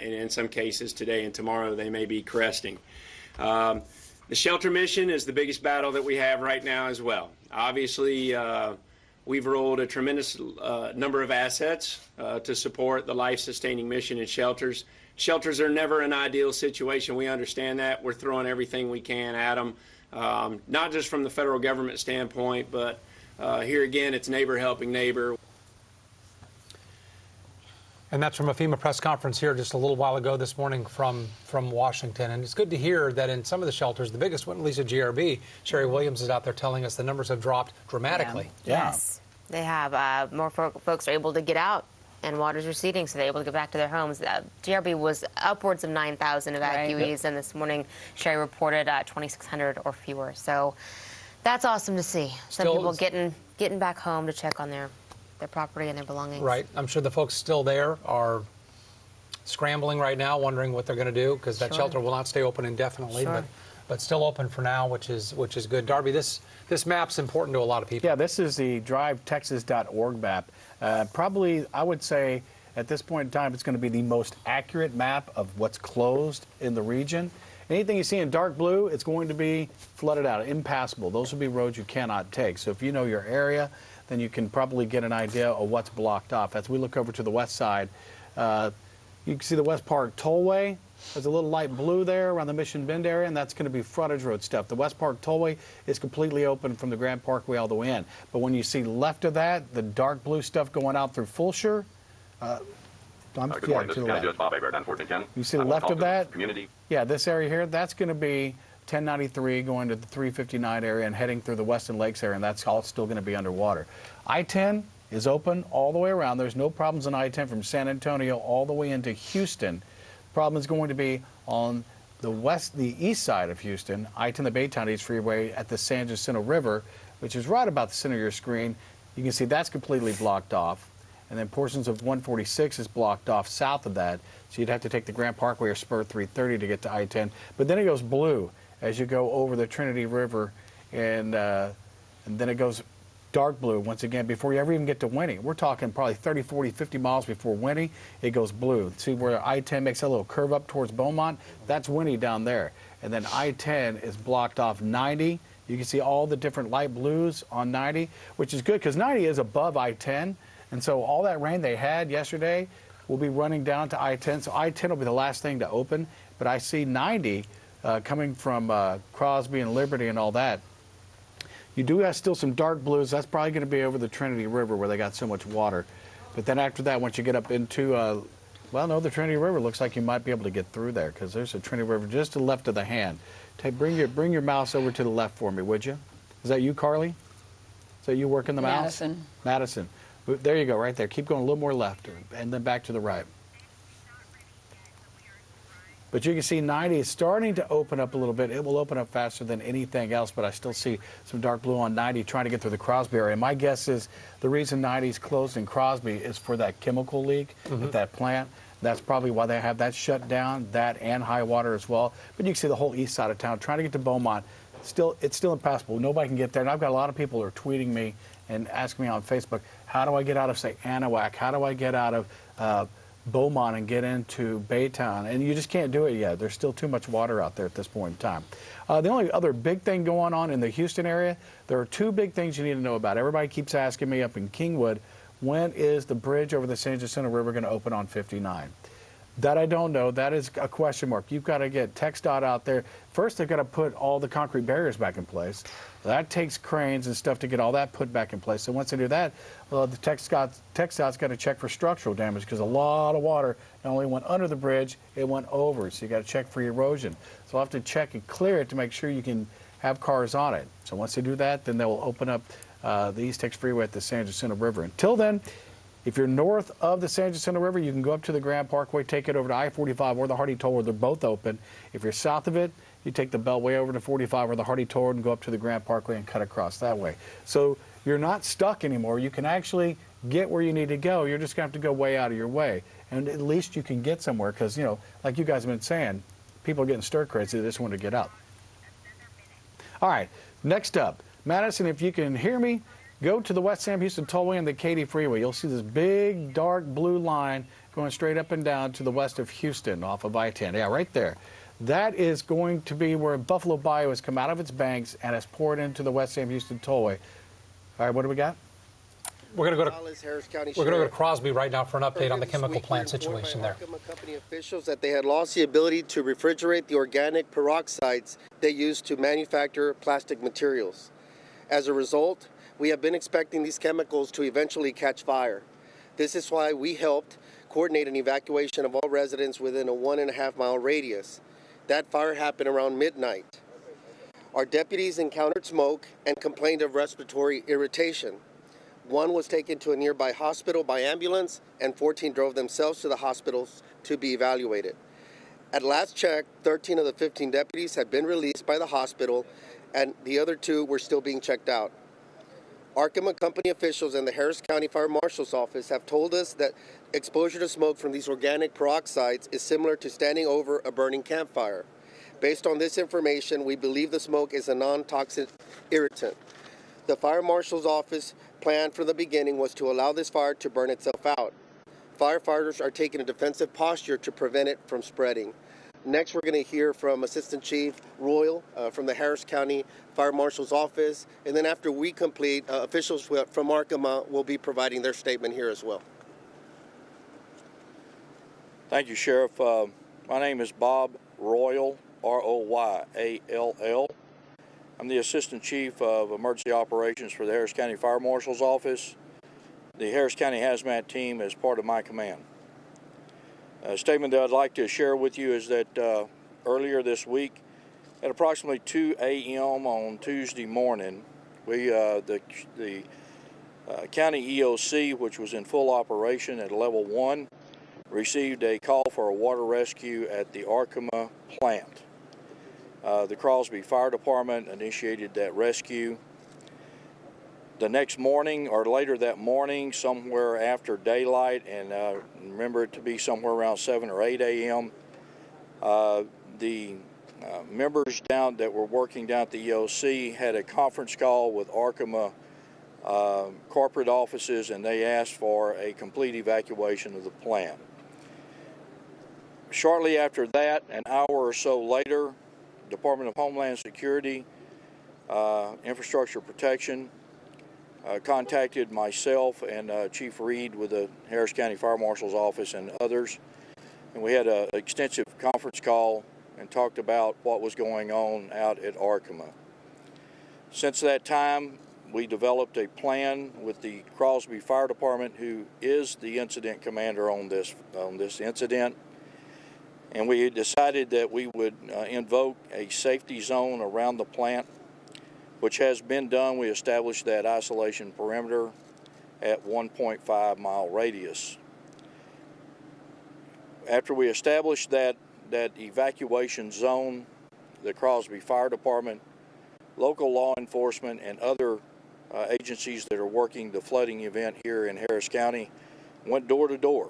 and in some cases today and tomorrow they may be cresting. The shelter mission is the biggest battle that we have right now as well. Obviously, we've rolled a tremendous number of assets to support the life-sustaining mission in shelters. Shelters are never an ideal situation. We understand that. We're throwing everything we can at them, not just from the federal government standpoint, but here again, it's neighbor helping neighbor. And that's from a FEMA press conference here just a little while ago this morning from Washington. And it's good to hear that in some of the shelters, the biggest one, at least at GRB, Sherry Williams is out there telling us the numbers have dropped dramatically. Yeah. Yes, they have. More folks are able to get out, and water's receding, so they're able to get back to their homes. GRB was upwards of 9,000 evacuees, and this morning Sherry reported 2,600 or fewer. So that's awesome to see. Some people getting back home to check on their property and their belongings. Right. I'm sure the folks still there are scrambling right now, wondering what they're going to do, because that shelter will not stay open indefinitely, but still open for now, which is good. Darby, this map's important to a lot of people. Yeah, this is the drivetexas.org map. Probably, I would say, at this point in time, it's going to be the most accurate map of what's closed in the region. Anything you see in dark blue, it's going to be flooded out, impassable. Those will be roads you cannot take. So if you know your area, then you can probably get an idea of what's blocked off. As we look over to the west side, you can see the West Park Tollway. There's a little light blue there around the Mission Bend area, and that's going to be frontage road stuff. The West Park Tollway is completely open from the Grand Parkway all the way in. But when you see left of that, the dark blue stuff going out through Fulshear, good morning, this is County Judge Bob Hebert, 1410. You see the left of that? Yeah, this area here, that's going to be 1093 going to the 359 area and heading through the Weston Lakes area, and that's all still going to be underwater. I-10 is open all the way around. There's no problems on I-10 from San Antonio all the way into Houston. The problem is going to be on the east side of Houston, I-10, the Baytown East Freeway at the San Jacinto River, which is right about the center of your screen. You can see that's completely blocked off. And then portions of 146 is blocked off south of that. So you'd have to take the Grand Parkway or Spur 330 to get to I-10. But then it goes blue as you go over the Trinity River, and then it goes dark blue once again before you ever even get to Winnie. We're talking probably 30, 40, 50 miles before Winnie, it goes blue. See where I-10 makes a little curve up towards Beaumont? That's Winnie down there. And then I-10 is blocked off 90. You can see all the different light blues on 90, which is good because 90 is above I-10. And so all that rain they had yesterday will be running down to I-10. So I-10 will be the last thing to open. But I see 90 coming from Crosby and Liberty and all that. You do have still some dark blues. That's probably going to be over the Trinity River where they got so much water. But then after that, once you get up into, well, no, the Trinity River looks like you might be able to get through there because there's a Trinity River just to the left of the hand. Bring your mouse over to the left for me, would you? Is that you, Carly? Is that you working the mouse? Madison. Madison. There you go, right there. Keep going a little more left and then back to the right. But you can see 90 is starting to open up a little bit. It will open up faster than anything else, but I still see some dark blue on 90 trying to get through the Crosby area. My guess is the reason 90 is closed in Crosby is for that chemical leak at that plant. That's probably why they have that shut down, that and high water as well. But you can see the whole east side of town trying to get to Beaumont. It's still impassable. Nobody can get there. And I've got a lot of people who are tweeting me and asking me on Facebook, how do I get out of, say, Anahuac? How do I get out of Beaumont and get into Baytown? And you just can't do it yet. There's still too much water out there at this point in time. The only other big thing going on in the Houston area, there are two big things you need to know about. Everybody keeps asking me up in Kingwood, when is the bridge over the San Jacinto River going to open on 59? That I don't know. That is a question mark. You've got to get TxDOT out there. First, they've got to put all the concrete barriers back in place. That takes cranes and stuff to get all that put back in place. So once they do that, well, the TxDOT's got to check for structural damage because a lot of water not only went under the bridge, it went over. So you got to check for erosion. So I'll have to check and clear it to make sure you can have cars on it. So once they do that, then they'll open up the East Tex Freeway at the San Jacinto River. Until then, if you're north of the San Jacinto River, you can go up to the Grand Parkway, take it over to I-45 or the Hardy Toll Road. They're both open. If you're south of it, you take the Beltway over to 45 or the Hardy Toll Road and go up to the Grand Parkway and cut across that way. So you're not stuck anymore. You can actually get where you need to go. You're just going to have to go way out of your way. And at least you can get somewhere because, you know, like you guys have been saying, people are getting stir crazy. They just want to get out. All right, next up, Madison, if you can hear me, Go to the West Sam Houston Tollway and the Katy Freeway. You'll see this big dark blue line going straight up and down to the west of Houston off of I-10. Yeah, right there. That is going to be where Buffalo Bayou has come out of its banks and has poured into the West Sam Houston Tollway. All right, what do we got? We're going to go to Harris County we're going to go to Sheriff Crosby right now for an update on the this chemical week plant report by situation there. Arkema Company officials that they had lost the ability to refrigerate the organic peroxides they use to manufacture plastic materials. As a result, we have been expecting these chemicals to eventually catch fire. This is why we helped coordinate an evacuation of all residents within a 1.5-mile radius. That fire happened around midnight. Our deputies encountered smoke and complained of respiratory irritation. One was taken to a nearby hospital by ambulance, and 14 drove themselves to the hospitals to be evaluated. At last check, 13 of the 15 deputies had been released by the hospital, and the other 2 were still being checked out. Arkema Company officials and the Harris County Fire Marshal's Office have told us that exposure to smoke from these organic peroxides is similar to standing over a burning campfire. Based on this information, we believe the smoke is a non-toxic irritant. The Fire Marshal's Office plan from the beginning was to allow this fire to burn itself out. Firefighters are taking a defensive posture to prevent it from spreading. Next, we're going to hear from Assistant Chief Royal from the Harris County Fire Marshal's Office. And then after we complete, officials from Arkema will be providing their statement here as well. Thank you, Sheriff. My name is Bob Royal, R-O-Y-A-L-L. I'm the Assistant Chief of Emergency Operations for the Harris County Fire Marshal's Office. The Harris County Hazmat Team is part of my command. A statement that I'd like to share with you is that earlier this week, at approximately 2 a.m. on Tuesday morning, the county EOC, which was in full operation at level 1, received a call for a water rescue at the Arkema plant. The Crosby Fire Department initiated that rescue. The next morning, or later that morning, somewhere after daylight, and remember it to be somewhere around 7 or 8 a.m., the members down that were working down at the EOC had a conference call with Arkema corporate offices, and they asked for a complete evacuation of the plant. Shortly after that, an hour or so later, Department of Homeland Security, Infrastructure Protection, contacted myself and Chief Reed with the Harris County Fire Marshal's Office and others, and we had an extensive conference call and talked about what was going on out at Arkema. Since that time, we developed a plan with the Crosby Fire Department, who is the incident commander on this incident, and we decided that we would invoke a safety zone around the plant, which has been done. We established that isolation perimeter at 1.5-mile radius. After we established that evacuation zone, the Crosby Fire Department, local law enforcement, and other agencies that are working the flooding event here in Harris County went door to door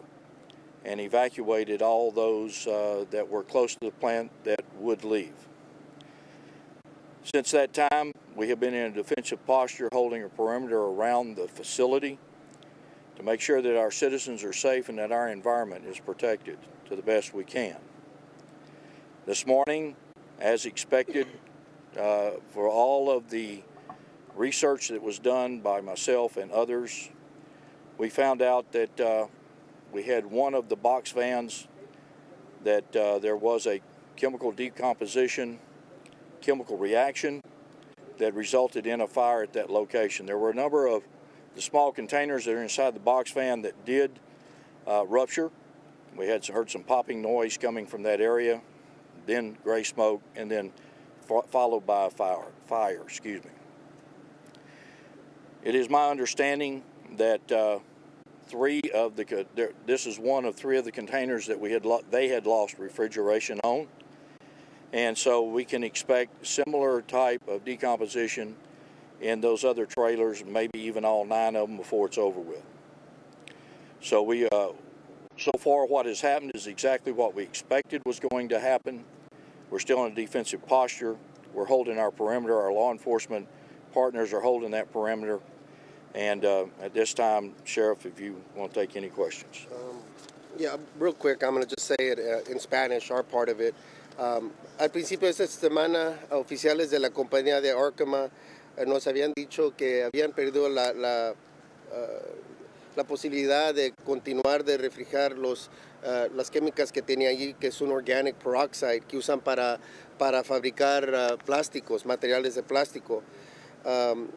and evacuated all those that were close to the plant that would leave. Since that time, we have been in a defensive posture, holding a perimeter around the facility to make sure that our citizens are safe and that our environment is protected to the best we can. This morning, as expected, for all of the research that was done by myself and others, we found out that we had one of the box vans that there was a chemical decomposition, chemical reaction that resulted in a fire at that location. There were a number of the small containers that are inside the box van that did rupture. We had heard some popping noise coming from that area, then gray smoke, and then followed by a fire. It is my understanding that this is one of 3 of the containers that they had lost refrigeration on. And so we can expect similar type of decomposition in those other trailers, maybe even all 9 of them before it's over with. So so far what has happened is exactly what we expected was going to happen. We're still in a defensive posture. We're holding our perimeter. Our law enforcement partners are holding that perimeter. And at this time, Sheriff, if you want to take any questions. Yeah, real quick, I'm going to just say it in Spanish, our part of it. Al principio de esta semana, oficiales de la compañía de Arkema nos habían dicho que habían perdido la posibilidad de continuar de refrigerar las químicas que tenía allí, que es un organic peroxide que usan para fabricar plásticos, materiales de plástico.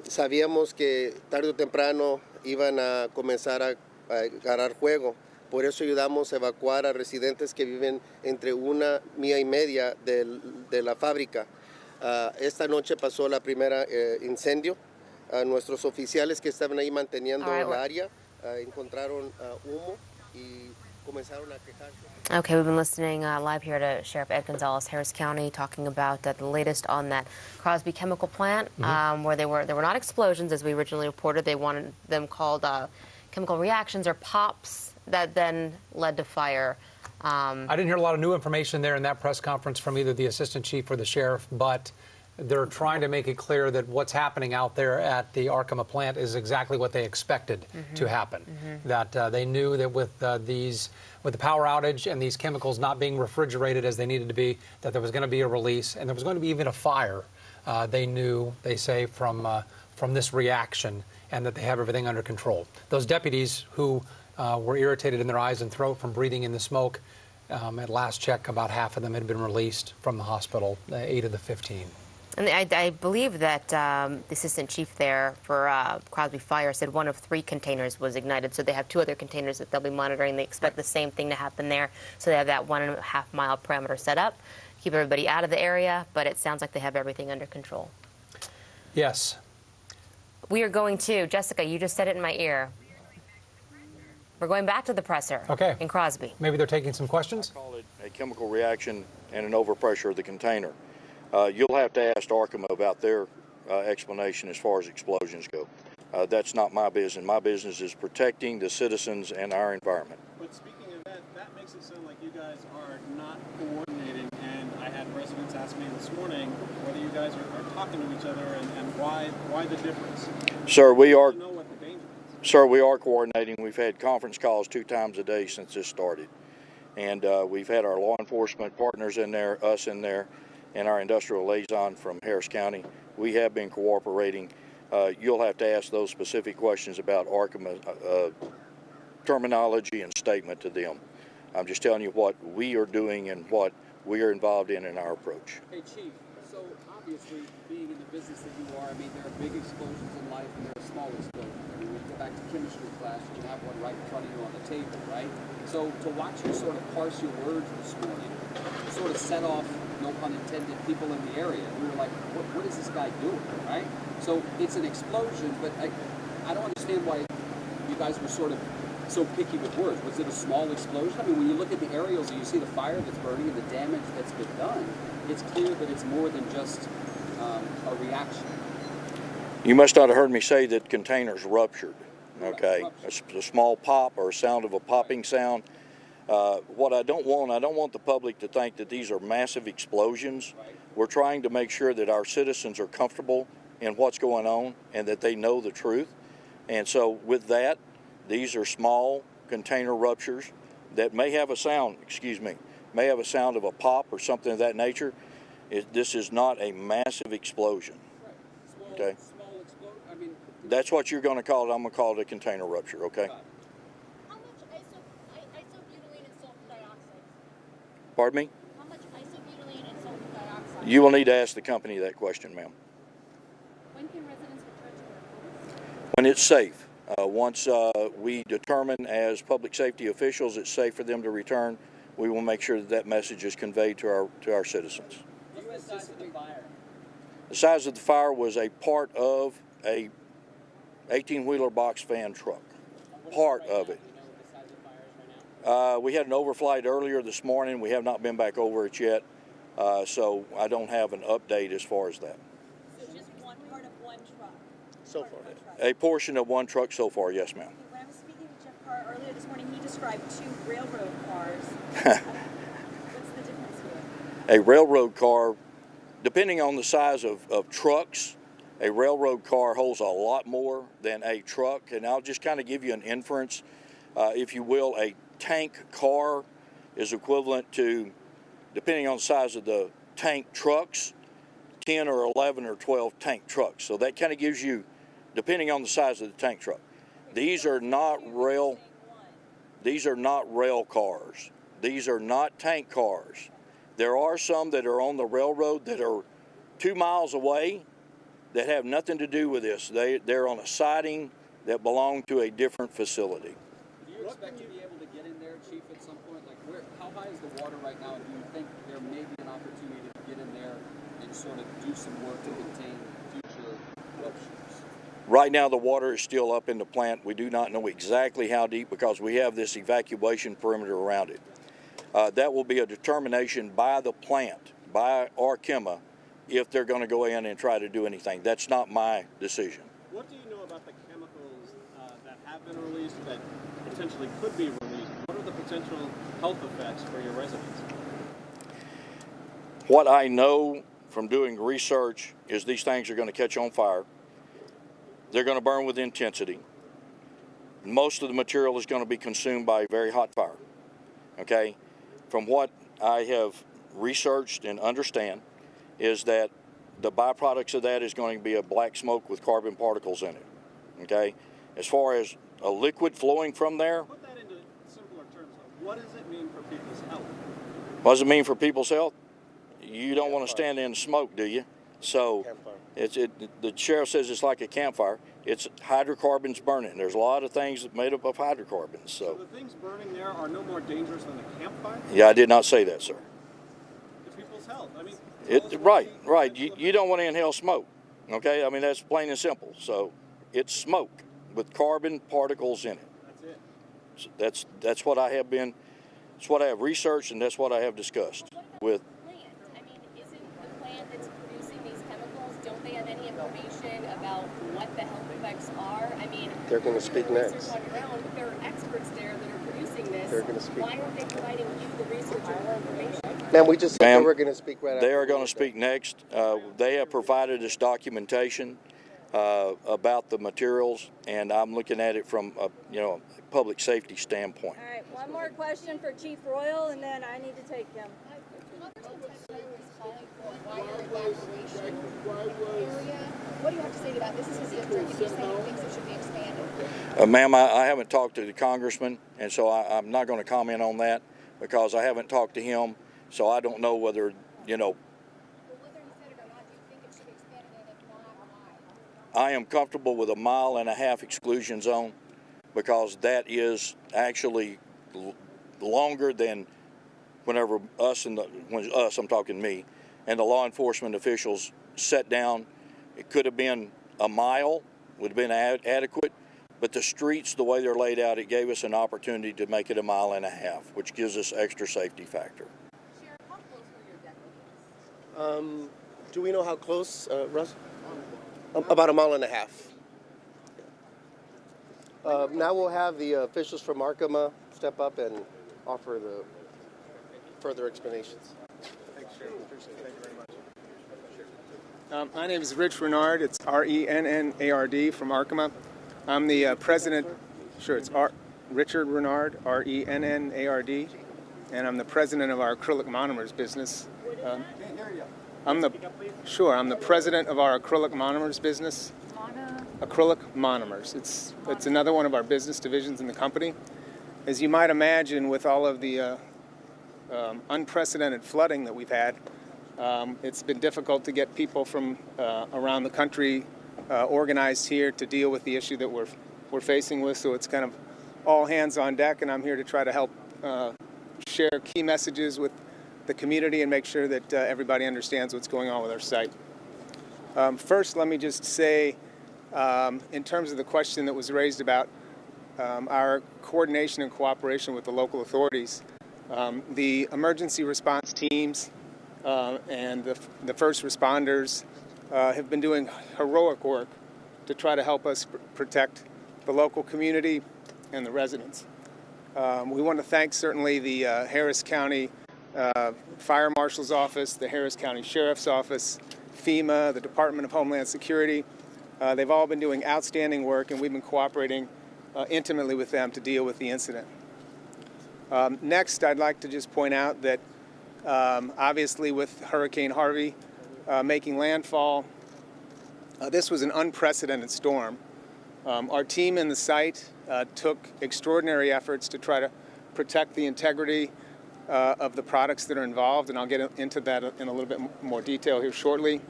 Sabíamos que tarde o temprano iban a comenzar a agarrar fuego. Por eso ayudamos a evacuar a residentes que viven entre 1 milla y media de la fábrica. Esta noche pasó la primera incendio. Nuestros oficiales que estaban ahí manteniendo el área encontraron humo y comenzaron a quejarse. Okay, we've been listening live here to Sheriff Ed Gonzalez, Harris County, talking about the latest on that Crosby chemical plant, where there were not explosions as we originally reported. They wanted them called chemical reactions or POPs that then led to fire. I didn't hear a lot of new information there in that press conference from either the assistant chief or the sheriff, but they're trying to make it clear that what's happening out there at the Arkema plant is exactly what they expected to happen. That they knew that with the power outage and these chemicals not being refrigerated as they needed to be, that there was going to be a release and there was going to be even a fire. They knew, they say, from this reaction, and that they have everything under control. Those deputies who were irritated in their eyes and throat from breathing in the smoke, at last check, about half of them had been released from the hospital, 8 of the 15. And I believe that the assistant chief there for Crosby Fire said 1 of 3 containers was ignited, so they have 2 other containers that they'll be monitoring. They expect the same thing to happen there, so they have that 1.5 mile perimeter set up, keep everybody out of the area, but it sounds like they have everything under control. Yes. We are going to, Jessica, you just said it in my ear. We're going back to the presser in Crosby. Maybe they're taking some questions? I call it a chemical reaction and an overpressure of the container. You'll have to ask Arkema about their explanation as far as explosions go. That's not my business. My business is protecting the citizens and our environment. But speaking of that makes it sound like you guys are not coordinating, and I had residents ask me this morning whether you guys are talking to each other and why the difference. Sir, we are. I don't know what the danger is. Sir, we are coordinating. We've had conference calls 2 times a day since this started. And we've had our law enforcement partners in there, us in there, and our industrial liaison from Harris County. We have been cooperating. You'll have to ask those specific questions about Arkema terminology and statement to them. I'm just telling you what we are doing and what we are involved in our approach. Hey, Chief, so obviously being in the business that you are, I mean, there are big explosions in life and there are small explosions. I mean, we go back to chemistry class, you have one right in front of you on the table, right? So to watch you sort of parse your words this morning, sort of set off, no pun intended, people in the area. We were like, what is this guy doing, right? So it's an explosion, but I don't understand why you guys were sort of so picky with words. Was it a small explosion? I mean, when you look at the aerials and you see the fire that's burning and the damage that's been done, it's clear that it's more than just a reaction. You must not have heard me say that containers ruptured, okay? A small pop or a sound of a popping sound. What I don't want the public to think that these are massive explosions. Right. We're trying to make sure that our citizens are comfortable in what's going on and that they know the truth. And so with that, these are small container ruptures that may have a sound, may have a sound of a pop or something of that nature. This is not a massive explosion. Right. Okay. Small explosion. I mean, That's what you're going to call it. I'm going to call it a container rupture, okay? How much isobutylene and sulfur dioxide? Pardon me? How much isobutylene and sulfur dioxide? You will need to ask the company that question, ma'am. When can residents return to their homes? When it's safe. Once we determine as public safety officials it's safe for them to return, we will make sure that that message is conveyed to our citizens. what's the size of the fire? The size of the fire was a part of a 18-wheeler box fan truck. Part of it. Do you know what the size of the fire is right now? We had an overflight earlier this morning. We have not been back over it yet, so I don't have an update as far as that. So just one part of one truck? So far. A portion of one truck so far, yes, ma'am. When I was speaking with Jeff Carr earlier this morning, he described 2 railroad cars. What's the difference here? A railroad car, depending on the size of trucks a railroad car holds a lot more than a truck. And I'll just kind of give you an inference. If you will, a tank car is equivalent to, depending on the size of the tank trucks, 10 or 11 or 12 tank trucks. So that kind of gives you, depending on the size of the tank truck. These are not rail cars. These are not tank cars. There are some that are on the railroad that are 2 miles away that have nothing to do with this. They're on a siding that belong to a different facility. Do you expect to be able to get in there, Chief, at some point? Like, how high is the water right now? And do you think there may be an opportunity to get in there and sort of do some work to contain future eruptions? Right now, the water is still up in the plant. We do not know exactly how deep because we have this evacuation perimeter around it. That will be a determination by the plant, by Arkema, if they're going to go in and try to do anything. That's not my decision. What do you know about the chemicals that have been released that potentially could be released? What are the potential health effects for your residents? What I know from doing research is these things are going to catch on fire. They're going to burn with intensity. Most of the material is going to be consumed by a very hot fire. Okay? From what I have researched and understand is that the byproducts of that is going to be a black smoke with carbon particles in it. Okay? As far as a liquid flowing from there. Put that into simpler terms. What does it mean for people's health? What does it mean for people's health? You don't want to stand in smoke, do you? So the sheriff says it's like a campfire. It's hydrocarbons burning. There's a lot of things made up of hydrocarbons. So the things burning there are no more dangerous than a campfire? Yeah, I did not say that, sir. To people's health. I mean, right. You don't want to inhale smoke. Okay? I mean, that's plain and simple. So it's smoke with carbon particles in it. That's it. So that's what I have been. It's what I have researched, and that's what I have discussed with. What the health effects are. I mean, they're going to speak next. On your own, but there are experts there that are producing this. They're going to speak. Why aren't they providing you, the researcher, more information? Ma'am, we just said they were going to speak right after. They are going to speak next. They have provided us documentation about the materials, and I'm looking at it from a public safety standpoint. All right, one more question for Chief Royal, and then I need to take him. What do you have to say to that? This is his district, and he's saying he thinks it should be expanded. Ma'am, I haven't talked to the congressman, and so I'm not going to comment on that because I haven't talked to him, so I don't know whether, Well, whether he said it or not, do you think it should be expanded, and if not, why? I am comfortable with a 1.5 mile exclusion zone because that is actually longer than whenever I'm talking me, and the law enforcement officials sat down. It could have been a mile, would have been adequate, but the streets, the way they're laid out, it gave us an opportunity to make it 1.5 miles, which gives us extra safety factor. Sheriff, how close were your deputies? Do we know how close, Russ? About 1.5 miles. Now we'll have the officials from Arkema step up and offer the further explanations. Thanks, Sheriff. Appreciate it. Thank you very much. My name is Rich Renard. It's R-E-N-N-A-R-D from Arkema. I'm the president. Sure, it's Richard Renard, R-E-N-N-A-R-D, and I'm the president of our acrylic monomers business. I'm the president of our acrylic monomers business. Acrylic monomers. It's another one of our business divisions in the company. As you might imagine, with all of the unprecedented flooding that we've had, it's been difficult to get people from around the country organized here to deal with the issue that we're facing with. So it's kind of all hands on deck, and I'm here to try to help share key messages with the community and make sure that everybody understands what's going on with our site. First, let me just say, in terms of the question that was raised about our coordination and cooperation with the local authorities, the emergency response teams and the first responders have been doing heroic work to try to help us protect the local community and the residents. We want to thank certainly the Harris County Fire Marshal's Office, the Harris County Sheriff's Office, FEMA, the Department of Homeland Security. They've all been doing outstanding work, and we've been cooperating intimately with them to deal with the incident. Next, I'd like to just point out that obviously with Hurricane Harvey making landfall, this was an unprecedented storm. Our team in the site took extraordinary efforts to try to protect the integrity of the products that are involved, and I'll get into that in a little bit more detail here shortly.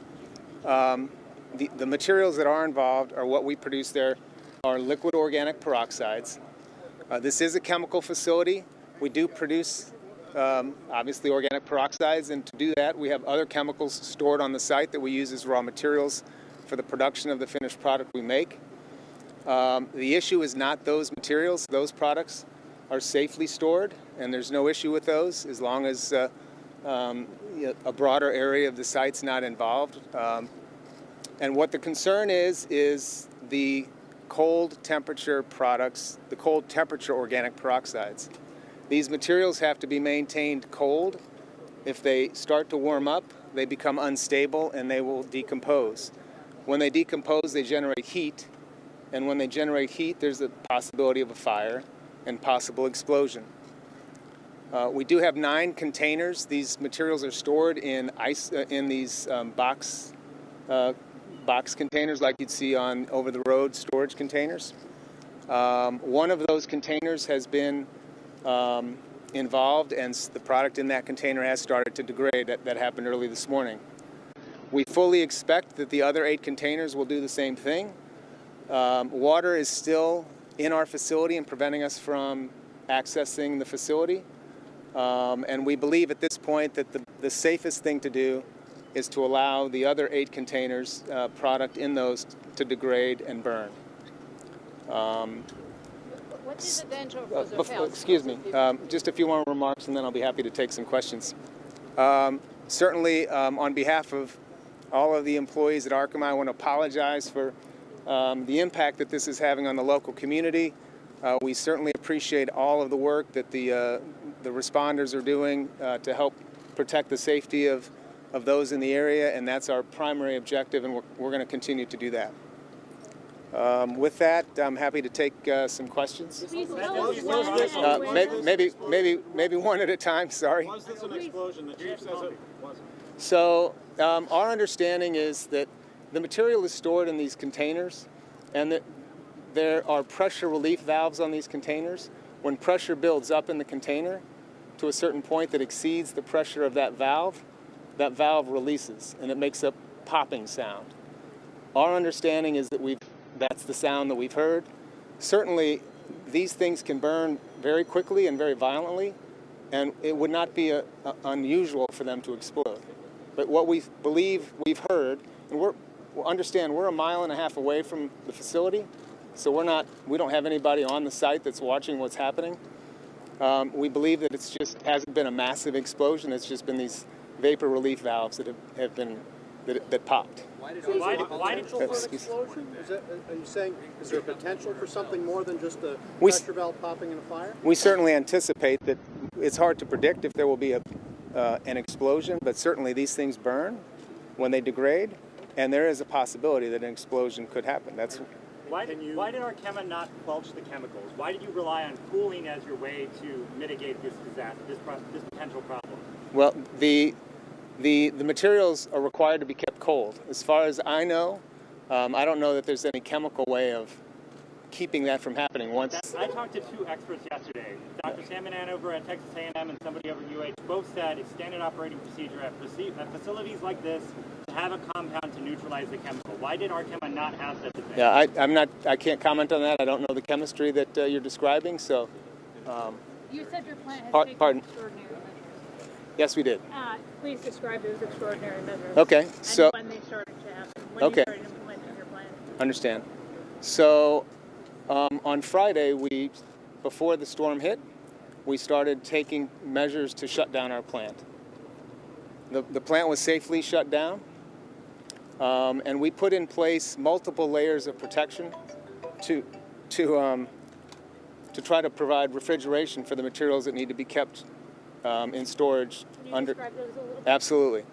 The materials that are involved are what we produce there are liquid organic peroxides. This is a chemical facility. We do produce obviously organic peroxides, and to do that we have other chemicals stored on the site that we use as raw materials for the production of the finished product we make. The issue is not those materials. Those products are safely stored, and there's no issue with those as long as a broader area of the site's not involved. And what the concern is the cold temperature products, the cold temperature organic peroxides. These materials have to be maintained cold. If they start to warm up, they become unstable and they will decompose. When they decompose, they generate heat, and when they generate heat, there's the possibility of a fire and possible explosion. We do have 9 containers. These materials are stored in these box containers like you'd see on over-the-road storage containers. One of those containers has been involved, and the product in that container has started to degrade. That happened early this morning. We fully expect that the other 8 containers will do the same thing. Water is still in our facility and preventing us from accessing the facility. And we believe at this point that the safest thing to do is to allow the other 8 containers, product in those, to degrade and burn. What is the danger for the health? Excuse me, just a few more remarks and then I'll be happy to take some questions. Certainly, on behalf of all of the employees at Arkema, I want to apologize for the impact that this is having on the local community. We certainly appreciate all of the work that the responders are doing to help protect the safety of those in the area, and that's our primary objective, and we're going to continue to do that. With that, I'm happy to take some questions. Maybe one at a time. Sorry. Was this an explosion? The chief says it wasn't. So our understanding is that the material is stored in these containers, and that there are pressure relief valves on these containers. When pressure builds up in the container to a certain point that exceeds the pressure of that valve releases, and it makes a popping sound. Our understanding is that that's the sound that we've heard. Certainly, these things can burn very quickly and very violently, and it would not be unusual for them to explode. But what we believe we've heard, and we're a mile and a half away from the facility, so we don't have anybody on the site that's watching what's happening. We believe that it's just hasn't been a massive explosion. It's just been these vapor relief valves that have been that popped. Why did explosion? Are you saying is there a potential for something more than just a pressure valve popping in a fire? We certainly anticipate that. It's hard to predict if there will be an explosion, but certainly these things burn when they degrade, and there is a possibility that an explosion could happen. Why did Arkema not belch the chemicals? Why did you rely on cooling as your way to mitigate this disaster, this potential problem? Well, the materials are required to be kept cold. As far as I know, I don't know that there's any chemical way of keeping that from happening. I talked to 2 experts yesterday. Dr. Salmon over at Texas A&M and somebody over at UH both said it's standard operating procedure at facilities like this to have a compound to neutralize the chemical. Why did Arkema not have such a thing? Yeah, I can't comment on that. I don't know the chemistry that you're describing, so. You said your plant has taken extraordinary measures. Yes, we did. Please describe those extraordinary measures. Okay, so. And when they started to happen. When you started implementing your plan. Understand. So, on Friday, before the storm hit, we started taking measures to shut down our plant. The plant was safely shut down, and we put in place multiple layers of protection to try to provide refrigeration for the materials that need to be kept in storage. Can you describe those a little bit? Absolutely.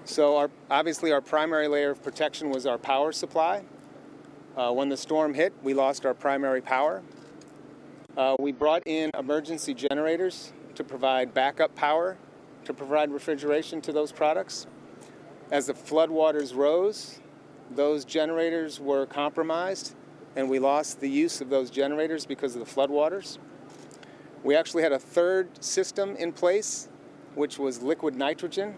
So obviously our primary layer of protection was our power supply. When the storm hit, we lost our primary power. We brought in emergency generators to provide backup power, to provide refrigeration to those products. As the floodwaters rose, those generators were compromised, and we lost the use of those generators because of the floodwaters. We actually had a third system in place, which was liquid nitrogen.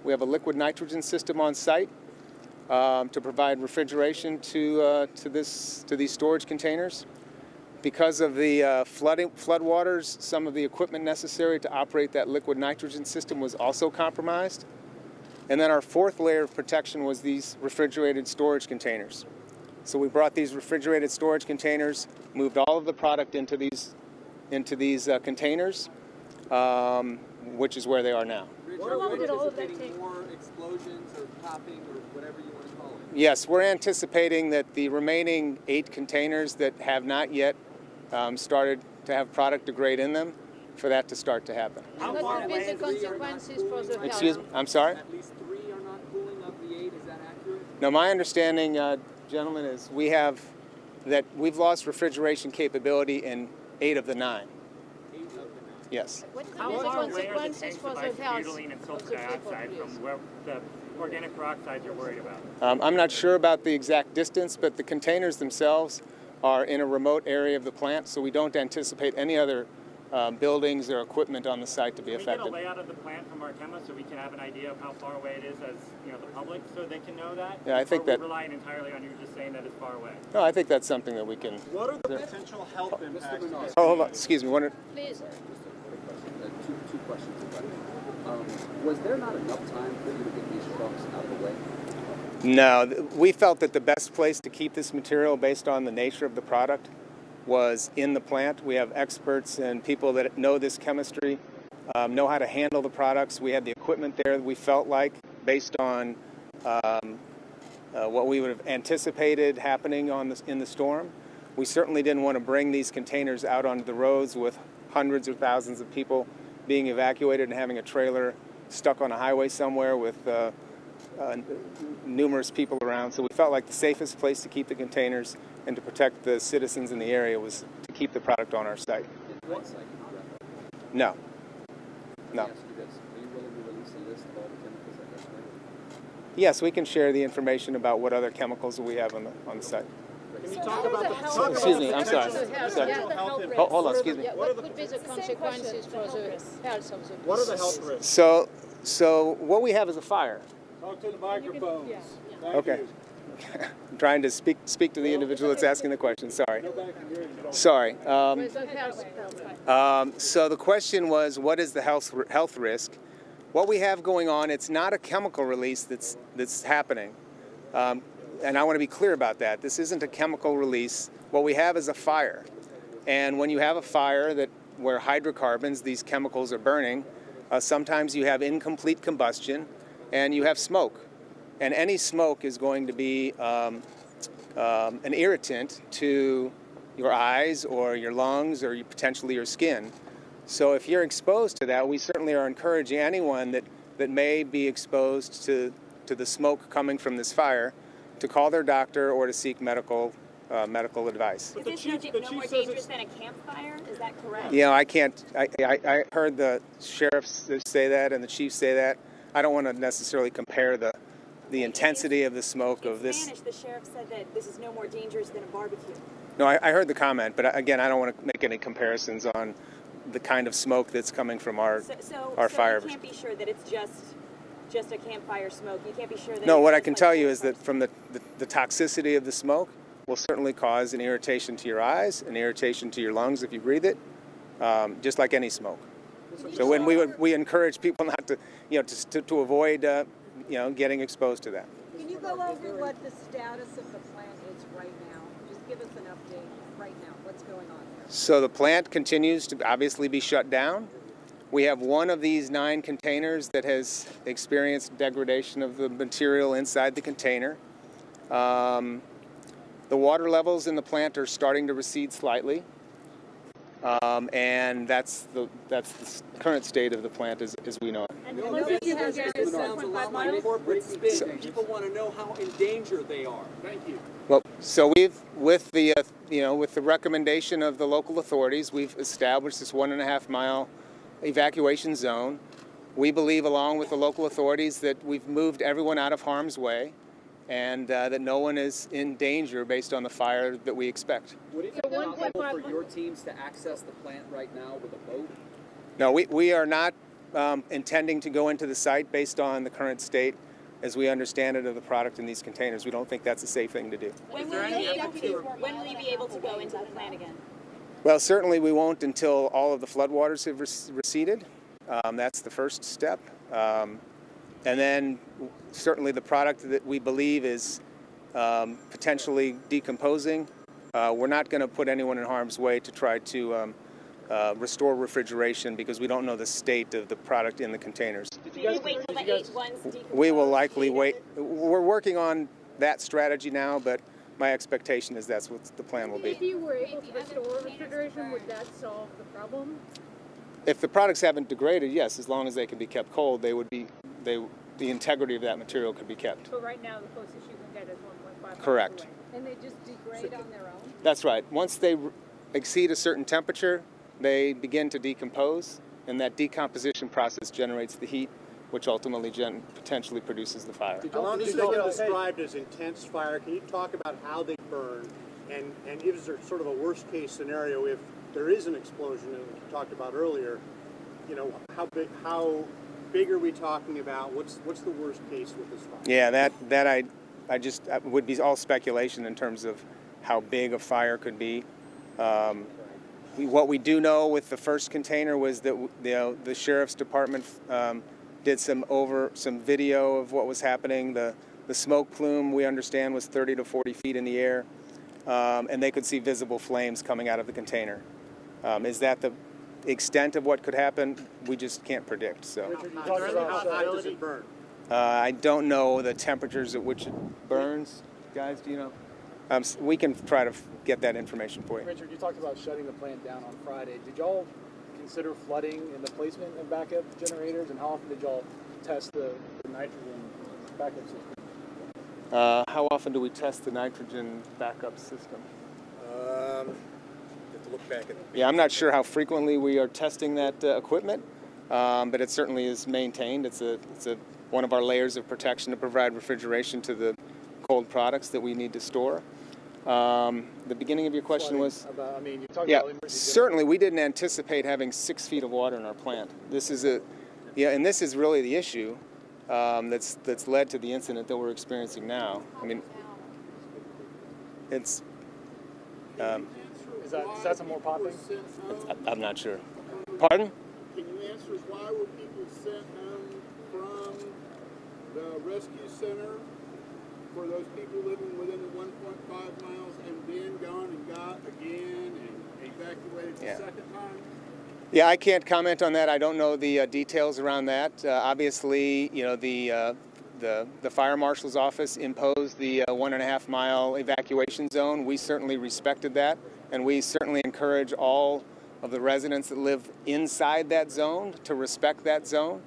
We have a liquid nitrogen system on site to provide refrigeration to these storage containers. Because of the floodwaters, some of the equipment necessary to operate that liquid nitrogen system was also compromised. And then our fourth layer of protection was these refrigerated storage containers. So we brought these refrigerated storage containers, moved all of the product into these containers, which is where they are now. How long did all of that take? More explosions or popping or whatever you want to call it? Yes, we're anticipating that the remaining 8 containers that have not yet started to have product degrade in them, for that to start to happen. What would be the consequences for the health? Excuse me, I'm sorry? At least 3 are not cooling of the 8, is that accurate? No, my understanding, gentlemen, is we've lost refrigeration capability in 8 of the 9. 8 of the 9. Yes. What How would be the far away are the consequences tanks for of the health isobutylene and of sulfur the people, dioxide please? from where the organic peroxides you're worried about? I'm not sure about the exact distance, but the containers themselves are in a remote area of the plant, so we don't anticipate any other buildings or equipment on the site to be affected. Can we get a layout of the plant from Arkema so we can have an idea of how far away it is as the public, so they can know that? Yeah, I think or that. We're relying entirely on you just saying that it's far away. No, I think that's something that we can. What are the potential health impacts? Oh, hold on. Excuse me. Please. Two questions about it. Was there not enough time for you to get these trucks out of the way? No, we felt that the best place to keep this material based on the nature of the product was in the plant. We have experts and people that know this chemistry, know how to handle the products. We had the equipment there that we felt like, based on what we would have anticipated happening in the storm. We certainly didn't want to bring these containers out onto the roads with hundreds or thousands of people being evacuated and having a trailer stuck on a highway somewhere with numerous people around. So we felt like the safest place to keep the containers and to protect the citizens in the area was to keep the product on our site. No. No. Are you willing to release a list of all the chemicals that are sprayed? Yes, we can share the information about what other chemicals we have on the site. Can you talk about the Excuse me, I'm sorry. Hold on, excuse me. What would be the consequences for the health of the people? What are the health risks? So what we have is a fire. Talk to the microphones. Okay. I'm trying to speak to the individual that's asking the question. Sorry. Sorry. So the question was, what is the health risk? What we have going on, it's not a chemical release that's happening. And I want to be clear about that. This isn't a chemical release. What we have is a fire. And when you have a fire where hydrocarbons, these chemicals are burning, sometimes you have incomplete combustion and you have smoke. And any smoke is going to be an irritant to your eyes or your lungs or potentially your skin. So if you're exposed to that, we certainly are encouraging anyone that may be exposed to the smoke coming from this fire to call their doctor or to seek medical advice. Is this no more dangerous than a campfire? Is that correct? You know, I heard the sheriffs say that and the chiefs say that. I don't want to necessarily compare the intensity of the smoke of this. In Spanish, the sheriff said that this is no more dangerous than a barbecue. No, I heard the comment, but again, I don't want to make any comparisons on the kind of smoke that's coming from our fire. So you can't be sure that it's just a campfire smoke. You can't be sure that. No, what I can tell you is that from the toxicity of the smoke will certainly cause an irritation to your eyes, an irritation to your lungs if you breathe it, just like any smoke. So when we encourage people not to, to avoid, getting exposed to that. Can you go over what the status of the plant is right now? Just give us an update right now. What's going on there? So the plant continues to obviously be shut down. We have one of these 9 containers that has experienced degradation of the material inside the container. The water levels in the plant are starting to recede slightly. And that's the current state of the plant as we know it. And No, Liberty that has sounds a 1.5 lot like miles. corporate spin. People want to know how in danger they are. Thank you. Well, so we've, with the with the recommendation of the local authorities, we've established this 1.5 mile evacuation zone. We believe, along with the local authorities, that we've moved everyone out of harm's way, and that no one is in danger based on the fire that we expect. Would it be possible for your teams to access the plant right now with a boat? No, we are not intending to go into the site based on the current state, as we understand it, of the product in these containers. We don't think that's a safe thing to do. When will you be able to go into the plant again? Well, certainly we won't until all of the floodwaters have receded. That's the first step. And then certainly the product that we believe is potentially decomposing, we're not going to put anyone in harm's way to try to restore refrigeration because we don't know the state of the product in the containers. Do you wait till the 8 ones decompose? We will likely wait. We're working on that strategy now, but my expectation is that's what the plan will If be. you were able to restore refrigeration, would that solve the problem? If the products haven't degraded, yes, as long as they can be kept cold, they would be, the integrity of that material could be kept. But right now, the closest you can get is 1.5 miles Correct. away. And they just degrade on their own? That's right. Once they exceed a certain temperature, they begin to decompose, and that decomposition process generates the heat, which ultimately potentially produces the fire. How long does it get described as intense fire? Can you talk about how they burn, and give us sort of a worst case scenario if there is an explosion, and we talked about earlier, you know, how big are we talking about? What's the worst case with this fire? Yeah, that I just would be all speculation in terms of how big a fire could be. What we do know with the first container was that the sheriff's department did some video of what was happening. The smoke plume, we understand, was 30 to 40 feet in the air, and they could see visible flames coming out of the container. Is that the extent of what could happen? We just can't predict. So, How high does it burn? I don't know the temperatures at which it burns. Guys, do you know? We can try to get that information for you. Richard, you talked about shutting the plant down on Friday. Did y'all consider flooding in the placement of backup generators, and how often did y'all test the nitrogen backup system? How often do we test the nitrogen backup system? Have to look back at. Yeah, I'm not sure how frequently we are testing that equipment, but it certainly is maintained. It's one of our layers of protection to provide refrigeration to the cold products that we need to store. The beginning of your question was? About, I mean, you talked Yeah, about emergency certainly we didn't anticipate having 6 feet of water in our plant. This is and this is really the issue that's led to the incident that we're experiencing now. I mean, it's. Is that some more popping? I'm not sure. Pardon? Can you answer us why were people sent home from the rescue center for those people living within the 1.5 miles and then gone and got again and evacuated the second time? Yeah, I can't comment on that. I don't know the details around that. Obviously, you know, the fire marshal's office imposed the 1.5 mile evacuation zone. We certainly respected that, and we certainly encourage all of the residents that live inside that zone to respect that zone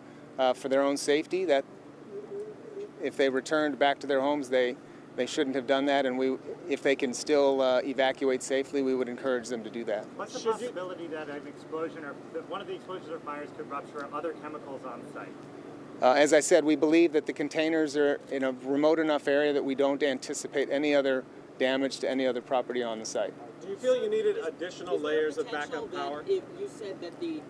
for their own safety. That if they returned back to their homes, they shouldn't have done that, and if they can still evacuate safely, we would encourage them to do that. What's the possibility that an explosion or one of the explosions or fires could rupture other chemicals on site? As I said, we believe that the containers are in a remote enough area that we don't anticipate any other damage to any other property on the site. Do you feel you needed additional layers of backup power? If you said that the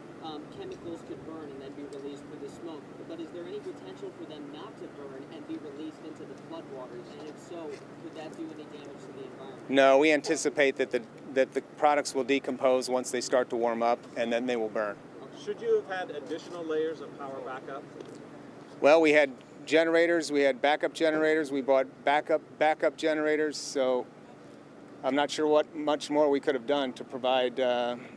chemicals could burn and then be released through the smoke, but is there any potential for them not to burn and be released into the floodwaters? And if so, could that do any damage to the environment? No, we anticipate that the products will decompose once they start to warm up, and then they will burn. Should you have had additional layers of power backup? Well, we had generators, we had backup generators, we bought backup generators, so I'm not sure what much more we could have done to provide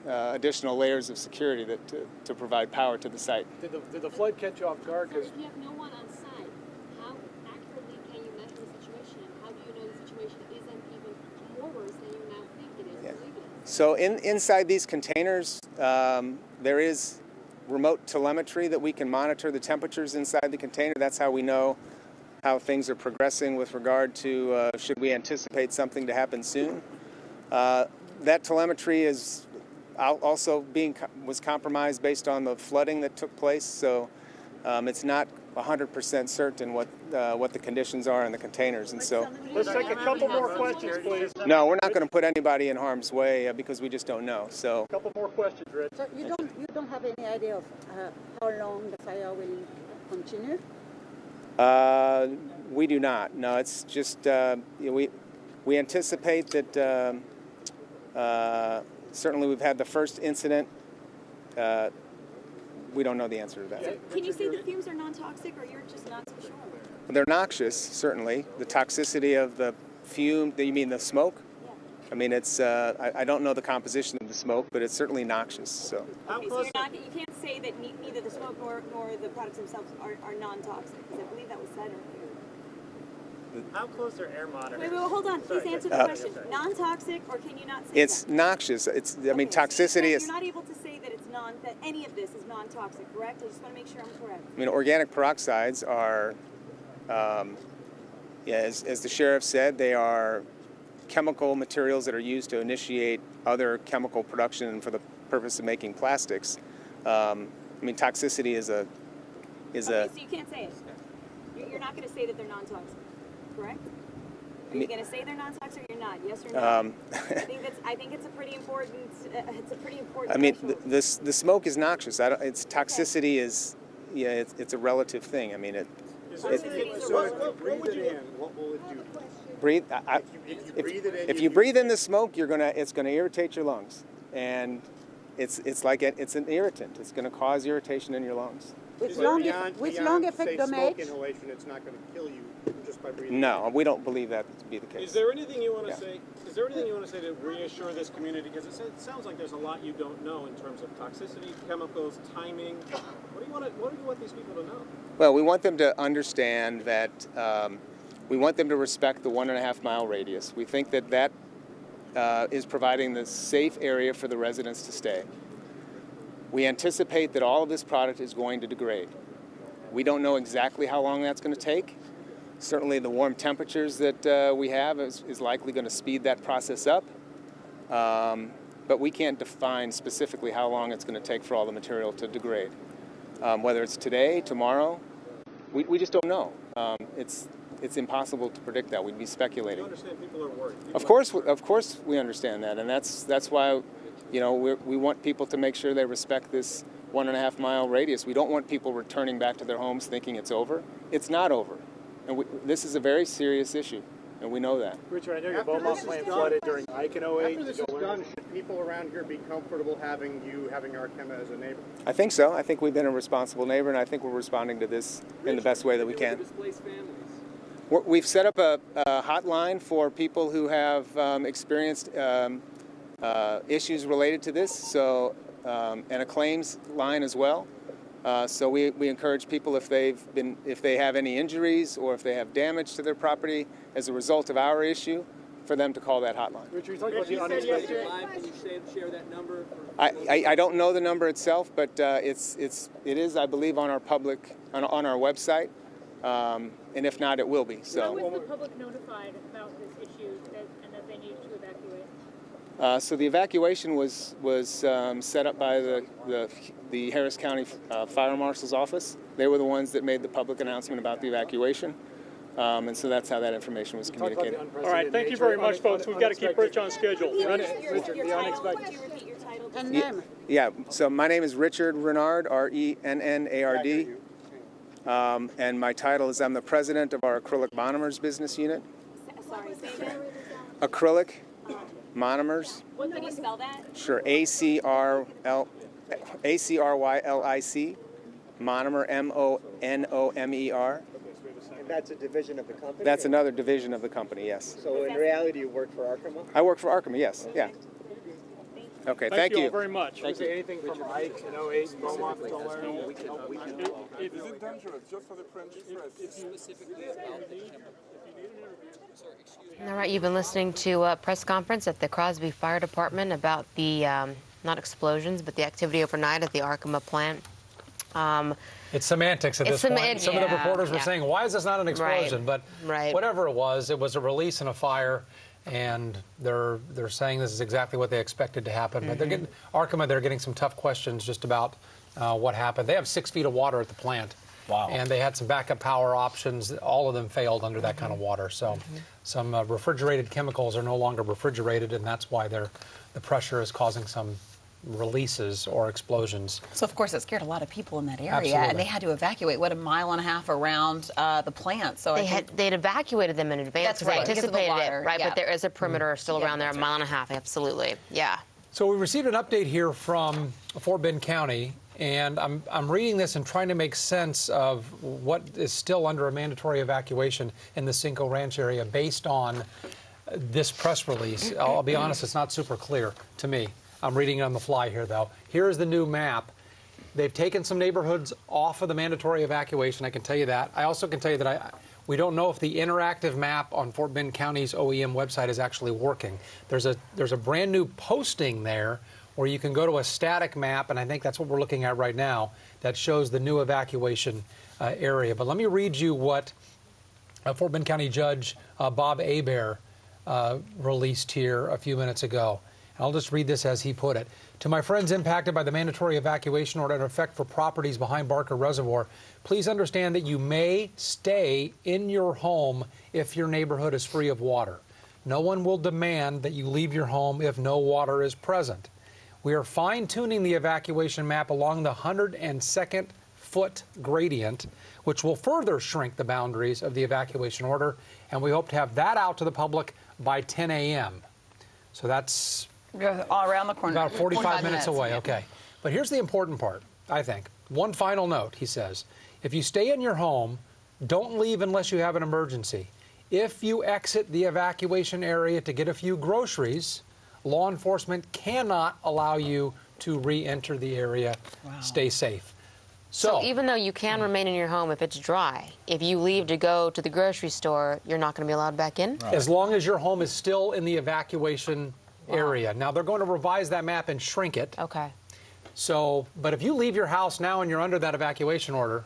additional layers of security to provide power to the site. Did the flood catch you off guard? If you have no one on site, how accurately can you measure the situation? How do you know the situation isn't even more worse than you now think it is? So inside these containers, there is remote telemetry that we can monitor the temperatures inside the container. That's how we know how things are progressing with regard to should we anticipate something to happen soon. That telemetry is also was compromised based on the flooding that took place, so it's not 100% certain what the conditions are in the containers, and so. Let's take a couple more questions, please. No, we're not going to put anybody in harm's way because we just don't know. So. A couple more questions, Rich. So you don't have any idea of how long the fire will continue? We do not. No, it's just we anticipate that certainly we've had the first incident. We don't know the answer to that. So can you say the fumes are non-toxic, or you're just not so sure? They're noxious, certainly. The toxicity of the fume, you mean the smoke? Yeah. I mean, it's, I don't know the composition of the smoke, but it's certainly noxious. So. Okay, so you can't say that neither the smoke nor the products themselves are non-toxic, because I believe that was said earlier. How close are air monitors? Wait, hold on. Please answer the question. Non-toxic, or can you not say It's that? noxious. It's, I mean, toxicity is. You're not able to say that it's that any of this is non-toxic, correct? I just want to make sure I'm correct. I mean, organic peroxides are, as the sheriff said, they are chemical materials that are used to initiate other chemical production for the purpose of making plastics. I mean, toxicity is a. So you can't say it. You're not going to say that they're non-toxic, correct? Are you going to say they're non-toxic, or you're not? Yes or no? I think it's a pretty important. It's a pretty important. I mean, the smoke is noxious. Its toxicity is, it's a relative thing. I mean, So if you breathe it in, what will it do? Breathe. If you breathe in the smoke, it's gonna irritate your lungs, and it's an irritant. It's gonna cause irritation in your lungs. Which long effect do smoke inhalation, it's not going to kill you just by breathing. No, we don't believe that to be the case. Is there anything you want to say? Is there anything you want to say to reassure this community? Because it sounds like there's a lot you don't know in terms of toxicity, chemicals, timing. What do you want these people to know? Well, we want them to understand that we want them to respect the 1.5 mile radius. We think that is providing the safe area for the residents to stay. We anticipate that all of this product is going to degrade. We don't know exactly how long that's going to take. Certainly the warm temperatures that we have is likely going to speed that process up. But we can't define specifically how long it's going to take for all the material to degrade. Whether it's today, tomorrow, we just don't know. It's impossible to predict that. We'd be speculating. You understand people are worried. Of course we understand that, and that's why, we want people to make sure they respect this 1.5 mile radius. We don't want people returning back to their homes thinking it's over. It's not over, and this is a very serious issue, and we know that. Richard, I know your Beaumont plant flooded during Ike in 08. After this is done, should people around here be comfortable having Arkema as a neighbor? I think so. I think we've been a responsible neighbor, and I think we're responding to this in the best way that we can. Displaced families. We've set up a hotline for people who have experienced issues related to this, so and a claims line as well. So we encourage people if they have any injuries or if they have damage to their property as a result of our issue, for them to call that hotline. Richard, you talked about the unexpected. Can you share that number? I don't know the number itself, but it is I believe on our website. And if not, it will be. So. How was the public notified about this issue and that they needed to evacuate? So the evacuation was set up by the Harris County Fire Marshal's office. They were the ones that made the public announcement about the evacuation, and so that's how that information was communicated. All right, thank you very much, folks. We've got to keep Rich on schedule. Richard, the unexpected. Yeah. So my name is Richard Renard, R-E-N-N-A-R-D. And my title is I'm the president of our acrylic monomers business unit. Sorry, say again. Acrylic monomers. What can you spell that? Sure, A-C-R-Y-L-I-C, monomer, M-O-N-O-M-E-R. And that's a division of the company? That's another division of the company, yes. So in reality, you work for Arkema? I work for Arkema, yes, yeah. Okay, thank you. All very much. Is there anything from Ike in 08 Beaumont? Is it dangerous just for the French press? Specifically about the chemical. All right, you've been listening to a press conference at the Crosby Fire Department about the, not explosions, but the activity overnight at the Arkema plant. It's semantics at this point. Some of the reporters were saying, why is this not an explosion? Right. But whatever it was a release and a fire, and they're saying this is exactly what they expected to happen. But they're getting some tough questions just about what happened. They have 6 feet of water at the plant. Wow. And they had some backup power options. All of them failed under that kind of water. So some refrigerated chemicals are no longer refrigerated, and that's why the pressure is causing some releases or explosions. So, of course, it scared a lot of people in that area, Absolutely. and they had to evacuate, what, 1.5 miles around the plant. So they'd evacuated them in advance. That's right, They because of the anticipated water, it, right? yeah. But there is a perimeter still around there, a 1.5 miles, absolutely. Yeah. So we received an update here from Fort Bend County, and I'm reading this and trying to make sense of what is still under a mandatory evacuation in the Cinco Ranch area based on this press release. I'll be honest, it's not super clear to me. I'm reading it on the fly here, though. Here's the new map. They've taken some neighborhoods off of the mandatory evacuation, I can tell you that. I also can tell you that we don't know if the interactive map on Fort Bend County's OEM website is actually working. There's a brand new posting there where you can go to a static map, and I think that's what we're looking at right now, that shows the new evacuation area. But let me read you what Fort Bend County Judge Bob Hebert released here a few minutes ago. I'll just read this as he put it. To my friends impacted by the mandatory evacuation order in effect for properties behind Barker Reservoir, please understand that you may stay in your home if your neighborhood is free of water. No one will demand that you leave your home if no water is present. We are fine-tuning the evacuation map along the 102nd foot gradient, which will further shrink the boundaries of the evacuation order, and we hope to have that out to the public by 10 a.m. So that's all around the corner. About 45 minutes away, okay. But here's the important part, I think. One final note, he says. If you stay in your home, don't leave unless you have an emergency. If you exit the evacuation area to get a few groceries, law enforcement cannot allow you to re-enter the area. Wow. Stay safe. So even though you can remain in your home if it's dry, if you leave to go to the grocery store, you're not going to be allowed back in? Right. As long as your home is still in the evacuation area. Now, they're going to revise that map and shrink it. Okay. So, but if you leave your house now and you're under that evacuation order,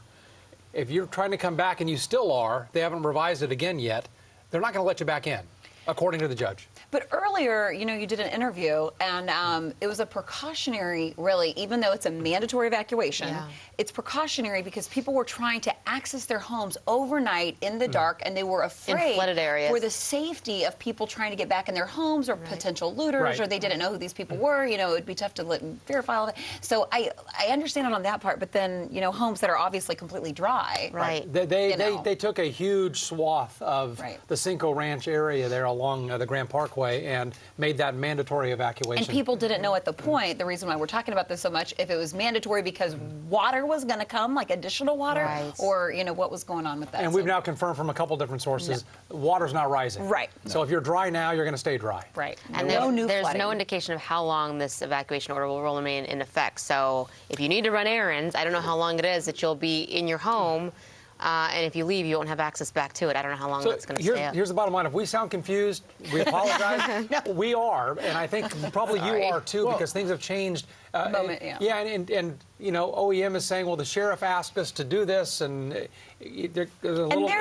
if you're trying to come back and you still are, they haven't revised it again yet, they're not going to let you back in, according to the judge. But earlier, you did an interview, and it was a precautionary, really, even though it's a mandatory evacuation, it's precautionary because people were trying to access their homes overnight in the dark, and they were afraid in flooded areas for the safety of people trying to get back in their homes or potential looters, or they didn't know who these people were. It would be tough to verify all that. So I understand it on that part, but then, homes that are obviously completely dry. Right. They took a huge swath of the Cinco Ranch area there along the Grand Parkway and made that mandatory evacuation. And people didn't know at the point, the reason why we're talking about this so much, if it was mandatory because water was going to come, like additional water, or, what was going on with that. And we've now confirmed from a couple different sources, water's not rising. Right. So if you're dry now, you're going to stay dry. Right. And there's no indication of how long this evacuation order will remain in effect. So if you need to run errands, I don't know how long it is that you'll be in your home. And if you leave, you won't have access back to it. I don't know how long that's going to stay up. Here's the bottom line. If we sound confused, we apologize. No. We are, and I think probably you are too, because things have changed. And OEM is saying, well, the sheriff asked us to do this, and they're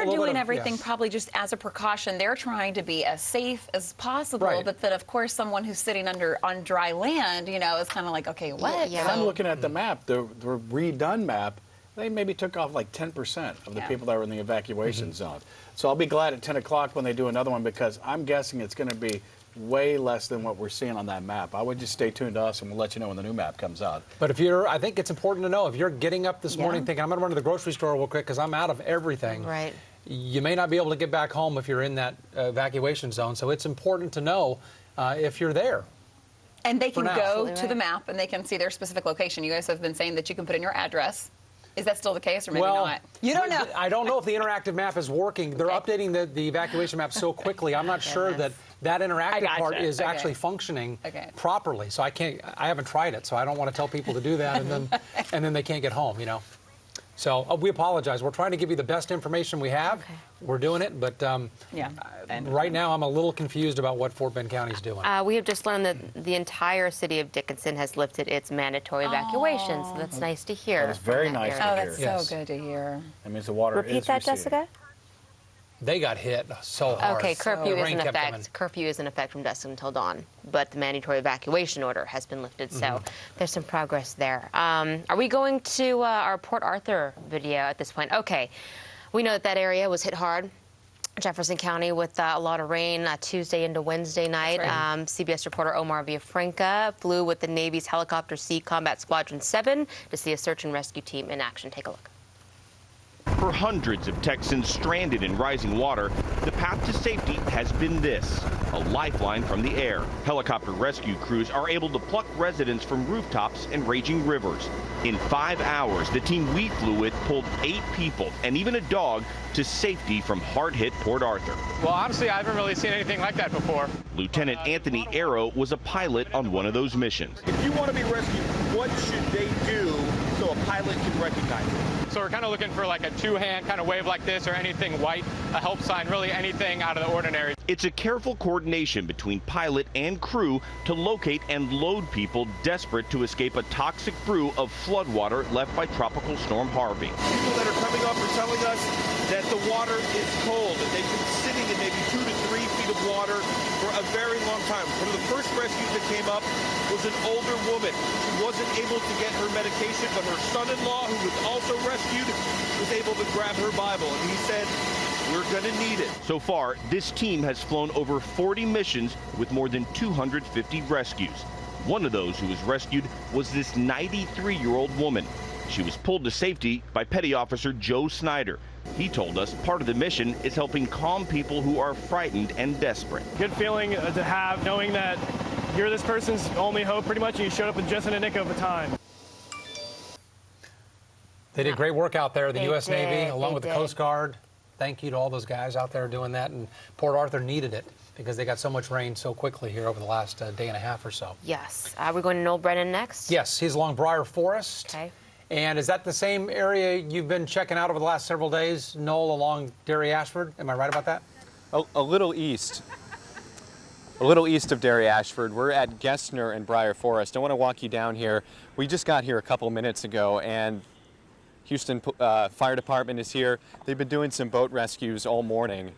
doing everything probably just as a precaution. They're trying to be as safe as possible, but then, of course, someone who's sitting on dry land, is kind of like, okay, what? Yeah. I'm looking at the map, the redone map. They maybe took off like 10% of the people that were in the evacuation zone. So I'll be glad at 10 o'clock when they do another one, because I'm guessing it's going to be way less than what we're seeing on that map. I would just stay tuned to us, and we'll let you know when the new map comes out. But I think it's important to know, if you're getting up this morning thinking, I'm going to run to the grocery store real quick because I'm out of everything. Right. You may not be able to get back home if you're in that evacuation zone. So it's important to know if you're there. And they can go to the map, and they can see their specific location. You guys have been saying that you can put in your address. Is that still the case, or maybe not? You don't know. I don't know if the interactive map is working. They're updating the evacuation map so quickly. I'm not sure that interactive part is actually functioning properly. So I haven't tried it, so I don't want to tell people to do that, and then they can't get home. So we apologize. We're trying to give you the best information we have. Okay. We're doing it, but right now I'm a little confused about what Fort Bend County is doing. We have just learned that the entire city of Dickinson has lifted its mandatory evacuation, so that's nice to hear. That's very nice to hear. Oh, that's so good to hear. That means the water is Repeat that, receding. Jessica? They got hit so hard. Okay, curfew The is rain in kept coming. effect. Curfew is in effect from dusk until dawn, but the mandatory evacuation order has been lifted. So there's some progress there. Are we going to our Port Arthur video at this point? Okay, we know that area was hit hard. Jefferson County with a lot of rain Tuesday into Wednesday night. CBS reporter Omar Villafranca flew with the Navy's Helicopter Sea Combat Squadron 7 to see a search and rescue team in action. Take a look. For hundreds of Texans stranded in rising water, the path to safety has been this, a lifeline from the air. Helicopter rescue crews are able to pluck residents from rooftops and raging rivers. In 5 hours, the team we flew with pulled 8 people and even a dog to safety from hard-hit Port Arthur. Well, honestly, I haven't really seen anything like that before. Lieutenant Anthony Arrow was a pilot on one of those missions. If you want to be rescued, what should they do so a pilot can recognize it? So we're kind of looking for like a two-hand kind of wave like this or anything white, a help sign, really anything out of the ordinary. It's a careful coordination between pilot and crew to locate and load people desperate to escape a toxic brew of floodwater left by Tropical Storm Harvey. People that are coming up are telling us that the water is cold, that they've been sitting in maybe 2 to 3 feet of water for a very long time. One of the first rescues that came up was an older woman. She wasn't able to get her medication, but her son-in-law, who was also rescued, was able to grab her Bible, and he said, "We're going to need it." So far, this team has flown over 40 missions with more than 250 rescues. One of those who was rescued was this 93-year-old woman. She was pulled to safety by Petty Officer Joe Snyder. He told us part of the mission is helping calm people who are frightened and desperate. Good feeling to have, knowing that you're this person's only hope pretty much, and you showed up just in a nick of time. They did great work out there, the They U.S. Navy, did, along they with the did. Coast Guard. Thank you to all those guys out there doing that. And Port Arthur needed it because they got so much rain so quickly here over the last day and a half or so. Yes. We're going to Noel Brennan next? Yes, he's along Briar Forest. Okay. And is that the same area you've been checking out over the last several days, Noel, along Derry Ashford? Am I right about that? A little east. A little east of Derry Ashford. We're at Gessner and Briar Forest. I want to walk you down here. We just got here a couple minutes ago, and Houston Fire Department is here. They've been doing some boat rescues all morning.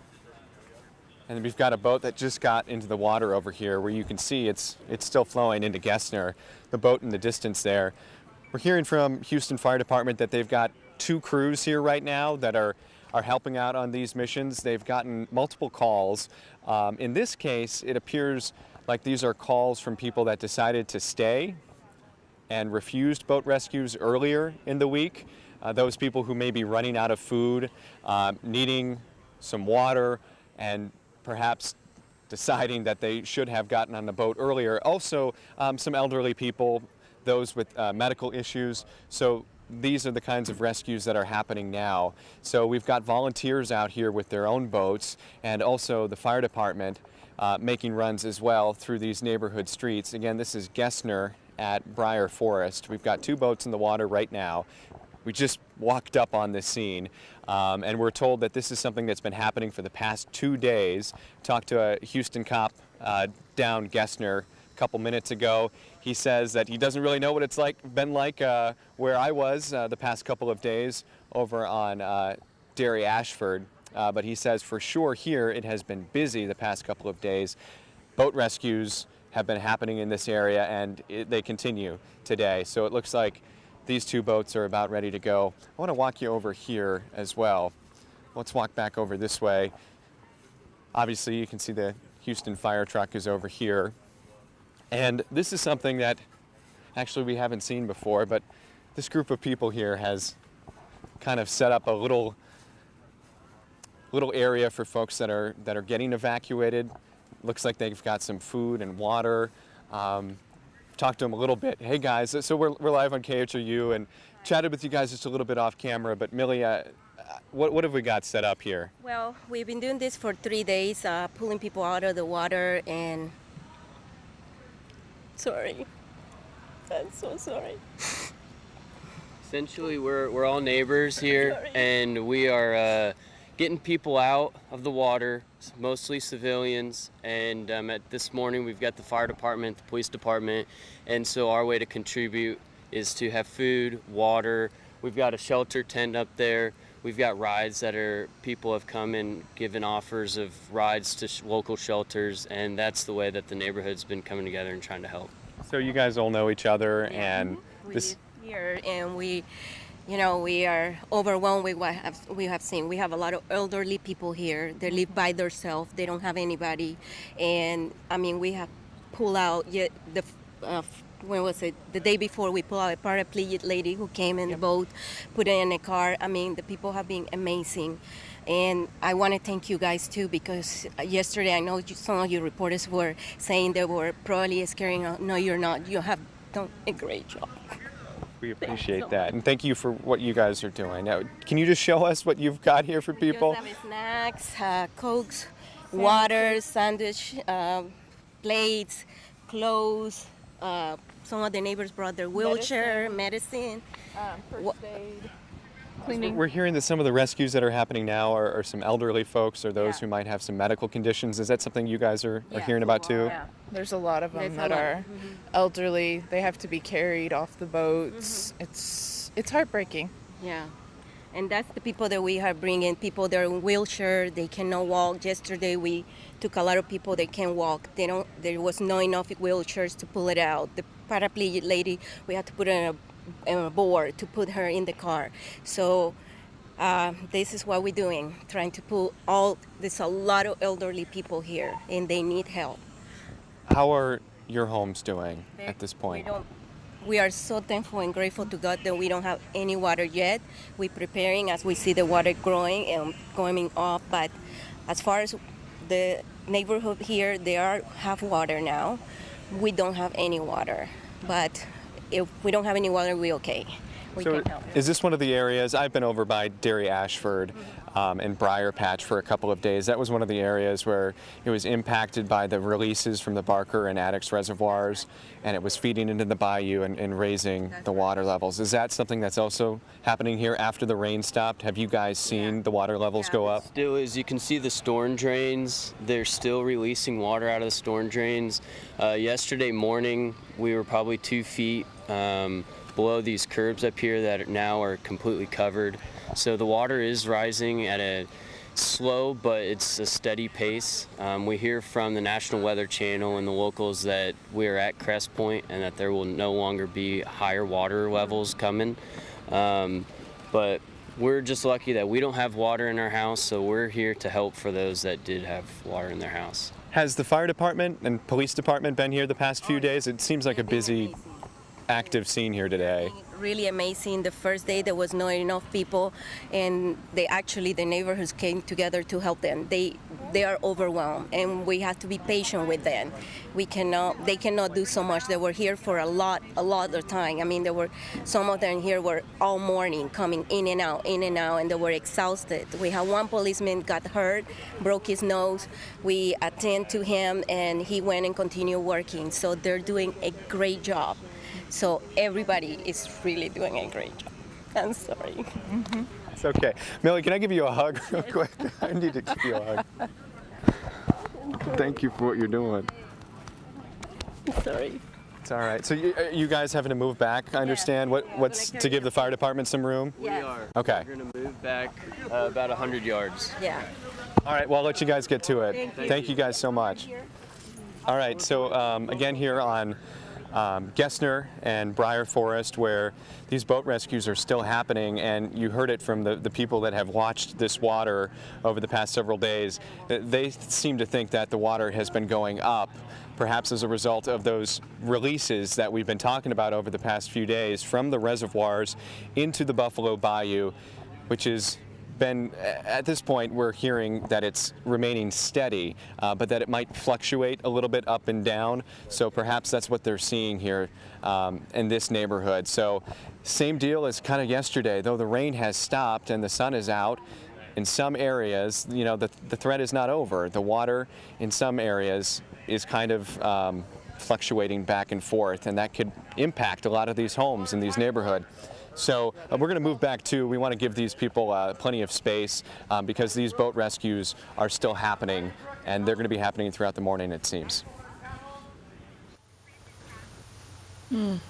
And we've got a boat that just got into the water over here where you can see it's still flowing into Gessner, the boat in the distance there. We're hearing from Houston Fire Department that they've got 2 crews here right now that are helping out on these missions. They've gotten multiple calls. In this case, it appears like these are calls from people that decided to stay and refused boat rescues earlier in the week. Those people who may be running out of food, needing some water, and perhaps deciding that they should have gotten on the boat earlier. Also, some elderly people, those with medical issues. So these are the kinds of rescues that are happening now. So we've got volunteers out here with their own boats, and also the fire department making runs as well through these neighborhood streets. Again, this is Gessner at Briar Forest. We've got 2 boats in the water right now. We just walked up on this scene, and we're told that this is something that's been happening for the past 2 days. Talked to a Houston cop down Gessner a couple minutes ago. He says that he doesn't really know what it's been like where I was the past couple of days over on Derry Ashford, but he says for sure here it has been busy the past couple of days. Boat rescues have been happening in this area, and they continue today. So it looks like these 2 boats are about ready to go. I want to walk you over here as well. Let's walk back over this way. Obviously, you can see the Houston fire truck is over here. And this is something that actually we haven't seen before, but this group of people here has kind of set up a little area for folks that are getting evacuated. Looks like they've got some food and water. Talked to them a little bit. Hey guys, so we're live on KHOU and chatted with you guys just a little bit off camera, but Millie, what have we got set up here? Well, we've been doing this for 3 days, pulling people out of the water, and sorry. I'm so sorry. essentially we're all neighbors here, and we are getting people out of the water, mostly civilians. And this morning we've got the fire department, the police department, and so our way to contribute is to have food, water. We've got a shelter tent up there. We've got rides that people have come and given offers of rides to local shelters, and that's the way that the neighborhood's been coming together and trying to help. So you guys all know each other, and We live here, and we are overwhelmed with what we have seen. We have a lot of elderly people here. They live by themselves. They don't have anybody, and I mean, we have pulled out when was it? The day before, we pulled out a paraplegic lady who came in the boat, put her in a car. I mean, the people have been amazing. And I want to thank you guys too, because yesterday I know some of your reporters were saying they were probably scaring us. No, you're not. You have done a great job. we appreciate that. And thank you for what you guys are doing. Now, can you just show us what you've got here for people? We have snacks, Cokes, water, sandwich, plates, clothes. Some of the neighbors brought their wheelchair, medicine, first aid. Cleaning. We're hearing that some of the rescues that are happening now are some elderly folks or those who might have some medical conditions. Is that something you guys are hearing about too? Yeah, there's a lot of them that are elderly. They have to be carried off the boats. It's heartbreaking. Yeah. And that's the people that we are bringing. People that are in wheelchair, they cannot walk. Yesterday we took a lot of people that can walk. There was not enough wheelchairs to pull it out. The paraplegic lady, we had to put her in a board to put her in the car. So this is what we're doing, trying to pull there's a lot of elderly people here and they need help. How are your homes doing at this point? We are so thankful and grateful to God that we don't have any water yet. We're preparing as we see the water growing and coming up. But as far as the neighborhood here, they have water now. We don't have any water. But if we don't have any water, we're okay. We can help. Is this one of the areas? I've been over by Dairy Ashford and Briar Patch for a couple of days. That was one of the areas where it was impacted by the releases from the Barker and Addicks reservoirs, and it was feeding into the bayou and raising the water levels. Is that something that's also happening here after the rain stopped? Have you guys seen the water levels go up? Still, as you can see, the storm drains, they're still releasing water out of the storm drains. Yesterday morning, we were probably 2 feet below these curbs up here that now are completely covered. So the water is rising at a slow, but it's a steady pace. We hear from the National Weather Channel and the locals that we're at crest point and that there will no longer be higher water levels coming. But we're just lucky that we don't have water in our house, so we're here to help for those that did have water in their house. Has the fire department and police department been here the past few days? It seems like a busy, active scene here today. Really amazing. The first day there was not enough people, and the neighborhoods came together to help them. They are overwhelmed, and we have to be patient with them. They cannot do so much. They were here for a lot of time. I mean, some of them here were all morning coming in and out, and they were exhausted. We had one policeman got hurt, broke his nose. We attend to him, and he went and continued working. So they're doing a great job. So everybody is really doing a great job. I'm sorry. It's okay. Millie, can I give you a hug real quick? I need to give you a hug. Thank you for what you're doing. Sorry. It's all right. So you guys having to move back, I understand? What's to give the fire department some room? We are. Okay. We're going to move back about 100 yards. Yeah. All right, well, I'll let you guys get to it. Thank you guys so much. All right, so again here on Gessner and Briar Forest, where these boat rescues are still happening, and you heard it from the people that have watched this water over the past several days. They seem to think that the water has been going up, perhaps as a result of those releases that we've been talking about over the past few days from the reservoirs into the Buffalo Bayou, which has been, at this point, we're hearing that it's remaining steady, but that it might fluctuate a little bit up and down. So perhaps that's what they're seeing here in this neighborhood. So same deal as kind of yesterday, though the rain has stopped and the sun is out. In some areas, you know, the threat is not over. The water in some areas is kind of fluctuating back and forth, and that could impact a lot of these homes in these neighborhoods. So we're going to move back to, we want to give these people plenty of space because these boat rescues are still happening, and they're going to be happening throughout the morning, it seems.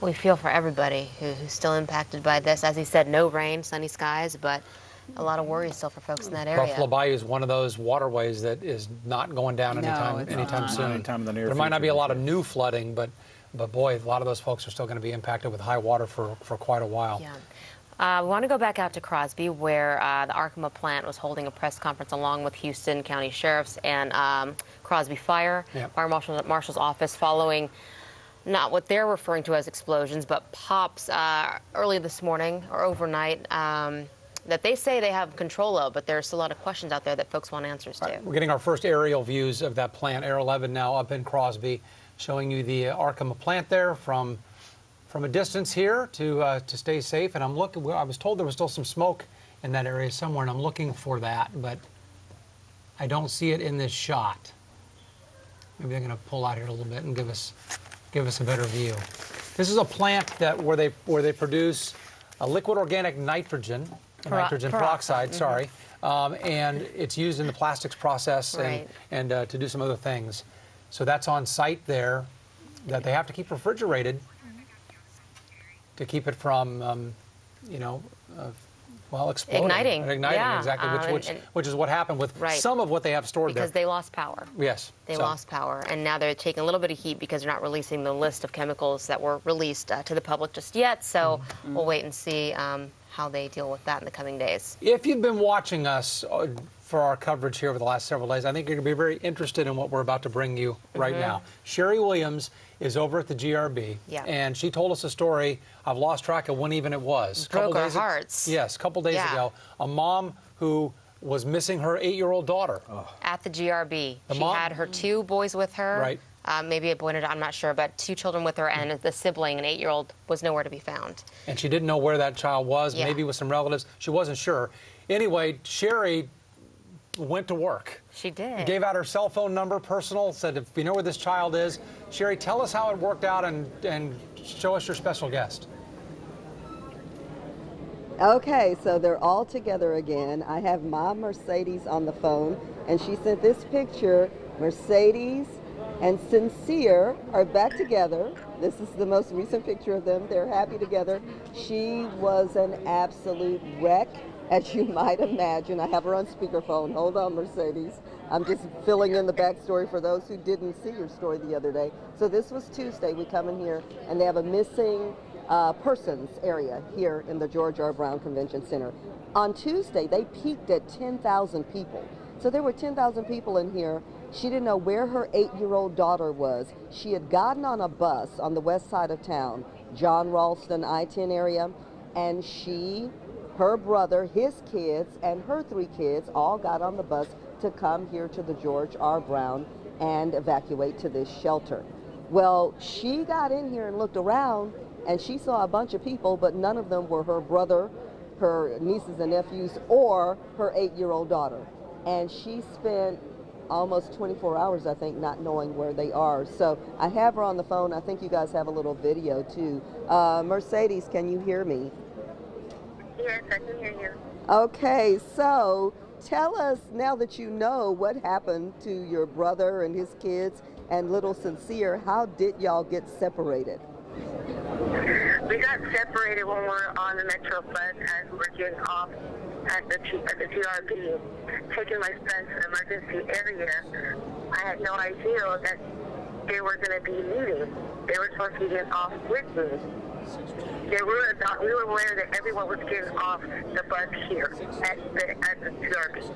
We feel for everybody who's still impacted by this. As he said, no rain, sunny skies, but a lot of worry still for folks in that area. Buffalo Bayou is one of those waterways that is not going down anytime soon. Anytime in the near there might not be future. a lot of new flooding, but boy, a lot of those folks are still going to be impacted with high water for quite a while. Yeah. We want to go back out to Crosby, where the Arkema plant was holding a press conference along with Houston County Sheriffs and Crosby Fire Marshal's office following not what they're referring to as explosions, but pops early this morning or overnight that they say they have control of, but there's a lot of questions out there that folks want answers to. We're getting our first aerial views of that plant, Air 11 now up in Crosby, showing you the Arkema plant there from a distance here to stay safe. And I'm looking, I was told there was still some smoke in that area somewhere, and I'm looking for that, but I don't see it in this shot. Maybe they're going to pull out here a little bit and give us a better view. This is a plant that where they produce a liquid organic nitrogen peroxide, sorry, and it's used in the plastics process and to do some other things. So that's on site there that they have to keep refrigerated to keep it from, exploding. Igniting, exactly, which is what happened with some of what they have stored there. Because they lost power. Yes. They lost power, and now they're taking a little bit of heat because they're not releasing the list of chemicals that were released to the public just yet, so we'll wait and see how they deal with that in the coming days. If you've been watching us for our coverage here over the last several days, I think you're going to be very interested in what we're about to bring you right now. Sherry Williams is over at the GRB, and she told us a story. I've lost track of when even it was. Broke our hearts. Yes, a couple days ago. A mom who was missing her 8-year-old daughter. At the GRB. She had her 2 boys with her. Right. Maybe a boy and a, I'm not sure, but 2 children with her, and the sibling, an 8-year-old, was nowhere to be found. And she didn't know where that child was, maybe with some relatives. She wasn't sure. Anyway, Sherry went to work. She did. Gave out her cell phone number, personal, said, if you know where this child is. Sherry, tell us how it worked out and show us your special guest. Okay, so they're all together again. I have my Mercedes on the phone, and she sent this picture. Mercedes and Sincere are back together. This is the most recent picture of them. They're happy together. She was an absolute wreck, as you might imagine. I have her on speakerphone. Hold on, Mercedes. I'm just filling in the backstory for those who didn't see your story the other day. So this was Tuesday. We come in here, and they have a missing persons area here in the George R. Brown Convention Center. On Tuesday, they peaked at 10,000 people. So there were 10,000 people in here. She didn't know where her 8-year-old daughter was. She had gotten on a bus on the west side of town, John Ralston I-10 area, and she, her brother, his kids, and her 3 kids all got on the bus to come here to the George R. Brown and evacuate to this shelter. Well, she got in here and looked around, and she saw a bunch of people, but none of them were her brother, her nieces and nephews, or her 8-year-old daughter. And she spent almost 24 hours, I think, not knowing where they are. So I have her on the phone. I think you guys have a little video, too. Mercedes, can you hear me? Yes, I can hear you. Okay, so tell us, now that you know what happened to your brother and his kids and little Sincere, how did y'all get separated? We got separated when we were on the Metro bus as we were getting off at the GRB, taking my son to the emergency area. I had no idea that they were going to be meeting. They were supposed to be getting off with me. We were aware that everyone was getting off the bus here at the GRB.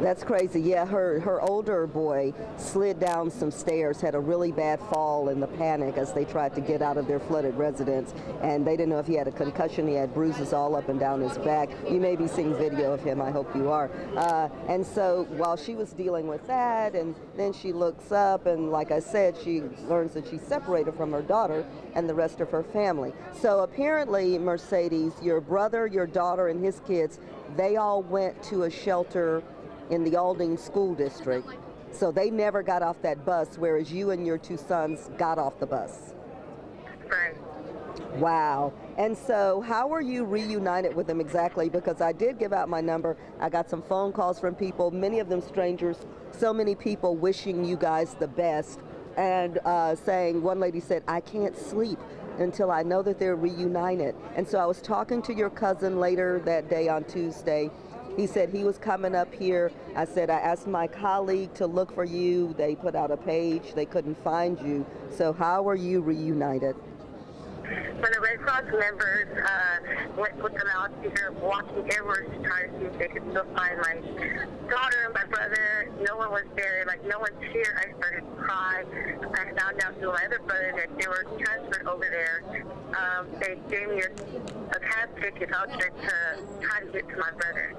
That's crazy. Yeah, her older boy slid down some stairs, had a really bad fall in the panic as they tried to get out of their flooded residence, and they didn't know if he had a concussion. He had bruises all up and down his back. You may be seeing video of him. I hope you are. And so while she was dealing with that, and then she looks up, and like I said, she learns that she's separated from her daughter and the rest of her family. So apparently, Mercedes, your brother, your daughter, and his kids, they all went to a shelter in the Aldine School District. So they never got off that bus, whereas you and your 2 sons got off the bus. Right. Wow. And so how are you reunited with them exactly? Because I did give out my number. I got some phone calls from people, many of them strangers, so many people wishing you guys the best and saying, one lady said, I can't sleep until I know that they're reunited. And so I was talking to your cousin later that day on Tuesday. He said he was coming up here. I said, I asked my colleague to look for you. They put out a page. They couldn't find you. So how are you reunited? When the Red Cross members went with the loudspeaker, walking everywhere to try to see if they could still find my daughter and my brother, no one was there. Like, no one's here. I started to cry. I found out through my other brother that they were transferred over there. They gave me a cab ticket voucher to try to get to my brother,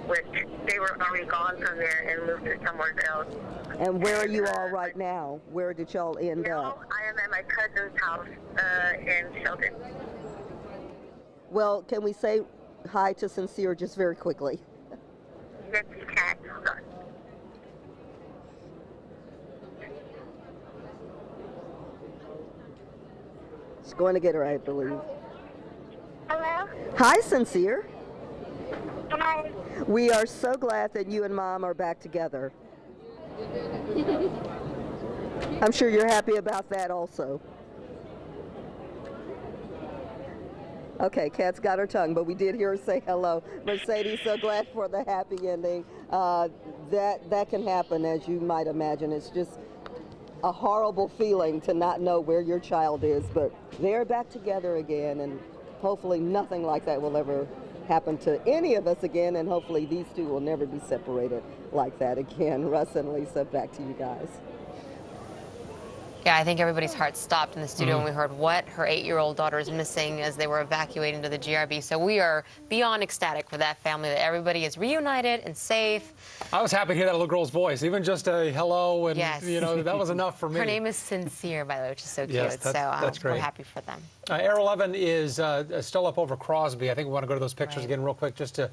which they were already gone from there and moved to somewhere else. And where are you all right now? Where did y'all end up? I am at my cousin's house in Shelton. Well, can we say hi to Sincere just very quickly? Yes, you can. Hold on. She's going to get her, I believe. Hello? Hi, Sincere. Hi. We are so glad that you and Mom are back together. I'm sure you're happy about that also. Okay, Kat's got her tongue, but we did hear her say hello. Mercedes, so glad for the happy ending. That can happen, as you might imagine. It's just a horrible feeling to not know where your child is, but they're back together again, and hopefully nothing like that will ever happen to any of us again, and hopefully these two will never be separated like that again. Russ and Lisa, back to you guys. Yeah, I think everybody's heart stopped in the studio when we heard what her 8-year-old daughter is missing as they were evacuating to the GRB. So we are beyond ecstatic for that family, that everybody is reunited and safe. I was happy to hear that little girl's voice, even just a hello, and you know, that was enough for me. Her name is Sincere, by the way, which is so cute. Yes, that's great. We're happy for them. Air 11 is still up over Crosby. I think we want to go to those pictures again real quick just to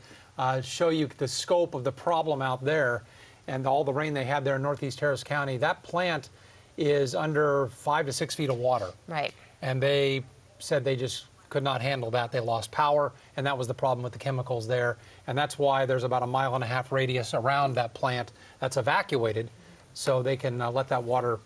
show you the scope of the problem out there and all the rain they had there in Northeast Harris County. That plant is under 5 to 6 feet of water. Right. And they said they just could not handle that. They lost power, and that was the problem with the chemicals there. And that's why there's about a 1.5 mile radius around that plant that's evacuated, so they can let that water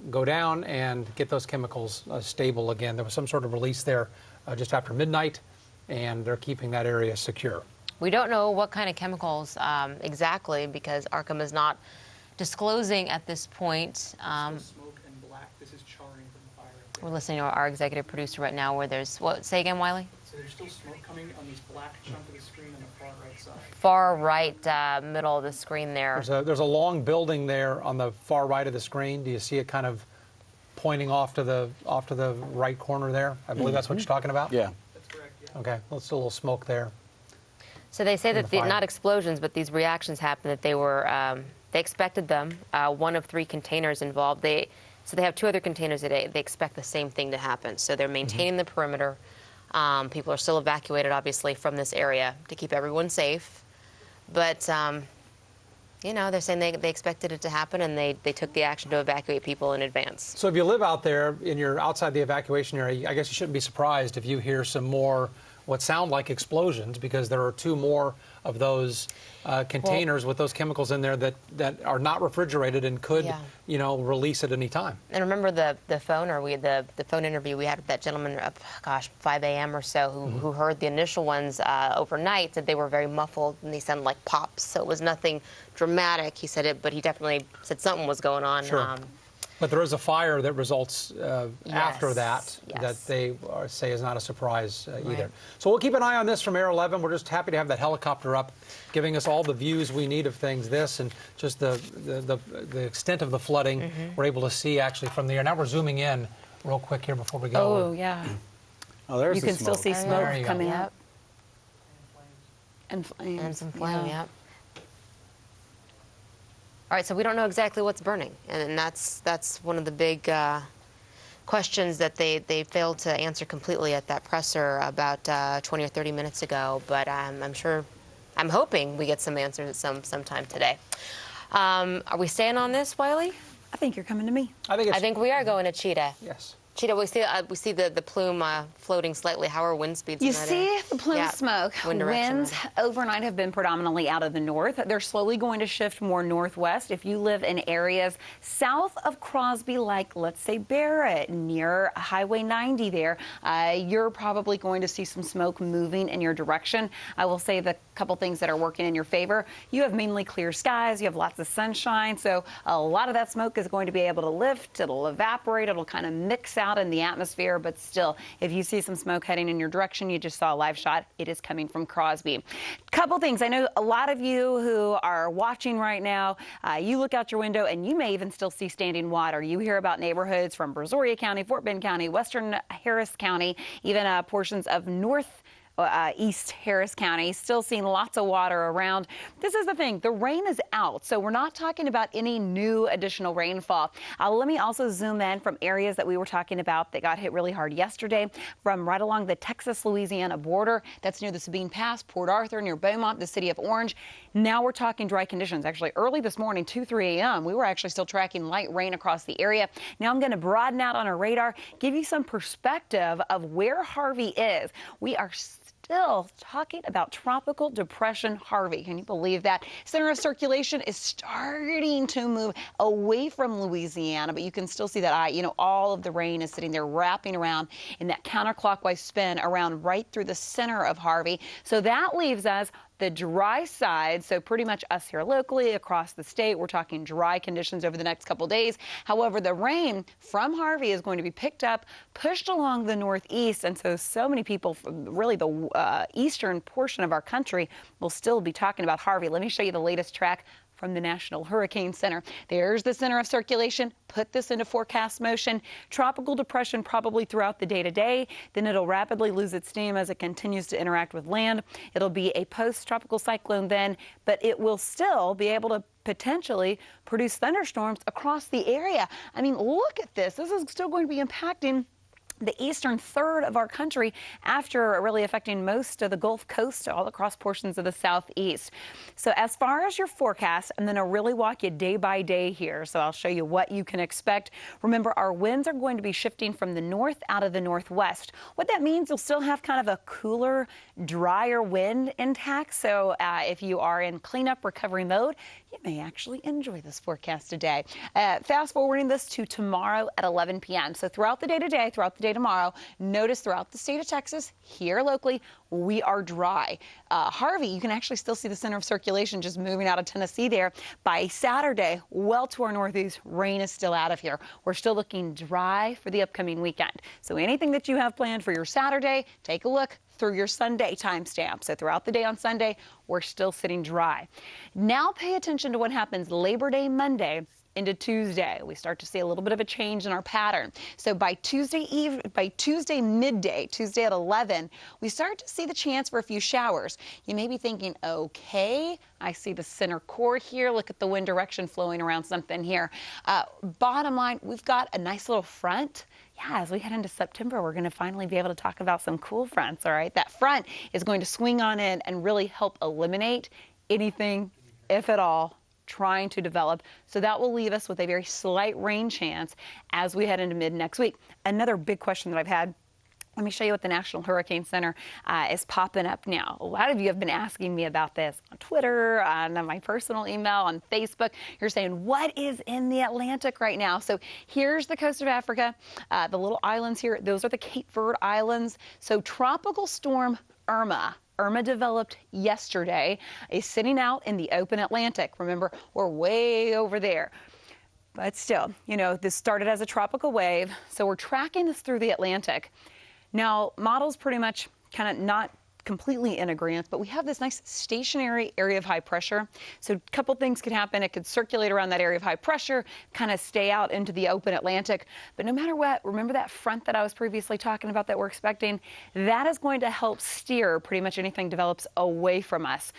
go down and get those chemicals stable again. There was some sort of release there just after midnight, and they're keeping that area secure. We don't know what kind of chemicals exactly, because Arkham is not disclosing at this point. Smoke and black. This is charring from the fire. We're listening to our executive producer right now, where there's what? Say again, Wiley. So there's still smoke coming on this black chunk of the screen on the far right side. Far right middle of the screen there. There's a long building there on the far right of the screen. Do you see it kind of pointing off to the right corner there? I believe that's what you're talking about. Yeah. That's correct. Yeah. Okay. Well, still a little smoke there. So they say that not explosions, but these reactions happened. That they were. They expected them. One of 3 containers involved. So they have 2 other containers that they expect the same thing to happen. So they're maintaining the perimeter. People are still evacuated, obviously, from this area to keep everyone safe. But, you know, they're saying they expected it to happen, and they took the action to evacuate people in advance. So if you live out there and you're outside the evacuation area, I guess you shouldn't be surprised if you hear some more what sound like explosions, because there are 2 more of those containers with those chemicals in there that are not refrigerated and could, you know, release at any time. And remember the phone, or the phone interview we had with that gentleman, 5 a.m. or so, who heard the initial ones overnight, said they were very muffled and they sounded like pops. So it was nothing dramatic. He said it, but he definitely said something was going on. Sure. But there is a fire that results after that they say is not a surprise either. So we'll keep an eye on this from Air 11. We're just happy to have that helicopter up, giving us all the views we need of things. This and just the extent of the flooding we're able to see actually from the air. Now we're zooming in real quick here before we go. Oh, yeah. Oh, there's you can still see smoke coming up. And flames. And some flame, yep. All right, so we don't know exactly what's burning, and that's one of the big questions that they failed to answer completely at that presser about 20 or 30 minutes ago. But I'm hoping we get some answers at sometime today. Are we staying on this, Wiley? I think you're coming to me. I think we are going to Cheetah. Yes. Cheetah, we see the plume floating slightly. How are wind speeds? You in that see area? the plume Yeah. of smoke. Winds overnight have been predominantly out of the north. They're slowly going to shift more northwest. If you live in areas south of Crosby, like let's say Barrett, near Highway 90 there, you're probably going to see some smoke moving in your direction. I will say the couple things that are working in your favor. You have mainly clear skies. You have lots of sunshine. So a lot of that smoke is going to be able to lift. It'll evaporate. It'll kind of mix out in the atmosphere, but still, if you see some smoke heading in your direction, you just saw a live shot, it is coming from Crosby. Couple things. I know a lot of you who are watching right now, you look out your window and you may even still see standing water. You hear about neighborhoods from Brazoria County, Fort Bend County, Western Harris County, even portions of East Harris County, still seeing lots of water around. This is the thing, the rain is out, so we're not talking about any new additional rainfall. Let me also zoom in from areas that we were talking about that got hit really hard yesterday, from right along the Texas-Louisiana border. That's near the Sabine Pass, Port Arthur, near Beaumont, the city of Orange. Now we're talking dry conditions. Actually, early this morning, 2-3 a.m., we were actually still tracking light rain across the area. Now I'm going to broaden out on our radar, give you some perspective of where Harvey is. We are still talking about Tropical Depression Harvey. Can you believe that? Center of circulation is starting to move away from Louisiana, but you can still see that all of the rain is sitting there wrapping around in that counterclockwise spin around right through the center of Harvey. So that leaves us the dry side, so pretty much us here locally across the state, we're talking dry conditions over the next couple days. However, the rain from Harvey is going to be picked up, pushed along the northeast, and so many people from really the eastern portion of our country will still be talking about Harvey. Let me show you the latest track from the National Hurricane Center. There's the center of circulation. Put this into forecast motion. Tropical depression probably throughout the day today. Then it'll rapidly lose its steam as it continues to interact with land. It'll be a post-tropical cyclone then, but it will still be able to potentially produce thunderstorms across the area. I mean, look at this. This is still going to be impacting the eastern third of our country after really affecting most of the Gulf Coast, all across portions of the southeast. So as far as your forecast, I'm going to really walk you day by day here. So I'll show you what you can expect. Remember, our winds are going to be shifting from the north out of the northwest. What that means, you'll still have kind of a cooler, drier wind intact. So if you are in cleanup recovery mode, you may actually enjoy this forecast today. Fast forwarding this to tomorrow at 11 p.m. So throughout the day today, throughout the day tomorrow, notice throughout the state of Texas, here locally, we are dry. Harvey, you can actually still see the center of circulation just moving out of Tennessee there. By Saturday, well to our northeast, rain is still out of here. We're still looking dry for the upcoming weekend. So anything that you have planned for your Saturday, take a look through your Sunday timestamp. So throughout the day on Sunday, we're still sitting dry. Now pay attention to what happens Labor Day Monday into Tuesday. We start to see a little bit of a change in our pattern. So by Tuesday midday, Tuesday at 11, we start to see the chance for a few showers. You may be thinking, okay, I see the center core here. Look at the wind direction flowing around something here. Bottom line, we've got a nice little front. Yeah, as we head into September, we're going to finally be able to talk about some cool fronts, all right? That front is going to swing on in and really help eliminate anything, if at all, trying to develop. So that will leave us with a very slight rain chance as we head into mid next week. Another big question that I've had, let me show you what the National Hurricane Center is popping up now. A lot of you have been asking me about this on Twitter, on my personal email, on Facebook. You're saying, what is in the Atlantic right now? So here's the coast of Africa, the little islands here. Those are the Cape Verde Islands. So Tropical Storm Irma developed yesterday, is sitting out in the open Atlantic. Remember, we're way over there. But still, this started as a tropical wave, so we're tracking this through the Atlantic. Now, models pretty much kind of not completely in agreement, but we have this nice stationary area of high pressure. So a couple things could happen. It could circulate around that area of high pressure, kind of stay out into the open Atlantic. But no matter what, remember that front that I was previously talking about that we're expecting? That is going to help steer pretty much anything develops away from us.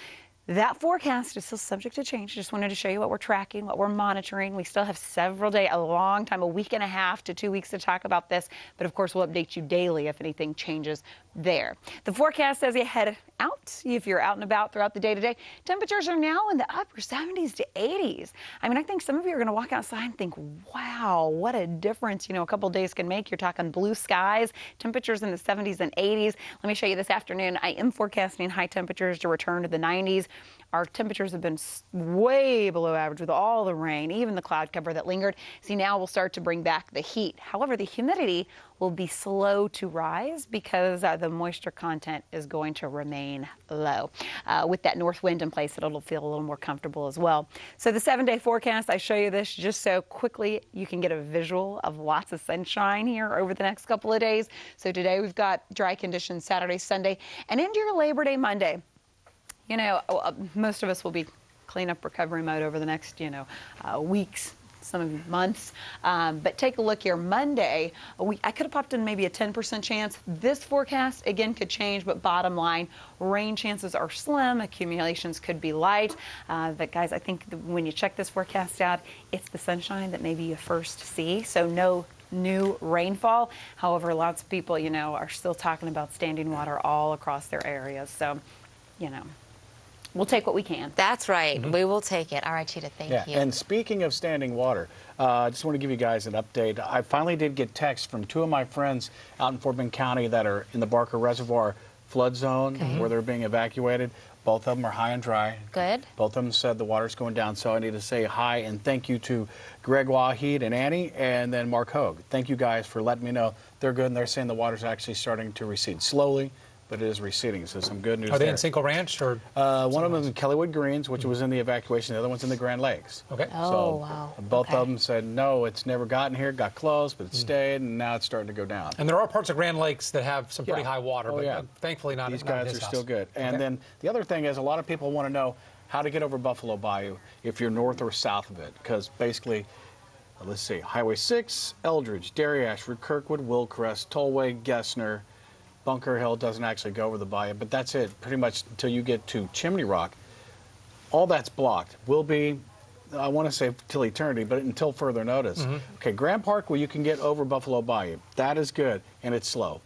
That forecast is still subject to change. Just wanted to show you what we're tracking, what we're monitoring. We still have several days, a long time, a week and a half to 2 weeks to talk about this. But of course, we'll update you daily if anything changes there. The forecast as you head out, if you're out and about throughout the day today, temperatures are now in the upper 70s to 80s. I mean, I think some of you are going to walk outside and think, wow, what a difference, a couple of days can make. You're talking blue skies, temperatures in the 70s and 80s. Let me show you this afternoon. I am forecasting high temperatures to return to the 90s. Our temperatures have been way below average with all the rain, even the cloud cover that lingered. See, now we'll start to bring back the heat. However, the humidity will be slow to rise because the moisture content is going to remain low. With that north wind in place, it'll feel a little more comfortable as well. So the 7-day forecast, I show you this just so quickly you can get a visual of lots of sunshine here over the next couple of days. So today we've got dry conditions Saturday, Sunday, and into your Labor Day Monday. Most of us will be cleanup recovery mode over the next, weeks, some of you months. But take a look here. Monday, I could have popped in maybe a 10% chance. This forecast, again, could change, but bottom line, rain chances are slim. Accumulations could be light. But, guys, I think when you check this forecast out, it's the sunshine that maybe you first see. So no new rainfall. However, lots of people, are still talking about standing water all across their areas. So, we'll take what we can. That's right. We will take it. All right, Cheetah, thank you. And speaking of standing water, I just want to give you guys an update. I finally did get texts from 2 of my friends out in Fort Bend County that are in the Barker Reservoir flood zone where they're being evacuated. Both of them are high and dry. Good. Both of them said the water's going down, so I need to say hi and thank you to Greg Wahid and Annie, and then Mark Hogue. Thank you guys for letting me know they're good, and they're saying the water's actually starting to recede slowly, but it is receding, so some good news. Are they there. in Cinco Ranch or? One of them is in Kellywood Greens, which was in the evacuation. The other one's in the Grand Lakes. Okay. Oh, wow. Both of them said, no, it's never gotten here, got close, but it stayed, and now it's starting to go down. And there are parts of Grand Lakes that have some pretty high water, but thankfully not. These not in guys his are house. still good. And then the other thing is a lot of people want to know how to get over Buffalo Bayou if you're north or south of it, because basically, let's see, Highway 6, Eldridge, Dairy Ashford, Kirkwood, Willcrest, Tollway, Gessner, Bunker Hill doesn't actually go over the bayou, but that's it, pretty much until you get to Chimney Rock. All that's blocked. Will be, I want to say till eternity, but until further notice. Okay, Grand Park, well, you can get over Buffalo Bayou. That is good, and it's slow.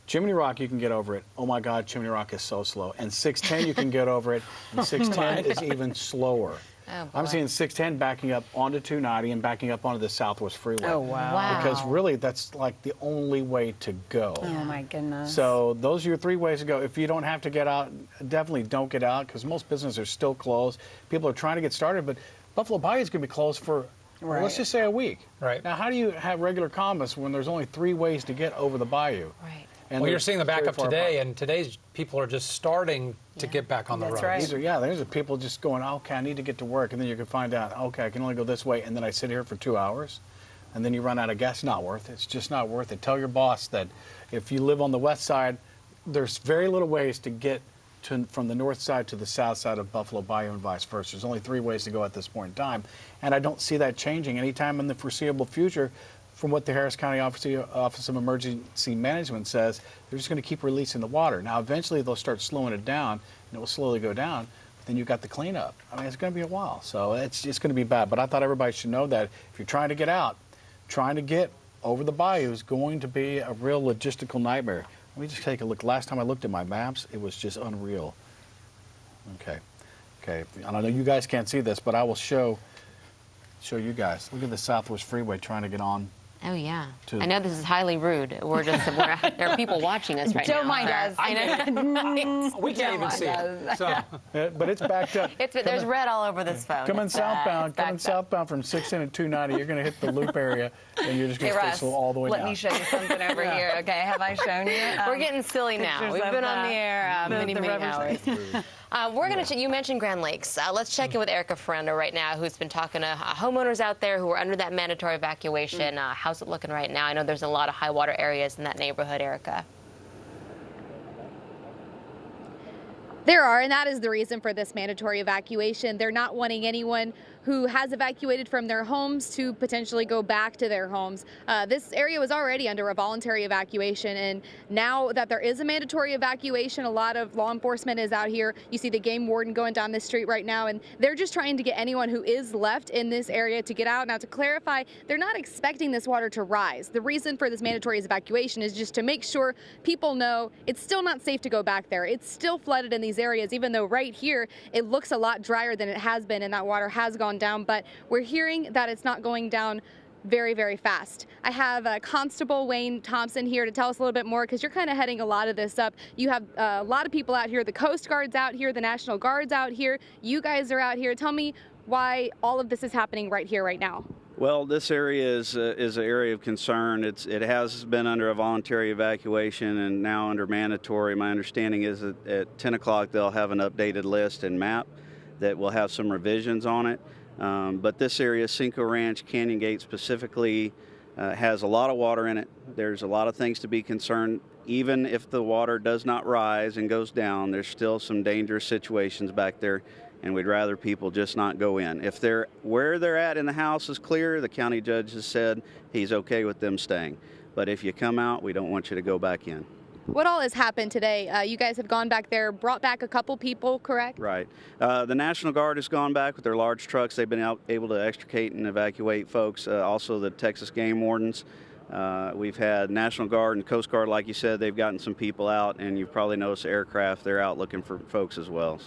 Chimney Rock, you can get over it. Oh, my God, Chimney Rock is so slow. And 610, you can get over it, and 610 is even slower. Oh, I'm seeing 610 backing up onto 290 and backing up onto the Southwest Freeway. Oh, wow. Because really, that's like the only way to go. Oh, my goodness. So those are your 3 ways to go. If you don't have to get out, definitely don't get out, because most businesses are still closed. People are trying to get started, but Buffalo Bayou is going to be closed for, well, let's just say, a week. Right. Now, how do you have regular commerce when there's only 3 ways to get over the bayou? Right. And well, you're seeing the backup very far today, apart. and today's people are just starting to get back on the road. right. These are people just going, okay, I need to get to work, and then you can find out, okay, I can only go this way, and then I sit here for 2 hours, and then you run out of gas. Not worth it. It's just not worth it. Tell your boss that if you live on the west side, there's very little ways to get from the north side to the south side of Buffalo Bayou and vice versa. There's only 3 ways to go at this point in time, and I don't see that changing anytime in the foreseeable future. From what the Harris County Office of Emergency Management says, they're just going to keep releasing the water. Now, eventually, they'll start slowing it down, and it will slowly go down. But then you've got the cleanup. I mean, it's going to be a while, so it's going to be bad. But I thought everybody should know that if you're trying to get out, trying to get over the bayou is going to be a real logistical nightmare. Let me just take a look. Last time I looked at my maps, it was just unreal. Okay. And I know you guys can't see this, but I will show you guys. Look at the Southwest Freeway trying to get on. Oh, yeah. I know this is highly rude. There are people watching us right now. Don't mind us. I know. We can't even see it. So. But it's backed up. There's red all over this phone. Coming southbound from 610 to 290, you're going to hit the loop area, and you're just going to stay all the way down. Let me show you something over here. Okay, have I shown you? We're getting silly now. We've been on the air many hours. You mentioned Grand Lakes. Let's check in with Erica Ferrando right now, who's been talking to homeowners out there who are under that mandatory evacuation. How's it looking right now? I know there's a lot of high water areas in that neighborhood, Erica. There are, and that is the reason for this mandatory evacuation. They're not wanting anyone who has evacuated from their homes to potentially go back to their homes. This area was already under a voluntary evacuation, and now that there is a mandatory evacuation, a lot of law enforcement is out here. You see the game warden going down this street right now, and they're just trying to get anyone who is left in this area to get out. Now, to clarify, they're not expecting this water to rise. The reason for this mandatory evacuation is just to make sure people know it's still not safe to go back there. It's still flooded in these areas, even though right here it looks a lot drier than it has been, and that water has gone down, but we're hearing that it's not going down very, very fast. I have Constable Wayne Thompson here to tell us a little bit more, because you're kind of heading a lot of this up. You have a lot of people out here, the Coast Guard's out here, the National Guard's out here, you guys are out here. Tell me why all of this is happening right here, right now. Well, this area is an area of concern. It has been under a voluntary evacuation and now under mandatory. My understanding is that at 10 o'clock they'll have an updated list and map that will have some revisions on it. But this area, Cinco Ranch, Canyon Gate specifically, has a lot of water in it. There's a lot of things to be concerned. Even if the water does not rise and goes down, there's still some dangerous situations back there, and we'd rather people just not go in. If where they're at in the house is clear, the county judge has said he's okay with them staying. But if you come out, we don't want you to go back in. What all has happened today? You guys have gone back there, brought back a couple people, correct? Right. The National Guard has gone back with their large trucks. They've been able to extricate and evacuate folks. Also, the Texas game wardens. We've had National Guard and Coast Guard, like you said, they've gotten some people out, and you've probably noticed aircraft. They're out looking for folks as well.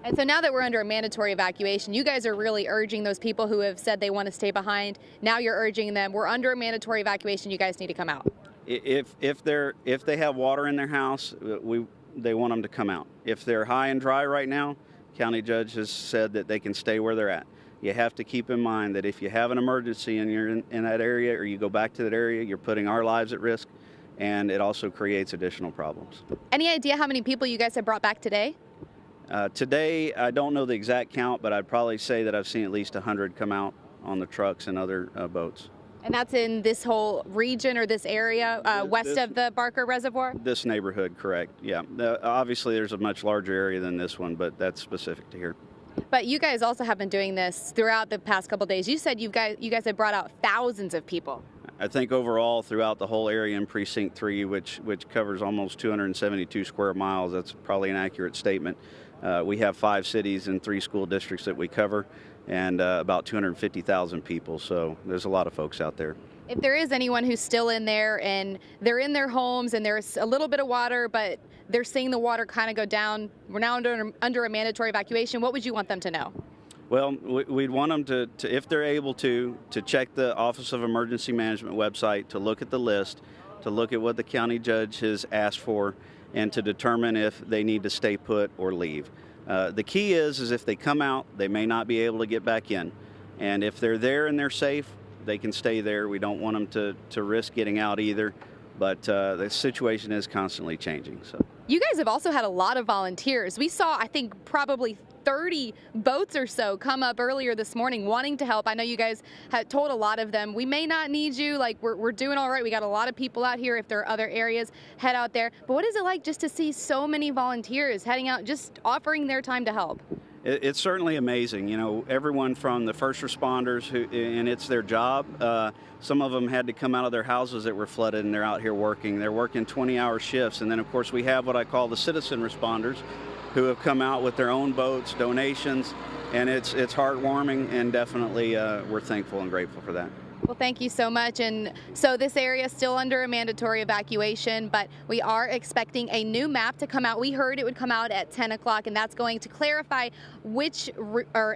And so now that we're under a mandatory evacuation, you guys are really urging those people who have said they want to stay behind. Now you're urging them, we're under a mandatory evacuation, you guys need to come out. If they have water in their house, they want them to come out. If they're high and dry right now, county judge has said that they can stay where they're at. You have to keep in mind that if you have an emergency and you're in that area, or you go back to that area, you're putting our lives at risk, and it also creates additional problems. Any idea how many people you guys have brought back today? Today, I don't know the exact count, but I'd probably say that I've seen at least 100 come out on the trucks and other boats. And that's in this whole region or this area west of the Barker Reservoir? This neighborhood, correct, yeah. Obviously, there's a much larger area than this one, but that's specific to here. But you guys also have been doing this throughout the past couple of days. You said you guys have brought out thousands of people. I think overall throughout the whole area in Precinct 3, which covers almost 272 square miles, that's probably an accurate statement. We have 5 cities and 3 school districts that we cover, and about 250,000 people, so there's a lot of folks out there. If there is anyone who's still in there and they're in their homes and there's a little bit of water, but they're seeing the water kind of go down, we're now under a mandatory evacuation, what would you want them to know? Well, we'd want them to, if they're able to check the Office of Emergency Management website, to look at the list, to look at what the county judge has asked for, and to determine if they need to stay put or leave. The key is if they come out, they may not be able to get back in. And if they're there and they're safe, they can stay there. We don't want them to risk getting out either. But the situation is constantly changing. So you guys have also had a lot of volunteers. We saw, I think, probably 30 boats or so come up earlier this morning wanting to help. I know you guys had told a lot of them, we may not need you, like we're doing all right. We got a lot of people out here. If there are other areas, head out there. But what is it like just to see so many volunteers heading out, just offering their time to help? It's certainly amazing. You know, everyone from the first responders, and it's their job. Some of them had to come out of their houses that were flooded, and they're out here working. They're working 20-hour shifts. And then, of course, we have what I call the citizen responders, who have come out with their own boats, donations, and it's heartwarming, and definitely we're thankful and grateful for that. Well, thank you so much. And so this area is still under a mandatory evacuation, but we are expecting a new map to come out. We heard it would come out at 10 o'clock, and that's going to clarify which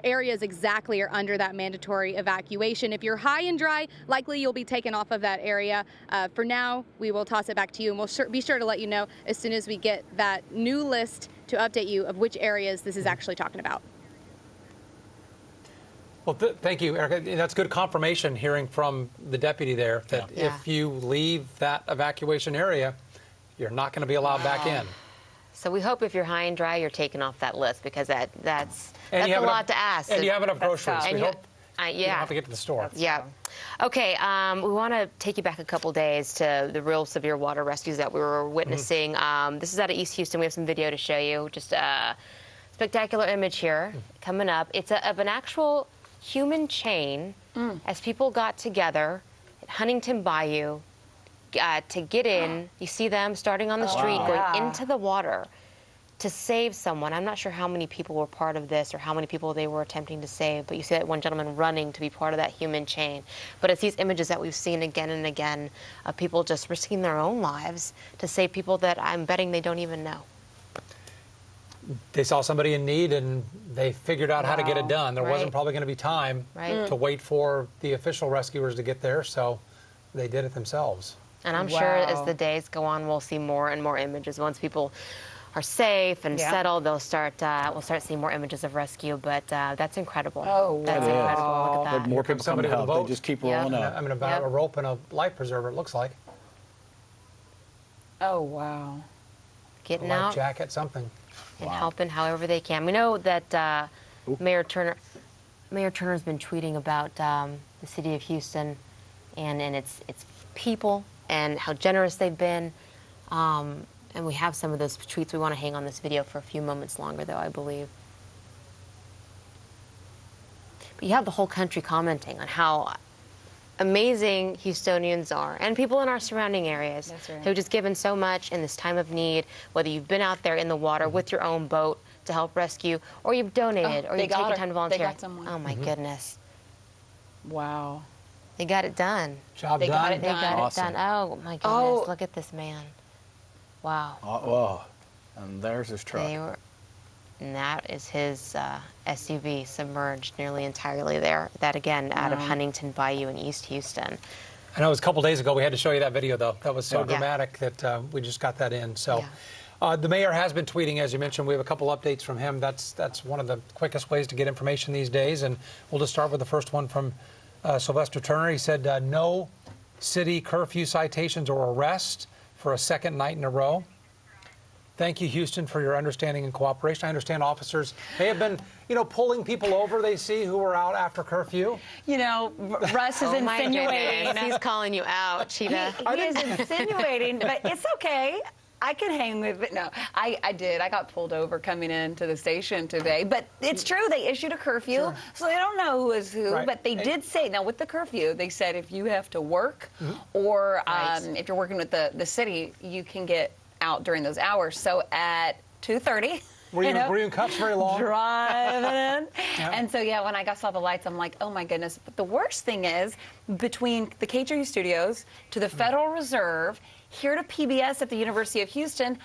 areas exactly are under that mandatory evacuation. If you're high and dry, likely you'll be taken off of that area. For now, we will toss it back to you, and we'll be sure to let you know as soon as we get that new list to update you of which areas this is actually talking about. Well, thank you, Erica. That's good confirmation hearing from the deputy there that if you leave that evacuation area, you're not going to be allowed back in. So we hope if you're high and dry, you're taken off that list, because that's a lot to ask. And you have enough groceries. Yeah. You don't have to get to the store. Yeah. Okay, we want to take you back a couple days to the real severe water rescues that we were witnessing. This is out of East Houston. We have some video to show you. Just a spectacular image here coming up. It's of an actual human chain as people got together at Huntington Bayou to get in. You see them starting on the street, going into the water to save someone. I'm not sure how many people were part of this or how many people they were attempting to save, but you see that one gentleman running to be part of that human chain. But it's these images that we've seen again and again of people just risking their own lives to save people that I'm betting they don't even know. They saw somebody in need and they figured out how to get it done. There wasn't probably going to be time to wait for the official rescuers to get there, so they did it themselves. And I'm sure as the days go on, we'll see more and more images. Once people are safe and settled, they'll start. We'll start seeing more images of rescue. But that's incredible. Oh, that's incredible. Look at that. But more people come to help. They just keep rolling up. I mean, about a rope and a life preserver. It looks like. Oh wow. Getting a life out. Jacket, something. And helping however they can. We know that Mayor Turner's been tweeting about the city of Houston and its people and how generous they've been. And we have some of those tweets. We want to hang on this video for a few moments longer, though, I believe. But you have the whole country commenting on how amazing Houstonians are, and people in our surrounding areas who've just given so much in this time of need, whether you've been out there in the water with your own boat to help rescue, or you've donated, or you've taken time to volunteer. They got someone. Oh, my goodness. Wow. They got it done. Job done. They got it done. Oh, my goodness. Look at this man. Wow. Whoa. And there's his truck. And that is his SUV submerged nearly entirely there. That, again, out of Huntington Bayou in East Houston. I know it was a couple days ago. We had to show you that video, though. That was so dramatic that we just got that in. So the mayor has been tweeting, as you mentioned. We have a couple updates from him. That's one of the quickest ways to get information these days. And we'll just start with the first one from Sylvester Turner. He said, no city curfew citations or arrests for a second night in a row. Thank you, Houston, for your understanding and cooperation. I understand officers may have been, pulling people over they see who are out after curfew. Russ is insinuating. He's calling you out, Cheetah. He is insinuating, but it's okay. I can hang with it. No, I did. I got pulled over coming into the station today. But it's true. They issued a curfew, so they don't know who is who. Right. But they did say, now with the curfew, they said if you have to work or if you're working with the city, you can get out during those hours. So at 2:30. Were you in cuffs very long? Driving in. And so, when I saw the lights, I'm like, oh, my goodness. But the worst thing is, between the KHOU studios to the Federal Reserve, here to PBS at the University of Houston,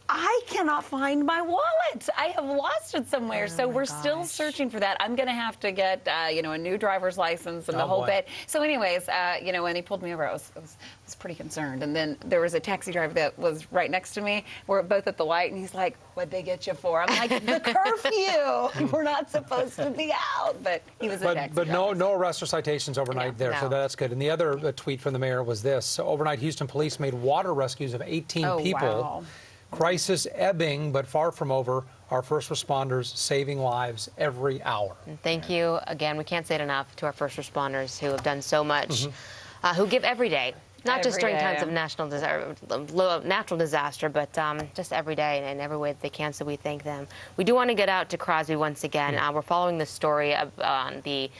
I cannot find my wallet. I have lost it somewhere. So we're still searching for that. I'm going to have to get, a new driver's license and the whole bit. So anyways, when he pulled me over, I was pretty concerned. And then there was a taxi driver that was right next to me. We're both at the light, and he's like, what'd they get you for? I'm like, the curfew. We're not supposed to be out. But he was a taxi driver. But no arrests or citations overnight there, so that's good. And the other tweet from the mayor was this. So overnight, Houston police made water rescues of 18 people. Wow. Crisis ebbing, but far from over. Our first responders saving lives every hour. And thank you again. We can't say it enough to our first responders who have done so much, who give every day, not just during times of natural disaster, but just every day and in every way that they can. So we thank them. We do want to get out to Crosby once again. We're following the story of the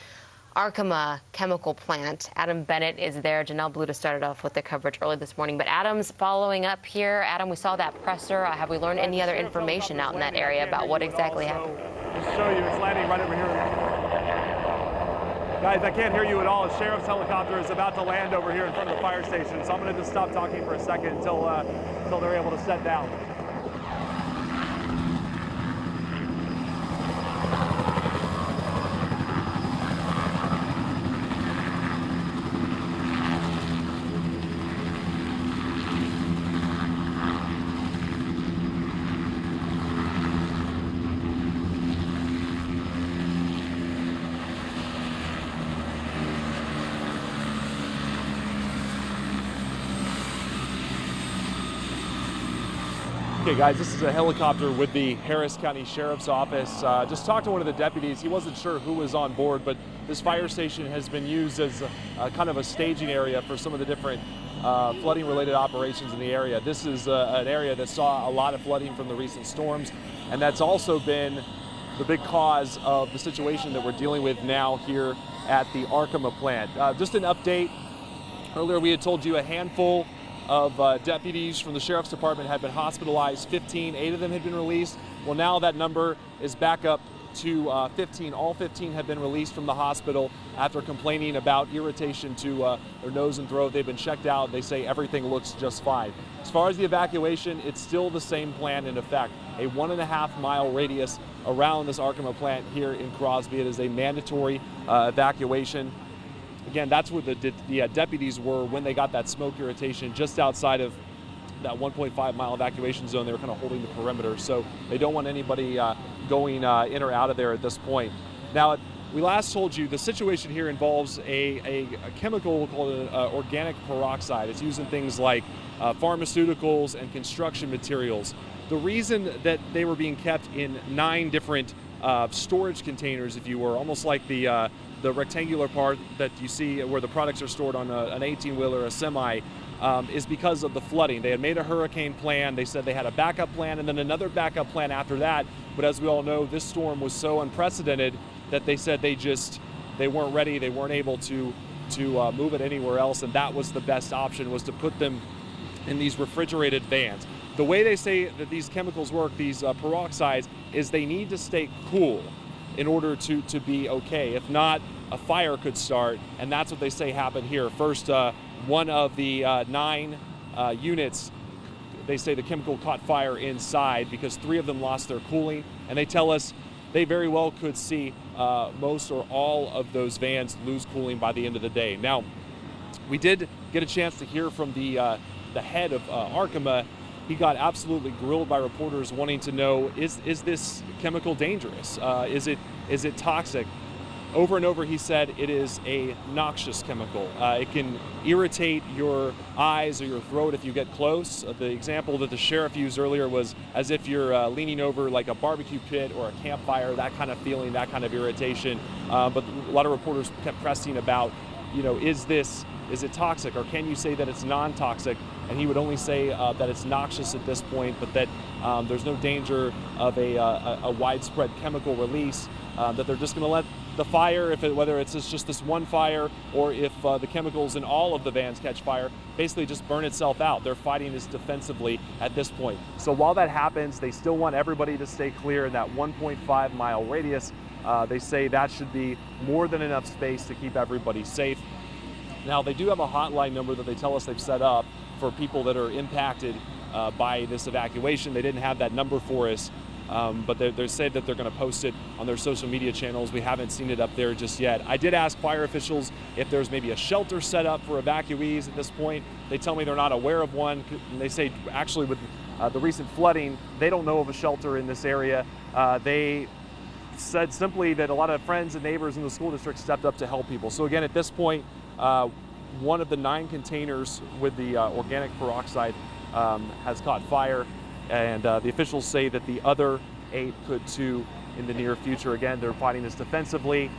Arkema chemical plant. Adam Bennett is there. Janelle Bluta started off with the coverage early this morning. But Adam's following up here. Adam, we saw that presser. Have we learned any other information out in that area about what exactly happened? Just show you, it's landing right over here. Guys, I can't hear you at all. A sheriff's helicopter is about to land over here in front of the fire station. So I'm going to just stop talking for a second until they're able to set down. Okay, guys, this is a helicopter with the Harris County Sheriff's Office. Just talked to one of the deputies. He wasn't sure who was on board, but this fire station has been used as kind of a staging area for some of the different flooding-related operations in the area. This is an area that saw a lot of flooding from the recent storms, and that's also been the big cause of the situation that we're dealing with now here at the Arkema plant. Just an update. Earlier we had told you a handful of deputies from the Sheriff's Department had been hospitalized. 8 of them had been released. Well, now that number is back up to 15. All 15 have been released from the hospital after complaining about irritation to their nose and throat. They've been checked out. They say everything looks just fine. As far as the evacuation, it's still the same plan in effect. A 1.5-mile radius around this Arkema plant here in Crosby. It is a mandatory evacuation. Again, that's where the deputies were when they got that smoke irritation just outside of that 1.5-mile evacuation zone. They were kind of holding the perimeter, so they don't want anybody going in or out of there at this point. Now, we last told you the situation here involves a chemical called organic peroxide. It's used in things like pharmaceuticals and construction materials. The reason that they were being kept in 9 different storage containers, if you were, almost like the rectangular part that you see where the products are stored on an 18-wheeler, a semi, is because of the flooding. They had made a hurricane plan. They said they had a backup plan and then another backup plan after that. But as we all know, this storm was so unprecedented that they said they weren't ready. They weren't able to move it anywhere else. And that was the best option, was to put them in these refrigerated vans. The way they say that these chemicals work, these peroxides, is they need to stay cool in order to be okay. If not, a fire could start, and that's what they say happened here. First, one of the 9 units, they say the chemical caught fire inside because 3 of them lost their cooling, and they tell us they very well could see most or all of those vans lose cooling by the end of the day. Now, we did get a chance to hear from the head of Arkema. He got absolutely grilled by reporters wanting to know, is this chemical dangerous? Is it toxic? Over and over he said it is a noxious chemical. It can irritate your eyes or your throat if you get close. The example that the sheriff used earlier was as if you're leaning over like a barbecue pit or a campfire, that kind of feeling, that kind of irritation. But a lot of reporters kept pressing about, is it toxic, or can you say that it's non-toxic? And he would only say that it's noxious at this point, but that there's no danger of a widespread chemical release, that they're just going to let the fire, whether it's just this one fire or if the chemicals in all of the vans catch fire, basically just burn itself out. They're fighting this defensively at this point. So while that happens, they still want everybody to stay clear in that 1.5-mile radius. They say that should be more than enough space to keep everybody safe. Now, they do have a hotline number that they tell us they've set up for people that are impacted by this evacuation. They didn't have that number for us, but they said that they're going to post it on their social media channels. We haven't seen it up there just yet. I did ask fire officials if there's maybe a shelter set up for evacuees at this point. They tell me they're not aware of one. And they say, actually, with the recent flooding, they don't know of a shelter in this area. They said simply that a lot of friends and neighbors in the school district stepped up to help people. So again, at this point, one of the 9 containers with the organic peroxide has caught fire, and the officials say that the other 8 could too in the near future. Again, they're fighting this defensively.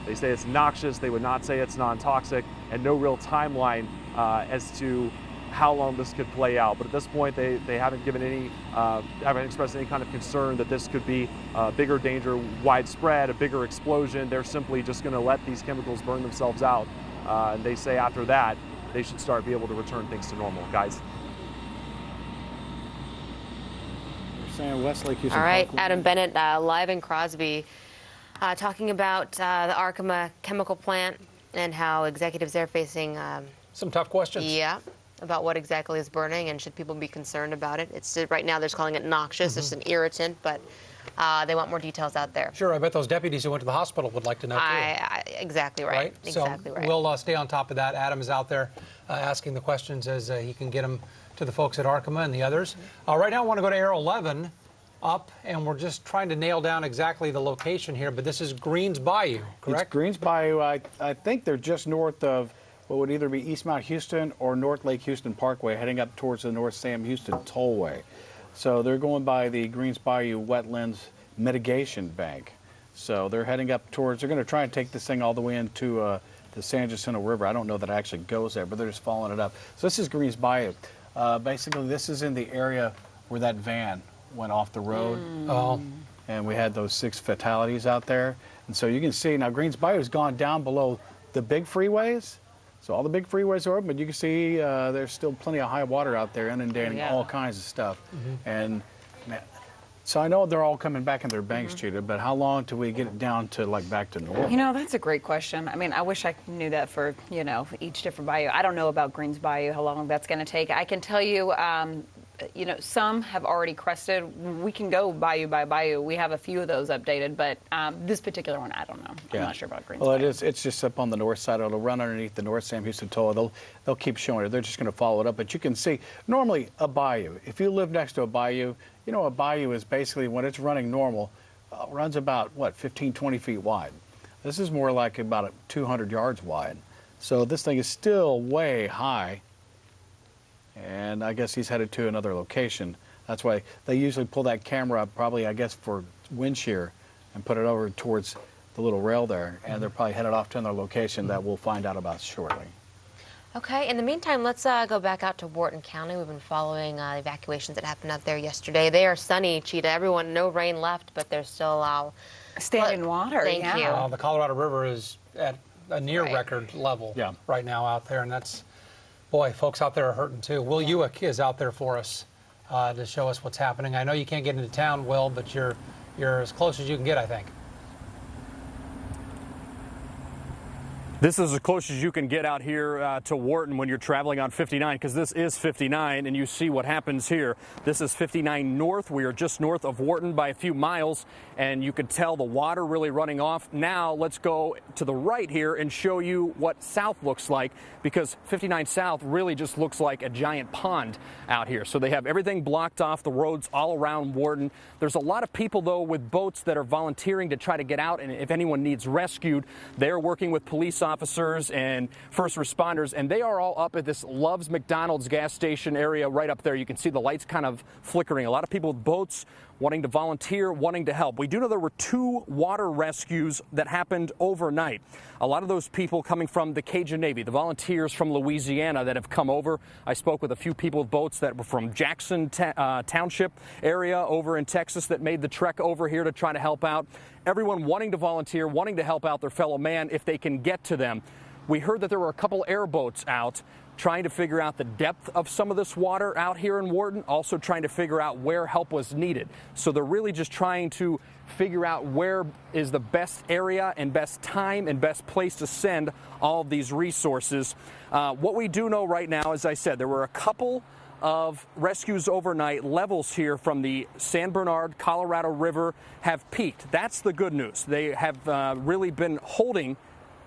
They say it's noxious. They would not say it's non-toxic, and no real timeline as to how long this could play out. But at this point, they haven't given haven't expressed any kind of concern that this could be a bigger danger, widespread, a bigger explosion. They're simply just going to let these chemicals burn themselves out. And they say after that, they should be able to return things to normal. Guys. Sam, Westlake Houston. All right, Adam Bennett, live in Crosby, talking about the Arkema chemical plant and how executives there facing some tough questions. Yeah, about what exactly is burning and should people be concerned about it. It's right now they're calling it noxious. It's an irritant, but they want more details out there. Sure, I bet those deputies who went to the hospital would like to know too. Exactly right. Exactly so right. We'll stay on top of that. Adam is out there asking the questions as he can get them to the folks at Arkema and the others. Right now I want to go to Air 11 up, and we're just trying to nail down exactly the location here, but this is Greens Bayou, correct? It's Greens Bayou. I think they're just north of what would either be East Mount Houston or North Lake Houston Parkway, heading up towards the North Sam Houston Tollway. So they're going by the Greens Bayou Wetlands Mitigation Bank. So they're heading up towards, they're going to try and take this thing all the way into the San Jacinto River. I don't know that it actually goes there, but they're just following it up. So this is Greens Bayou. Basically, this is in the area where that van went off the road. Oh. And we had those 6 fatalities out there. And so you can see now Greens Bayou has gone down below the big freeways. So all the big freeways are open, but you can see there's still plenty of high water out there inundating all kinds of stuff. And man, so I know they're all coming back in their banks, Cheetah, but how long till we get it down to like back to normal? You know, that's a great question. I mean, I wish I knew that for, you know, each different bayou. I don't know about Greens Bayou, how long that's going to take. I can tell you, you know, some have already crested. We can go bayou by bayou. We have a few of those updated, but this particular one, I don't know. I'm not sure about Greens Well, Bayou. it's just up on the north side. It'll run underneath the North Sam Houston Toll. They'll keep showing it. They're just going to follow it up. But you can see, normally a bayou, if you live next to a bayou, you know, a bayou is basically, when it's running normal, runs about, what, 15, 20 feet wide. This is more like about 200 yards wide. So this thing is still way high. And I guess he's headed to another location. That's why they usually pull that camera up, probably, I guess, for wind shear, and put it over towards the little rail there. And they're probably headed off to another location that we'll find out about shortly. Okay, in the meantime, let's go back out to Wharton County. We've been following evacuations that happened out there yesterday. They are sunny, Cheetah. Everyone, no rain left, but there's still standing water. Thank you. The Colorado River is at a near record level right now out there, and that's, boy, folks out there are hurting too. Will Ewick is out there for us to show us what's happening. I know you can't get into town, Will, but you're as close as you can get, I think. This is as close as you can get out here to Wharton when you're traveling on 59, because this is 59, and you see what happens here. This is 59 north. We are just north of Wharton by a few miles, and you could tell the water really running off. Now let's go to the right here and show you what south looks like, because 59 south really just looks like a giant pond out here. So they have everything blocked off, the roads all around Wharton. There's a lot of people, though, with boats that are volunteering to try to get out, and if anyone needs rescued, they're working with police officers and first responders, and they are all up at this Love's McDonald's gas station area right up there. You can see the lights kind of flickering. A lot of people with boats wanting to volunteer, wanting to help. We do know there were 2 water rescues that happened overnight. A lot of those people coming from the Cajun Navy, the volunteers from Louisiana that have come over. I spoke with a few people with boats that were from Jackson Township area over in Texas that made the trek over here to try to help out. Everyone wanting to volunteer, wanting to help out their fellow man if they can get to them. We heard that there were a couple airboats out trying to figure out the depth of some of this water out here in Wharton, also trying to figure out where help was needed. So they're really just trying to figure out where is the best area and best time and best place to send all of these resources. What we do know right now, as I said, there were a couple of rescues overnight. Levels here from the San Bernard, Colorado River have peaked. That's the good news. They have really been holding,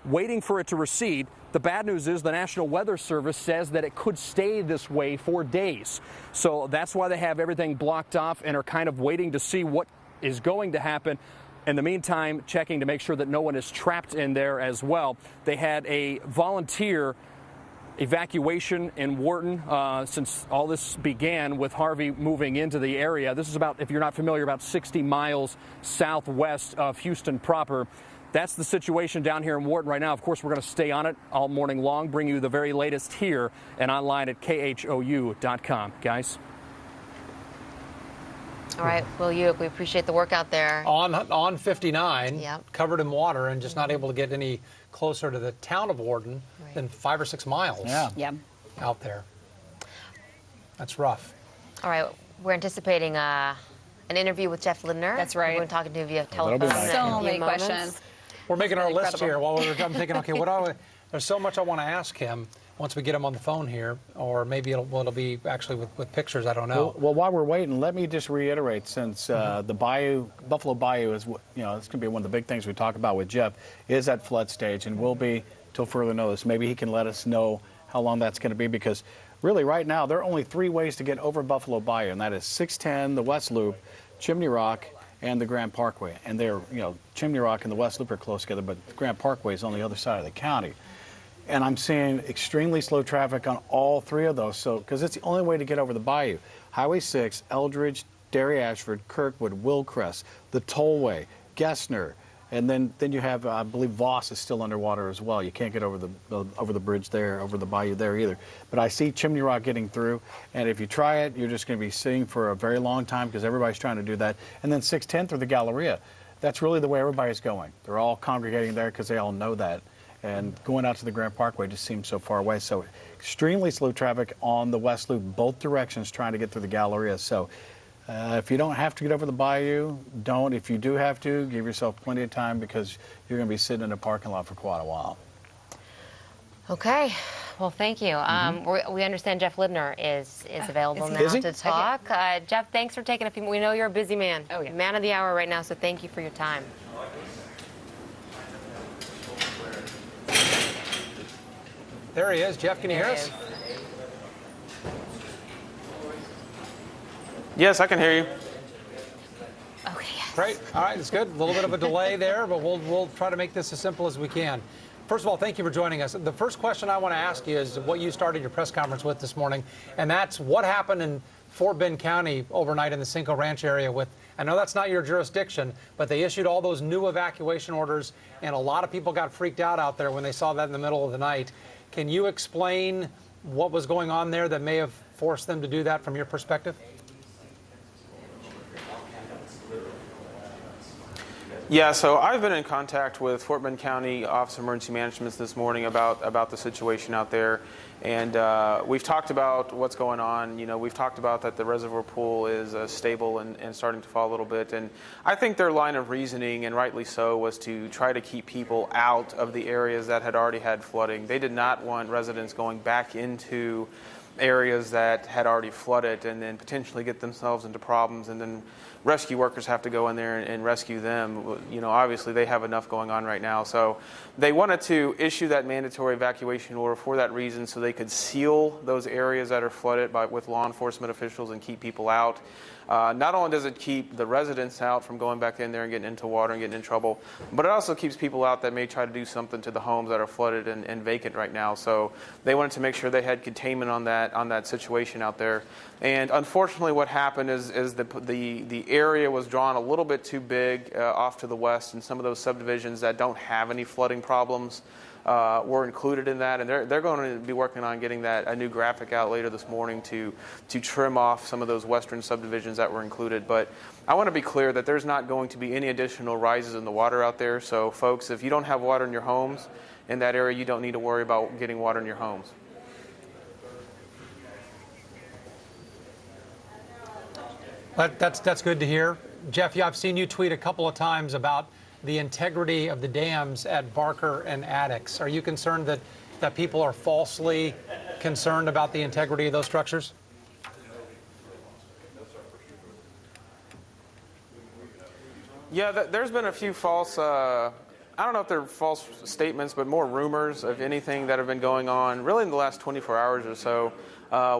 waiting for it to recede. The bad news is the National Weather Service says that it could stay this way for days. So that's why they have everything blocked off and are kind of waiting to see what is going to happen. In the meantime, checking to make sure that no one is trapped in there as well. They had a volunteer evacuation in Wharton since all this began with Harvey moving into the area. This is about, if you're not familiar, about 60 miles southwest of Houston proper. That's the situation down here in Wharton right now. Of course, we're going to stay on it all morning long, bring you the very latest here and online at khou.com. Guys? All right, Will Ewick, we appreciate the work out there. On 59, covered in water and just not able to get any closer to the town of Wharton than 5 or 6 miles out there. That's rough. All right, we're anticipating an interview with Jeff Lindner. That's right. We're talking to him via telephone. So many questions. We're making our list here. While I'm thinking, okay, there's so much I want to ask him once we get him on the phone here, or maybe it'll be actually with pictures. I don't know. Well, while we're waiting, let me just reiterate, since the Buffalo Bayou is, it's going to be one of the big things we talk about with Jeff, is at flood stage and will be till further notice. Maybe he can let us know how long that's going to be, because really right now there are only 3 ways to get over Buffalo Bayou, and that is 610, the West Loop, Chimney Rock, and the Grand Parkway. And they're, Chimney Rock and the West Loop are close together, but the Grand Parkway is on the other side of the county. And I'm seeing extremely slow traffic on all three of those, so because it's the only way to get over the bayou. Highway 6, Eldridge, Dairy Ashford, Kirkwood, Willcrest, the Tollway, Gessner, and then you have, I believe, Voss is still underwater as well. You can't get over the bridge there, over the bayou there either. But I see Chimney Rock getting through, and if you try it, you're just going to be sitting for a very long time because everybody's trying to do that. And then 610 through the Galleria. That's really the way everybody's going. They're all congregating there because they all know that. And going out to the Grand Parkway just seems so far away. So extremely slow traffic on the West Loop, both directions, trying to get through the Galleria. So if you don't have to get over the bayou, don't. If you do have to, give yourself plenty of time because you're going to be sitting in a parking lot for quite a while. Okay. Well, thank you. We understand Jeff Libner is available now to talk. Jeff, thanks for taking a few. We know you're a busy man. Oh, yeah. Man of the hour right now, so thank you for your time. There he is. Jeff, can you hear us? Yes, I can hear you. Okay, yes. Great. All right, it's good. A little bit of a delay there, but we'll try to make this as simple as we can. First of all, thank you for joining us. The first question I want to ask you is what you started your press conference with this morning, and that's what happened in Fort Bend County overnight in the Cinco Ranch area with, I know that's not your jurisdiction, but they issued all those new evacuation orders, and a lot of people got freaked out there when they saw that in the middle of the night. Can you explain what was going on there that may have forced them to do that from your perspective? Yeah, so I've been in contact with Fort Bend County Office of Emergency Management this morning about the situation out there, and we've talked about what's going on. You know, we've talked about that the reservoir pool is stable and starting to fall a little bit, and I think their line of reasoning, and rightly so, was to try to keep people out of the areas that had already had flooding. They did not want residents going back into areas that had already flooded and then potentially get themselves into problems, and then rescue workers have to go in there and rescue them. You know, obviously they have enough going on right now. So they wanted to issue that mandatory evacuation order for that reason, so they could seal those areas that are flooded with law enforcement officials and keep people out. Not only does it keep the residents out from going back in there and getting into water and getting in trouble, but it also keeps people out that may try to do something to the homes that are flooded and vacant right now. So they wanted to make sure they had containment on that situation out there. And unfortunately, what happened is the area was drawn a little bit too big off to the west, and some of those subdivisions that don't have any flooding problems were included in that, and they're going to be working on getting a new graphic out later this morning to trim off some of those western subdivisions that were included. But I want to be clear that there's not going to be any additional rises in the water out there. So folks, if you don't have water in your homes in that area, you don't need to worry about getting water in your homes. That's good to hear. Jeff, I've seen you tweet a couple of times about the integrity of the dams at Barker and Addicks. Are you concerned that people are falsely concerned about the integrity of those structures? Yeah, there's been a few false, I don't know if they're false statements, but more rumors of anything that have been going on really in the last 24 hours or so.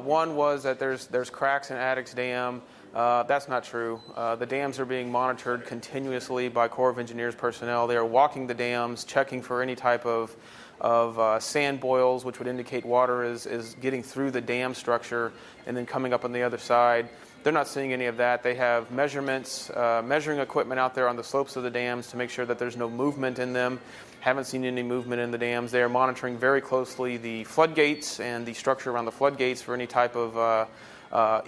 One was that there's cracks in Addicks Dam. That's not true. The dams are being monitored continuously by Corps of Engineers personnel. They are walking the dams, checking for any type of sand boils, which would indicate water is getting through the dam structure and then coming up on the other side. They're not seeing any of that. They have measurements, measuring equipment out there on the slopes of the dams to make sure that there's no movement in them. Haven't seen any movement in the dams. They are monitoring very closely the floodgates and the structure around the floodgates for any type of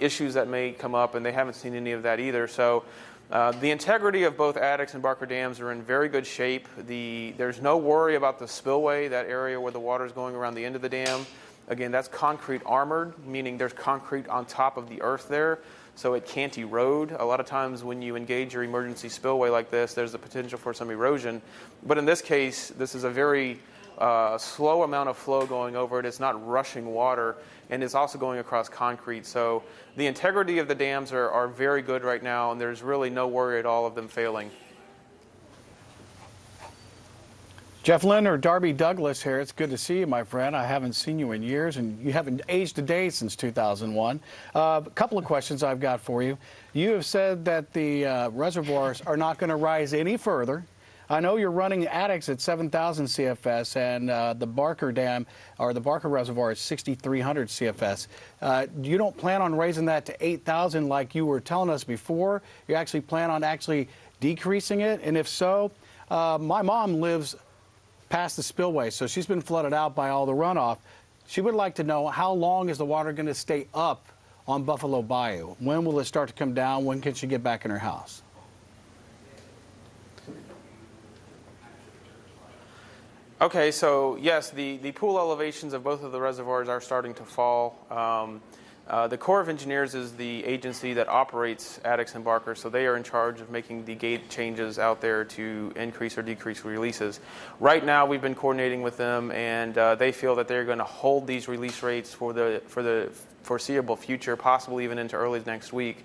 issues that may come up, and they haven't seen any of that either. So the integrity of both Addicks and Barker dams are in very good shape. There's no worry about the spillway, that area where the water is going around the end of the dam. Again, that's concrete armored, meaning there's concrete on top of the earth there, so it can't erode. A lot of times when you engage your emergency spillway like this, there's the potential for some erosion. But in this case, this is a very slow amount of flow going over it. It's not rushing water, and it's also going across concrete. So the integrity of the dams are very good right now, and there's really no worry at all of them failing. Jeff Libner, Darby Douglas here. It's good to see you, my friend. I haven't seen you in years, and you haven't aged a day since 2001. A couple of questions I've got for you. You have said that the reservoirs are not going to rise any further. I know you're running Addicks at 7,000 CFS, and the Barker Dam, or the Barker Reservoir, is 6,300 CFS. You don't plan on raising that to 8,000 like you were telling us before? You actually plan on actually decreasing it? And if so, my mom lives past the spillway, so she's been flooded out by all the runoff. She would like to know, how long is the water going to stay up on Buffalo Bayou? When will it start to come down? When can she get back in her house? Okay, so yes, the pool elevations of both of the reservoirs are starting to fall. The Corps of Engineers is the agency that operates Addicks and Barker, so they are in charge of making the gate changes out there to increase or decrease releases. Right now, we've been coordinating with them, and they feel that they're going to hold these release rates for the foreseeable future, possibly even into early next week.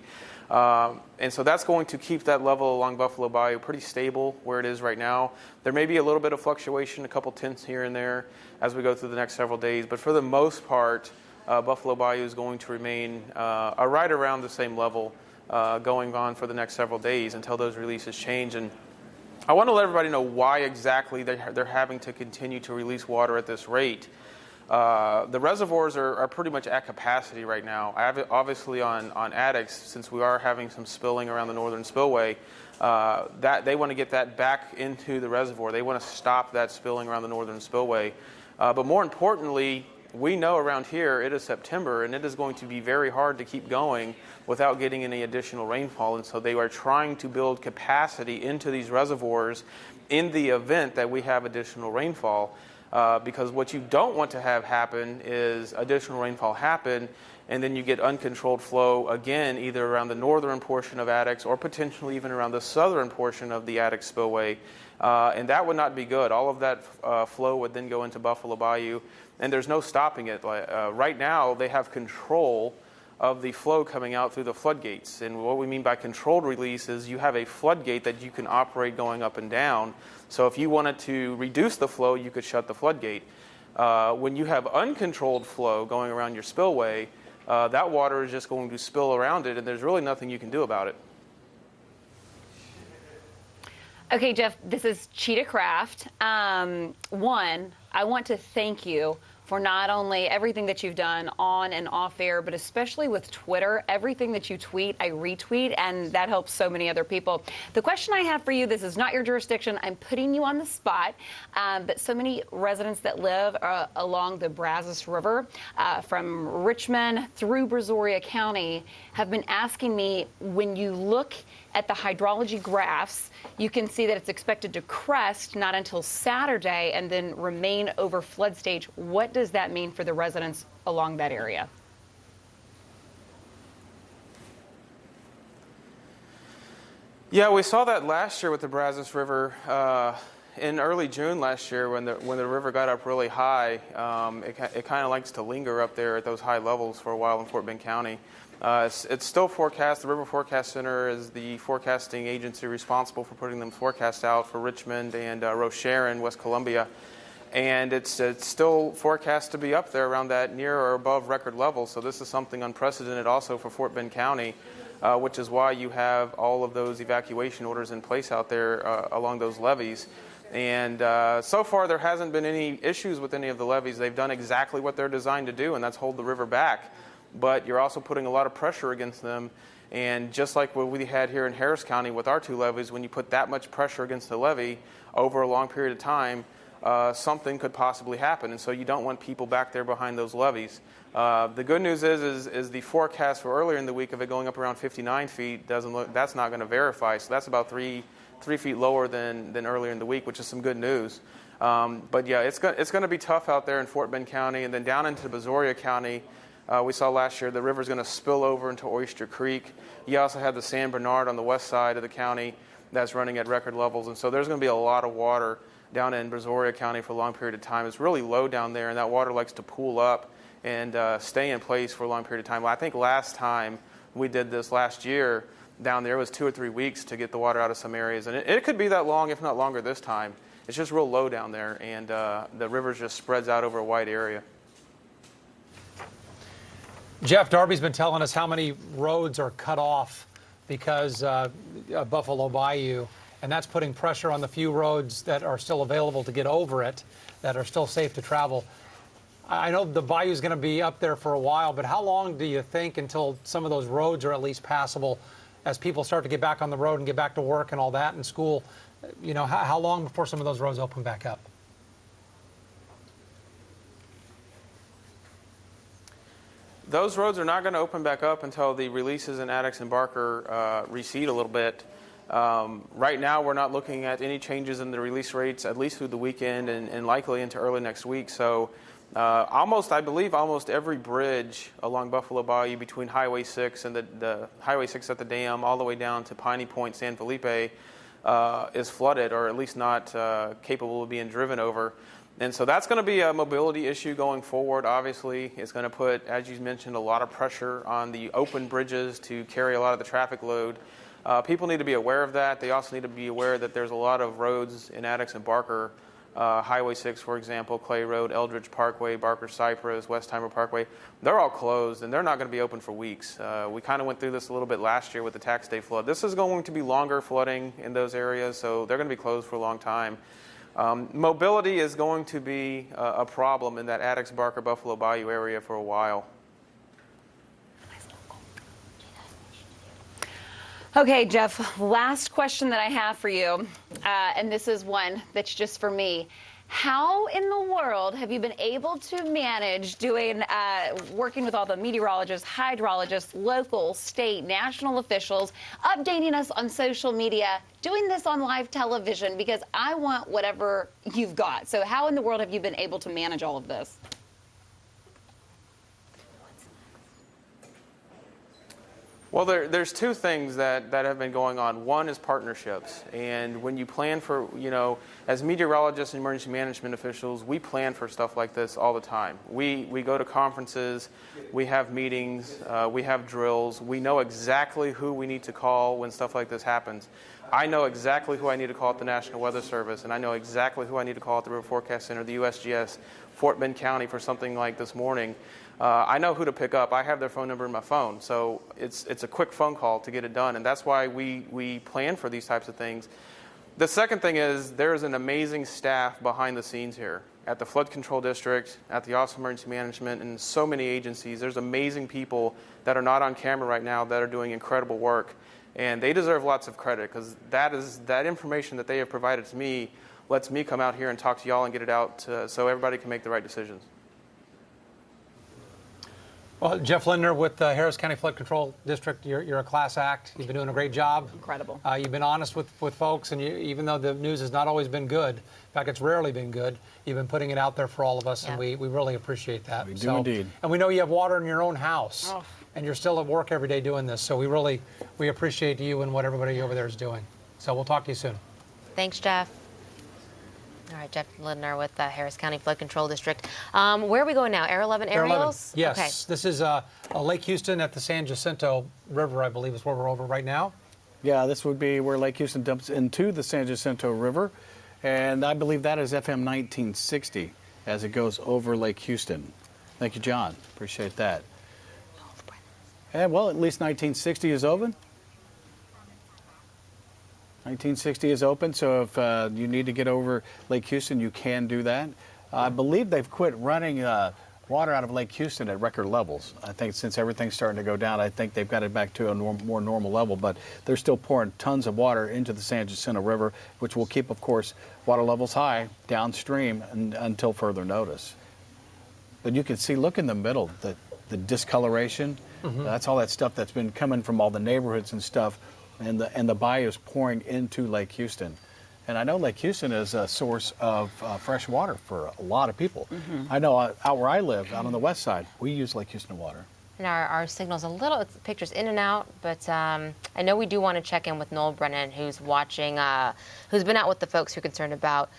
And so that's going to keep that level along Buffalo Bayou pretty stable where it is right now. There may be a little bit of fluctuation, a couple tenths here and there as we go through the next several days, but for the most part, Buffalo Bayou is going to remain right around the same level going on for the next several days until those releases change. And I want to let everybody know why exactly they're having to continue to release water at this rate. The reservoirs are pretty much at capacity right now. Obviously on Addicks, since we are having some spilling around the northern spillway, that they want to get that back into the reservoir. They want to stop that spilling around the northern spillway. But more importantly, we know around here it is September, and it is going to be very hard to keep going without getting any additional rainfall. And so they are trying to build capacity into these reservoirs in the event that we have additional rainfall. Because what you don't want to have happen is additional rainfall happen, and then you get uncontrolled flow again, either around the northern portion of Addicks or potentially even around the southern portion of the Addicks spillway. And that would not be good. All of that flow would then go into Buffalo Bayou, and there's no stopping it. Right now, they have control of the flow coming out through the floodgates. And what we mean by controlled release is you have a floodgate that you can operate going up and down. So if you wanted to reduce the flow, you could shut the floodgate. When you have uncontrolled flow going around your spillway, that water is just going to spill around it, and there's really nothing you can do about it. Okay, Jeff, this is Cheetah Craft. One, I want to thank you for not only everything that you've done on and off air, but especially with Twitter. Everything that you tweet, I retweet, and that helps so many other people. The question I have for you, this is not your jurisdiction. I'm putting you on the spot, but so many residents that live along the Brazos River from Richmond through Brazoria County have been asking me, when you look at the hydrology graphs, you can see that it's expected to crest not until Saturday and then remain over flood stage. What does that mean for the residents along that area? Yeah, we saw that last year with the Brazos River. In early June last year, when the river got up really high, it kind of likes to linger up there at those high levels for a while in Fort Bend County. It's still forecast. The River Forecast Center is the forecasting agency responsible for putting them forecasts out for Richmond and Rocheron, West Columbia. And it's still forecast to be up there around that near or above record level. So this is something unprecedented also for Fort Bend County, which is why you have all of those evacuation orders in place out there along those levees. And so far there hasn't been any issues with any of the levees. They've done exactly what they're designed to do, and that's hold the river back. But you're also putting a lot of pressure against them. And just like what we had here in Harris County with our two levees, when you put that much pressure against the levee over a long period of time, something could possibly happen. And so you don't want people back there behind those levees. The good news is the forecast for earlier in the week of it going up around 59 feet that's not going to verify. So that's about three feet lower than earlier in the week, which is some good news. But yeah, it's going to be tough out there in Fort Bend County, and then down into Brazoria County. We saw last year the river's going to spill over into Oyster Creek. You also had the San Bernard on the west side of the county that's running at record levels. And so there's going to be a lot of water down in Brazoria County for a long period of time. It's really low down there, and that water likes to pool up and stay in place for a long period of time. I think last time we did this last year down there, it was 2 or 3 weeks to get the water out of some areas. And it could be that long, if not longer this time. It's just real low down there, and the river just spreads out over a wide area. Jeff, Darby's been telling us how many roads are cut off because Buffalo Bayou. and that's putting pressure on the few roads that are still available to get over it, that are still safe to travel. I know the bayou is going to be up there for a while, but how long do you think until some of those roads are at least passable as people start to get back on the road and get back to work and all that and school? You know, how long before some of those roads open back up? Those roads are not going to open back up until the releases in Addicks and Barker recede a little bit. Right now, we're not looking at any changes in the release rates, at least through the weekend and likely into early next week. So I believe almost every bridge along Buffalo Bayou between Highway 6 and the Highway 6 at the dam all the way down to Piney Point, San Felipe is flooded, or at least not capable of being driven over. And so that's going to be a mobility issue going forward. Obviously, it's going to put, as you mentioned, a lot of pressure on the open bridges to carry a lot of the traffic load. People need to be aware of that. They also need to be aware that there's a lot of roads in Addicks and Barker, Highway 6, for example, Clay Road, Eldridge Parkway, Barker Cypress, Westheimer Parkway. They're all closed, and they're not going to be open for weeks. We kind of went through this a little bit last year with the tax day flood. This is going to be longer flooding in those areas, so they're going to be closed for a long time. Mobility is going to be a problem in that Addicks, Barker, Buffalo Bayou area for a while. Okay, Jeff, last question that I have for you, and this is one that's just for me. How in the world have you been able to manage doing, working with all the meteorologists, hydrologists, local, state, national officials, updating us on social media, doing this on live television? Because I want whatever you've got. So how in the world have you been able to manage all of this? Well, there's two things that have been going on. One is partnerships. And when you plan for, as meteorologists and emergency management officials, we plan for stuff like this all the time. We go to conferences, we have meetings, we have drills. We know exactly who we need to call when stuff like this happens. I know exactly who I need to call at the National Weather Service, and I know exactly who I need to call at the River Forecast Center, the USGS, Fort Bend County for something like this morning. I know who to pick up. I have their phone number in my phone, so it's a quick phone call to get it done, and that's why we plan for these types of things. The second thing is there's an amazing staff behind the scenes here at the Flood Control District, at the Office of Emergency Management, and so many agencies. There's amazing people that are not on camera right now that are doing incredible work, and they deserve lots of credit because that information that they have provided to me lets me come out here and talk to y'all and get it out so everybody can make the right decisions. Well, Jeff Lindner with the Harris County Flood Control District, you're a class act. You've been doing a great job. Incredible. You've been honest with folks, and even though the news has not always been good, in fact, it's rarely been good, you've been putting it out there for all of us, and we really appreciate that. We do indeed. And we know you have water in your own house, and you're still at work every day doing this, so we appreciate you and what everybody over there is doing. So we'll talk to you soon. Thanks, Jeff. All right, Jeff Lindner with the Harris County Flood Control District. Where are we going now? Air 11 aerials? Yes. Okay. This is Lake Houston at the San Jacinto River, I believe is where we're over right now. Yeah, this would be where Lake Houston dumps into the San Jacinto River. And I believe that is FM 1960 as it goes over Lake Houston. Thank you, John. Appreciate that. And, well, at least 1960 is open. 1960 is open, so if you need to get over Lake Houston, you can do that. I believe they've quit running water out of Lake Houston at record levels. I think since everything's starting to go down, I think they've got it back to a more normal level, but they're still pouring tons of water into the San Jacinto River, which will keep, of course, water levels high downstream until further notice. But you can see, look in the middle, the discoloration. That's all that stuff that's been coming from all the neighborhoods and stuff. And the bayou is pouring into Lake Houston. And I know Lake Houston is a source of fresh water for a lot of people. I know out where I live, out on the west side, we use Lake Houston water. And our signal's a little, pictures in and out, but I know we do want to check in with Noel Brennan, who's watching, who's been out with the folks who are concerned about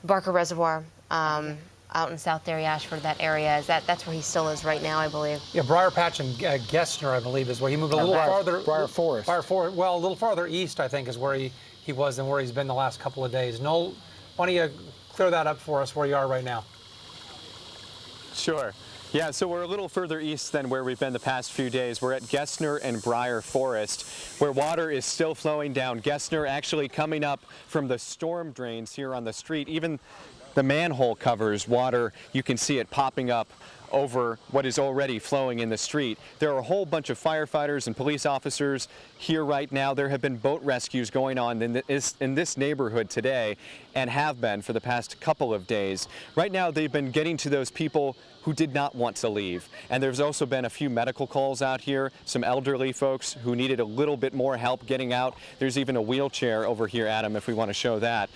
Barker Reservoir. Out in South Dairy Ashford, that area. That's where he still is right now, I believe. Yeah, Briar Patch and Gessner, I believe, is where he moved a little farther. Briar Forest. Well, a little farther east, I think, is where he was than where he's been the last couple of days. Noel, why don't you clear that up for us where you are right now? Sure. Yeah, so we're a little further east than where we've been the past few days. We're at Gessner and Briar Forest, where water is still flowing down. Gessner actually coming up from the storm drains here on the street. Even the manhole covers water. You can see it popping up over what is already flowing in the street. There are a whole bunch of firefighters and police officers here right now. There have been boat rescues going on in this neighborhood today and have been for the past couple of days. Right now they've been getting to those people who did not want to leave. And there's also been a few medical calls out here, some elderly folks who needed a little bit more help getting out. There's even a wheelchair over here, Adam, if we want to show that,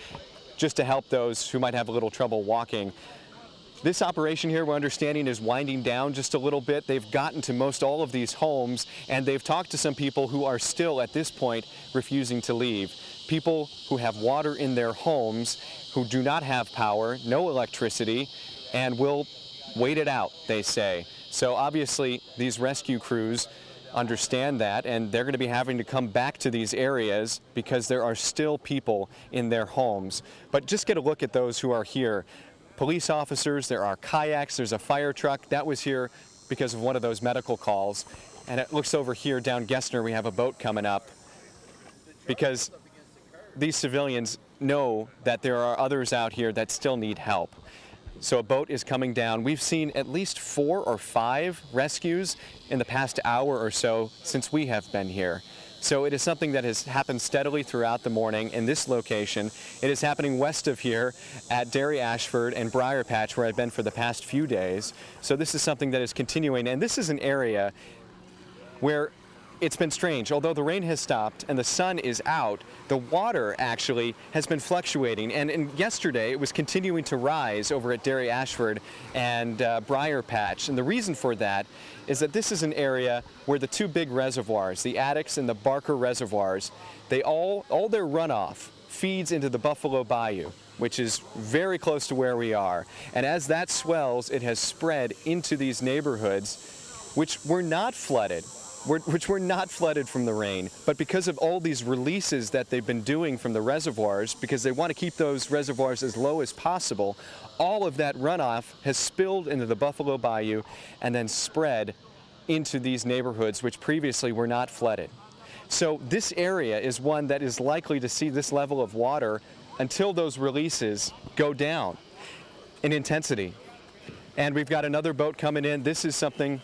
just to help those who might have a little trouble walking. This operation here, we're understanding, is winding down just a little bit. They've gotten to most all of these homes, and they've talked to some people who are still, at this point, refusing to leave. People who have water in their homes, who do not have power, no electricity, and will wait it out, they say. So obviously, these rescue crews understand that, and they're going to be having to come back to these areas because there are still people in their homes. But just get a look at those who are here. Police officers, there are kayaks, there's a fire truck. That was here because of one of those medical calls. And it looks over here down Gessner, we have a boat coming up because these civilians know that there are others out here that still need help. So a boat is coming down. We've seen at least 4 or 5 rescues in the past hour or so since we have been here. So it is something that has happened steadily throughout the morning in this location. It is happening west of here at Dairy Ashford and Briar Patch, where I've been for the past few days. So this is something that is continuing, and this is an area where it's been strange. Although the rain has stopped and the sun is out, the water actually has been fluctuating. And yesterday it was continuing to rise over at Dairy Ashford and Briar Patch. And the reason for that is that this is an area where the 2 big reservoirs, the Addicks and the Barker reservoirs, they all their runoff feeds into the Buffalo Bayou, which is very close to where we are. And as that swells, it has spread into these neighborhoods, which were not flooded. Which were not flooded from the rain, but because of all these releases that they've been doing from the reservoirs, because they want to keep those reservoirs as low as possible, all of that runoff has spilled into the Buffalo Bayou and then spread into these neighborhoods which previously were not flooded. So this area is one that is likely to see this level of water until those releases go down in intensity. And we've got another boat coming in. This is something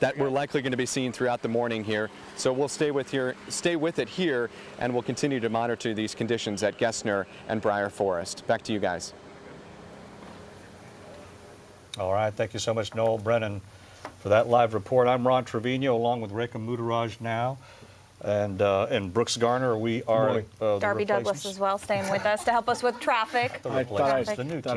that we're likely going to be seeing throughout the morning here. So we'll stay with it here, and we'll continue to monitor these conditions at Gessner and Briar Forest. Back to you guys. All right, thank you so much, Noel Brennan, for that live report. I'm Ron Trevino, along with Rekha Mudaraj now. And Brooks Garner, we are Darby Douglas as well, staying with us to help us with traffic. I thought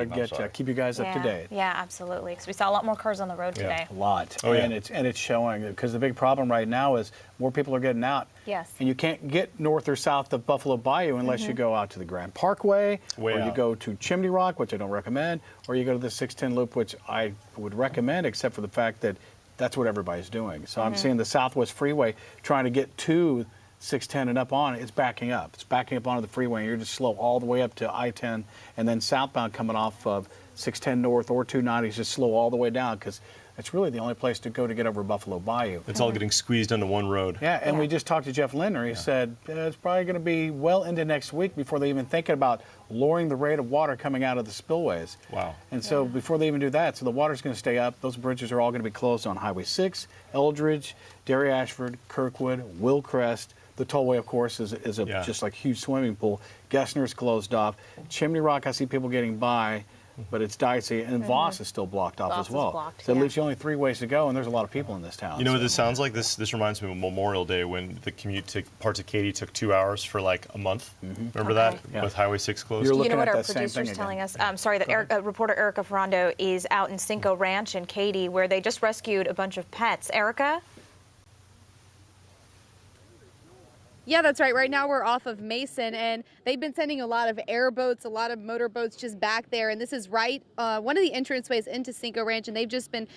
I'd get you, keep you guys up to date. Yeah, absolutely. Because we saw a lot more cars on the road today. A lot. Oh, and it's showing, because the big problem right now is more people are getting out. Yes. And you can't get north or south of Buffalo Bayou unless you go out to the Grand Parkway, or you go to Chimney Rock, which I don't recommend, or you go to the 610 Loop, which I would recommend, except for the fact that that's what everybody's doing. So I'm seeing the Southwest Freeway trying to get to 610 and up on it. It's backing up. It's backing up onto the freeway, and you're just slow all the way up to I-10, and then southbound coming off of 610 North or 290 is just slow all the way down, because it's really the only place to go to get over Buffalo Bayou. It's all getting squeezed into one road. Yeah, and we just talked to Jeff Lindner. He said it's probably going to be well into next week before they even thinking about lowering the rate of water coming out of the spillways. Wow. And so before they even do that, so the water's going to stay up. Those bridges are all going to be closed on Highway 6, Eldridge, Dairy Ashford, Kirkwood, Willcrest. The tollway, of course, is just like a huge swimming pool. Gessner's closed off. Chimney Rock, I see people getting by, but it's dicey. And Voss is still blocked off as well. Blocked, so it leaves you only 3 ways to go, and there's a lot of people in this town. You know what this sounds like? This reminds me of Memorial Day, when the commute to parts of Katy took 2 hours for like a month. Remember that? With Highway 6 closed? You know what our producer's telling us? Sorry, that reporter Erica Ferrando is out in Cinco Ranch in Katy, where they just rescued a bunch of pets. Erica? Yeah, that's right. Right now we're off of Mason, and they've been sending a lot of airboats, a lot of motorboats just back there. And this is right one of the entranceways into Cinco Ranch, and they've just been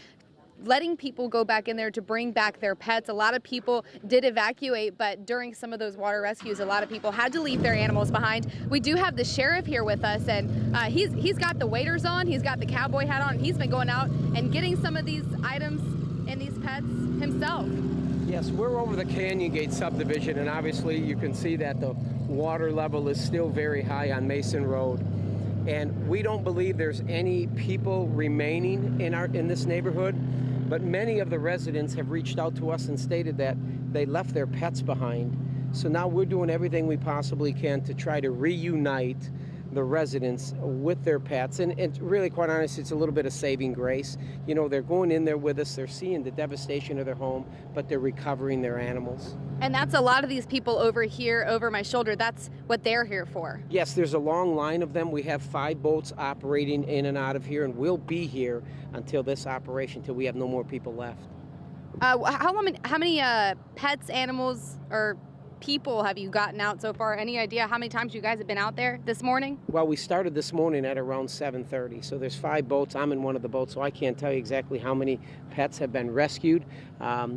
letting people go back in there to bring back their pets. A lot of people did evacuate, but during some of those water rescues, a lot of people had to leave their animals behind. We do have the sheriff here with us, and he's got the waders on, he's got the cowboy hat on, and he's been going out and getting some of these items and these pets himself. Yes, we're over the Canyon Gate subdivision, and obviously you can see that the water level is still very high on Mason Road. And we don't believe there's any people remaining in this neighborhood, but many of the residents have reached out to us and stated that they left their pets behind. So now we're doing everything we possibly can to try to reunite the residents with their pets. And really, quite honestly, it's a little bit of saving grace. You know, they're going in there with us, they're seeing the devastation of their home, but they're recovering their animals. And that's a lot of these people over here, over my shoulder. That's what they're here for. Yes, there's a long line of them. We have 5 boats operating in and out of here, and we'll be here until this operation, till we have no more people left. How many pets, animals, or people have you gotten out so far? Any idea how many times you guys have been out there this morning? Well, we started this morning at around 7:30, so there's 5 boats. I'm in one of the boats, so I can't tell you exactly how many pets have been rescued.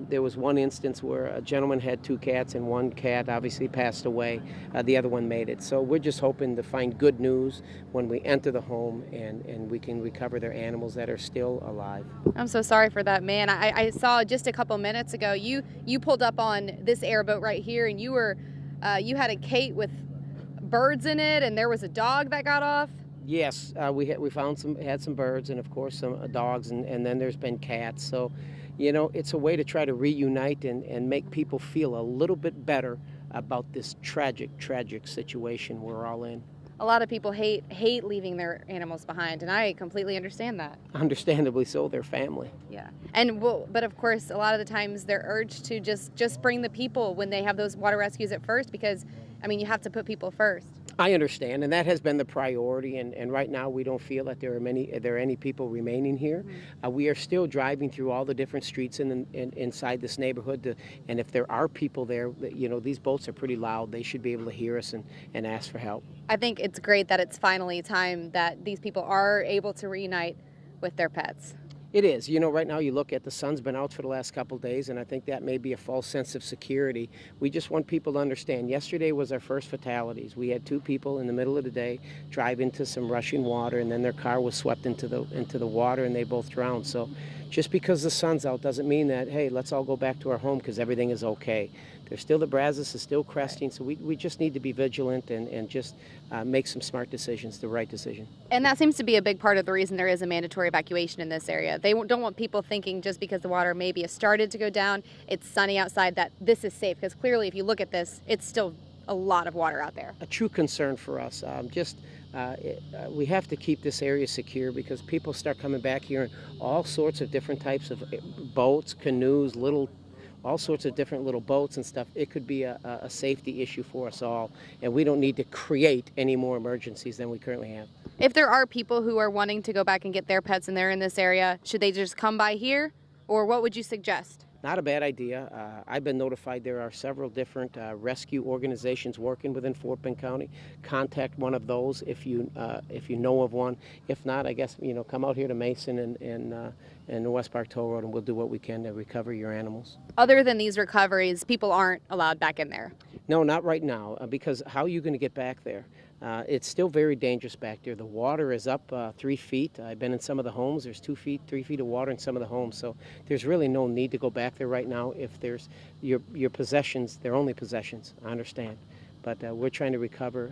There was one instance where a gentleman had 2 cats, and one cat obviously passed away. The other one made it. So we're just hoping to find good news when we enter the home, and we can recover their animals that are still alive. I'm so sorry for that, man. I saw just a couple minutes ago, you pulled up on this airboat right here, and you had a crate with birds in it, and there was a dog that got off. Yes, we had some birds, and of course some dogs, and then there's been cats. So, you know, it's a way to try to reunite and make people feel a little bit better about this tragic situation we're all in. A lot of people hate leaving their animals behind, and I completely understand that. Understandably so, they're family. Yeah, and but of course, a lot of the times they're urged to just bring the people when they have those water rescues at first, because, I mean, you have to put people first. I understand, and that has been the priority, and right now we don't feel that there are any people remaining here. Mm-hmm. We are still driving through all the different streets inside this neighborhood, and if there are people there, you know, these boats are pretty loud. They should be able to hear us and ask for help. I think it's great that it's finally time that these people are able to reunite with their pets. It is. You know, right now you look at the sun's been out for the last couple of days, and I think that may be a false sense of security. We just want people to understand. Yesterday was our first fatalities. We had 2 people in the middle of the day drive into some rushing water, and then their car was swept into the water, and they both drowned. So just because the sun's out doesn't mean that, hey, let's all go back to our home because everything is okay. There's still the Brazos is still cresting, so we just need to be vigilant and just make some smart decisions, the right decision. And that seems to be a big part of the reason there is a mandatory evacuation in this area. They don't want people thinking just because the water maybe has started to go down, it's sunny outside, that this is safe, because clearly if you look at this, it's still a lot of water out there. A true concern for us. We have to keep this area secure because people start coming back here in all sorts of different types of boats, canoes, all sorts of different little boats and stuff. It could be a safety issue for us all, and we don't need to create any more emergencies than we currently have. If there are people who are wanting to go back and get their pets and they're in this area, should they just come by here, or what would you suggest? Not a bad idea. I've been notified there are several different rescue organizations working within Fort Bend County. Contact one of those if you know of one. If not, I guess, you know, come out here to Mason and the West Park Toll Road, and we'll do what we can to recover your animals. Other than these recoveries, people aren't allowed back in there? No, not right now, because how are you going to get back there? It's still very dangerous back there. The water is up 3 feet. I've been in some of the homes. There's 2 feet, 3 feet of water in some of the homes. So there's really no need to go back there right now. If there's your possessions, they're only possessions. I understand. But we're trying to recover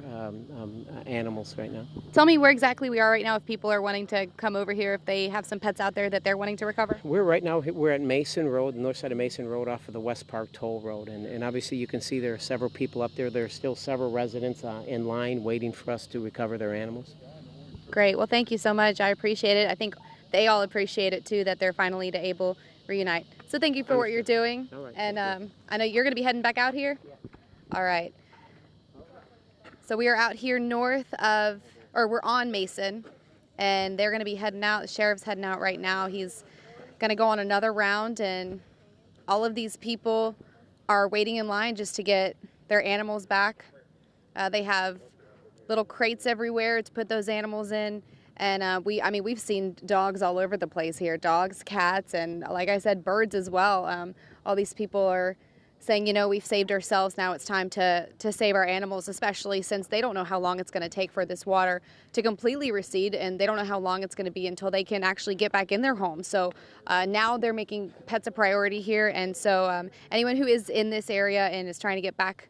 animals right now. Tell me where exactly we are right now if people are wanting to come over here, if they have some pets out there that they're wanting to recover. We're at Mason Road, the north side of Mason Road off of the West Park Toll Road. And obviously you can see there are several people up there. There are still several residents in line waiting for us to recover their animals. Great. Well, thank you so much. I appreciate it. I think they all appreciate it too, that they're finally able to reunite. So thank you for what you're doing. All right, and I know you're going to be heading back out here? Yeah. All right. So we are out here north of, or we're on Mason, and they're going to be heading out. The sheriff's heading out right now. He's going to go on another round, and all of these people are waiting in line just to get their animals back. They have little crates everywhere to put those animals in, And we've seen dogs all over the place here, dogs, cats, and like I said, birds as well. All these people are saying, you know, we've saved ourselves, now it's time to save our animals, especially since they don't know how long it's going to take for this water to completely recede, and they don't know how long it's going to be until they can actually get back in their homes. So now they're making pets a priority here, and so anyone who is in this area and is trying to get back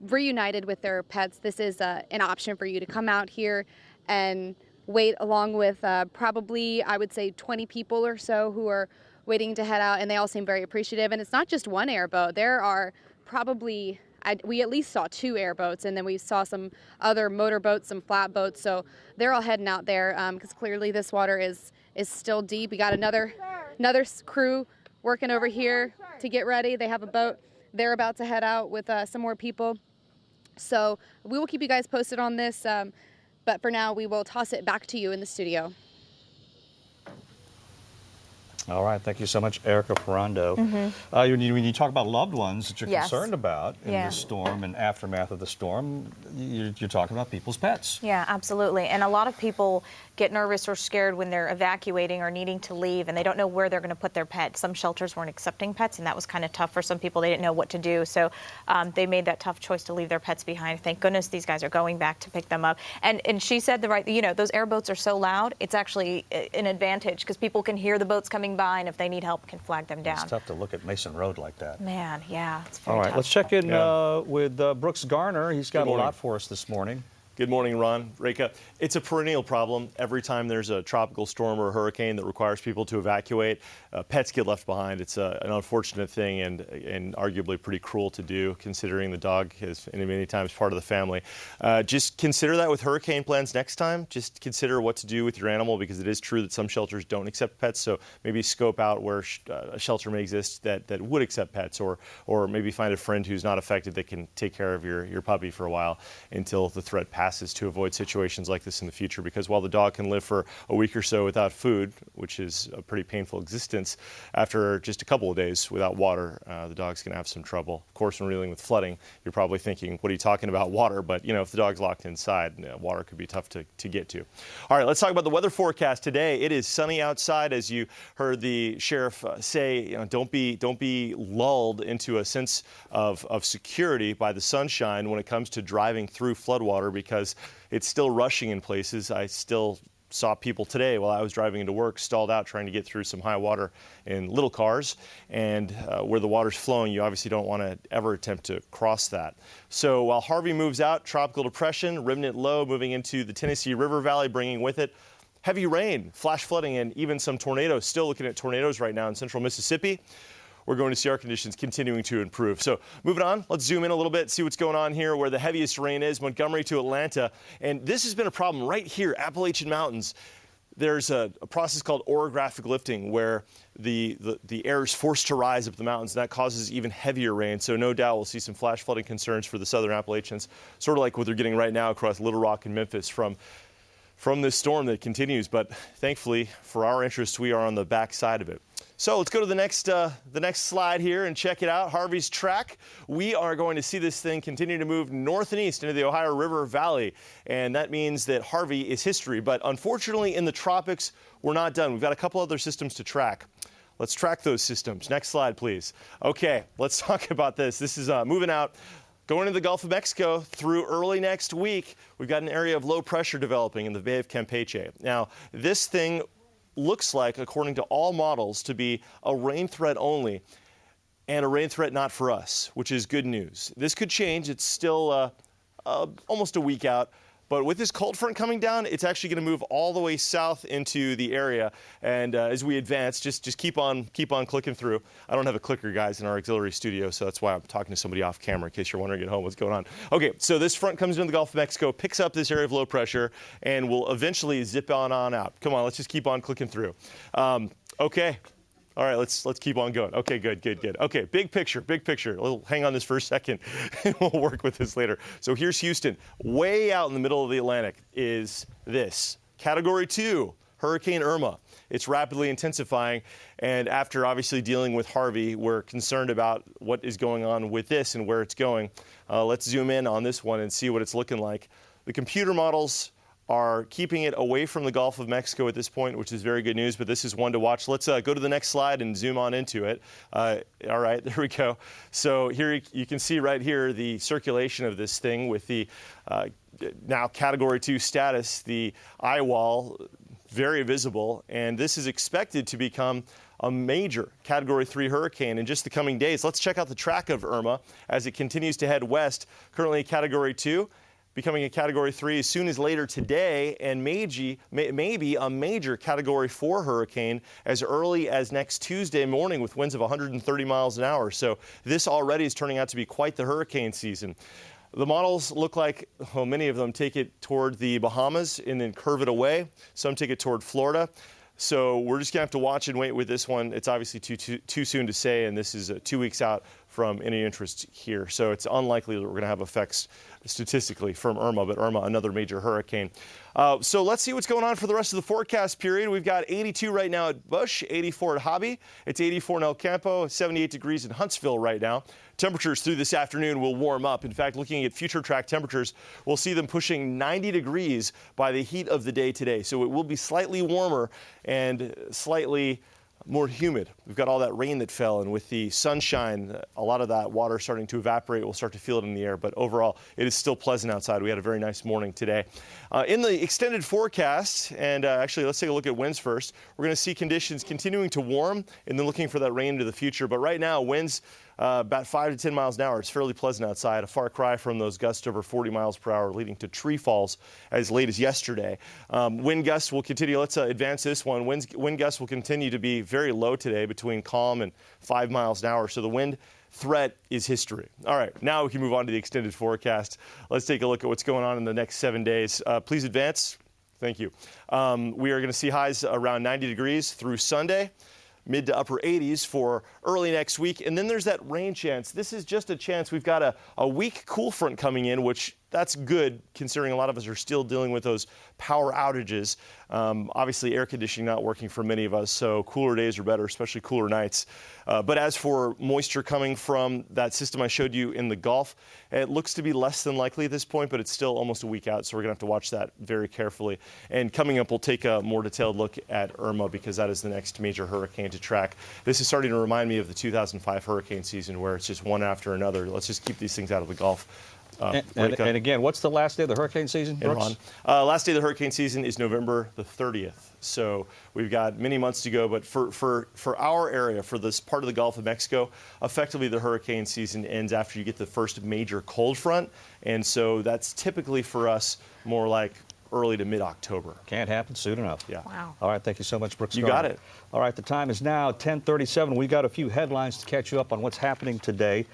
reunited with their pets, this is an option for you to come out here and wait along with probably, I would say, 20 people or so who are waiting to head out, and they all seem very appreciative. And it's not just one airboat. There are probably, we at least saw 2 airboats, and then we saw some other motorboats, some flatboats. So they're all heading out there because clearly this water is still deep. We got another crew working over here to get ready. They have a boat. They're about to head out with some more people. So we will keep you guys posted on this. But for now, we will toss it back to you in the studio. All right, thank you so much, Erica Ferrando. When you talk about loved ones that you're concerned about in the storm and aftermath of the storm, you're talking about people's pets. Yeah, absolutely. And a lot of people get nervous or scared when they're evacuating or needing to leave, and they don't know where they're going to put their pets. Some shelters weren't accepting pets, and that was kind of tough for some people. They didn't know what to do, so they made that tough choice to leave their pets behind. Thank goodness these guys are going back to pick them up. And she said those airboats are so loud, it's actually an advantage because people can hear the boats coming by, and if they need help, can flag them down. It's tough to look at Mason Road like that. Man, yeah, it's very All right, tough. let's check in with Brooks Garner. He's got a lot for us this morning. Good morning, Ron, Reka. It's a perennial problem. Every time there's a tropical storm or a hurricane that requires people to evacuate, pets get left behind. It's an unfortunate thing and arguably pretty cruel to do, considering the dog is many times part of the family. Just consider that with hurricane plans next time. Just consider what to do with your animal, because it is true that some shelters don't accept pets. So maybe scope out where a shelter may exist that would accept pets, or maybe find a friend who's not affected that can take care of your puppy for a while until the threat passes, to avoid situations like this in the future. Because while the dog can live for a week or so without food, which is a pretty painful existence, after just a couple of days without water, the dog's going to have some trouble. Of course, when we're dealing with flooding, you're probably thinking, what are you talking about, water? But, if the dog's locked inside, water could be tough to get to. All right, let's talk about the weather forecast today. It is sunny outside, as you heard the sheriff say. Don't be lulled into a sense of security by the sunshine when it comes to driving through floodwater, because it's still rushing in places. I still saw people today while I was driving into work stalled out trying to get through some high water in little cars, and where the water's flowing, you obviously don't want to ever attempt to cross that. So while Harvey moves out, tropical depression, remnant low moving into the Tennessee River Valley, bringing with it heavy rain, flash flooding, and even some tornadoes. Still looking at tornadoes right now in central Mississippi. We're going to see our conditions continuing to improve. So moving on, let's zoom in a little bit, see what's going on here where the heaviest rain is, Montgomery to Atlanta. And this has been a problem right here, Appalachian Mountains. There's a process called orographic lifting, where the air is forced to rise up the mountains, and that causes even heavier rain. So no doubt we'll see some flash flooding concerns for the southern Appalachians, sort of like what they're getting right now across Little Rock and Memphis from this storm that continues. But thankfully, for our interests, we are on the back side of it. So let's go to the next slide here and check it out. Harvey's track. We are going to see this thing continue to move north and east into the Ohio River Valley, and that means that Harvey is history. But unfortunately, in the tropics, we're not done. We've got a couple other systems to track. Let's track those systems. Next slide, please. Okay, let's talk about this. This is moving out, going to the Gulf of Mexico through early next week. We've got an area of low pressure developing in the Bay of Campeche. Now, this thing looks like, according to all models, to be a rain threat only, and a rain threat not for us, which is good news. This could change. It's still almost a week out. But with this cold front coming down, it's actually going to move all the way south into the area. And as we advance, just keep on clicking through. I don't have a clicker, guys, in our auxiliary studio, so that's why I'm talking to somebody off camera in case you're wondering at home what's going on. Okay, so this front comes into the Gulf of Mexico, picks up this area of low pressure, and will eventually zip on out. Come on, let's just keep on clicking through. Okay. All right, let's keep on going. Okay, good. Okay, big picture. Hang on this for a second, and we'll work with this later. So here's Houston. Way out in the middle of the Atlantic is this. Category 2, Hurricane Irma. It's rapidly intensifying, and after obviously dealing with Harvey, we're concerned about what is going on with this and where it's going. Let's zoom in on this one and see what it's looking like. The computer models are keeping it away from the Gulf of Mexico at this point, which is very good news, but this is one to watch. Let's go to the next slide and zoom on into it. All right, there we go. So here you can see right here the circulation of this thing with the now Category 2 status, the eye wall very visible, and this is expected to become a major Category 3 hurricane in just the coming days. Let's check out the track of Irma as it continues to head west. Currently Category 2, becoming a Category 3 as soon as later today, and maybe a major Category 4 hurricane as early as next Tuesday morning with winds of 130 miles an hour. So this already is turning out to be quite the hurricane season. The models look like, well, many of them take it toward the Bahamas and then curve it away. Some take it toward Florida. So we're just going to have to watch and wait with this one. It's obviously too soon to say, and this is 2 weeks out from any interest here. So it's unlikely that we're going to have effects statistically from Irma, but Irma, another major hurricane. So let's see what's going on for the rest of the forecast period. We've got 82 right now at Bush, 84 at Hobby. It's 84 in El Campo, 78 degrees in Huntsville right now. Temperatures through this afternoon will warm up. In fact, looking at future track temperatures, we'll see them pushing 90 degrees by the heat of the day today. So it will be slightly warmer and slightly more humid. We've got all that rain that fell, and with the sunshine, a lot of that water starting to evaporate. We'll start to feel it in the air, but overall, it is still pleasant outside. We had a very nice morning today. In the extended forecast, and actually, let's take a look at winds first. We're going to see conditions continuing to warm, and then looking for that rain into the future. But right now, winds about 5 to 10 miles an hour. It's fairly pleasant outside. A far cry from those gusts over 40 miles per hour, leading to tree falls as late as yesterday. Wind gusts will continue. Let's advance this one. Wind gusts will continue to be very low today, between calm and 5 miles an hour. So the wind threat is history. All right, now we can move on to the extended forecast. Let's take a look at what's going on in the next 7 days. Please advance. Thank you. We are going to see highs around 90 degrees through Sunday. Mid to upper 80s for early next week. And then there's that rain chance. This is just a chance. We've got a weak cool front coming in, which that's good considering a lot of us are still dealing with those power outages. Obviously, air conditioning not working for many of us, so cooler days are better, especially cooler nights. But as for moisture coming from that system I showed you in the Gulf, it looks to be less than likely at this point, but it's still almost a week out, so we're going to have to watch that very carefully. And coming up, we'll take a more detailed look at Irma because that is the next major hurricane to track. This is starting to remind me of the 2005 hurricane season where it's just one after another. Let's just keep these things out of the Gulf. And again, what's the last day of the hurricane season, Brooks? Last day of the hurricane season is November the 30th. So we've got many months to go. But for our area, for this part of the Gulf of Mexico, effectively the hurricane season ends after you get the first major cold front. And so that's typically for us more like early to mid-October. Can't happen soon enough. Yeah. Wow. All right, thank you so much, Brooks. You got it. All right, the time is now 10:37. We got a few headlines to catch you up on what's happening today.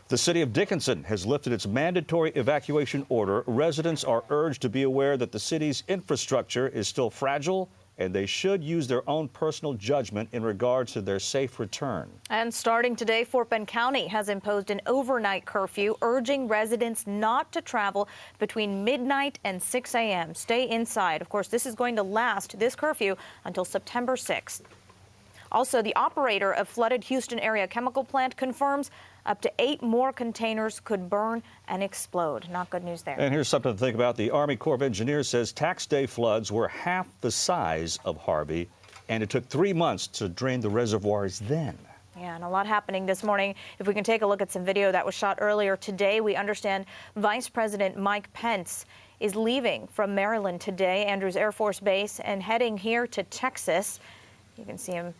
The city of Dickinson has lifted its mandatory evacuation order. Residents are urged to be aware that the city's infrastructure is still fragile, and they should use their own personal judgment in regards to their safe return. And starting today, Fort Bend County has imposed an overnight curfew, urging residents not to travel between midnight and 6 a.m. Stay inside. Of course, this is going to last, this curfew, until September 6th. Also, the operator of flooded Houston area chemical plant confirms up to 8 more containers could burn and explode. Not good news there. And here's something to think about. The Army Corps of Engineers says tax day floods were half the size of Harvey, and it took 3 months to drain the reservoirs then. Yeah, and a lot happening this morning. If we can take a look at some video that was shot earlier today, we understand Vice President Mike Pence is leaving from Maryland today, Andrews Air Force Base, and heading here to Texas. You can see him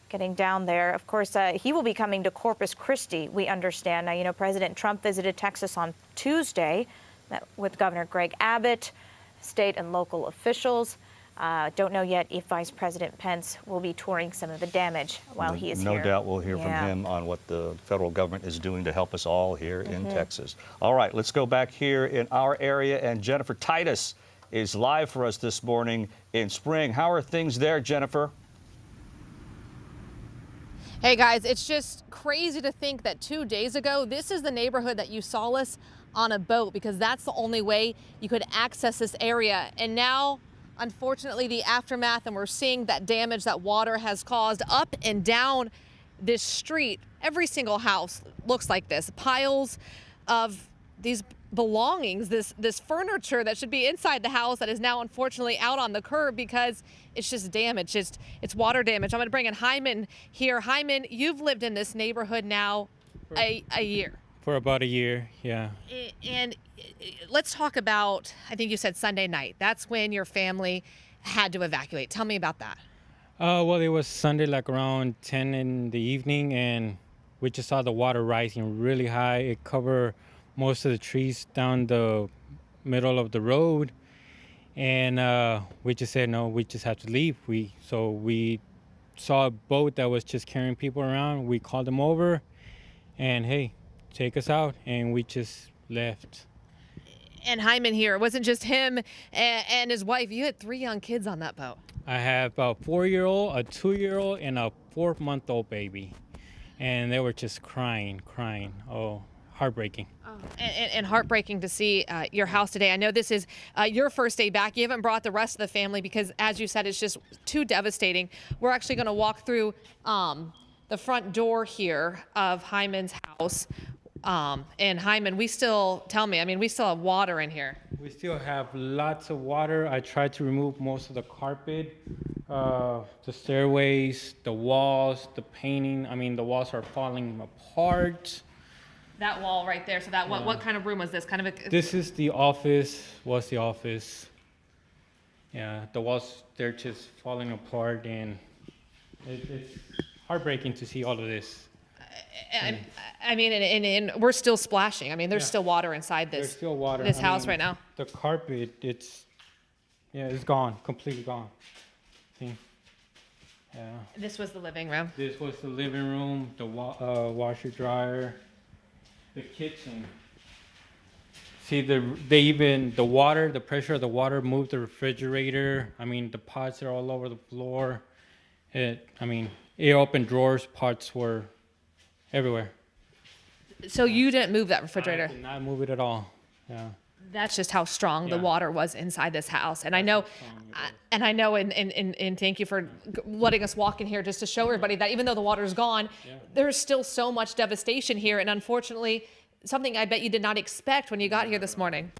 getting down there. Of course, he will be coming to Corpus Christi, we understand. Now, you know, President Trump visited Texas on Tuesday, met with Governor Greg Abbott, state and local officials. Don't know yet if Vice President Pence will be touring some of the damage while he is here. No doubt we'll hear from him on what the federal government is doing to help us all here in Texas. All right, let's go back here in our area, and Jennifer Titus is live for us this morning in Spring. How are things there, Jennifer? Hey guys, it's just crazy to think that 2 days ago, this is the neighborhood that you saw us on a boat, because that's the only way you could access this area. And now, unfortunately, the aftermath, and we're seeing that damage that water has caused up and down this street. Every single house looks like this. Piles of these belongings, this furniture that should be inside the house that is now unfortunately out on the curb because it's just damaged. It's water damage. I'm going to bring in Hyman here. Hyman, you've lived in this neighborhood now a year. For about a year, yeah. And let's talk about, I think you said Sunday night. That's when your family had to evacuate. Tell me about that. Well, it was Sunday, like around 10 in the evening, and we just saw the water rising really high. It covered most of the trees down the middle of the road, and we just said, no, we just have to leave. So we saw a boat that was just carrying people around. We called them over, and hey, take us out, and we just left. And Hyman here, it wasn't just him and his wife. You had 3 young kids on that boat. I have a 4-year-old, a 2-year-old, and a 4-month-old baby, and they were just crying. Oh, heartbreaking. And heartbreaking to see your house today. I know this is your first day back. You haven't brought the rest of the family because, as you said, it's just too devastating. We're actually going to walk through the front door here of Hyman's house. And Hyman, we still have water in here. We still have lots of water. I tried to remove most of the carpet, the stairways, the walls, the painting. I mean, the walls are falling apart. That wall right there. So that what kind of room was this? Kind of a. This is the office. Was the office? Yeah, the walls, they're just falling apart, and it's heartbreaking to see all of this. I mean, and we're still splashing. I mean, there's still water inside this. There's still water. This house right now. The carpet, it's gone, completely gone. See? Yeah. This was the living room. This was the living room, the washer dryer, the kitchen. See, the water, the pressure of the water moved the refrigerator. I mean, the pots are all over the floor. It opened drawers, pots were everywhere. So you didn't move that refrigerator? I did not move it at all. Yeah. That's just how strong the water was inside this house. And I know, and thank you for letting us walk in here just to show everybody that even though the water's gone, there's still so much devastation here. And unfortunately, something I bet you did not expect when you got here this morning.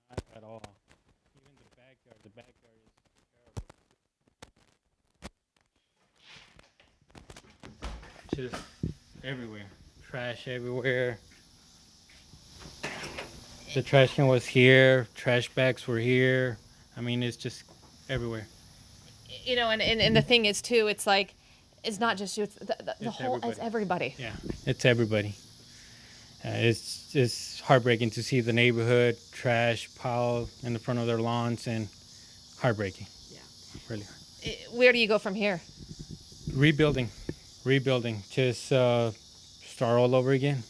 Not at all. Even the backyard is terrible. Just everywhere. Trash everywhere. The trash can was here. Trash bags were here. I mean, it's just everywhere. You know, and the thing is too, it's like, it's not just you. It's the whole. Everybody. It's everybody. Yeah, it's everybody. It's just heartbreaking to see the neighborhood trash piled in the front of their lawns, and heartbreaking. Yeah. Really. Where do you go from here? Rebuilding. Just start all over again.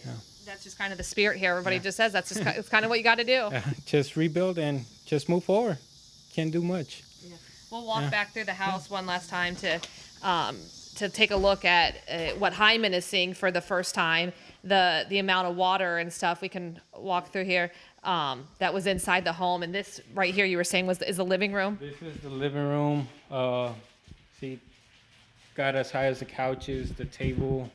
Yeah. That's just kind of the spirit here. Everybody just says that's just it's kind of what you got to do. Just rebuild and just move forward. Can't do much. Yeah. We'll walk back through the house one last time to take a look at what Hyman is seeing for the first time. The amount of water and stuff. We can walk through here. That was inside the home, and this right here you were saying is the living room. This is the living room. See. Got as high as the couches, the table.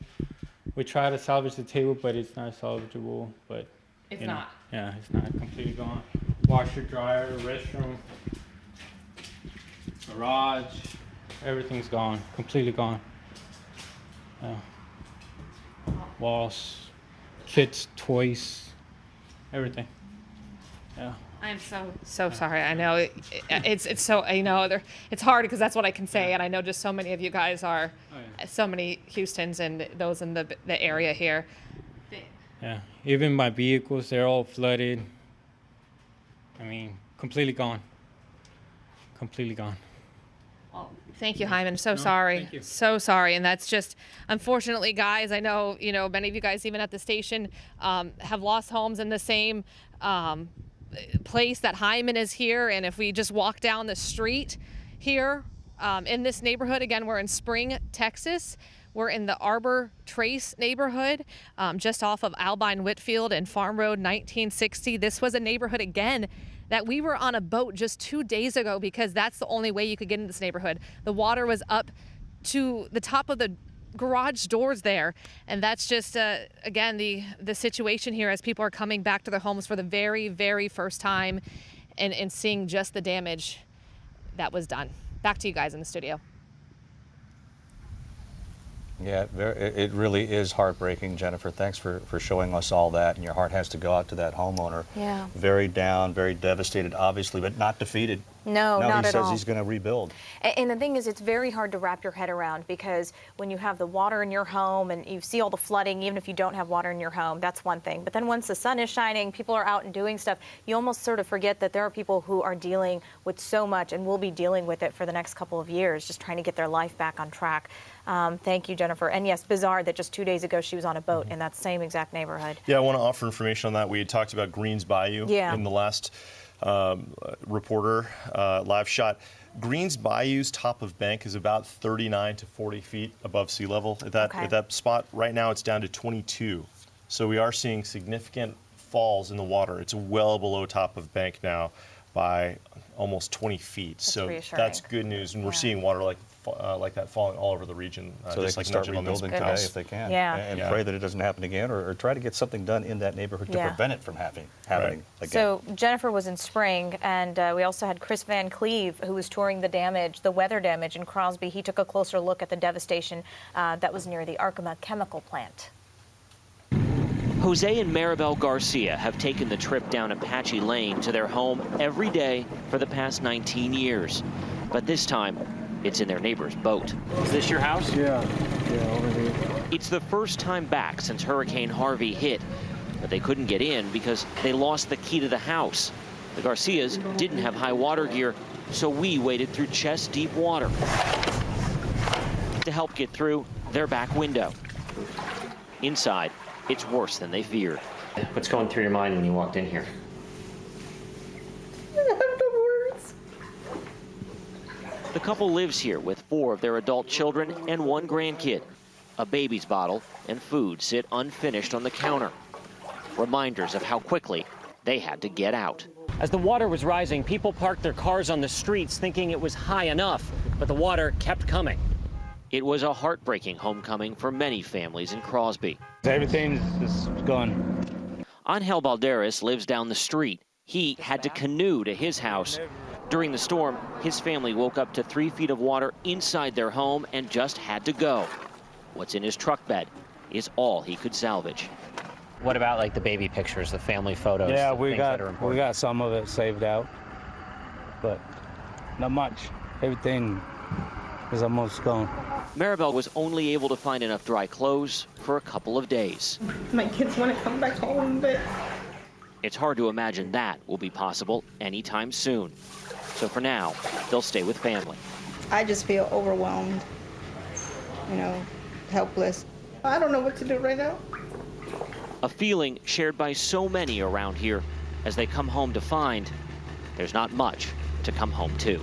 We tried to salvage the table, but it's not salvageable. But it's not. Yeah, it's not completely gone. Washer, dryer, restroom, garage, everything's gone, completely gone. Walls, kids' toys, everything. Yeah. I am so sorry. I know it's so, you know, it's hard because that's what I can say, and I know just so many of you guys are, so many Houstons and those in the area here. Yeah, even my vehicles, they're all flooded. I mean, completely gone. Completely gone. Well, thank you, Hyman. So sorry. Thank you. So sorry. And that's just, unfortunately, guys, I know, you know, many of you guys, even at the station, have lost homes in the same place that Hyman is here. And if we just walk down the street here in this neighborhood, again, we're in Spring, Texas. We're in the Arbor Trace neighborhood, just off of Albine Whitfield and Farm Road 1960. This was a neighborhood, again, that we were on a boat just 2 days ago because that's the only way you could get in this neighborhood. The water was up to the top of the garage doors there. And that's just, again, the situation here as people are coming back to their homes for the very, very first time and seeing just the damage that was done. Back to you guys in the studio. Yeah, it really is heartbreaking, Jennifer. Thanks for showing us all that, and your heart has to go out to that homeowner. Yeah. Very down, very devastated, obviously, but not defeated. No, not at all. He says he's going to rebuild. And the thing is, it's very hard to wrap your head around, because when you have the water in your home and you see all the flooding, even if you don't have water in your home, that's one thing. But then once the sun is shining, people are out and doing stuff, you almost sort of forget that there are people who are dealing with so much and will be dealing with it for the next couple of years, just trying to get their life back on track. Thank you, Jennifer. And yes, bizarre that just 2 days ago she was on a boat in that same exact neighborhood. Yeah, I want to offer information on that. We had talked about Greens Bayou in the last reporter live shot. Greens Bayou's top of bank is about 39 to 40 feet above sea level. At that spot right now, it's down to 22. So we are seeing significant falls in the water. It's well below top of bank now by almost 20 feet. That's good news, and we're seeing water like that falling all over the region. So they can start rebuilding today if they can, and pray that it doesn't happen again, or try to get something done in that neighborhood to prevent it from happening again. So Jennifer was in Spring, and we also had Chris Van Cleve, who was touring the weather damage in Crosby. He took a closer look at the devastation that was near the Arkema chemical plant. Jose and Maribel Garcia have taken the trip down Apache Lane to their home every day for the past 19 years. But this time, it's in their neighbor's boat. Is this your house? Yeah, over here. It's the first time back since Hurricane Harvey hit, but they couldn't get in because they lost the key to the house. The Garcias didn't have high water gear, so we waded through chest-deep water to help get through their back window. Inside, it's worse than they feared. What's going through your mind when you walked in here? I have no words. The couple lives here with 4 of their adult children and 1 grandkid. A baby's bottle and food sit unfinished on the counter. Reminders of how quickly they had to get out. As the water was rising, people parked their cars on the streets thinking it was high enough, but the water kept coming. It was a heartbreaking homecoming for many families in Crosby. Everything is gone. Angel Balderas lives down the street. He had to canoe to his house. During the storm, his family woke up to 3 feet of water inside their home and just had to go. What's in his truck bed is all he could salvage. What about like the baby pictures, the family photos? Yeah, we got some of it saved out, but not much. Everything is almost gone. Maribel was only able to find enough dry clothes for a couple of days. My kids want to come back home, but It's hard to imagine that will be possible anytime soon. So for now, they'll stay with family. I just feel overwhelmed, helpless. I don't know what to do right now. A feeling shared by so many around here as they come home to find there's not much to come home to.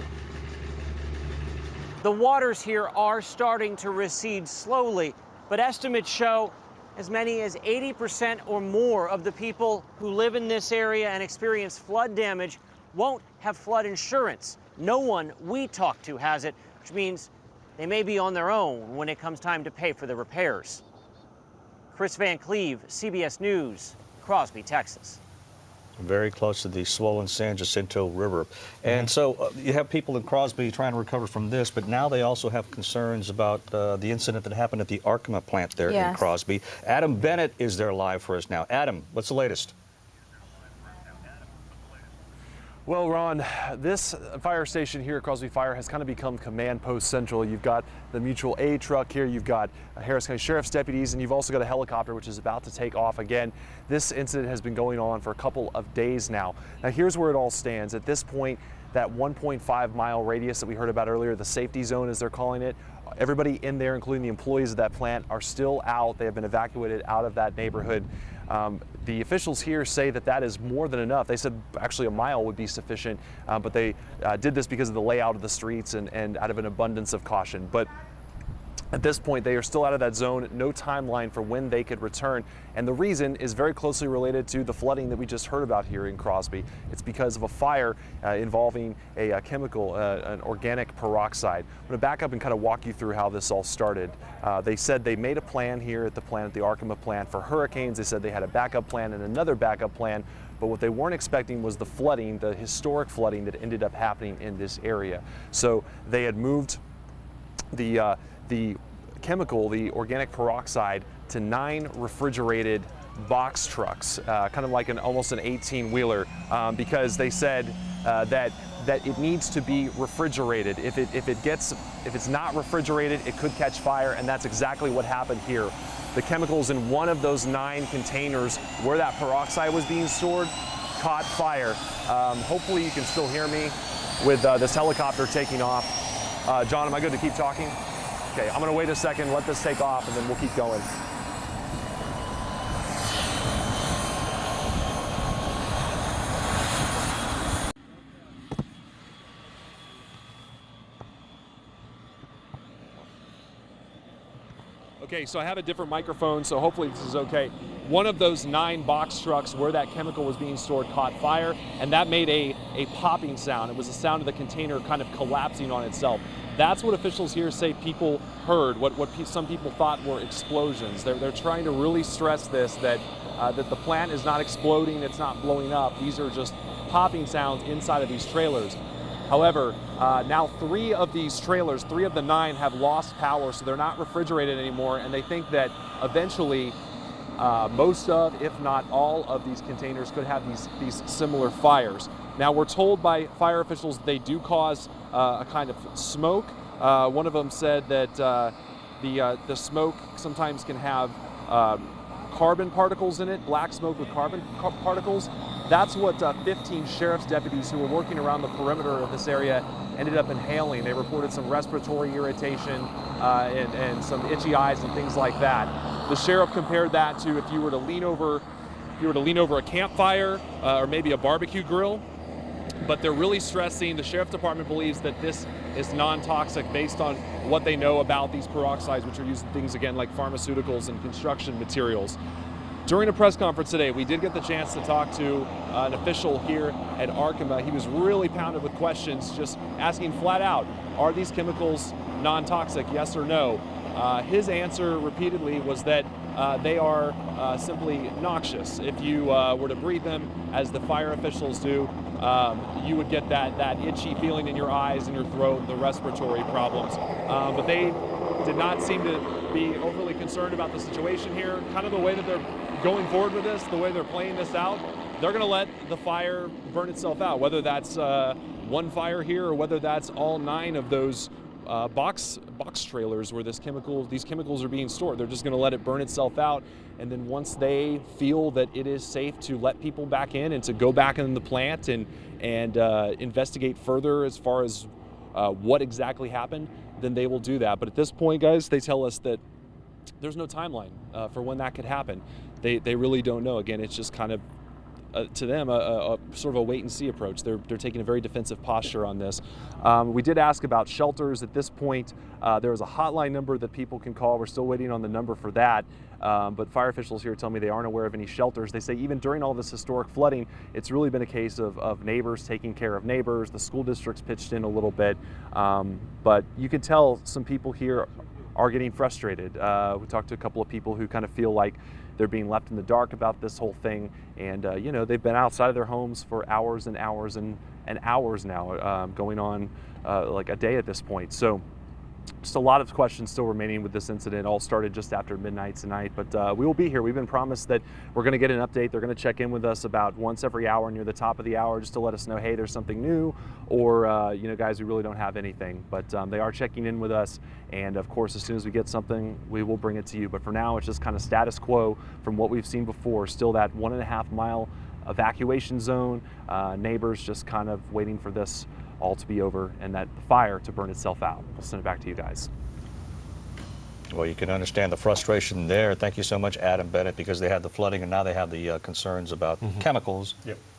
The waters here are starting to recede slowly, but estimates show as many as 80% or more of the people who live in this area and experience flood damage won't have flood insurance. No one we talk to has it, which means they may be on their own when it comes time to pay for the repairs. Chris Van Cleve, CBS News, Crosby, Texas. Very close to the swollen San Jacinto River. And so you have people in Crosby trying to recover from this, but now they also have concerns about the incident that happened at the Arkema plant there in Crosby. Adam Bennett is there live for us now. Adam, what's the latest? Well, Ron, this fire station here at Crosby Fire has kind of become command post central. You've got the mutual aid truck here, you've got Harris County Sheriff's deputies, and you've also got a helicopter which is about to take off again. This incident has been going on for a couple of days now. Now here's where it all stands. At this point, that 1.5 mile radius that we heard about earlier, the safety zone as they're calling it, everybody in there, including the employees of that plant, are still out. They have been evacuated out of that neighborhood. The officials here say that that is more than enough. They said actually a mile would be sufficient, but they did this because of the layout of the streets and out of an abundance of caution. But At this point, they are still out of that zone, no timeline for when they could return. And the reason is very closely related to the flooding that we just heard about here in Crosby. It's because of a fire involving a chemical, an organic peroxide. I'm going to back up and kind of walk you through how this all started. They said they made a plan here at the plant, the Arkema plant, for hurricanes. They said they had a backup plan and another backup plan. But what they weren't expecting was the flooding, the historic flooding that ended up happening in this area. So they had moved the chemical, the organic peroxide, to 9 refrigerated box trucks, kind of like almost an 18-wheeler, because they said that it needs to be refrigerated. If it's not refrigerated, it could catch fire, and that's exactly what happened here. The chemicals in one of those 9 containers where that peroxide was being stored caught fire. Hopefully you can still hear me with this helicopter taking off. John, am I good to keep talking? Okay, I'm going to wait a second, let this take off, and then we'll keep going. Okay, so I have a different microphone, so hopefully this is okay. One of those 9 box trucks where that chemical was being stored caught fire, and that made a popping sound. It was the sound of the container kind of collapsing on itself. That's what officials here say people heard, what some people thought were explosions. They're trying to really stress this, that the plant is not exploding, it's not blowing up. These are just popping sounds inside of these trailers. However, now 3 of these trailers, 3 of the 9 have lost power, so they're not refrigerated anymore, and they think that eventually most of, if not all of these containers could have these similar fires. Now we're told by fire officials they do cause a kind of smoke. One of them said that the smoke sometimes can have carbon particles in it, black smoke with carbon particles. That's what 15 sheriff's deputies who were working around the perimeter of this area ended up inhaling. They reported some respiratory irritation and some itchy eyes and things like that. The sheriff compared that to if you were to lean over a campfire or maybe a barbecue grill. But they're really stressing, the sheriff's department believes that this is non-toxic based on what they know about these peroxides, which are used in things, again, like pharmaceuticals and construction materials. During a press conference today, we did get the chance to talk to an official here at Arkema. He was really pounded with questions, just asking flat out, are these chemicals non-toxic, yes or no? His answer repeatedly was that they are simply noxious. If you were to breathe them, as the fire officials do, you would get that itchy feeling in your eyes and your throat, the respiratory problems. But they did not seem to be overly concerned about the situation here. Kind of the way that they're going forward with this, the way they're playing this out, they're going to let the fire burn itself out, whether that's one fire here or whether that's all 9 of those box trailers where these chemicals are being stored. They're just going to let it burn itself out, and then once they feel that it is safe to let people back in and to go back in the plant and investigate further as far as what exactly happened, then they will do that. But at this point, guys, they tell us that there's no timeline for when that could happen. They really don't know. Again, it's just kind of to them a sort of a wait-and-see approach. They're taking a very defensive posture on this. We did ask about shelters. At this point, there is a hotline number that people can call. We're still waiting on the number for that. But fire officials here tell me they aren't aware of any shelters. They say even during all this historic flooding, it's really been a case of neighbors taking care of neighbors. The school district's pitched in a little bit. But you can tell some people here are getting frustrated. We talked to a couple of people who kind of feel like they're being left in the dark about this whole thing, and you know, they've been outside of their homes for hours and hours and hours now, going on like a day at this point. So just a lot of questions still remaining with this incident. All started just after midnight tonight, but we will be here. We've been promised that we're going to get an update. They're going to check in with us about once every hour near the top of the hour just to let us know, hey, there's something new, or you know, guys, we really don't have anything. But they are checking in with us, and of course, as soon as we get something, we will bring it to you. But for now, it's just kind of status quo from what we've seen before. Still that 1.5 mile evacuation zone. Neighbors just kind of waiting for this all to be over and that fire to burn itself out. We'll send it back to you guys. Well, you can understand the frustration there. Thank you so much, Adam Bennett, because they had the flooding and now they have the concerns about chemicals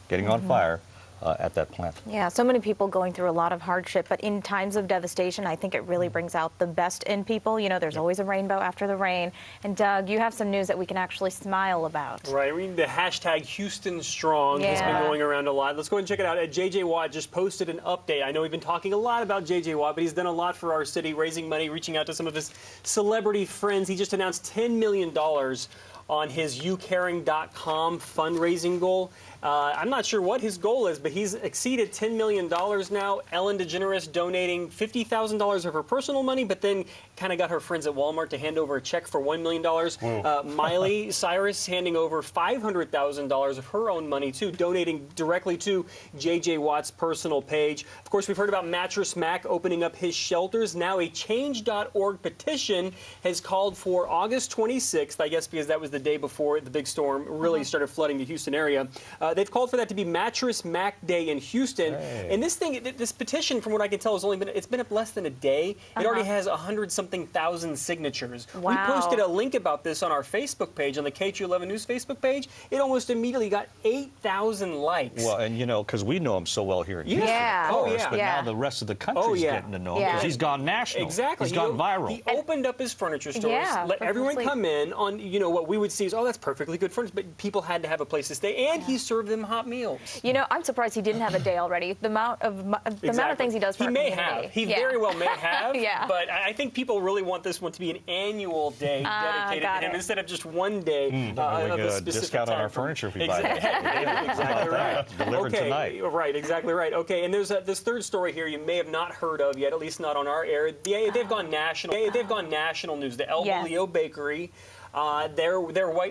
getting on fire. at that plant. Yeah, so many people going through a lot of hardship, but in times of devastation, I think it really brings out the best in people. You know, there's always a rainbow after the rain. And Doug, you have some news that we can actually smile about. Right, I mean, the hashtag Houston Strong has been going around a lot. Let's go ahead and check it out. J.J. Watt just posted an update. I know we've been talking a lot about J.J. Watt, but he's done a lot for our city, raising money, reaching out to some of his celebrity friends. He just announced $10 million on his youcaring.com fundraising goal. I'm not sure what his goal is, but he's exceeded $10 million now. Ellen DeGeneres donating $50,000 of her personal money, but then kind of got her friends at Walmart to hand over a check for $1 million. Miley Cyrus handing over $500,000 of her own money, too, donating directly to J.J. Watt's personal page. Of course, we've heard about Mattress Mac opening up his shelters. Now a Change.org petition has called for August 26th, I guess because that was the day before the big storm really started flooding the Houston area. They've called for that to be Mattress Mac Day in Houston. And this petition, from what I can tell, it's been up less than a day. It already has 100-something thousand signatures. Wow. We posted a link about this on our Facebook page, on the KHU11 News Facebook page. It almost immediately got 8,000 likes. Well, and you know, because we know him so well here in Houston, Yeah. of course, Oh, yeah. but Yeah. now the rest of the country's getting to know him because he's gone national. Exactly. He's gone viral. He opened up his furniture stores, Yeah, let everyone purposely. come in on, you know, what we would see is, oh, that's perfectly good furniture, but people had to have a place to stay, and he served them hot meals. You know, I'm surprised he didn't have a day already. The amount of things he does for He our may community. have. He very well may have. Yeah. But I think people really want this one to be an annual day dedicated to him instead of just one day Then we of get a a specific discount on time our frame. furniture if we buy it. Exactly right. Delivered tonight. Right, exactly right. Okay, and there's this third story here you may have not heard of yet, at least not on our air. They've gone national. They've gone national news. The El Bolillo Bakery. Their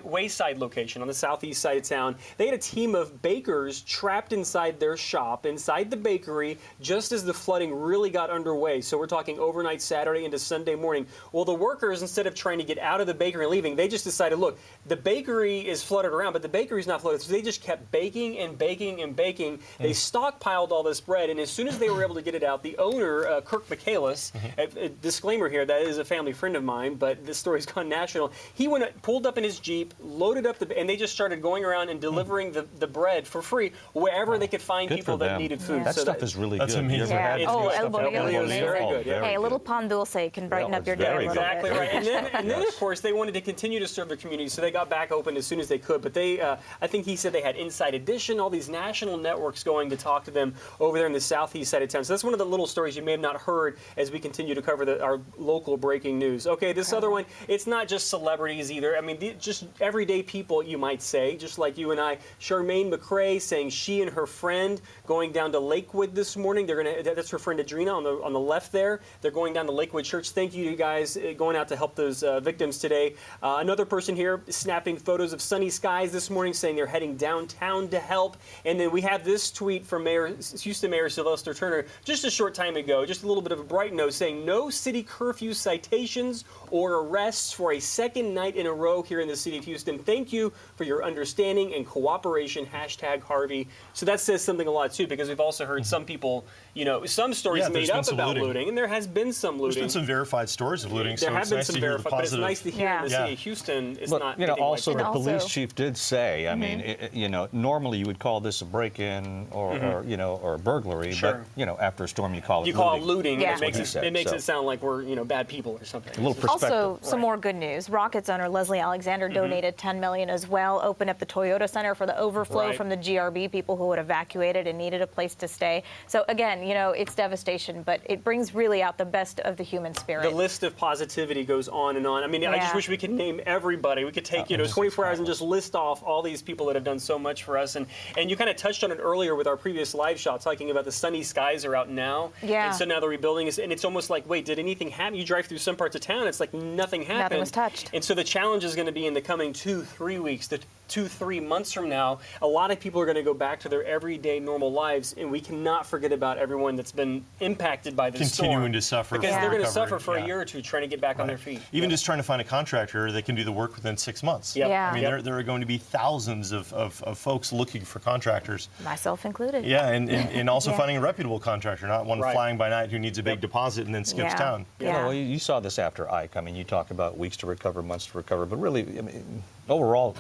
Wayside location on the southeast side of town. They had a team of bakers trapped inside their shop, inside the bakery, just as the flooding really got underway. So we're talking overnight Saturday into Sunday morning. Well, the workers, instead of trying to get out of the bakery and leaving, they just decided, look, the bakery is flooded around, but the bakery's not flooded. So they just kept baking and baking and baking. They stockpiled all this bread, and as soon as they were able to get it out, the owner, Kirk Michaelis, a disclaimer here, that is a family friend of mine, but this story's gone national. He pulled up in his Jeep, loaded up and they just started going around and delivering the bread for free wherever they could find people that needed food. That so stuff is really that's good. amazing. You ever had Oh, stuff El Bolillo is very good. Yeah. Hey, a little pan dulce can brighten up your day a little Exactly bit. right. And then, of course, they wanted to continue to serve their community, so they got back open as soon as they could. But they, I think he said they had Inside Edition, all these national networks going to talk to them over there in the southeast side of town. So that's one of the little stories you may have not heard as we continue to cover our local breaking news. Okay, this other one, it's not just celebrities either. I mean, just everyday people, you might say, just like you and I. Charmaine McRae saying she and her friend going down to Lakewood this morning. That's her friend Adrena on the left there. They're going down to Lakewood Church. Thank you guys going out to help those victims today. Another person here snapping photos of sunny skies this morning, saying they're heading downtown to help. And then we have this tweet from Houston Mayor Sylvester Turner just a short time ago, just a little bit of a bright note, saying no city curfew citations or arrests for a second night in a row here in the city of Houston. Thank you for your understanding and cooperation. Hashtag Harvey. So that says something a lot, too, because we've also heard some people, you know, some stories made up about looting, and there has been some looting. There's been some verified stories of looting. There have been some verified, but it's positive. nice to hear in the city of Houston it's not. You know, also like the police chief did say, I mean, you know, normally you would call this a break-in or you know, or a burglary, but you know, after a storm you call it looting. Yeah. It makes it sound like we're, you know, bad people or something. A little perspective. Also, some more good news. Rockets owner Leslie Alexander donated $10 million as well. Opened up the Toyota Center for the overflow from the GRB, people who had evacuated and needed a place to stay. So again, you know, it's devastation, but it brings really out the best of the human spirit. The list of positivity goes on and on. I mean, I just wish we could name everybody. We could take, you know, 24 hours and just list off all these people that have done so much for us. And you kind of touched on it earlier with our previous live shot, talking about the sunny skies are out now. Yeah. And so now the rebuilding is, and it's almost like, wait, did anything happen? You drive through some parts of town, it's like nothing happened. Nothing was touched. And so the challenge is going to be in the coming 2-3 weeks, 2-3 months from now, a lot of people are going to go back to their everyday normal lives, and we cannot forget about everyone that's been impacted by this Continuing to suffer. because they're going to suffer for yeah. a year or two trying to get back on their feet. Even just trying to find a contractor that can do the work within 6 months. Yep. Yeah. I mean, there are going to be thousands of folks looking for contractors. Myself included. Yeah, and also finding a reputable contractor, not one Right. flying by night who needs a big deposit and then skips town. You know, you saw this after Ike. I mean, you talk about weeks to recover, months to recover, but really, I mean, overall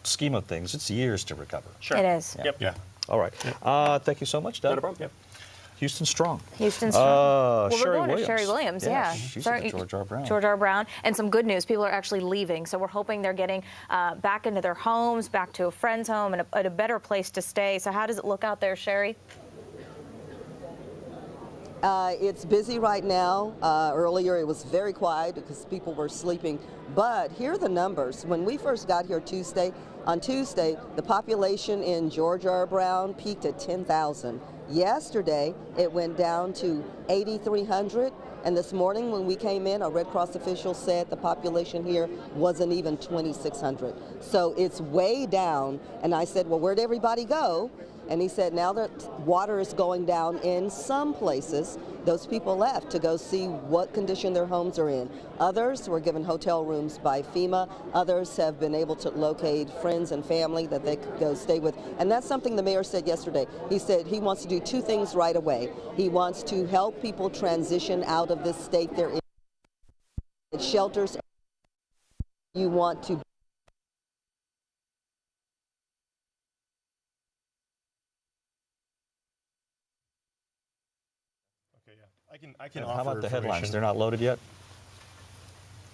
scheme of things, it's years to recover. Sure. It is. Yep. Yeah. All right. Thank you so much, Doug. Not a problem. Yep. Houston Strong. Houston Strong. Well, we're Sherry going Williams. to Sherry Williams, yeah. She's at George R. Brown. George R. Brown. And some good news. People are actually leaving. So we're hoping they're getting back into their homes, back to a friend's home, and a better place to stay. So how does it look out there, Sherry? It's busy right now. Earlier it was very quiet because people were sleeping. But here are the numbers. When we first got here on Tuesday, the population in George R. Brown peaked at 10,000. Yesterday, it went down to 8,300. And this morning when we came in, a Red Cross official said the population here wasn't even 2,600. So it's way down. And I said, well, where'd everybody go? And he said now that water is going down in some places, those people left to go see what condition their homes are in. Others were given hotel rooms by FEMA. Others have been able to locate friends and family that they could go stay with. And that's something the mayor said yesterday. He said he wants to do two things right away. He wants to help people transition out of this state they're in. Shelters. You want to I can How offer about the headlines? information. They're not loaded yet?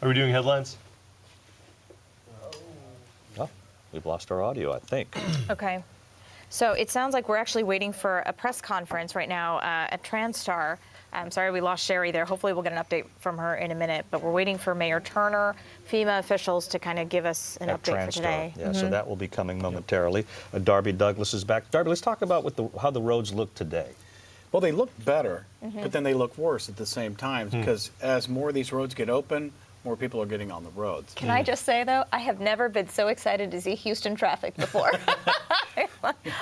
Are we doing headlines? Oh, we've lost our audio, I think. Okay. So it sounds like we're actually waiting for a press conference right now at Transtar. I'm sorry we lost Sherry there. Hopefully we'll get an update from her in a minute. But we're waiting for Mayor Turner, FEMA officials to kind of give us an update Transtar. for today. Yeah, so that will be coming momentarily. Darby Douglas is back. Darby, let's talk about how the roads look today. Well, they look better, but then they look worse at the same time because as more of these roads get open, more people are getting on the roads. Can I just say, though, I have never been so excited to see Houston traffic before.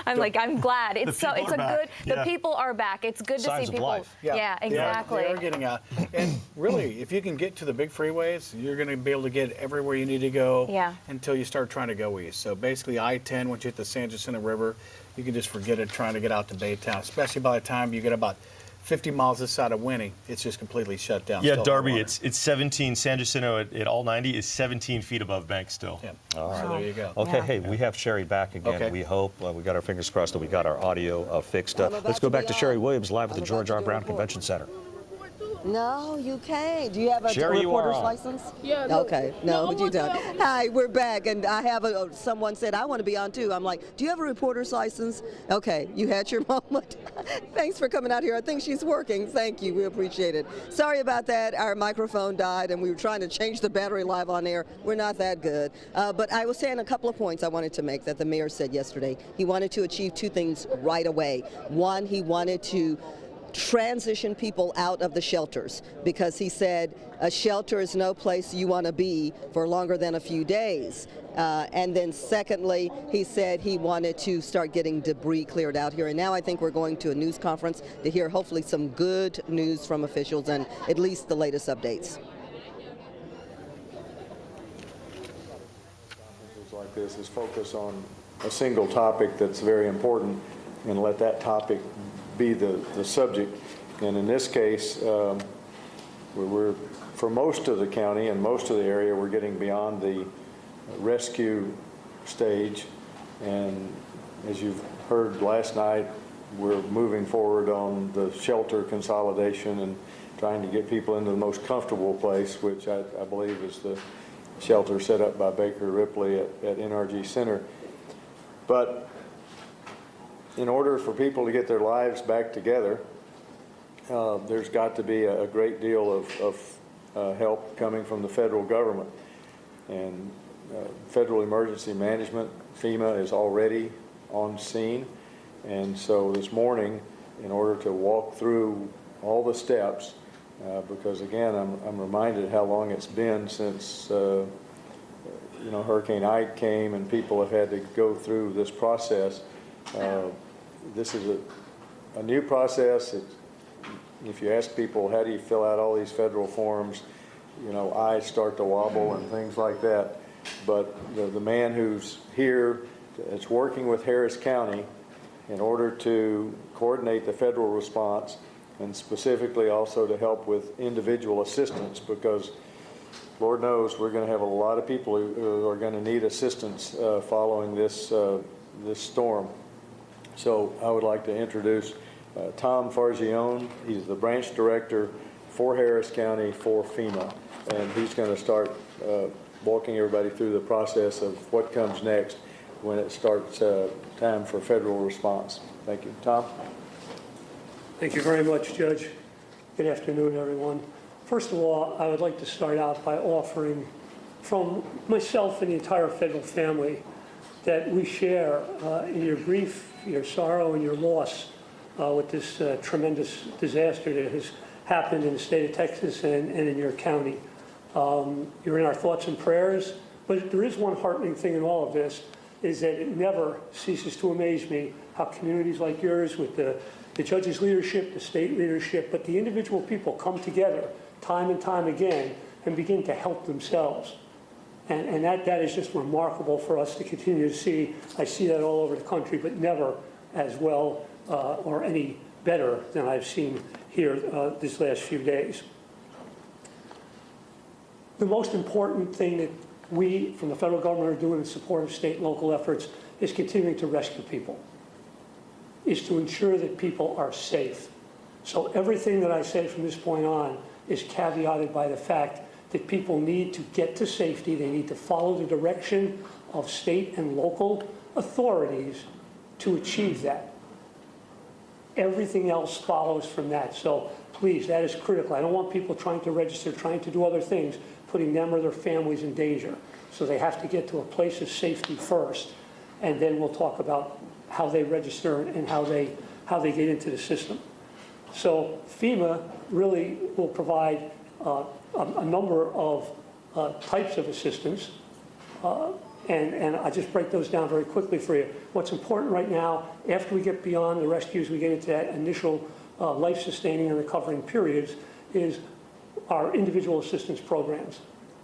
I'm glad. The people are back. It's good to see people. Life. Yeah, exactly. They are getting out. And really, if you can get to the big freeways, you're going to be able to get everywhere you need to go until you start trying to go east. So basically, I-10, once you hit the San Jacinto River, you can just forget it trying to get out to Baytown, especially by the time you get about 50 miles this side of Winnie, it's just completely shut down. Yeah, Darby, it's 17. San Jacinto at all 90 is 17 feet above bank still. Yeah. All right. So there you go. Okay, hey, we have Sherry back again. Okay. We hope. We got our fingers crossed that we got our audio fixed. Let's go back to Sherry Williams live at the George R. Brown Convention Center. No, you can't. Do you have a Sherry, reporter's license? Yeah. Okay. No, you don't. Hi, we're back, and I have someone said I want to be on too. I'm like, do you have a reporter's license? Okay, you had your moment. Thanks for coming out here. I think she's working. Thank you. We appreciate it. Sorry about that. Our microphone died, and we were trying to change the battery live on air. We're not that good. But I was saying a couple of points I wanted to make that the mayor said yesterday. He wanted to achieve two things right away. One, he wanted to transition people out of the shelters because he said a shelter is no place you want to be for longer than a few days. And then secondly, he said he wanted to start getting debris cleared out here. And now I think we're going to a news conference to hear hopefully some good news from officials and at least the latest updates. Like this is focus on a single topic that's very important and let that topic be the subject. And in this case, we're for most of the county and most of the area, we're getting beyond the rescue stage. And as you've heard last night, we're moving forward on the shelter consolidation and trying to get people into the most comfortable place, which I believe is the shelter set up by Baker Ripley at NRG Center. But in order for people to get their lives back together, there's got to be a great deal of help coming from the federal government. And Federal Emergency Management, FEMA, is already on scene. And so this morning, in order to walk through all the steps, because again, I'm reminded how long it's been since Hurricane Ike came and people have had to go through this process. This is a new process. If you ask people, how do you fill out all these federal forms, eyes start to wobble and things like that. But the man who's here, it's working with Harris County in order to coordinate the federal response and specifically also to help with individual assistance, because Lord knows we're going to have a lot of people who are going to need assistance following this storm. So I would like to introduce Tom Fargione. He's the branch director for Harris County for FEMA, and he's going to start walking everybody through the process of what comes next when it starts time for federal response. Thank you. Tom? Thank you very much, Judge. Good afternoon, everyone. First of all, I would like to start out by offering from myself and the entire federal family that we share in your grief, your sorrow, and your loss with this tremendous disaster that has happened in the state of Texas and in your county. You're in our thoughts and prayers, but there is one heartening thing in all of this, is that it never ceases to amaze me how communities like yours with the judge's leadership, the state leadership, but the individual people come together time and time again and begin to help themselves. And that is just remarkable for us to continue to see. I see that all over the country, but never as well or any better than I've seen here these last few days. The most important thing that we from the federal government are doing in support of state and local efforts is continuing to rescue people, is to ensure that people are safe. So everything that I say from this point on is caveated by the fact that people need to get to safety. They need to follow the direction of state and local authorities to achieve that. Everything else follows from that. So please, that is critical. I don't want people trying to register, trying to do other things, putting them or their families in danger. So they have to get to a place of safety first, and then we'll talk about how they register and how they get into the system. So FEMA really will provide a number of types of assistance, and I just break those down very quickly for you. What's important right now, after we get beyond the rescues, we get into that initial life-sustaining and recovering periods, is our individual assistance programs.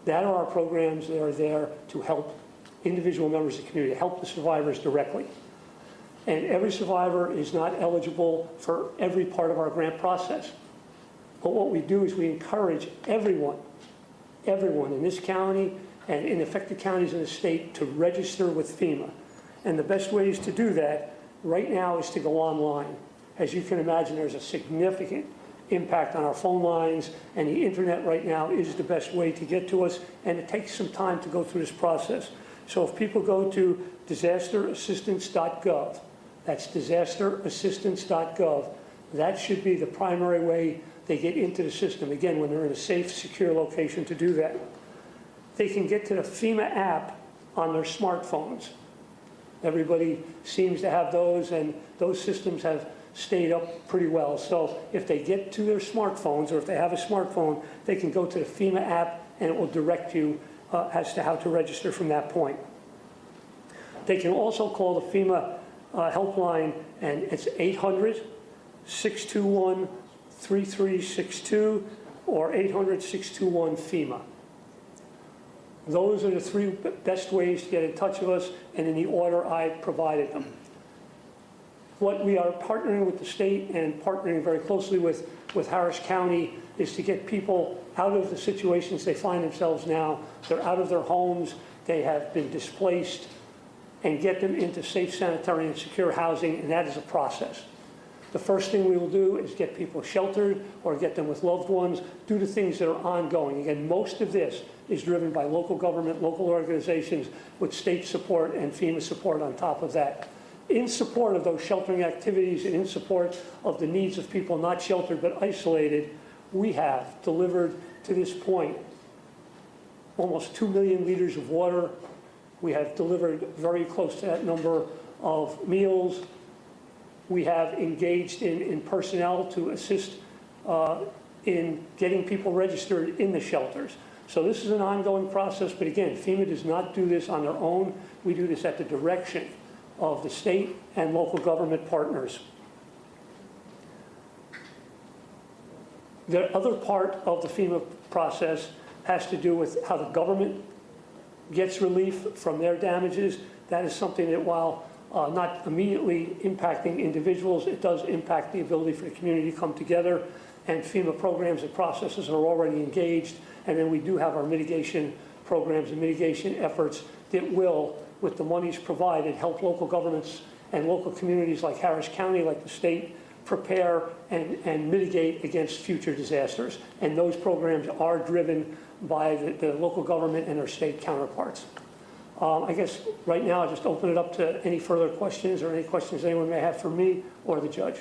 That are our programs that are there to help individual members of the community, help the survivors directly. And every survivor is not eligible for every part of our grant process. But what we do is we encourage everyone in this county and in affected counties in the state to register with FEMA. And the best ways to do that right now is to go online. As you can imagine, there's a significant impact on our phone lines, and the internet right now is the best way to get to us, and it takes some time to go through this process. So if people go to disasterassistance.gov, that's disasterassistance.gov, that should be the primary way they get into the system, again, when they're in a safe, secure location to do that. They can get to the FEMA app on their smartphones. Everybody seems to have those, and those systems have stayed up pretty well. So if they get to their smartphones, or if they have a smartphone, they can go to the FEMA app, and it will direct you as to how to register from that point. They can also call the FEMA helpline, and it's 800-621-3362 or 800-621-FEMA. Those are the three best ways to get in touch with us, and in the order I provided them. What we are partnering with the state and partnering very closely with Harris County is to get people out of the situations they find themselves now. They're out of their homes, they have been displaced, and get them into safe, sanitary, and secure housing, and that is a process. The first thing we will do is get people sheltered or get them with loved ones, do the things that are ongoing. Again, most of this is driven by local government, local organizations with state support and FEMA support on top of that. In support of those sheltering activities and in support of the needs of people not sheltered but isolated, we have delivered to this point almost 2 million liters of water. We have delivered very close to that number of meals. We have engaged in personnel to assist in getting people registered in the shelters. So this is an ongoing process, but again, FEMA does not do this on their own. We do this at the direction of the state and local government partners. The other part of the FEMA process has to do with how the government gets relief from their damages. That is something that, while not immediately impacting individuals, it does impact the ability for the community to come together, and FEMA programs and processes are already engaged. And then we do have our mitigation programs and mitigation efforts that will, with the monies provided, help local governments and local communities like Harris County, like the state, prepare and mitigate against future disasters. And those programs are driven by the local government and their state counterparts. I guess right now I'll just open it up to any further questions or any questions anyone may have for me or the judge.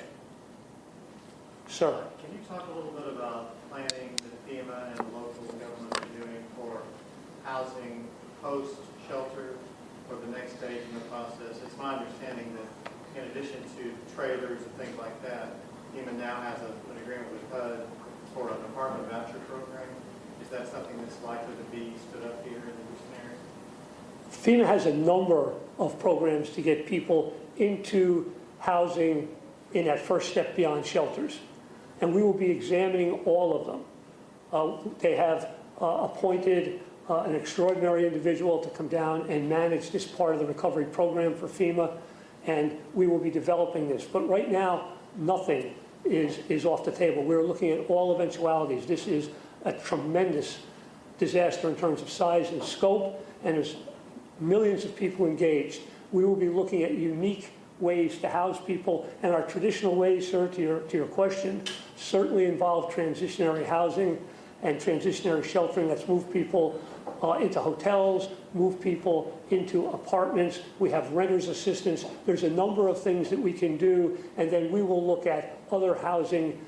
Sir. Can you talk a little bit about planning that FEMA and local governments are doing for housing post-shelter for the next stage in the process? It's my understanding that in addition to trailers and things like that, FEMA now has an agreement with HUD for an apartment voucher program. Is that something that's likely to be stood up here in the Houston area? FEMA has a number of programs to get people into housing in that first step beyond shelters. And we will be examining all of them. They have appointed an extraordinary individual to come down and manage this part of the recovery program for FEMA, and we will be developing this. But right now, nothing is off the table. We're looking at all eventualities. This is a tremendous disaster in terms of size and scope, and there's millions of people engaged. We will be looking at unique ways to house people, and our traditional ways, sir, to your question, certainly involve transitionary housing and transitionary sheltering. That's move people into hotels, move people into apartments. We have renters assistance. There's a number of things that we can do, and then we will look at other housing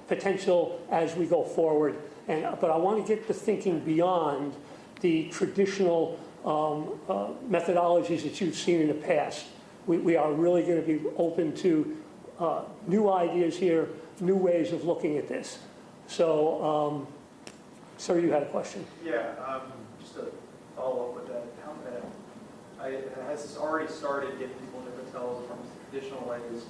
potential as we go forward. But I want to get the thinking beyond the traditional methodologies that you've seen in the past. We are really going to be open to new ideas here, new ways of looking at this. So, sir, you had a question? Yeah, just to follow up with that, has this already started getting people into hotels from traditional ways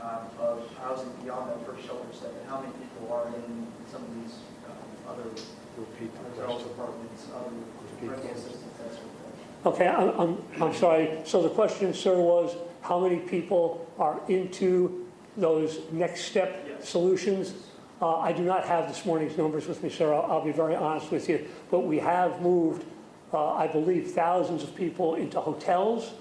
of housing beyond that first shelter step? And how many people are in some of these other hotels, apartments, rental assistance, that sort of thing? Okay, I'm sorry. So the question, sir, was how many people are into those next step solutions? I do not have this morning's numbers with me, sir. I'll be very honest with you. But we have moved, I believe, thousands of people into hotels,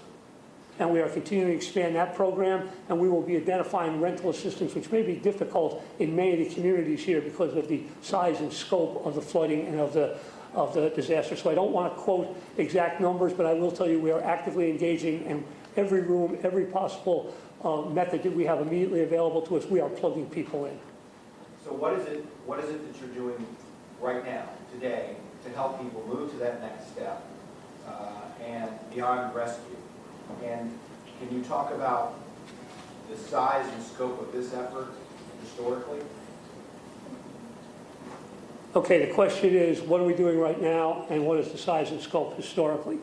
and we are continuing to expand that program, and we will be identifying rental assistance, which may be difficult in many of the communities here because of the size and scope of the flooding and of the disaster. So I don't want to quote exact numbers, but I will tell you we are actively engaging in every room, every possible method that we have immediately available to us. We are plugging people in. So what is it that you're doing right now, today, to help people move to that next step and beyond rescue? And can you talk about the size and scope of this effort historically? Okay, the question is, what are we doing right now, and what is the size and scope historically?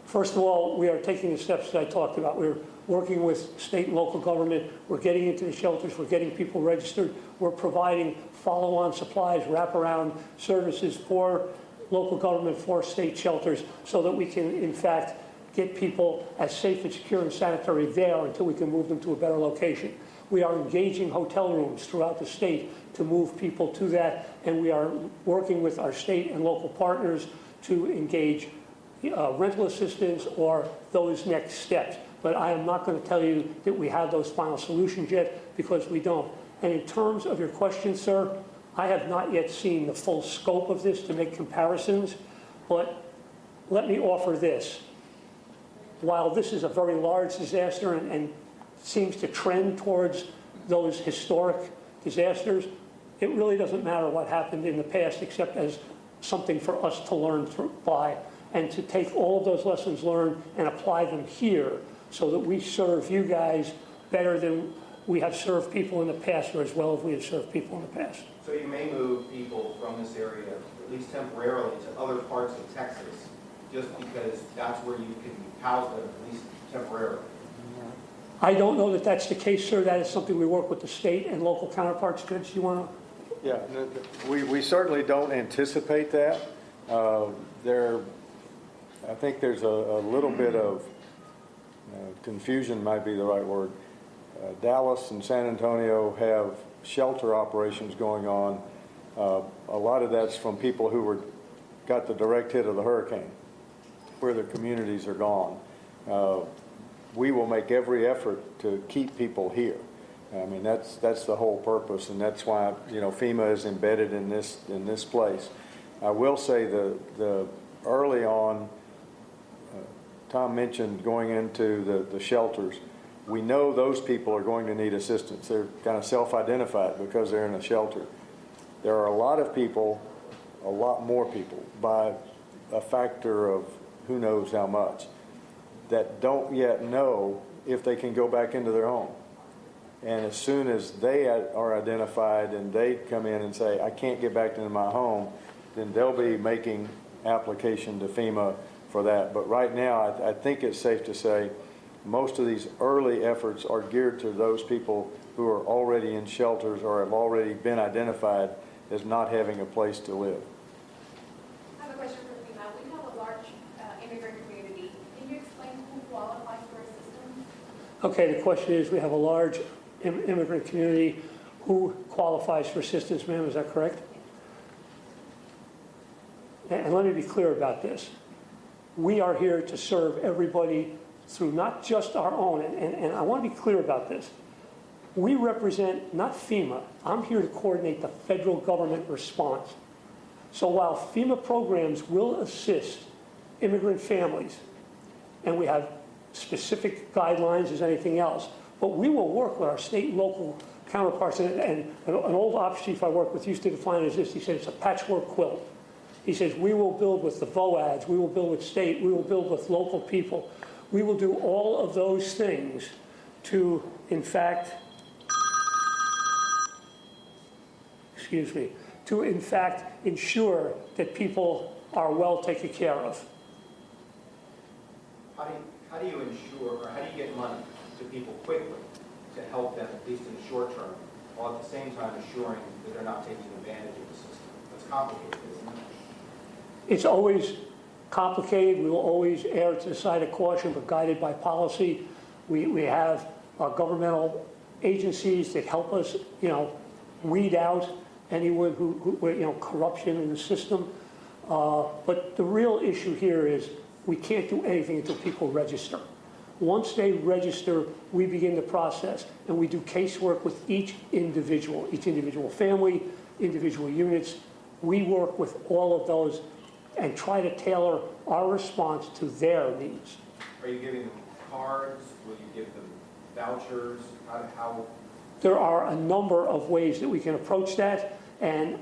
First of all, we are taking the steps that I talked about. We're working with state and local government. We're getting into the shelters. We're getting people registered. We're providing follow-on supplies, wraparound services for local government, for state shelters, so that we can, in fact, get people as safe and secure and sanitary there until we can move them to a better location. We are engaging hotel rooms throughout the state to move people to that, and we are working with our state and local partners to engage rental assistance or those next steps. But I am not going to tell you that we have those final solutions yet, because we don't. And in terms of your question, sir, I have not yet seen the full scope of this to make comparisons, but let me offer this. While this is a very large disaster and seems to trend towards those historic disasters, it really doesn't matter what happened in the past except as something for us to learn by, and to take all of those lessons learned and apply them here so that we serve you guys better than we have served people in the past, or as well as we have served people in the past. So you may move people from this area, at least temporarily, to other parts of Texas, just because that's where you can house them, at least temporarily. I don't know that that's the case, sir. That is something we work with the state and local counterparts. Judge, you want to? Yeah, we certainly don't anticipate that. I think there's a little bit of confusion might be the right word. Dallas and San Antonio have shelter operations going on. A lot of that's from people who got the direct hit of the hurricane, where their communities are gone. we will make every effort to keep people here. I mean, that's the whole purpose, and that's why, you know, FEMA is embedded in this place. I will say the early on, Tom mentioned going into the shelters. We know those people are going to need assistance. They're kind of self-identified because they're in a shelter. There are a lot of people, a lot more people, by a factor of who knows how much, that don't yet know if they can go back into their home. And as soon as they are identified and they come in and say, I can't get back into my home, then they'll be making application to FEMA for that. But right now, I think it's safe to say most of these early efforts are geared to those people who are already in shelters or have already been identified as not having a place to live. I have a question for FEMA. We have a large immigrant community. Can you explain who qualifies for assistance? Okay, the question is, we have a large immigrant community. Who qualifies for assistance, ma'am? Is that correct? And let me be clear about this. We are here to serve everybody through not just our own, and I want to be clear about this. We represent not FEMA. I'm here to coordinate the federal government response. So while FEMA programs will assist immigrant families, and we have specific guidelines as anything else, but we will work with our state and local counterparts. And an old ops chief I worked with used to define it as this. He said it's a patchwork quilt. He says, we will build with the VOADs, we will build with state, we will build with local people. We will do all of those things to, in fact, ensure that people are well taken care of. How do you ensure, or how do you get money to people quickly to help them, at least in the short term, while at the same time assuring that they're not taking advantage of the system? That's complicated, isn't it? It's always complicated. We will always err to the side of caution, but guided by policy. We have governmental agencies that help us, weed out anyone who corruption in the system. But the real issue here is we can't do anything until people register. Once they register, we begin the process, and we do casework with each individual family, individual units. We work with all of those and try to tailor our response to their needs. Are you giving them cards? Will you give them vouchers? How? There are a number of ways that we can approach that, and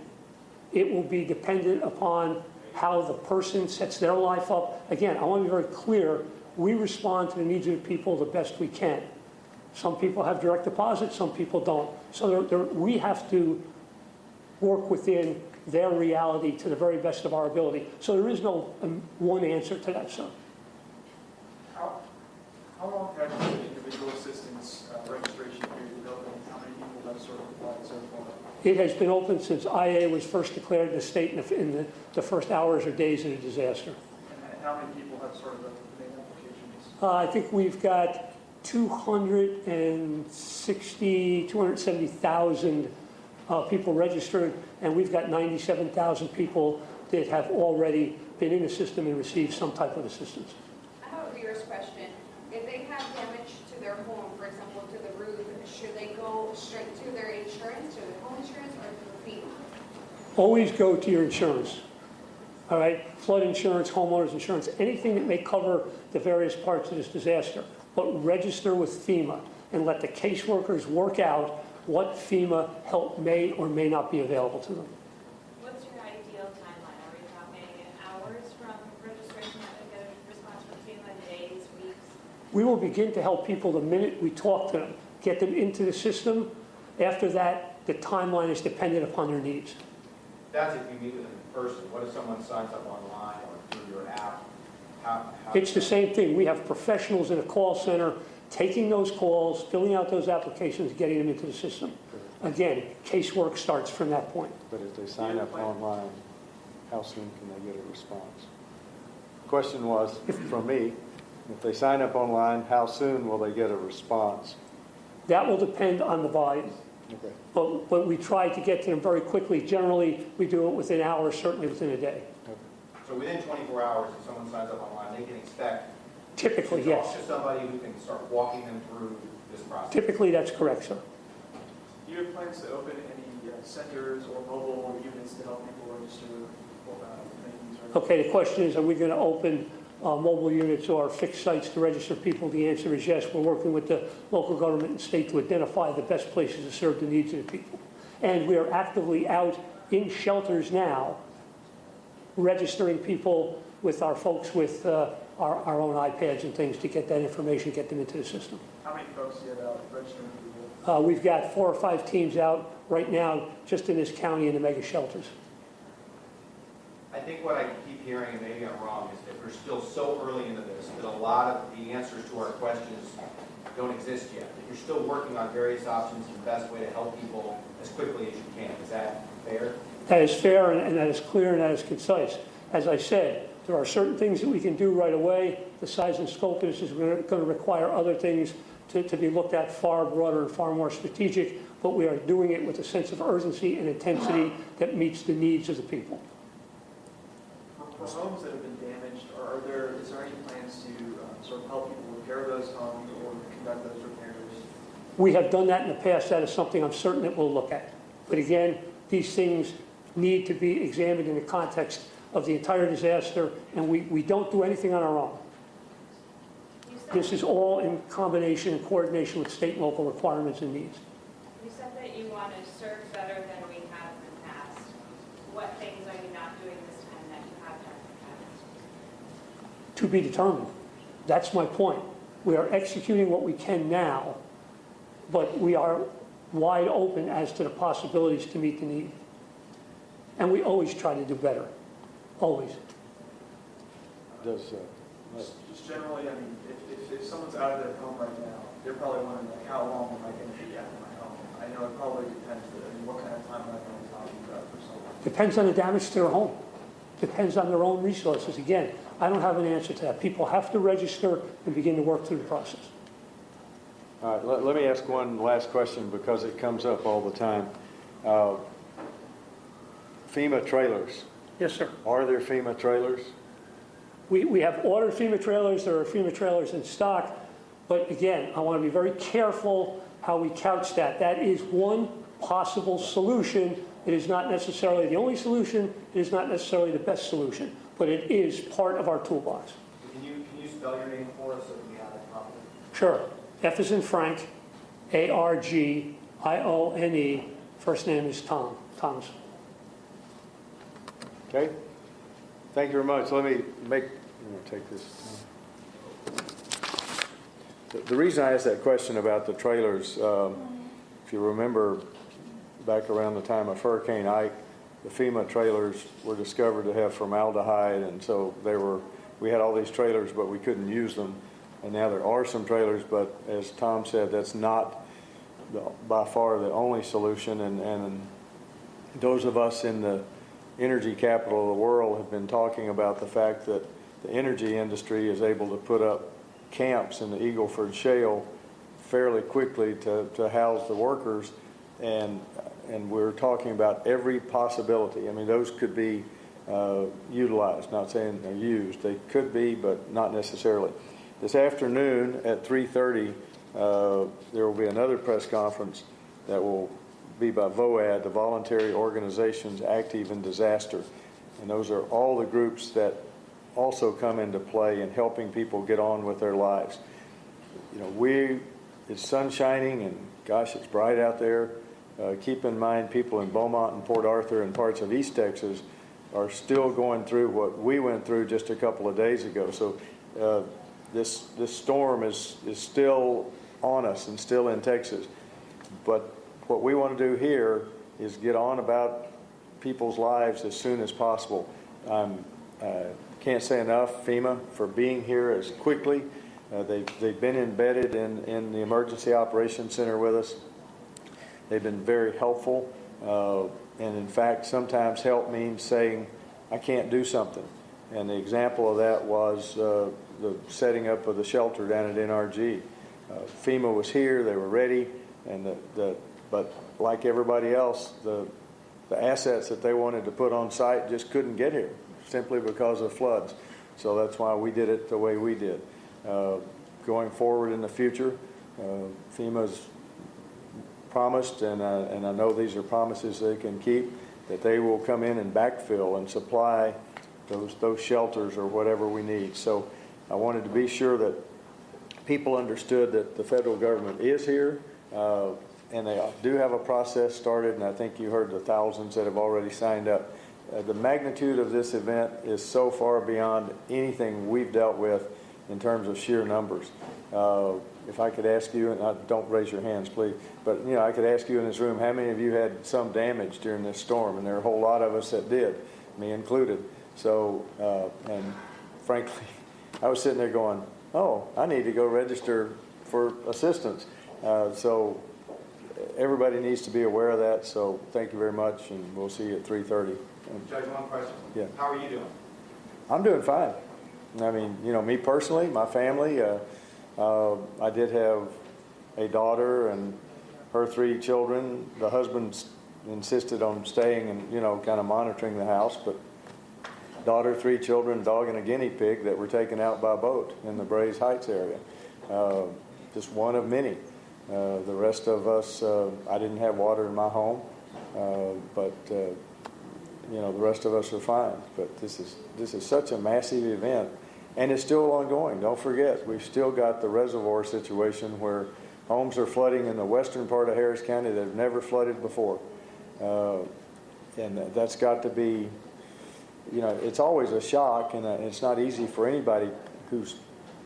it will be dependent upon how the person sets their life up. Again, I want to be very clear. We respond to the needs of the people the best we can. Some people have direct deposit, some people don't. So we have to work within their reality to the very best of our ability. So there is no one answer to that, sir. How long has the individual assistance registration period been open? How many people have sort of applied so far? It has been open since IA was first declared in the state in the first hours or days of the disaster. And how many people have sort of made applications? I think we've got 270,000 people registered, and we've got 97,000 people that have already been in the system and received some type of assistance. I have a viewer's question. If they have damage to their home, for example, to the roof, should they go straight to their insurance, to the home insurance, or to the FEMA? Always go to your insurance. All right, flood insurance, homeowners insurance, anything that may cover the various parts of this disaster. But register with FEMA and let the caseworkers work out what FEMA help may or may not be available to them. What's your ideal timeline? Are we talking hours from registration to get a response from FEMA, days, weeks? We will begin to help people the minute we talk to them, get them into the system. After that, the timeline is dependent upon their needs. That's if you meet with them in person. What if someone signs up online or through your app? It's the same thing. We have professionals in a call center taking those calls, filling out those applications, getting them into the system. Again, casework starts from that point. But if they sign up online, how soon can they get a response? The question was, from me, if they sign up online, how soon will they get a response? That will depend on the volume. Okay. But we try to get to them very quickly. Generally, we do it within hours, certainly within a day. So within 24 hours, if someone signs up online, they can expect Typically, To talk yes. to somebody who can start walking them through this process. Typically, that's correct, sir. Do you have plans to open any centers or mobile units to help people register? Okay, the question is, are we going to open mobile units or fixed sites to register people? The answer is yes. We're working with the local government and state to identify the best places to serve the needs of the people. And we are actively out in shelters now, registering people with our folks with our own iPads and things to get that information, get them into the system. How many folks do you have out registering people? We've got 4 or 5 teams out right now just in this county in the mega shelters. I think what I keep hearing, and maybe I'm wrong, is that we're still so early into this that a lot of the answers to our questions don't exist yet. That you're still working on various options and the best way to help people as quickly as you can. Is that fair? That is fair, and that is clear, and that is concise. As I said, there are certain things that we can do right away. The size and scope of this is going to require other things to be looked at far broader and far more strategic, but we are doing it with a sense of urgency and intensity that meets the needs of the people. For homes that have been damaged, is there any plans to sort of help people repair those homes or conduct those repairs? We have done that in the past. That is something I'm certain that we'll look at. But again, these things need to be examined in the context of the entire disaster, and we don't do anything on our own. This is all in combination and coordination with state and local requirements and needs. You said that you want to serve better than we have in the past. What things are you not doing this time that you have done in the past? To be determined. That's my point. We are executing what we can now, but we are wide open as to the possibilities to meet the need. And we always try to do better. Always. Just generally, I mean, if someone's out of their home right now, they're probably wondering, like, how long am I going to be out of my home? I know it probably depends, but I mean, what kind of timeline are we talking about for someone? Depends on the damage to their home. Depends on their own resources. Again, I don't have an answer to that. People have to register and begin to work through the process. All right, let me ask one last question because it comes up all the time. FEMA trailers. Yes, sir. Are there FEMA trailers? We have ordered FEMA trailers. There are FEMA trailers in stock. But again, I want to be very careful how we couch that. That is one possible solution. It is not necessarily the only solution. It is not necessarily the best solution. But it is part of our toolbox. Can you spell your name for us so we have it properly? Sure. F as in Frank, Argione. First name is Tom. Thomas. Okay. Thank you very much. Let me take this. The reason I asked that question about the trailers, if you remember back around the time of Hurricane Ike, the FEMA trailers were discovered to have formaldehyde, and so we had all these trailers, but we couldn't use them. And now there are some trailers, but as Tom said, that's not by far the only solution. And those of us in the energy capital of the world have been talking about the fact that the energy industry is able to put up camps in the Eagle Ford Shale fairly quickly to house the workers, and we're talking about every possibility. I mean, those could be utilized, not saying they're used. They could be, but not necessarily. This afternoon at 3:30, there will be another press conference that will be by VOAD, the Voluntary Organizations Active in Disaster. And those are all the groups that also come into play in helping people get on with their lives. You know, it's sun shining and gosh, it's bright out there. Keep in mind people in Beaumont and Port Arthur and parts of East Texas are still going through what we went through just a couple of days ago. So this storm is still on us and still in Texas. But what we want to do here is get on about people's lives as soon as possible. Can't say enough, FEMA, for being here as quickly. They've been embedded in the Emergency Operations Center with us. They've been very helpful. And in fact, sometimes help means saying, I can't do something. And the example of that was the setting up of the shelter down at NRG. FEMA was here, they were ready, and but like everybody else, the assets that they wanted to put on site just couldn't get here simply because of floods. So that's why we did it the way we did. going forward in the future. FEMA's promised, and I know these are promises they can keep, that they will come in and backfill and supply those shelters or whatever we need. So I wanted to be sure that people understood that the federal government is here, and they do have a process started, and I think you heard the thousands that have already signed up. The magnitude of this event is so far beyond anything we've dealt with in terms of sheer numbers. If I could ask you, and don't raise your hands, please, but I could ask you in this room, how many of you had some damage during this storm? And there are a whole lot of us that did, me included. So, and frankly, I was sitting there going, oh, I need to go register for assistance. So everybody needs to be aware of that. So thank you very much, and we'll see you at 3:30. Judge, one question. Yeah. How are you doing? I'm doing fine. I mean, me personally, my family, I did have a daughter and her 3 children. The husband insisted on staying and, kind of monitoring the house, but daughter, 3 children, dog, and a guinea pig that were taken out by boat in the Braes Heights area. Just one of many. The rest of us, I didn't have water in my home, but the rest of us are fine. But this is such a massive event, and it's still ongoing. Don't forget, we've still got the reservoir situation where homes are flooding in the western part of Harris County that have never flooded before, and that's got to be. It's always a shock, and it's not easy for anybody who's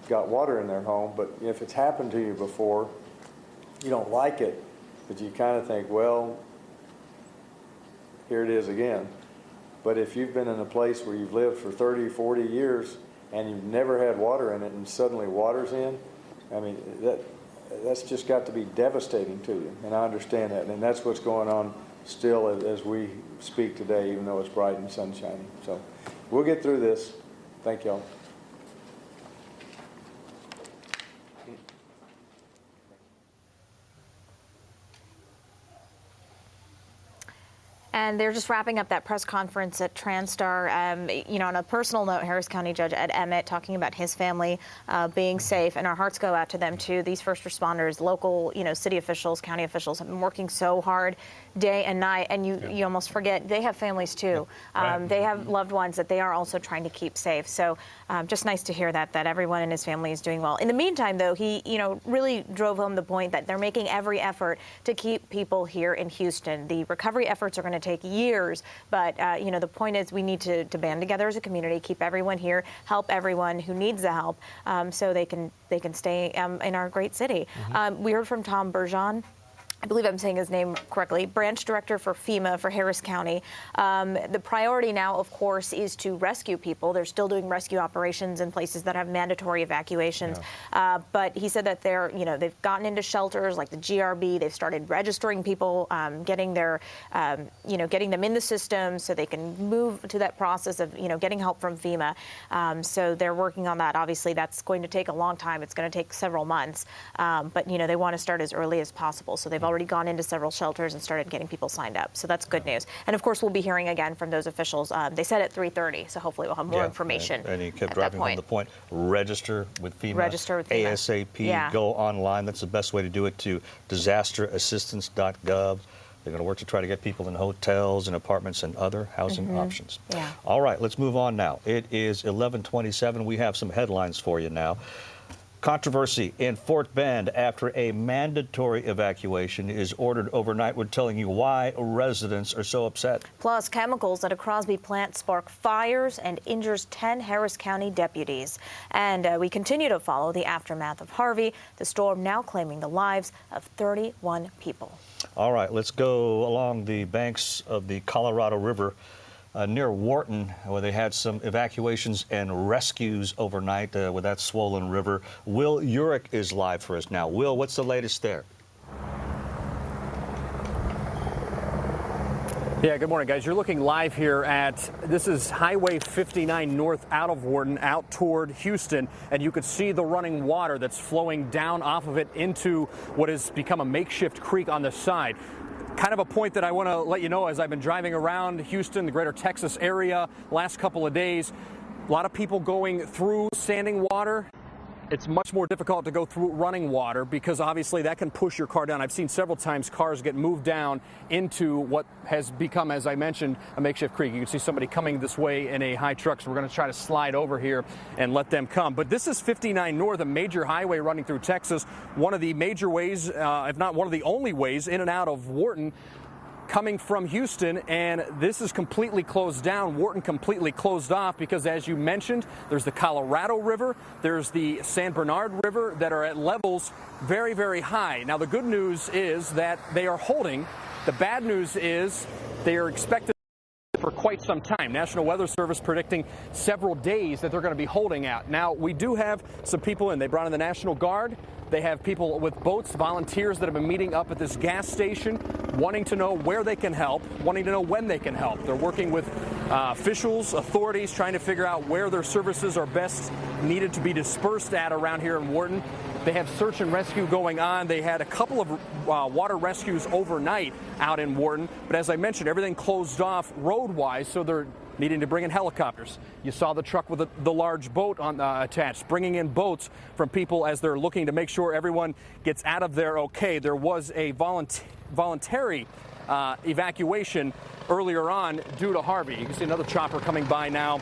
got water in their home. But if it's happened to you before, you don't like it, but you kind of think, well, here it is again. But if you've been in a place where you've lived for 30, 40 years and you've never had water in it, and suddenly water's in, I mean, that's just got to be devastating to you. And I understand that, and that's what's going on still as we speak today, even though it's bright and sunshiny. So we'll get through this. Thank y'all. And they're just wrapping up that press conference at Transtar. On a personal note, Harris County Judge Ed Emmett talking about his family being safe, and our hearts go out to them too. These first responders, local, city officials, county officials have been working so hard day and night, and you almost forget they have families too. They have loved ones that they are also trying to keep safe. So just nice to hear that everyone in his family is doing well. In the meantime, though, he really drove home the point that they're making every effort to keep people here in Houston. The recovery efforts are going to take years, but the point is we need to band together as a community, keep everyone here, help everyone who needs the help, so they can stay in our great city. We heard from Tom Bergeon. I believe I'm saying his name correctly, branch director for FEMA for Harris County. The priority now, of course, is to rescue people. They're still doing rescue operations in places that have mandatory evacuations. But he said that they've gotten into shelters like the GRB. They've started registering people, getting them in the system so they can move to that process of, getting help from FEMA. So they're working on that. Obviously, that's going to take a long time. It's going to take several months. But, they want to start as early as possible. So they've already gone into several shelters and started getting people signed up. So that's good news. And of course, we'll be hearing again from those officials. They said at 3:30, so hopefully we'll have more information. And he kept driving home the point. Register with FEMA. Register with FEMA. ASAP. Go online. That's the best way to do it, to disasterassistance.gov. They're going to work to try to get people in hotels and apartments and other housing options. All right, let's move on now. It is 11:27. We have some headlines for you now. Controversy in Fort Bend after a mandatory evacuation is ordered overnight. We're telling you why residents are so upset. Plus, chemicals at a Crosby plant spark fires and injures 10 Harris County deputies. And we continue to follow the aftermath of Harvey, the storm now claiming the lives of 31 people. All right, let's go along the banks of the Colorado River. Near Wharton, where they had some evacuations and rescues overnight with that swollen river. Will Urich is live for us now. Will, what's the latest there? Yeah, good morning, guys. You're looking live here this is Highway 59 north out of Wharton, out toward Houston, and you could see the running water that's flowing down off of it into what has become a makeshift creek on the side. Kind of a point that I want to let you know as I've been driving around Houston, the greater Texas area, last couple of days. A lot of people going through standing water. It's much more difficult to go through running water because obviously that can push your car down. I've seen several times cars get moved down into what has become, as I mentioned, a makeshift creek. You can see somebody coming this way in a high truck, so we're going to try to slide over here and let them come. But this is 59 North, a major highway running through Texas, one of the major ways, if not one of the only ways, in and out of Wharton, coming from Houston, and this is completely closed down. Wharton completely closed off because, as you mentioned, there's the Colorado River, there's the San Bernard River that are at levels very, very high. Now, the good news is that they are holding. The bad news is they are expected for quite some time. National Weather Service predicting several days that they're going to be holding out. Now, we do have some people in. They brought in the National Guard. They have people with boats, volunteers that have been meeting up at this gas station, wanting to know where they can help, wanting to know when they can help. They're working with officials, authorities, trying to figure out where their services are best needed to be dispersed at around here in Wharton. They have search and rescue going on. They had a couple of water rescues overnight out in Wharton. But as I mentioned, everything closed off road-wise, so they're needing to bring in helicopters. You saw the truck with the large boat on, attached, bringing in boats from people as they're looking to make sure everyone gets out of there okay. There was a voluntary evacuation earlier on due to Harvey. You can see another chopper coming by now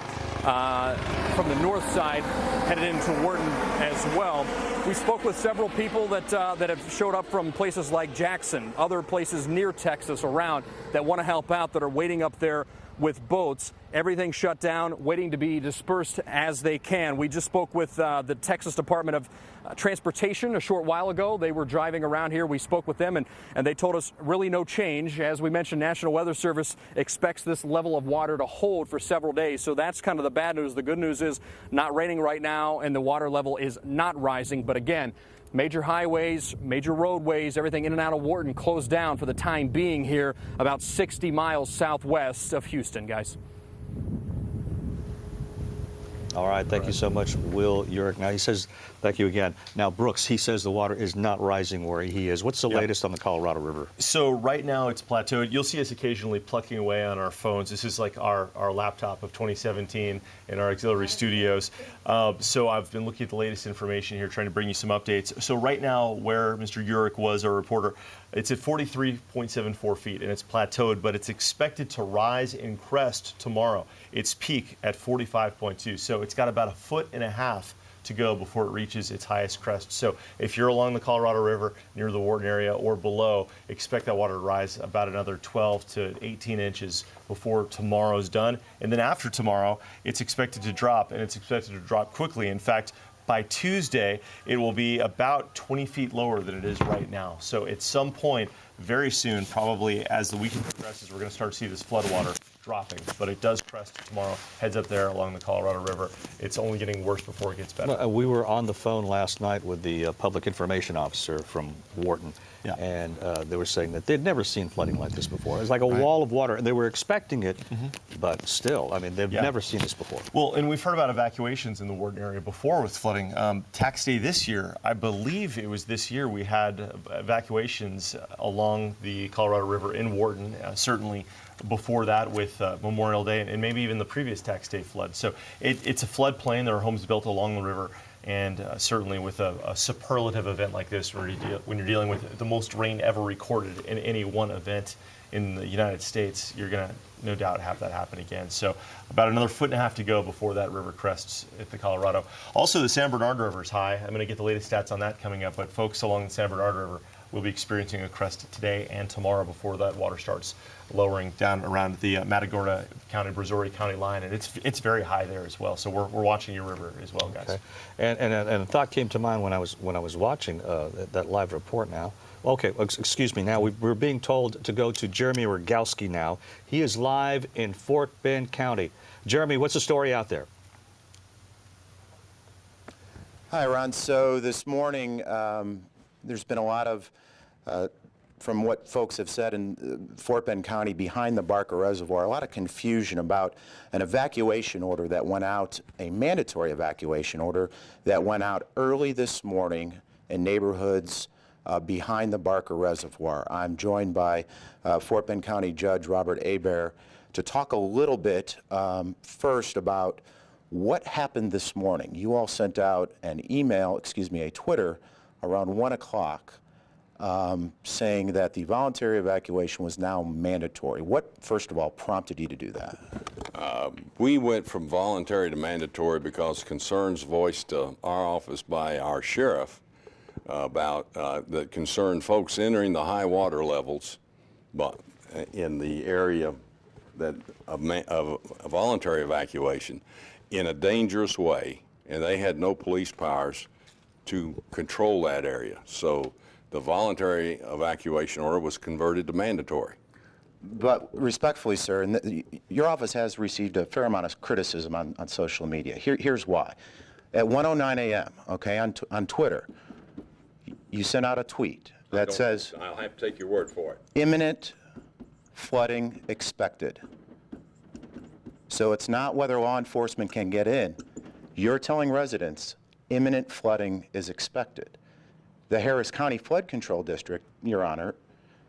from the north side, headed into Wharton as well. We spoke with several people that have showed up from places like Jackson, other places near Texas around that want to help out, that are waiting up there with boats. Everything shut down, waiting to be dispersed as they can. We just spoke with the Texas Department of Transportation a short while ago. They were driving around here. We spoke with them, and they told us really no change. As we mentioned, National Weather Service expects this level of water to hold for several days. So that's kind of the bad news. The good news is not raining right now, and the water level is not rising. But again, major highways, major roadways, everything in and out of Wharton closed down for the time being here, about 60 miles southwest of Houston, guys. All right, thank you so much, Will Urick. Now he says, thank you again. Now, Brooks, he says the water is not rising where he is. What's the latest on the Colorado River? So right now it's plateaued. You'll see us occasionally plucking away on our phones. This is like our laptop of 2017 in our auxiliary studios. So I've been looking at the latest information here, trying to bring you some updates. So right now, where Mr. Urick was, our reporter, it's at 43.74 feet, and it's plateaued, but it's expected to rise and crest tomorrow. Its peak at 45.2, so it's got about 1.5 feet to go before it reaches its highest crest. So if you're along the Colorado River near the Wharton area or below, expect that water to rise about another 12 to 18 inches before tomorrow's done. And then after tomorrow, it's expected to drop, and it's expected to drop quickly. In fact, by Tuesday, it will be about 20 feet lower than it is right now. So at some point, very soon, probably as the weekend progresses, we're going to start to see this floodwater dropping. But it does crest tomorrow, heads up there along the Colorado River. It's only getting worse before it gets better. Well, we were on the phone last night with the public information officer from Wharton. Yeah. And they were saying that they'd never seen flooding like this before. It was like a wall of water, and they were expecting it, but still, I mean, they've never seen this before. Well, and we've heard about evacuations in the Wharton area before with flooding. Tax day this year, I believe it was this year, we had evacuations along the Colorado River in Wharton, certainly before that with Memorial Day and maybe even the previous tax day flood. So it's a floodplain. There are homes built along the river. And certainly with a superlative event like this, when you're dealing with the most rain ever recorded in any one event in the United States, you're going to no doubt have that happen again. So about another 1.5 feet to go before that river crests at the Colorado. Also, the San Bernard River is high. I'm going to get the latest stats on that coming up. But folks along the San Bernard River will be experiencing a crest today and tomorrow before that water starts lowering down around the Matagorda County, Brazoria County line, and it's very high there as well. So we're watching your river as well, guys. Okay. And a thought came to mind when I was watching that live report. Now, okay, excuse me. Now we're being told to go to Jeremy Rogowski now. He is live in Fort Bend County. Jeremy, what's the story out there? Hi, Ron. So this morning, there's been a lot of, from what folks have said in Fort Bend County behind the Barker Reservoir, a lot of confusion about an evacuation order that went out, a mandatory evacuation order that went out early this morning in neighborhoods behind the Barker Reservoir. I'm joined by Fort Bend County Judge Robert Hebert to talk a little bit first about What happened this morning? You all sent out an email, a Twitter, around 1 o'clock saying that the voluntary evacuation was now mandatory. What, first of all, prompted you to do that? We went from voluntary to mandatory because concerns voiced to our office by our sheriff about that concerned folks entering the high water levels but in the area that of a voluntary evacuation in a dangerous way, and they had no police powers to control that area. So the voluntary evacuation order was converted to mandatory. But respectfully, sir, and your office has received a fair amount of criticism on social media. Here's why. At 1:09 a.m., okay, on Twitter, you sent out a tweet that says, I'll have to take your word for it. Imminent flooding expected. So it's not whether law enforcement can get in. You're telling residents imminent flooding is expected. The Harris County Flood Control District, Your Honor,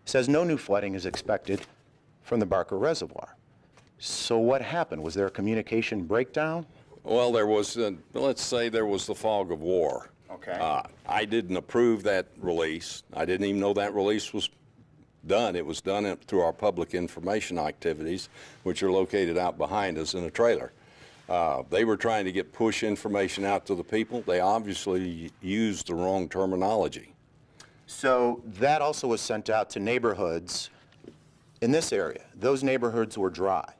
says no new flooding is expected from the Barker Reservoir. So what happened? Was there a communication breakdown? Well, there was, let's say there was the fog of war. Okay. I didn't approve that release. I didn't even know that release was done. It was done through our public information activities, which are located out behind us in a trailer. They were trying to get push information out to the people. They obviously used the wrong terminology. So that also was sent out to neighborhoods in this area. Those neighborhoods were dry.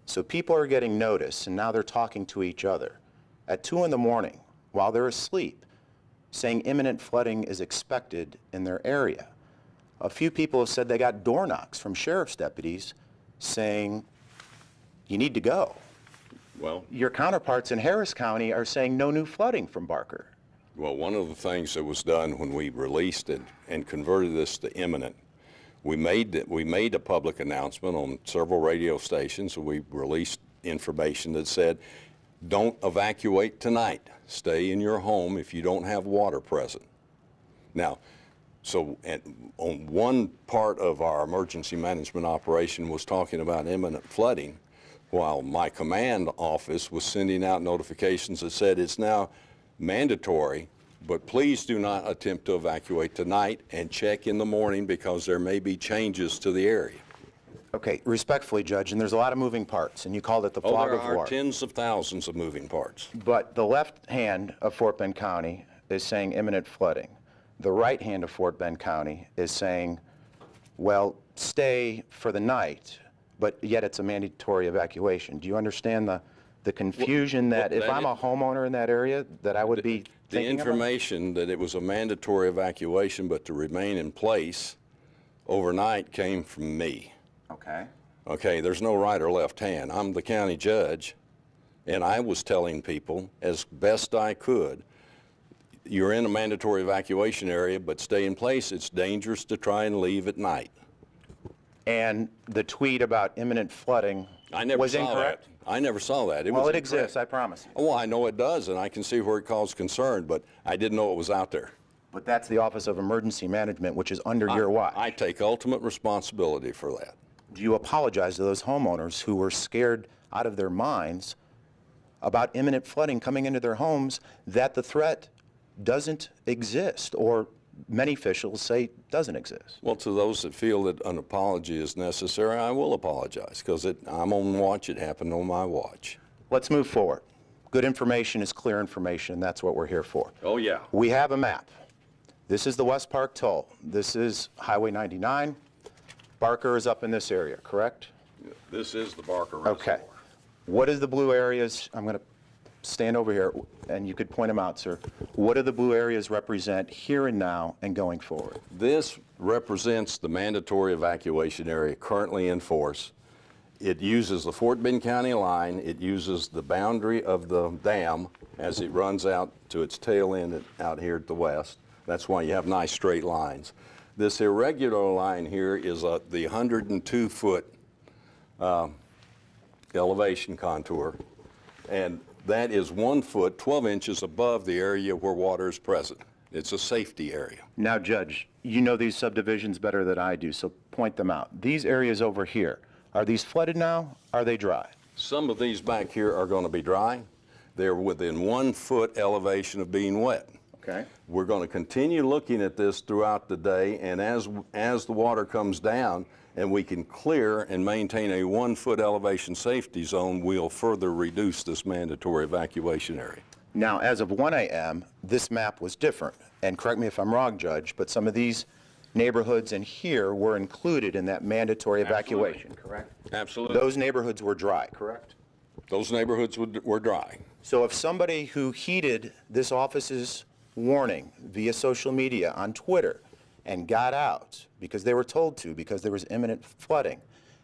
So people are getting notice, and now they're talking to each other at 2 in the morning while they're asleep, saying imminent flooding is expected in their area. A few people have said they got door knocks from sheriff's deputies saying, you need to go. Well, your counterparts in Harris County are saying no new flooding from Barker. Well, one of the things that was done when we released it and converted this to imminent, we made a public announcement on several radio stations, and we released information that said, don't evacuate tonight. Stay in your home if you don't have water present. Now, so on one part of our emergency management operation was talking about imminent flooding, while my command office was sending out notifications that said it's now mandatory, but please do not attempt to evacuate tonight and check in the morning because there may be changes to the area. Okay, respectfully, Judge, and there's a lot of moving parts, and you called it the fog of war. There are tens of thousands of moving parts. But the left hand of Fort Bend County is saying imminent flooding. The right hand of Fort Bend County is saying, well, stay for the night, but yet it's a mandatory evacuation. Do you understand the confusion that if I'm a homeowner in that area, that I would be the thinking information that it was a mandatory evacuation, but to remain in place overnight came from me. Okay. Okay, there's no right or left hand. I'm the county judge, and I was telling people as best I could, you're in a mandatory evacuation area, but stay in place. It's dangerous to try and leave at night. And the tweet about imminent flooding was incorrect? I never saw that. It exists, I promise. Oh, I know it does, and I can see where it caused concern, but I didn't know it was out there. But that's the Office of Emergency Management, which is under your watch. I take ultimate responsibility for that. Do you apologize to those homeowners who were scared out of their minds about imminent flooding coming into their homes, that the threat doesn't exist, or many officials say doesn't exist? Well, to those that feel that an apology is necessary, I will apologize, because I'm on watch. It happened on my watch. Let's move forward. Good information is clear information. That's what we're here for. Oh, yeah. We have a map. This is the West Park Toll. This is Highway 99. Barker is up in this area, correct? This is the Barker Reservoir. Okay. What is the blue areas? I'm going to stand over here, and you could point them out, sir. What do the blue areas represent here and now and going forward? This represents the mandatory evacuation area currently in force. It uses the Fort Bend County line. It uses the boundary of the dam as it runs out to its tail end out here at the west. That's why you have nice straight lines. This irregular line here is the 102-foot elevation contour, and that is 1 foot, 12 inches above the area where water is present. It's a safety area. Now, Judge, you know these subdivisions better than I do, so point them out. These areas over here, are these flooded now? Are they dry? Some of these back here are going to be dry. They're within 1 foot elevation of being wet. Okay. We're going to continue looking at this throughout the day, and as the water comes down and we can clear and maintain a 1 foot elevation safety zone, we'll further reduce this mandatory evacuation area. Now, as of 1 a.m., this map was different. And correct me if I'm wrong, Judge, but some of these neighborhoods in here were included in that mandatory evacuation, correct? Absolutely. Those neighborhoods were dry, correct? Those neighborhoods were dry. So if somebody who heeded this office's warning via social media on Twitter and got out because they were told to, because there was imminent flooding,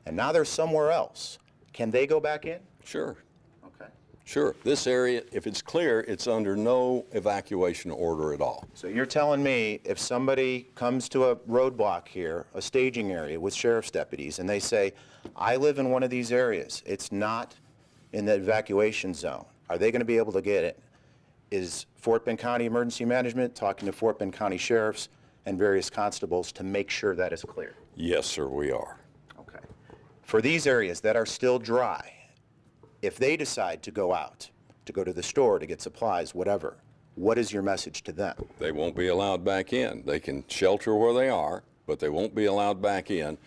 and now they're somewhere else, can they go back in? Sure. Okay. Sure. This area, if it's clear, it's under no evacuation order at all. So you're telling me if somebody comes to a roadblock here, a staging area with sheriff's deputies, and they say, I live in one of these areas, it's not in the evacuation zone, are they going to be able to get it? Is Fort Bend County Emergency Management talking to Fort Bend County sheriffs and various constables to make sure that is clear? Yes, sir, we are. Okay. For these areas that are still dry, if they decide to go out, to go to the store, to get supplies, whatever, what is your message to them? They won't be allowed back in. They can shelter where they are, but they won't be allowed back in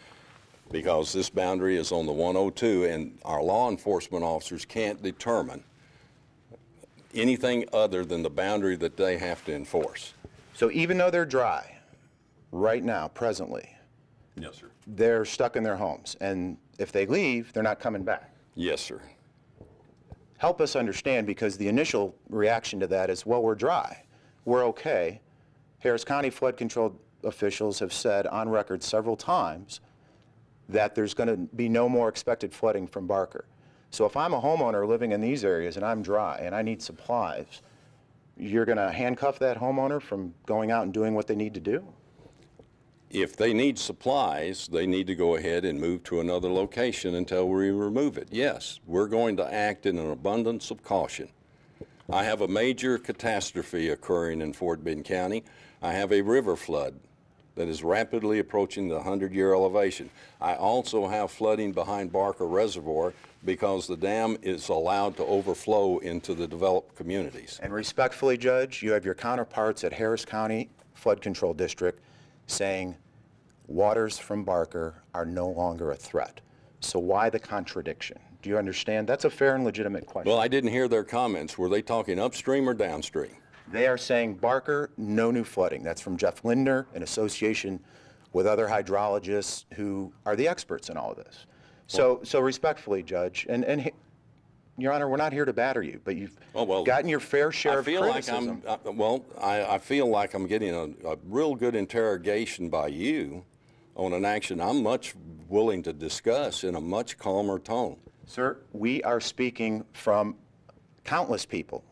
because this boundary is on the 102, and our law enforcement officers can't determine anything other than the boundary that they have to enforce. So even though they're dry right now, presently, yes, sir, they're stuck in their homes, and if they leave, they're not coming back. Yes, sir. Help us understand, because the initial reaction to that is, well, we're dry, we're okay. Harris County flood control officials have said on record several times that there's going to be no more expected flooding from Barker. So if I'm a homeowner living in these areas and I'm dry and I need supplies, you're going to handcuff that homeowner from going out and doing what they need to do? If they need supplies, they need to go ahead and move to another location until we remove it. Yes, we're going to act in an abundance of caution. I have a major catastrophe occurring in Fort Bend County. I have a river flood that is rapidly approaching the 100-year elevation. I also have flooding behind Barker Reservoir because the dam is allowed to overflow into the developed communities. And respectfully, Judge, you have your counterparts at Harris County Flood Control District saying waters from Barker are no longer a threat. So why the contradiction? Do you understand? That's a fair and legitimate question. Well, I didn't hear their comments. Were they talking upstream or downstream? They are saying Barker, no new flooding. That's from Jeff Lindner in association with other hydrologists who are the experts in all of this. So respectfully, Judge, and Your Honor, we're not here to batter you, but you've gotten your fair share of criticism. I feel like I'm getting a real good interrogation by you on an action I'm much willing to discuss in a much calmer tone. Sir, we are speaking from countless people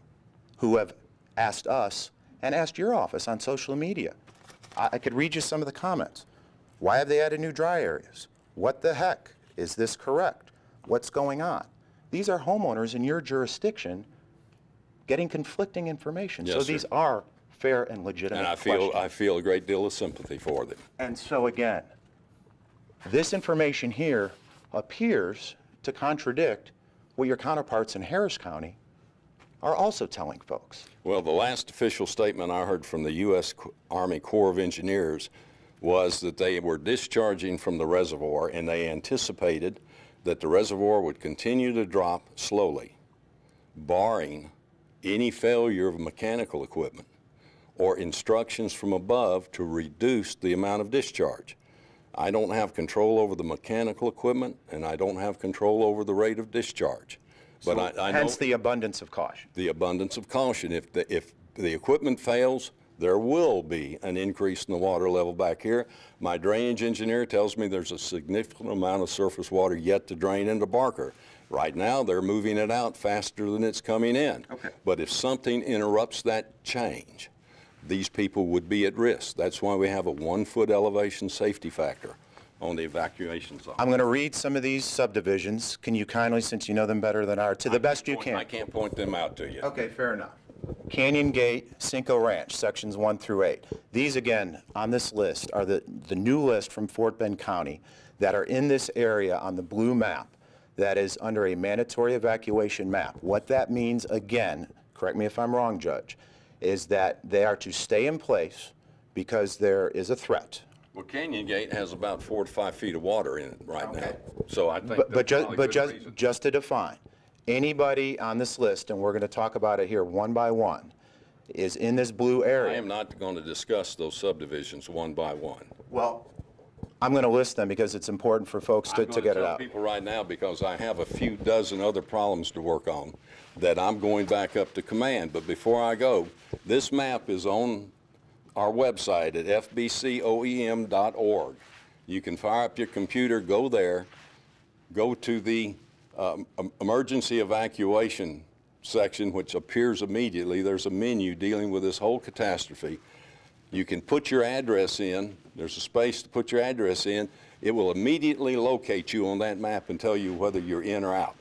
who have asked us and asked your office on social media. I could read you some of the comments. Why have they added new dry areas? What the heck? Is this correct? What's going on? These are homeowners in your jurisdiction getting conflicting information. Yes, so sir. these are fair and legitimate And questions. I feel a great deal of sympathy for them. And so again, this information here appears to contradict what your counterparts in Harris County are also telling folks. Well, the last official statement I heard from the U.S. Army Corps of Engineers was that they were discharging from the reservoir and they anticipated that the reservoir would continue to drop slowly, barring any failure of mechanical equipment or instructions from above to reduce the amount of discharge. I don't have control over the mechanical equipment, and I don't have control over the rate of discharge. But I know hence the abundance of caution. The abundance of caution. If the equipment fails, there will be an increase in the water level back here. My drainage engineer tells me there's a significant amount of surface water yet to drain into Barker. Right now, they're moving it out faster than it's coming in. Okay. But if something interrupts that change, these people would be at risk. That's why we have a 1-foot elevation safety factor on the evacuation zone. I'm going to read some of these subdivisions. Can you kindly, since you know them better than I, to the best you can. I can't point them out to you. Okay, fair enough. Canyon Gate, Cinco Ranch, sections 1 through 8. These, again, on this list are the new list from Fort Bend County that are in this area on the blue map that is under a mandatory evacuation map. What that means, again, correct me if I'm wrong, Judge, is that they are to stay in place because there is a threat. Well, Canyon Gate has about 4 to 5 feet of water in it right now. So I think just to define, anybody on this list, and we're going to talk about it here one by one, is in this blue area. I am not going to discuss those subdivisions one by one. Well, I'm going to list them because it's important for folks to get it out. People right now, because I have a few dozen other problems to work on, that I'm going back up to command. But before I go, this map is on our website at fbcoem.org. You can fire up your computer, go there, go to the emergency evacuation section, which appears immediately. There's a menu dealing with this whole catastrophe. You can put your address in. There's a space to put your address in. It will immediately locate you on that map and tell you whether you're in or out.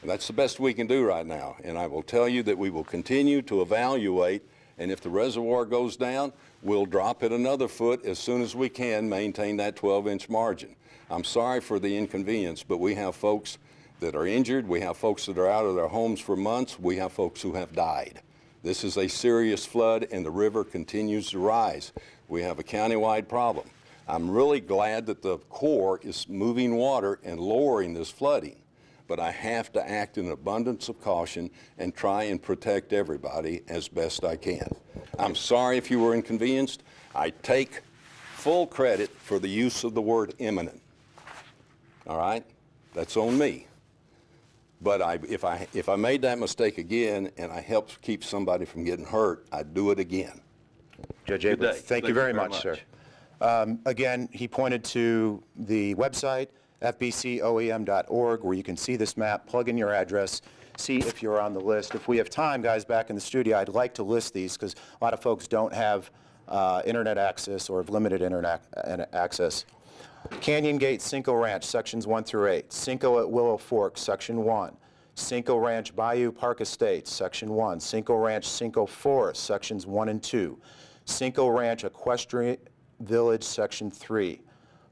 And that's the best we can do right now. And I will tell you that we will continue to evaluate, and if the reservoir goes down, we'll drop it another foot as soon as we can, maintain that 12-inch margin. I'm sorry for the inconvenience, but we have folks that are injured. We have folks that are out of their homes for months. We have folks who have died. This is a serious flood, and the river continues to rise. We have a countywide problem. I'm really glad that the Corps is moving water and lowering this flooding, but I have to act in abundance of caution and try and protect everybody as best I can. I'm sorry if you were inconvenienced. I take full credit for the use of the word imminent. All right? That's on me. But if I made that mistake again and I helped keep somebody from getting hurt, I'd do it again. Judge Abel, thank you very much, sir. Again, he pointed to the website, fbcoem.org, where you can see this map, plug in your address, see if you're on the list. If we have time, guys, back in the studio, I'd like to list these because a lot of folks don't have internet access or have limited internet access. Canyon Gate, Cinco Ranch, sections 1 through 8. Cinco at Willow Fork, section 1. Cinco Ranch, Bayou Park Estates, section 1. Cinco Ranch, Cinco Forest, sections 1 and 2. Cinco Ranch, Equestrian Village, section 3.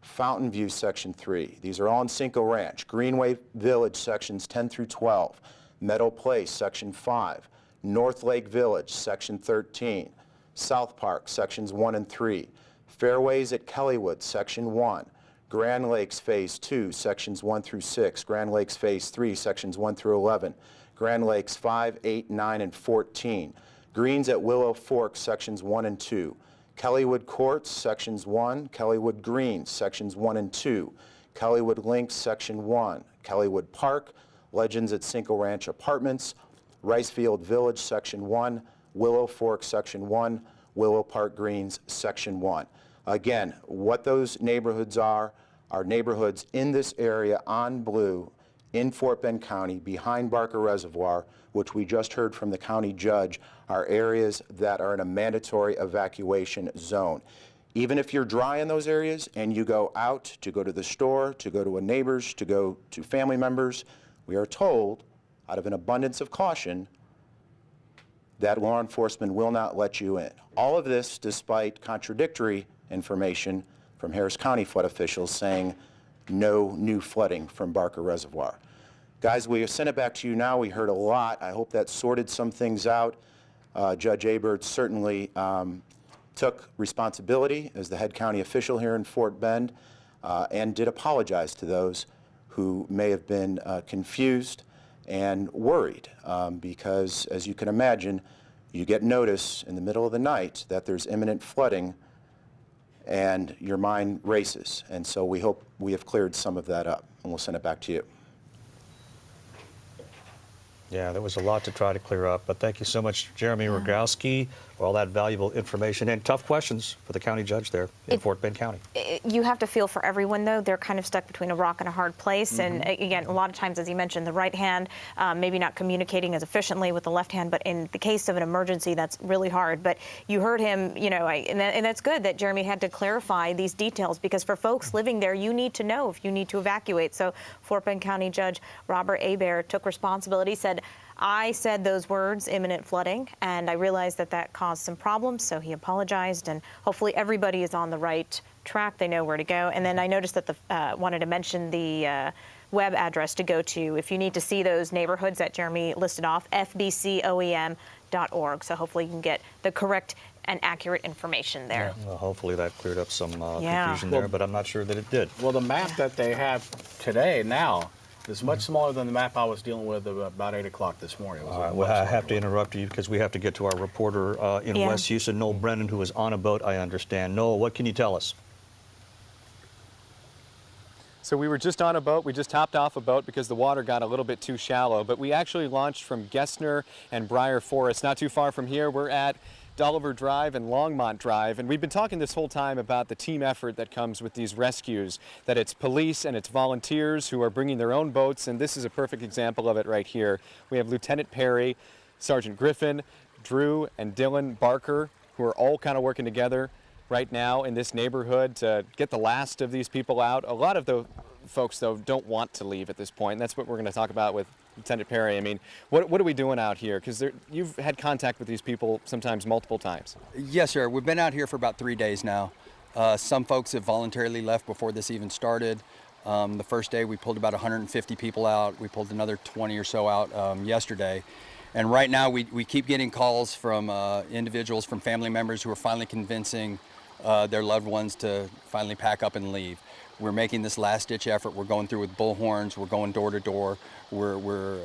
Fountain View, section 3. These are all in Cinco Ranch. Greenway Village, sections 10 through 12. Meadow Place, section 5. North Lake Village, section 13. South Park, sections 1 and 3. Fairways at Kellywood, section 1. Grand Lakes Phase 2, sections 1 through 6. Grand Lakes Phase 3, sections 1 through 11. Grand Lakes 5, 8, 9, and 14. Greens at Willow Fork, sections 1 and 2. Kellywood Courts, sections 1. Kellywood Greens, sections 1 and 2. Kellywood Links, section 1. Kellywood Park, Legends at Cinco Ranch Apartments. Ricefield Village, section 1. Willow Fork, section 1. Willow Park Greens, section 1. Again, what those neighborhoods are neighborhoods in this area on blue in Fort Bend County behind Barker Reservoir, which we just heard from the county judge, are areas that are in a mandatory evacuation zone. Even if you're dry in those areas and you go out to go to the store, to go to a neighbor's, to go to family members, we are told, out of an abundance of caution, that law enforcement will not let you in. All of this despite contradictory information from Harris County flood officials saying no new flooding from Barker Reservoir. Guys, we send it back to you now. We heard a lot. I hope that sorted some things out. Judge Abert certainly took responsibility as the head county official here in Fort Bend and did apologize to those who may have been confused and worried because, as you can imagine, you get notice in the middle of the night that there's imminent flooding and your mind races. And so we hope we have cleared some of that up, and we'll send it back to you. Yeah, there was a lot to try to clear up, but thank you so much, Jeremy Rogowski, for all that valuable information and tough questions for the county judge there in Fort Bend County. You have to feel for everyone, though. They're kind of stuck between a rock and a hard place. And again, a lot of times, as you mentioned, the right hand maybe not communicating as efficiently with the left hand, but in the case of an emergency, that's really hard. But you heard him, you know, and that's good that Jeremy had to clarify these details, because for folks living there, you need to know if you need to evacuate. So Fort Bend County Judge Robert Hebert took responsibility, said, I said those words, imminent flooding, and I realized that that caused some problems, so he apologized, and hopefully everybody is on the right track. They know where to go. And then I noticed that wanted to mention the web address to go to if you need to see those neighborhoods that Jeremy listed off, fbcoem.org. So hopefully you can get the correct and accurate information there. Yeah. Well, hopefully that cleared up some confusion there, but I'm not sure that it did. Well, the map that they have today now is much smaller than the map I was dealing with about 8 o'clock this morning. Well, I have to interrupt you because we have to get to our reporter in West Houston, Noel Brennan, who is on a boat, I understand. Noel, what can you tell us? So we were just on a boat. We just hopped off a boat because the water got a little bit too shallow. But we actually launched from Gessner and Briar Forest, not too far from here. We're at Dolliver Drive and Longmont Drive, and we've been talking this whole time about the team effort that comes with these rescues, that it's police and it's volunteers who are bringing their own boats, and this is a perfect example of it right here. We have Lieutenant Perry, Sergeant Griffin, Drew, and Dylan Barker, who are all kind of working together right now in this neighborhood to get the last of these people out. A lot of the folks, though, don't want to leave at this point, and that's what we're going to talk about with Lieutenant Perry. I mean, what are we doing out here? Because you've had contact with these people sometimes multiple times. Yes, sir. We've been out here for about 3 days now. Some folks have voluntarily left before this even started. The first day we pulled about 150 people out. We pulled another 20 or so out yesterday. And right now we keep getting calls from individuals, from family members who are finally convincing their loved ones to finally pack up and leave. We're making this last-ditch effort. We're going through with bullhorns. We're going door to door. We're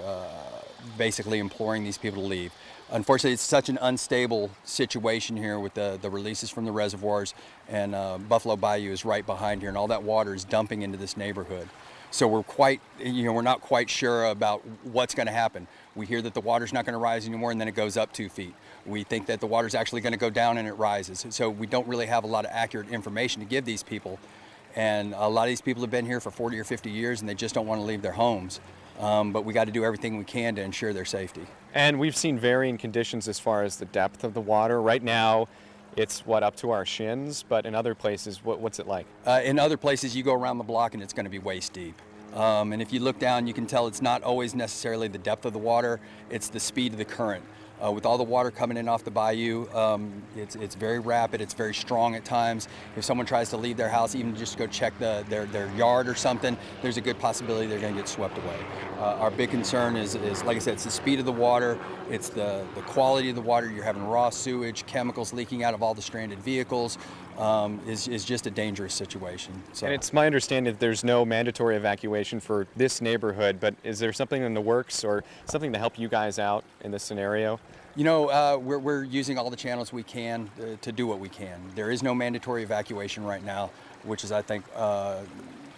basically imploring these people to leave. Unfortunately, it's such an unstable situation here with the releases from the reservoirs, and Buffalo Bayou is right behind here, and all that water is dumping into this neighborhood. So we're not quite sure about what's going to happen. We hear that the water's not going to rise anymore, and then it goes up 2 feet. We think that the water's actually going to go down, and it rises. So we don't really have a lot of accurate information to give these people. And a lot of these people have been here for 40 or 50 years, and they just don't want to leave their homes. But we got to do everything we can to ensure their safety. And we've seen varying conditions as far as the depth of the water. Right now, it's up to our shins, but in other places, what's it like? In other places, you go around the block and it's going to be waist deep. And if you look down, you can tell it's not always necessarily the depth of the water, it's the speed of the current. With all the water coming in off the bayou, it's very rapid, it's very strong at times. If someone tries to leave their house, even just to go check their yard or something, there's a good possibility they're going to get swept away. Our big concern is, like I said, it's the speed of the water, it's the quality of the water. You're having raw sewage, chemicals leaking out of all the stranded vehicles. Is just a dangerous situation. So. And it's my understanding that there's no mandatory evacuation for this neighborhood, but is there something in the works or something to help you guys out in this scenario? You know, we're using all the channels we can to do what we can. There is no mandatory evacuation right now, which is, I think,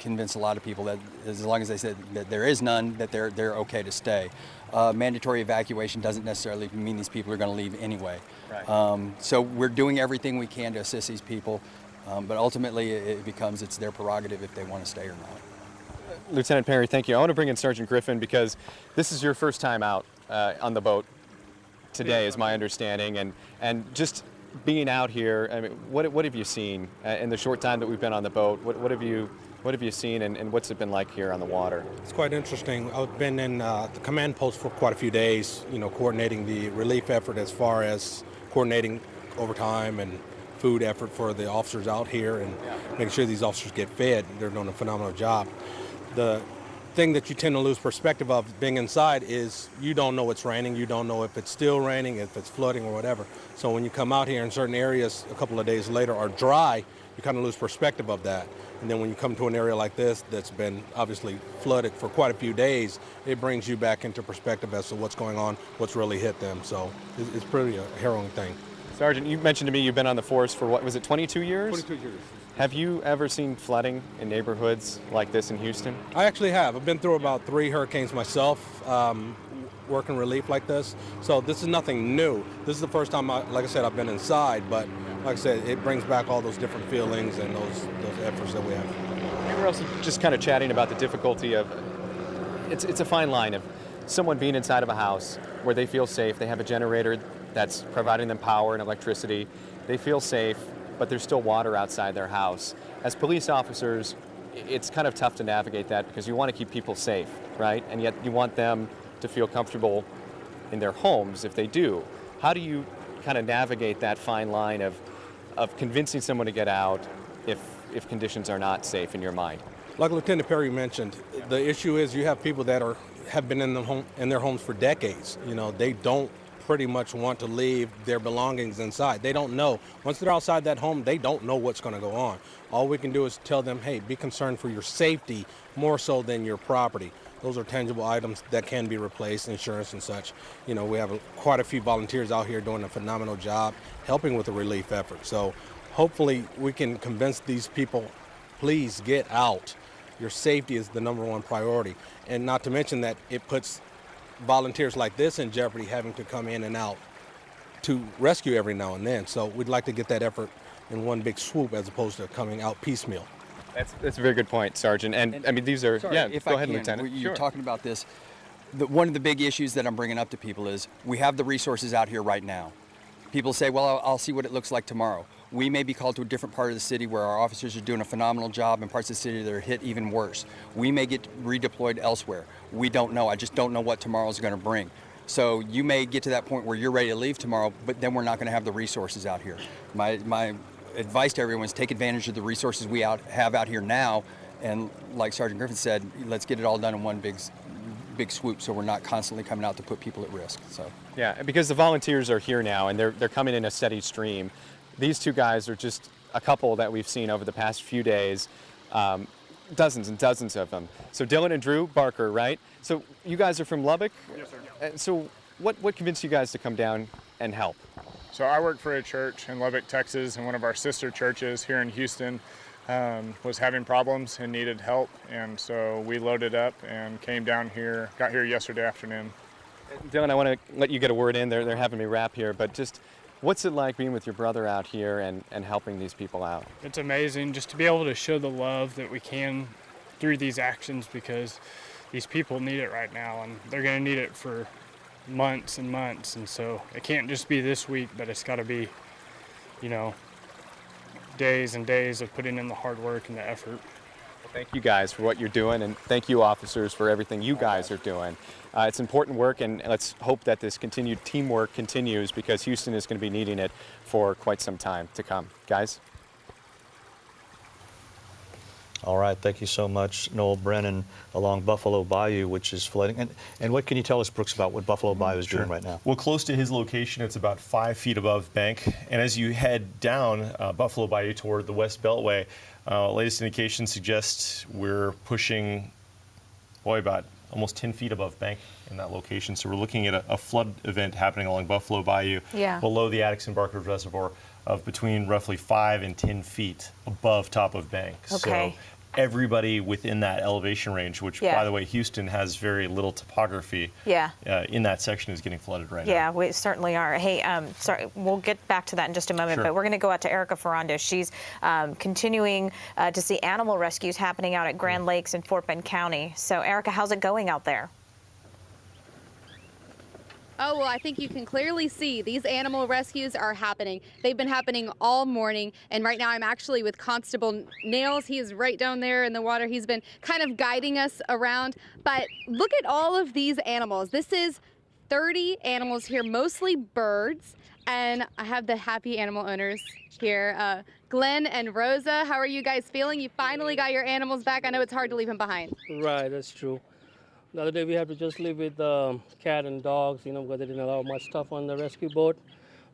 convince a lot of people that as long as they said that there is none, that they're okay to stay. Mandatory evacuation doesn't necessarily mean these people are going to leave anyway. Right. So we're doing everything we can to assist these people, but ultimately it's their prerogative if they want to stay or not. Lieutenant Perry, thank you. I want to bring in Sergeant Griffin because this is your first time out on the boat today, is my understanding, and just being out here. I mean, what have you seen in the short time that we've been on the boat? What have you seen, and what's it been like here on the water? It's quite interesting. I've been in the command post for quite a few days, coordinating the relief effort as far as coordinating overtime and food effort for the officers out here and making sure these officers get fed. They're doing a phenomenal job. The thing that you tend to lose perspective of being inside is you don't know it's raining. You don't know if it's still raining, if it's flooding or whatever. So when you come out here in certain areas a couple of days later are dry, you kind of lose perspective of that. And then when you come to an area like this that's been obviously flooded for quite a few days, it brings you back into perspective as to what's going on, what's really hit them. So it's pretty a harrowing thing. Sergeant, you mentioned to me you've been on the force for, what was it, 22 years? 22 years. Have you ever seen flooding in neighborhoods like this in Houston? I actually have. I've been through about 3 hurricanes myself, working relief like this. So this is nothing new. This is the first time, like I said, I've been inside, but like I said, it brings back all those different feelings and those efforts that we have. We were also just kind of chatting about the difficulty of, it's a fine line of someone being inside of a house where they feel safe, they have a generator that's providing them power and electricity, they feel safe, but there's still water outside their house. As police officers, it's kind of tough to navigate that because you want to keep people safe, right? And yet you want them to feel comfortable in their homes if they do. How do you kind of navigate that fine line of convincing someone to get out if conditions are not safe in your mind? Like Lieutenant Perry mentioned, the issue is you have people that have been in their homes for decades. You know, they don't pretty much want to leave their belongings inside. They don't know. Once they're outside that home, they don't know what's going to go on. All we can do is tell them, hey, be concerned for your safety more so than your property. Those are tangible items that can be replaced, insurance and such. You know, we have quite a few volunteers out here doing a phenomenal job helping with the relief effort. So hopefully we can convince these people, please get out. Your safety is the #1 priority. And not to mention that it puts volunteers like this in jeopardy, having to come in and out to rescue every now and then. So we'd like to get that effort in one big swoop as opposed to coming out piecemeal. That's a very good point, Sergeant. And I mean, these are, Sorry, yeah, if go I ahead, can, Lieutenant. You're Sure. talking about this. One of the big issues that I'm bringing up to people is we have the resources out here right now. People say, well, I'll see what it looks like tomorrow. We may be called to a different part of the city where our officers are doing a phenomenal job, and parts of the city that are hit even worse. We may get redeployed elsewhere. We don't know. I just don't know what tomorrow's going to bring. So you may get to that point where you're ready to leave tomorrow, but then we're not going to have the resources out here. My advice to everyone is take advantage of the resources we have out here now, and like Sergeant Griffin said, let's get it all done in one big swoop so we're not constantly coming out to put people at risk. So yeah, because the volunteers are here now and they're coming in a steady stream. These two guys are just a couple that we've seen over the past few days, dozens and dozens of them. So Dylan and Drew Barker, right? So you guys are from Lubbock? Yes, sir. So what convinced you guys to come down and help? So I work for a church in Lubbock, Texas, and one of our sister churches here in Houston was having problems and needed help. And so we loaded up and came down here, got here yesterday afternoon. Dylan, I want to let you get a word in. They're having me wrap here, but just what's it like being with your brother out here and helping these people out? It's amazing just to be able to show the love that we can through these actions, because these people need it right now and they're going to need it for months and months. And so it can't just be this week, but it's got to be, you know, days and days of putting in the hard work and the effort. Well, thank you guys for what you're doing, and thank you officers for everything you guys are doing. It's important work, and let's hope that this continued teamwork continues, because Houston is going to be needing it for quite some time to come. Guys? All right, thank you so much, Noel Brennan, along Buffalo Bayou, which is flooding. And what can you tell us, Brooks, about what Buffalo Bayou is doing right now? Well, close to his location, it's about 5 feet above bank. And as you head down Buffalo Bayou toward the West Beltway, latest indications suggest we're pushing, about almost 10 feet above bank in that location. So we're looking at a flood event happening along Buffalo Bayou below the Addison-Barker Reservoir of between roughly 5 and 10 feet above top of bank. Okay. So everybody within that elevation range, which, by the way, Houston has very little topography in that section, is getting flooded right now. Yeah, we certainly are. Hey, sorry, we'll get back to that in just a moment, but we're going to go out to Erica Ferrando. She's continuing to see animal rescues happening out at Grand Lakes in Fort Bend County. So, Erica, how's it going out there? Oh, well, I think you can clearly see these animal rescues are happening. They've been happening all morning, and right now I'm actually with Constable Nails. He is right down there in the water. He's been kind of guiding us around, but look at all of these animals. This is 30 animals here, mostly birds, and I have the happy animal owners here. Glenn and Rosa, how are you guys feeling? You finally got your animals back. I know it's hard to leave them behind. Right, that's true. The other day we had to just live with cat and dogs, because they didn't allow much stuff on the rescue boat.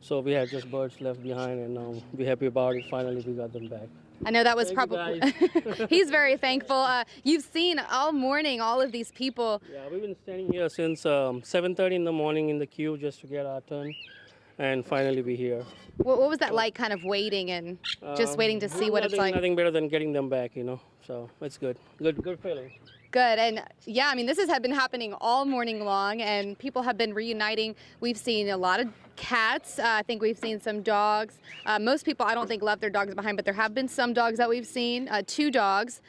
So we had just birds left behind, and we're happy about it. Finally, we got them back. I know that was probably, he's very thankful. You've seen all morning all of these people. Yeah, we've been standing here since 7:30 in the morning in the queue just to get our turn, and finally we're here. What was that like, kind of waiting and just waiting to see what it's like? Nothing better than getting them back, so it's good. Good feeling. Good, and yeah, I mean, this has been happening all morning long, and people have been reuniting. We've seen a lot of cats. I think we've seen some dogs. Most people, I don't think, left their dogs behind, but there have been some dogs that we've seen, 2 dogs.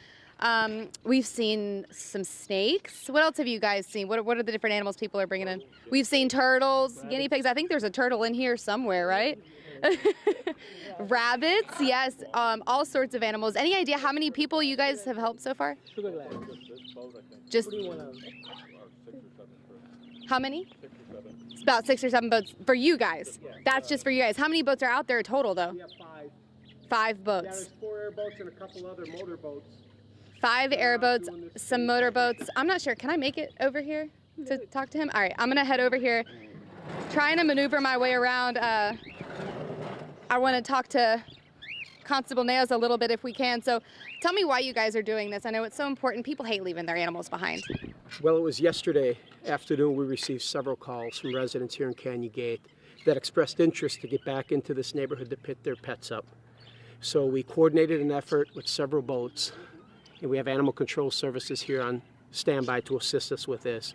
We've seen some snakes. What else have you guys seen? What are the different animals people are bringing in? We've seen turtles, guinea pigs. I think there's a turtle in here somewhere, right? Rabbits, yes, all sorts of animals. Any idea how many people you guys have helped so far? Just how many? It's about 6 or 7 boats for you guys. That's just for you guys. How many boats are out there total, though? We have 5. 5 boats. Yeah, there's 4 airboats and a couple other motor boats. 5 airboats, some motorboats. I'm not sure. Can I make it over here to talk to him? All right, I'm going to head over here, trying to maneuver my way around. I want to talk to Constable Nails a little bit if we can. So tell me why you guys are doing this. I know it's so important. People hate leaving their animals behind. Well, it was yesterday afternoon we received several calls from residents here in Canyon Gate that expressed interest to get back into this neighborhood to pick their pets up. So we coordinated an effort with several boats, and we have animal control services here on standby to assist us with this,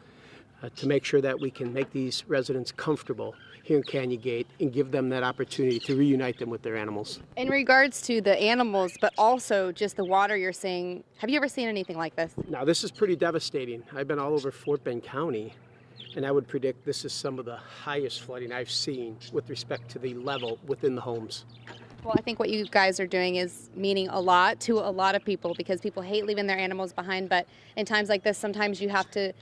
to make sure that we can make these residents comfortable here in Canyon Gate and give them that opportunity to reunite them with their animals. In regards to the animals, but also just the water you're seeing, have you ever seen anything like this? Now, this is pretty devastating. I've been all over Fort Bend County, and I would predict this is some of the highest flooding I've seen with respect to the level within the homes. Well, I think what you guys are doing is meaning a lot to a lot of people, because people hate leaving their animals behind, but in times like this, sometimes you have to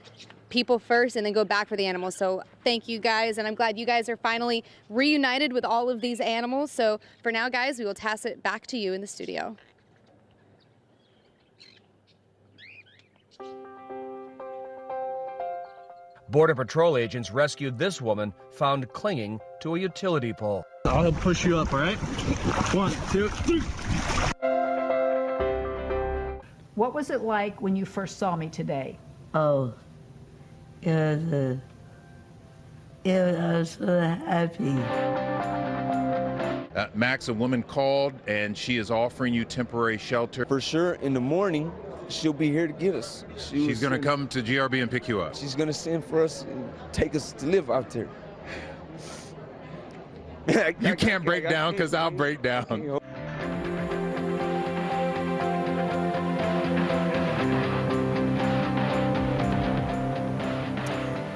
people first and then go back for the animals. So thank you guys, and I'm glad you guys are finally reunited with all of these animals. So for now, guys, we will toss it back to you in the studio. Border Patrol agents rescued this woman found clinging to a utility pole. I'll push you up, all right? 1, 2, 3. What was it like when you first saw me today? Oh, I was so happy. Max, a woman called and she is offering you temporary shelter. For sure, in the morning, she'll be here to get us. She's going to come to GRB and pick you up. She's going to send for us and take us to live out there. You can't break down because I'll break down.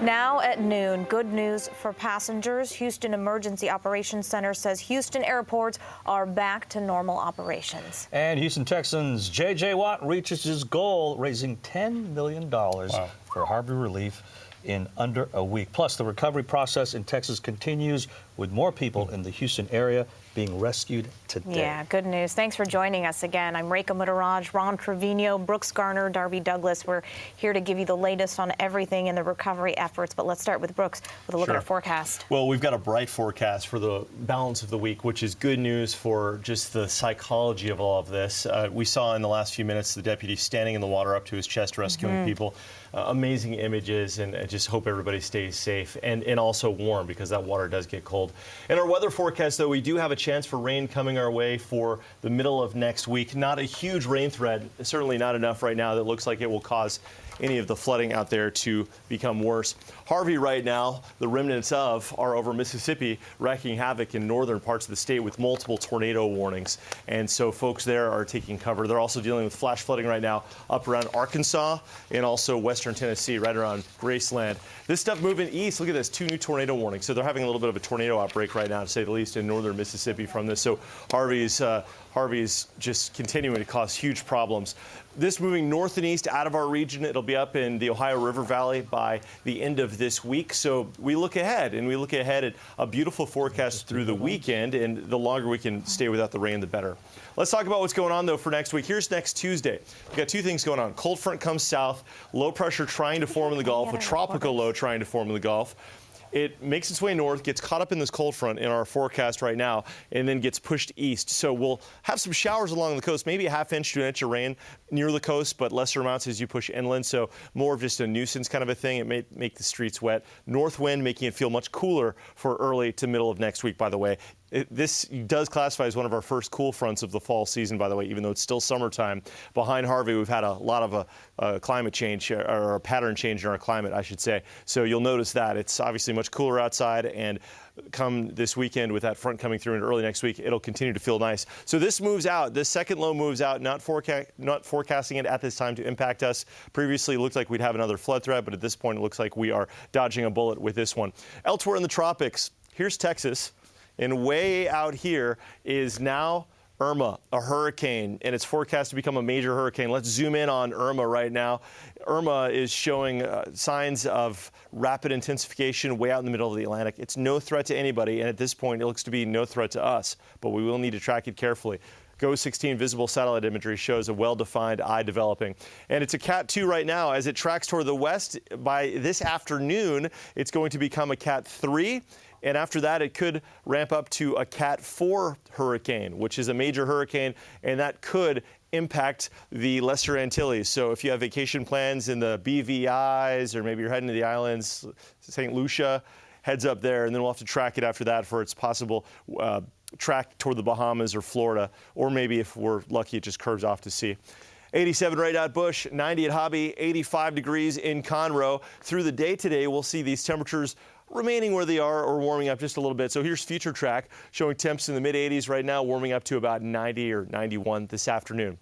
Now at noon, good news for passengers. Houston Emergency Operations Center says Houston airports are back to normal operations. And Houston Texans' J.J. Watt reaches his goal, raising $10 million for Harvey relief in under a week. Plus, the recovery process in Texas continues, with more people in the Houston area being rescued today. Yeah, good news. Thanks for joining us again. I'm Rekha Muttaraj, Ron Trevino, Brooks Garner, Darby Douglas. We're here to give you the latest on everything in the recovery efforts. But let's start with Brooks with a look at our forecast. Well, we've got a bright forecast for the balance of the week, which is good news for just the psychology of all of this. We saw in the last few minutes the deputy standing in the water up to his chest rescuing people. Amazing images, and I just hope everybody stays safe and also warm, because that water does get cold. In our weather forecast, though, we do have a chance for rain coming our way for the middle of next week. Not a huge rain threat, certainly not enough right now that looks like it will cause any of the flooding out there to become worse. Harvey right now, the remnants of, are over Mississippi, wreaking havoc in northern parts of the state with multiple tornado warnings. And so folks there are taking cover. They're also dealing with flash flooding right now up around Arkansas and also western Tennessee, right around Graceland. This stuff moving east, look at this, 2 new tornado warnings. So they're having a little bit of a tornado outbreak right now, to say the least, in northern Mississippi from this. So Harvey's just continuing to cause huge problems. This moving north and east out of our region. It'll be up in the Ohio River Valley by the end of this week. So we look ahead, and we look ahead at a beautiful forecast through the weekend, and the longer we can stay without the rain, the better. Let's talk about what's going on, though, for next week. Here's next Tuesday. We've got 2 things going on. Cold front comes south, low pressure trying to form in the Gulf, a tropical low trying to form in the Gulf. It makes its way north, gets caught up in this cold front in our forecast right now, and then gets pushed east. So we'll have some showers along the coast, maybe a ½ inch to an inch of rain near the coast, but lesser amounts as you push inland. So more of just a nuisance kind of a thing. It may make the streets wet. North wind making it feel much cooler for early to middle of next week, by the way. This does classify as one of our first cool fronts of the fall season, by the way, even though it's still summertime. Behind Harvey, we've had a lot of a climate change, or a pattern change in our climate, I should say. So you'll notice that. It's obviously much cooler outside, and come this weekend with that front coming through and early next week, it'll continue to feel nice. So this moves out. This second low moves out, not forecasting it at this time to impact us. Previously, it looked like we'd have another flood threat, but at this point, it looks like we are dodging a bullet with this one. Elsewhere in the tropics, here's Texas. And way out here is now Irma, a hurricane, and it's forecast to become a major hurricane. Let's zoom in on Irma right now. Irma is showing signs of rapid intensification way out in the middle of the Atlantic. It's no threat to anybody, and at this point, it looks to be no threat to us, but we will need to track it carefully. GOES 16 visible satellite imagery shows a well-defined eye developing. And it's a Cat 2 right now. As it tracks toward the west, by this afternoon, it's going to become a Cat 3. And after that, it could ramp up to a Cat 4 hurricane, which is a major hurricane, and that could impact the Lesser Antilles. So if you have vacation plans in the BVIs, or maybe you're heading to the islands, St. Lucia, heads up there, and then we'll have to track it after that for its possible track toward the Bahamas or Florida, or maybe if we're lucky, it just curves off to sea. 87 right at Bush, 90 at Hobby, 85 degrees in Conroe. Through the day today, we'll see these temperatures remaining where they are or warming up just a little bit. So here's Future Track showing temps in the mid-80s right now, warming up to about 90 or 91 this afternoon.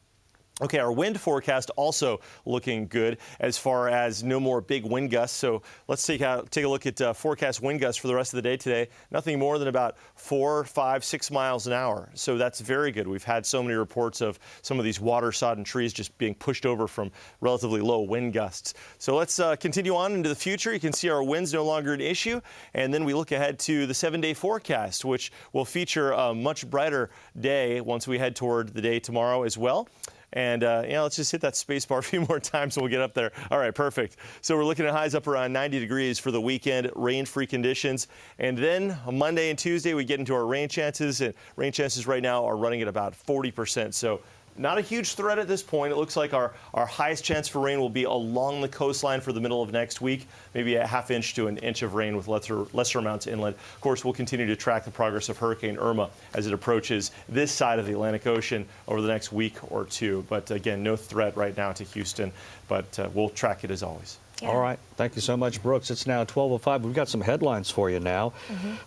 Okay, our wind forecast also looking good as far as no more big wind gusts. So let's take a look at forecast wind gusts for the rest of the day today. Nothing more than about 4, 5, 6 miles an hour. So that's very good. We've had so many reports of some of these water-sodden trees just being pushed over from relatively low wind gusts. So let's continue on into the future. You can see our winds no longer an issue. And then we look ahead to the 7-day forecast, which will feature a much brighter day once we head toward the day tomorrow as well. And, let's just hit that space bar a few more times and we'll get up there. All right, perfect. So we're looking at highs up around 90 degrees for the weekend, rain-free conditions. And then on Monday and Tuesday, we get into our rain chances. And rain chances right now are running at about 40%. So not a huge threat at this point. It looks like our highest chance for rain will be along the coastline for the middle of next week, maybe a ½ inch to an inch of rain with lesser amounts inland. Of course, we'll continue to track the progress of Hurricane Irma as it approaches this side of the Atlantic Ocean over the next week or two. But again, no threat right now to Houston, but we'll track it as always. Yeah. All right. Thank you so much, Brooks. It's now 12:05. We've got some headlines for you now.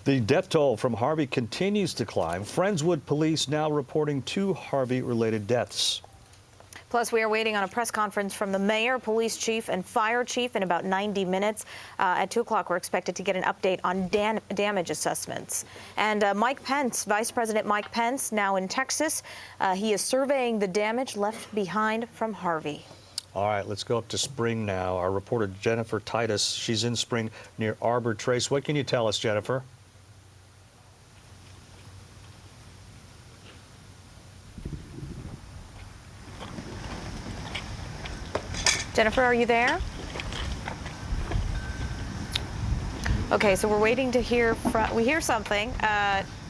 The death toll from Harvey continues to climb. Friendswood police now reporting 2 Harvey-related deaths. Plus, we are waiting on a press conference from the mayor, police chief, and fire chief in about 90 minutes. At 2 o'clock, we're expected to get an update on damage assessments. And Mike Pence, Vice President Mike Pence, now in Texas. He is surveying the damage left behind from Harvey. All right, let's go up to Spring now. Our reporter, Jennifer Titus, she's in Spring near Arbor Trace. What can you tell us, Jennifer? Jennifer, are you there? Okay, so we're waiting to hear we hear something.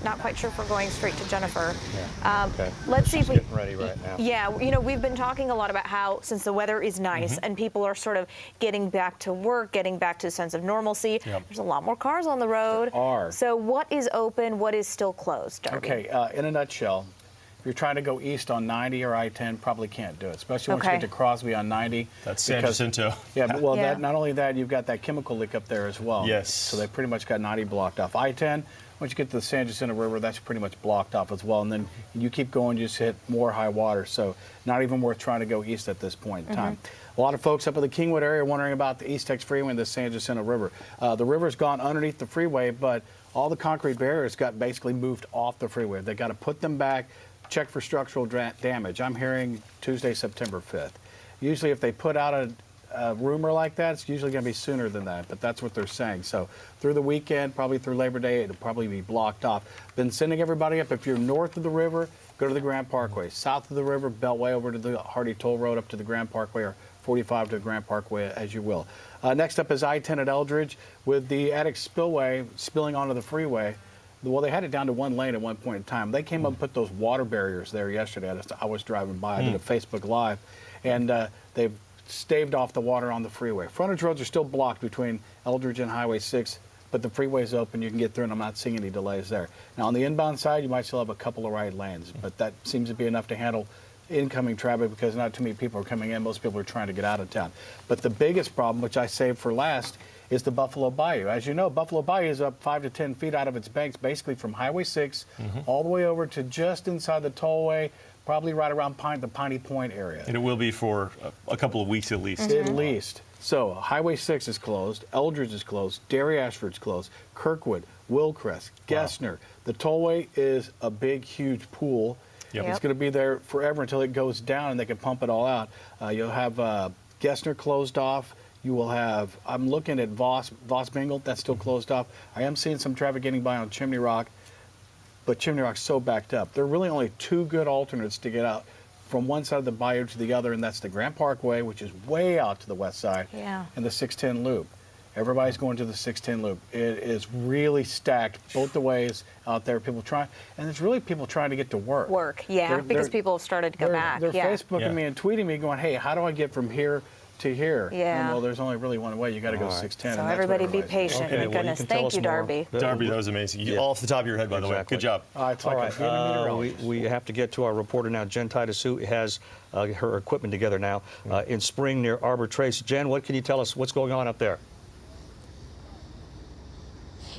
Not quite sure if we're going straight to Jennifer. Yeah. Okay. Let's see if we getting ready right now. Yeah, we've been talking a lot about how since the weather is nice and people are sort of getting back to work, getting back to a sense of normalcy, there's a lot more cars on the road. There are. So what is open, what is still closed, Darby? Okay, in a nutshell, if you're trying to go east on 90 or I-10, probably can't do it, especially once you get to Crosby on 90. That's San Jacinto. Yeah, but, well, not only that, you've got that chemical leak up there as well. Yes. So they pretty much got 90 blocked off. I-10, once you get to the San Jacinto River, that's pretty much blocked off as well. And then you keep going, you just hit more high water. So not even worth trying to go east at this point in time. A lot of folks up in the Kingwood area are wondering about the East Tex Freeway and the San Jacinto River. The river's gone underneath the freeway, but all the concrete barriers got basically moved off the freeway. They got to put them back, check for structural damage. I'm hearing Tuesday, September 5th. Usually if they put out a rumor like that, it's usually going to be sooner than that, but that's what they're saying. So through the weekend, probably through Labor Day, it'll probably be blocked off. Been sending everybody up, if you're north of the river, go to the Grand Parkway. South of the river, Beltway over to the Hardy Toll Road up to the Grand Parkway, or 45 to the Grand Parkway, as you will. Next up is I-10 at Eldridge with the Attic Spillway spilling onto the freeway. Well, they had it down to 1 lane at one point in time. They came up and put those water barriers there yesterday. I was driving by. I did a Facebook Live, and they've staved off the water on the freeway. Frontage roads are still blocked between Eldridge and Highway 6, but the freeway is open. You can get through, and I'm not seeing any delays there. Now, on the inbound side, you might still have a couple of right lanes, but that seems to be enough to handle incoming traffic because not too many people are coming in. Most people are trying to get out of town. But the biggest problem, which I saved for last, is the Buffalo Bayou. As you know, Buffalo Bayou is up 5 to 10 feet out of its banks, basically from Highway 6 all the way over to just inside the tollway, probably right around the Piney Point area. And it will be for a couple of weeks at least. At least. So Highway 6 is closed, Eldridge is closed, Dairy Ashford's closed, Kirkwood, Willcrest, Gessner. The tollway is a big, huge pool. It's going to be there forever until it goes down and they can pump it all out. You'll have Gessner closed off. You will have, I'm looking at Voss Bingle, that's still closed off. I am seeing some traffic getting by on Chimney Rock. but Chimney Rock's so backed up. There are really only two good alternates to get out from one side of the bayou to the other, and that's the Grand Parkway, which is way out to the west side, and the 610 Loop. Everybody's going to the 610 Loop. It is really stacked both the ways out there. People trying, and it's really people trying to get to work. Because people have started to go back. They're Facebooking me and tweeting me going, hey, how do I get from here to here? Yeah. And, well, there's only really one way. You got to go 610. So and that's everybody what be patient. Okay, Thank goodness. Thank you, Darby. Darby, that was amazing. All off the top of your head, by the way. Good job. It's All like right, we have to get to our reporter now, Jen Titus, who has her equipment together now in Spring near Arbor Trace. Jen, what can you tell us? What's going on up there?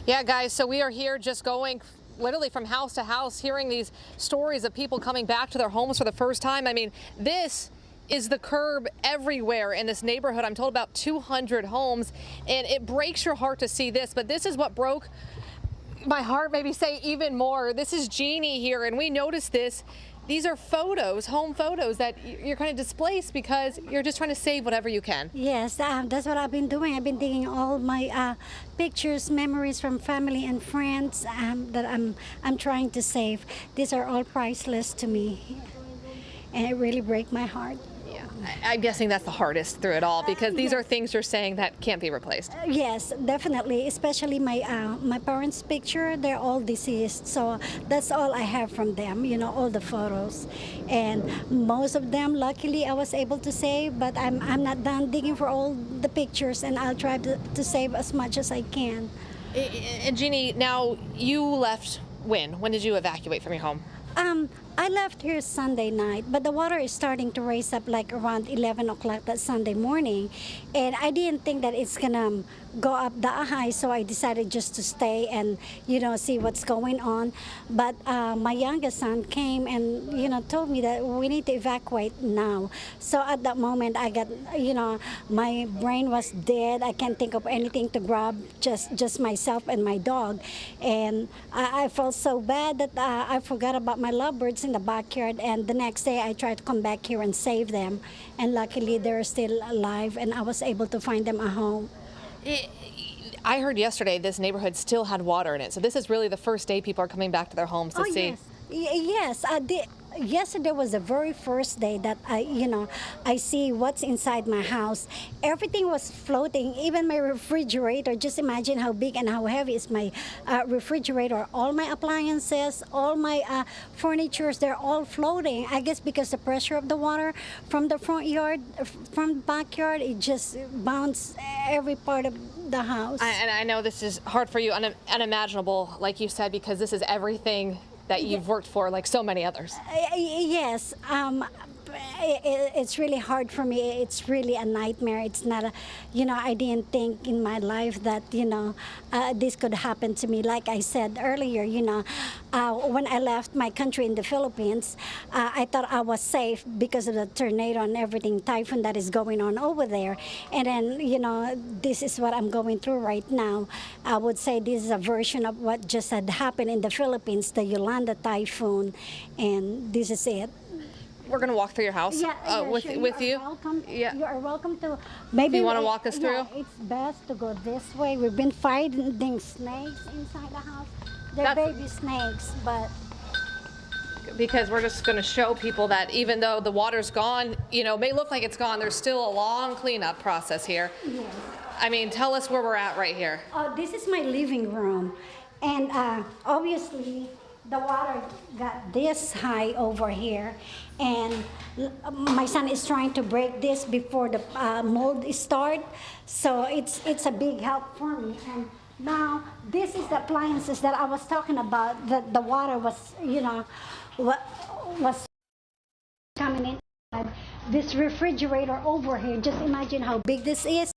Yeah, guys, so we are here just going literally from house to house, hearing these stories of people coming back to their homes for the first time. I mean, this is the curb everywhere in this neighborhood. I'm told about 200 homes, and it breaks your heart to see this, but this is what broke my heart, maybe say even more. This is Jeannie here, and we noticed this. These are photos, home photos, that you're kind of displaced because you're just trying to save whatever you can. Yes, that's what I've been doing. I've been digging all my pictures, memories from family and friends that I'm trying to save. These are all priceless to me, and it really breaks my heart. Yeah, I'm guessing that's the hardest through it all, because these are things you're saying that can't be replaced. Yes, definitely, especially my parents' picture. They're all deceased, so that's all I have from them, you know, all the photos. And most of them, luckily, I was able to save, but I'm not done digging for all the pictures, and I'll try to save as much as I can. And Jeannie, now you left when? When did you evacuate from your home? I left here Sunday night, but the water is starting to raise up like around 11 o'clock that Sunday morning, and I didn't think that it's gonna go up that high, so I decided just to stay and, you know, see what's going on. But my youngest son came and, you know, told me that we need to evacuate now. So at that moment, I got, you know, my brain was dead. I can't think of anything to grab, just myself and my dog. And I felt so bad that I forgot about my lovebirds in the backyard, and the next day I tried to come back here and save them, and luckily they're still alive, and I was able to find them a home. I heard yesterday this neighborhood still had water in it, so this is really the first day people are coming back to their homes to see. Yes, I did. Yesterday was the very first day that I see what's inside my house. Everything was floating, even my refrigerator. Just imagine how big and how heavy is my refrigerator. All my appliances, all my furnitures, they're all floating. I guess because the pressure of the water from the front yard, from the backyard, it just bounced every part of the house. And I know this is hard for you, unimaginable, like you said, because this is everything that you've worked for, like so many others. Yes. It's really hard for me. It's really a nightmare. It's not a, I didn't think in my life that, this could happen to me. Like I said earlier, when I left my country in the Philippines, I thought I was safe because of the tornado and everything, typhoon that is going on over there. And then, this is what I'm going through right now. I would say this is a version of what just had happened in the Philippines, the Yolanda typhoon, and this is it. We're going to walk through your house with you. Welcome. Yeah. You are welcome to. Maybe you want to walk us through? Yeah, it's best to go this way. We've been finding snakes inside the house. They're baby snakes, but. Because we're just going to show people that even though the water's gone, it may look like it's gone, there's still a long cleanup process here. Yes. I mean, tell us where we're at right here. This is my living room. And obviously, the water got this high over here, and my son is trying to break this before the mold start. So it's a big help for me. And now this is the appliances that I was talking about. That the water was, was coming in. This refrigerator over here. Just imagine how big this is.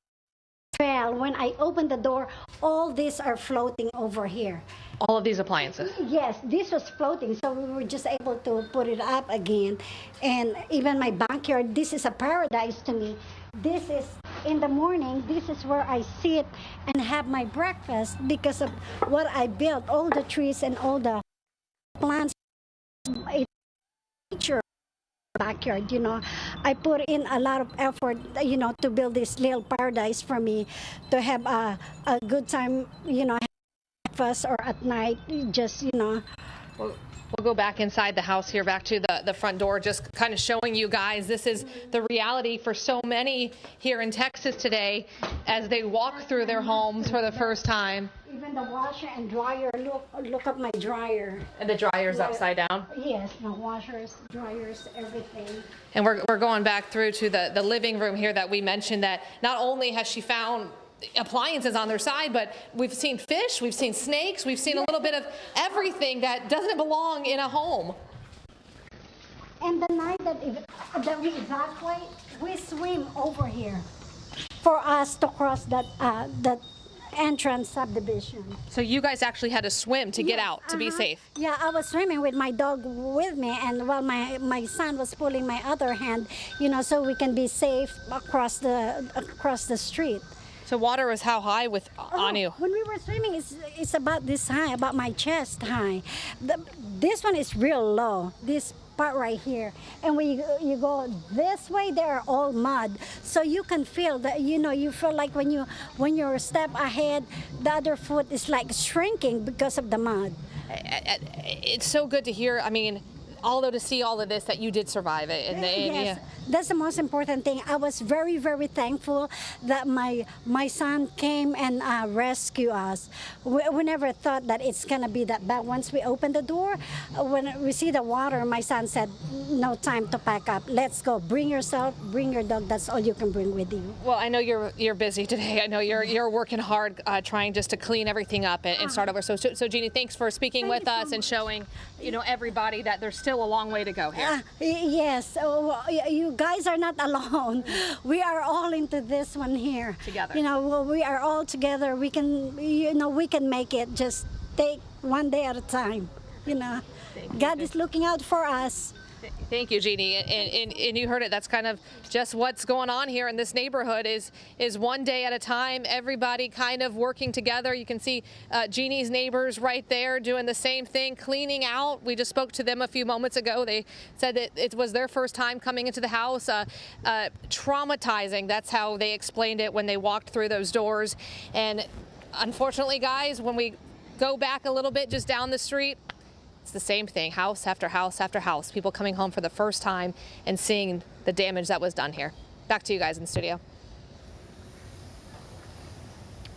When I opened the door, all these are floating over here. All of these appliances? Yes, this was floating, so we were just able to put it up again. And even my backyard, this is a paradise to me. This is, in the morning, this is where I sit and have my breakfast because of what I built, all the trees and all the plants. It's nature. Backyard, I put in a lot of effort, to build this little paradise for me, to have a good time, breakfast or at night, just, We'll go back inside the house here, back to the front door, just kind of showing you guys this is the reality for so many here in Texas today as they walk through their homes for the first time. Even the washer and dryer, look at my dryer. And the dryer's upside down? Yes, my washers, dryers, everything. And we're going back through to the living room here that we mentioned, that not only has she found appliances on their side, but we've seen fish, we've seen snakes, we've seen a little bit of everything that doesn't belong in a home. And the night that we evacuate, we swim over here for us to cross that entrance subdivision. So you guys actually had to swim to get out to be safe? Yeah, I was swimming with my dog with me, and while my son was pulling my other hand, you know, so we can be safe across the street. So water was how high on you? When we were swimming, it's about this high, about my chest high. This one is real low, this part right here. And when you go this way, they're all mud. So you can feel that, you know, you feel like when you're a step ahead, the other foot is like shrinking because of the mud. It's so good to hear. I mean, although to see all of this, that you did survive it. Yes, that's the most important thing. I was very, very thankful that my son came and rescued us. We never thought that it's gonna be that bad. Once we opened the door, when we see the water, my son said, "No time to pack up. Let's go. Bring yourself, bring your dog. That's all you can bring with you." Well, I know you're busy today. I know you're working hard, trying just to clean everything up and start over. So Jeannie, thanks for speaking with us and showing, you know, everybody that there's still a long way to go here. Yes, you guys are not alone. We are all into this one here. Together. You know, we are all together. We can, you know, we can make it. Just take one day at a time. You know, God is looking out for us. Thank you, Jeannie. And you heard it. That's kind of just what's going on here in this neighborhood is one day at a time, everybody kind of working together. You can see Jeannie's neighbors right there doing the same thing, cleaning out. We just spoke to them a few moments ago. They said that it was their first time coming into the house. Traumatizing. That's how they explained it when they walked through those doors. And unfortunately, guys, when we go back a little bit just down the street, it's the same thing, house after house after house. People coming home for the first time and seeing the damage that was done here. Back to you guys in the studio.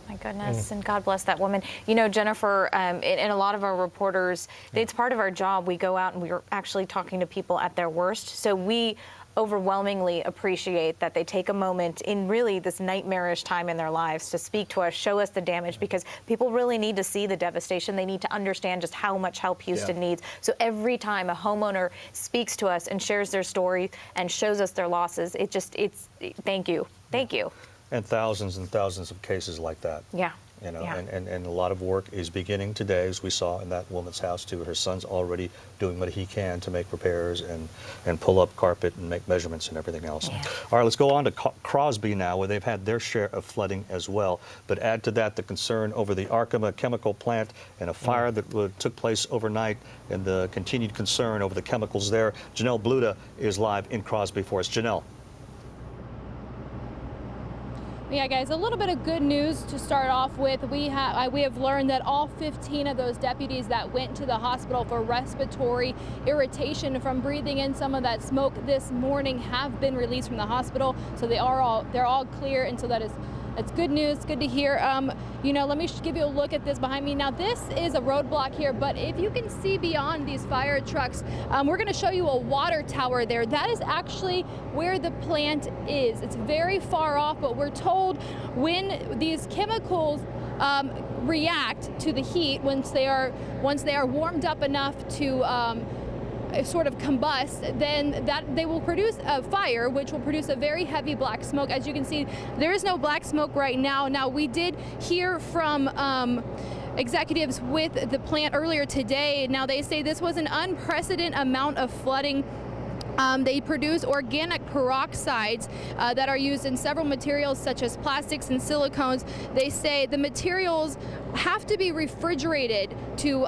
My goodness, and God bless that woman. You know, Jennifer, and a lot of our reporters, it's part of our job. We go out and we're actually talking to people at their worst. So we overwhelmingly appreciate that they take a moment in really this nightmarish time in their lives to speak to us, show us the damage, because people really need to see the devastation. They need to understand just how much help Houston needs. So every time a homeowner speaks to us and shares their story and shows us their losses, it's thank you. Thank you. And thousands of cases like that. Yeah. You know, and a lot of work is beginning today, as we saw in that woman's house too. Her son's already doing what he can to make repairs and pull up carpet and make measurements and everything else. Yeah. All right, let's go on to Crosby now, where they've had their share of flooding as well. But add to that the concern over the Arkema chemical plant and a fire that took place overnight, and the continued concern over the chemicals there. Janelle Bluda is live in Crosby for us. Janelle. Yeah, guys, a little bit of good news to start off with. We have learned that all 15 of those deputies that went to the hospital for respiratory irritation from breathing in some of that smoke this morning have been released from the hospital. So they're all clear, and so it's good news, good to hear. You know, let me give you a look at this behind me. Now, this is a roadblock here, but if you can see beyond these fire trucks, we're going to show you a water tower there. That is actually where the plant is. It's very far off, but we're told when these chemicals react to the heat, once they are warmed up enough to sort of combust, then that they will produce a fire, which will produce a very heavy black smoke. As you can see, there is no black smoke right now. Now, we did hear from executives with the plant earlier today. Now, they say this was an unprecedented amount of flooding. They produce organic peroxides that are used in several materials such as plastics and silicones. They say the materials have to be refrigerated to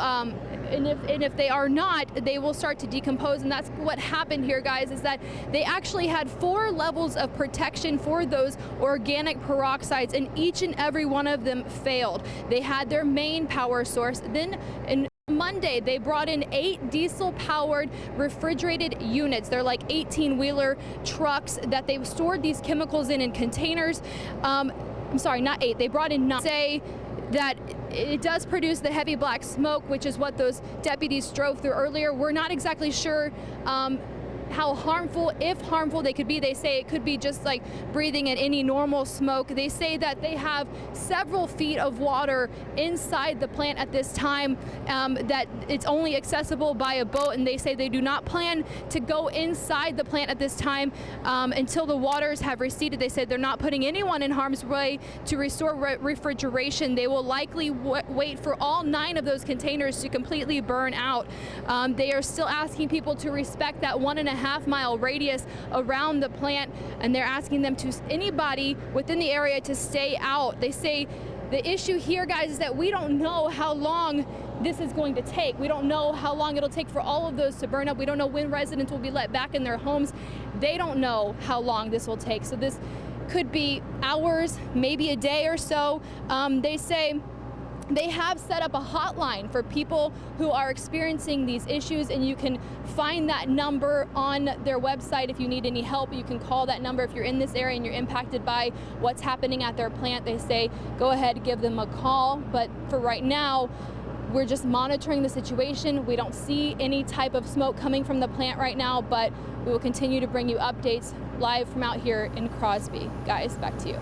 and if they are not, they will start to decompose. And that's what happened here, guys, is that they actually had 4 levels of protection for those organic peroxides, and each and every one of them failed. They had their main power source. Then, in Monday, they brought in 8 diesel-powered refrigerated units. They're like 18-wheeler trucks that they've stored these chemicals in containers. I'm sorry, not 8. They brought in 9. Say that it does produce the heavy black smoke, which is what those deputies drove through earlier. We're not exactly sure how harmful, if harmful, they could be. They say it could be just like breathing in any normal smoke. They say that they have several feet of water inside the plant at this time, that it's only accessible by a boat, and they say they do not plan to go inside the plant at this time until the waters have receded. They said they're not putting anyone in harm's way to restore refrigeration. They will likely wait for all 9 of those containers to completely burn out. They are still asking people to respect that 1.5-mile radius around the plant, and they're asking them to, anybody within the area, to stay out. They say the issue here, guys, is that we don't know how long this is going to take. We don't know how long it'll take for all of those to burn up. We don't know when residents will be let back in their homes. They don't know how long this will take. So this could be hours, maybe a day or so. They say they have set up a hotline for people who are experiencing these issues, and you can find that number on their website. If you need any help, you can call that number. If you're in this area and you're impacted by what's happening at their plant, they say go ahead, give them a call. But for right now, we're just monitoring the situation. We don't see any type of smoke coming from the plant right now, but we will continue to bring you updates live from out here in Crosby. Guys, back to you.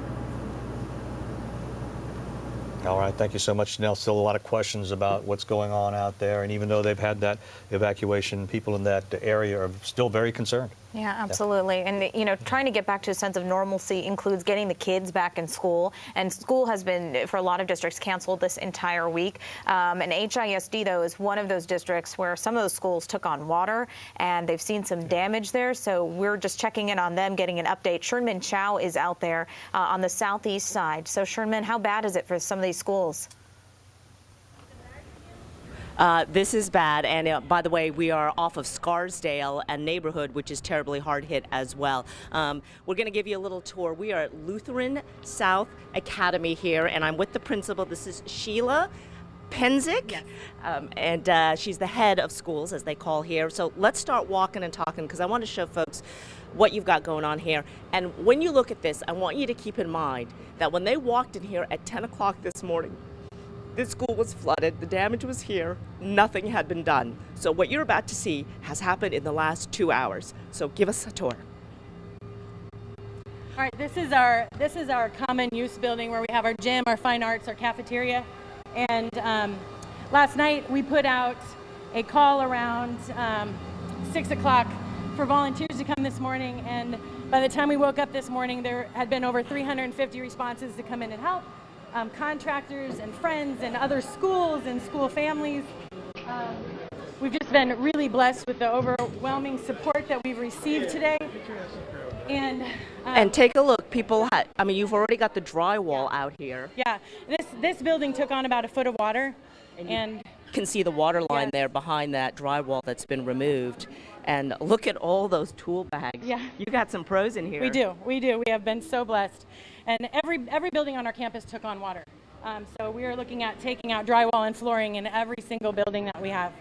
All right, thank you so much, Janelle. Still a lot of questions about what's going on out there, and even though they've had that evacuation, people in that area are still very concerned. Yeah, absolutely. And, you know, trying to get back to a sense of normalcy includes getting the kids back in school. And school has been, for a lot of districts, canceled this entire week. And HISD, though, is one of those districts where some of those schools took on water, and they've seen some damage there. So we're just checking in on them, getting an update. Sherman Chow is out there on the southeast side. So, Sherman, how bad is it for some of these schools? This is bad, and by the way, we are off of Scarsdale and neighborhood, which is terribly hard hit as well. We're going to give you a little tour. We are at Lutheran South Academy here, and I'm with the principal. This is Sheila Penzick, yes. And she's the head of schools, as they call here. So let's start walking and talking, because I want to show folks what you've got going on here. And when you look at this, I want you to keep in mind that when they walked in here at 10 o'clock this morning, this school was flooded, the damage was here, nothing had been done. So what you're about to see has happened in the last 2 hours. So give us a tour. All right, this is our common use building where we have our gym, our fine arts, our cafeteria. And last night we put out a call around 6 o'clock for volunteers to come this morning. And by the time we woke up this morning, there had been over 350 responses to come in and help. Contractors and friends and other schools and school families. We've just been really blessed with the overwhelming support that we've received today. And take a look, people, I mean, you've already got the drywall out here. Yeah, this building took on about a foot of water. And you can see the water line there behind that drywall that's been removed. And look at all those tool bags. Yeah. You got some pros in here. We do. We have been so blessed. And every building on our campus took on water. So we are looking at taking out drywall and flooring in every single building that we have.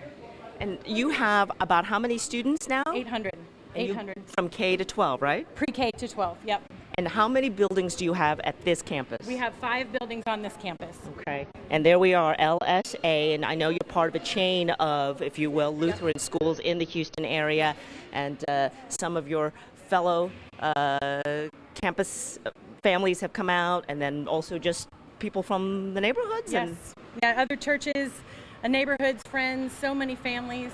And you have about how many students now? 800. 800. From K to 12, right? Pre-K to 12, yep. And how many buildings do you have at this campus? We have 5 buildings on this campus. Okay. And there we are, LSA, and I know you're part of a chain of, if you will, Lutheran schools in the Houston area, and some of your fellow campus families have come out, and then also just people from the neighborhoods? Yes. Yeah, other churches, neighborhoods, friends, so many families.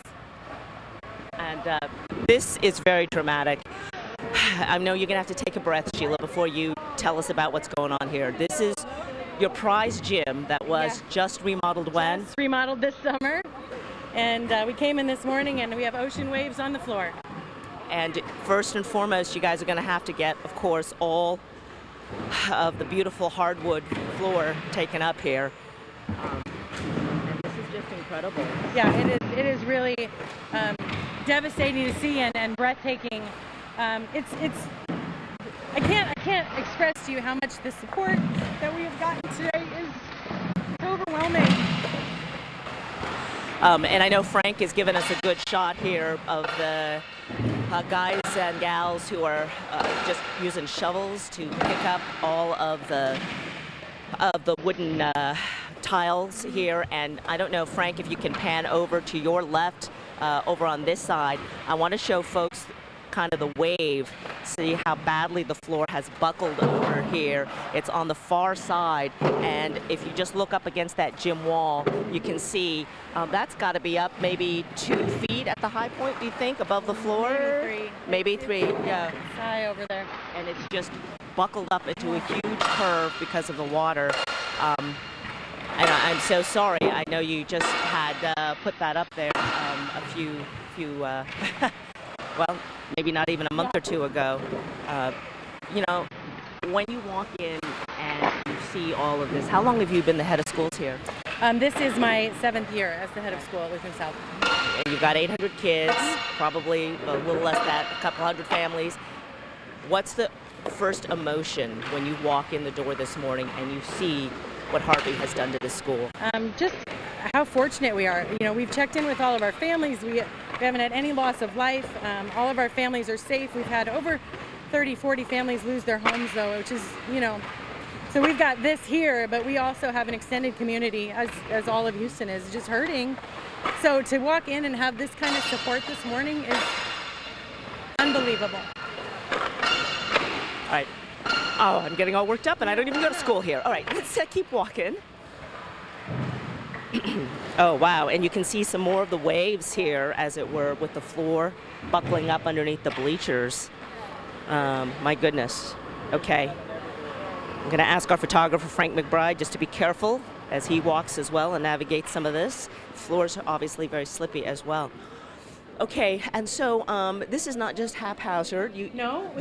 And this is very dramatic. I know you're going to have to take a breath, Sheila, before you tell us about what's going on here. This is your prize gym that was just remodeled when? Just remodeled this summer. And we came in this morning and we have ocean waves on the floor. And first and foremost, you guys are going to have to get, of course, all of the beautiful hardwood floor taken up here. And this is just incredible. Yeah, it is really devastating to see and breathtaking. I can't express to you how much the support that we have gotten today is overwhelming. And I know Frank has given us a good shot here of the guys and gals who are just using shovels to pick up all of the wooden tiles here. And I don't know, Frank, if you can pan over to your left, over on this side. I want to show folks kind of the wave, see how badly the floor has buckled over here. It's on the far side, and if you just look up against that gym wall, you can see that's got to be up maybe 2 feet at the high point, do you think, above the floor? Maybe three, yeah. It's high over there. And it's just buckled up into a huge curve because of the water. And I'm so sorry. I know you just had put that up there a few well, maybe not even a month or two ago. You know, when you walk in and you see all of this, how long have you been the head of schools here? This is my 7th year as the head of school at Lutheran South. And you've got 800 kids, probably a little less than that, a couple hundred families. What's the first emotion when you walk in the door this morning and you see what Harvey has done to this school? Just how fortunate we are. You know, we've checked in with all of our families. We haven't had any loss of life. All of our families are safe. We've had over 30, 40 families lose their homes, though, which is, you know, so we've got this here, but we also have an extended community, as all of Houston is, just hurting. So to walk in and have this kind of support this morning is unbelievable. All right. Oh, I'm getting all worked up, and I don't even go to school here. All right, let's keep walking. Oh, wow, and you can see some more of the waves here, as it were, with the floor buckling up underneath the bleachers. My goodness. Okay. I'm going to ask our photographer, Frank McBride, just to be careful as he walks as well and navigates some of this. The floors are obviously very slippy as well. Okay, and so this is not just haphazard. You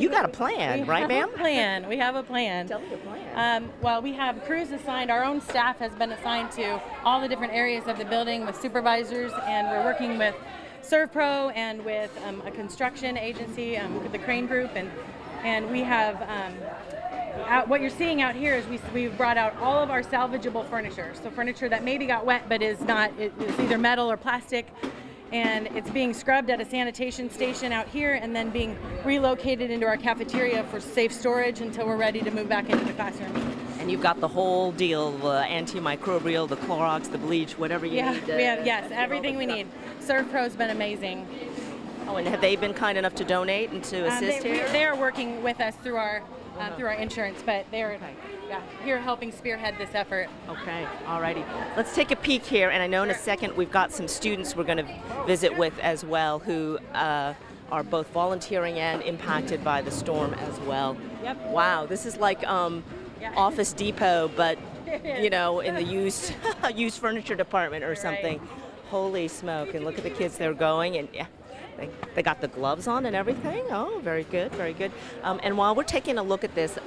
got a plan, right, ma'am? We have a plan. Tell me your plan. Well, we have crews assigned. Our own staff has been assigned to all the different areas of the building with supervisors, and we're working with ServPro and with a construction agency, the Crane Group, and we have what you're seeing out here is we've brought out all of our salvageable furniture. So furniture that maybe got wet but is not, it's either metal or plastic. And it's being scrubbed at a sanitation station out here and then being relocated into our cafeteria for safe storage until we're ready to move back into the classroom. And you've got the whole deal, the antimicrobial, the Clorox, the bleach, whatever you need. Yes, everything we need. ServPro's been amazing. Oh, and have they been kind enough to donate and to assist here? They are working with us through our insurance, but they're here helping spearhead this effort. Okay, alrighty. Let's take a peek here, and I know in a second we've got some students we're going to visit with as well who are both volunteering and impacted by the storm as well. Yep. Wow, this is like Office Depot, but you know, in the used furniture department or something. Right. Holy smoke! And look at the kids they're going, and yeah. They got the gloves on and everything. Oh, very good, very good. And while we're taking a look at this,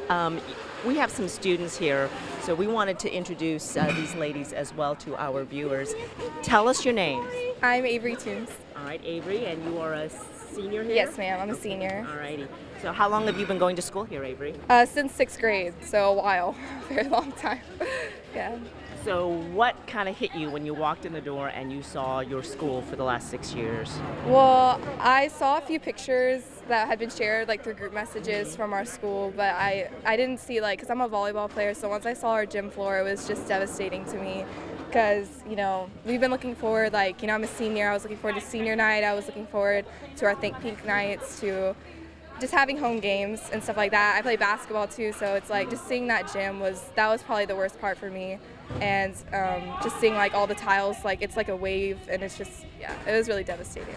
we have some students here, so we wanted to introduce these ladies as well to our viewers. Tell us your names. I'm Avery Toombs. All right, Avery, and you are a senior here? Yes, ma'am, I'm a senior. All righty. So how long have you been going to school here, Avery? Since 6th grade, so a while, a very long time. Yeah. So what kind of hit you when you walked in the door and you saw your school for the last 6 years? Well, I saw a few pictures that had been shared like through group messages from our school, but I didn't see because I'm a volleyball player, so once I saw our gym floor, it was just devastating to me because, you know, we've been looking forward, I'm a senior, I was looking forward to senior night, I was looking forward to our Think Pink nights, to just having home games and stuff like that. I play basketball too, so it's just seeing that gym was probably the worst part for me. And just seeing all the tiles, it's like a wave, and it's just, it was really devastating.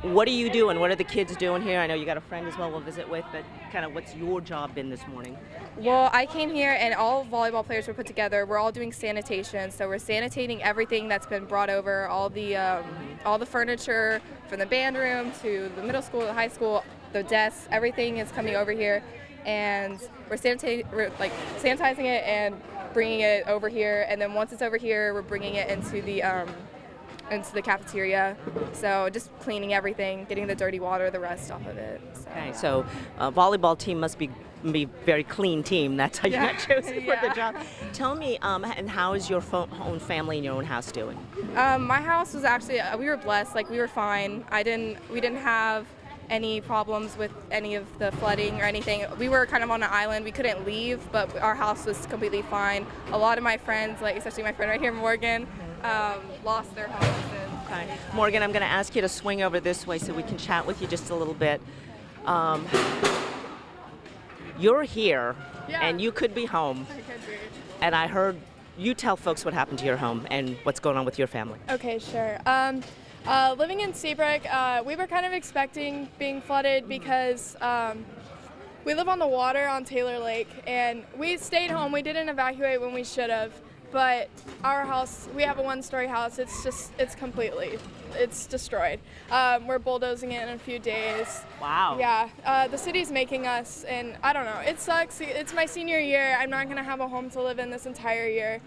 What are you doing? What are the kids doing here? I know you got a friend as well we'll visit with, but kind of what's your job been this morning? Well, I came here and all volleyball players were put together. We're all doing sanitation, so we're sanitating everything that's been brought over, all the furniture from the band room to the middle school, the high school, the desks, everything is coming over here, and we're sanitizing it and bringing it over here, and then once it's over here, we're bringing it into the into the cafeteria. So just cleaning everything, getting the dirty water, the rust off of it. So, Okay, yeah. so volleyball team must be very clean team. That's how you got chosen for the job. Tell me, and how is your own family in your own house doing? My house was actually, we were blessed, like we were fine. We didn't have any problems with any of the flooding or anything. We were kind of on an island, we couldn't leave, but our house was completely fine. A lot of my friends, like especially my friend right here, Morgan, lost their homes. Okay. Morgan, I'm going to ask you to swing over this way so we can chat with you just a little bit. You're here, and you could be home. I could be. And I heard you tell folks what happened to your home and what's going on with your family. Okay, sure. Living in Seabrook, we were kind of expecting being flooded because we live on the water on Taylor Lake, and we stayed home. We didn't evacuate when we should have, but our house, we have a one-story house. It's completely, it's destroyed. We're bulldozing it in a few days. Wow. Yeah, the city's making us, and I don't know, it sucks. It's my senior year. I'm not gonna have a home to live in this entire year.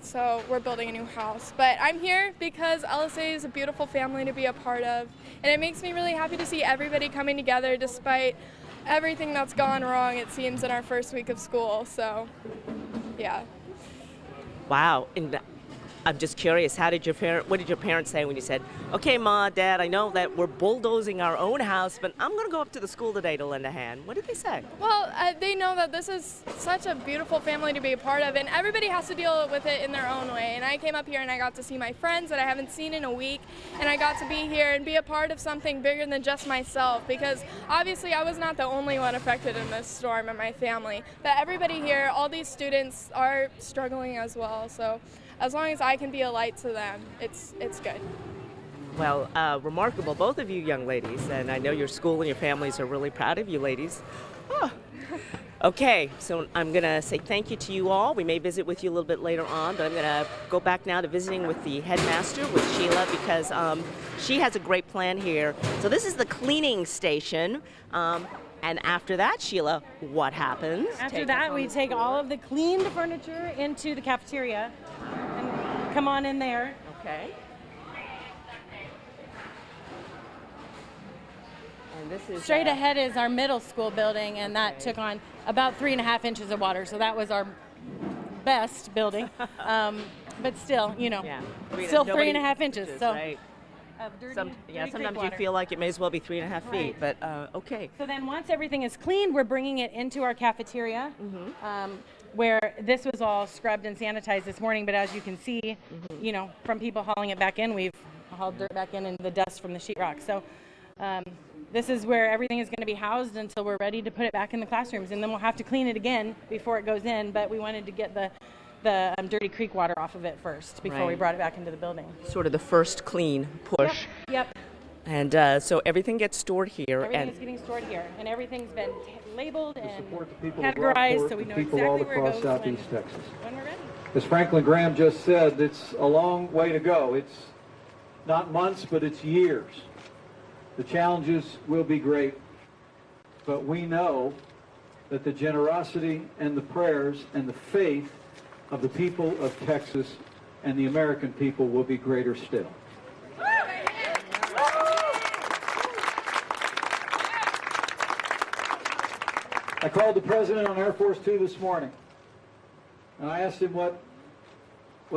So we're building a new house. But I'm here because LSA is a beautiful family to be a part of. And it makes me really happy to see everybody coming together despite everything that's gone wrong, it seems, in our first week of school. So, yeah. Wow. And I'm just curious, what did your parents say when you said, okay, Ma, Dad, I know that we're bulldozing our own house, but I'm going to go up to the school today to lend a hand. What did they say? Well, they know that this is such a beautiful family to be a part of, and everybody has to deal with it in their own way. And I came up here and I got to see my friends that I haven't seen in a week, and I got to be here and be a part of something bigger than just myself, because obviously I was not the only one affected in this storm in my family. But everybody here, all these students are struggling as well. So as long as I can be a light to them, it's good. Well, remarkable, both of you young ladies, and I know your school and your families are really proud of you ladies. Oh. Okay, so I'm going to say thank you to you all. We may visit with you a little bit later on, but I'm going to go back now to visiting with the headmaster, with Sheila, because she has a great plan here. So this is the cleaning station. And after that, Sheila, what happens? After that, we take all of the cleaned furniture into the cafeteria and come on in there. Okay. And this is straight ahead is our middle school building, and that took on about 3.5 inches of water. So that was our best building, but still, you know, still 3.5 inches. So. Right. Sometimes you water. feel like it may as well be 3.5 feet, but okay. So then once everything is cleaned, we're bringing it into our cafeteria, where this was all scrubbed and sanitized this morning, but as you can see, you know, from people hauling it back in, we've hauled dirt back in and the dust from the sheetrock. So this is where everything is going to be housed until we're ready to put it back in the classrooms, and then we'll have to clean it again before it goes in, but we wanted to get the dirty creek water off of it first before we brought it back into the building. Sort of the first clean push. Yep. And so everything gets stored here. Everything is getting stored here, and everything's been labeled and categorized, so we know exactly where it goes Southeast Texas. when we're ready. As Franklin Graham just said, it's a long way to go. It's not months, but it's years. The challenges will be great, but we know that the generosity and the prayers and the faith of the people of Texas and the American people will be greater still. I called the president on Air Force 2 this morning, and I asked him what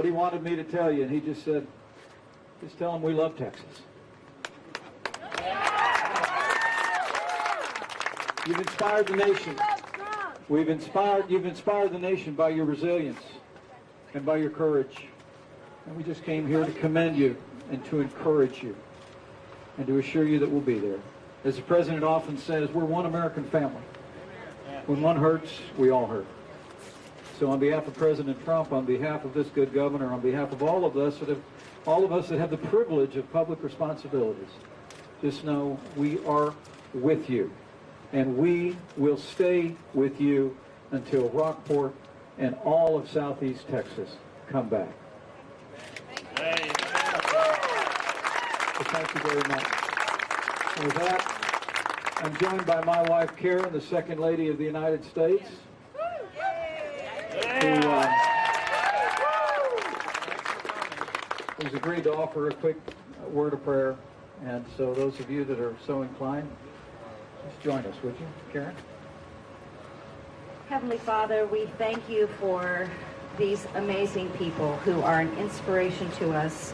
he wanted me to tell you, and he just said, just tell him we love Texas. You've inspired the nation. You've inspired the nation by your resilience and by your courage. And we just came here to commend you and to encourage you and to assure you that we'll be there. As the president often says, we're one American family. When one hurts, we all hurt. So on behalf of President Trump, on behalf of this good governor, on behalf of all of us that have the privilege of public responsibilities, just know we are with you. And we will stay with you until Rockport and all of Southeast Texas come back. So thank you very much. And with that, I'm joined by my wife, Karen, the Second Lady of the United States, has agreed to offer a quick word of prayer. And so those of you that are so inclined, just join us, would you, Karen? Heavenly Father, we thank you for these amazing people who are an inspiration to us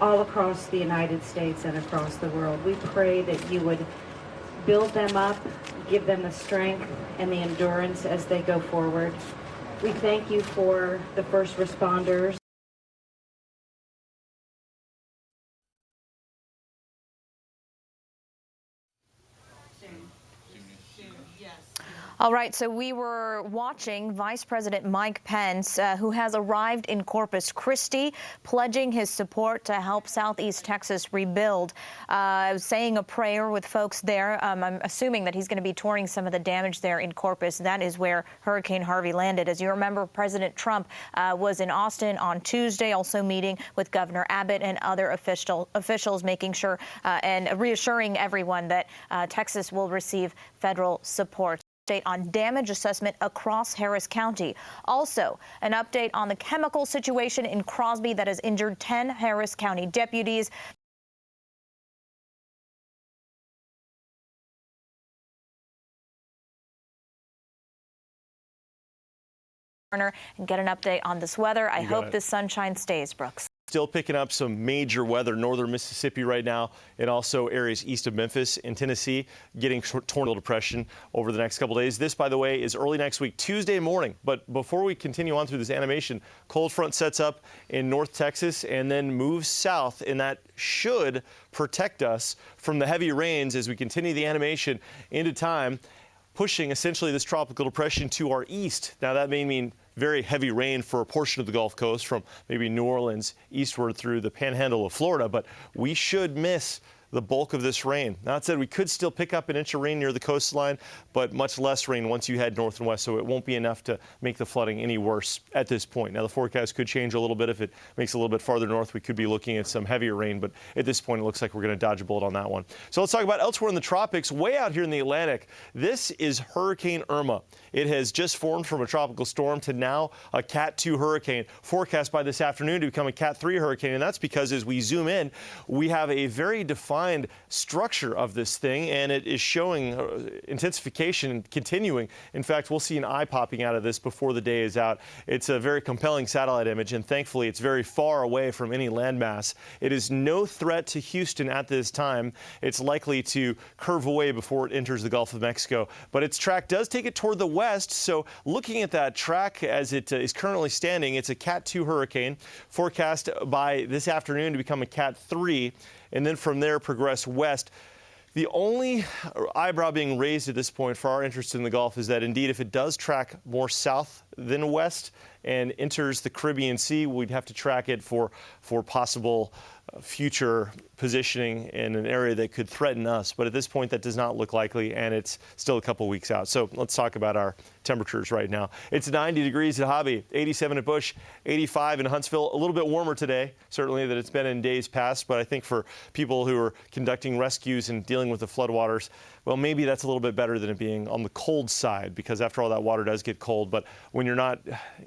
all across the United States and across the world. We pray that you would build them up, give them the strength and the endurance as they go forward. We thank you for the first responders. All right, so we were watching Vice President Mike Pence, who has arrived in Corpus Christi, pledging his support to help Southeast Texas rebuild, saying a prayer with folks there. I'm assuming that he's going to be touring some of the damage there in Corpus. That is where Hurricane Harvey landed. As you remember, President Trump was in Austin on Tuesday, also meeting with Governor Abbott and other officials, making sure and reassuring everyone that Texas will receive federal support. Update on damage assessment across Harris County. Also, an update on the chemical situation in Crosby that has injured 10 Harris County deputies. And get an update on this weather. I hope this sunshine stays, Brooks. Still picking up some major weather, northern Mississippi right now, and also areas east of Memphis in Tennessee, getting tornado depression over the next couple days. This, by the way, is early next week, Tuesday morning. But before we continue on through this animation, cold front sets up in North Texas and then moves south, and that should protect us from the heavy rains as we continue the animation into time, pushing essentially this tropical depression to our east. Now, that may mean very heavy rain for a portion of the Gulf Coast from maybe New Orleans eastward through the panhandle of Florida, but we should miss the bulk of this rain. That said, we could still pick up an inch of rain near the coastline, but much less rain once you head north and west, so it won't be enough to make the flooding any worse at this point. Now, the forecast could change a little bit if it makes it a little bit farther north. We could be looking at some heavier rain, but at this point, it looks like we're going to dodge a bullet on that one. So let's talk about elsewhere in the tropics, way out here in the Atlantic. This is Hurricane Irma. It has just formed from a tropical storm to now a Cat 2 hurricane, forecast by this afternoon to become a Cat 3 hurricane, and that's because as we zoom in, we have a very defined structure of this thing, and it is showing intensification and continuing. In fact, we'll see an eye popping out of this before the day is out. It's a very compelling satellite image, and thankfully it's very far away from any landmass. It is no threat to Houston at this time. It's likely to curve away before it enters the Gulf of Mexico, but its track does take it toward the west. So looking at that track as it is currently standing, it's a Cat 2 hurricane, forecast by this afternoon to become a Cat 3, and then from there progress west. The only eyebrow being raised at this point for our interest in the Gulf is that indeed if it does track more south than west and enters the Caribbean Sea, we'd have to track it for possible future positioning in an area that could threaten us. But at this point, that does not look likely, and it's still a couple weeks out. So let's talk about our temperatures right now. It's 90 degrees at Hobby, 87 at Bush, 85 in Huntsville. A little bit warmer today, certainly, than it's been in days past. But I think for people who are conducting rescues and dealing with the floodwaters, well, maybe that's a little bit better than it being on the cold side, because after all, that water does get cold. But when you're not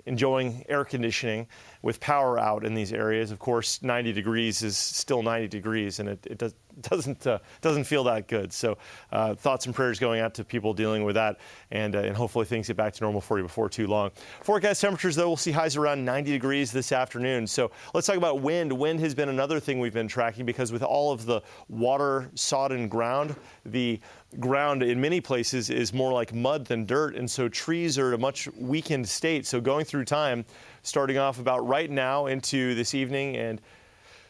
enjoying air conditioning with power out in these areas, of course, 90 degrees is still 90 degrees, and it doesn't feel that good. So thoughts and prayers going out to people dealing with that, and hopefully things get back to normal for you before too long. Forecast temperatures, though, we'll see highs around 90 degrees this afternoon. So let's talk about wind. Wind has been another thing we've been tracking, because with all of the water-sodden ground, the ground in many places is more like mud than dirt, and so trees are at a much weakened state. So going through time, starting off about right now into this evening and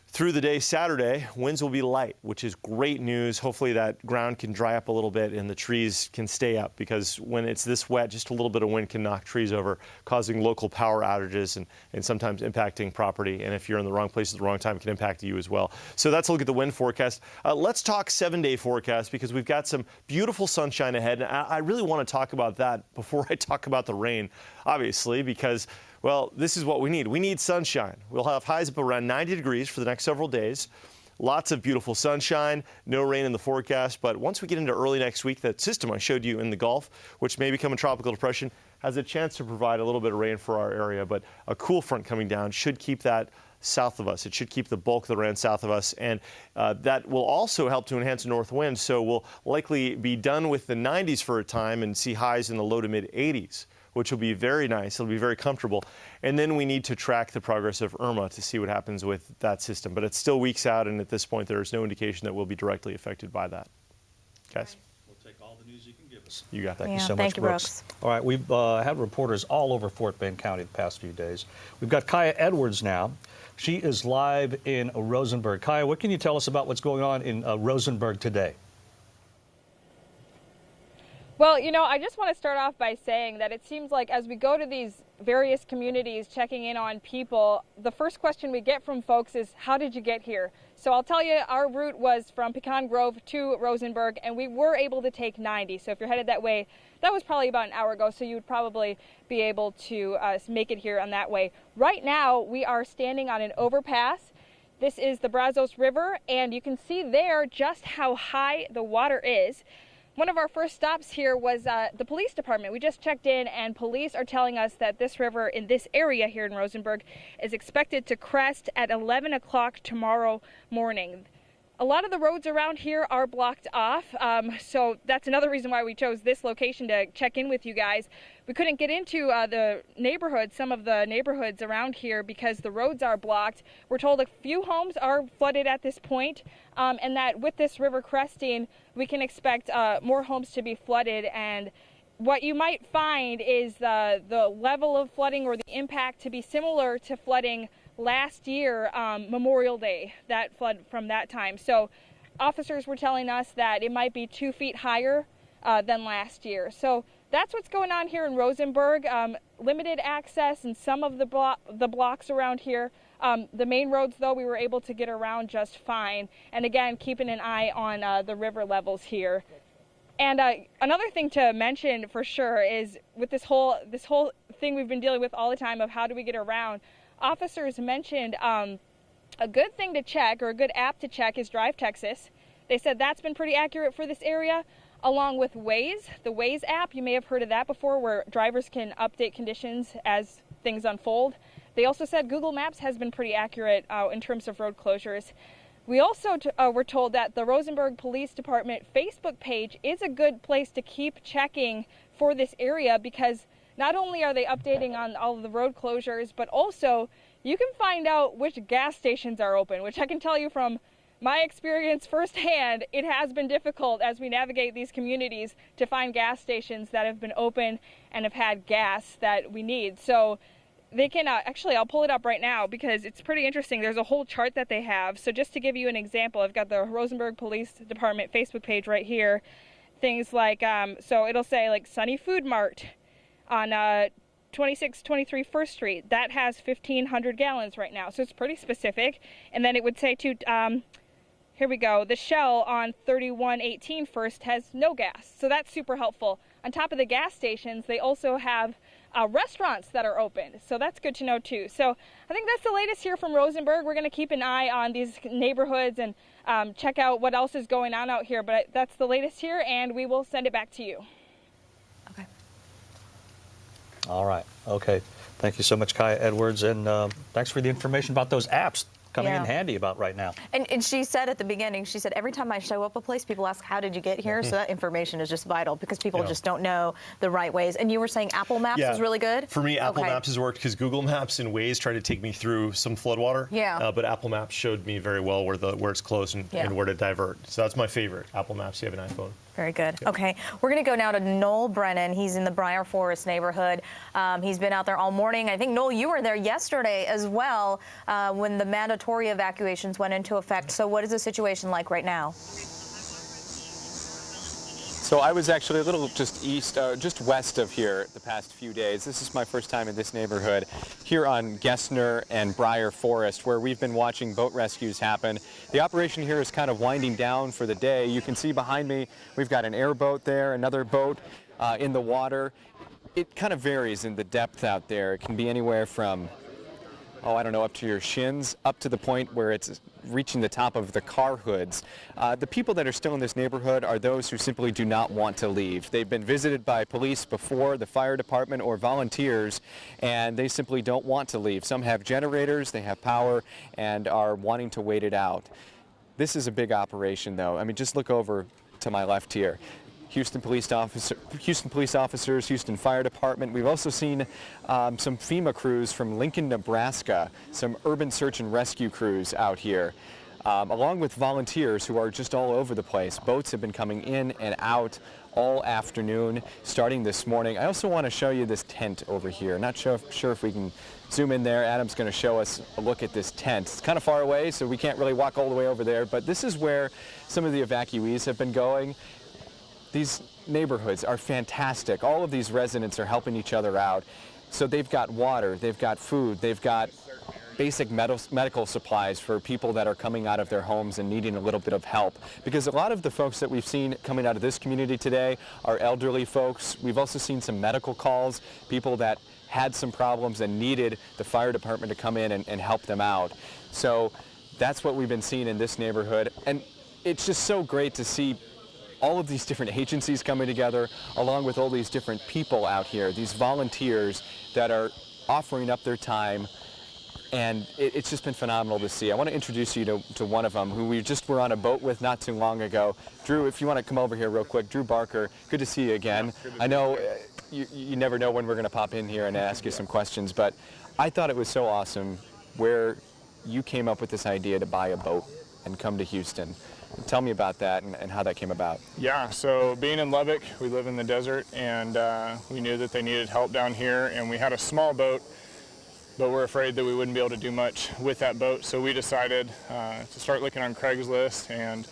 through the day Saturday, winds will be light, which is great news. Hopefully that ground can dry up a little bit and the trees can stay up, because when it's this wet, just a little bit of wind can knock trees over, causing local power outages and sometimes impacting property. And if you're in the wrong place at the wrong time, it can impact you as well. So that's a look at the wind forecast. Let's talk 7-day forecast, because we've got some beautiful sunshine ahead. And I really want to talk about that before I talk about the rain, obviously, because well, this is what we need. We need sunshine. We'll have highs up around 90 degrees for the next several days. Lots of beautiful sunshine, no rain in the forecast, but once we get into early next week, that system I showed you in the Gulf, which may become a tropical depression, has a chance to provide a little bit of rain for our area, but a cool front coming down should keep that south of us. It should keep the bulk of the rain south of us, and that will also help to enhance the north wind, so we'll likely be done with the 90s for a time and see highs in the low to mid 80s, which will be very nice. It'll be very comfortable. And then we need to track the progress of Irma to see what happens with that system. But it's still weeks out, and at this point, there is no indication that we'll be directly affected by that. Guys? We'll take all the news you can give us. You got that. Thank you so much, Brooks. All right, we've had reporters all over Fort Bend County the past few days. We've got Kaya Edwards now. She is live in Rosenberg. Kaya, what can you tell us about what's going on in Rosenberg today? Well, you know, I just want to start off by saying that it seems like as we go to these various communities checking in on people, the first question we get from folks is, how did you get here? So I'll tell you, our route was from Pecan Grove to Rosenberg, and we were able to take 90. So if you're headed that way, that was probably about an hour ago, so you would probably be able to make it here on that way. Right now, we are standing on an overpass. This is the Brazos River, and you can see there just how high the water is. One of our first stops here was the police department. We just checked in, and police are telling us that this river in this area here in Rosenberg is expected to crest at 11 o'clock tomorrow morning. A lot of the roads around here are blocked off, so that's another reason why we chose this location to check in with you guys. We couldn't get into the neighborhoods, some of the neighborhoods around here, because the roads are blocked. We're told a few homes are flooded at this point, and that with this river cresting, we can expect more homes to be flooded. And what you might find is the level of flooding or the impact to be similar to flooding last year, Memorial Day, that flood from that time. So officers were telling us that it might be 2 feet higher than last year. So that's what's going on here in Rosenberg. Limited access in some of the blocks around here. The main roads, though, we were able to get around just fine. And again, keeping an eye on the river levels here. And another thing to mention for sure is with this whole thing we've been dealing with all the time of how do we get around, officers mentioned a good thing to check, or a good app to check, is Drive Texas. They said that's been pretty accurate for this area, along with Waze. The Waze app, you may have heard of that before, where drivers can update conditions as things unfold. They also said Google Maps has been pretty accurate in terms of road closures. We also were told that the Rosenberg Police Department Facebook page is a good place to keep checking for this area, because not only are they updating on all of the road closures, but also you can find out which gas stations are open, which I can tell you from my experience firsthand, it has been difficult as we navigate these communities to find gas stations that have been open and have had gas that we need. So they can, actually I'll pull it up right now because it's pretty interesting. There's a whole chart that they have. So just to give you an example, I've got the Rosenberg Police Department Facebook page right here. Things like, so it'll say like Sunny Food Mart on 2623 First Street. That has 1,500 gallons right now, so it's pretty specific. And then it would say to, here we go, the Shell on 3118 First has no gas, so that's super helpful. On top of the gas stations, they also have restaurants that are open, so that's good to know too. So I think that's the latest here from Rosenberg. We're going to keep an eye on these neighborhoods and check out what else is going on out here, but that's the latest here, and we will send it back to you. All right. Okay. Thank you so much, Kaya Edwards, and thanks for the information about those apps coming in handy about right now. And she said at the beginning, she said, every time I show up a place, people ask, how did you get here? So that information is just vital because people just don't know the right ways. And you were saying Apple Maps is really good? For me, Apple Maps has worked because Google Maps and Waze tried to take me through some floodwater. Yeah. But Apple Maps showed me very well where it's close and where to divert. So that's my favorite, Apple Maps. You have an iPhone. Very good. Okay, we're going to go now to Noel Brennan. He's in the Briar Forest neighborhood. He's been out there all morning. I think, Noel, you were there yesterday as well when the mandatory evacuations went into effect. So what is the situation like right now? So I was actually a little just west of here the past few days. This is my first time in this neighborhood here on Gessner and Briar Forest, where we've been watching boat rescues happen. The operation here is kind of winding down for the day. You can see behind me, we've got an airboat there, another boat in the water. It kind of varies in the depth out there. It can be anywhere from I don't know, up to your shins, up to the point where it's reaching the top of the car hoods. The people that are still in this neighborhood are those who simply do not want to leave. They've been visited by police before, the fire department, or volunteers, and they simply don't want to leave. Some have generators, they have power, and are wanting to wait it out. This is a big operation, though. I mean, just look over to my left here. Houston police officers, Houston Fire Department. We've also seen some FEMA crews from Lincoln, Nebraska, some urban search and rescue crews out here, along with volunteers who are just all over the place. Boats have been coming in and out all afternoon, starting this morning. I also want to show you this tent over here. Not sure if we can zoom in there. Adam's going to show us a look at this tent. It's kind of far away, so we can't really walk all the way over there, but this is where some of the evacuees have been going. These neighborhoods are fantastic. All of these residents are helping each other out. So they've got water, they've got food, they've got basic medical supplies for people that are coming out of their homes and needing a little bit of help. Because a lot of the folks that we've seen coming out of this community today are elderly folks. We've also seen some medical calls, people that had some problems and needed the fire department to come in and help them out. So that's what we've been seeing in this neighborhood. And it's just so great to see all of these different agencies coming together, along with all these different people out here, these volunteers that are offering up their time, and it's just been phenomenal to see. I want to introduce you to one of them, who we just were on a boat with not too long ago. Drew, if you want to come over here real quick. Drew Barker, good to see you again. I know you never know when we're going to pop in here and ask you some questions, but I thought it was so awesome where you came up with this idea to buy a boat and come to Houston. Tell me about that and how that came about. Yeah, so being in Lubbock, we live in the desert, and we knew that they needed help down here, and we had a small boat, but we're afraid that we wouldn't be able to do much with that boat, so we decided to start looking on Craigslist, and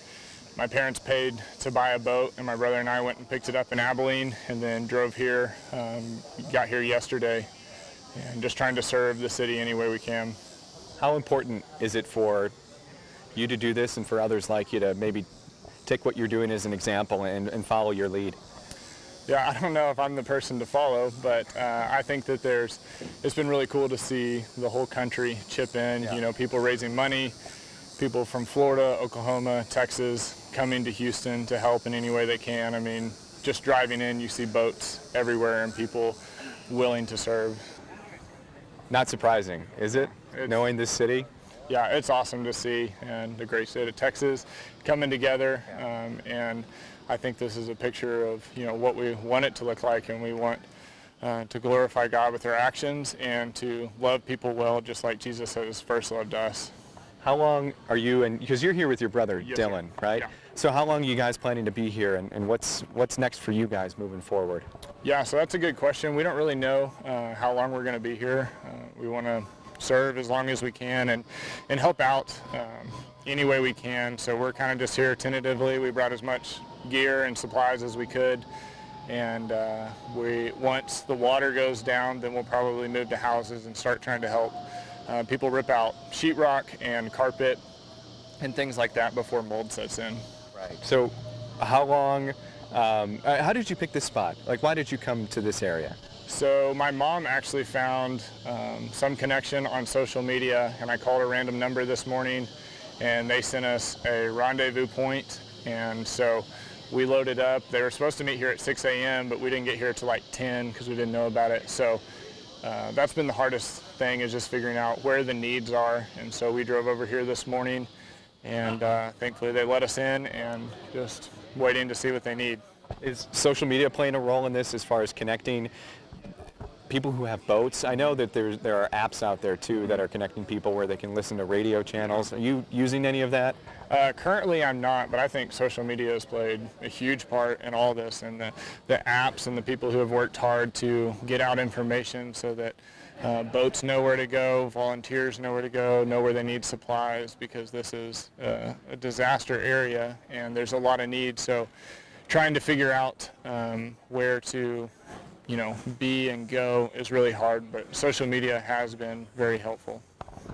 my parents paid to buy a boat, and my brother and I went and picked it up in Abilene, and then drove here, got here yesterday, and just trying to serve the city any way we can. How important is it for you to do this and for others like you to maybe take what you're doing as an example and follow your lead? Yeah, I don't know if I'm the person to follow, but I think that it's been really cool to see the whole country chip in, you know, people raising money, people from Florida, Oklahoma, Texas, coming to Houston to help in any way they can. I mean, just driving in, you see boats everywhere and people willing to serve. Not surprising, is it, knowing this city? Yeah, it's awesome to see, and the great state of Texas coming together, and I think this is a picture of, you know, what we want it to look like, and we want to glorify God with our actions and to love people well, just like Jesus has first loved us. How long are you, and because you're here with your brother, Yes, Dylan, right? Yeah. So how long are you guys planning to be here, and what's next for you guys moving forward? Yeah, so that's a good question. We don't really know how long we're going to be here. We want to serve as long as we can and help out any way we can. So we're kind of just here tentatively. We brought as much gear and supplies as we could, and once the water goes down, then we'll probably move to houses and start trying to help people rip out sheetrock and carpet and things like that before mold sets in. Right. So how long, how did you pick this spot? Like, why did you come to this area? So my mom actually found some connection on social media, and I called a random number this morning, and they sent us a rendezvous point, and so we loaded up. They were supposed to meet here at 6 a.m., but we didn't get here till like 10 because we didn't know about it. So that's been the hardest thing, is just figuring out where the needs are, and so we drove over here this morning, and thankfully they let us in, and just waiting to see what they need. Is social media playing a role in this as far as connecting people who have boats? I know that there are apps out there too that are connecting people where they can listen to radio channels. Are you using any of that? Currently I'm not, but I think social media has played a huge part in all this, and the apps and the people who have worked hard to get out information so that boats know where to go, volunteers know where to go, know where they need supplies, because this is a disaster area and there's a lot of need. So trying to figure out where to, you know, be and go is really hard, but social media has been very helpful.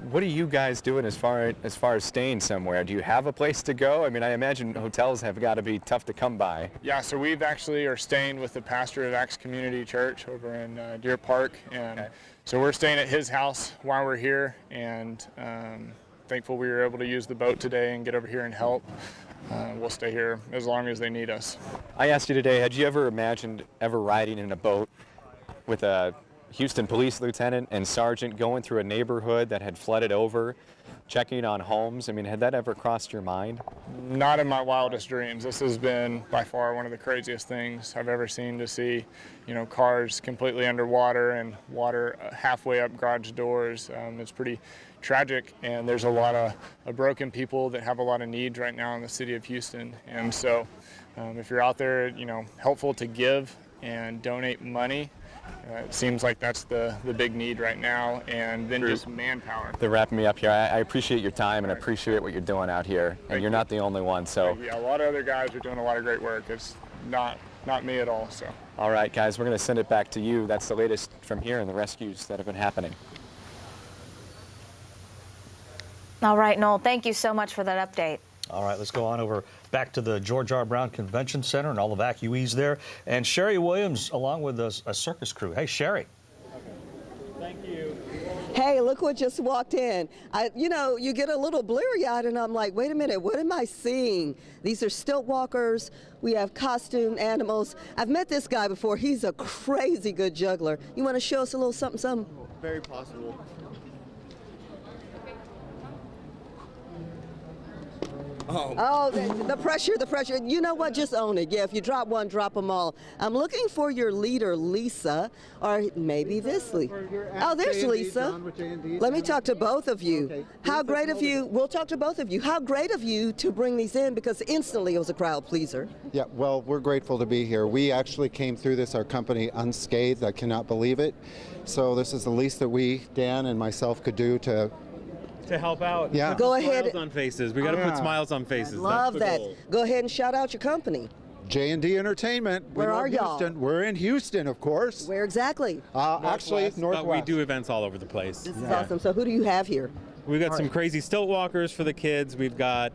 What are you guys doing as far as staying somewhere? Do you have a place to go? I mean, I imagine hotels have got to be tough to come by. Yeah, so we've actually are staying with the pastor of Acts Community Church over in Deer Park, and So we're staying at his house while we're here, and thankful we were able to use the boat today and get over here and help. We'll stay here as long as they need us. I asked you today, had you ever imagined ever riding in a boat with a Houston police lieutenant and sergeant going through a neighborhood that had flooded over, checking on homes? I mean, had that ever crossed your mind? Not in my wildest dreams. This has been by far one of the craziest things I've ever seen, to see, you know, cars completely underwater and water halfway up garage doors. It's pretty tragic, and there's a lot of broken people that have a lot of needs right now in the city of Houston. And so if you're out there, you know, helpful to give and donate money, it seems like that's the big need right now, and then just manpower. They're wrapping me up here. I appreciate your time and I appreciate what you're doing out here. And you're not the only one, so. Yeah, a lot of other guys are doing a lot of great work. It's not me at all, so. All right, guys, we're going to send it back to you. That's the latest from here and the rescues that have been happening. All right, Noel, thank you so much for that update. All right, let's go on over back to the George R. Brown Convention Center and all the evacuees there. And Sherry Williams, along with a circus crew. Hey, Sherry. Thank you. Hey, look what just walked in. You know, you get a little bleary-eyed, and I'm like, wait a minute, what am I seeing? These are stilt walkers. We have costume animals. I've met this guy before. He's a crazy good juggler. You want to show us a little something, something? Very possible. Oh, the pressure, the pressure. You know what? Just own it. Yeah, if you drop one, drop them all. I'm looking for your leader, Lisa, or maybe this Lisa. Oh, there's Lisa. Let me talk to both of you. Okay. How great of you, we'll talk to both of you. How great of you to bring these in, because instantly it was a crowd pleaser. Yeah, well, we're grateful to be here. We actually came through this, our company, unscathed. I cannot believe it. So this is the least that we, Dan and myself, could do to help out. Yeah. Go ahead. Smiles on faces. We got to put smiles on faces. Love That's the that. goal. Go ahead and shout out your company. J&D Entertainment. Where are y'all? We're in Houston, of course. Where exactly? Actually, Northwest. But we do events all over the place. This is awesome. So who do you have here? We've got some crazy stilt walkers for the kids. We've got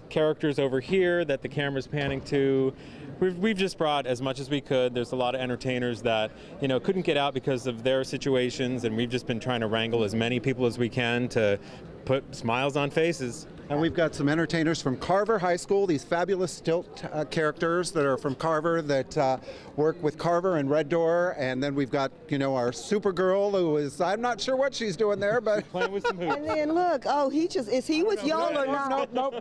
characters over here that the camera's panning to. We've just brought as much as we could. There's a lot of entertainers that, you know, couldn't get out because of their situations, and we've just been trying to wrangle as many people as we can to put smiles on faces. And we've got some entertainers from Carver High School, these fabulous stilt characters that are from Carver that work with Carver and Red Door. And then we've got, you know, our Supergirl, who is, I'm not sure what she's doing there, but. Playing with some hoops. And then look, oh, is he with y'all or not? Nope.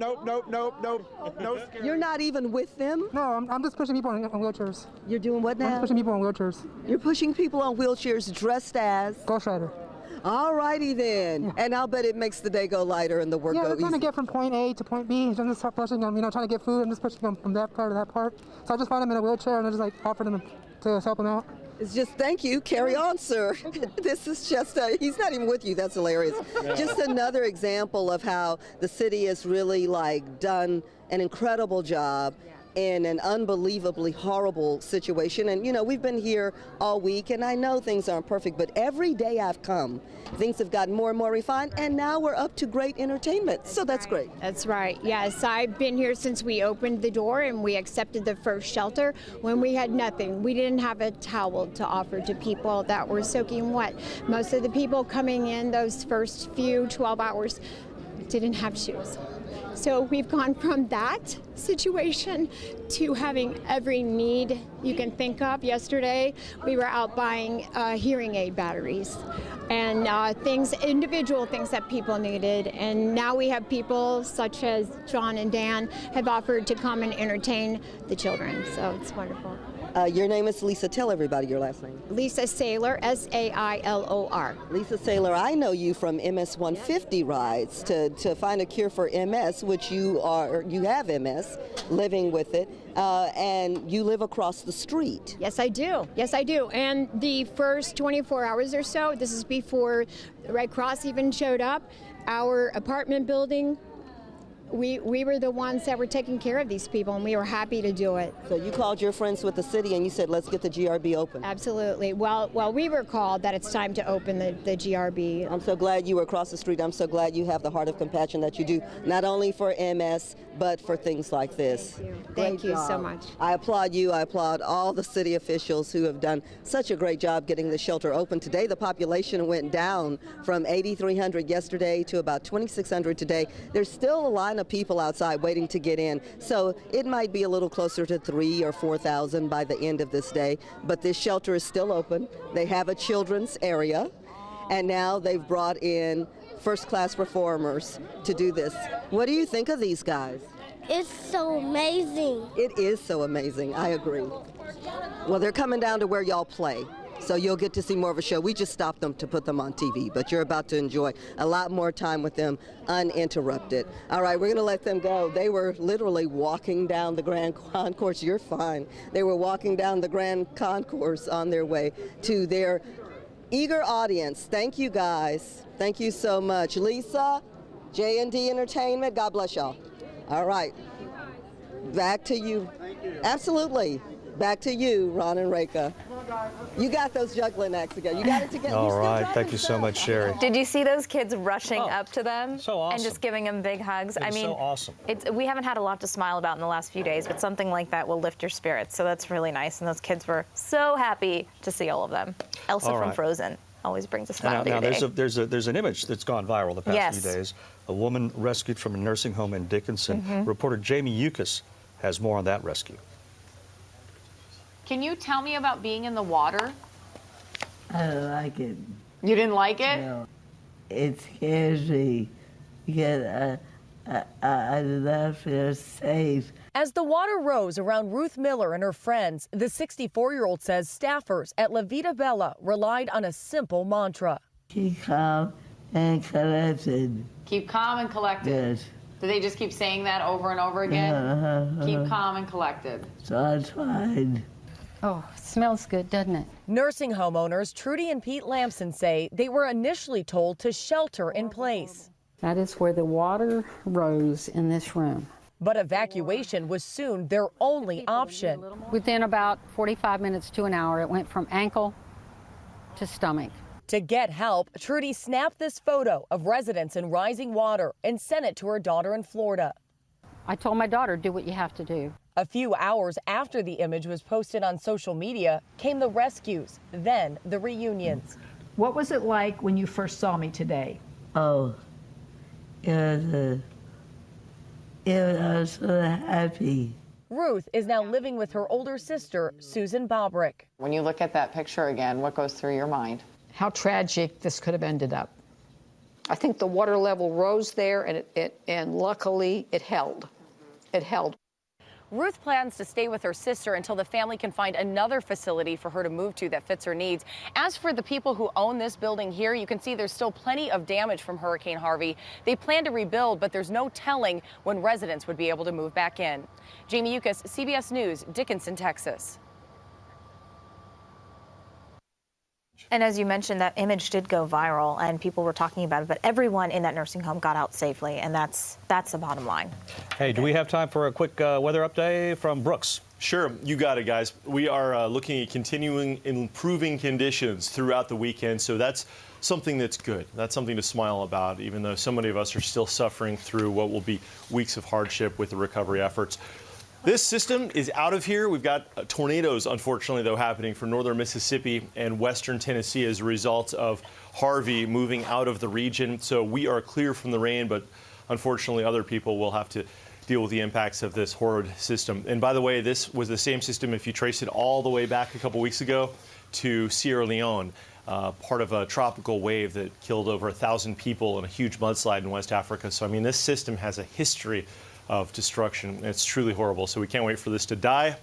You're not even with them? No, I'm just pushing people on wheelchairs. You're doing what now? I'm just pushing people on wheelchairs. You're pushing people on wheelchairs dressed as? Ghost Rider. All righty then. Yeah. And I'll bet it makes the day go lighter and the work go easy. Yeah, we're trying to get from point A to point B. I'm just pushing them, you know, trying to get food. I'm just pushing them from that part to that part. So I just find them in a wheelchair and I just like offer them to help them out. It's just, thank you. Carry on, sir. This is just, he's not even with you. That's hilarious. No. Just another example of how the city has really like done an incredible job in an unbelievably horrible situation. And, you know, we've been here all week, and I know things aren't perfect, but every day I've come, things have gotten more and more refined, and now we're up to great entertainment. So that's great. That's right. Yes, I've been here since we opened the door and we accepted the first shelter when we had nothing. We didn't have a towel to offer to people that were soaking wet. Most of the people coming in those first few 12 hours didn't have shoes. So we've gone from that situation to having every need you can think of. Yesterday, we were out buying hearing aid batteries and individual things that people needed. And now we have people such as John and Dan have offered to come and entertain the children. So it's wonderful. Your name is Lisa. Tell everybody your last name. Lisa Saylor, S-A-I-L-O-R. Lisa Saylor, I know you from MS 150 rides to find a cure for MS, which you have MS, living with it, and you live across the street. Yes, I do. Yes, I do. And the first 24 hours or so, this is before the Red Cross even showed up, our apartment building we were the ones that were taking care of these people, and we were happy to do it. So you called your friends with the city and you said, let's get the GRB open. Absolutely. Well, we were called that it's time to open the GRB. I'm so glad you were across the street. I'm so glad you have the heart of compassion that you do, not only for MS, but for things like this. Thank you so much. I applaud you. I applaud all the city officials who have done such a great job getting the shelter open. Today, the population went down from 8,300 yesterday to about 2,600 today. There's still a line of people outside waiting to get in, so it might be a little closer to 3,000 or 4,000 by the end of this day, but this shelter is still open. They have a children's area, and now they've brought in first-class performers to do this. What do you think of these guys? It's so amazing. It is so amazing, I agree. Well, they're coming down to where y'all play, so you'll get to see more of a show. We just stopped them to put them on TV, but you're about to enjoy a lot more time with them uninterrupted. All right, we're going to let them go. They were literally walking down the Grand Concourse. You're fine. They were walking down the Grand Concourse on their way to their eager audience. Thank you, guys. Thank you so much. Lisa, J&D Entertainment, God bless y'all. All right, back to you. Absolutely. Back to you, Ron and Reka. You got those juggling acts again. You got it together. All right, thank you so much, Sherry. Did you see those kids rushing up to them so awesome. and just giving them big hugs? It was I mean, so awesome. We haven't had a lot to smile about in the last few days, but something like that will lift your spirits. So that's really nice. And those kids were so happy to see all of them. Elsa from Frozen always brings a smile to your day. There's an image that's gone viral the past few days. A woman rescued from a nursing home in Dickinson. Reporter Jamie Yukas has more on that rescue. Can you tell me about being in the water? I don't like it. You didn't like it? No. It scares me because I do not feel safe. As the water rose around Ruth Miller and her friends, the 64-year-old says staffers at La Vita Bella relied on a simple mantra. Keep calm and collected. Keep calm and collected. Yes. Do they just keep saying that over and over again? Keep calm and collected. So I tried. Oh, smells good, doesn't it? Nursing home owners Trudy and Pete Lamson say they were initially told to shelter in place. That is where the water rose in this room. But evacuation was soon their only option. Within about 45 minutes to an hour, it went from ankle to stomach. To get help, Trudy snapped this photo of residents in rising water and sent it to her daughter in Florida. I told my daughter, do what you have to do. A few hours after the image was posted on social media came the rescues, then the reunions. What was it like when you first saw me today? Oh, I was so happy. Ruth is now living with her older sister, Susan Bobrick. When you look at that picture again, what goes through your mind? How tragic this could have ended up. I think the water level rose there, and luckily it held. It held. Ruth plans to stay with her sister until the family can find another facility for her to move to that fits her needs. As for the people who own this building here, you can see there's still plenty of damage from Hurricane Harvey. They plan to rebuild, but there's no telling when residents would be able to move back in. Jamie Yukas, CBS News, Dickinson, Texas. And as you mentioned, that image did go viral and people were talking about it, but everyone in that nursing home got out safely, and that's the bottom line. Hey, do we have time for a quick weather update from Brooks? Sure, you got it, guys. We are looking at continuing improving conditions throughout the weekend, so that's something that's good. That's something to smile about, even though so many of us are still suffering through what will be weeks of hardship with the recovery efforts. This system is out of here. We've got tornadoes, unfortunately, though, happening for northern Mississippi and western Tennessee as a result of Harvey moving out of the region. So we are clear from the rain, but unfortunately, other people will have to deal with the impacts of this horrid system. And by the way, this was the same system if you trace it all the way back a couple weeks ago to Sierra Leone, part of a tropical wave that killed over 1,000 people in a huge mudslide in West Africa. So, I mean, this system has a history of destruction. It's truly horrible. So we can't wait for this to die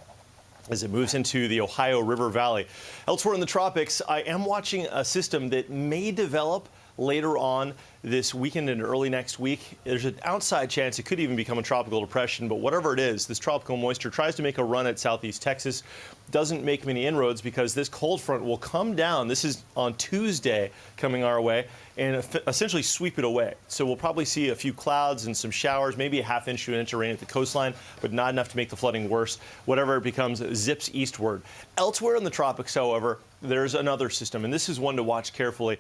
as it moves into the Ohio River Valley. Elsewhere in the tropics, I am watching a system that may develop later on this weekend and early next week. There's an outside chance it could even become a tropical depression, but whatever it is, this tropical moisture tries to make a run at southeast Texas, doesn't make many inroads because this cold front will come down. This is on Tuesday coming our way and essentially sweep it away. So we'll probably see a few clouds and some showers, maybe a ½ inch to an inch of rain at the coastline, but not enough to make the flooding worse. Whatever it becomes, zips eastward. Elsewhere in the tropics, however, there's another system, and this is one to watch carefully.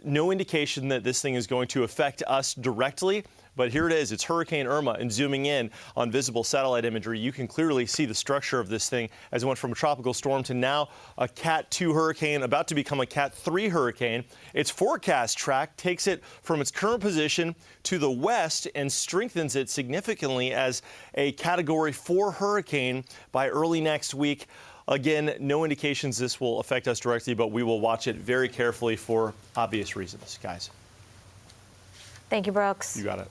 No indication that this thing is going to affect us directly, but here it is. It's Hurricane Irma, and zooming in on visible satellite imagery, you can clearly see the structure of this thing as it went from a tropical storm to now a Cat 2 hurricane, about to become a Cat 3 hurricane. Its forecast track takes it from its current position to the west and strengthens it significantly as a Category 4 hurricane by early next week. Again, no indications this will affect us directly, but we will watch it very carefully for obvious reasons, guys. Thank you, Brooks. You got it.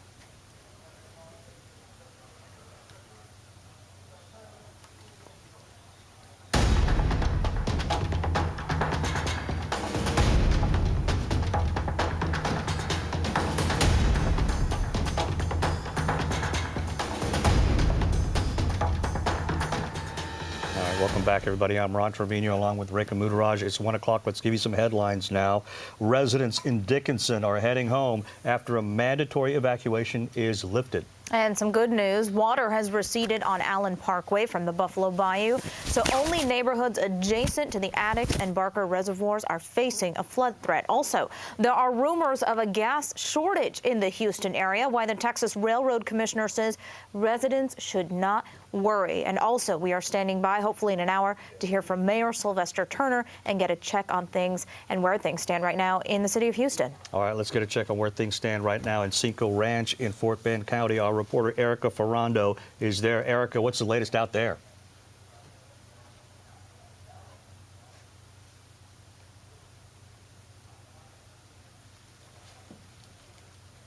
Welcome back, everybody. I'm Ron Trevino along with Rekha Mudaraj. It's 1 o'clock. Let's give you some headlines now. Residents in Dickinson are heading home after a mandatory evacuation is lifted. And some good news. Water has receded on Allen Parkway from the Buffalo Bayou, so only neighborhoods adjacent to the Addicks and Barker reservoirs are facing a flood threat. Also, there are rumors of a gas shortage in the Houston area, why the Texas Railroad Commissioner says residents should not worry. And also, we are standing by, hopefully in an hour, to hear from Mayor Sylvester Turner and get a check on things and where things stand right now in the city of Houston. All right, let's get a check on where things stand right now in Cinco Ranch in Fort Bend County. Our reporter Erica Ferrando is there. Erica, what's the latest out there?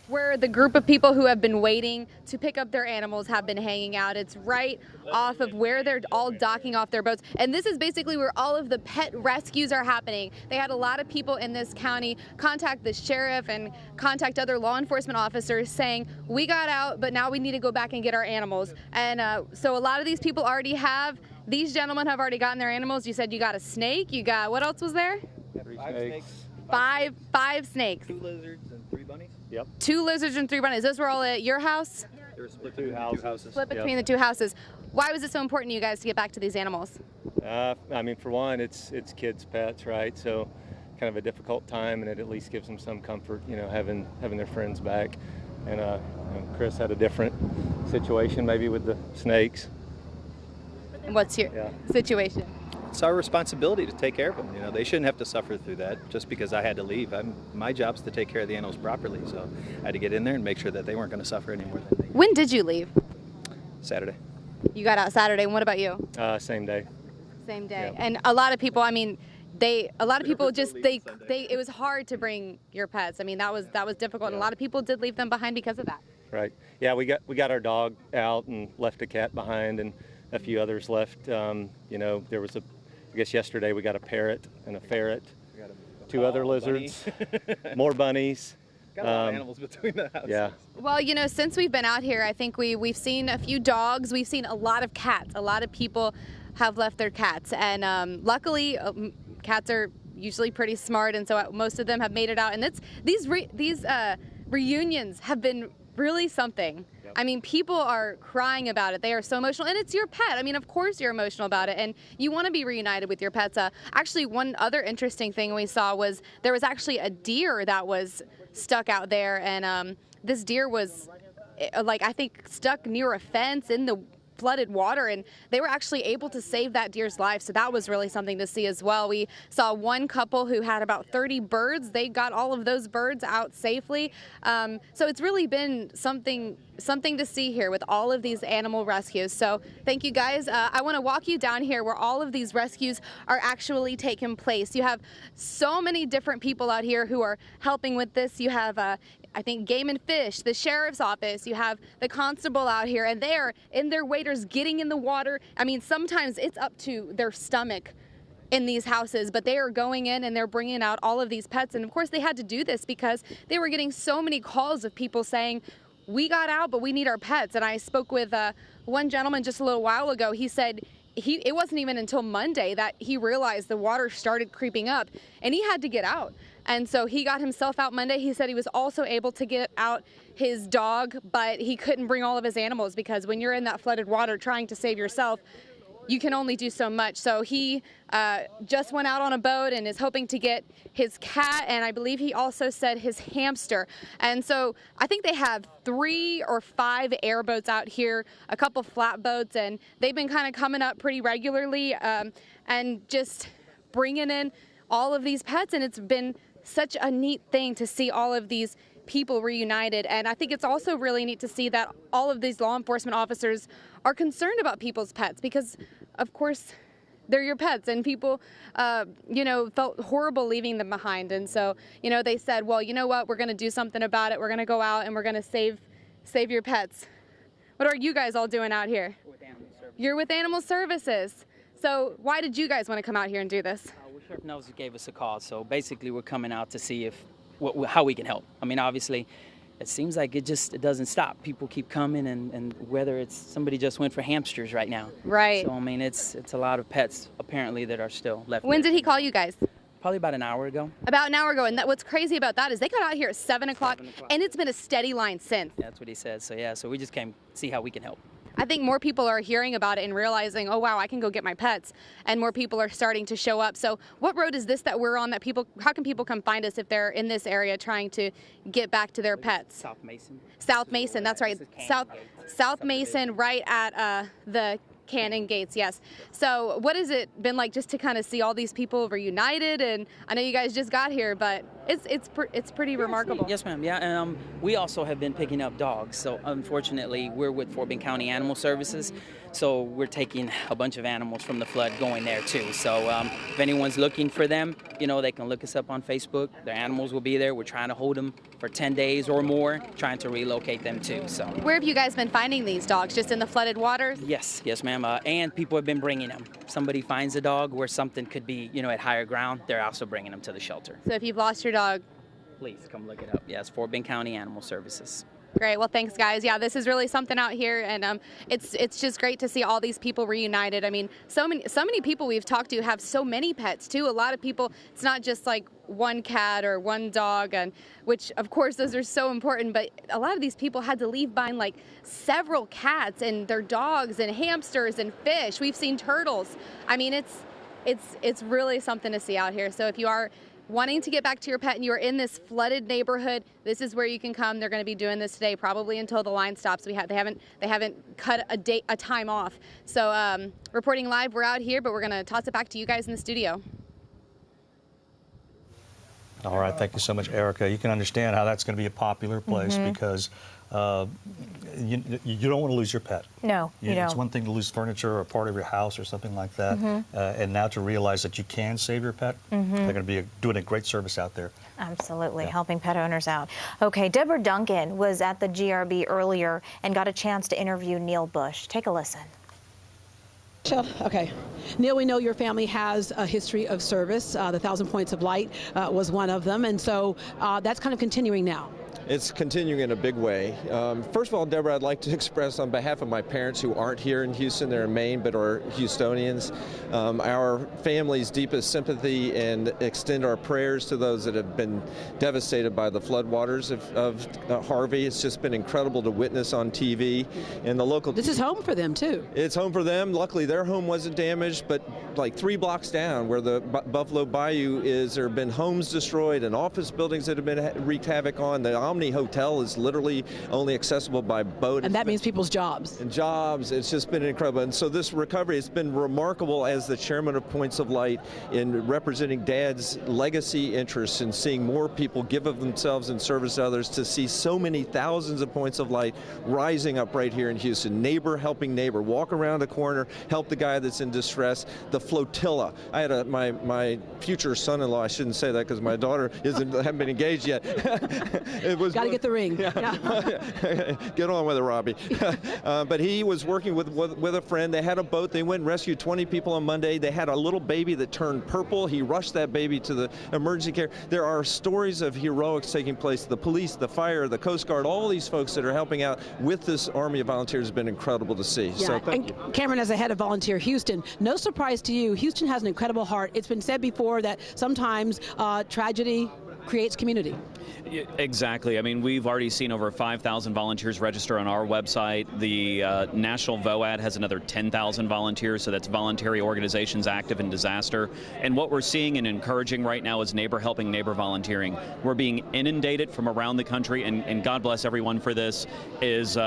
Where the group of people who have been waiting to pick up their animals have been hanging out. It's right off of where they're all docking off their boats. And this is basically where all of the pet rescues are happening. They had a lot of people in this county contact the sheriff and contact other law enforcement officers saying, we got out, but now we need to go back and get our animals. And so a lot of these people already have, these gentlemen have already gotten their animals. You said you got a snake, you got, what else was there? 3 snakes. Five snakes. 2 lizards and 3 bunnies. Yep. 2 lizards and 3 bunnies. Those were all at your house? They were split 2 houses. Split between the 2 houses. Why was it so important to you guys to get back to these animals? I mean, for one, it's kids' pets, right? So kind of a difficult time, and it at least gives them some comfort, you know, having their friends back. And you know, Chris had a different situation maybe with the snakes. And what's your situation? It's our responsibility to take care of them. You know, they shouldn't have to suffer through that just because I had to leave. My job's to take care of the animals properly, so I had to get in there and make sure that they weren't going to suffer anymore. When did you leave? Saturday. You got out Saturday. And what about you? Same day. Same day. Yeah. And a lot of people, I mean, it was hard to bring your pets. I mean, that was difficult, and a lot of people did leave them behind because of that. Right. Yeah, we got our dog out and left a cat behind, and a few others left. You know, there was I guess yesterday we got a parrot and a ferret, 2 other lizards, more bunnies. Got a lot of animals between the houses. Yeah. Well, you know, since we've been out here, I think we've seen a few dogs. We've seen a lot of cats. A lot of people have left their cats, and luckily, cats are usually pretty smart, and so most of them have made it out. And these reunions have been really something. Yep. I mean, people are crying about it. They are so emotional, and it's your pet. I mean, of course you're emotional about it, and you want to be reunited with your pets. Actually, one other interesting thing we saw was there was actually a deer that was stuck out there, and this deer was, like, I think stuck near a fence in the flooded water, and they were actually able to save that deer's life, so that was really something to see as well. We saw one couple who had about 30 birds. They got all of those birds out safely, so it's really been something to see here with all of these animal rescues. So thank you guys. I want to walk you down here where all of these rescues are actually taking place. You have so many different people out here who are helping with this. You have I think Game and Fish, the sheriff's office, you have the constable out here, and they are in their waders getting in the water. I mean, sometimes it's up to their stomach in these houses, but they are going in and they're bringing out all of these pets. And of course they had to do this because they were getting so many calls of people saying, we got out, but we need our pets. And I spoke with one gentleman just a little while ago. He said it wasn't even until Monday that he realized the water started creeping up and he had to get out. And so he got himself out Monday. He said he was also able to get out his dog, but he couldn't bring all of his animals because when you're in that flooded water trying to save yourself, you can only do so much. So he just went out on a boat and is hoping to get his cat, and I believe he also said his hamster. And so I think they have 3 or 5 airboats out here, a couple flatboats, and they've been kind of coming up pretty regularly and just bringing in all of these pets. And it's been such a neat thing to see all of these people reunited. And I think it's also really neat to see that all of these law enforcement officers are concerned about people's pets because, of course, they're your pets, and people, felt horrible leaving them behind. And so, they said, well, you know what, we're going to do something about it. We're going to go out and we're going to save your pets. What are you guys all doing out here? With Animal Services. You're with Animal Services. So why did you guys want to come out here and do this? Sheriff Nelson gave us a call, so basically we're coming out to see how we can help. I mean, obviously, it seems like it doesn't stop. People keep coming, and whether it's somebody just went for hamsters right now. Right. So, I mean, it's a lot of pets, apparently, that are still left. When did he call you guys? Probably about an hour ago. About an hour ago, and what's crazy about that is they got out here at 7 o'clock, and it's been a steady line since. That's what he said. So, yeah, so we just came to see how we can help. I think more people are hearing about it and realizing, oh, wow, I can go get my pets, and more people are starting to show up. So what road is this that we're on that how can people come find us if they're in this area trying to get back to their pets? South Mason. South Mason, that's right. South Mason, right at the Cannon Gates, yes. So what has it been like just to kind of see all these people reunited? And I know you guys just got here, but it's pretty remarkable. Yes, ma'am. Yeah, and we also have been picking up dogs. So unfortunately, we're with Fort Bend County Animal Services, so we're taking a bunch of animals from the flood going there too. So if anyone's looking for them, they can look us up on Facebook. Their animals will be there. We're trying to hold them for 10 days or more, trying to relocate them too. So where have you guys been finding these dogs? Just in the flooded waters? Yes, ma'am. And people have been bringing them. Somebody finds a dog where something could be, at higher ground, they're also bringing them to the shelter. So if you've lost your dog, please come look it up. Yes, Fort Bend County Animal Services. Great. Well, thanks, guys. Yeah, this is really something out here, and it's just great to see all these people reunited. I mean, so many people we've talked to have so many pets too. A lot of people, it's not just like one cat or one dog, and which of course those are so important. But a lot of these people had to leave behind like several cats and their dogs and hamsters and fish. We've seen turtles. I mean, it's really something to see out here. So if you are wanting to get back to your pet and you're in this flooded neighborhood, this is where you can come. They're going to be doing this today, probably until the line stops. They haven't cut a time off. So reporting live, we're out here, but we're going to toss it back to you guys in the studio. All right, thank you so much, Erica. You can understand how that's going to be a popular place because you don't want to lose your pet. No, you don't. It's one thing to lose furniture or a part of your house or something like that, and now to realize that you can save your pet, they're going to be doing a great service out there. Absolutely, helping pet owners out. Okay, Deborah Duncan was at the GRB earlier and got a chance to interview Neil Bush. Take a listen. Okay. Neil, we know your family has a history of service. The 1,000 Points of Light was one of them, and so that's kind of continuing now. It's continuing in a big way. First of all, Deborah, I'd like to express on behalf of my parents who aren't here in Houston, they're in Maine, but are Houstonians, our family's deepest sympathy and extend our prayers to those that have been devastated by the floodwaters of Harvey. It's just been incredible to witness on TV. And the local... This is home for them, too. It's home for them. Luckily, their home wasn't damaged, but like 3 blocks down where the Buffalo Bayou is, there have been homes destroyed and office buildings that have been wreaked havoc on. The Omni Hotel is literally only accessible by boat. And that means people's jobs. And jobs. It's just been incredible. And so this recovery has been remarkable as the chairman of Points of Light in representing Dad's legacy interests and seeing more people give of themselves in service to others, to see so many thousands of Points of Light rising up right here in Houston. Neighbor helping neighbor. Walk around a corner, help the guy that's in distress. The the flotilla. I had my future son-in-law. I shouldn't say that because my daughter haven't been engaged yet. It was got to get the ring. Yeah. Get on with it, Robbie. But he was working with a friend. They had a boat. They went and rescued 20 people on Monday. They had a little baby that turned purple. He rushed that baby to the emergency care. There are stories of heroics taking place. The police, the fire, the Coast Guard, all these folks that are helping out with this Army of Volunteers has been incredible to see. Yeah. So thank you. Cameron, as the head of Volunteer Houston, no surprise to you, Houston has an incredible heart. It's been said before that sometimes tragedy creates community. Exactly. I mean, we've already seen over 5,000 volunteers register on our website. The National VOAD has another 10,000 volunteers, so that's voluntary organizations active in disaster. And what we're seeing and encouraging right now is neighbor helping neighbor volunteering. We're being inundated from around the country, and God bless everyone for this, is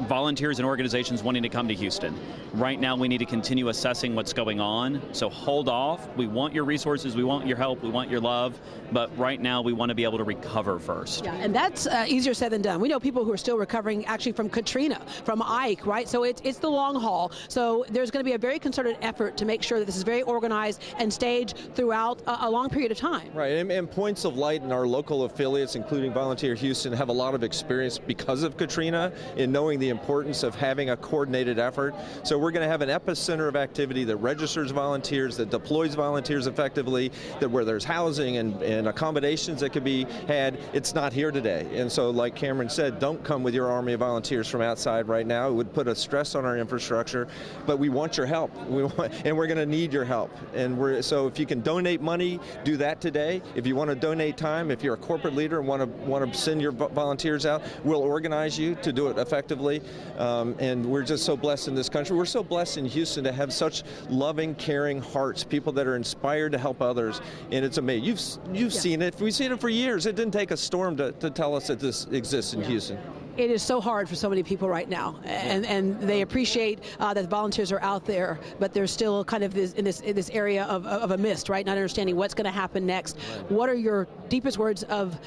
volunteers and organizations wanting to come to Houston. Right now, we need to continue assessing what's going on, so hold off. We want your resources, we want your help, we want your love, but right now we want to be able to recover first. Yeah, and that's easier said than done. We know people who are still recovering actually from Katrina, from Ike, right? So it's the long haul. So there's going to be a very concerted effort to make sure that this is very organized and staged throughout a long period of time. Right, and Points of Light and our local affiliates, including Volunteer Houston, have a lot of experience because of Katrina in knowing the importance of having a coordinated effort. So we're going to have an epicenter of activity that registers volunteers, that deploys volunteers effectively, that where there's housing and accommodations that could be had. It's not here today. And so like Cameron said, don't come with your army of volunteers from outside right now. It would put a stress on our infrastructure, but we want your help. And we're going to need your help. And so if you can donate money, do that today. If you want to donate time, if you're a corporate leader and want to send your volunteers out, we'll organize you to do it effectively. And we're just so blessed in this country. We're so blessed in Houston to have such loving, caring hearts, people that are inspired to help others. And it's amazing. You've seen it. We've seen it for years. It didn't take a storm to tell us that this exists in Houston. It is so hard for so many people right now, and they appreciate that volunteers are out there, but there's still kind of in this area of a mist, right? Not understanding what's going to happen next. What are your deepest words of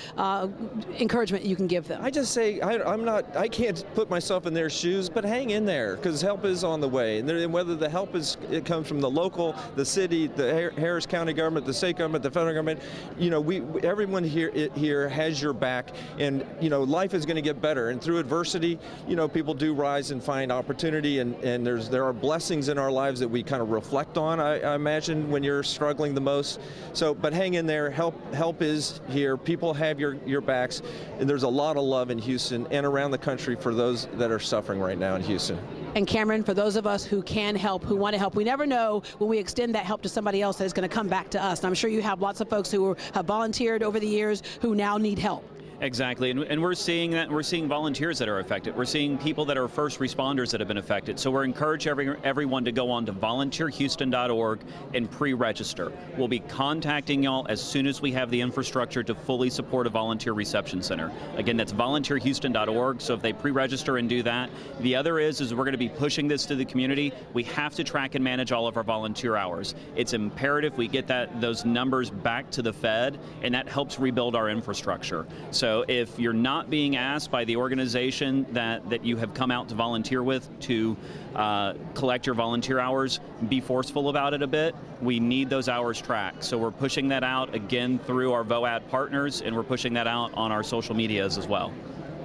encouragement you can give them? I just say I can't put myself in their shoes, but hang in there because help is on the way. And whether the help it comes from the local, the city, the Harris County government, the state government, the federal government, everyone here has your back, and life is going to get better. And through adversity, people do rise and find opportunity, and there are blessings in our lives that we kind of reflect on, I imagine, when you're struggling the most. So, but hang in there. Help is here. People have your backs, and there's a lot of love in Houston and around the country for those that are suffering right now in Houston. And Cameron, for those of us who can help, who want to help, we never know when we extend that help to somebody else that it's going to come back to us. And I'm sure you have lots of folks who have volunteered over the years who now need help. Exactly, and we're seeing that. We're seeing volunteers that are affected. We're seeing people that are first responders that have been affected. So we're encouraging everyone to go on to volunteerhouston.org and pre-register. We'll be contacting y'all as soon as we have the infrastructure to fully support a volunteer reception center. Again, that's volunteerhouston.org. So if they pre-register and do that, the other is we're going to be pushing this to the community. We have to track and manage all of our volunteer hours. It's imperative we get those numbers back to the Fed, and that helps rebuild our infrastructure. So if you're not being asked by the organization that you have come out to volunteer with to collect your volunteer hours, be forceful about it a bit. We need those hours tracked. So we're pushing that out again through our VOAD partners, and we're pushing that out on our social medias as well.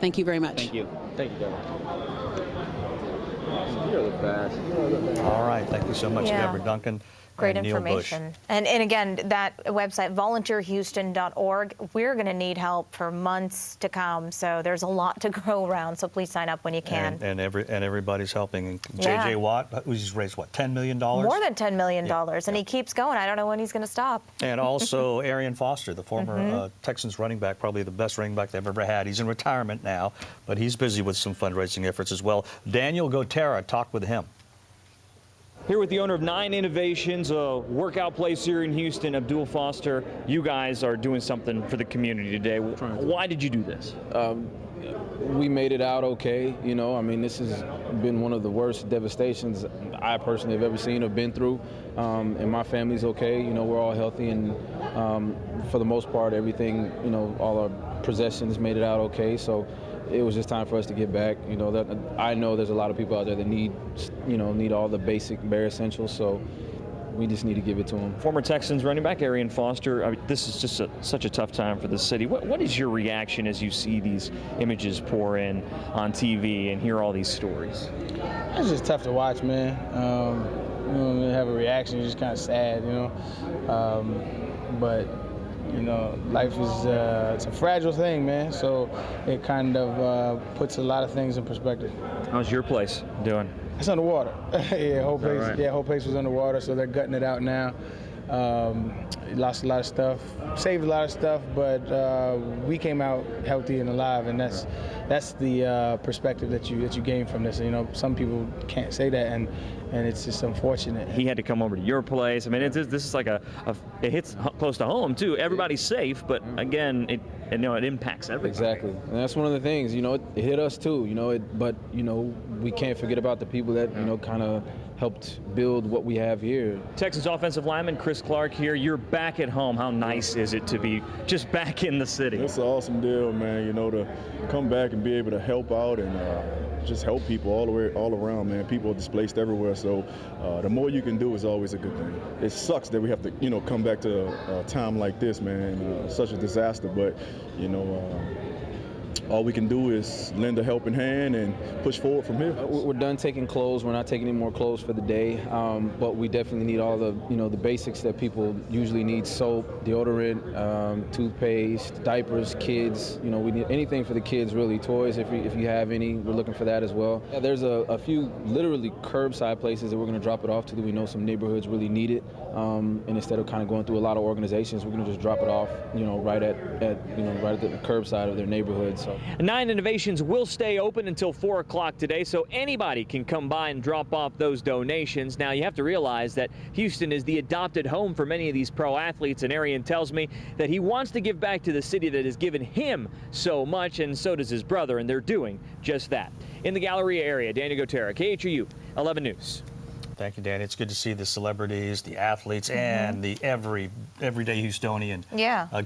Thank you very much. Thank you. Thank you, Deborah. You're the best. All right. Thank you so much, Deborah Duncan. Great information. And again, that website, volunteerhouston.org, we're going to need help for months to come. So there's a lot to go around. So please sign up when you can. And everybody's helping. And J.J. Watt, who's raised, what, $10 million? More than $10 million. And he keeps going. I don't know when he's going to stop. And also Arian Foster, the former Texans running back, probably the best running back they've ever had. He's in retirement now, but he's busy with some fundraising efforts as well. Daniel Gotera, talked with him. Here with the owner of 9 Innovations, a workout place here in Houston, Abdul Foster. You guys are doing something for the community today. Why did you do this? We made it out okay. I mean, this has been one of the worst devastations I personally have ever seen or been through. And my family's okay. We're all healthy, and for the most part, everything, all our possessions made it out okay. So it was just time for us to get back. I know there's a lot of people out there that need all the basic bare essentials. So we just need to give it to them. Former Texans running back Arian Foster, I mean, this is just such a tough time for the city. What is your reaction as you see these images pour in on TV and hear all these stories? It's just tough to watch, man. You don't really have a reaction. You're just kind of sad, you know. But you know, life is it's a fragile thing, man. So it kind of puts a lot of things in perspective. How's your place doing? It's underwater. Yeah, whole place. Right? Yeah, whole place was underwater, so they're gutting it out now. Lost a lot of stuff, saved a lot of stuff, but we came out healthy and alive, and that's the perspective that you gain from this. You know, some people can't say that, and it's just unfortunate. He had to come over to your place. I mean, this is like it hits close to home too. Everybody's safe, but again, it impacts everybody. Exactly, and that's one of the things. You know, it hit us too. You know, but you know, we can't forget about the people that kind of helped build what we have here. Texans offensive lineman Chris Clark here. You're back at home. How nice is it to be just back in the city? It's an awesome deal, man. You know, to come back and be able to help out and just help people all around, man. People are displaced everywhere, so the more you can do is always a good thing. It sucks that we have to, come back to a time like this, man. Such a disaster, but all we can do is lend a helping hand and push forward from here. We're done taking clothes. We're not taking any more clothes for the day, but we definitely need all the, the basics that people usually need: soap, deodorant, toothpaste, diapers, kids. We need anything for the kids, really. Toys, if you have any, we're looking for that as well. Yeah, there's a few literally curbside places that we're going to drop it off to. That we know some neighborhoods really need it, and instead of kind of going through a lot of organizations, we're going to just drop it off, right at the curbside of their neighborhood. So. 9 Innovations will stay open until 4 o'clock today, so anybody can come by and drop off those donations. Now, you have to realize that Houston is the adopted home for many of these pro athletes, and Arian tells me that he wants to give back to the city that has given him so much, and so does his brother, and they're doing just that. In the Galleria area, Daniel Gotera, KHOU 11 News. Thank you, Danny. It's good to see the celebrities, the athletes, and the everyday Houstonian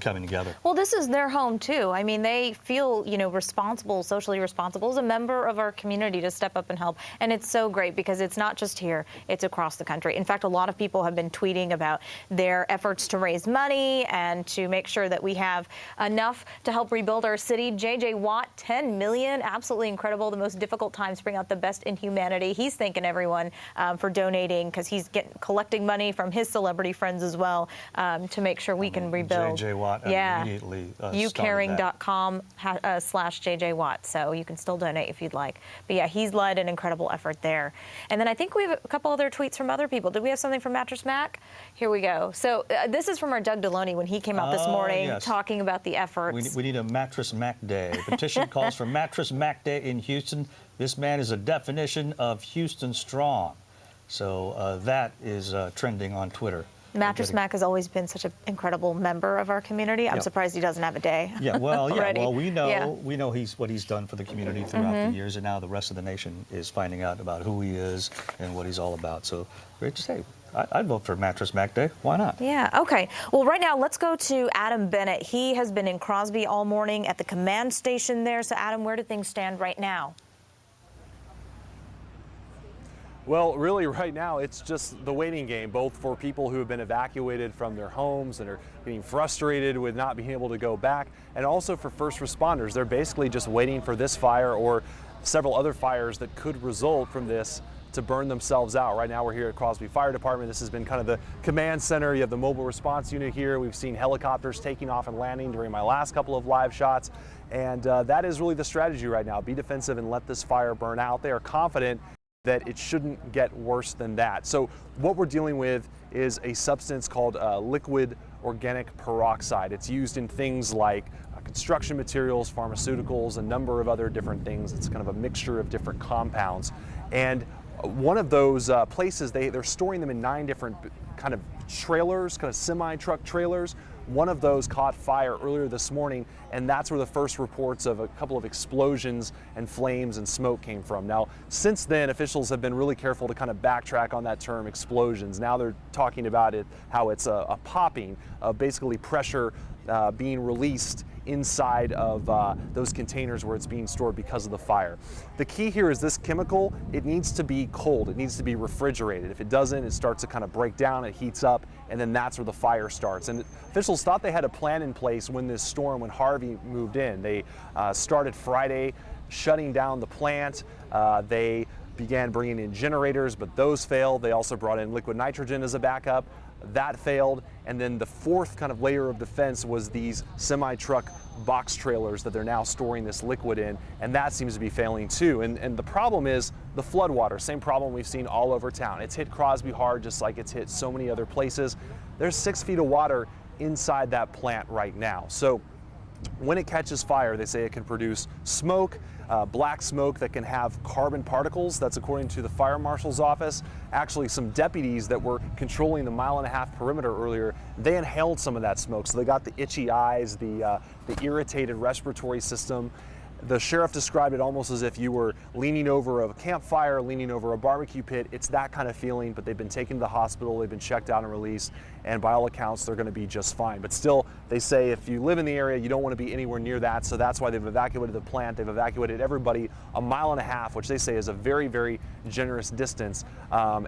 coming together. Well, this is their home, too. I mean, they feel, responsible, socially responsible as a member of our community to step up and help. And it's so great because it's not just here, it's across the country. In fact, a lot of people have been tweeting about their efforts to raise money and to make sure that we have enough to help rebuild our city. J.J. Watt, $10 million, absolutely incredible. The most difficult times bring out the best in humanity. He's thanking everyone for donating because he's collecting money from his celebrity friends as well to make sure we can rebuild. J.J. Watt immediately youcaring.com/JJ Watt. So you can still donate if you'd like. But yeah, he's led an incredible effort there. And then I think we have a couple other tweets from other people. Did we have something from Mattress Mac? Here we go. So this is from our Doug Deloney when he came out this morning talking about the efforts. We need a Mattress Mac Day. Petition calls for Mattress Mac Day in Houston. This man is a definition of Houston strong. So that is trending on Twitter. Mattress Mac has always been such an incredible member of our community. I'm surprised he doesn't have a day. Well, we know what he's done for the community throughout the years, and now the rest of the nation is finding out about who he is and what he's all about. So great to say. I'd vote for Mattress Mac Day. Why not? Yeah, okay. Well, right now, let's go to Adam Bennett. He has been in Crosby all morning at the command station there. So, Adam, where do things stand right now? Well, really right now it's just the waiting game, both for people who have been evacuated from their homes and are getting frustrated with not being able to go back, and also for first responders. They're basically just waiting for this fire or several other fires that could result from this to burn themselves out. Right now we're here at Crosby Fire Department. This has been kind of the command center. You have the mobile response unit here. We've seen helicopters taking off and landing during my last couple of live shots. And that is really the strategy right now. Be defensive and let this fire burn out. They are confident that it shouldn't get worse than that. So what we're dealing with is a substance called liquid organic peroxide. It's used in things like construction materials, pharmaceuticals, a number of other different things. It's kind of a mixture of different compounds. And one of those places, they're storing them in 9 different kind of trailers, kind of semi-truck trailers. One of those caught fire earlier this morning, and that's where the first reports of a couple of explosions and flames and smoke came from. Now, since then, officials have been really careful to kind of backtrack on that term explosions. Now they're talking about it, how it's a popping, basically pressure being released inside of those containers where it's being stored because of the fire. The key here is this chemical, it needs to be cold, it needs to be refrigerated. If it doesn't, it starts to kind of break down, it heats up, and then that's where the fire starts. And officials thought they had a plan in place when this storm, when Harvey moved in. They started Friday shutting down the plant. They began bringing in generators, but those failed. They also brought in liquid nitrogen as a backup. That failed. And then the fourth kind of layer of defense was these semi-truck box trailers that they're now storing this liquid in, and that seems to be failing too. And the problem is the floodwater, same problem we've seen all over town. It's hit Crosby hard just like it's hit so many other places. There's 6 feet of water inside that plant right now. So when it catches fire, they say it can produce smoke, black smoke that can have carbon particles. That's according to the fire marshal's office. Actually, some deputies that were controlling the 1.5 mile perimeter earlier, they inhaled some of that smoke. So they got the itchy eyes, the irritated respiratory system. The sheriff described it almost as if you were leaning over a campfire, leaning over a barbecue pit. It's that kind of feeling, but they've been taken to the hospital, they've been checked out and released, and by all accounts, they're going to be just fine. But still, they say if you live in the area, you don't want to be anywhere near that, so that's why they've evacuated the plant. They've evacuated everybody 1.5 miles, which they say is a very, very generous distance. And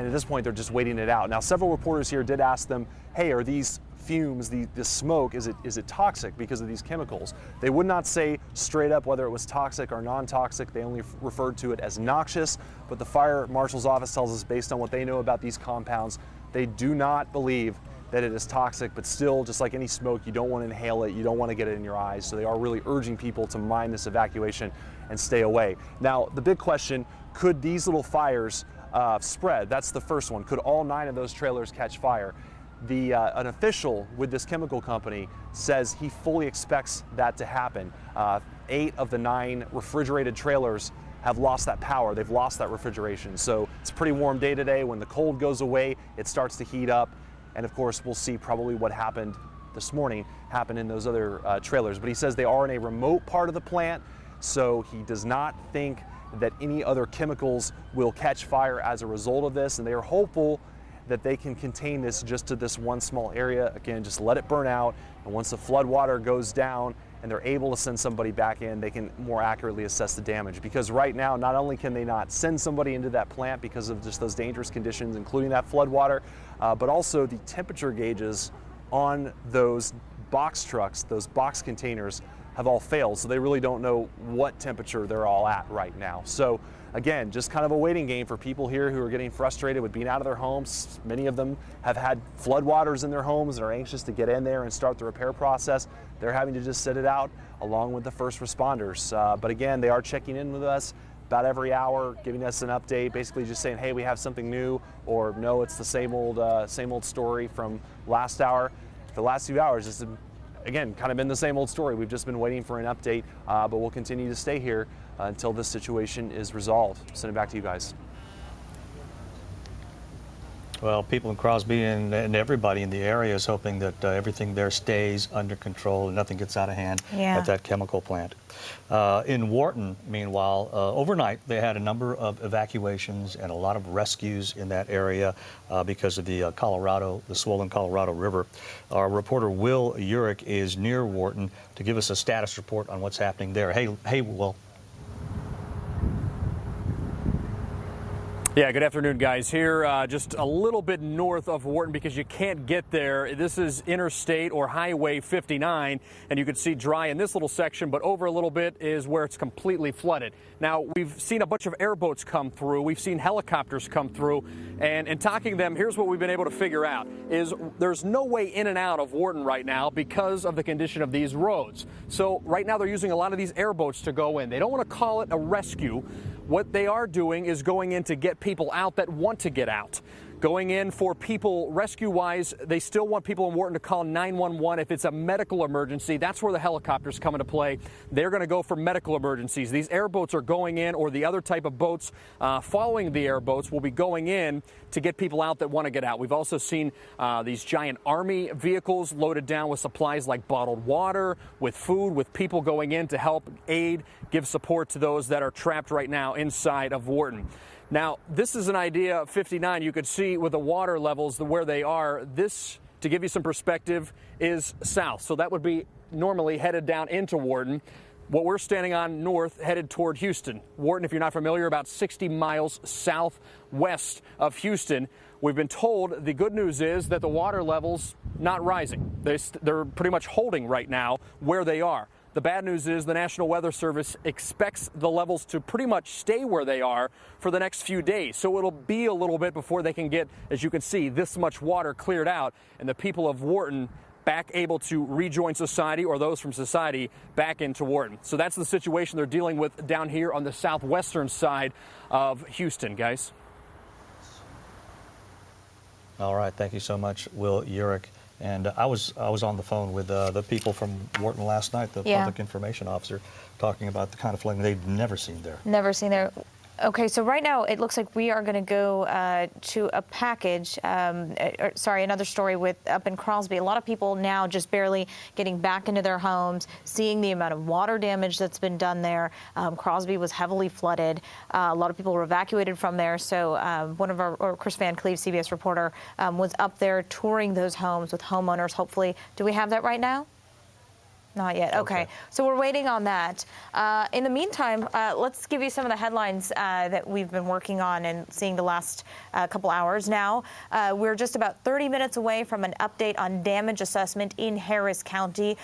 at this point, they're just waiting it out. Now, several reporters here did ask them, hey, are these fumes, the smoke, is it toxic because of these chemicals? They would not say straight up whether it was toxic or non-toxic. They only referred to it as noxious, but the fire marshal's office tells us, based on what they know about these compounds, they do not believe that it is toxic, but still, just like any smoke, you don't want to inhale it, you don't want to get it in your eyes, so they are really urging people to mind this evacuation and stay away. Now, the big question, could these little fires spread? That's the first one. Could all 9 of those trailers catch fire? An official with this chemical company says he fully expects that to happen. 8 of the 9 refrigerated trailers have lost that power. They've lost that refrigeration. So it's a pretty warm day today. When the cold goes away, it starts to heat up. And of course, we'll see probably what happened this morning happen in those other trailers. But he says they are in a remote part of the plant, so he does not think that any other chemicals will catch fire as a result of this. And they are hopeful that they can contain this just to this one small area. Again, just let it burn out, and once the flood water goes down and they're able to send somebody back in, they can more accurately assess the damage. Because right now, not only can they not send somebody into that plant because of just those dangerous conditions, including that flood water, but also the temperature gauges on those box trucks, those box containers, have all failed. So they really don't know what temperature they're all at right now. So again, just kind of a waiting game for people here who are getting frustrated with being out of their homes. Many of them have had floodwaters in their homes and are anxious to get in there and start the repair process. They're having to just sit it out along with the first responders. But again, they are checking in with us about every hour, giving us an update, basically just saying, hey, we have something new, or no, it's the same old story from last hour. For the last few hours, it's again kind of been the same old story. We've just been waiting for an update, but we'll continue to stay here until this situation is resolved. Send it back to you guys. Well, people in Crosby and everybody in the area is hoping that everything there stays under control and nothing gets out of hand at that chemical plant. In Wharton, meanwhile, overnight they had a number of evacuations and a lot of rescues in that area because of the swollen Colorado River. Our reporter Will Urich is near Wharton to give us a status report on what's happening there. Hey, Will. Yeah, good afternoon, guys. Here just a little bit north of Wharton because you can't get there. This is Interstate or Highway 59, and you can see dry in this little section, but over a little bit is where it's completely flooded. Now, we've seen a bunch of airboats come through. We've seen helicopters come through, and in talking to them, here's what we've been able to figure out, is there's no way in and out of Wharton right now because of the condition of these roads. So right now they're using a lot of these airboats to go in. They don't want to call it a rescue. What they are doing is going in to get people out that want to get out. Going in for people rescue-wise, they still want people in Wharton to call 911 if it's a medical emergency. That's where the helicopters come into play. They're going to go for medical emergencies. These airboats are going in, or the other type of boats following the airboats will be going in to get people out that want to get out. We've also seen these giant Army vehicles loaded down with supplies like bottled water, with food, with people going in to help aid, give support to those that are trapped right now inside of Wharton. Now, this is an idea of 59. You could see with the water levels where they are. This, to give you some perspective, is south. So that would be normally headed down into Wharton. What we're standing on north, headed toward Houston. Wharton, if you're not familiar, about 60 miles southwest of Houston. We've been told the good news is that the water level's not rising. They're pretty much holding right now where they are. The bad news is the National Weather Service expects the levels to pretty much stay where they are for the next few days. So it'll be a little bit before they can get, as you can see, this much water cleared out and the people of Wharton back able to rejoin society, or those from society back into Wharton. So that's the situation they're dealing with down here on the southwestern side of Houston, guys. All right, thank you so much, Will Urich. And I was on the phone with the people from Wharton last night, the public information officer, talking about the kind of flooding they'd never seen there. Never seen there. Okay, so right now it looks like we are going to go to a package, another story up in Crosby. A lot of people now just barely getting back into their homes, seeing the amount of water damage that's been done there. Crosby was heavily flooded. A lot of people were evacuated from there. So one of our, Chris Van Cleve, CBS reporter, was up there touring those homes with homeowners. Hopefully, do we have that right now? Not yet. Okay. So we're waiting on that. In the meantime, let's give you some of the headlines that we've been working on and seeing the last couple hours now. We're just about 30 minutes away from an update on damage assessment in Harris County.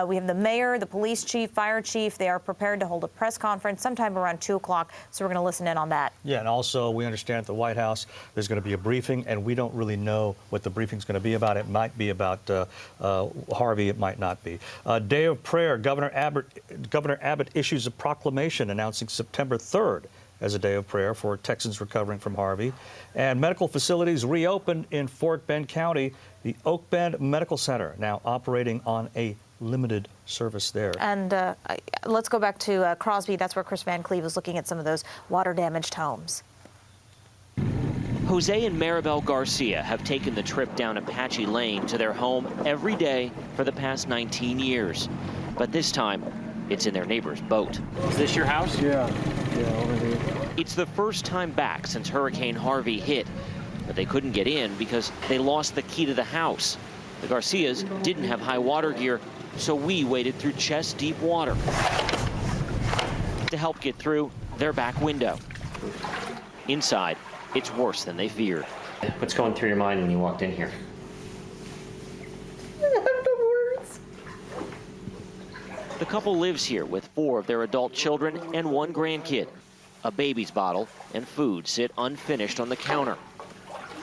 We have the mayor, the police chief, fire chief. They are prepared to hold a press conference sometime around 2 o'clock. So we're going to listen in on that. Yeah, and also we understand at the White House there's going to be a briefing, and we don't really know what the briefing's going to be about. It might be about Harvey. It might not be. Day of prayer. Governor Abbott issues a proclamation announcing September 3rd as a day of prayer for Texans recovering from Harvey. And medical facilities reopened in Fort Bend County. The Oak Bend Medical Center now operating on a limited service there. And let's go back to Crosby. That's where Chris Van Cleve was looking at some of those water-damaged homes. Jose and Maribel Garcia have taken the trip down Apache Lane to their home every day for the past 19 years. But this time, it's in their neighbor's boat. Is this your house? Yeah, over here. It's the first time back since Hurricane Harvey hit, but they couldn't get in because they lost the key to the house. The Garcias didn't have high water gear, so we waded through chest-deep water to help get through their back window. Inside, it's worse than they feared. What's going through your mind when you walked in here? The couple lives here with 4 of their adult children and 1 grandkid. A baby's bottle and food sit unfinished on the counter.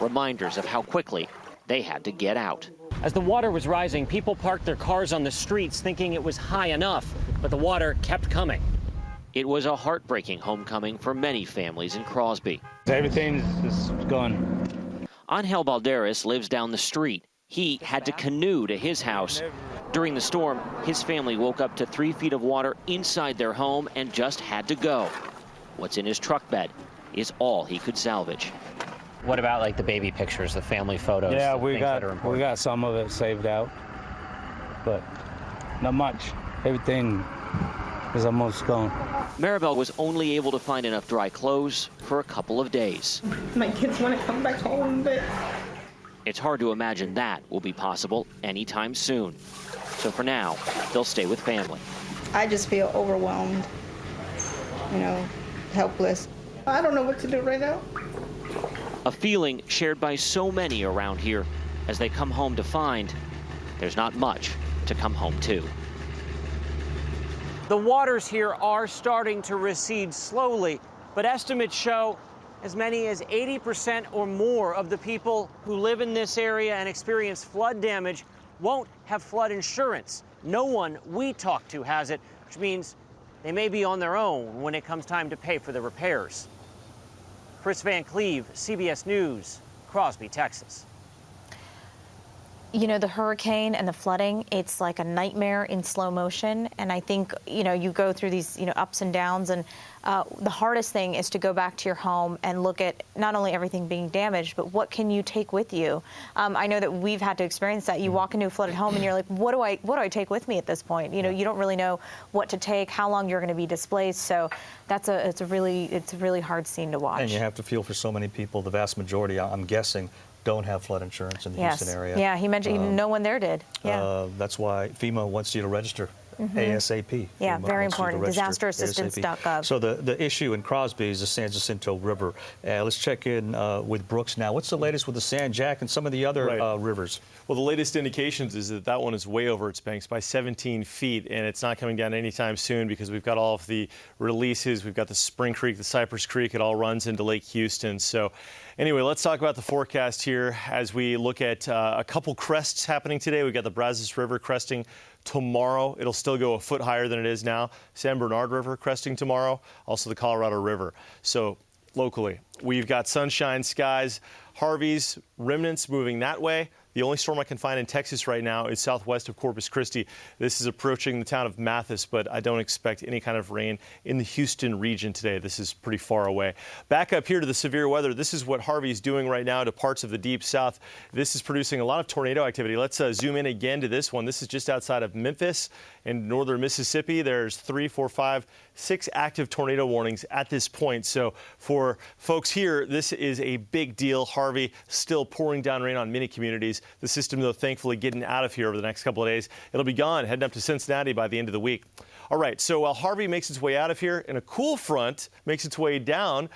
Reminders of how quickly they had to get out. As the water was rising, people parked their cars on the streets thinking it was high enough, but the water kept coming. It was a heartbreaking homecoming for many families in Crosby. Everything is gone. Angel Balderas lives down the street. He had to canoe to his house. During the storm, his family woke up to 3 feet of water inside their home and just had to go. What's in his truck bed is all he could salvage. What about like the baby pictures, the family photos? Yeah, we got some of it saved out, but not much. Everything is almost gone. Maribel was only able to find enough dry clothes for a couple of days. My kids want to come back home, but It's hard to imagine that will be possible anytime soon. So for now, they'll stay with family. I just feel overwhelmed, helpless. I don't know what to do right now. A feeling shared by so many around here as they come home to find there's not much to come home to. The waters here are starting to recede slowly, but estimates show as many as 80% or more of the people who live in this area and experience flood damage won't have flood insurance. No one we talk to has it, which means they may be on their own when it comes time to pay for the repairs. Chris Van Cleve, CBS News, Crosby, Texas. The hurricane and the flooding, it's like a nightmare in slow motion. And I think, you go through these, ups and downs. And the hardest thing is to go back to your home and look at not only everything being damaged, but what can you take with you? I know that we've had to experience that. You walk into a flooded home and you're like, what do I take with me at this point? You don't really know what to take, how long you're going to be displaced. So it's a really hard scene to watch. And you have to feel for so many people, the vast majority, I'm guessing, don't have flood insurance in the Yes. Houston area. Yeah, he mentioned no one there did. Yeah. That's why FEMA wants you to register. ASAP. Yeah, FEMA very wants you to important. register Disasterassistance.gov. So the issue in Crosby is the San Jacinto River. Let's check in with Brooks now. What's the latest with the San Jac and some of the other rivers? Well, the latest indications is that that one is way over its banks by 17 feet, and it's not coming down anytime soon because we've got all of the releases. We've got the Spring Creek, the Cypress Creek. It all runs into Lake Houston. So anyway, let's talk about the forecast here as we look at a couple crests happening today. We've got the Brazos River cresting tomorrow. It'll still go a foot higher than it is now. San Bernard River cresting tomorrow, also the Colorado River. So locally, we've got sunshine skies. Harvey's remnants moving that way. The only storm I can find in Texas right now is southwest of Corpus Christi. This is approaching the town of Mathis, but I don't expect any kind of rain in the Houston region today. This is pretty far away. Back up here to the severe weather. This is what Harvey's doing right now to parts of the deep south. This is producing a lot of tornado activity. Let's zoom in again to this one. This is just outside of Memphis in northern Mississippi. There's 3, 4, 5, 6 active tornado warnings at this point. So for folks here, this is a big deal. Harvey still pouring down rain on many communities. The system, though, thankfully getting out of here over the next couple of days. It'll be gone, heading up to Cincinnati by the end of the week. All right, so while Harvey makes its way out of here and a cool front makes its way down,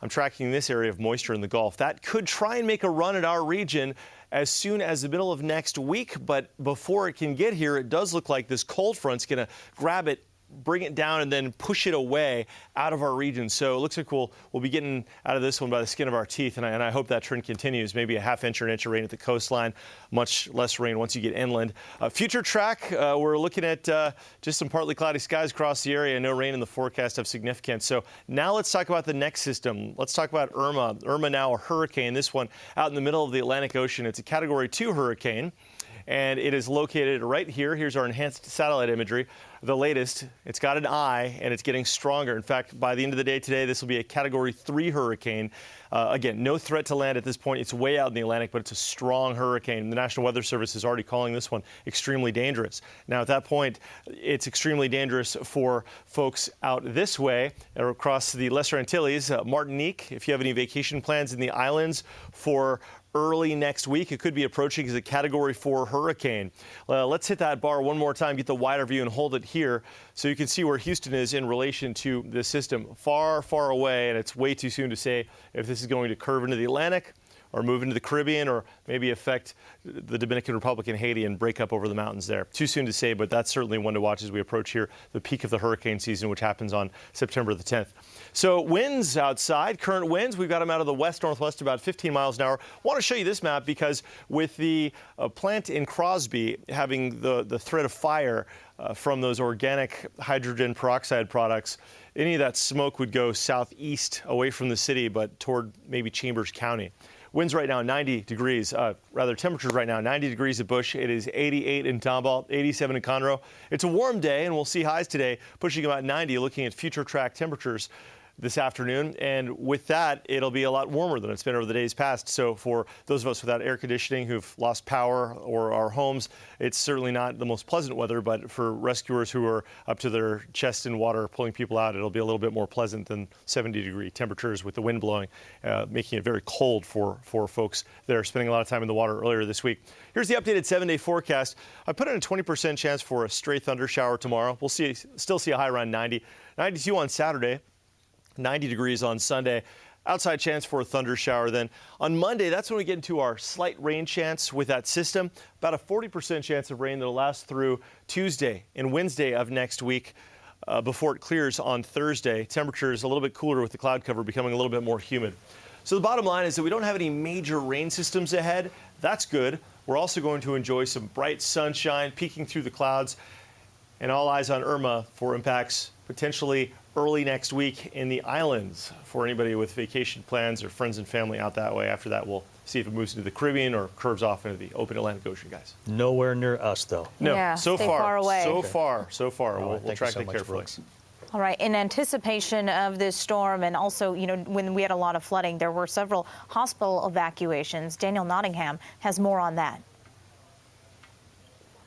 I'm tracking this area of moisture in the Gulf. That could try and make a run at our region as soon as the middle of next week. But before it can get here, it does look like this cold front's going to grab it, bring it down, and then push it away out of our region. So it looks like we'll be getting out of this one by the skin of our teeth, and I hope that trend continues. Maybe a half inch or an inch of rain at the coastline, much less rain once you get inland. Future track, we're looking at just some partly cloudy skies across the area. No rain in the forecast of significance. So now let's talk about the next system. Let's talk about Irma. Irma now a hurricane. This one out in the middle of the Atlantic Ocean. It's a Category 2 hurricane, and it is located right here. Here's our enhanced satellite imagery. The latest, it's got an eye, and it's getting stronger. In fact, by the end of the day today, this will be a Category 3 hurricane. Again, no threat to land at this point. It's way out in the Atlantic, but it's a strong hurricane. The National Weather Service is already calling this one extremely dangerous. Now, at that point, it's extremely dangerous for folks out this way or across the Lesser Antilles. Martinique, if you have any vacation plans in the islands for early next week, it could be approaching as a Category 4 hurricane. Let's hit that bar one more time, get the wider view, and hold it here so you can see where Houston is in relation to the system. Far, far away, and it's way too soon to say if this is going to curve into the Atlantic or move into the Caribbean or maybe affect the Dominican Republic and Haiti and break up over the mountains there. Too soon to say, but that's certainly one to watch as we approach here the peak of the hurricane season, which happens on September the 10th. So winds outside, current winds, we've got them out of the west-northwest about 15 miles an hour. I want to show you this map because with the plant in Crosby having the threat of fire from those organic hydrogen peroxide products, any of that smoke would go southeast away from the city, but toward maybe Chambers County. Winds right now 90 degrees, temperatures right now 90 degrees at Bush. It is 88 in Tomball, 87 in Conroe. It's a warm day, and we'll see highs today pushing about 90, looking at future track temperatures this afternoon. And with that, it'll be a lot warmer than it's been over the days past. So for those of us without air conditioning who've lost power or our homes, it's certainly not the most pleasant weather. But for rescuers who are up to their chest in water pulling people out, it'll be a little bit more pleasant than 70-degree temperatures with the wind blowing, making it very cold for folks that are spending a lot of time in the water earlier this week. Here's the updated 7-day forecast. I put in a 20% chance for a stray thunder shower tomorrow. We'll still see a high around 90. 92 on Saturday. 90 degrees on Sunday. Outside chance for a thunder shower. Then on Monday, that's when we get into our slight rain chance with that system. About a 40% chance of rain that'll last through Tuesday and Wednesday of next week before it clears on Thursday. Temperatures a little bit cooler with the cloud cover becoming a little bit more humid. So the bottom line is that we don't have any major rain systems ahead. That's good. We're also going to enjoy some bright sunshine peeking through the clouds, and all eyes on Irma for impacts potentially early next week in the islands for anybody with vacation plans or friends and family out that way. After that, we'll see if it moves into the Caribbean or curves off into the open Atlantic Ocean, guys. Nowhere near us, though. No, yeah, so stay far, far away. So far. We'll track that carefully. All right. In anticipation of this storm, and also, when we had a lot of flooding, there were several hospital evacuations. Daniel Nottingham has more on that.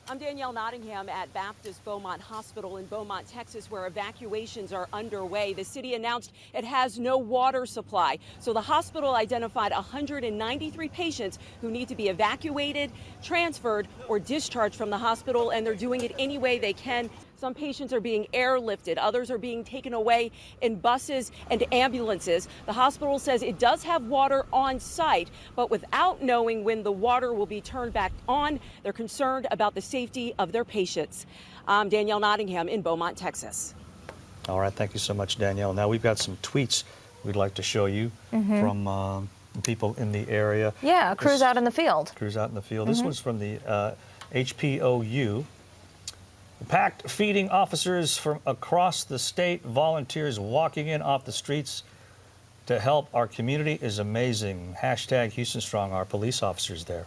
I'm Danielle Nottingham at Baptist Beaumont Hospital in Beaumont, Texas, where evacuations are underway. The city announced it has no water supply. So the hospital identified 193 patients who need to be evacuated, transferred, or discharged from the hospital, and they're doing it any way they can. Some patients are being airlifted. Others are being taken away in buses and ambulances. The hospital says it does have water on site, but without knowing when the water will be turned back on, they're concerned about the safety of their patients. I'm Danielle Nottingham in Beaumont, Texas. All right, thank you so much, Danielle. Now we've got some tweets we'd like to show you from people in the area. Yeah, crews out in the field. Crews out in the field. This one's from the HPOU. Packed feeding officers from across the state, volunteers walking in off the streets to help our community is amazing. Hashtag Houston Strong, our police officers there.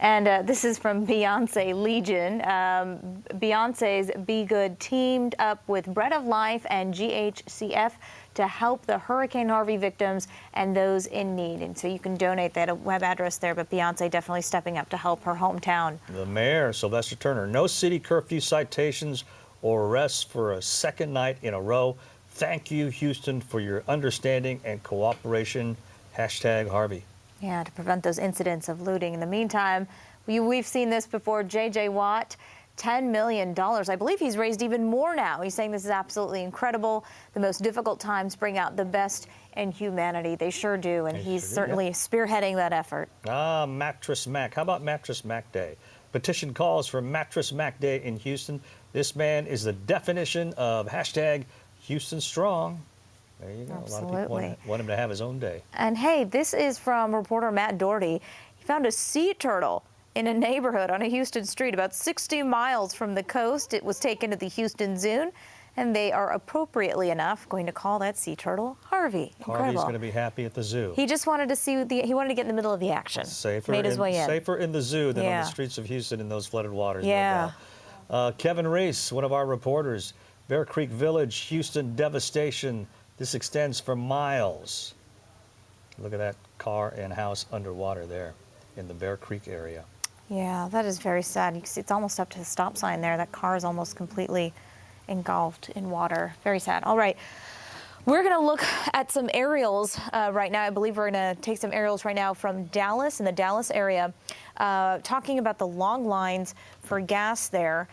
And this is from Beyonce Legion. Beyonce's Be Good teamed up with Bread of Life and GHCF to help the Hurricane Harvey victims and those in need. And so you can donate that, a web address there, but Beyonce definitely stepping up to help her hometown. The mayor, Sylvester Turner, no city curfew citations or arrests for a second night in a row. Thank you, Houston, for your understanding and cooperation. Hashtag Harvey. Yeah, to prevent those incidents of looting. In the meantime, we've seen this before. J.J. Watt, $10 million. I believe he's raised even more now. He's saying this is absolutely incredible. The most difficult times bring out the best in humanity. They sure do, and he's certainly spearheading that effort. Mattress Mac. How about Mattress Mac Day? Petition calls for Mattress Mac Day in Houston. This man is the definition of hashtag Houston Strong. There you go. Absolutely. A lot of people want him to have his own day. And hey, this is from reporter Matt Doherty. He found a sea turtle in a neighborhood on a Houston street about 60 miles from the coast. It was taken to the Houston Zoo, and they are appropriately enough going to call that sea turtle Harvey. Incredible. Harvey's going to be happy at the zoo. He just wanted to see he wanted to get in the middle of the action. Made his way in. Safer in the zoo than on the streets of Houston in those flooded waters. Yeah. No doubt. Kevin Reese, one of our reporters, Bear Creek Village, Houston devastation. This extends for miles. Look at that car and house underwater there in the Bear Creek area. Yeah, that is very sad. You can see it's almost up to the stop sign there. That car is almost completely engulfed in water. Very sad. All right. We're going to look at some aerials right now. I believe we're going to take some aerials right now from Dallas, in the Dallas area, talking about the long lines for gas there.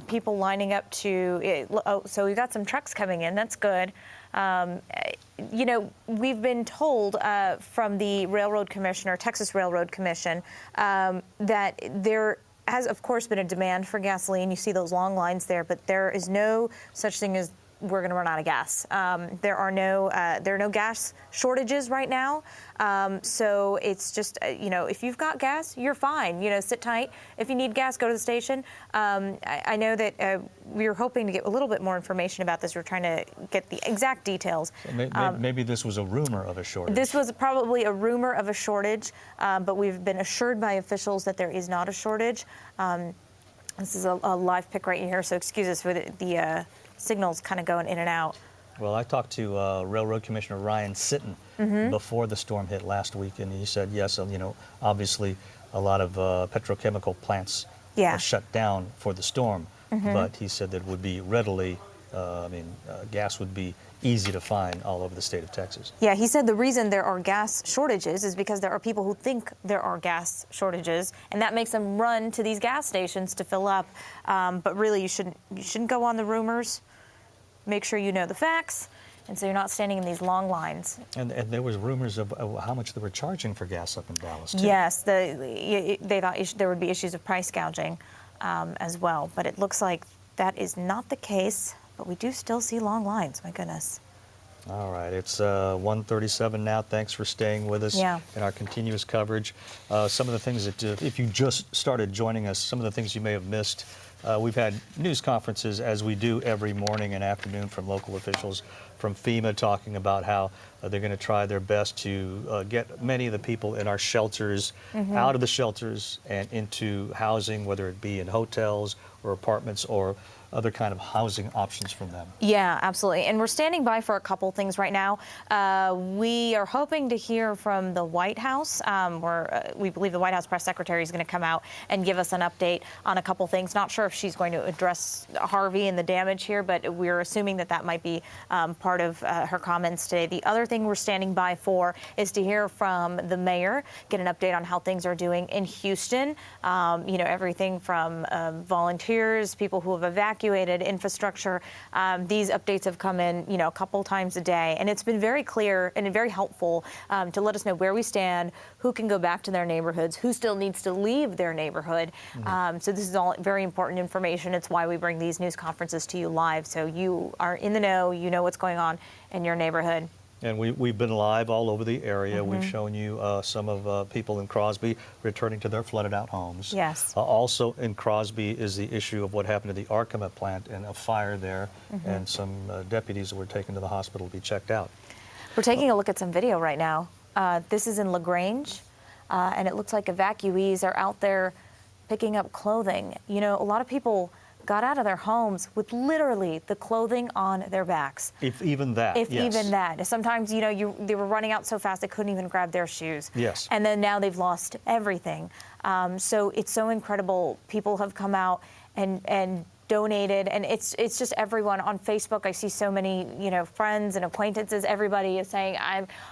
People lining up to, so we've got some trucks coming in. That's good. You know, we've been told from the Railroad Commissioner, Texas Railroad Commission, that there has, of course, been a demand for gasoline. You see those long lines there, but there is no such thing as we're going to run out of gas. There are no gas shortages right now. So it's just, you know, if you've got gas, you're fine. You know, sit tight. If you need gas, go to the station. I know that we were hoping to get a little bit more information about this. We're trying to get the exact details. So maybe this was a rumor of a shortage. This was probably a rumor of a shortage, but we've been assured by officials that there is not a shortage. This is a live pic right here, so excuse us for the signals kind of going in and out. Well, I talked to Railroad Commissioner Ryan Sitton before the storm hit last week, and he said, yes, you know, obviously a lot of petrochemical plants were shut down for the storm, but he said that it would be readily, gas would be easy to find all over the state of Texas. Yeah, he said the reason there are gas shortages is because there are people who think there are gas shortages, and that makes them run to these gas stations to fill up. But really, you shouldn't go on the rumors. Make sure you know the facts, and so you're not standing in these long lines. And there was rumors of how much they were charging for gas up in Dallas, too. Yes, they thought there would be issues of price gouging as well, but it looks like that is not the case. But we do still see long lines, my goodness. All right, it's 1:37 now. Thanks for staying with us in our continuous coverage. Some of the things that, if you just started joining us, some of the things you may have missed. We've had news conferences, as we do every morning and afternoon, from local officials from FEMA talking about how they're going to try their best to get many of the people in our shelters out of the shelters and into housing, whether it be in hotels or apartments or other kind of housing options from them. Yeah, absolutely. And we're standing by for a couple things right now. We are hoping to hear from the White House. We believe the White House press secretary is going to come out and give us an update on a couple things. Not sure if she's going to address Harvey and the damage here, but we're assuming that that might be part of her comments today. The other thing we're standing by for is to hear from the mayor, get an update on how things are doing in Houston. You know, everything from volunteers, people who have evacuated, infrastructure. These updates have come in, you know, a couple times a day, and it's been very clear and very helpful to let us know where we stand, who can go back to their neighborhoods, who still needs to leave their neighborhood. So this is all very important information. It's why we bring these news conferences to you live, so you are in the know, you know what's going on in your neighborhood. And we've been live all over the area. We've shown you some of people in Crosby returning to their flooded out homes. Yes. Also in Crosby is the issue of what happened to the Arkema plant and a fire there, and some deputies that were taken to the hospital to be checked out. We're taking a look at some video right now. This is in LaGrange, and it looks like evacuees are out there picking up clothing. You know, a lot of people got out of their homes with literally the clothing on their backs. If even that, If yes. even that. Sometimes, you know, they were running out so fast they couldn't even grab their shoes. Yes. And then now they've lost everything. So it's so incredible. People have come out and donated, and it's just everyone on Facebook. I see so many, you know, friends and acquaintances. Everybody is saying,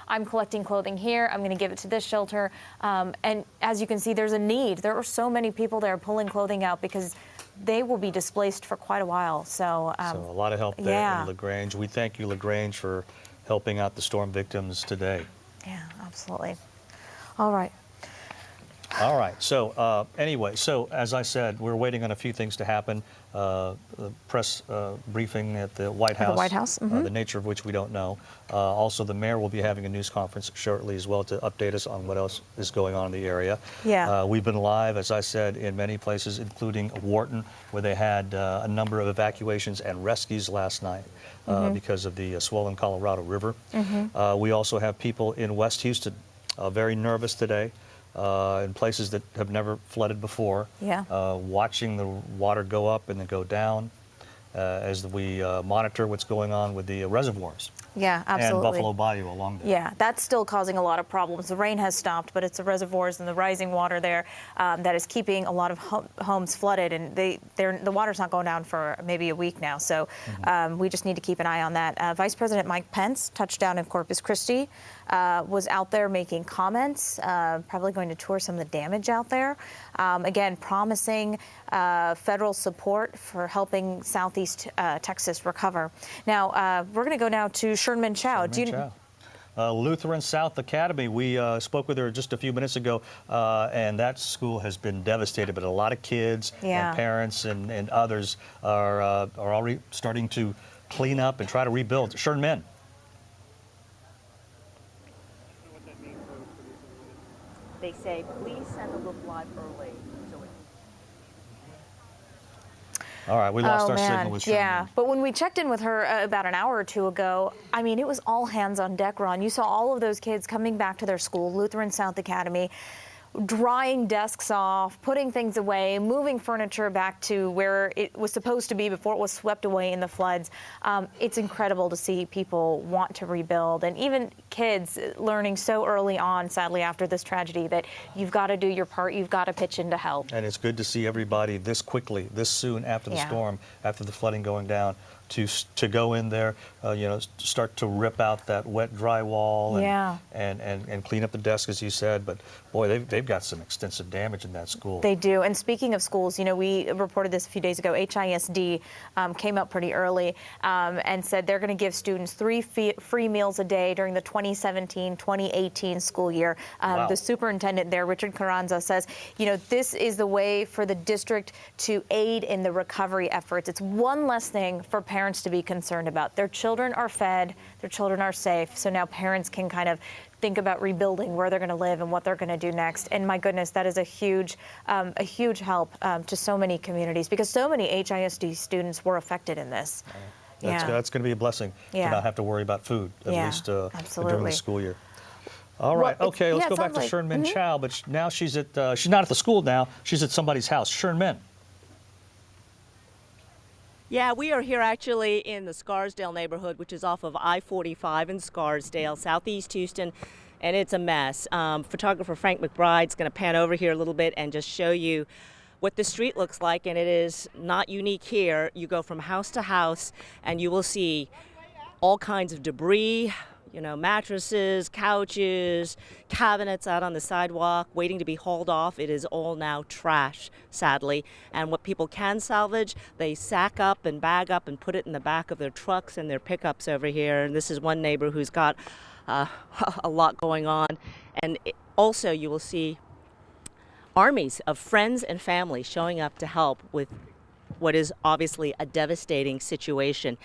I'm collecting clothing here. I'm going to give it to this shelter. And as you can see, there's a need. There are so many people there pulling clothing out because they will be displaced for quite a while. So a lot of help there in LaGrange. We thank you, LaGrange, for helping out the storm victims today. Yeah, absolutely. All right. All right. So anyway, so as I said, we're waiting on a few things to happen. The press briefing at the White House. The White House. The nature of which we don't know. Also, the mayor will be having a news conference shortly as well to update us on what else is going on in the area. Yeah. We've been live, as I said, in many places, including Wharton, where they had a number of evacuations and rescues last night because of the swollen Colorado River. We also have people in West Houston very nervous today. In places that have never flooded before, watching the water go up and then go down as we monitor what's going on with the reservoirs. Yeah, absolutely. And Buffalo Bayou along there. Yeah, that's still causing a lot of problems. The rain has stopped, but it's the reservoirs and the rising water there that is keeping a lot of homes flooded, and the water's not going down for maybe a week now. So we just need to keep an eye on that. Vice President Mike Pence touched down in Corpus Christi, was out there making comments, probably going to tour some of the damage out there. Again, promising federal support for helping Southeast Texas recover. Now, we're going to go now to Sherman Chow. Lutheran South Academy. We spoke with her just a few minutes ago, and that school has been devastated, but a lot of kids and parents and others are already starting to clean up and try to rebuild. Sherman. They say, please send a look live early. All right, we lost our signal with Sherman. Yeah, but when we checked in with her about an hour or two ago, I mean, it was all hands on deck, Ron. You saw all of those kids coming back to their school, Lutheran South Academy, drying desks off, putting things away, moving furniture back to where it was supposed to be before it was swept away in the floods. It's incredible to see people want to rebuild, and even kids learning so early on, sadly, after this tragedy, that you've got to do your part, you've got to pitch in to help. And it's good to see everybody this quickly, this soon after the storm, after the flooding going down, to go in there, you know, start to rip out that wet drywall and clean up the desk, as you said. But boy, they've got some extensive damage in that school. They do. And speaking of schools, you know, we reported this a few days ago. HISD came out pretty early and said they're going to give students 3 free meals a day during the 2017-2018 school year. The superintendent there, Richard Carranza, says, you know, this is the way for the district to aid in the recovery efforts. It's one less thing for parents to be concerned about. Their children are fed, their children are safe, so now parents can kind of think about rebuilding where they're going to live and what they're going to do next. And my goodness, that is a huge help to so many communities, because so many HISD students were affected in this. That's going to be a blessing to not have to worry about food, at least during the school year. All right, okay, let's go back to Sherman Chow, but now she's not at the school now, she's at somebody's house. Sherman. Yeah, we are here actually in the Scarsdale neighborhood, which is off of I-45 in Scarsdale, southeast Houston, and it's a mess. Photographer Frank McBride's going to pan over here a little bit and just show you what the street looks like, and it is not unique here. You go from house to house, and you will see all kinds of debris, you know, mattresses, couches, cabinets out on the sidewalk waiting to be hauled off. It is all now trash, sadly. And what people can salvage, they sack up and bag up and put it in the back of their trucks and their pickups over here. And this is one neighbor who's got a lot going on. And also you will see armies of friends and family showing up to help with what is obviously a devastating situation.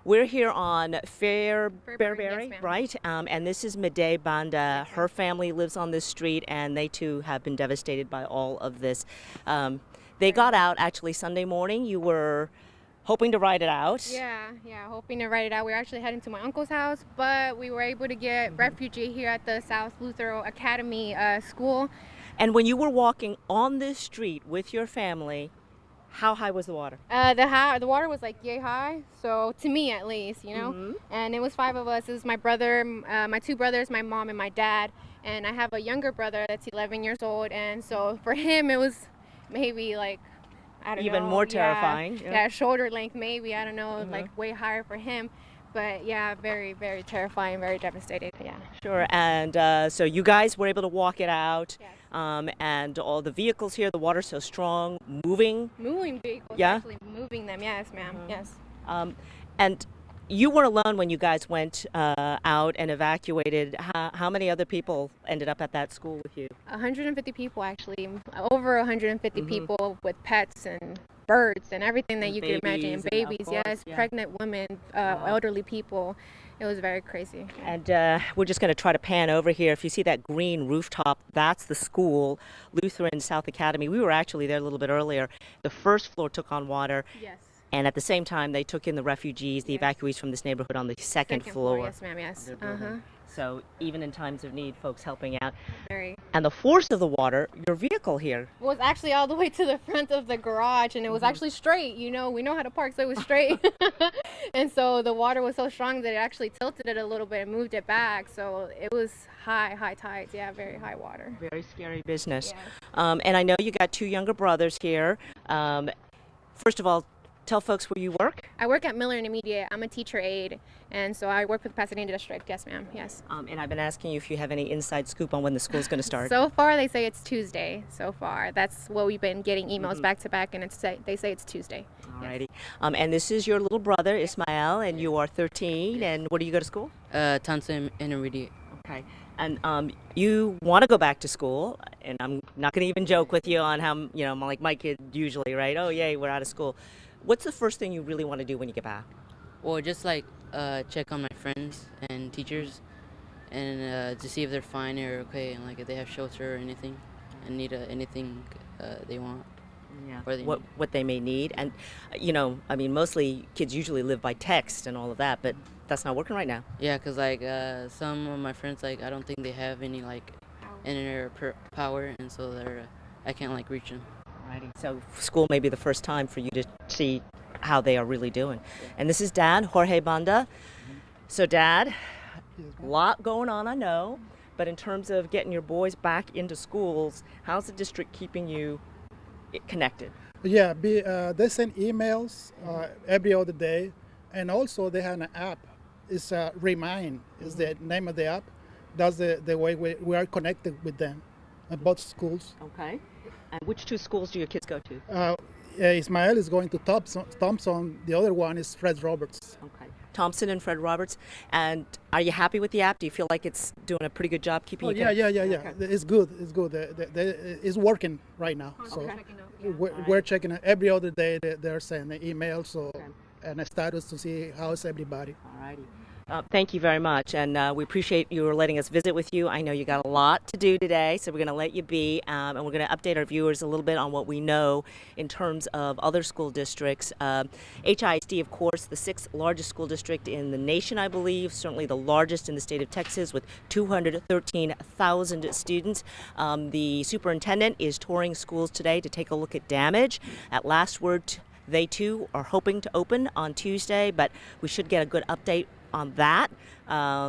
We're here on Fairbury, yes, right? And this is Medei Banda. Her family lives on this street, and they too have been devastated by all of this. They got out actually Sunday morning. You were hoping to ride it out. Yeah, hoping to ride it out. We were actually heading to my uncle's house, but we were able to get refugee here at the South Luther Academy school. And when you were walking on this street with your family, how high was the water? The water was like yay high, so to me at least, you know. And it was 5 of us. It was my brother, my 2 brothers, my mom, and my dad. And I have a younger brother that's 11 years old, and so for him it was maybe like, I don't know. Even more terrifying. Yeah, shoulder length maybe, I don't know, like way higher for him. But yeah, very, very terrifying, very devastated, yeah. Sure, and so you guys were able to walk it out, yes. And all the vehicles here, the water's so strong, moving vehicles, yeah? Actually moving them, yes ma'am, yes. And you weren't alone when you guys went out and evacuated. How many other people ended up at that school with you? 150 people actually, over 150 people with pets and birds and everything that you could imagine, and babies, yes, yeah. Pregnant women, elderly people. It was very crazy. And we're just going to try to pan over here. If you see that green rooftop, that's the school, Lutheran South Academy. We were actually there a little bit earlier. The first floor took on water. Yes. And at the same time, they took in the refugees, the evacuees from this neighborhood on the second floor. Yes, ma'am, yes. So even in times of need, folks helping out. Very. And the force of the water, your vehicle here was actually all the way to the front of the garage, and it was actually straight. You know, we know how to park, so it was straight. And so the water was so strong that it actually tilted it a little bit and moved it back. So it was high tides. Yeah, very high water. Very scary business. Yes. And I know you got 2 younger brothers here. First of all, tell folks where you work. I work at Miller Intermediate. I'm a teacher aide, and so I work with the Pasadena District. Yes, ma'am. Yes. And I've been asking you if you have any inside scoop on when the school's going to start. So far, they say it's Tuesday. So far, that's what we've been getting emails back to back, and they say it's Tuesday. Alrighty. And this is your little brother, Ismael, and you are 13. And where do you go to school? Thompson Intermediate. Okay. And you want to go back to school, and I'm not going to even joke with you on how, you know, like my kid usually, right? Oh, yay, we're out of school. What's the first thing you really want to do when you get back? Well, just like check on my friends and teachers, and to see if they're fine or okay, and like if they have shelter or anything, and need anything they want. Yeah. What they may need, and you know, I mean, mostly kids usually live by text and all of that, but that's not working right now. Yeah, cause like some of my friends, like I don't think they have any like internet or power, and so I can't like reach them. Alrighty. So school may be the first time for you to see how they are really doing. And this is Dad, Jorge Banda. So Dad, a lot going on, I know, but in terms of getting your boys back into schools, how's the district keeping you connected? Yeah, they send emails every other day, and also they have an app. It's Remind is the name of the app. That's the way we are connected with them at both schools. Okay. And which 2 schools do your kids go to? Ismael is going to Thompson. The other one is Fred Roberts. Okay. Thompson and Fred Roberts. And are you happy with the app? Do you feel like it's doing a pretty good job keeping you connected? Yeah. Okay. It's good. It's good. It's working right now. So we're checking it every other day. They're sending emails and a status to see how's everybody. All righty. Thank you very much, and we appreciate you letting us visit with you. I know you got a lot to do today, so we're going to let you be, and we're going to update our viewers a little bit on what we know in terms of other school districts. HISD, of course, the 6th largest school district in the nation, I believe, certainly the largest in the state of Texas with 213,000 students. The superintendent is touring schools today to take a look at damage. At last word They too are hoping to open on Tuesday, but we should get a good update on that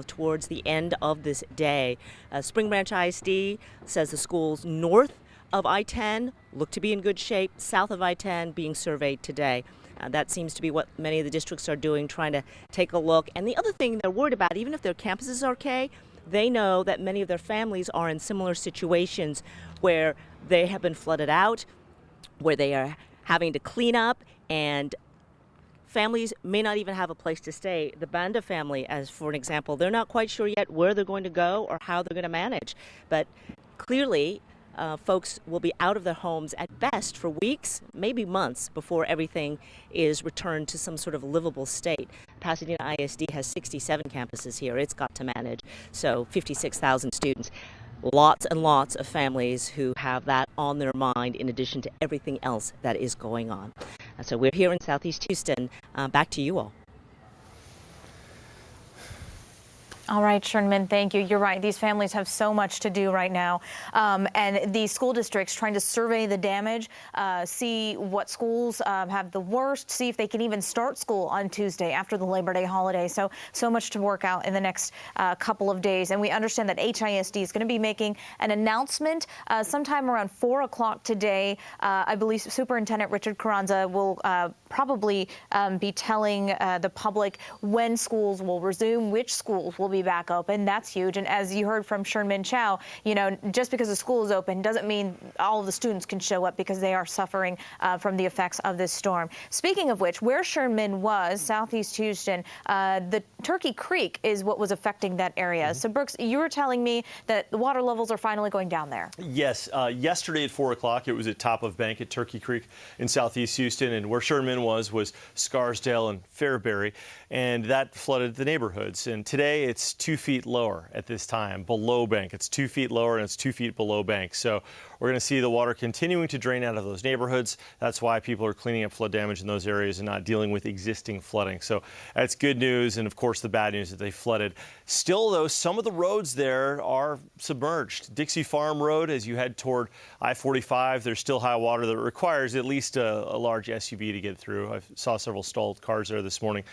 towards the end of this day. Spring Branch ISD says the schools north of I-10 look to be in good shape, south of I-10 being surveyed today. That seems to be what many of the districts are doing, trying to take a look. And the other thing they're worried about, even if their campuses are okay, they know that many of their families are in similar situations where they have been flooded out, where they are having to clean up, and families may not even have a place to stay. The Banda family, as for an example, they're not quite sure yet where they're going to go or how they're going to manage. But clearly, folks will be out of their homes at best for weeks, maybe months, before everything is returned to some sort of livable state. Pasadena ISD has 67 campuses here. It's got to manage, so 56,000 students. Lots and lots of families who have that on their mind in addition to everything else that is going on. So we're here in Southeast Houston. Back to you all. All right, Sherman, thank you. You're right. These families have so much to do right now. And the school districts trying to survey the damage, see what schools have the worst, see if they can even start school on Tuesday after the Labor Day holiday. So much to work out in the next couple of days. And we understand that HISD is going to be making an announcement sometime around 4 o'clock today. I believe Superintendent Richard Carranza will probably be telling the public when schools will resume, which schools will be back open. That's huge. And as you heard from Sherman Chow, just because the school is open doesn't mean all of the students can show up, because they are suffering from the effects of this storm. Speaking of which, where Sherman was, Southeast Houston, the Turkey Creek is what was affecting that area. So Brooks, you were telling me that the water levels are finally going down there. Yes. Yesterday at 4 o'clock, it was at top of bank at Turkey Creek in Southeast Houston, and where Sherman was Scarsdale and Fairbury, and that flooded the neighborhoods. And today it's 2 feet lower at this time, below bank. It's 2 feet lower and it's 2 feet below bank. So we're going to see the water continuing to drain out of those neighborhoods. That's why people are cleaning up flood damage in those areas and not dealing with existing flooding. So that's good news. And of course, the bad news that they flooded. Still, though, some of the roads there are submerged. Dixie Farm Road, as you head toward I-45, there's still high water that requires at least a large SUV to get through. I saw several stalled cars there this morning.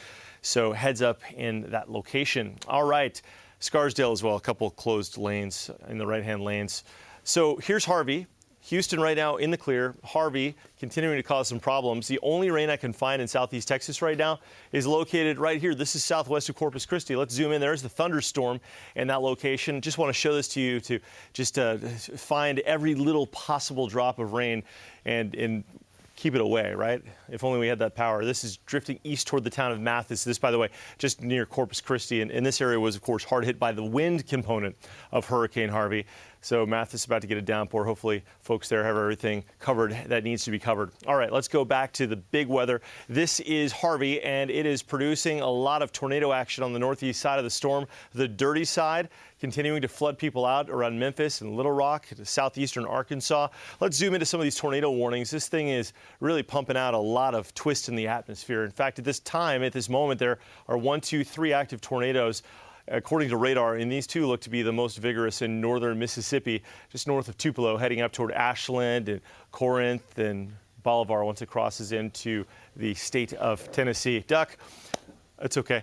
So heads up in that location. All right, Scarsdale as well, a couple closed lanes in the right-hand lanes. So here's Harvey. Houston right now in the clear. Harvey continuing to cause some problems. The only rain I can find in Southeast Texas right now is located right here. This is southwest of Corpus Christi. Let's zoom in. There's the thunderstorm in that location. Just want to show this to you to just find every little possible drop of rain and keep it away, right? If only we had that power. This is drifting east toward the town of Mathis. This, by the way, just near Corpus Christi. And this area was, of course, hard hit by the wind component of Hurricane Harvey. So Mathis is about to get a downpour. Hopefully folks there have everything covered that needs to be covered. All right, let's go back to the big weather. This is Harvey, and it is producing a lot of tornado action on the northeast side of the storm. The dirty side continuing to flood people out around Memphis and Little Rock, southeastern Arkansas. Let's zoom into some of these tornado warnings. This thing is really pumping out a lot of twist in the atmosphere. In fact, at this time, at this moment, there are 1, 2, 3 active tornadoes. According to radar, and these two look to be the most vigorous in northern Mississippi, just north of Tupelo, heading up toward Ashland and Corinth and Bolivar once it crosses into the state of Tennessee. Duck, it's okay.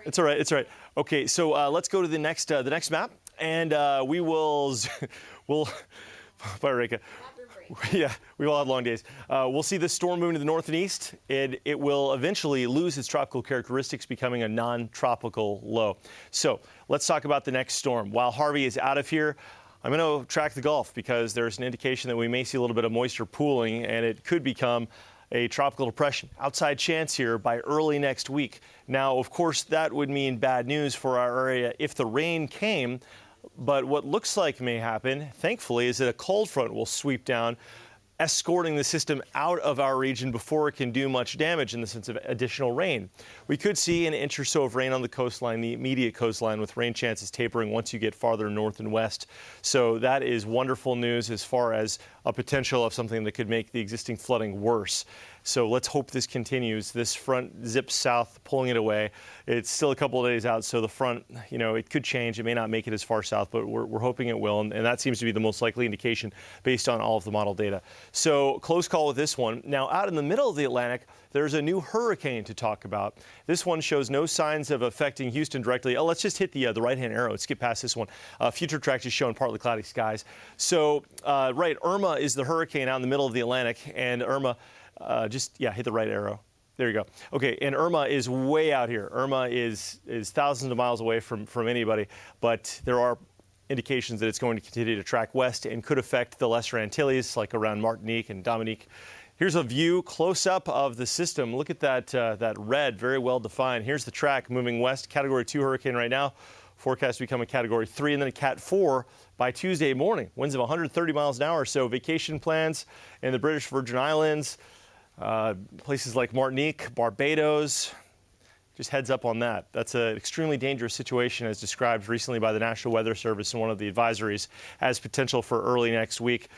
It's all right. It's all right. Okay, so let's go to the next map, and we will. Bye, Reka. Yeah, we all have long days. We'll see this storm moving to the north and east, and it will eventually lose its tropical characteristics, becoming a non-tropical low. So let's talk about the next storm. While Harvey is out of here, I'm going to track the Gulf, because there's an indication that we may see a little bit of moisture pooling, and it could become a tropical depression. Outside chance here by early next week. Now, of course, that would mean bad news for our area if the rain came. But what looks like may happen, thankfully, is that a cold front will sweep down, escorting the system out of our region before it can do much damage in the sense of additional rain. We could see an inch or so of rain on the coastline, the immediate coastline, with rain chances tapering once you get farther north and west. So that is wonderful news as far as a potential of something that could make the existing flooding worse. So let's hope this continues. This front zips south, pulling it away. It's still a couple of days out, so the front, you know, it could change. It may not make it as far south, but we're hoping it will, and that seems to be the most likely indication based on all of the model data. So close call with this one. Now, out in the middle of the Atlantic, there's a new hurricane to talk about. This one shows no signs of affecting Houston directly. Oh, let's just hit the right-hand arrow and skip past this one. Future track is showing partly cloudy skies. So, right, Irma is the hurricane out in the middle of the Atlantic, and Irma, hit the right arrow. There you go. Okay, and Irma is way out here. Irma is thousands of miles away from anybody, but there are indications that it's going to continue to track west and could affect the Lesser Antilles, like around Martinique and Dominique. Here's a view close up of the system. Look at that red, very well defined. Here's the track moving west, Category 2 hurricane right now. Forecast to become a Category 3 and then a Cat 4 by Tuesday morning. Winds of 130 miles an hour. So vacation plans in the British Virgin Islands, places like Martinique, Barbados, just heads up on that. That's an extremely dangerous situation as described recently by the National Weather Service in one of the advisories as potential for early next week.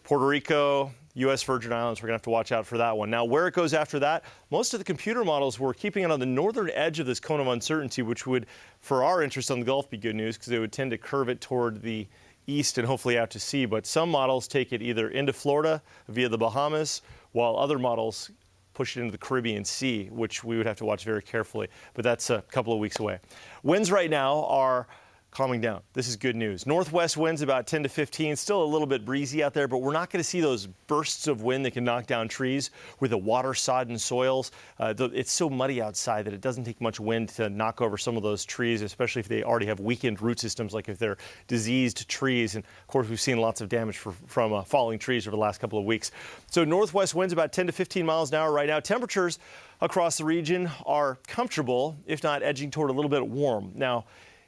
Puerto Rico, U.S. Virgin Islands, we're going to have to watch out for that one. Now, where it goes after that, most of the computer models were keeping it on the northern edge of this cone of uncertainty, which would, for our interest on the Gulf, be good news because they would tend to curve it toward the east and hopefully out to sea. But some models take it either into Florida via the Bahamas, while other models push it into the Caribbean Sea, which we would have to watch very carefully. But that's a couple of weeks away. Winds right now are calming down. This is good news. Northwest winds about 10 to 15, still a little bit breezy out there, but we're not going to see those bursts of wind that can knock down trees with the water-sodden soils. It's so muddy outside that it doesn't take much wind to knock over some of those trees, especially if they already have weakened root systems, like if they're diseased trees. And of course, we've seen lots of damage from falling trees over the last couple of weeks. So northwest winds about 10 to 15 miles an hour right now. Temperatures across the region are comfortable, if not edging toward a little bit warm. Now,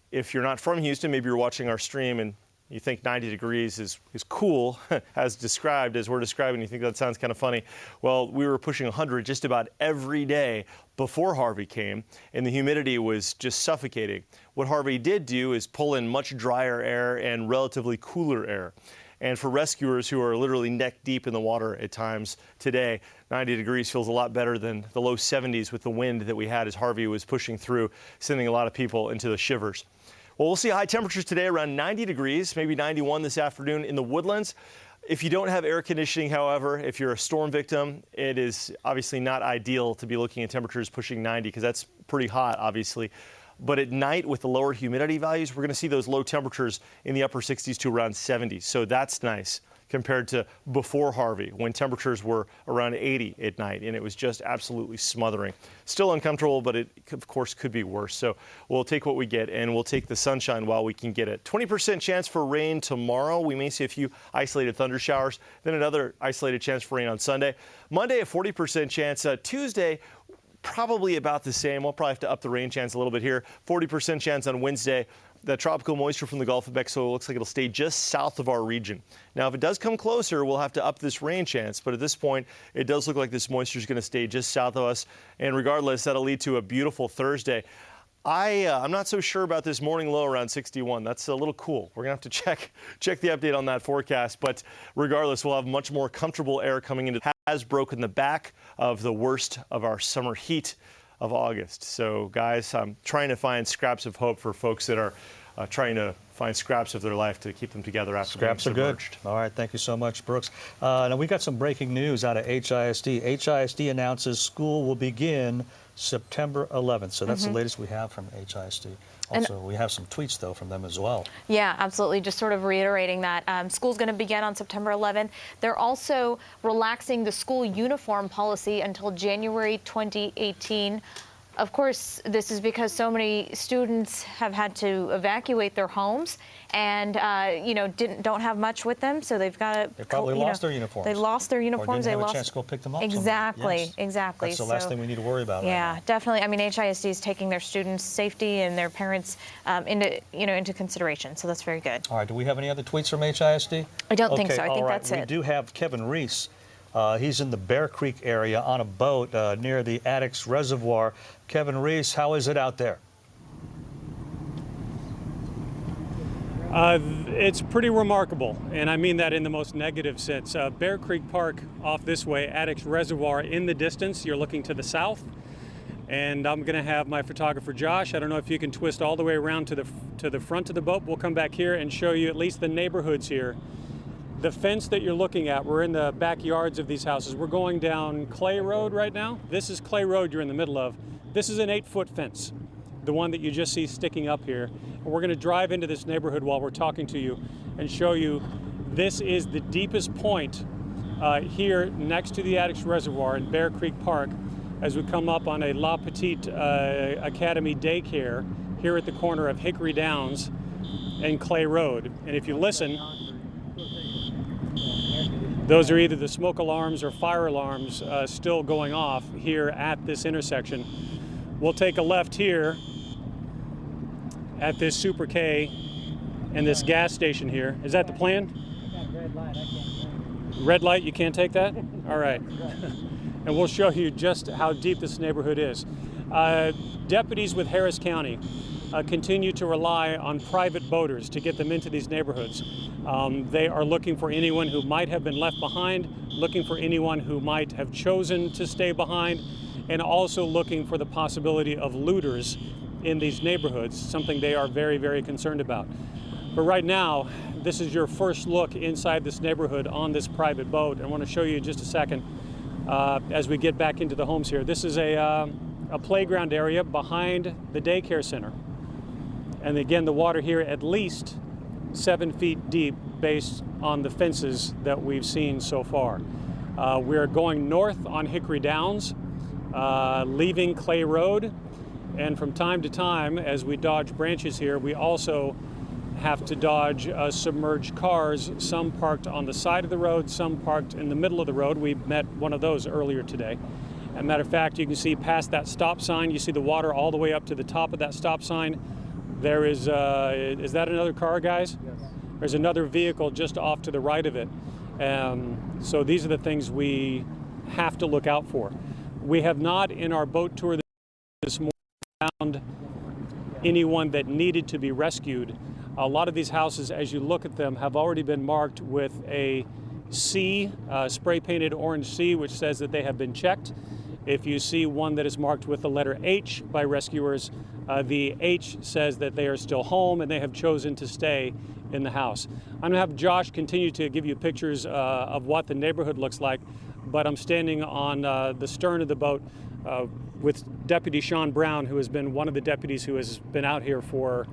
if you're not from Houston, maybe you're watching our stream and you think 90 degrees is cool, as described, as we're describing, you think that sounds kind of funny. Well, we were pushing 100 just about every day before Harvey came, and the humidity was just suffocating. What Harvey did do is pull in much drier air and relatively cooler air. And for rescuers who are literally neck deep in the water at times today, 90 degrees feels a lot better than the low 70s with the wind that we had as Harvey was pushing through, sending a lot of people into the shivers. Well, we'll see high temperatures today around 90 degrees, maybe 91 this afternoon in the woodlands. If you don't have air conditioning, however, if you're a storm victim, it is obviously not ideal to be looking at temperatures pushing 90 because that's pretty hot, obviously. But at night, with the lower humidity values, we're going to see those low temperatures in the upper 60s to around 70. So that's nice compared to before Harvey, when temperatures were around 80 at night, and it was just absolutely smothering. Still uncomfortable, but it, of course, could be worse. So we'll take what we get, and we'll take the sunshine while we can get it. 20% chance for rain tomorrow. We may see a few isolated thunder showers, then another isolated chance for rain on Sunday. Monday, a 40% chance. Tuesday, probably about the same. We'll probably have to up the rain chance a little bit here. 40% chance on Wednesday. The tropical moisture from the Gulf of Mexico looks like it'll stay just south of our region. Now, if it does come closer, we'll have to up this rain chance. But at this point, it does look like this moisture is going to stay just south of us. And regardless, that'll lead to a beautiful Thursday. I'm not so sure about this morning low around 61. That's a little cool. We're going to have to check the update on that forecast. But regardless, we'll have much more comfortable air coming into. Has broken the back of the worst of our summer heat of August. So, guys, I'm trying to find scraps of hope for folks that are trying to find scraps of their life to keep them together after scraps being submerged. Are good. All right, thank you so much, Brooks. Now, we got some breaking news out of HISD. HISD announces school will begin September 11th. So that's the latest we have from HISD. Also, we have some tweets, though, from them as well. Yeah, absolutely. Just sort of reiterating that school's going to begin on September 11th. They're also relaxing the school uniform policy until January 2018. Of course, this is because so many students have had to evacuate their homes and, don't have much with them, so they've got to. They probably lost their uniforms. They lost their uniforms. Or didn't have a chance to go pick them up. Exactly, yes. exactly. That's the last thing we need to worry about. Yeah, right now. definitely. I mean, HISD is taking their students' safety and their parents into consideration, so that's very good. All right. Do we have any other tweets from HISD? I don't think so. I think that's it. We do have Kevin Reese. He's in the Bear Creek area on a boat near the Addicks Reservoir. Kevin Reese, how is it out there? It's pretty remarkable, and I mean that in the most negative sense. Bear Creek Park off this way, Addicks Reservoir in the distance. You're looking to the south, and I'm going to have my photographer Josh. I don't know if you can twist all the way around to the front of the boat. We'll come back here and show you at least the neighborhoods here. The fence that you're looking at, we're in the backyards of these houses. We're going down Clay Road right now. This is Clay Road you're in the middle of. This is an 8-foot fence, the one that you just see sticking up here. And we're going to drive into this neighborhood while we're talking to you and show you this is the deepest point here next to the Addicks Reservoir in Bear Creek Park as we come up on a La Petite Academy daycare here at the corner of Hickory Downs and Clay Road. And if you listen, those are either the smoke alarms or fire alarms still going off here at this intersection. We'll take a left here at this Super K and this gas station here. Is that the plan? Red light, you can't take that? All right. And we'll show you just how deep this neighborhood is. Deputies with Harris County continue to rely on private boaters to get them into these neighborhoods. They are looking for anyone who might have been left behind, looking for anyone who might have chosen to stay behind, and also looking for the possibility of looters in these neighborhoods, something they are very, very concerned about. But right now, this is your first look inside this neighborhood on this private boat. I want to show you in just a second as we get back into the homes here. This is a playground area behind the daycare center. And again, the water here at least 7 feet deep based on the fences that we've seen so far. We're going north on Hickory Downs, leaving Clay Road. And from time to time, as we dodge branches here, we also have to dodge submerged cars, some parked on the side of the road, some parked in the middle of the road. We met one of those earlier today. As a matter of fact, you can see past that stop sign, you see the water all the way up to the top of that stop sign. There is that another car, guys? Yes. There's another vehicle just off to the right of it. So these are the things we have to look out for. We have not, in our boat tour this morning, found anyone that needed to be rescued. A lot of these houses, as you look at them, have already been marked with a C, spray-painted orange C, which says that they have been checked. If you see one that is marked with the letter H by rescuers, the H says that they are still home and they have chosen to stay in the house. I'm going to have Josh continue to give you pictures of what the neighborhood looks like, but I'm standing on the stern of the boat with Deputy Sean Brown, who has been one of the deputies who has been out here for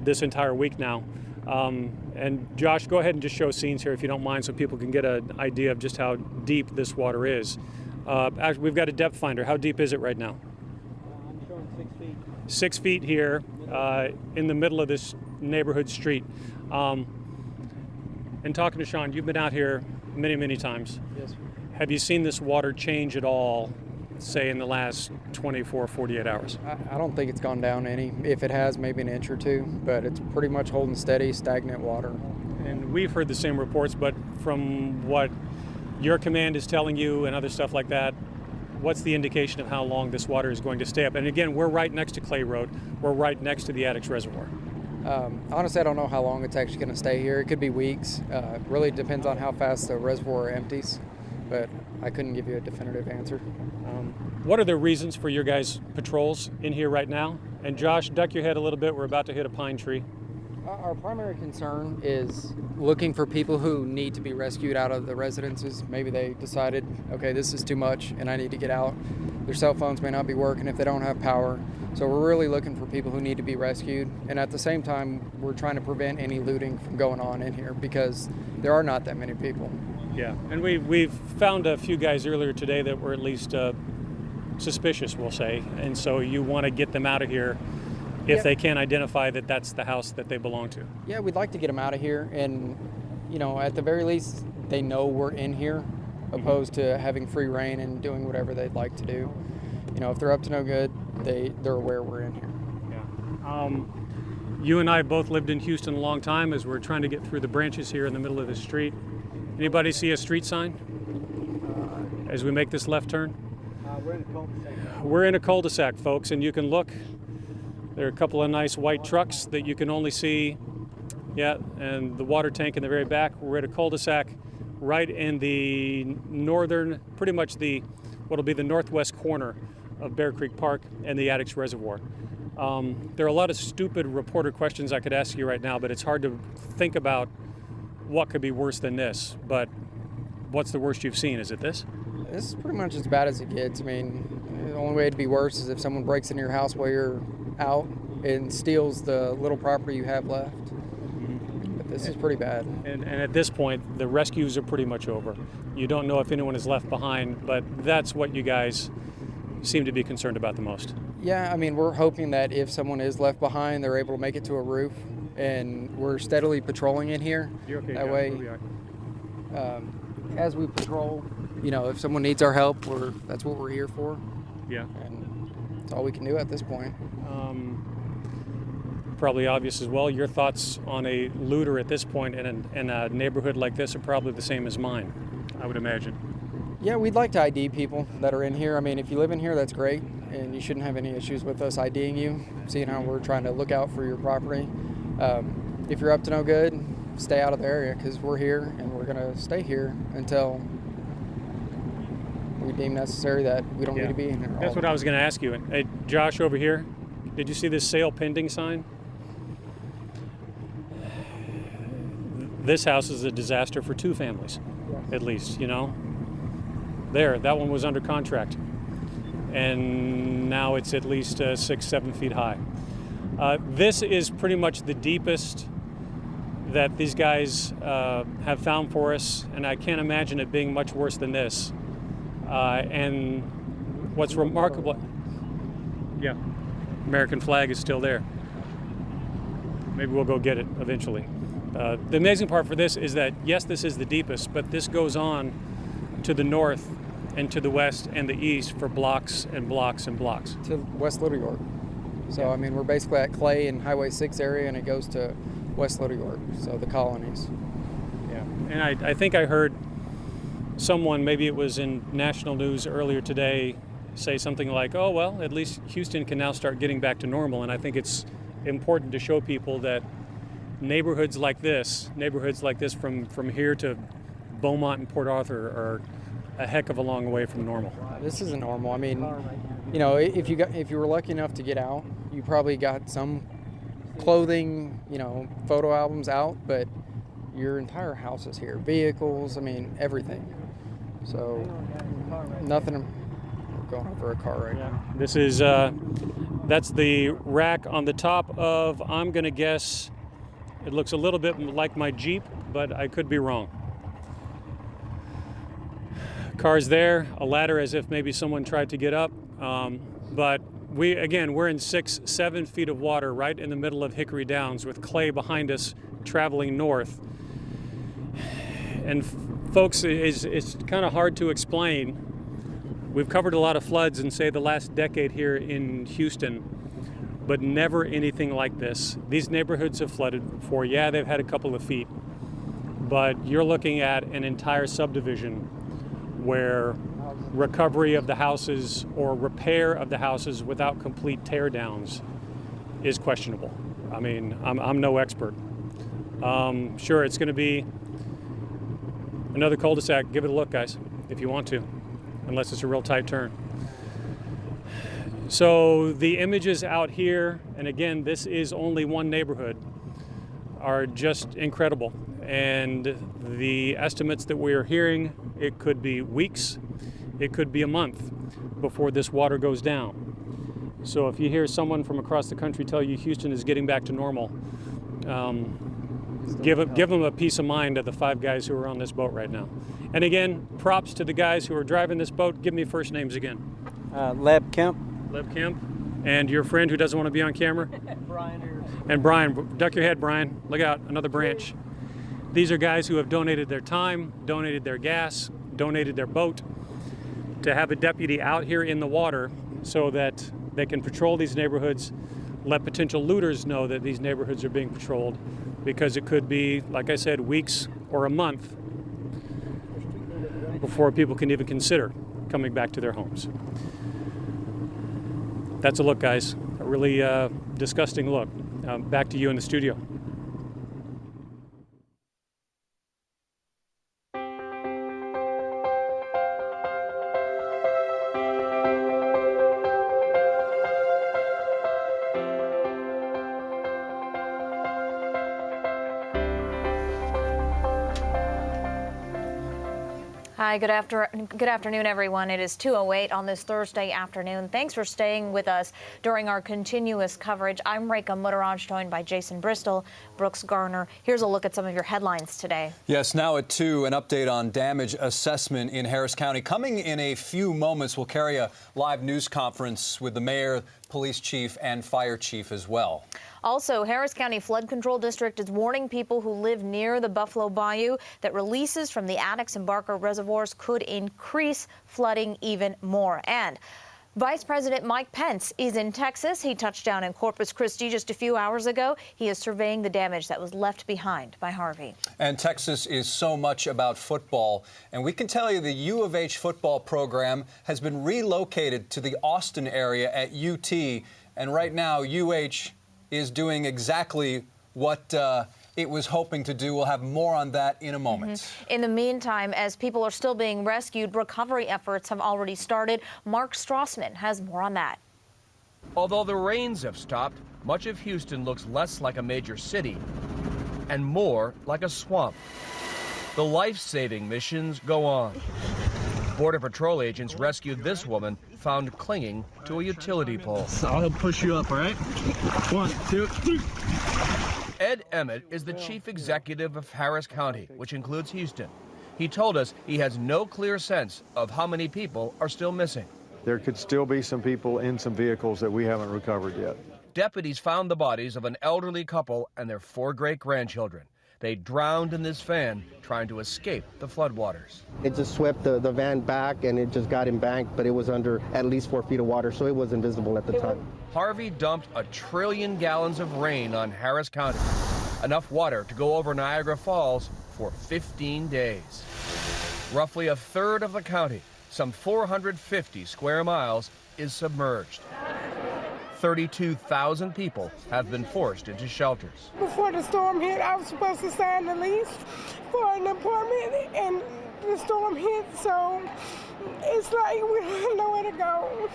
this entire week now. And Josh, go ahead and just show scenes here if you don't mind, so people can get an idea of just how deep this water is. Actually, we've got a depth finder. How deep is it right now? I'm showing 6 feet. 6 feet here in the middle of this neighborhood street. And talking to Sean, you've been out here many, many times. Yes, sir. Have you seen this water change at all, say, in the last 24, 48 hours? I don't think it's gone down any. If it has, maybe an inch or two, but it's pretty much holding steady, stagnant water. And we've heard the same reports, but from what your command is telling you and other stuff like that, what's the indication of how long this water is going to stay up? And again, we're right next to Clay Road. We're right next to the Addicks Reservoir. Honestly, I don't know how long it's actually going to stay here. It could be weeks. It really depends on how fast the reservoir empties, but I couldn't give you a definitive answer. What are the reasons for your guys' patrols in here right now? And Josh, duck your head a little bit. We're about to hit a pine tree. Our primary concern is looking for people who need to be rescued out of the residences. Maybe they decided, okay, this is too much and I need to get out. Their cell phones may not be working if they don't have power. So we're really looking for people who need to be rescued. And at the same time, we're trying to prevent any looting from going on in here because there are not that many people. Yeah, and we've found a few guys earlier today that were at least suspicious, we'll say. And so you want to get them out of here if they can't identify that that's the house that they belong to. Yeah, we'd like to get them out of here. And, you know, at the very least, they know we're in here, opposed to having free reign and doing whatever they'd like to do. You know, if they're up to no good, they're aware we're in here. Yeah. You and I both lived in Houston a long time as we're trying to get through the branches here in the middle of the street. Anybody see a street sign as we make this left turn? We're in a cul-de-sac. We're in a cul-de-sac, folks, and you can look. There are a couple of nice white trucks that you can only see Yeah, and the water tank in the very back. We're at a cul-de-sac right in the northern, pretty much what'll be the northwest corner of Bear Creek Park and the Addicks Reservoir. There are a lot of stupid reporter questions I could ask you right now, but it's hard to think about what could be worse than this. But what's the worst you've seen? Is it this? This is pretty much as bad as it gets. I mean, the only way to be worse is if someone breaks into your house while you're out and steals the little property you have left. But this is pretty bad. And at this point, the rescues are pretty much over. You don't know if anyone is left behind, but that's what you guys seem to be concerned about the most. Yeah, I mean, we're hoping that if someone is left behind, they're able to make it to a roof, and we're steadily patrolling in here. You're okay, that John, way, where we are. as we patrol, you know, if someone needs our help, that's what we're here for. Yeah. And that's all we can do at this point. Probably obvious as well. Your thoughts on a looter at this point in a neighborhood like this are probably the same as mine, I would imagine. Yeah, we'd like to ID people that are in here. I mean, if you live in here, that's great, and you shouldn't have any issues with us IDing you, seeing how we're trying to look out for your property. If you're up to no good, stay out of the area, because we're here, and we're going to stay here until we deem necessary that we don't need to be in here. That's what I was going to ask you. Hey, Josh over here, did you see this sale pending sign? This house is a disaster for 2 families, at least, you know. There, that one was under contract, and now it's at least 6-7 feet high. This is pretty much the deepest that these guys have found for us, and I can't imagine it being much worse than this. And what's remarkable, yeah, American flag is still there. Maybe we'll go get it eventually. The amazing part for this is that, yes, this is the deepest, but this goes on to the north and to the west and the east for blocks and blocks and blocks. To West Little York. So, I mean, we're basically at Clay and Highway 6 area, and it goes to West Little York, so the colonies. Yeah, and I think I heard someone, maybe it was in national news earlier today, say something like, oh, well, at least Houston can now start getting back to normal. And I think it's important to show people that neighborhoods like this from here to Beaumont and Port Arthur are a heck of a long way from normal. This isn't normal. I mean, you know, if you were lucky enough to get out, you probably got some clothing, you know, photo albums out, but your entire house is here. Vehicles, I mean, everything. So nothing. We're going over a car right now. This is that's the rack on the top of, I'm gonna guess, it looks a little bit like my Jeep, but I could be wrong. Cars there, a ladder as if maybe someone tried to get up. But we're in 6-7 feet of water right in the middle of Hickory Downs with Clay behind us traveling north. And folks, it's kind of hard to explain. We've covered a lot of floods in, say, the last decade here in Houston, but never anything like this. These neighborhoods have flooded before. Yeah, they've had a couple of feet, but you're looking at an entire subdivision where recovery of the houses or repair of the houses without complete tear downs is questionable. I mean, I'm no expert. Sure, it's going to be another cul-de-sac. Give it a look, guys, if you want to, unless it's a real tight turn. So the images out here, and again, this is only one neighborhood, are just incredible. And the estimates that we are hearing, it could be weeks, it could be a month before this water goes down. So if you hear someone from across the country tell you Houston is getting back to normal, give them a peace of mind of the 5 guys who are on this boat right now. And again, props to the guys who are driving this boat. Give me first names again. Leb Kemp. Leb Kemp. And your friend who doesn't want to be on camera? Brian. And Brian, duck your head, Brian. Look out, another branch. These are guys who have donated their time, donated their gas, donated their boat to have a deputy out here in the water so that they can patrol these neighborhoods, let potential looters know that these neighborhoods are being patrolled, because it could be, like I said, weeks or a month before people can even consider coming back to their homes. That's a look, guys. A really disgusting look. Back to you in the studio. Hi, good afternoon, everyone. It is 2:08 on this Thursday afternoon. Thanks for staying with us during our continuous coverage. I'm Rekha Mutteraj, joined by Jason Bristol, Brooks Garner. Here's a look at some of your headlines today. Yes, now at 2, an update on damage assessment in Harris County. Coming in a few moments, we'll carry a live news conference with the mayor, police chief, and fire chief as well. Also, Harris County Flood Control District is warning people who live near the Buffalo Bayou that releases from the Addicks and Barker reservoirs could increase flooding even more. And Vice President Mike Pence is in Texas. He touched down in Corpus Christi just a few hours ago. He is surveying the damage that was left behind by Harvey. And Texas is so much about football. And we can tell you the U of H football program has been relocated to the Austin area at UT. And right now, UH is doing exactly what it was hoping to do. We'll have more on that in a moment. In the meantime, as people are still being rescued, recovery efforts have already started. Mark Strassman has more on that. Although the rains have stopped, much of Houston looks less like a major city and more like a swamp. The life-saving missions go on. Border Patrol agents rescued this woman found clinging to a utility pole. So I'll push you up, all right? 1, 2, 3. Ed Emmett is the chief executive of Harris County, which includes Houston. He told us he has no clear sense of how many people are still missing. There could still be some people in some vehicles that we haven't recovered yet. Deputies found the bodies of an elderly couple and their 4 great-grandchildren. They drowned in this van trying to escape the floodwaters. It just swept the van back and it just got embanked, but it was under at least 4 feet of water, so it was invisible at the time. Harvey dumped 1 trillion gallons of rain on Harris County, enough water to go over Niagara Falls for 15 days. Roughly a third of the county, some 450 square miles, is submerged. 32,000 people have been forced into shelters. Before the storm hit, I was supposed to sign the lease for an apartment, and the storm hit, so it's like we don't have nowhere to go.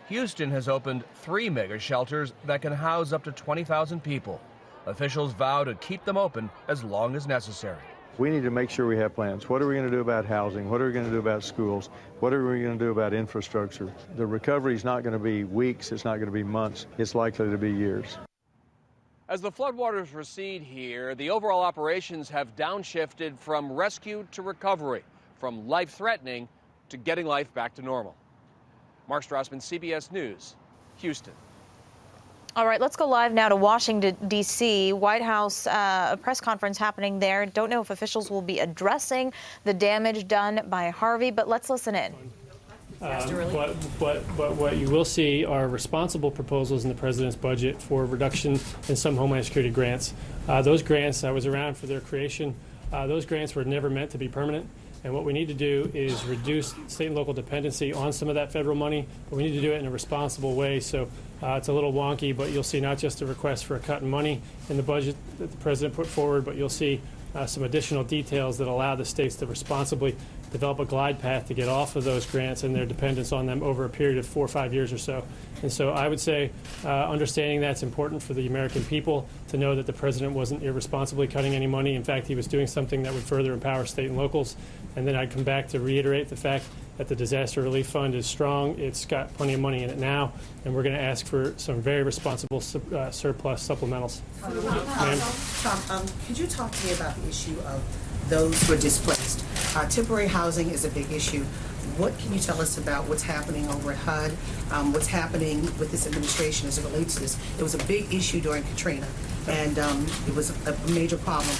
Houston has opened 3 mega shelters that can house up to 20,000 people. Officials vow to keep them open as long as necessary. We need to make sure we have plans. What are we going to do about housing? What are we going to do about schools? What are we going to do about infrastructure? The recovery is not going to be weeks. It's not going to be months. It's likely to be years. As the floodwaters recede here, the overall operations have downshifted from rescue to recovery, from life-threatening to getting life back to normal. Mark Strassman, CBS News, Houston. All right, let's go live now to Washington, D.C. White House a press conference happening there. Don't know if officials will be addressing the damage done by Harvey, but let's listen in. What you will see are responsible proposals in the president's budget for reduction in some Homeland Security grants. Those grants, I was around for their creation. Those grants were never meant to be permanent. And what we need to do is reduce state and local dependency on some of that federal money, but we need to do it in a responsible way. So it's a little wonky, but you'll see not just a request for a cut in money in the budget that the president put forward, but you'll see some additional details that allow the states to responsibly develop a glide path to get off of those grants and their dependence on them over a period of 4 or 5 years or so. And so I would say understanding that's important for the American people to know that the president wasn't irresponsibly cutting any money. In fact, he was doing something that would further empower state and locals. And then I'd come back to reiterate the fact that the Disaster Relief Fund is strong. It's got plenty of money in it now, and we're going to ask for some very responsible surplus supplementals. Tom, could you talk to me about the issue of those who are displaced? Temporary housing is a big issue. What can you tell us about what's happening over at HUD, what's happening with this administration as it relates to this? It was a big issue during Katrina, and it was a major problem.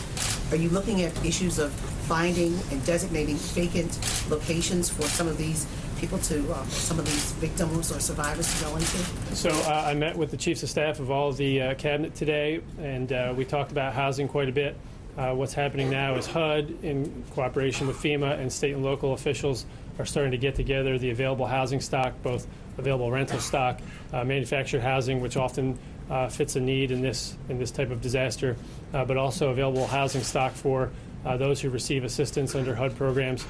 Are you looking at issues of finding and designating vacant locations for some of these people to, some of these victims or survivors to go into? So I met with the chiefs of staff of all of the cabinet today, and we talked about housing quite a bit. What's happening now is HUD, in cooperation with FEMA and state and local officials, are starting to get together the available housing stock, both available rental stock, manufactured housing, which often fits a need in this type of disaster, but also available housing stock for those who receive assistance under HUD programs,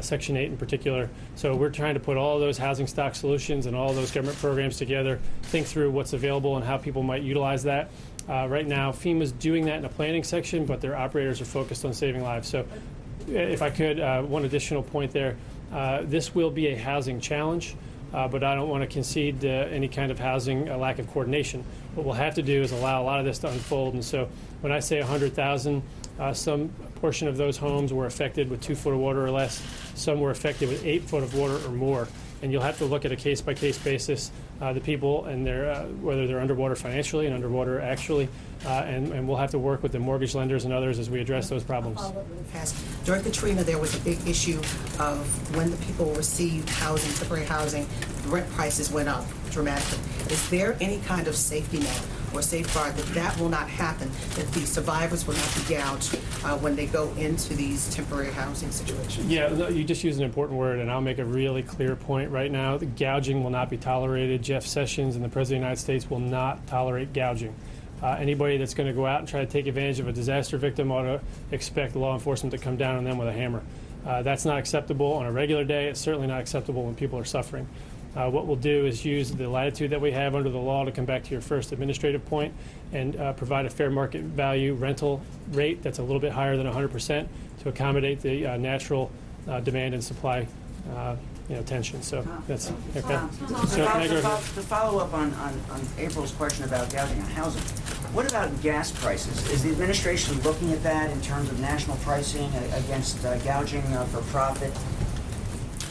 Section 8 in particular. So we're trying to put all those housing stock solutions and all those government programs together, think through what's available and how people might utilize that. Right now, FEMA's doing that in a planning section, but their operators are focused on saving lives. So If I could, one additional point there. This will be a housing challenge, but I don't want to concede any kind of housing lack of coordination. What we'll have to do is allow a lot of this to unfold. And so when I say 100,000, some portion of those homes were affected with 2 foot of water or less. Some were affected with 8 foot of water or more. And you'll have to look at a case-by-case basis, the people and their whether they're underwater financially and underwater actually, and we'll have to work with the mortgage lenders and others as we address those problems. During Katrina, there was a big issue of when the people received housing, temporary housing, rent prices went up dramatically. Is there any kind of safety net or safeguard that that will not happen, that the survivors will not be gouged when they go into these temporary housing situations? Yeah, you just used an important word, and I'll make a really clear point right now. The gouging will not be tolerated. Jeff Sessions and the President of the United States will not tolerate gouging. Anybody that's going to go out and try to take advantage of a disaster victim ought to expect law enforcement to come down on them with a hammer. That's not acceptable on a regular day. It's certainly not acceptable when people are suffering. What we'll do is use the latitude that we have under the law to come back to your first administrative point and provide a fair market value rental rate that's a little bit higher than 100% to accommodate the natural demand and supply tension. So that's okay. So to follow up on April's question about gouging on housing, what about gas prices? Is the administration looking at that in terms of national pricing against gouging for profit?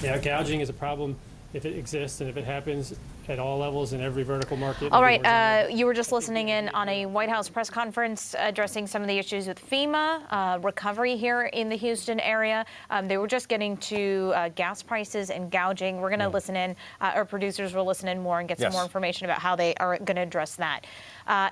Yeah, gouging is a problem if it exists and if it happens at all levels in every vertical market. All right, you were just listening in on a White House press conference addressing some of the issues with FEMA, recovery here in the Houston area. They were just getting to gas prices and gouging. We're going to listen in, our producers will listen in more and get some more information about how they are going to address that.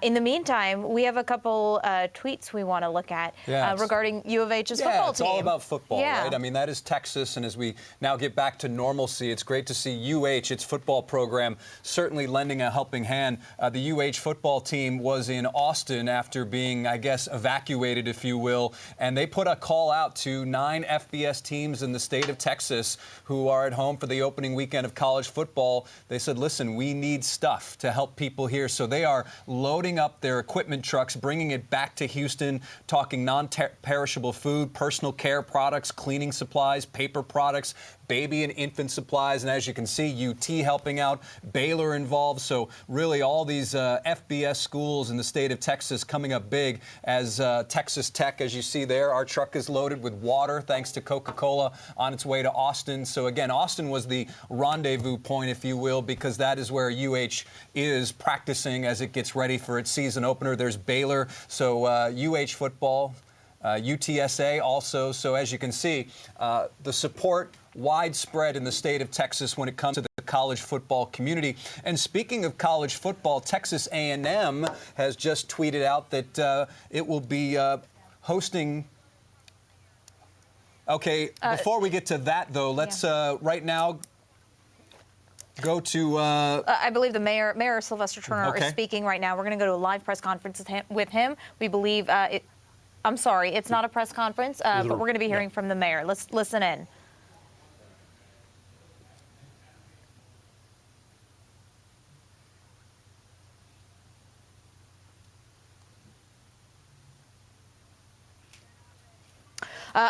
In the meantime, we have a couple tweets we want to look at regarding U of H's football team. Yeah, it's all about football, yeah. right? I mean, that is Texas, and as we now get back to normalcy, it's great to see UH, its football program, certainly lending a helping hand. The UH football team was in Austin after being, I guess, evacuated, if you will, and they put a call out to 9 FBS teams in the state of Texas who are at home for the opening weekend of college football. They said, listen, we need stuff to help people here, so they are loading up their equipment trucks, bringing it back to Houston, talking non-perishable food, personal care products, cleaning supplies, paper products, baby and infant supplies, and as you can see, UT helping out, Baylor involved. So really all these FBS schools in the state of Texas coming up big as Texas Tech, as you see there, our truck is loaded with water thanks to Coca-Cola on its way to Austin. So again, Austin was the rendezvous point, if you will, because that is where UH is practicing as it gets ready for its season opener. There's Baylor, so UH football, UTSA also. So as you can see, the support widespread in the state of Texas when it comes to the college football community. And speaking of college football, Texas A&M has just tweeted out that it will be hosting. Okay, before we get to that, though, let's right now go to... I believe the Mayor Sylvester Turner is speaking right now. We're going to go to a live press conference with him. We believe... I'm sorry, it's not a press conference, but we're going to be hearing from the mayor. Let's listen in.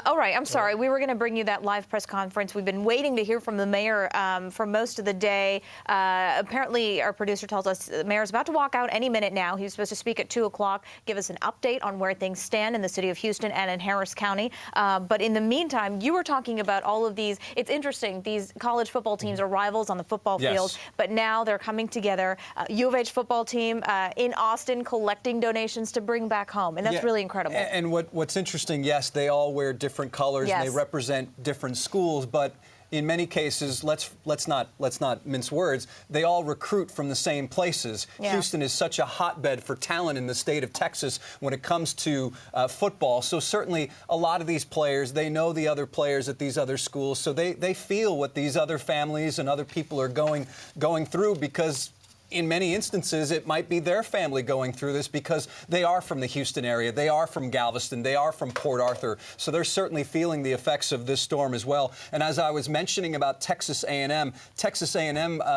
All right, I'm sorry. We were going to bring you that live press conference. We've been waiting to hear from the mayor for most of the day. Apparently, our producer tells us the mayor's about to walk out any minute now. He was supposed to speak at 2 o'clock, give us an update on where things stand in the city of Houston and in Harris County. But in the meantime, you were talking about all of these. It's interesting. These college football teams are rivals on the football field, but now they're coming together. U of H football team in Austin collecting donations to bring back home, and that's really incredible. And what's interesting, yes, they all wear different colors. And they represent different schools, but in many cases, let's not mince words. They all recruit from the same places. Houston is such a hotbed for talent in the state of Texas when it comes to football. So certainly a lot of these players, they know the other players at these other schools, so they feel what these other families and other people are going through because in many instances, it might be their family going through this because they are from the Houston area, they are from Galveston, they are from Port Arthur. So they're certainly feeling the effects of this storm as well. And as I was mentioning about Texas A&M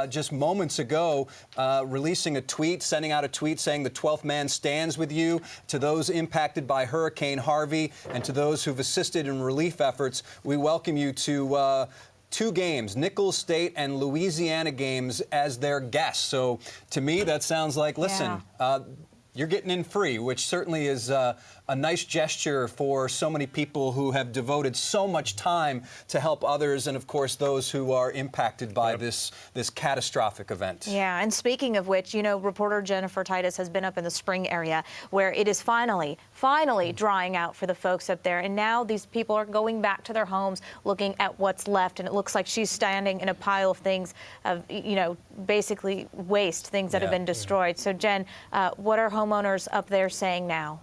just moments ago releasing a tweet, sending out a tweet saying the 12th man stands with you. To those impacted by Hurricane Harvey and to those who've assisted in relief efforts, we welcome you to 2 games, Nicholls State and Louisiana games, as their guests. So to me, that sounds like, listen, you're getting in free, which certainly is a nice gesture for so many people who have devoted so much time to help others and, of course, those who are impacted by this catastrophic event. Yeah, and speaking of which, you know, reporter Jennifer Titus has been up in the Spring area where it is finally drying out for the folks up there. And now these people are going back to their homes looking at what's left. And it looks like she's standing in a pile of things, of, you know, basically waste, things that have been destroyed. So, Jen, what are homeowners up there saying now?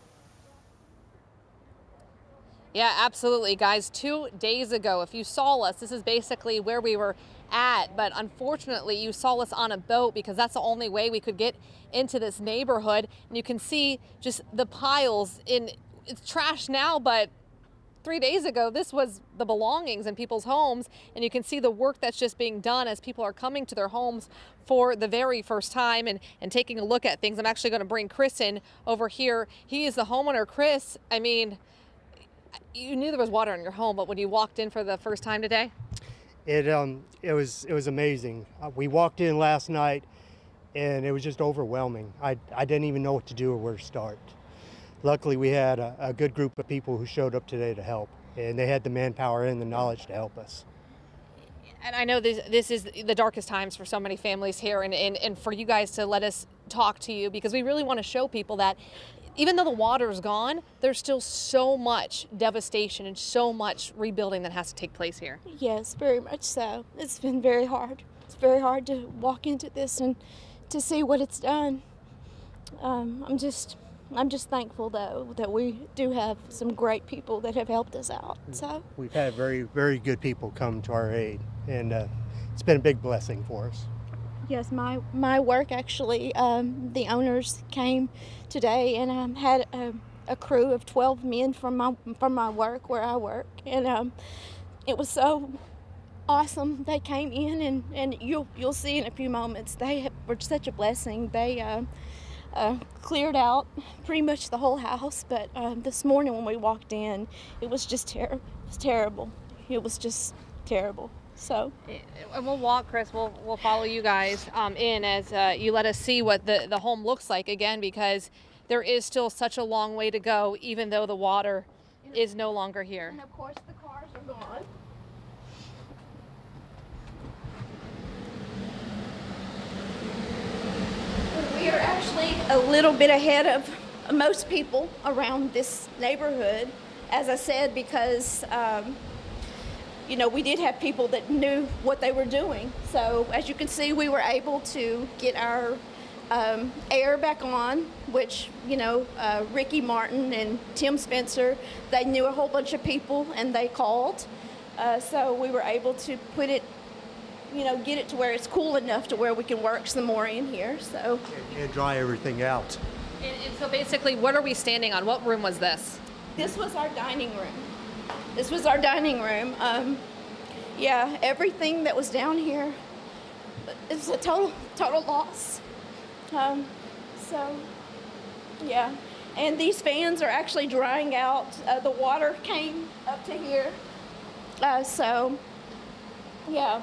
Yeah, absolutely, guys. 2 days ago, if you saw us, this is basically where we were at. But unfortunately, you saw us on a boat because that's the only way we could get into this neighborhood. And you can see just the piles in, it's trash now, but 3 days ago, this was the belongings in people's homes. And you can see the work that's just being done as people are coming to their homes for the very first time and taking a look at things. I'm actually going to bring Chris in over here. He is the homeowner. Chris, I mean, you knew there was water in your home, but when you walked in for the first time today? It was amazing. We walked in last night and it was just overwhelming. I didn't even know what to do or where to start. Luckily, we had a good group of people who showed up today to help, and they had the manpower and the knowledge to help us. And I know this is the darkest times for so many families here, and for you guys to let us talk to you, because we really want to show people that even though the water's gone, there's still so much devastation and so much rebuilding that has to take place here. Yes, very much so. It's been very hard. It's very hard to walk into this and to see what it's done. I'm just thankful, though, that we do have some great people that have helped us out. So we've had very, very good people come to our aid, and it's been a big blessing for us. Yes, my work actually, the owners came today and had a crew of 12 men from my work where I work, and it was so awesome. They came in, and you'll see in a few moments. They were such a blessing. They cleared out pretty much the whole house, but this morning when we walked in, it was just terrible. It was just terrible. So, and we'll walk, Chris. We'll follow you guys in as you let us see what the home looks like again, because there is still such a long way to go, even though the water is no longer here. And of course, the cars are gone. We are actually a little bit ahead of most people around this neighborhood, as I said, because you know, we did have people that knew what they were doing. So as you can see, we were able to get our air back on, which, you know, Ricky Martin and Tim Spencer, they knew a whole bunch of people and they called. So we were able to put it, you know, get it to where it's cool enough to where we can work some more in here. So and dry everything out. And so basically, what are we standing on? What room was this? This was our dining room. This was our dining room. Yeah, everything that was down here, it was a total loss. So, yeah. And these fans are actually drying out. The water came up to here. So, yeah,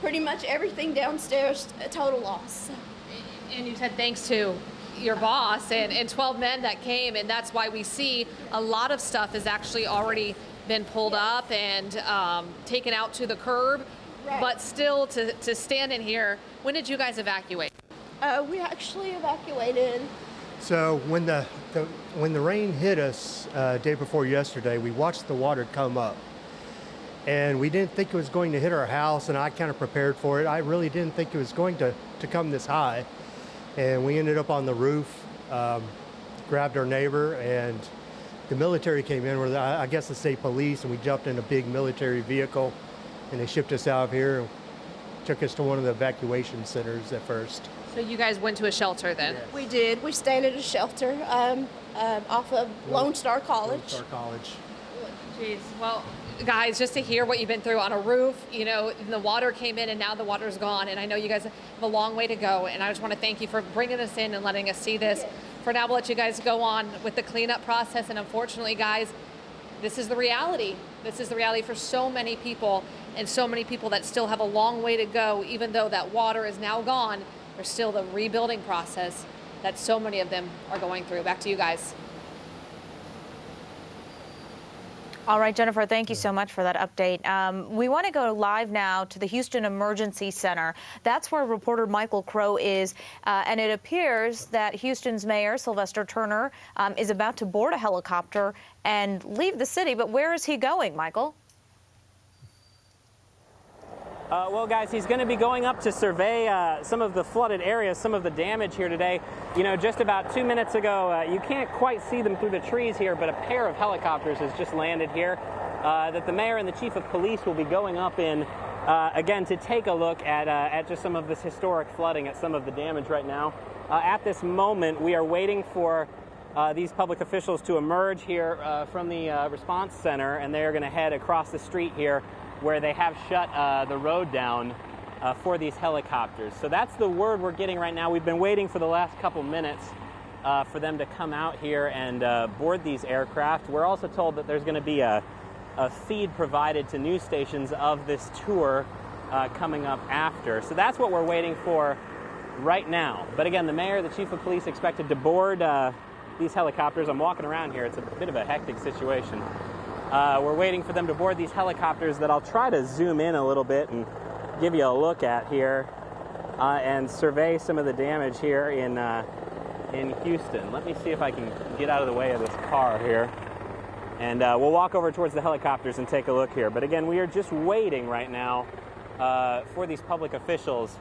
pretty much everything downstairs, a total loss. And you said thanks to your boss and 12 men that came, and that's why we see a lot of stuff has actually already been pulled up and taken out to the curb. Right. But still to stand in here. When did you guys evacuate? We actually evacuated. So when the rain hit us day before yesterday, we watched the water come up, and we didn't think it was going to hit our house, and I kind of prepared for it. I really didn't think it was going to come this high, and we ended up on the roof, grabbed our neighbor, and the military came in with, I guess, the state police, and we jumped in a big military vehicle, and they shipped us out of here and took us to one of the evacuation centers at first. So you guys went to a shelter then? We did. We stayed at a shelter off of Lone Star College. Lone Star College. Jeez. Well, guys, just to hear what you've been through on a roof, you know, the water came in and now the water's gone. And I know you guys have a long way to go. And I just want to thank you for bringing us in and letting us see this. For now, we'll let you guys go on with the cleanup process. And unfortunately, guys, this is the reality. This is the reality for so many people, and so many people that still have a long way to go. Even though that water is now gone, there's still the rebuilding process that so many of them are going through. Back to you guys. All right, Jennifer, thank you so much for that update. We want to go live now to the Houston Emergency Center. That's where reporter Michael Crow is, and it appears that Houston's Mayor Sylvester Turner is about to board a helicopter and leave the city. But where is he going, Michael? Well, guys, he's going to be going up to survey some of the flooded areas, some of the damage here today. You know, just about 2 minutes ago, you can't quite see them through the trees here, but a pair of helicopters has just landed here that the mayor and the chief of police will be going up in, again, to take a look at just some of this historic flooding, at some of the damage right now. At this moment, we are waiting for these public officials to emerge here from the response center, and they are going to head across the street here where they have shut the road down for these helicopters. So that's the word we're getting right now. We've been waiting for the last couple minutes for them to come out here and board these aircraft. We're also told that there's going to be a feed provided to news stations of this tour coming up after. So that's what we're waiting for right now. But again, the mayor, the chief of police expected to board these helicopters. I'm walking around here. It's a bit of a hectic situation. We're waiting for them to board these helicopters that I'll try to zoom in a little bit and give you a look at here and survey some of the damage here in Houston. Let me see if I can get out of the way of this car here. And we'll walk over towards the helicopters and take a look here. But again, we are just waiting right now for these public officials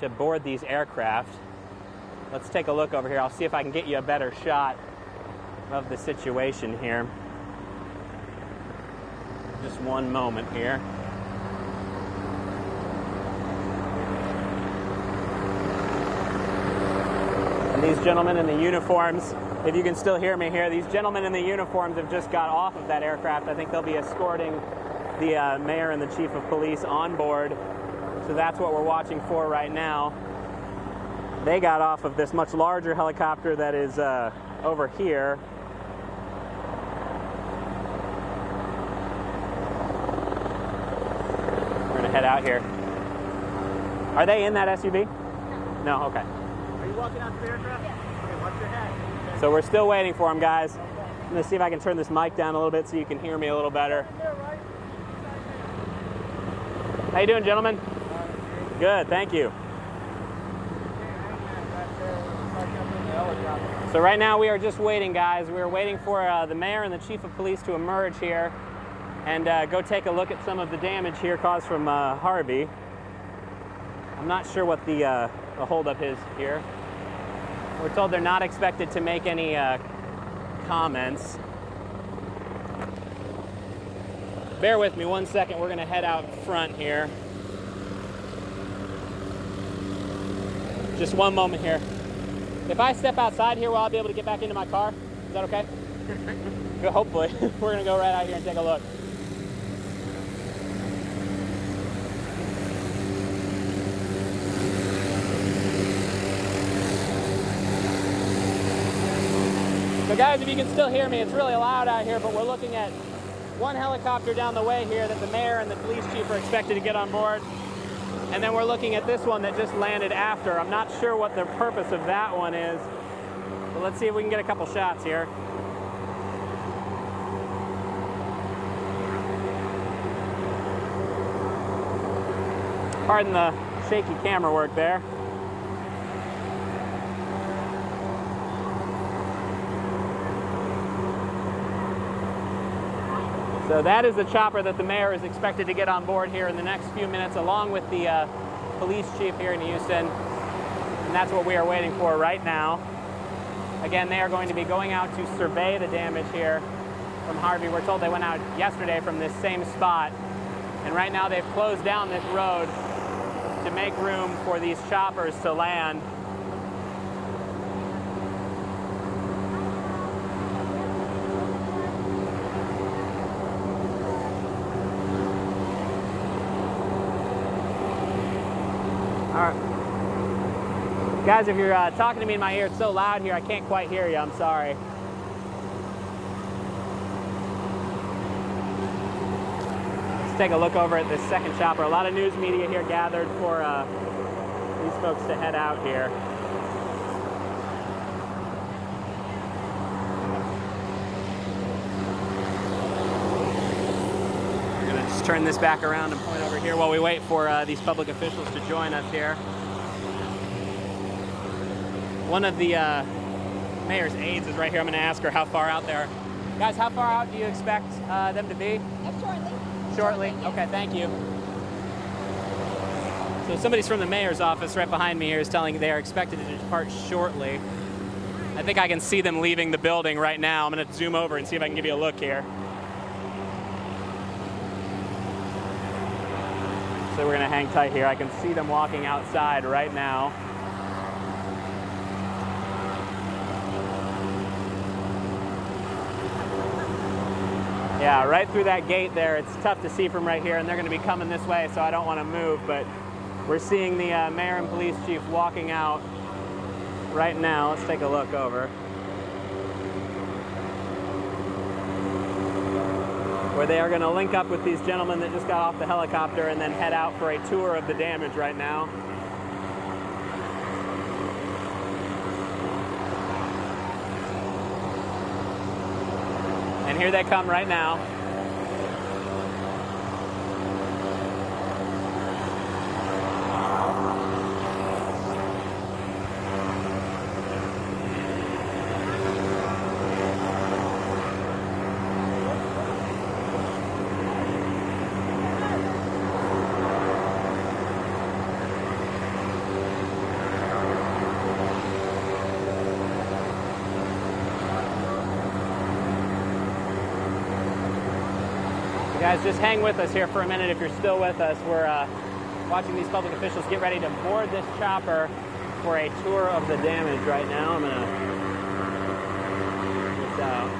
to board these aircraft. Let's take a look over here. I'll see if I can get you a better shot of the situation here. Just one moment here. And these gentlemen in the uniforms, if you can still hear me here, these gentlemen in the uniforms have just got off of that aircraft. I think they'll be escorting the mayor and the chief of police on board. So that's what we're watching for right now. They got off of this much larger helicopter that is over here. Head out here. Are they in that SUV? No, okay. Are you walking out to the aircraft? Yeah. Okay, watch your head. So we're still waiting for them, guys. I'm going to see if I can turn this mic down a little bit so you can hear me a little better. How you doing, gentlemen? Good, thank you. So right now we are just waiting, guys. We are waiting for the mayor and the chief of police to emerge here and go take a look at some of the damage here caused from Harvey. I'm not sure what the holdup is here. We're told they're not expected to make any comments. Bear with me 1 second. We're going to head out front here. Just one moment here. If I step outside here, will I be able to get back into my car? Is that okay? Good, hopefully. We're going to go right out here and take a look. So guys, if you can still hear me, it's really loud out here, but we're looking at one helicopter down the way here that the mayor and the police chief are expected to get on board. And then we're looking at this one that just landed after. I'm not sure what the purpose of that one is, but let's see if we can get a couple shots here. Pardon the shaky camera work there. So that is the chopper that the mayor is expected to get on board here in the next few minutes, along with the police chief here in Houston. And that's what we are waiting for right now. Again, they are going to be going out to survey the damage here from Harvey. We're told they went out yesterday from this same spot. And right now they've closed down this road to make room for these choppers to land. All right. Guys, if you're talking to me in my ear, it's so loud here, I can't quite hear you. I'm sorry. Let's take a look over at this second chopper. A lot of news media here gathered for these folks to head out here. We're going to just turn this back around and point over here while we wait for these public officials to join us here. One of the mayor's aides is right here. I'm going to ask her how far out there. Guys, how far out do you expect them to be? Shortly. Shortly? Okay, thank you. So somebody's from the mayor's office right behind me here is telling they are expected to depart shortly. I think I can see them leaving the building right now. I'm going to zoom over and see if I can give you a look here. So we're going to hang tight here. I can see them walking outside right now. Yeah, right through that gate there. It's tough to see from right here, and they're going to be coming this way, so I don't want to move, but we're seeing the mayor and police chief walking out right now. Let's take a look over. Where they are going to link up with these gentlemen that just got off the helicopter and then head out for a tour of the damage right now. And here they come right now. Guys, just hang with us here for a minute if you're still with us. We're watching these public officials get ready to board this chopper for a tour of the damage right now. I'm going to get this out.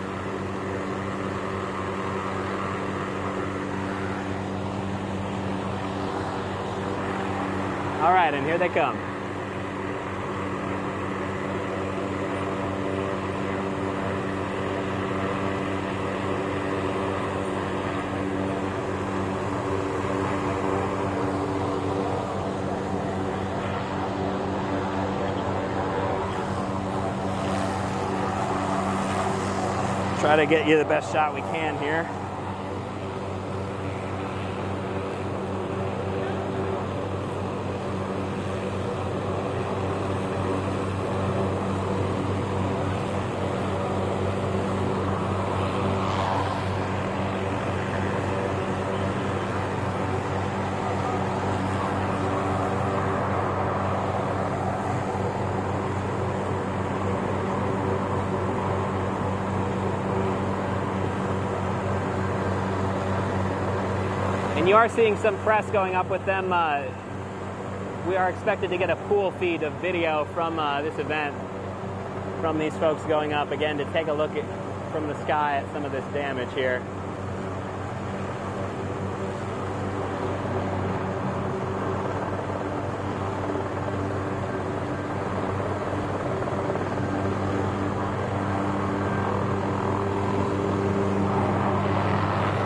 All right, and here they come. Try to get you the best shot we can here. And you are seeing some press going up with them. We are expected to get a pool feed of video from this event, from these folks going up again to take a look at, from the sky at some of this damage here.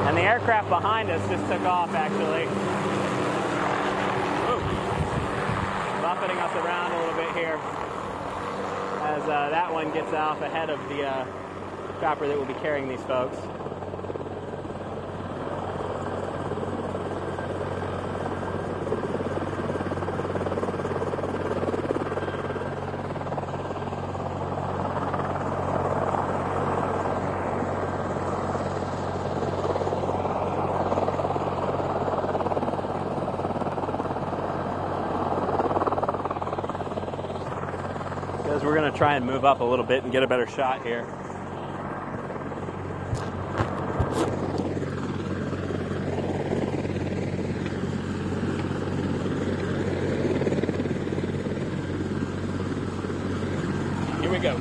And the aircraft behind us just took off, actually. Ooh. Buffeting us around a little bit here as that one gets off ahead of the chopper that will be carrying these folks. We're going to try and move up a little bit and get a better shot here. Here we go.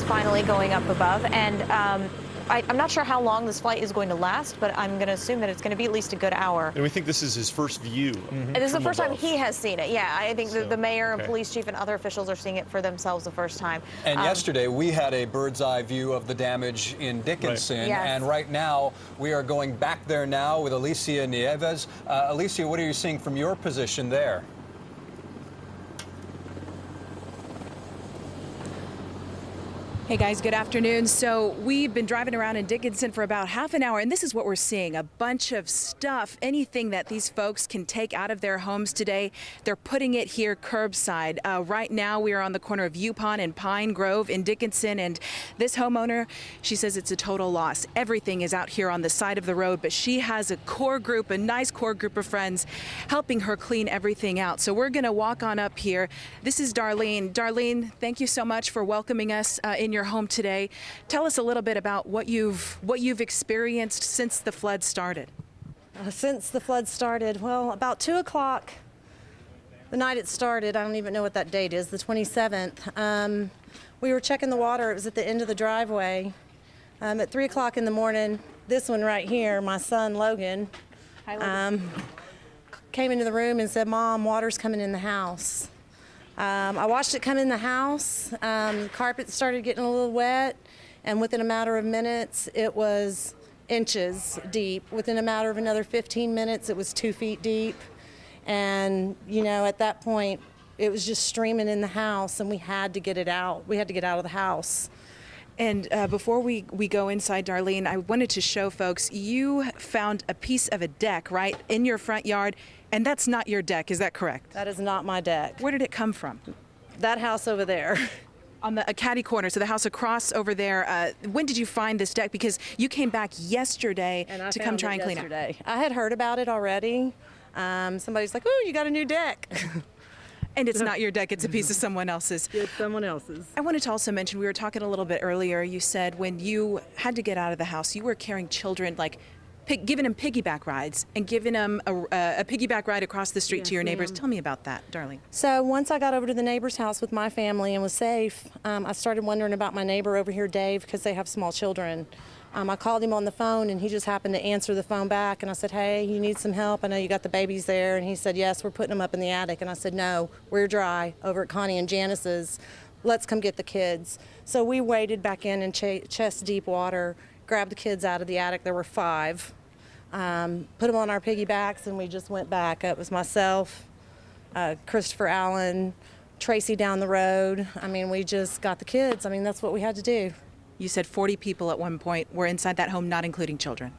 Finally going up above, and I'm not sure how long this flight is going to last, but I'm going to assume that it's going to be at least a good hour. And we think this is his first view. And this is the first time he has seen it. Yeah, I think the mayor and okay. police chief and other officials are seeing it for themselves the first time. And yesterday we had a bird's eye view of the damage in Dickinson. Right. Yes. And right now we are going back there now with Alicia Nieves. Alicia, what are you seeing from your position there? Hey guys, good afternoon. So we've been driving around in Dickinson for about half an hour, and this is what we're seeing. A bunch of stuff, anything that these folks can take out of their homes today, they're putting it here curbside. Right now we are on the corner of Yupon and Pine Grove in Dickinson, and this homeowner, she says it's a total loss. Everything is out here on the side of the road, but she has a core group, a nice core group of friends helping her clean everything out. So we're gonna walk on up here. This is Darlene. Darlene, thank you so much for welcoming us in your home today. Tell us a little bit about what you've experienced since the flood started. Since the flood started, well, about 2 o'clock, the night it started, I don't even know what that date is, the 27th, we were checking the water. It was at the end of the driveway. At 3 o'clock in the morning, this one right here, my son Logan, came into the room and said, "Mom, water's coming in the house." I watched it come in the house. The carpet started getting a little wet, and within a matter of minutes, it was inches deep. Within a matter of another 15 minutes, it was 2 feet deep. And, you know, at that point, it was just streaming in the house, and we had to get it out. We had to get out of the house. And before we go inside, Darlene, I wanted to show folks, you found a piece of a deck, right, in your front yard, and that's not your deck, is that correct? That is not my deck. Where did it come from? That house over there. On the caddy corner, so the house across over there. When did you find this deck? Because you came back yesterday to come try and clean it. I had heard about it already. Somebody's like, "Oh, you got a new deck." And it's not your deck, it's a piece of someone else's. It's someone else's. I wanted to also mention, we were talking a little bit earlier, you said when you had to get out of the house, you were carrying children, like giving them piggyback rides and giving them a piggyback ride across the street to your neighbors. Tell me about that, darling. So once I got over to the neighbor's house with my family and was safe, I started wondering about my neighbor over here, Dave, because they have small children. I called him on the phone, and he just happened to answer the phone back, and I said, "Hey, you need some help? I know you got the babies there." And he said, "Yes, we're putting them up in the attic." And I said, "No, we're dry over at Connie and Janice's. Let's come get the kids." So we waded back in chest deep water, grabbed the kids out of the attic. There were 5. Put them on our piggybacks, and we just went back. It was myself, Christopher Allen, Tracy down the road. I mean, we just got the kids. I mean, that's what we had to do. You said 40 people at one point were inside that home, not including children.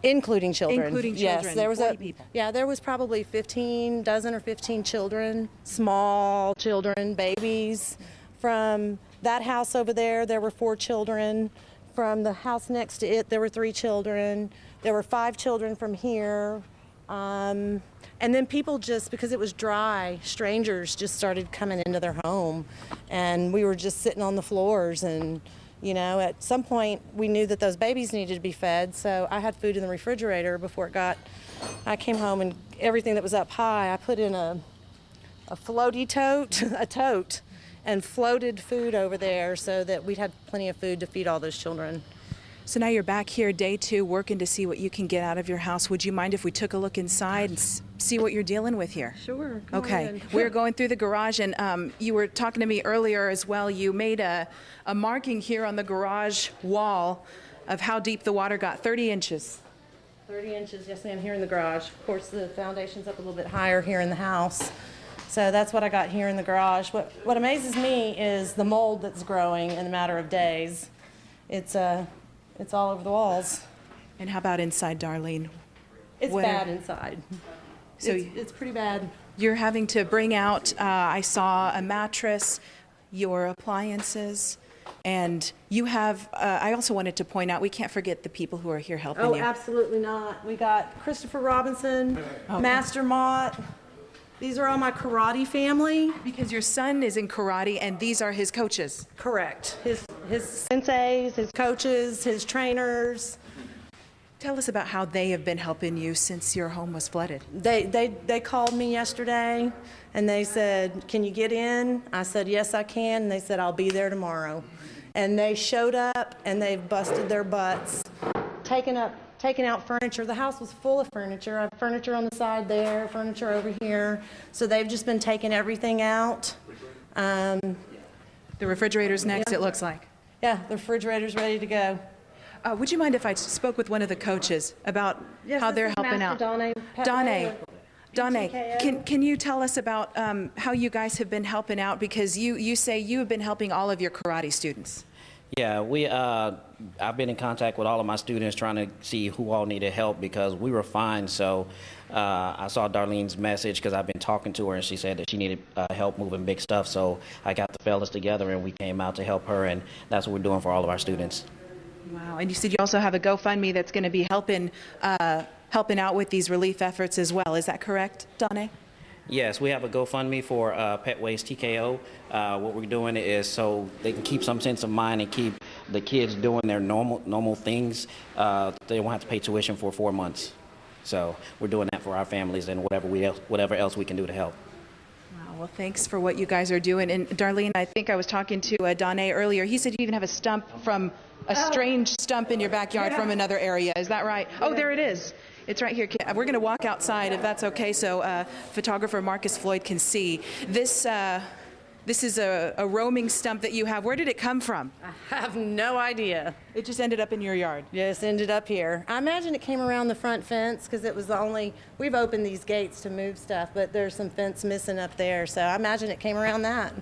Including children. Including children. Yes, there was 40 people. Yeah, there was probably 15 or 15 children, small children, babies. From that house over there, there were 4 children. From the house next to it, there were 3 children. There were 5 children from here. And then people just, because it was dry, strangers just started coming into their home. And we were just sitting on the floors, and you know, at some point we knew that those babies needed to be fed, so I had food in the refrigerator before I came home, and everything that was up high, I put in a floaty tote, a tote, and floated food over there so that we'd had plenty of food to feed all those children. So now you're back here day 2 working to see what you can get out of your house. Would you mind if we took a look inside and see what you're dealing with here? Sure. Okay. We're going through the garage, and you were talking to me earlier as well. You made a marking here on the garage wall of how deep the water got, 30 inches. 30 inches, yes ma'am, here in the garage. Of course, the foundation's up a little bit higher here in the house. So that's what I got here in the garage. What amazes me is the mold that's growing in a matter of days. It's all over the walls. And how about inside, Darlene? It's bad inside. So it's pretty bad. You're having to bring out, I saw a mattress, your appliances, and you have, I also wanted to point out, we can't forget the people who are here helping you. Oh, absolutely not. We got Christopher Robinson, Master Mott, These are all my karate family. Because your son is in karate and these are his coaches. Correct. His senseis, his coaches, his trainers. Tell us about how they have been helping you since your home was flooded. They called me yesterday and they said, "Can you get in?" I said, "Yes, I can." And they said, "I'll be there tomorrow." And they showed up and they've busted their butts, taking out furniture. The house was full of furniture. I have furniture on the side there, furniture over here. So they've just been taking everything out. The refrigerator's next, yeah. It looks like. Yeah, the refrigerator's ready to go. Would you mind if I spoke with one of the coaches about how they're helping out? Donne, can you tell us about how you guys have been helping out? Because you say you have been helping all of your karate students. Yeah, I've been in contact with all of my students trying to see who all needed help because we were fine. So I saw Darlene's message because I've been talking to her and she said that she needed help moving big stuff. So I got the fellas together and we came out to help her, and that's what we're doing for all of our students. Wow, and you said you also have a GoFundMe that's going to be helping out with these relief efforts as well. Is that correct, Donne? Yes, we have a GoFundMe for Pet Waste TKO. What we're doing is so they can keep some sense of mind and keep the kids doing their normal things. They won't have to pay tuition for 4 months. So we're doing that for our families and whatever else we can do to help. Wow, well, thanks for what you guys are doing. And Darlene, I think I was talking to Donne earlier. He said you even have a stump from a strange stump in your backyard from another area. Is that right? Oh, there it is. It's right here. We're going to walk outside if that's okay, so photographer Marcus Floyd can see. This is a roaming stump that you have. Where did it come from? I have no idea. It just ended up in your yard? Yes, ended up here. I imagine it came around the front fence because it was the only, we've opened these gates to move stuff, but there's some fence missing up there, so I imagine it came around that.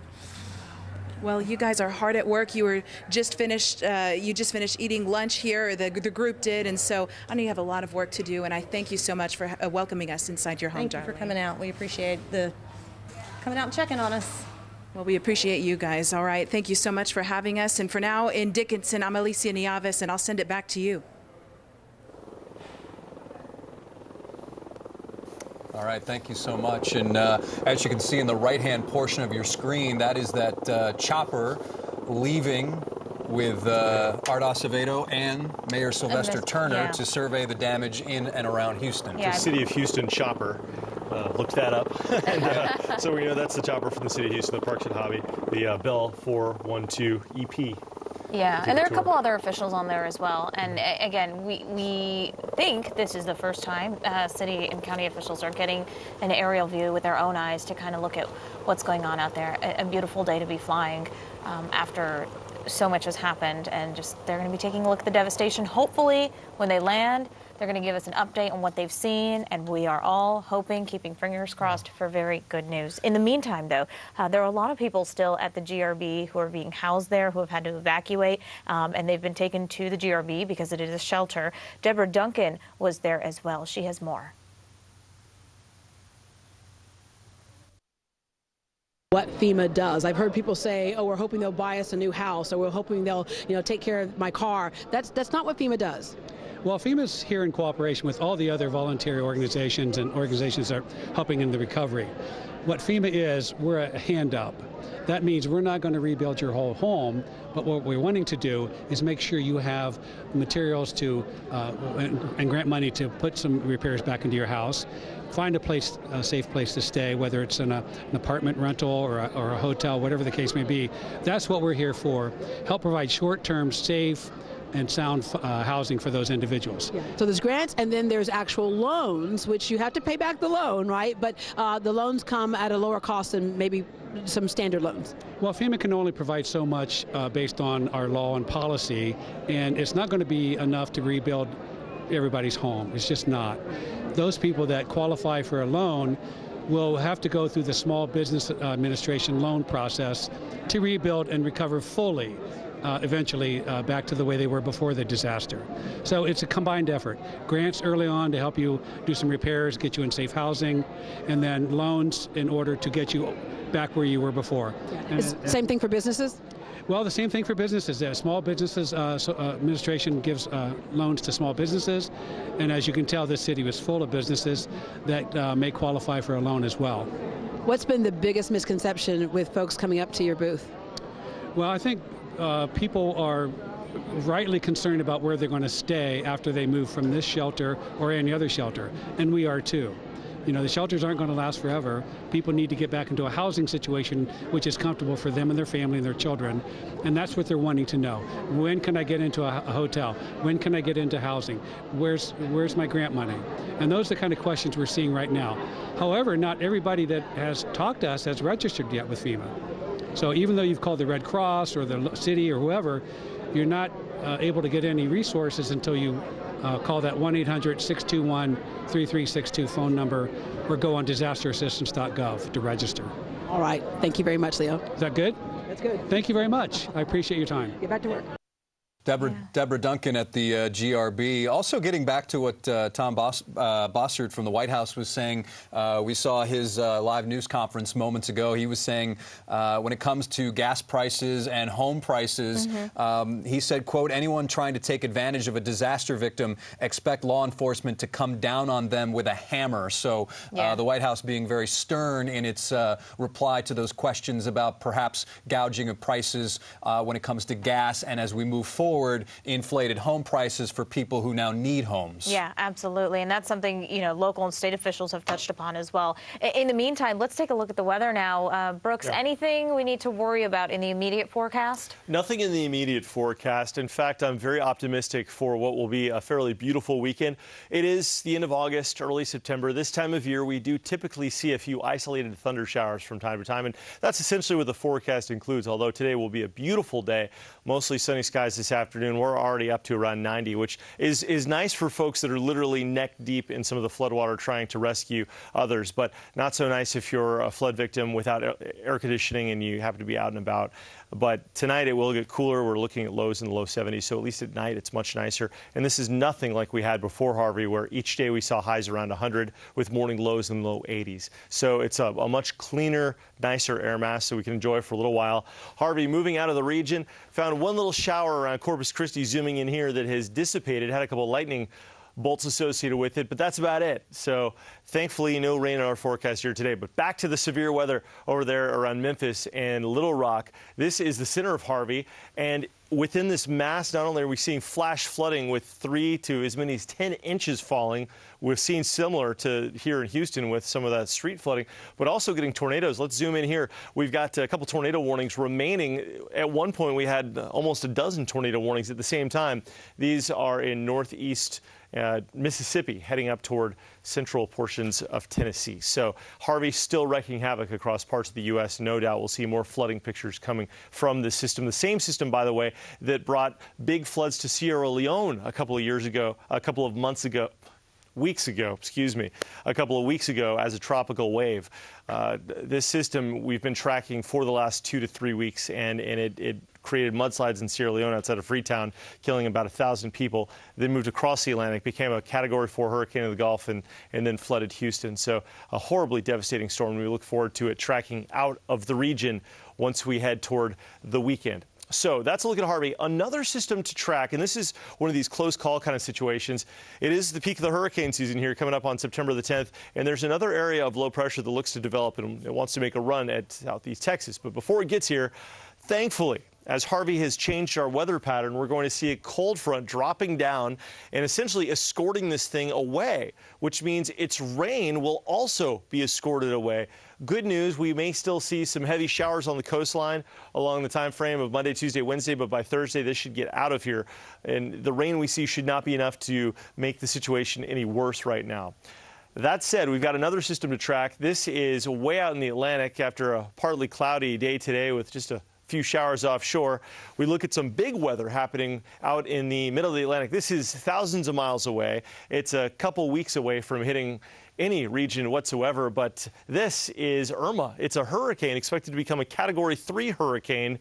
Well, you guys are hard at work. You just finished eating lunch here. The group did, and so I know you have a lot of work to do. And I thank you so much for welcoming us inside your home. Thank you for coming out. We appreciate coming out and checking on us. Well, we appreciate you guys. All right, thank you so much for having us. And for now, in Dickinson, I'm Alicia Nieves, and I'll send it back to you. All right, thank you so much. And as you can see in the right-hand portion of your screen, that is that chopper leaving with Art Acevedo and Mayor Sylvester Turner to survey the damage in and around Houston. The City of Houston chopper. Looked that up. And, so we know that's the chopper from the City of Houston, the Parks and Hobby, the Bell 412 EP. Yeah, and there are a couple other officials on there as well. And again, we think this is the first time city and county officials are getting an aerial view with their own eyes to kind of look at what's going on out there. A beautiful day to be flying after so much has happened, and just they're going to be taking a look at the devastation. Hopefully, when they land, they're going to give us an update on what they've seen, and we are all hoping, keeping fingers crossed for very good news. In the meantime, though, there are a lot of people still at the GRB who are being housed there, who have had to evacuate, and they've been taken to the GRB because it is a shelter. Deborah Duncan was there as well. She has more. What FEMA does. I've heard people say, oh, we're hoping they'll buy us a new house, or we're hoping they'll, take care of my car. That's not what FEMA does. Well, FEMA's here in cooperation with all the other voluntary organizations and organizations that are helping in the recovery. What FEMA is, we're a hand up. That means we're not going to rebuild your whole home, but what we're wanting to do is make sure you have materials to and grant money to put some repairs back into your house. Find a safe place to stay, whether it's in an apartment rental or a hotel, whatever the case may be. That's what we're here for. Help provide short-term, safe, and sound housing for those individuals. Yeah. So there's grants, and then there's actual loans, which you have to pay back the loan, right? But the loans come at a lower cost than maybe some standard loans. Well, FEMA can only provide so much based on our law and policy, and it's not going to be enough to rebuild everybody's home. It's just not. Those people that qualify for a loan will have to go through the Small Business Administration loan process to rebuild and recover fully. Eventually back to the way they were before the disaster. So it's a combined effort. Grants early on to help you do some repairs, get you in safe housing, and then loans in order to get you back where you were before. Same thing for businesses? Well, the same thing for businesses. Small businesses administration gives loans to small businesses, and as you can tell, this city was full of businesses that may qualify for a loan as well. What's been the biggest misconception with folks coming up to your booth? Well, I think people are rightly concerned about where they're going to stay after they move from this shelter or any other shelter, and we are too. You know, the shelters aren't going to last forever. People need to get back into a housing situation which is comfortable for them and their family and their children, and that's what they're wanting to know. When can I get into a hotel? When can I get into housing? Where's my grant money? And those are the kind of questions we're seeing right now. However, not everybody that has talked to us has registered yet with FEMA. So even though you've called the Red Cross or the city or whoever, you're not able to get any resources until you call that 1-800-621-3362 phone number or go on disasterassistance.gov to register. All right. Thank you very much, Leo. Is that good? That's good. Thank you very much. I appreciate your time. Get back to work. Deborah Duncan at the GRB. Also getting back to what Tom Bossert from the White House was saying, we saw his live news conference moments ago. He was saying when it comes to gas prices and home prices, he said, quote, anyone trying to take advantage of a disaster victim, expect law enforcement to come down on them with a hammer. So the White House being very stern in its reply to those questions about perhaps gouging of prices when it comes to gas, and as we move forward, inflated home prices for people who now need homes. Yeah, absolutely. And that's something, you know, local and state officials have touched upon as well. In the meantime, let's take a look at the weather now. Brooks, anything we need to worry about in the immediate forecast? Nothing in the immediate forecast. In fact, I'm very optimistic for what will be a fairly beautiful weekend. It is the end of August, early September. This time of year, we do typically see a few isolated thunder showers from time to time, and that's essentially what the forecast includes, although today will be a beautiful day. Mostly sunny skies this afternoon. We're already up to around 90, which is nice for folks that are literally neck deep in some of the floodwater trying to rescue others, but not so nice if you're a flood victim without air conditioning and you happen to be out and about. But tonight it will get cooler. We're looking at lows in the low 70s, so at least at night it's much nicer. And this is nothing like we had before Harvey, where each day we saw highs around 100 with morning lows in the low 80s. So it's a much cleaner, nicer air mass so we can enjoy for a little while. Harvey moving out of the region, found one little shower around Corpus Christi, zooming in here, that has dissipated, had a couple of lightning bolts associated with it, but that's about it. So thankfully no rain in our forecast here today. But back to the severe weather over there around Memphis and Little Rock. This is the center of Harvey, and within this mass, not only are we seeing flash flooding with 3 to as many as 10 inches falling, we're seeing similar to here in Houston with some of that street flooding, but also getting tornadoes. Let's zoom in here. We've got a couple tornado warnings remaining. At one point, we had almost a dozen tornado warnings at the same time. These are in northeast Mississippi, heading up toward central portions of Tennessee. So Harvey still wreaking havoc across parts of the U.S. No doubt we'll see more flooding pictures coming from this system. The same system, by the way, that brought big floods to Sierra Leone a couple of weeks ago as a tropical wave. This system we've been tracking for the last 2 to 3 weeks, and it created mudslides in Sierra Leone outside of Freetown, killing about 1,000 people, then moved across the Atlantic, became a Category 4 hurricane in the Gulf, and then flooded Houston. So a horribly devastating storm. We look forward to it tracking out of the region once we head toward the weekend. So that's a look at Harvey. Another system to track, and this is one of these close call kind of situations. It is the peak of the hurricane season here, coming up on September the 10th, and there's another area of low pressure that looks to develop, and it wants to make a run at southeast Texas. But before it gets here, thankfully, as Harvey has changed our weather pattern, we're going to see a cold front dropping down and essentially escorting this thing away, which means its rain will also be escorted away. Good news, we may still see some heavy showers on the coastline along the time frame of Monday, Tuesday, Wednesday, but by Thursday this should get out of here. And the rain we see should not be enough to make the situation any worse right now. That said, we've got another system to track. This is way out in the Atlantic after a partly cloudy day today with just a few showers offshore. We look at some big weather happening out in the middle of the Atlantic. This is thousands of miles away. It's a couple weeks away from hitting any region whatsoever, but this is Irma. It's a hurricane expected to become a Category 3 hurricane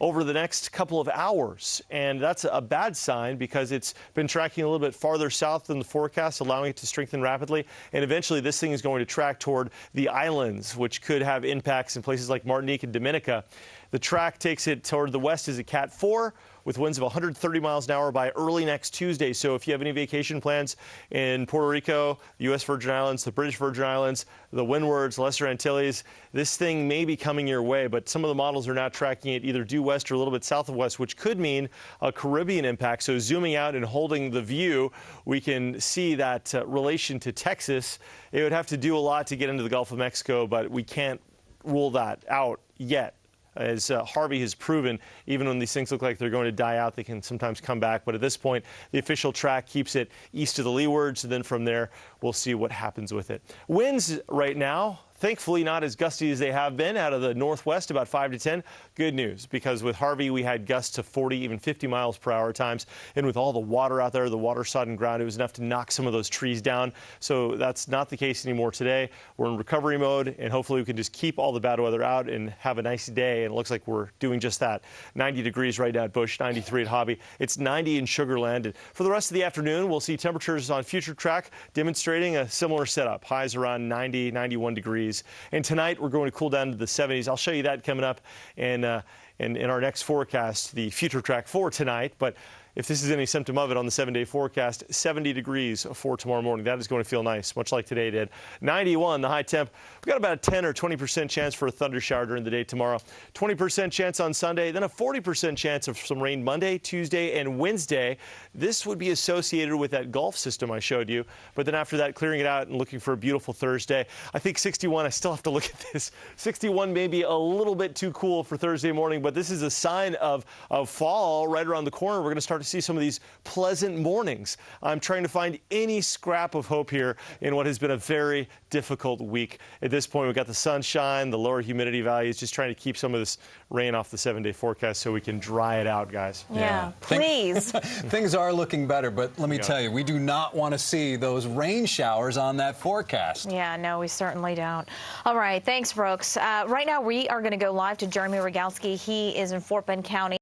over the next couple of hours. And that's a bad sign because it's been tracking a little bit farther south than the forecast, allowing it to strengthen rapidly. And eventually this thing is going to track toward the islands, which could have impacts in places like Martinique and Dominica. The track takes it toward the west as a Cat 4 with winds of 130 miles an hour by early next Tuesday. So if you have any vacation plans in Puerto Rico, the U.S. Virgin Islands, the British Virgin Islands, the Windwards, Lesser Antilles, this thing may be coming your way, but some of the models are now tracking it either due west or a little bit south of west, which could mean a Caribbean impact. So zooming out and holding the view, we can see that relation to Texas. It would have to do a lot to get into the Gulf of Mexico, but we can't rule that out yet. As Harvey has proven, even when these things look like they're going to die out, they can sometimes come back. But at this point, the official track keeps it east of the leewards, and then from there, we'll see what happens with it. Winds right now, thankfully not as gusty as they have been out of the northwest, about 5 to 10. Good news, because with Harvey, we had gusts to 40, even 50 miles per hour times. And with all the water out there, the water-sodden ground, it was enough to knock some of those trees down. So that's not the case anymore today. We're in recovery mode, and hopefully we can just keep all the bad weather out and have a nice day. And it looks like we're doing just that. 90 degrees right now at Busch, 93 at Hobby. It's 90 in Sugar Land. And for the rest of the afternoon, we'll see temperatures on Future Track demonstrating a similar setup. Highs around 90, 91 degrees. And tonight, we're going to cool down to the 70s. I'll show you that coming up in our next forecast, the Future Track for tonight. But if this is any symptom of it on the 7-day forecast, 70 degrees for tomorrow morning. That is going to feel nice, much like today did. 91, the high temp. We've got about a 10 or 20% chance for a thunder shower during the day tomorrow. 20% chance on Sunday, then a 40% chance of some rain Monday, Tuesday, and Wednesday. This would be associated with that Gulf system I showed you. But then after that, clearing it out and looking for a beautiful Thursday. I think 61, I still have to look at this. 61 may be a little bit too cool for Thursday morning, but this is a sign of fall right around the corner. We're going to start to see some of these pleasant mornings. I'm trying to find any scrap of hope here in what has been a very difficult week. At this point, we've got the sunshine, the lower humidity values, just trying to keep some of this rain off the 7-day forecast so we can dry it out, guys. Yeah, please. Things are looking better, but let me tell you, we do not want to see those rain showers on that forecast. Yeah, no, we certainly don't. All right, thanks, Brooks. Right now, we are going to go live to Jeremy Rogalski. He is in Fort Bend County.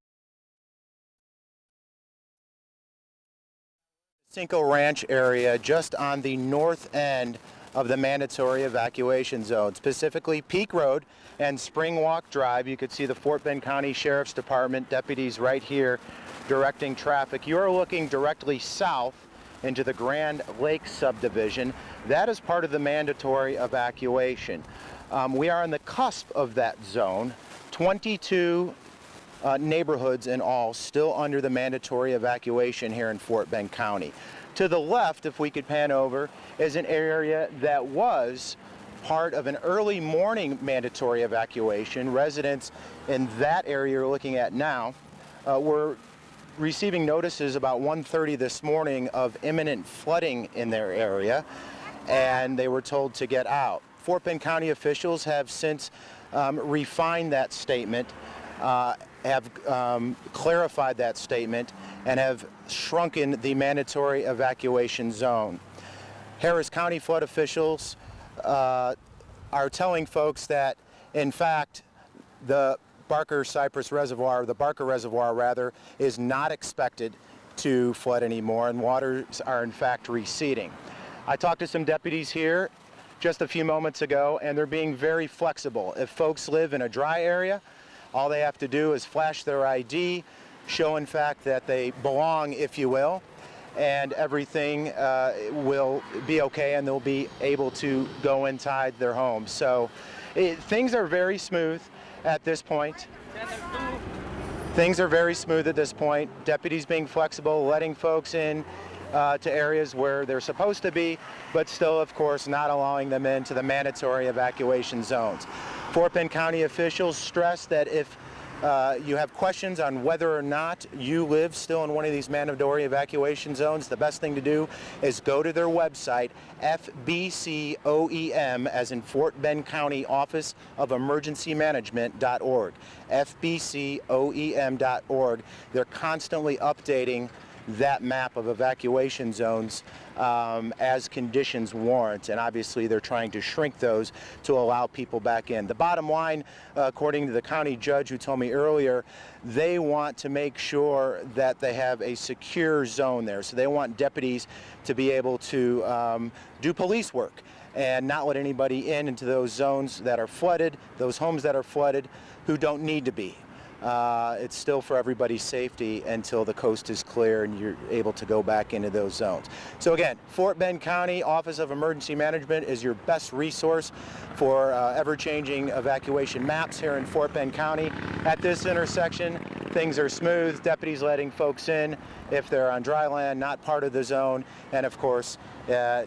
Cinco Ranch area, just on the north end of the mandatory evacuation zone, specifically Peak Road and Spring Walk Drive. You could see the Fort Bend County Sheriff's Department deputies right here directing traffic. You are looking directly south into the Grand Lake subdivision. That is part of the mandatory evacuation. We are on the cusp of that zone. 22 neighborhoods in all still under the mandatory evacuation here in Fort Bend County. To the left, if we could pan over, is an area that was part of an early morning mandatory evacuation. Residents in that area you're looking at now were receiving notices about 1:30 this morning of imminent flooding in their area, and they were told to get out. Fort Bend County officials have since refined that statement, have clarified that statement, and have shrunken the mandatory evacuation zone. Harris County flood officials are telling folks that, in fact, the Barker Reservoir rather, is not expected to flood anymore, and waters are in fact receding. I talked to some deputies here just a few moments ago, and they're being very flexible. If folks live in a dry area, all they have to do is flash their ID, show in fact that they belong, if you will, and everything will be okay, and they'll be able to go inside their homes. So things are very smooth at this point. Things are very smooth at this point. Deputies being flexible, letting folks in to areas where they're supposed to be, but still, of course, not allowing them into the mandatory evacuation zones. Fort Bend County officials stress that if you have questions on whether or not you live still in one of these mandatory evacuation zones, the best thing to do is go to their website, FBCOEM, as in Fort Bend County Office of Emergency Management.org, FBCOEM.org. They're constantly updating that map of evacuation zones as conditions warrant, and obviously they're trying to shrink those to allow people back in. The bottom line, according to the county judge who told me earlier, they want to make sure that they have a secure zone there. So they want deputies to be able to do police work and not let anybody into those zones that are flooded, those homes that are flooded, who don't need to be. It's still for everybody's safety until the coast is clear and you're able to go back into those zones. So again, Fort Bend County Office of Emergency Management is your best resource for ever-changing evacuation maps here in Fort Bend County. At this intersection, things are smooth, deputies letting folks in if they're on dry land, not part of the zone, and of course,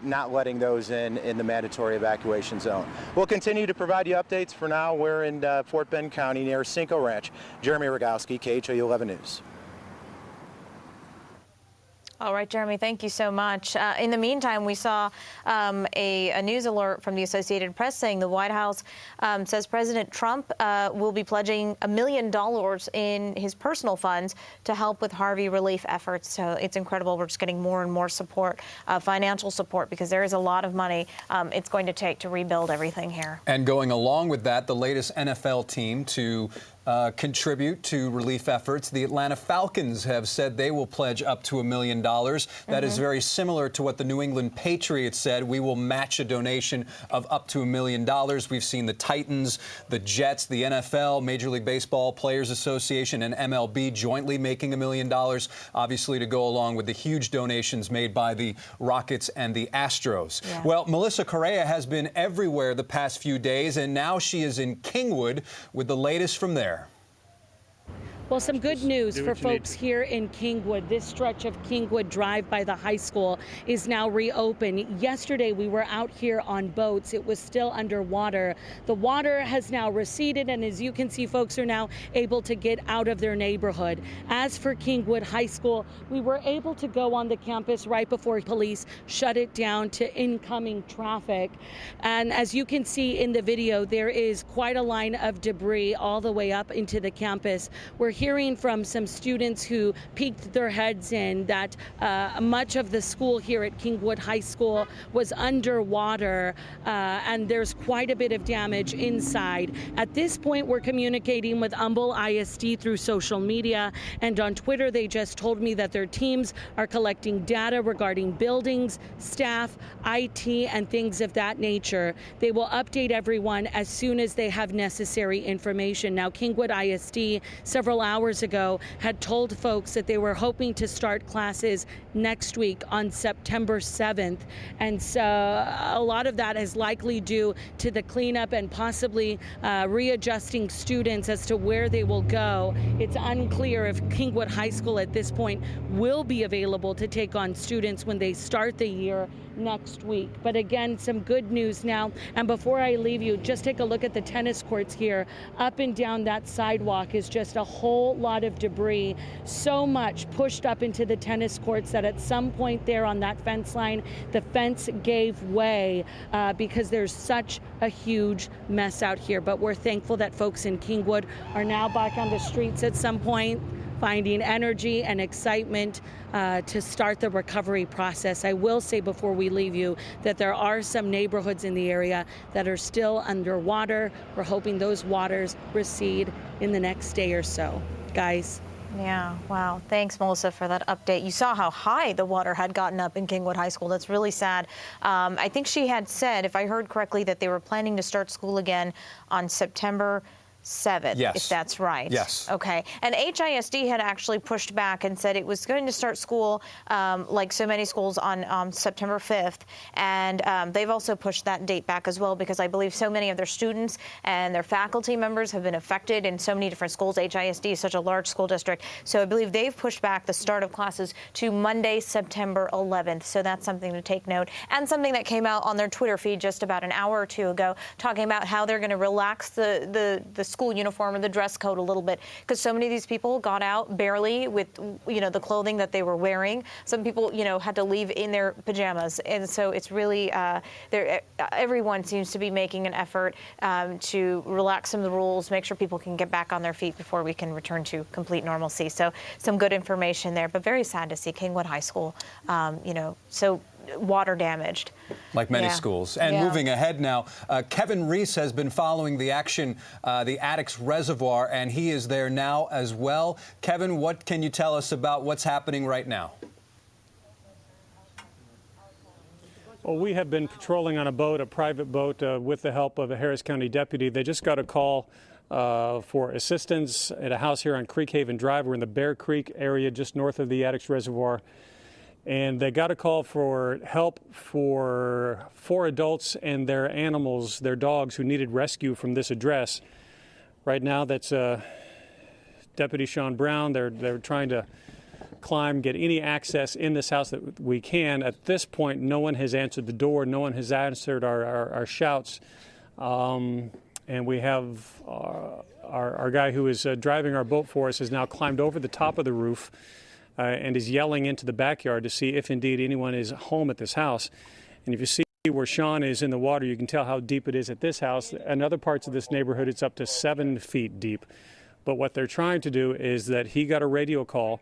not letting those in the mandatory evacuation zone. We'll continue to provide you updates. For now, we're in Fort Bend County near Cinco Ranch. Jeremy Rogowski, KHOU 11 News. All right, Jeremy, thank you so much. In the meantime, we saw a news alert from the Associated Press saying the White House says President Trump will be pledging $1 million in his personal funds to help with Harvey relief efforts. So it's incredible. We're just getting more and more support, financial support, because there is a lot of money it's going to take to rebuild everything here. And going along with that, the latest NFL team to contribute to relief efforts. The Atlanta Falcons have said they will pledge up to $1 million. That is very similar to what the New England Patriots said. We will match a donation of up to $1 million. We've seen the Titans, the Jets, the NFL, Major League Baseball Players Association, and MLB jointly making $1 million, obviously to go along with the huge donations made by the Rockets and the Astros. Yeah. Well, Melissa Correa has been everywhere the past few days, and now she is in Kingwood with the latest from there. Well, some good news for folks here in Kingwood. This stretch of Kingwood Drive by the high school is now reopened. Yesterday, we were out here on boats. It was still underwater. The water has now receded, and as you can see, folks are now able to get out of their neighborhood. As for Kingwood High School, we were able to go on the campus right before police shut it down to incoming traffic. And as you can see in the video, there is quite a line of debris all the way up into the campus. We're hearing from some students who peeked their heads in that much of the school here at Kingwood High School was underwater, and there's quite a bit of damage inside. At this point, we're communicating with Humble ISD through social media, and on Twitter, they just told me that their teams are collecting data regarding buildings, staff, IT, and things of that nature. They will update everyone as soon as they have necessary information. Now, Kingwood ISD, several hours ago, had told folks that they were hoping to start classes next week on September 7th. And so a lot of that is likely due to the cleanup and possibly readjusting students as to where they will go. It's unclear if Kingwood High School at this point will be available to take on students when they start the year next week. But again, some good news now. And before I leave you, just take a look at the tennis courts here. Up and down that sidewalk is just a whole lot of debris. So much pushed up into the tennis courts that at some point there on that fence line, the fence gave way because there's such a huge mess out here. But we're thankful that folks in Kingwood are now back on the streets at some point, finding energy and excitement to start the recovery process. I will say before we leave you that there are some neighborhoods in the area that are still underwater. We're hoping those waters recede in the next day or so. Guys. Yeah, wow. Thanks, Melissa, for that update. You saw how high the water had gotten up in Kingwood High School. That's really sad. I think she had said, if I heard correctly, that they were planning to start school again on September 7th, yes, if that's right. Yes. Okay. And HISD had actually pushed back and said it was going to start school, like so many schools, on September 5th. And they've also pushed that date back as well because I believe so many of their students and their faculty members have been affected in so many different schools. HISD is such a large school district. So I believe they've pushed back the start of classes to Monday, September 11th. So that's something to take note. And something that came out on their Twitter feed just about an hour or two ago, talking about how they're going to relax the school uniform or the dress code a little bit, because so many of these people got out barely with, the clothing that they were wearing. Some people, had to leave in their pajamas. And so it's really, everyone seems to be making an effort to relax some of the rules, make sure people can get back on their feet before we can return to complete normalcy. So some good information there, but very sad to see Kingwood High School, so water damaged. Like many schools. And moving ahead now, Kevin Reese has been following the action, the Addicks Reservoir, and he is there now as well. Kevin, what can you tell us about what's happening right now? Well, we have been patrolling on a boat, a private boat, with the help of a Harris County deputy. They just got a call for assistance at a house here on Creekhaven Drive. We're in the Bear Creek area just north of the Addicks Reservoir. And they got a call for help for 4 adults and their animals, their dogs, who needed rescue from this address. Right now, that's Deputy Sean Brown. They're trying to climb, get any access in this house that we can. At this point, no one has answered the door. No one has answered our shouts. And we have our guy who is driving our boat for us has now climbed over the top of the roof and is yelling into the backyard to see if indeed anyone is home at this house. And if you see where Sean is in the water, you can tell how deep it is at this house. In other parts of this neighborhood, it's up to 7 feet deep. But what they're trying to do is that he got a radio call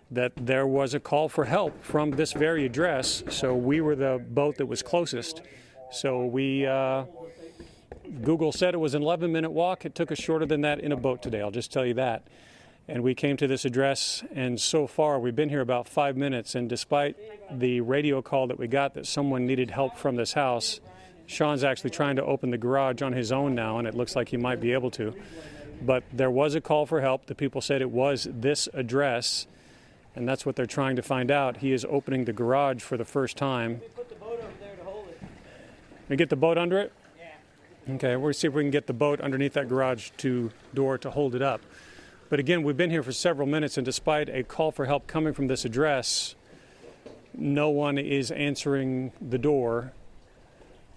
that there was a call for help from this very address. So we were the boat that was closest. So we, Google said it was an 11-minute walk. It took us shorter than that in a boat today, I'll just tell you that. And we came to this address, and so far we've been here about 5 minutes, and despite the radio call that we got that someone needed help from this house, Sean's actually trying to open the garage on his own now, and it looks like he might be able to. But there was a call for help. The people said it was this address, and that's what they're trying to find out. He is opening the garage for the first time. Put the boat over there to hold it. And get the boat under it? Yeah. Okay, we'll see if we can get the boat underneath that garage door to hold it up. But again, we've been here for several minutes, and despite a call for help coming from this address, no one is answering the door,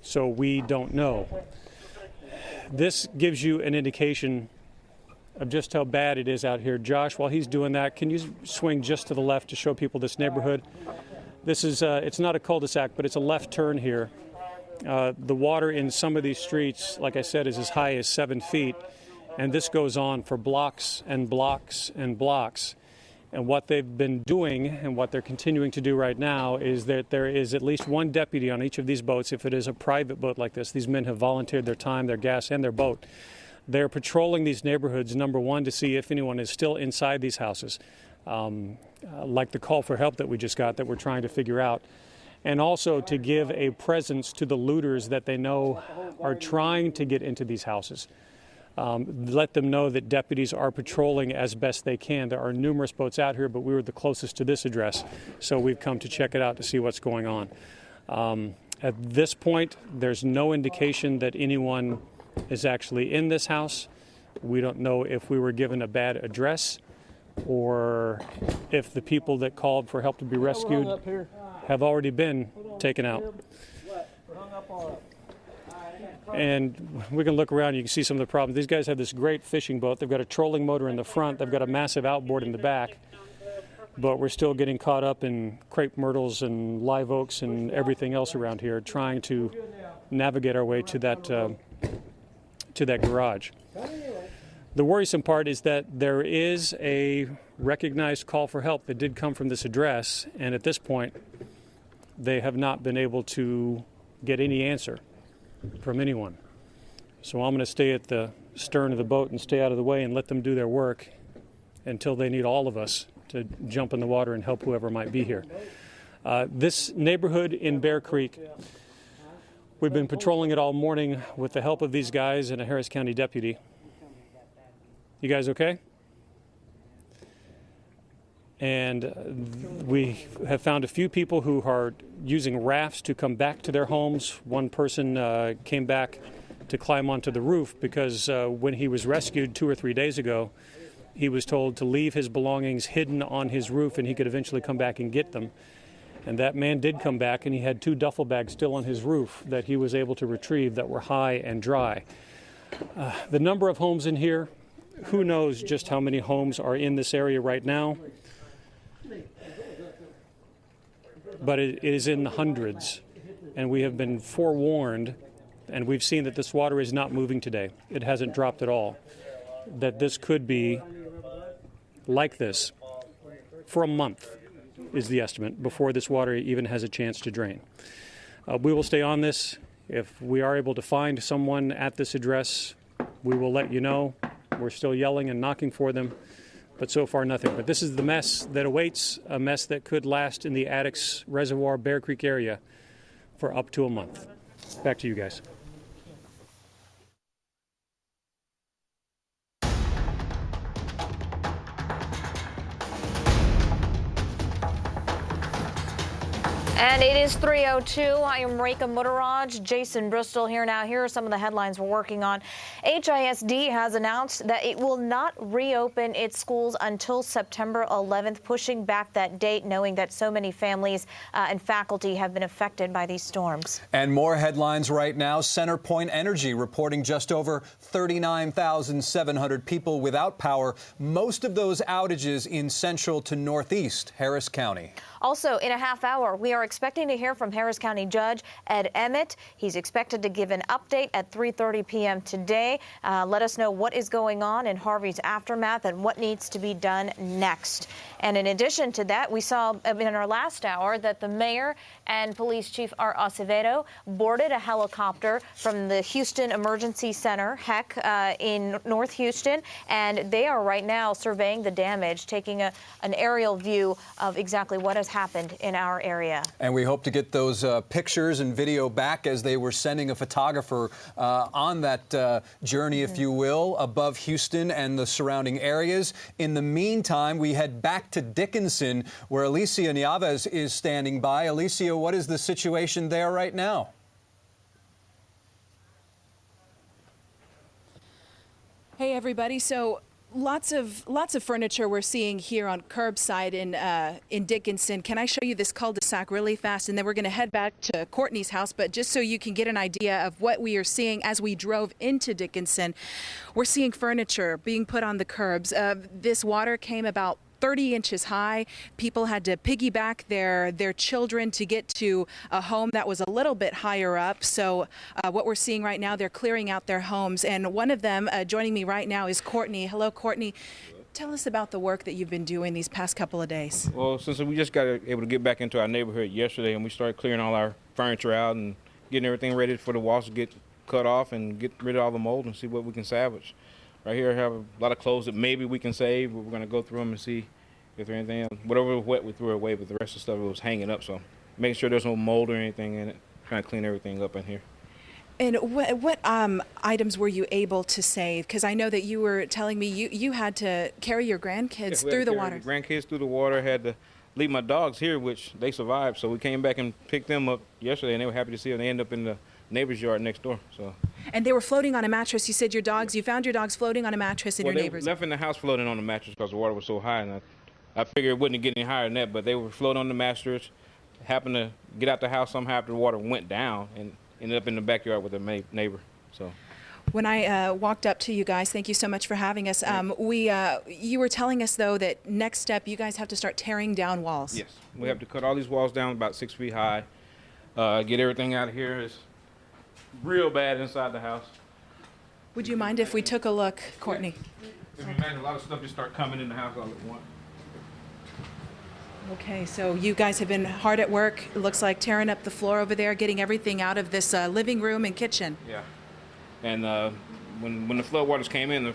so we don't know. This gives you an indication of just how bad it is out here. Josh, while he's doing that, can you swing just to the left to show people this neighborhood? This is, it's not a cul-de-sac, but it's a left turn here. The water in some of these streets, like I said, is as high as 7 feet. And this goes on for blocks and blocks and blocks. And what they've been doing and what they're continuing to do right now is that there is at least one deputy on each of these boats. If it is a private boat like this, these men have volunteered their time, their gas, and their boat. They're patrolling these neighborhoods, number one, to see if anyone is still inside these houses, like the call for help that we just got that we're trying to figure out. And also to give a presence to the looters that they know are trying to get into these houses. Let them know that deputies are patrolling as best they can. There are numerous boats out here, but we were the closest to this address, so we've come to check it out to see what's going on. At this point, there's no indication that anyone is actually in this house. We don't know if we were given a bad address or if the people that called for help to be rescued have already been taken out. And we can look around, you can see some of the problems. These guys have this great fishing boat. They've got a trolling motor in the front. They've got a massive outboard in the back. But we're still getting caught up in crepe myrtles and live oaks and everything else around here, trying to navigate our way to that garage. The worrisome part is that there is a recognized call for help that did come from this address, and at this point, they have not been able to get any answer from anyone. So I'm going to stay at the stern of the boat and stay out of the way and let them do their work until they need all of us to jump in the water and help whoever might be here. This neighborhood in Bear Creek, we've been patrolling it all morning with the help of these guys and a Harris County deputy. You guys okay? And we have found a few people who are using rafts to come back to their homes. One person came back to climb onto the roof because when he was rescued 2 or 3 days ago, he was told to leave his belongings hidden on his roof and he could eventually come back and get them. And that man did come back, and he had 2 duffel bags still on his roof that he was able to retrieve that were high and dry. The number of homes in here, who knows just how many homes are in this area right now, but it is in the hundreds, and we have been forewarned, and we've seen that this water is not moving today. It hasn't dropped at all, that this could be like this for a month is the estimate before this water even has a chance to drain. We will stay on this. If we are able to find someone at this address, we will let you know. We're still yelling and knocking for them, but so far nothing. But this is the mess that awaits, a mess that could last in the Addicks Reservoir, Bear Creek area for up to a month. Back to you guys. And it is 3:02. I am Reka Mutteraj. Jason Bristol here now. Here are some of the headlines we're working on. HISD has announced that it will not reopen its schools until September 11th, pushing back that date, knowing that so many families and faculty have been affected by these storms. And more headlines right now. CenterPoint Energy reporting just over 39,700 people without power, most of those outages in central to northeast Harris County. Also, in a half hour, we are expecting to hear from Harris County Judge Ed Emmett. He's expected to give an update at 3:30 p.m. today. Let us know what is going on in Harvey's aftermath and what needs to be done next. And in addition to that, we saw in our last hour that the mayor and police chief Art Acevedo boarded a helicopter from the Houston Emergency Center, HEC, in North Houston, and they are right now surveying the damage, taking an aerial view of exactly what has happened in our area. And we hope to get those pictures and video back as they were sending a photographer on that journey, if you will, above Houston and the surrounding areas. In the meantime, we head back to Dickinson, where Alicia Nieves is standing by. Alicia, what is the situation there right now? Hey, everybody. So lots of furniture we're seeing here on curbside in Dickinson. Can I show you this cul-de-sac really fast, and then we're going to head back to Courtney's house. But just so you can get an idea of what we are seeing as we drove into Dickinson, we're seeing furniture being put on the curbs. This water came about 30 inches high. People had to piggyback their children to get to a home that was a little bit higher up. So what we're seeing right now, they're clearing out their homes. And one of them joining me right now is Courtney. Hello, Courtney. Tell us about the work that you've been doing these past couple of days. Well, since we just got able to get back into our neighborhood yesterday, and we started clearing all our furniture out and getting everything ready for the walls to get cut off and get rid of all the mold and see what we can salvage. Right here I have a lot of clothes that maybe we can save, but we're going to go through them and see if there's anything else. Whatever was wet, we threw it away, but the rest of the stuff was hanging up, so making sure there's no mold or anything in it, trying to clean everything up in here. And what items were you able to save? Because I know that you were telling me you had to carry your grandkids through the water. Grandkids through the water, had to leave my dogs here, which they survived, so we came back and picked them up yesterday, and they were happy to see them. They ended up in the neighbor's yard next door. So. And they were floating on a mattress. You said you found your dogs floating on a mattress in your neighbor's. They left in the house floating on the mattress because the water was so high, and I figured it wouldn't get any higher than that, but they were floating on the mattress, happened to get out the house somehow after the water went down, and ended up in the backyard with a neighbor. So. When I walked up to you guys, thank you so much for having us. You were telling us, though, that next step, you guys have to start tearing down walls. Yes, we have to cut all these walls down about 6 feet high, get everything out of here. It's real bad inside the house. Would you mind if we took a look, Courtney? If you imagine, a lot of stuff just start coming in the house all at once. Okay, so you guys have been hard at work. It looks like tearing up the floor over there, getting everything out of this living room and kitchen. Yeah, and when the flood waters came in,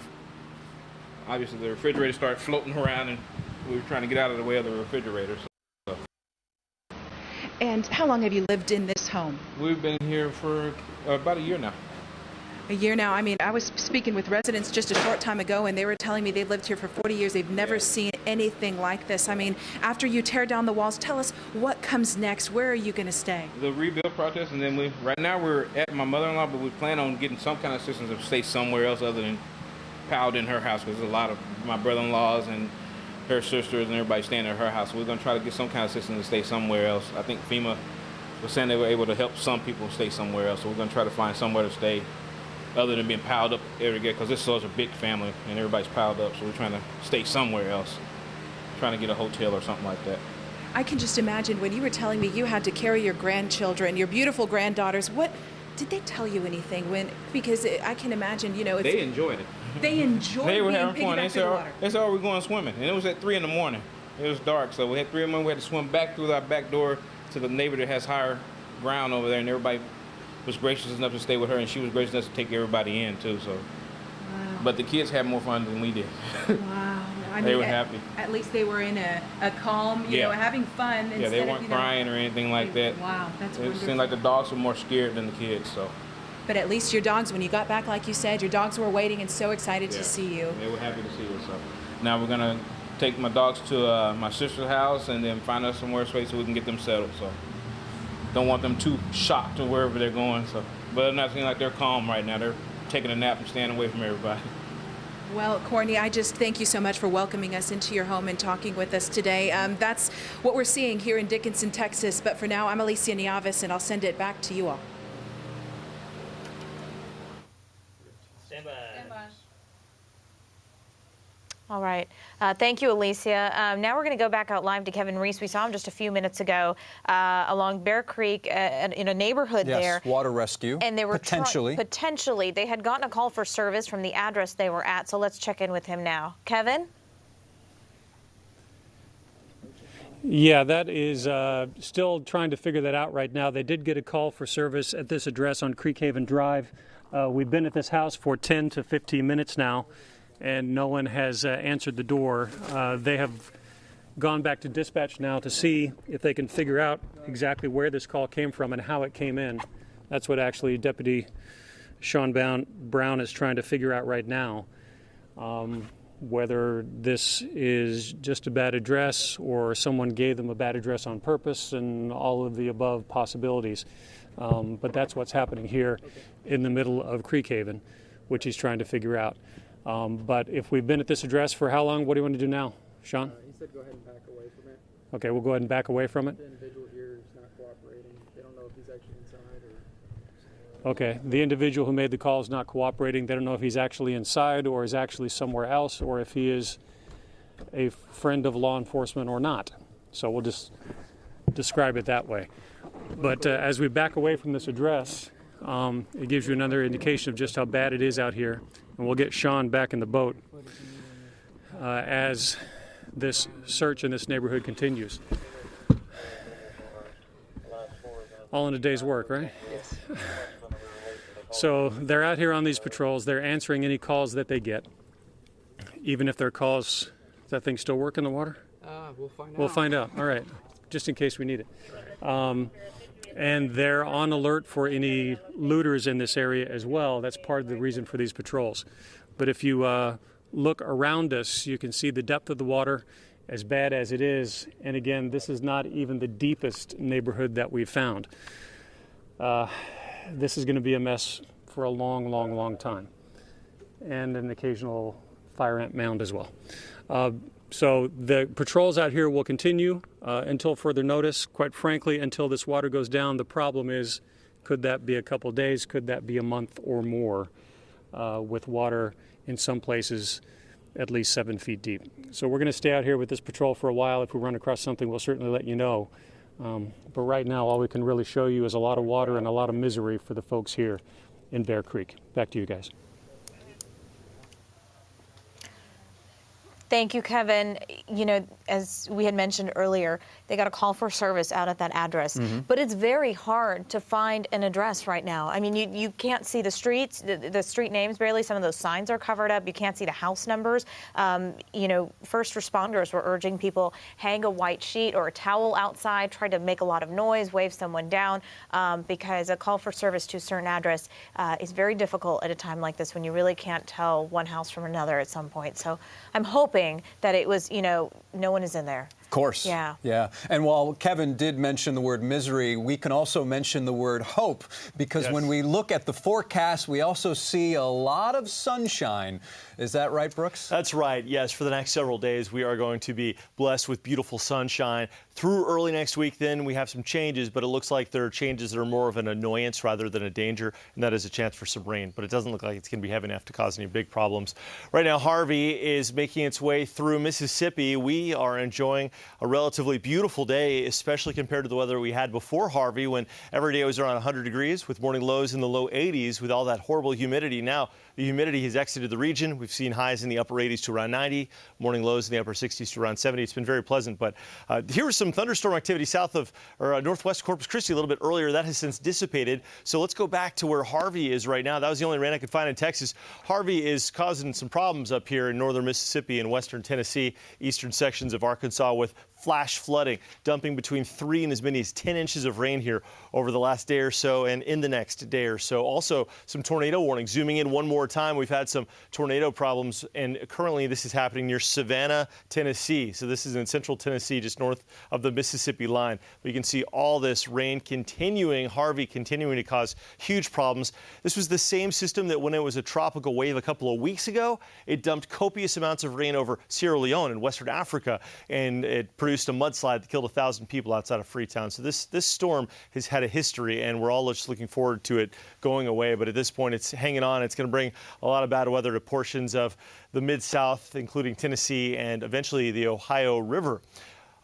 obviously the refrigerator started floating around, and we were trying to get out of the way of the refrigerator. So. And how long have you lived in this home? We've been here for about a year now. A year now. I mean, I was speaking with residents just a short time ago, and they were telling me they've lived here for 40 years. They've never seen anything like this. I mean, after you tear down the walls, tell us what comes next. Where are you going to stay? The rebuild process, and then right now we're at my mother-in-law, but we plan on getting some kind of assistance to stay somewhere else other than piled in her house, because there's a lot of my brother-in-laws and her sisters and everybody staying at her house. So we're going to try to get some kind of assistance to stay somewhere else. I think FEMA was saying they were able to help some people stay somewhere else, so we're going to try to find somewhere to stay other than being piled up every day, because this is such a big family and everybody's piled up, so we're trying to stay somewhere else, trying to get a hotel or something like that. I can just imagine when you were telling me you had to carry your grandchildren, your beautiful granddaughters. What did they tell you anything because I can imagine, if they enjoyed it. They enjoyed They were being having fun. piggybacked through the water. They said, "Oh, we're going swimming," and it was at 3 in the morning. It was dark, so we had 3 in the morning. We had to swim back through our back door to the neighbor that has higher ground over there, and everybody was gracious enough to stay with her, and she was gracious enough to take everybody in too. So, but the kids had more fun than we did. Wow. They were happy. At least they were in a calm, having fun. Yeah, they weren't crying or anything like that. Wow, that's wonderful. It seemed like the dogs were more scared than the kids. So. But at least your dogs, when you got back, like you said, your dogs were waiting and so excited to see you. They were happy to see us. So now we're gonna take my dogs to my sister's house and then find us somewhere safe so we can get them settled. So don't want them too shocked to wherever they're going. So, but it's not seeming like they're calm right now. They're taking a nap and staying away from everybody. Well, Courtney, I just thank you so much for welcoming us into your home and talking with us today. That's what we're seeing here in Dickinson, Texas. But for now, I'm Alicia Nieves, and I'll send it back to you all. Stand by. All right. Thank you, Alicia. Now we're going to go back out live to Kevin Reese. We saw him just a few minutes ago along Bear Creek in a neighborhood there. Yes, water rescue. And they were potentially. Potentially. They had gotten a call for service from the address they were at. So let's check in with him now. Kevin? Yeah, that is still trying to figure that out right now. They did get a call for service at this address on Creekhaven Drive. We've been at this house for 10 to 15 minutes now, and no one has answered the door. They have gone back to dispatch now to see if they can figure out exactly where this call came from and how it came in. That's what actually Deputy Sean Brown is trying to figure out right now. Whether this is just a bad address or someone gave them a bad address on purpose, and all of the above possibilities. But that's what's happening here in the middle of Creekhaven, which he's trying to figure out. But if we've been at this address for how long, what do you want to do now, Sean? He said go ahead and back away from it. Okay, we'll go ahead and back away from it. The individual here is not cooperating. They don't know if he's actually inside or... Okay, the individual who made the call is not cooperating. They don't know if he's actually inside or is actually somewhere else, or if he is a friend of law enforcement or not. So we'll just describe it that way. But as we back away from this address, it gives you another indication of just how bad it is out here. And we'll get Sean back in the boat as this search in this neighborhood continues. All in a day's work, right? Yes. So they're out here on these patrols. They're answering any calls that they get. Even if they're calls, does that thing still work in the water? We'll find out. We'll find out. All right. Just in case we need it. And they're on alert for any looters in this area as well. That's part of the reason for these patrols. But if you look around us, you can see the depth of the water, as bad as it is. And again, this is not even the deepest neighborhood that we've found. This is going to be a mess for a long, long, long time. And an occasional fire ant mound as well. So the patrols out here will continue until further notice. Quite frankly, until this water goes down, the problem is, could that be a couple days? Could that be a month or more with water in some places at least 7 feet deep? So we're going to stay out here with this patrol for a while. If we run across something, we'll certainly let you know. But right now, all we can really show you is a lot of water and a lot of misery for the folks here in Bear Creek. Back to you guys. Thank you, Kevin. You know, as we had mentioned earlier, they got a call for service out at that address. But it's very hard to find an address right now. I mean, you can't see the streets, the street names barely. Some of those signs are covered up. You can't see the house numbers. You know, first responders were urging people hang a white sheet or a towel outside, try to make a lot of noise, wave someone down, because a call for service to a certain address is very difficult at a time like this when you really can't tell one house from another at some point. So I'm hoping that it was, you know, no one is in there. Of course. Yeah. Yeah. And while Kevin did mention the word misery, we can also mention the word hope, because when we look at the forecast, we also see a lot of sunshine. Is that right, Brooks? That's right. Yes. For the next several days, we are going to be blessed with beautiful sunshine. Through early next week, then we have some changes, but it looks like there are changes that are more of an annoyance rather than a danger, and that is a chance for some rain. But it doesn't look like it's going to be heavy enough to cause any big problems. Right now, Harvey is making its way through Mississippi. We are enjoying a relatively beautiful day, especially compared to the weather we had before Harvey, when every day was around 100 degrees with morning lows in the low 80s with all that horrible humidity. Now, the humidity has exited the region. We've seen highs in the upper 80s to around 90, morning lows in the upper 60s to around 70. It's been very pleasant. But here was some thunderstorm activity south of northwest Corpus Christi a little bit earlier. That has since dissipated. So let's go back to where Harvey is right now. That was the only rain I could find in Texas. Harvey is causing some problems up here in northern Mississippi and western Tennessee, eastern sections of Arkansas, with flash flooding, dumping between 3 and as many as 10 inches of rain here over the last day or so and in the next day or so. Also, some tornado warnings. Zooming in one more time, we've had some tornado problems, and currently this is happening near Savannah, Tennessee. So this is in central Tennessee, just north of the Mississippi line. But you can see all this rain continuing, Harvey continuing to cause huge problems. This was the same system that when it was a tropical wave a couple of weeks ago, it dumped copious amounts of rain over Sierra Leone in Western Africa, and it produced a mudslide that killed 1,000 people outside of Freetown. So this storm has had a history, and we're all just looking forward to it going away. But at this point, it's hanging on. It's going to bring a lot of bad weather to portions of the Mid-South, including Tennessee and eventually the Ohio River.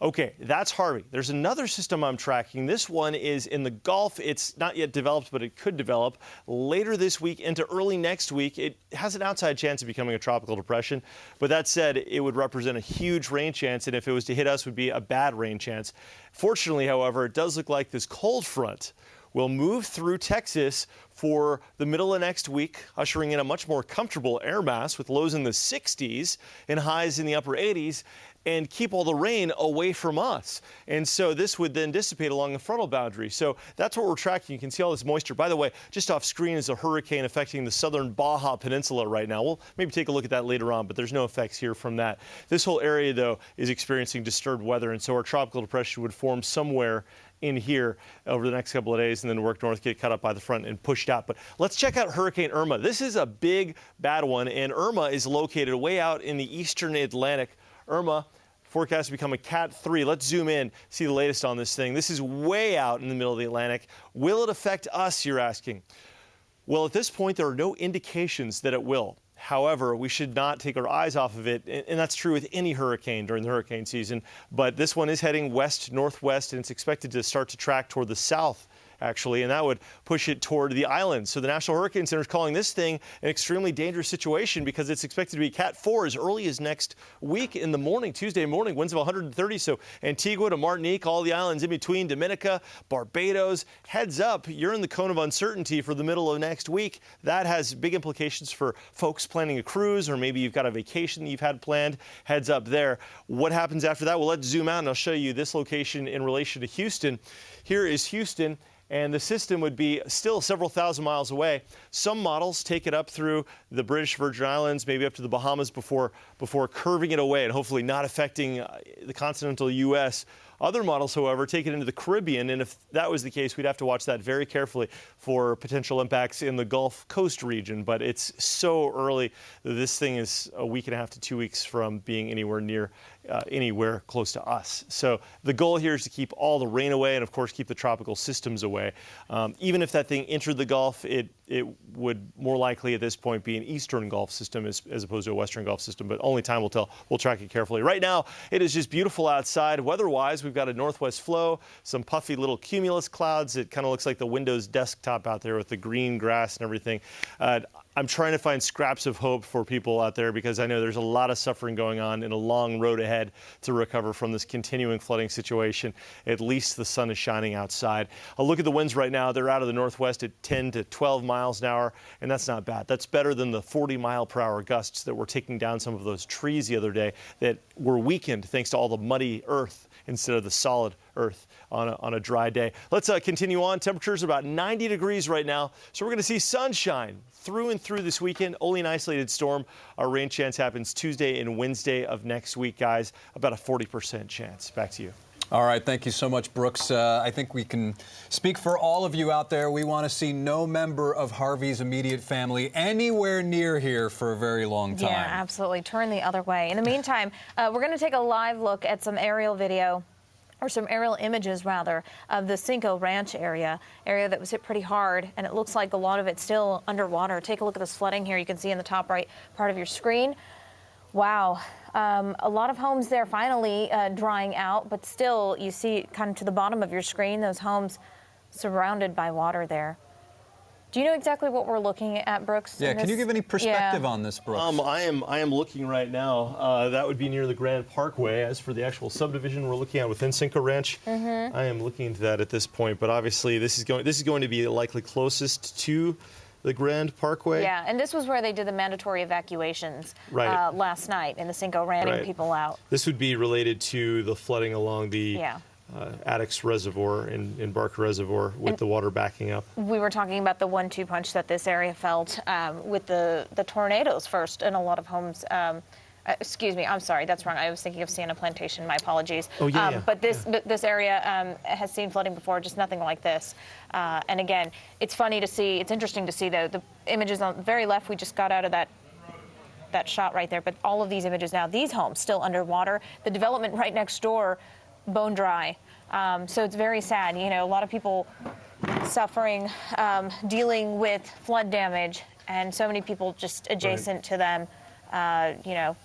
Okay, that's Harvey. There's another system I'm tracking. This one is in the Gulf. It's not yet developed, but it could develop later this week into early next week. It has an outside chance of becoming a tropical depression. But that said, it would represent a huge rain chance, and if it was to hit us, would be a bad rain chance. Fortunately, however, it does look like this cold front will move through Texas for the middle of next week, ushering in a much more comfortable air mass with lows in the 60s and highs in the upper 80s, and keep all the rain away from us. And so this would then dissipate along the frontal boundary. So that's what we're tracking. You can see all this moisture. By the way, just off screen is a hurricane affecting the southern Baja Peninsula right now. We'll maybe take a look at that later on, but there's no effects here from that. This whole area, though, is experiencing disturbed weather, and so our tropical depression would form somewhere in here over the next couple of days and then work north, get cut up by the front and pushed out. But let's check out Hurricane Irma. This is a big, bad one, and Irma is located way out in the eastern Atlantic. Irma forecast to become a Cat 3. Let's zoom in, see the latest on this thing. This is way out in the middle of the Atlantic. Will it affect us, you're asking? Well, at this point, there are no indications that it will. However, we should not take our eyes off of it, and that's true with any hurricane during the hurricane season. But this one is heading west-northwest, and it's expected to start to track toward the south, actually, and that would push it toward the islands. So the National Hurricane Center is calling this thing an extremely dangerous situation because it's expected to be Cat 4 as early as next week in the morning, Tuesday morning, winds of 130. So Antigua to Martinique, all the islands in between, Dominica, Barbados, heads up, you're in the cone of uncertainty for the middle of next week. That has big implications for folks planning a cruise, or maybe you've got a vacation that you've had planned. Heads up there. What happens after that? Well, let's zoom out and I'll show you this location in relation to Houston. Here is Houston, and the system would be still several thousand miles away. Some models take it up through the British Virgin Islands, maybe up to the Bahamas before curving it away and hopefully not affecting the continental U.S. Other models, however, take it into the Caribbean, and if that was the case, we'd have to watch that very carefully for potential impacts in the Gulf Coast region. But it's so early that this thing is a week and a half to 2 weeks from being anywhere near anywhere close to us. So the goal here is to keep all the rain away and, of course, keep the tropical systems away. Even if that thing entered the Gulf, it would more likely at this point be an eastern Gulf system as opposed to a western Gulf system, but only time will tell. We'll track it carefully. Right now, it is just beautiful outside. Weather-wise, we've got a northwest flow, some puffy little cumulus clouds. It kind of looks like the Windows desktop out there with the green grass and everything. I'm trying to find scraps of hope for people out there because I know there's a lot of suffering going on and a long road ahead to recover from this continuing flooding situation. At least the sun is shining outside. A look at the winds right now. They're out of the northwest at 10 to 12 miles an hour, and that's not bad. That's better than the 40-mile-per-hour gusts that were taking down some of those trees the other day that were weakened thanks to all the muddy earth instead of the solid earth on a dry day. Let's continue on. Temperatures are about 90 degrees right now, so we're going to see sunshine through and through this weekend. Only an isolated storm. Our rain chance happens Tuesday and Wednesday of next week, guys. About a 40% chance. Back to you. All right, thank you so much, Brooks. I think we can speak for all of you out there. We want to see no member of Harvey's immediate family anywhere near here for a very long time. Yeah, absolutely. Turn the other way. In the meantime, we're going to take a live look at some aerial video, or some aerial images, rather, of the Cinco Ranch area that was hit pretty hard, and it looks like a lot of it's still underwater. Take a look at this flooding here. You can see in the top right part of your screen. Wow. A lot of homes there finally drying out, but still you see kind of to the bottom of your screen those homes surrounded by water there. Do you know exactly what we're looking at, Brooks? Yeah, can you give any perspective on this, Brooks? I am looking right now. That would be near the Grand Parkway. As for the actual subdivision we're looking at within Cinco Ranch, I am looking into that at this point. But obviously, this is going to be likely closest to the Grand Parkway. Yeah, and this was where they did the mandatory evacuations last night in the Cinco, ranting people out. This would be related to the flooding along the Addicks Reservoir in Barker Reservoir with the water backing up. We were talking about the 1-2 punch that this area felt with the tornadoes first, and a lot of homes. Excuse me, I'm sorry, that's wrong. I was thinking of Sienna Plantation. My apologies. Oh, yeah. But this area has seen flooding before, just nothing like this. And again, it's funny to see. It's interesting to see the images on the very left. We just got out of that shot right there. But all of these images now, these homes still underwater. The development right next door, bone dry. So it's very sad. You know, a lot of people suffering, dealing with flood damage, and so many people just adjacent to them. You know,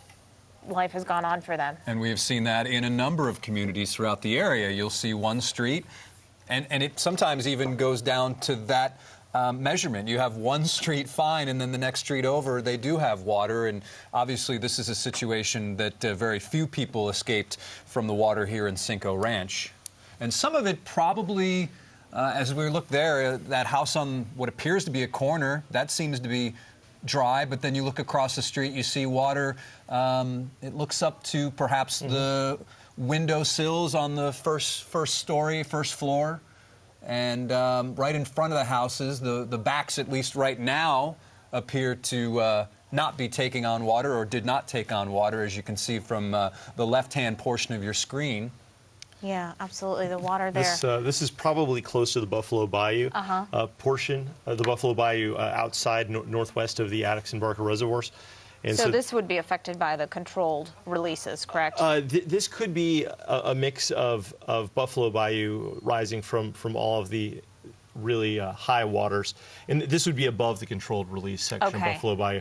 life has gone on for them. And we have seen that in a number of communities throughout the area. You'll see one street, and it sometimes even goes down to that measurement. You have one street fine, and then the next street over, they do have water. And obviously, this is a situation that very few people escaped from the water here in Cinco Ranch. And some of it probably, as we look there, that house on what appears to be a corner, that seems to be dry, but then you look across the street, you see water. It looks up to perhaps the window sills on the first floor. And right in front of the houses, the backs, at least right now, appear to not be taking on water, or did not take on water, as you can see from the left-hand portion of your screen. Yeah, absolutely. The water there. This is probably close to the Buffalo Bayou portion of the Buffalo Bayou outside northwest of the Addicks and Barker reservoirs. And so this would be affected by the controlled releases, correct? This could be a mix of Buffalo Bayou rising from all of the really high waters, and this would be above the controlled release section of Buffalo Bayou.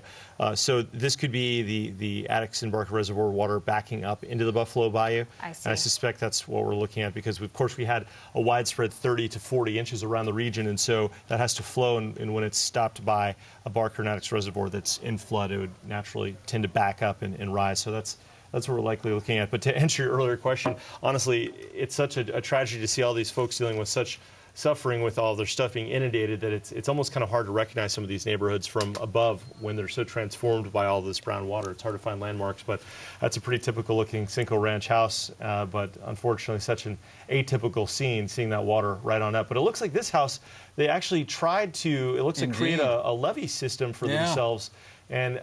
So this could be the Addicks and Barker Reservoir water backing up into the Buffalo Bayou. I see. And I suspect that's what we're looking at, because of course we had a widespread 30 to 40 inches around the region, and so that has to flow, and when it's stopped by a Barker and Addicks Reservoir that's in flood, it would naturally tend to back up and rise. So that's what we're likely looking at. But to answer your earlier question, honestly, it's such a tragedy to see all these folks dealing with such suffering with all their stuff being inundated that it's almost kind of hard to recognize some of these neighborhoods from above when they're so transformed by all this brown water. It's hard to find landmarks, but that's a pretty typical looking Cinco Ranch house, but unfortunately such an atypical scene, seeing that water right on up. But it looks like this house, they actually tried to, it looks like create a levee system for themselves, and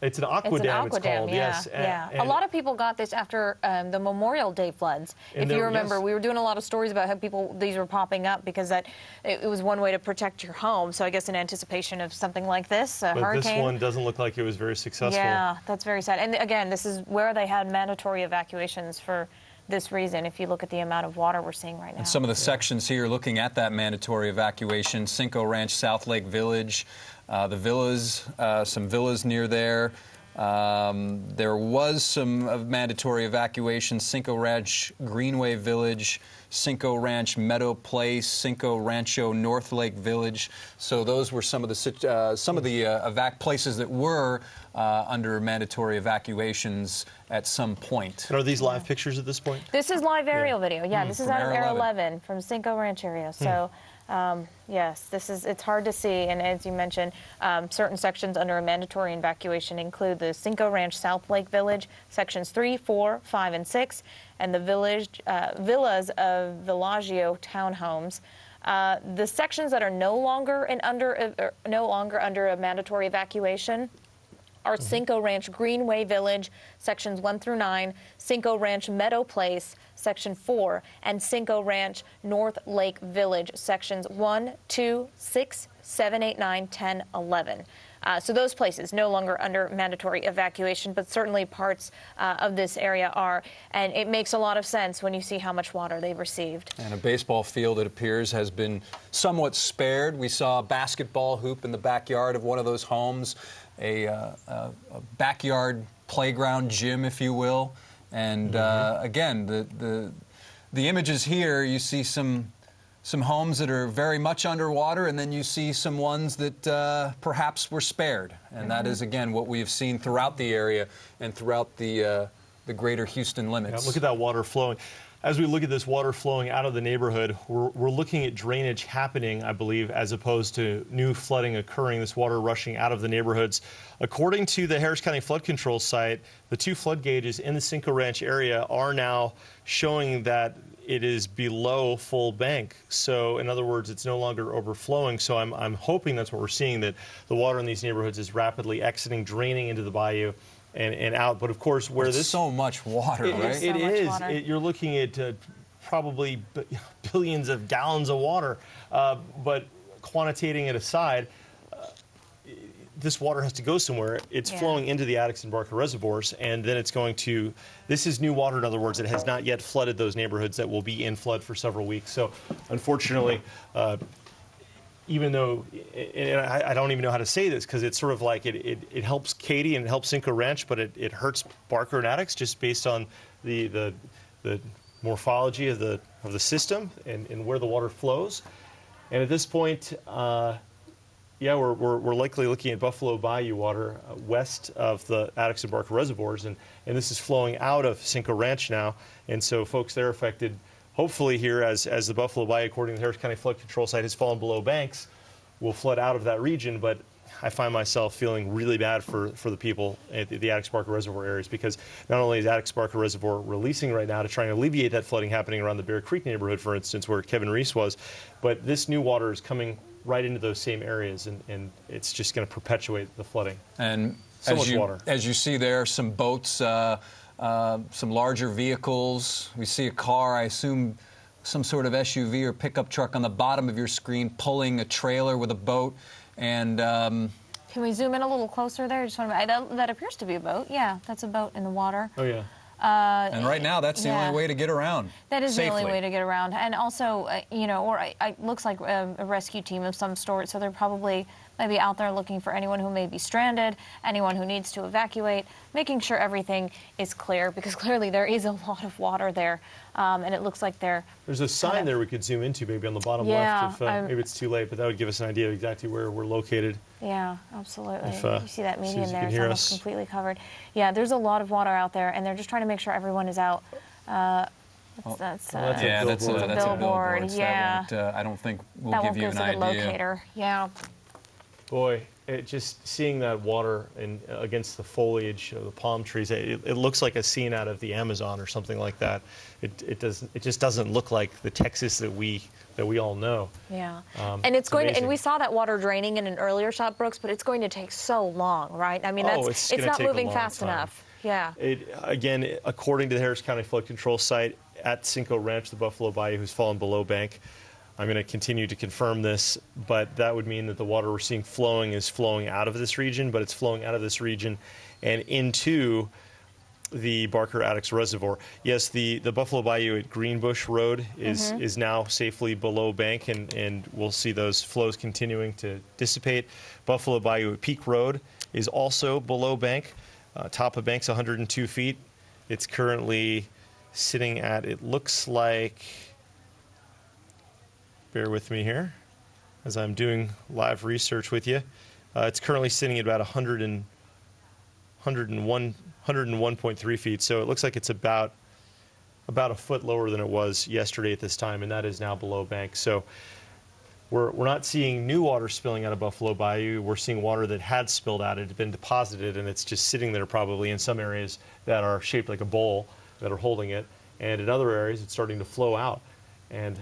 it's an aqua dam, it's called, yes. Yeah. A lot of people got this after the Memorial Day floods. If you remember, we were doing a lot of stories about how these were popping up because it was one way to protect your home. So I guess in anticipation of something like this, a hurricane. But this one doesn't look like it was very successful. Yeah, that's very sad. And again, this is where they had mandatory evacuations for this reason, if you look at the amount of water we're seeing right now. And some of the sections here looking at that mandatory evacuation, Cinco Ranch, South Lake Village, the villas, some villas near there. There was some mandatory evacuation, Cinco Ranch, Greenway Village, Cinco Ranch, Meadow Place, Cinco Rancho, North Lake Village. So those were some of the places that were under mandatory evacuations at some point. And are these live pictures at this point? This is live aerial video. Yeah, this is out of Air 11 from Cinco Ranch area. So. Yes, it's hard to see, and as you mentioned, certain sections under a mandatory evacuation include the Cinco Ranch South Lake Village, sections 3, 4, 5, and 6, and the villas of Villaggio townhomes. The sections that are no longer under a mandatory evacuation are Cinco Ranch Greenway Village, sections 1 through 9, Cinco Ranch Meadow Place, section 4, and Cinco Ranch North Lake Village, sections 1, 2, 6, 7, 8, 9, 10, 11. So those places no longer under mandatory evacuation, but certainly parts of this area are. And it makes a lot of sense when you see how much water they've received. And a baseball field, it appears, has been somewhat spared. We saw a basketball hoop in the backyard of one of those homes, a backyard playground gym, if you will. And again, the images here, you see some homes that are very much underwater, and then you see some ones that perhaps were spared. And that is, again, what we have seen throughout the area and throughout the greater Houston limits. Yeah, look at that water flowing. As we look at this water flowing out of the neighborhood, we're looking at drainage happening, I believe, as opposed to new flooding occurring, this water rushing out of the neighborhoods. According to the Harris County Flood Control site, the 2 flood gauges in the Cinco Ranch area are now showing that it is below full bank. So in other words, it's no longer overflowing. So I'm hoping that's what we're seeing, that the water in these neighborhoods is rapidly exiting, draining into the bayou and out. But of course, where There's this so much water, right? It is. You're looking at probably billions of gallons of water. But quantitating it aside, this water has to go somewhere. It's flowing into the Addicks and Barker reservoirs, and then it's going to, this is new water, in other words. It has not yet flooded those neighborhoods that will be in flood for several weeks. So unfortunately, even though, and I don't even know how to say this, because it's sort of like it helps Katy and it helps Cinco Ranch, but it hurts Barker and Addicks just based on the morphology of the system and where the water flows. And at this point, yeah, we're likely looking at Buffalo Bayou water west of the Addicks and Barker reservoirs, and this is flowing out of Cinco Ranch now, and so folks there affected, hopefully here, as the Buffalo Bayou, according to the Harris County Flood Control site, has fallen below banks, will flood out of that region. But I find myself feeling really bad for the people at the Addicks Barker Reservoir areas, because not only is Addicks Barker Reservoir releasing right now to try and alleviate that flooding happening around the Bear Creek neighborhood, for instance, where Kevin Reese was, but this new water is coming right into those same areas, and it's just going to perpetuate the flooding. And so much water. As you see there, some boats, some larger vehicles. We see a car, I assume some sort of SUV or pickup truck on the bottom of your screen, pulling a trailer with a boat. And can we zoom in a little closer there? Just want to, that appears to be a boat. Yeah, that's a boat in the water. Oh, yeah. And right now, that's the only way to get around. That is safely. the only way to get around. And also, you know, or it looks like a rescue team of some sort, so they're probably maybe out there looking for anyone who may be stranded, anyone who needs to evacuate, making sure everything is clear, because clearly there is a lot of water there, and it looks like there's a sign there we could zoom into, maybe on the bottom left, if maybe it's too late, but that would give us an idea of exactly where we're located. Yeah, absolutely. If, you see that median there, it's almost us. completely covered. Yeah, there's a lot of water out there, and they're just trying to make sure everyone is out. That's a billboard. Yeah. That won't, I don't think will give you an idea. Locator. Yeah. Boy, just seeing that water against the foliage of the palm trees, it looks like a scene out of the Amazon or something like that. It just doesn't look like the Texas that we all know. Yeah, and it's going amazing. and we saw that water draining in an earlier shot, Brooks, but it's going to take so long, right? I mean, it's not moving fast enough. Yeah. Again, according to the Harris County Flood Control site at Cinco Ranch, the Buffalo Bayou, who's fallen below bank. I'm going to continue to confirm this, but that would mean that the water we're seeing flowing is flowing out of this region, but it's flowing out of this region and into the Barker Addicks Reservoir. Yes, the Buffalo Bayou at Greenbush Road is now safely below bank, and we'll see those flows continuing to dissipate. Buffalo Bayou at Peak Road is also below bank. Top of bank's 102 feet. It's currently sitting at, it looks like, bear with me here as I'm doing live research with you. It's currently sitting at about 101.3 feet, so it looks like it's about a foot lower than it was yesterday at this time, and that is now below bank. So we're not seeing new water spilling out of Buffalo Bayou. We're seeing water that had spilled out. It had been deposited, and it's just sitting there probably in some areas that are shaped like a bowl that are holding it, and in other areas it's starting to flow out. And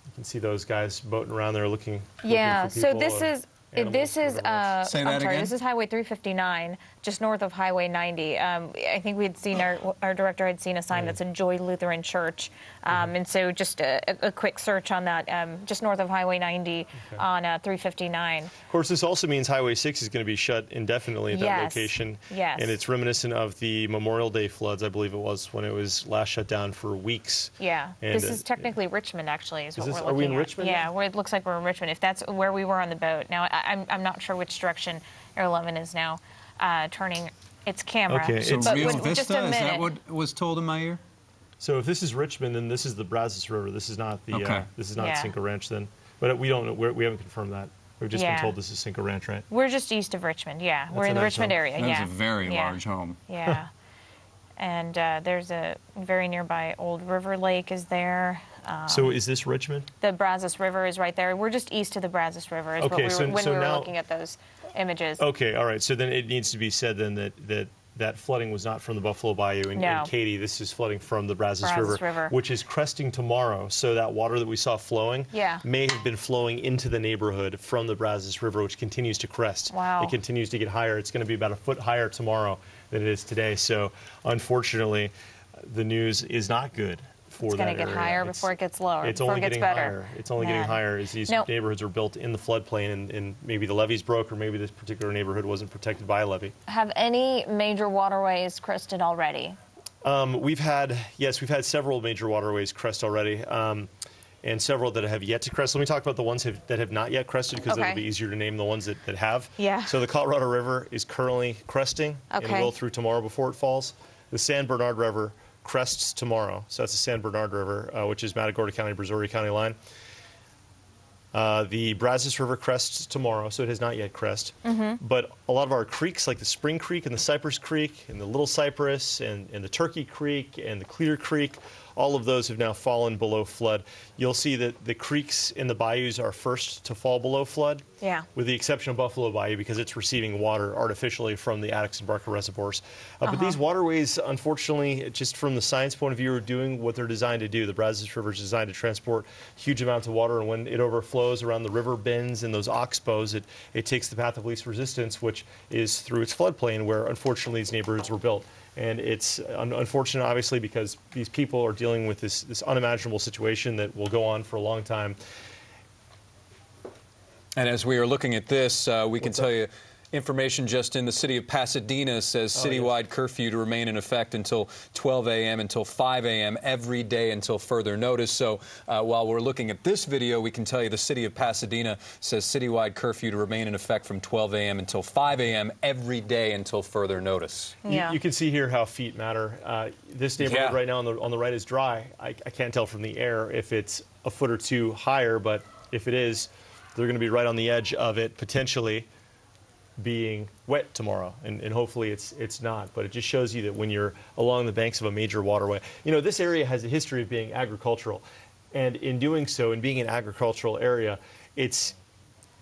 You can see those guys boating around there looking. Yeah. looking for So people this or is. animals, This is, whatever it was. I'm sorry, this is Highway 359, just north of Highway 90. I think we had seen, our director had seen a sign that said Joy Lutheran Church. And so just a quick search on that, just north of Highway 90 on 359. Of course, this also means Highway 6 is going to be shut indefinitely at that location. Yes. And it's reminiscent of the Memorial Day floods, I believe it was, when it was last shut down for weeks. Yeah. And, this is technically Richmond, actually, is what we're looking at. Are we in Richmond? Yeah, where it looks like we're in Richmond, if that's where we were on the boat. Now, I'm not sure which direction Air 11 is now turning its camera. Okay, so but Rio with Vista, just a minute. is that what was told in my ear? So if this is Richmond, then this is the Brazos River. This is not the this is not Cinco Ranch then. But we don't know. We haven't confirmed that. We've just been told this is Cinco Ranch, right? We're just east of Richmond. Yeah, we're in the Richmond area. That's a very large home. Yeah. And there's a very nearby Old River Lake is there. So is this Richmond? The Brazos River is right there. We're just east of the Brazos River is what we were, when we were looking at those images. Okay, all right. So then it needs to be said then that flooding was not from the Buffalo Bayou and Katy. This is flooding from the Brazos River, which is cresting tomorrow. So that water that we saw flowing may have been flowing into the neighborhood from the Brazos River, which continues to crest. Wow. It continues to get higher. It's going to be about a foot higher tomorrow than it is today. So unfortunately, the news is not good. It's going to get higher before it gets lower. It's before only it gets getting better. higher. It's only getting higher as these neighborhoods are built in the floodplain, and maybe the levees broke, or maybe this particular neighborhood wasn't protected by a levee. Have any major waterways crested already? We've had several major waterways crest already, and several that have yet to crest. Let me talk about the ones that have not yet crested, because it'll be easier to name the ones that have. Yeah. So the Colorado River is currently cresting and will through tomorrow before it falls. The San Bernard River crests tomorrow. So that's the San Bernard River, which is Matagorda County, Brazoria County line. The Brazos River crests tomorrow, so it has not yet crest. But a lot of our creeks, like the Spring Creek and the Cypress Creek and the Little Cypress and the Turkey Creek and the Clear Creek, all of those have now fallen below flood. You'll see that the creeks in the bayous are first to fall below flood, with the exception of Buffalo Bayou, because it's receiving water artificially from the Attucks and Barker reservoirs. But these waterways, unfortunately, just from the science point of view, are doing what they're designed to do. The Brazos River is designed to transport huge amounts of water, and when it overflows around the river bends and those oxbows, it takes the path of least resistance, which is through its floodplain, where unfortunately these neighborhoods were built. And it's unfortunate, obviously, because these people are dealing with this unimaginable situation that will go on for a long time. And as we are looking at this, we can tell you information just in the city of Pasadena says citywide curfew to remain in effect until 12 a.m. until 5 a.m. every day until further notice. So while we're looking at this video, we can tell you the city of Pasadena says citywide curfew to remain in effect from 12 a.m. until 5 a.m. every day until further notice. You can see here how feet matter. This neighborhood right now on the right is dry. I can't tell from the air if it's a foot or two higher, but if it is, they're going to be right on the edge of it, potentially being wet tomorrow, and hopefully it's not. But it just shows you that when you're along the banks of a major waterway, this area has a history of being agricultural, and in doing so, and being an agricultural area, it's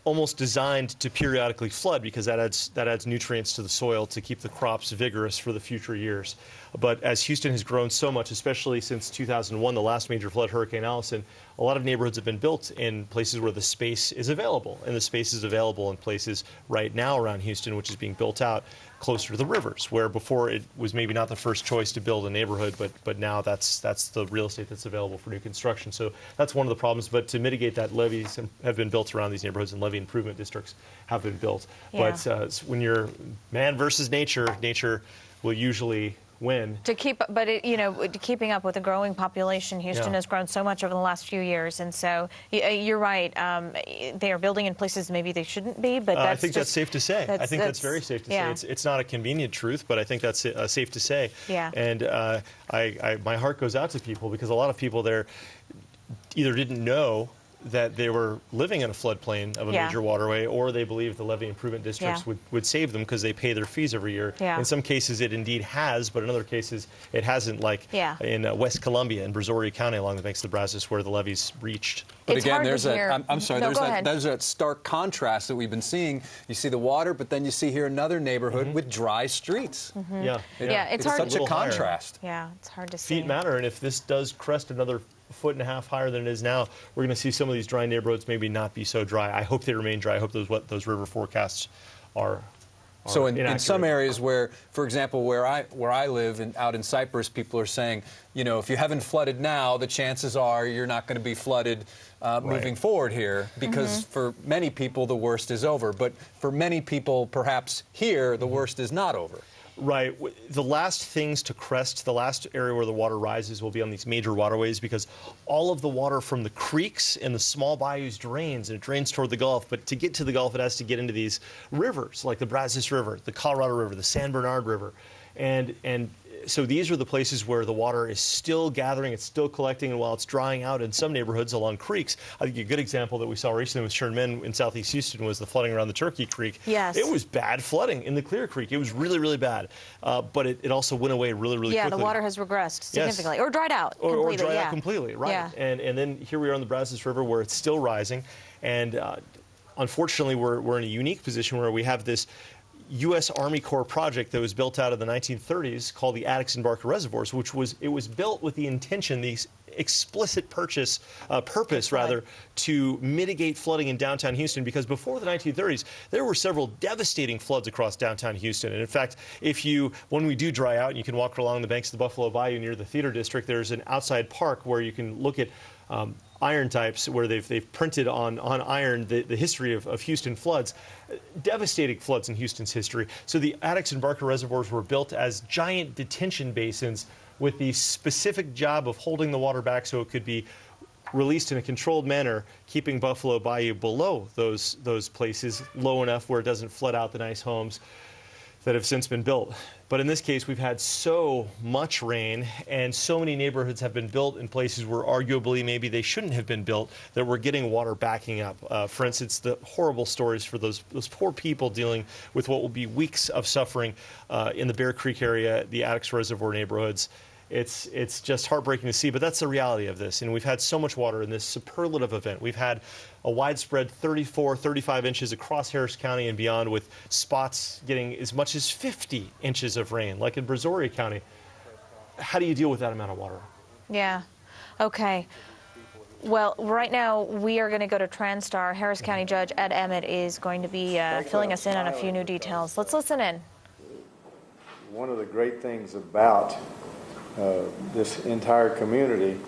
almost designed to periodically flood, because that adds nutrients to the soil to keep the crops vigorous for the future years. But as Houston has grown so much, especially since 2001, the last major flood, Hurricane Allison, a lot of neighborhoods have been built in places where the space is available. And the space is available in places right now around Houston, which is being built out closer to the rivers, where before it was maybe not the first choice to build a neighborhood, but now that's the real estate that's available for new construction. So that's one of the problems. But to mitigate that, levees have been built around these neighborhoods, and levee improvement districts have been built. Yeah. But when you're man versus nature, nature will usually win. Keeping up with the growing population, Houston has grown so much over the last few years, and so you're right. They are building in places maybe they shouldn't be, but I think that's safe to say. I think that's very safe to say. It's not a convenient truth, but I think that's safe to say. Yeah. And my heart goes out to people, because a lot of people there either didn't know that they were living in a floodplain of a major waterway, or they believe the levee improvement districts would save them because they pay their fees every year. In some cases it indeed has, but in other cases it hasn't, like in West Columbia and Brazoria County along the banks of the Brazos, where the levees reached. But again, there's that stark contrast that we've been seeing. You see the water, but then you see here another neighborhood with dry streets. Yeah, it's hard. Such a contrast. Yeah, it's hard to see. Feet matter, and if this does crest another foot and a half higher than it is now, we're going to see some of these dry neighborhoods maybe not be so dry. I hope they remain dry. I hope those river forecasts are. So in some areas where, for example, where I live out in Cypress, people are saying, you know, if you haven't flooded now, the chances are you're not going to be flooded moving forward here, because for many people the worst is over. But for many people, perhaps here, the worst is not over. Right. The last things to crest, the last area where the water rises will be on these major waterways, because all of the water from the creeks and the small bayous drains, and it drains toward the Gulf. But to get to the Gulf, it has to get into these rivers, like the Brazos River, the Colorado River, the San Bernard River. And so these are the places where the water is still gathering, it's still collecting, and while it's drying out in some neighborhoods along creeks, I think a good example that we saw recently with Sherman in southeast Houston was the flooding around the Turkey Creek. Yes. It was bad flooding in the Clear Creek. It was really, really bad. But it also went away really, really quickly. Yeah, the water has regressed significantly, or dried out completely. Or dried out completely, right. Yeah. And then here we are on the Brazos River where it's still rising. And unfortunately, we're in a unique position where we have this U.S. Army Corps project that was built out of the 1930s called the Addicks and Barker Reservoirs, which was built with the intention, the explicit purpose, to mitigate flooding in downtown Houston, because before the 1930s, there were several devastating floods across downtown Houston. And in fact, when we do dry out, and you can walk along the banks of the Buffalo Bayou near the Theater District, there's an outside park where you can look at iron types where they've printed on iron the history of Houston floods, devastating floods in Houston's history. So the Addicks and Barker Reservoirs were built as giant detention basins with the specific job of holding the water back so it could be released in a controlled manner, keeping Buffalo Bayou below those places, low enough where it doesn't flood out the nice homes that have since been built. But in this case, we've had so much rain, and so many neighborhoods have been built in places where arguably maybe they shouldn't have been built, that we're getting water backing up. For instance, the horrible stories for those poor people dealing with what will be weeks of suffering in the Bear Creek area, the Addicks Reservoir neighborhoods. It's just heartbreaking to see, but that's the reality of this. And we've had so much water in this superlative event. We've had a widespread 34, 35 inches across Harris County and beyond, with spots getting as much as 50 inches of rain, like in Brazoria County. How do you deal with that amount of water? Yeah. Okay. Well, right now we are going to go to Transtar. Harris County Judge Ed Emmett is going to be filling us in on a few new details. Let's listen in. One of the great things about this entire community,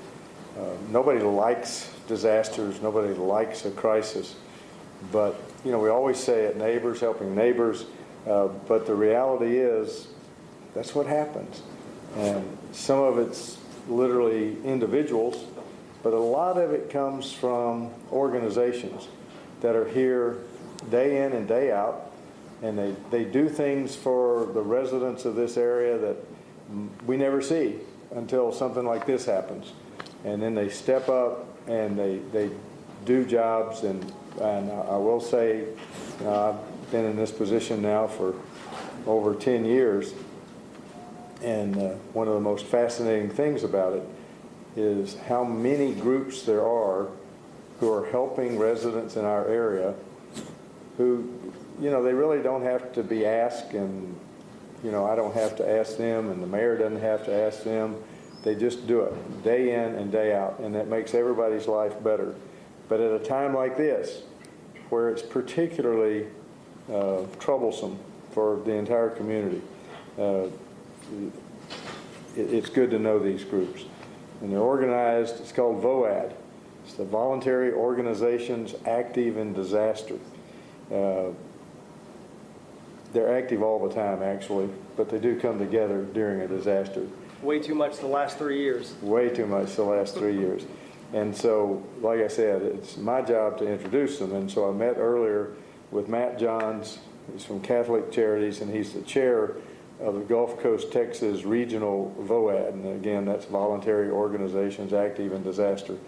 nobody likes disasters, nobody likes a crisis, but we always say it, neighbors helping neighbors, but the reality is that's what happens. And some of it's literally individuals, but a lot of it comes from organizations that are here day in and day out, and they do things for the residents of this area that we never see until something like this happens. And then they step up and they do jobs, and I will say I've been in this position now for over 10 years, and one of the most fascinating things about it is how many groups there are who are helping residents in our area who, they really don't have to be asked, and I don't have to ask them, and the mayor doesn't have to ask them. They just do it day in and day out, and that makes everybody's life better. But at a time like this, where it's particularly troublesome for the entire community, it's good to know these groups. And they're organized, it's called VOAD. It's the Voluntary Organizations Active in Disaster. They're active all the time, actually, but they do come together during a disaster. Way too much the last 3 years. Way too much the last 3 years. And so, like I said, it's my job to introduce them. And so I met earlier with Matt Johns. He's from Catholic Charities, and he's the chair of the Gulf Coast, Texas Regional VOAD. And again, that's Voluntary Organizations Active in Disaster.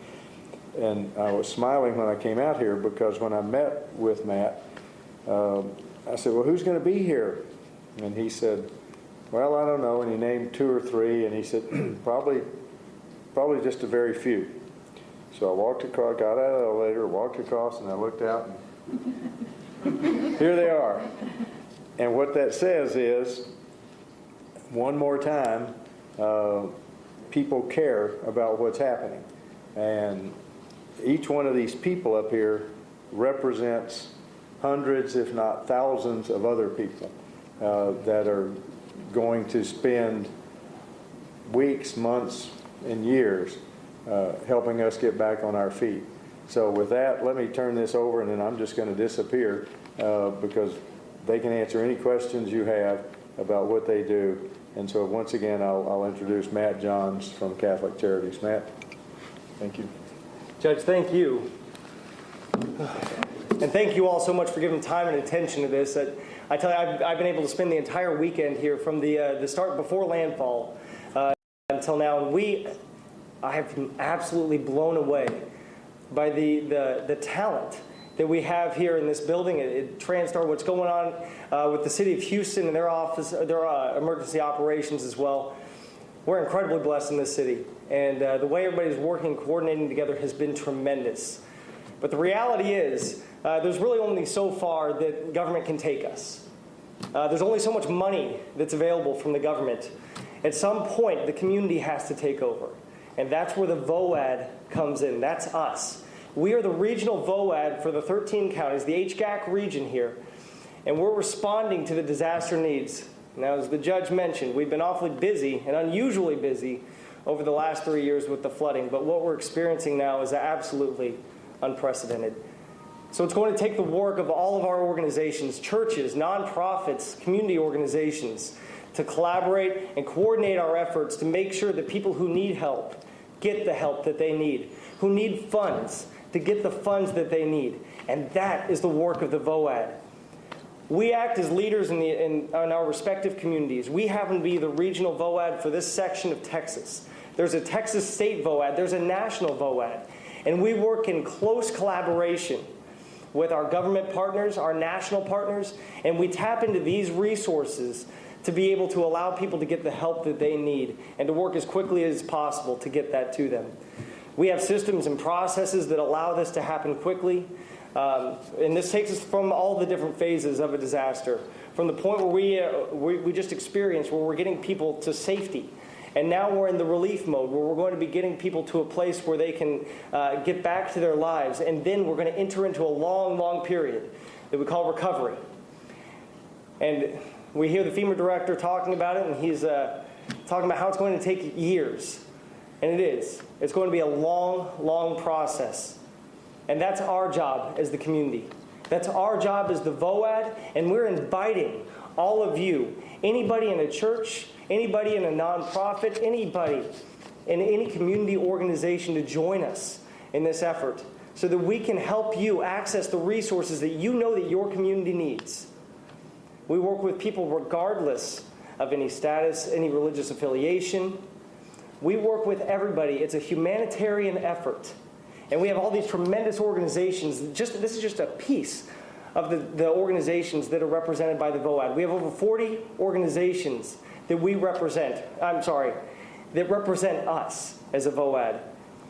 And I was smiling when I came out here, because when I met with Matt, I said, well, who's going to be here? And he said, well, I don't know. And he named 2 or 3, and he said, probably just a very few. So I walked across, got out of the elevator, walked across, and I looked out, and here they are. And what that says is, one more time, people care about what's happening. And each one of these people up here represents hundreds, if not thousands, of other people that are going to spend weeks, months, and years helping us get back on our feet. So with that, let me turn this over, and then I'm just going to disappear because they can answer any questions you have about what they do. And so once again, I'll introduce Matt Johns from Catholic Charities. Matt, thank you. Judge, thank you. And thank you all so much for giving time and attention to this. I tell you, I've been able to spend the entire weekend here from the start before landfall until now, and I have been absolutely blown away by the talent that we have here in this building at TranStar, what's going on with the city of Houston and their office, their emergency operations as well. We're incredibly blessed in this city, and the way everybody's working and coordinating together has been tremendous. But the reality is, there's really only so far that government can take us. There's only so much money that's available from the government. At some point, the community has to take over, and that's where the VOAD comes in. That's us. We are the regional VOAD for the 13 counties, the HGAC region here, and we're responding to the disaster needs. Now, as the judge mentioned, we've been awfully busy and unusually busy over the last 3 years with the flooding, but what we're experiencing now is absolutely unprecedented. So it's going to take the work of all of our organizations, churches, nonprofits, community organizations, to collaborate and coordinate our efforts to make sure that people who need help get the help that they need, who need funds to get the funds that they need. And that is the work of the VOAD. We act as leaders in our respective communities. We happen to be the regional VOAD for this section of Texas. There's a Texas state VOAD. There's a national VOAD. And we work in close collaboration with our government partners, our national partners, and we tap into these resources to be able to allow people to get the help that they need and to work as quickly as possible to get that to them. We have systems and processes that allow this to happen quickly. And this takes us from all the different phases of a disaster, from the point where we just experienced, where we're getting people to safety. And now we're in the relief mode, where we're going to be getting people to a place where they can get back to their lives. And then we're going to enter into a long, long period that we call recovery. And we hear the FEMA director talking about it, and he's talking about how it's going to take years. And it is. It's going to be a long, long process. And that's our job as the community. That's our job as the VOAD, and we're inviting all of you, anybody in a church, anybody in a nonprofit, anybody in any community organization to join us in this effort so that we can help you access the resources that you know that your community needs. We work with people regardless of any status, any religious affiliation. We work with everybody. It's a humanitarian effort. And we have all these tremendous organizations. This is just a piece of the organizations that are represented by the VOAD. We have over 40 organizations that we represent. That represent us as a VOAD.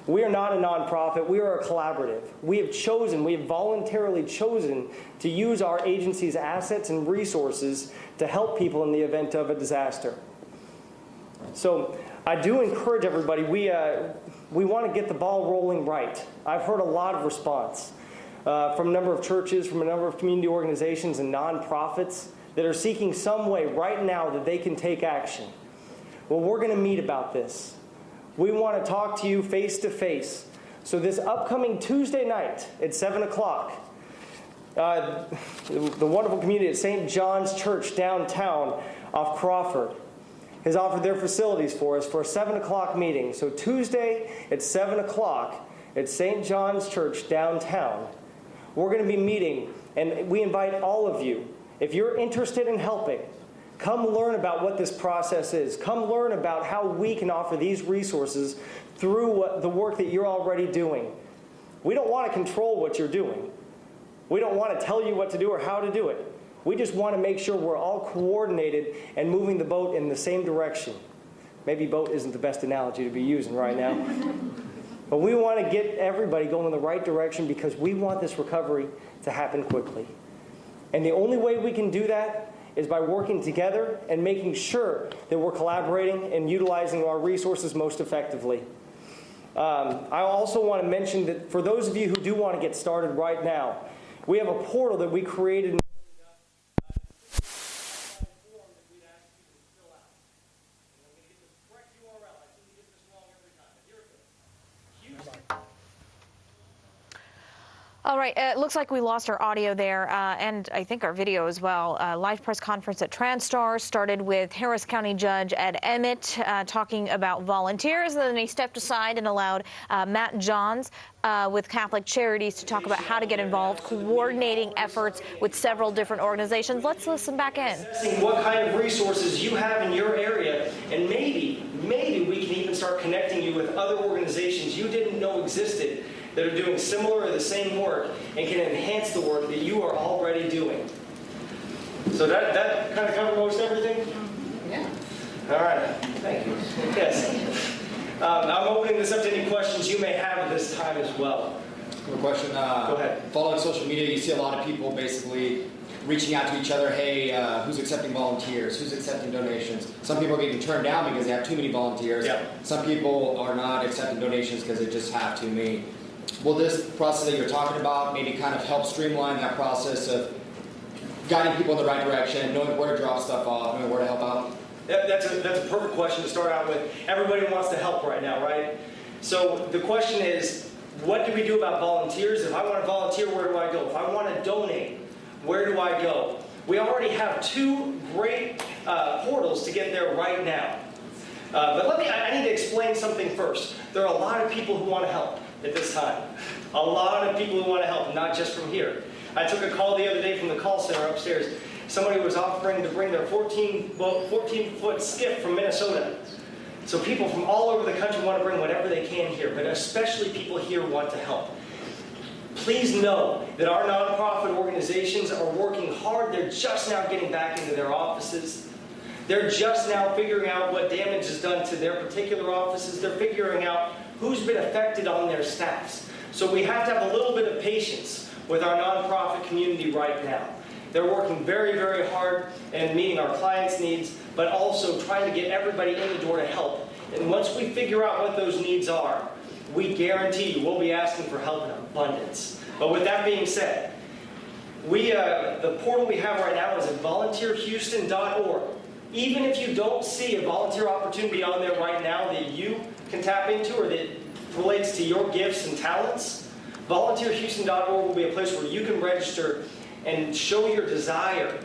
We are not a nonprofit. We are a collaborative. We have voluntarily chosen to use our agency's assets and resources to help people in the event of a disaster. So I do encourage everybody, we want to get the ball rolling right. I've heard a lot of response from a number of churches, from a number of community organizations and nonprofits that are seeking some way right now that they can take action. Well, we're going to meet about this. We want to talk to you face to face. So this upcoming Tuesday night at 7 o'clock, the wonderful community at St. John's Church downtown off Crawford has offered their facilities for us for a 7 o'clock meeting. So Tuesday at 7 o'clock at St. John's Church downtown, we're going to be meeting, and we invite all of you, if you're interested in helping, come learn about what this process is. Come learn about how we can offer these resources through the work that you're already doing. We don't want to control what you're doing. We don't want to tell you what to do or how to do it. We just want to make sure we're all coordinated and moving the boat in the same direction. Maybe boat isn't the best analogy to be using right now. But we want to get everybody going in the right direction because we want this recovery to happen quickly. And the only way we can do that is by working together and making sure that we're collaborating and utilizing our resources most effectively. I also want to mention that for those of you who do want to get started right now, we have a portal that we created. All right, it looks like we lost our audio there, and I think our video as well. Live press conference at Transtar started with Harris County Judge Ed Emmett talking about volunteers, and then they stepped aside and allowed Matt Johns with Catholic Charities to talk about how to get involved, coordinating efforts with several different organizations. Let's listen back in. What kind of resources you have in your area, and maybe we can even start connecting you with other organizations you didn't know existed that are doing similar or the same work and can enhance the work that you are already doing. So that kind of covered most everything? Yeah. All right. Thank you. Yes. I'm opening this up to any questions you may have at this time as well. One question. Go ahead. Following social media, you see a lot of people basically reaching out to each other, hey, who's accepting volunteers? Who's accepting donations? Some people are getting turned down because they have too many volunteers. Yeah. Some people are not accepting donations because they just have too many. Will this process that you're talking about maybe kind of help streamline that process of guiding people in the right direction, knowing where to drop stuff off, knowing where to help out? That's a perfect question to start out with. Everybody wants to help right now, right? So the question is, what do we do about volunteers? If I want to volunteer, where do I go? If I want to donate, where do I go? We already have two great portals to get there right now. But I need to explain something first. There are a lot of people who want to help at this time. A lot of people who want to help, not just from here. I took a call the other day from the call center upstairs. Somebody was offering to bring their 14-foot skiff from Minnesota. So people from all over the country want to bring whatever they can here, but especially people here want to help. Please know that our nonprofit organizations are working hard. They're just now getting back into their offices. They're just now figuring out what damage is done to their particular offices. They're figuring out who's been affected on their staffs. So we have to have a little bit of patience with our nonprofit community right now. They're working very, very hard and meeting our clients' needs, but also trying to get everybody in the door to help. And once we figure out what those needs are, we guarantee you we'll be asking for help in abundance. But with that being said, the portal we have right now is at volunteerhouston.org. Even if you don't see a volunteer opportunity on there right now that you can tap into or that relates to your gifts and talents, volunteerhouston.org will be a place where you can register and show your desire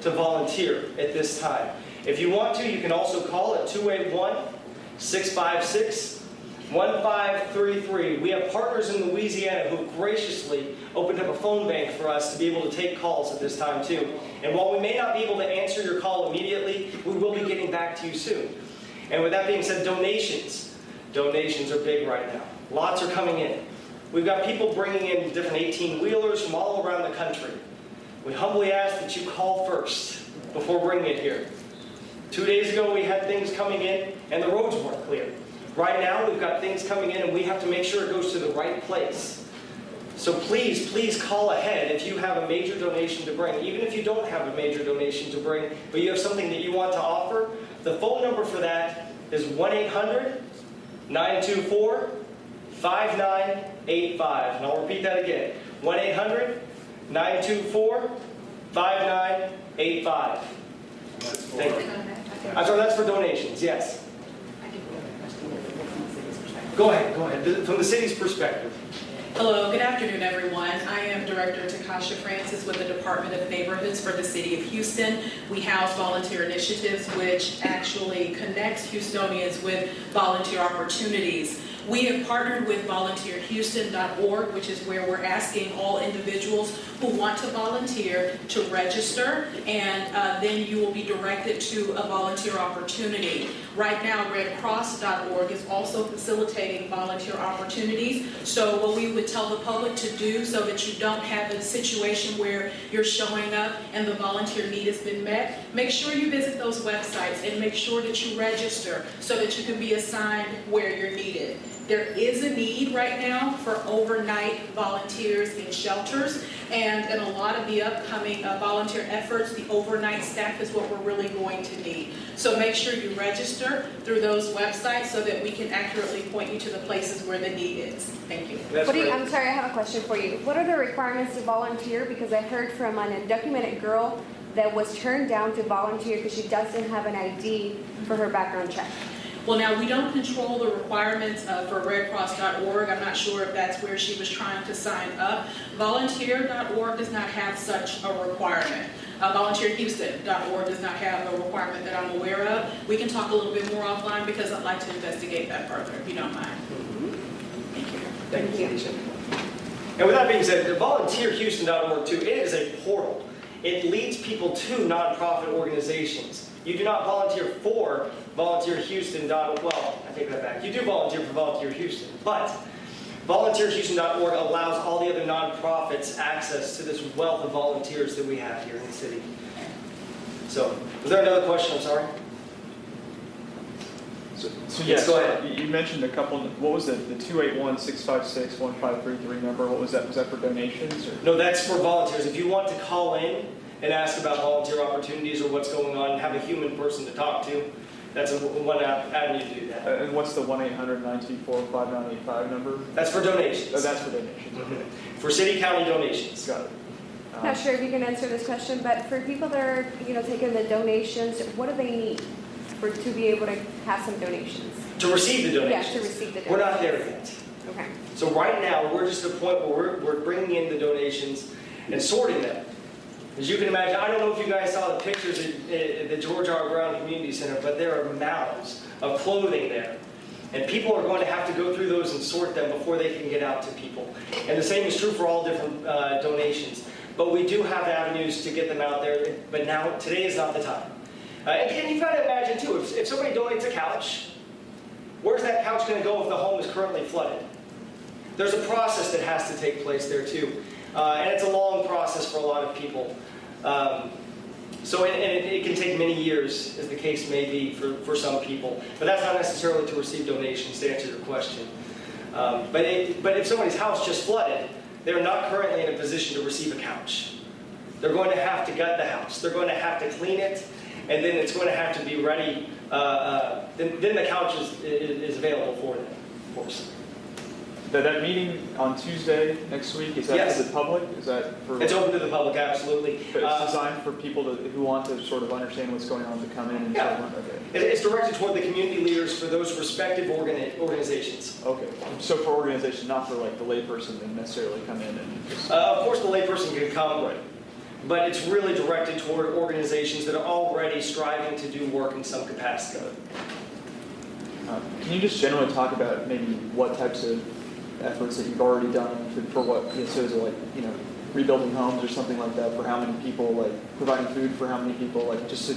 to volunteer at this time. If you want to, you can also call at 281-656-1533. We have partners in Louisiana who graciously opened up a phone bank for us to be able to take calls at this time too. And while we may not be able to answer your call immediately, we will be getting back to you soon. And with that being said, donations. Donations are big right now. Lots are coming in. We've got people bringing in different 18-wheelers from all around the country. We humbly ask that you call first before bringing it here. 2 days ago, we had things coming in, and the roads weren't clear. Right now, we've got things coming in, and we have to make sure it goes to the right place. So please call ahead if you have a major donation to bring. Even if you don't have a major donation to bring, but you have something that you want to offer, the phone number for that is 1-800-924-5985. And I'll repeat that again. 1-800-924-5985. Thank you. I'm sorry, that's for donations, yes. Go ahead. From the city's perspective. Hello, good afternoon, everyone. I am Director Takasha Francis with the Department of Neighborhoods for the City of Houston. We house volunteer initiatives, which actually connects Houstonians with volunteer opportunities. We have partnered with volunteerhouston.org, which is where we're asking all individuals who want to volunteer to register, and then you will be directed to a volunteer opportunity. Right now, redcross.org is also facilitating volunteer opportunities. So what we would tell the public to do so that you don't have a situation where you're showing up and the volunteer need has been met, make sure you visit those websites and make sure that you register so that you can be assigned where you're needed. There is a need right now for overnight volunteers in shelters, and in a lot of the upcoming volunteer efforts, the overnight staff is what we're really going to need. So make sure you register through those websites so that we can accurately point you to the places where the need is. Thank you. I'm sorry, I have a question for you. What are the requirements to volunteer? Because I heard from an undocumented girl that was turned down to volunteer because she doesn't have an ID for her background check. Well, now, we don't control the requirements for redcross.org. I'm not sure if that's where she was trying to sign up. Volunteer.org does not have such a requirement. VolunteerHouston.org does not have a requirement that I'm aware of. We can talk a little bit more offline because I'd like to investigate that further, if you don't mind. Thank you. And with that being said, the VolunteerHouston.org too, it is a portal. It leads people to nonprofit organizations. You do not volunteer for VolunteerHouston.org. Well, I take that back. You do volunteer for Volunteer Houston, but VolunteerHouston.org allows all the other nonprofits access to this wealth of volunteers that we have here in the city. So, was there another question? I'm sorry. So yes, go ahead. You mentioned a couple. What was the 281-656-1533 number? What was that? Was that for donations? Or? No, that's for volunteers. If you want to call in and ask about volunteer opportunities or what's going on, and have a human person to talk to, that's one avenue to do that. And what's the 1-800-924-5985 number? That's for donations. Oh, that's for donations. Okay. For city-county donations. Got it. Not sure if you can answer this question, but for people that are, taking the donations, what do they need to be able to have some donations? To receive the donations? Yeah, to receive the donations. We're not there yet. Okay. So right now, we're just at the point where we're bringing in the donations and sorting them. As you can imagine, I don't know if you guys saw the pictures at the George R. Brown Community Center, but there are mounds of clothing there. And people are going to have to go through those and sort them before they can get out to people. And the same is true for all different donations. But we do have avenues to get them out there, but now, today is not the time. And you've got to imagine, too, if somebody donates a couch, where's that couch going to go if the home is currently flooded? There's a process that has to take place there, too. And it's a long process for a lot of people. It can take many years, as the case may be for some people. But that's not necessarily to receive donations, to answer your question. But if somebody's house just flooded, they're not currently in a position to receive a couch. They're going to have to gut the house. They're going to have to clean it, and then it's going to have to be ready. Then the couch is available for them, of course. That meeting on Tuesday next week, is that for the public? Is that for? It's open to the public, absolutely. But it's designed for people who want to sort of understand what's going on to come in and so on? Okay. It's directed toward the community leaders for those respective organizations. Okay. So for organizations, not for like the layperson to necessarily come in and just... Of course the layperson can come, right. But it's really directed toward organizations that are already striving to do work in some capacity. Can you just generally talk about maybe what types of efforts that you've already done for what, so is it like, rebuilding homes or something like that, for how many people, like providing food for how many people, like just a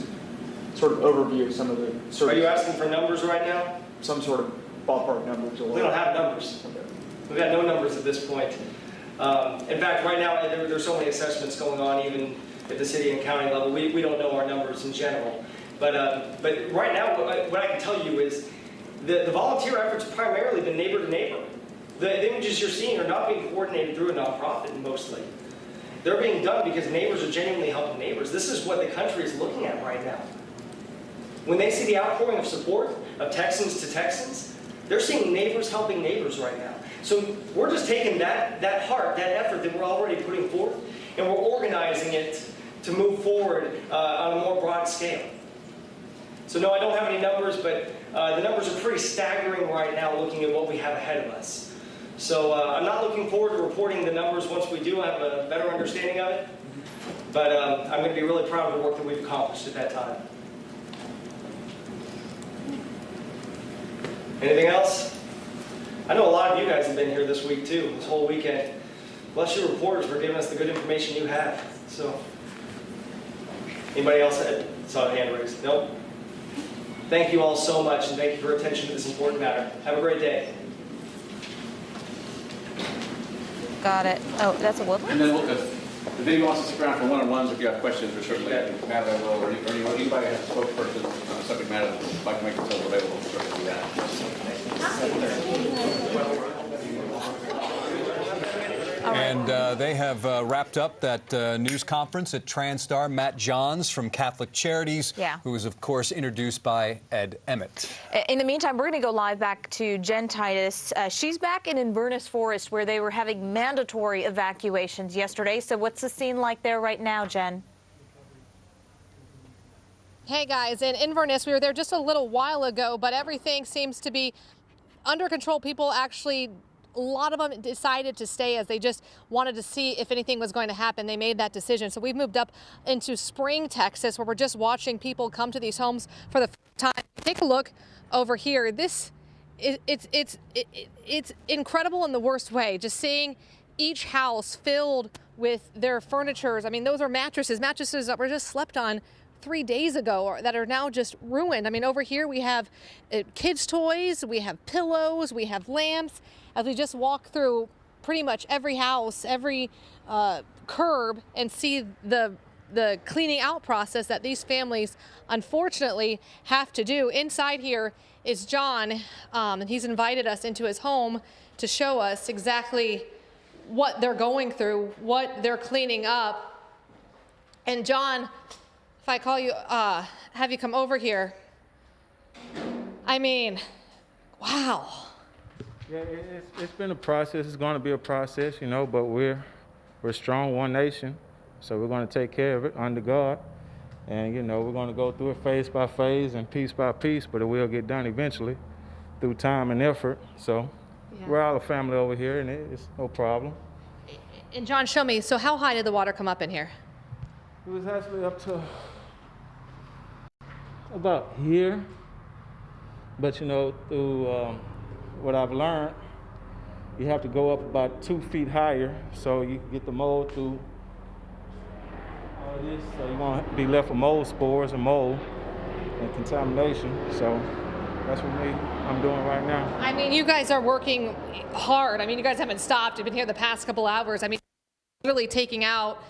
sort of overview of some of the services. Are you asking for numbers right now? Some sort of ballpark numbers. Or we don't have numbers. Okay. We've got no numbers at this point. In fact, right now, there's so many assessments going on, even at the city and county level. We don't know our numbers in general. But right now, what I can tell you is the volunteer efforts have primarily been neighbor to neighbor. The images you're seeing are not being coordinated through a nonprofit mostly. They're being done because neighbors are genuinely helping neighbors. This is what the country is looking at right now. When they see the outpouring of support of Texans to Texans, they're seeing neighbors helping neighbors right now. So we're just taking that heart, that effort that we're already putting forth, and we're organizing it to move forward on a more broad scale. So no, I don't have any numbers, but the numbers are pretty staggering right now looking at what we have ahead of us. So I'm not looking forward to reporting the numbers once we do have a better understanding of it. But I'm going to be really proud of the work that we've accomplished at that time. Anything else? I know a lot of you guys have been here this week too, this whole weekend. Bless you reporters for giving us the good information you have. So, anybody else saw a hand raised? Nope. Thank you all so much, and thank you for your attention to this important matter. Have a great day. Got it. Oh, that's a Woodland? And then If anyone wants to stick around for one-on-ones, if you have questions, or certainly Madeline will, or anybody has a spokesperson on the subject matter that would like to make themselves available, we'll certainly do that. And they have wrapped up that news conference at TransStar. Matt Johns from Catholic Charities, who was, of course, introduced by Ed Emmett. In the meantime, we're going to go live back to Jen Titus. She's back in Inverness Forest, where they were having mandatory evacuations yesterday. So what's the scene like there right now, Jen? Hey, guys, in Inverness, we were there just a little while ago, but everything seems to be under control. People actually, a lot of them decided to stay as they just wanted to see if anything was going to happen. They made that decision. So we've moved up into Spring, Texas, where we're just watching people come to these homes for the first time. Take a look over here. This it's incredible in the worst way. Just seeing each house filled with their furnitures. I mean, those are mattresses that were just slept on 3 days ago, or that are now just ruined. I mean, over here we have kids' toys, we have pillows, we have lamps. As we just walk through pretty much every house, every curb, and see the cleaning out process that these families unfortunately have to do. Inside here is John, and he's invited us into his home to show us exactly what they're going through, what they're cleaning up. And John, if I call you, have you come over here, I mean, wow. Yeah, it's been a process. It's going to be a process, you know, but we're strong, one nation, so we're going to take care of it under God. And, you know, we're going to go through it phase by phase and piece by piece, but it will get done eventually through time and effort. So we're all a family over here, and it's no problem. And John, show me, so how high did the water come up in here? It was actually up to about here, but you know, through what I've learned, you have to go up about 2 feet higher so you can get the mold through all this. So you won't be left with mold spores and mold and contamination. So that's what I'm doing right now. I mean, you guys are working hard. I mean, you guys haven't stopped. You've been here the past couple hours. I mean, really taking out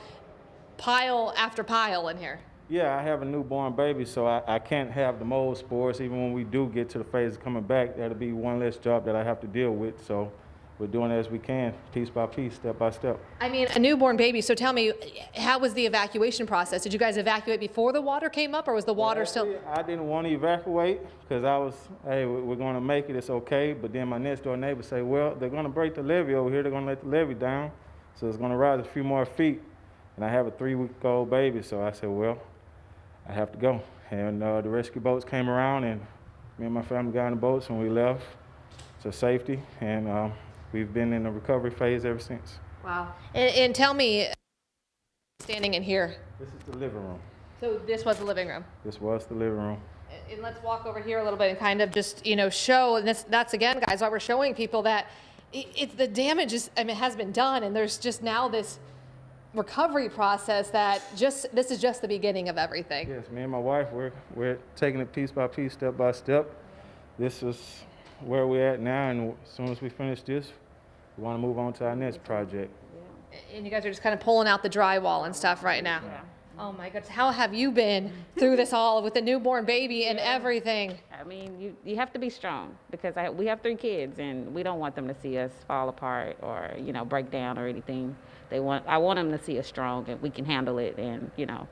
pile after pile in here. Yeah, I have a newborn baby, so I can't have the mold spores. Even when we do get to the phase of coming back, that'll be one less job that I have to deal with. So we're doing it as we can, piece by piece, step by step. I mean, a newborn baby. So tell me, how was the evacuation process? Did you guys evacuate before the water came up, or was the water still? I didn't want to evacuate because I was, hey, we're going to make it, it's okay. But then my next door neighbor say, well, they're going to break the levee over here. They're going to let the levee down. So it's going to rise a few more feet. And I have a 3-week-old baby, so I said, well, I have to go. And the rescue boats came around, and me and my family got in the boats, and we left to safety. And we've been in the recovery phase ever since. Wow. And tell me, standing in here. This is the living room. So this was the living room. This was the living room. And let's walk over here a little bit and kind of just, you know, show. And that's again, guys, why we're showing people that it's the damage is, I mean, has been done, and there's just now this recovery process that this is just the beginning of everything. Yes, me and my wife, we're taking it piece by piece, step by step. This is where we're at now, and as soon as we finish this, we want to move on to our next project. And you guys are just kind of pulling out the drywall and stuff right now. Yeah. Oh my goodness, how have you been through this all with the newborn baby and everything? I mean, you have to be strong because we have 3 kids, and we don't want them to see us fall apart or, you know, break down or anything. I want them to see us strong, and we can handle it, and, you know,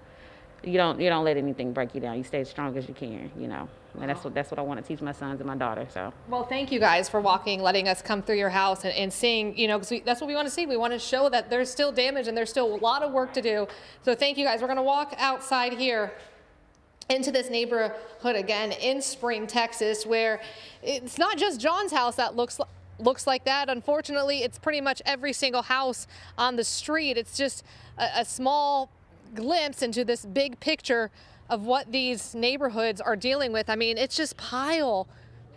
you don't let anything break you down. You stay as strong as you can, you know. And that's what I want to teach my sons and my daughter. So. Well, thank you guys for letting us come through your house and seeing, you know, because that's what we want to see. We want to show that there's still damage and there's still a lot of work to do. So thank you guys. We're going to walk outside here into this neighborhood again in Spring, Texas, where it's not just John's house that looks like that. Unfortunately, it's pretty much every single house on the street. It's just a small glimpse into this big picture of what these neighborhoods are dealing with. I mean, it's just pile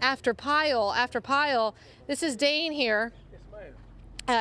after pile after pile. This is Dane here.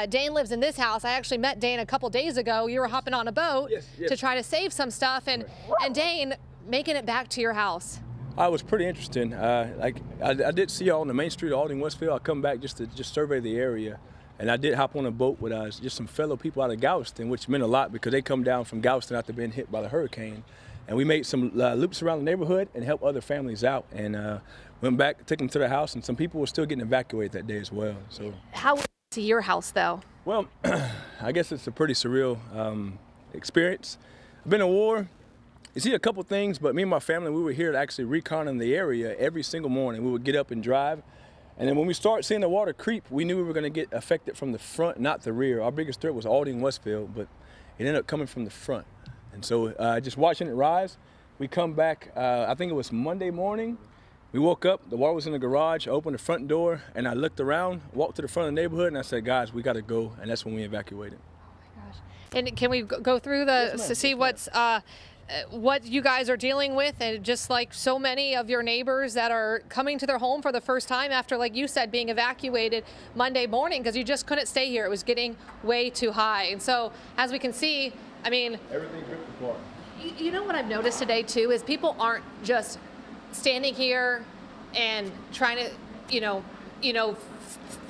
Dane lives in this house. I actually met Dane a couple days ago. You were hopping on a boat to try to save some stuff, and Dane, making it back to your house. It was pretty interesting. I did see y'all on the main street of Alding, Westfield. I come back just to survey the area, And I did hop on a boat with just some fellow people out of Galveston, which meant a lot because they come down from Galveston after being hit by the hurricane. And we made some loops around the neighborhood and helped other families out. And went back, took them to their house, and some people were still getting evacuated that day as well. So How was it to your house, though? Well, I guess it's a pretty surreal experience. I've been in war. You see a couple things, but me and my family, we were here to actually reconning the area every single morning. We would get up and drive. And then when we start seeing the water creep, we knew we were going to get affected from the front, not the rear. Our biggest threat was Aldine Westfield, but it ended up coming from the front. And so just watching it rise, we come back, I think it was Monday morning. We woke up, the water was in the garage, I opened the front door, and I looked around, walked to the front of the neighborhood, and I said, guys, we got to go. And that's when we evacuated. Oh, my gosh. And can we go through to see what you guys are dealing with, and just like so many of your neighbors that are coming to their home for the first time after, like you said, being evacuated Monday morning because you just couldn't stay here. It was getting way too high. And so as we can see, I mean, everything ripped apart. You know what I've noticed today too is people aren't just standing here and trying to,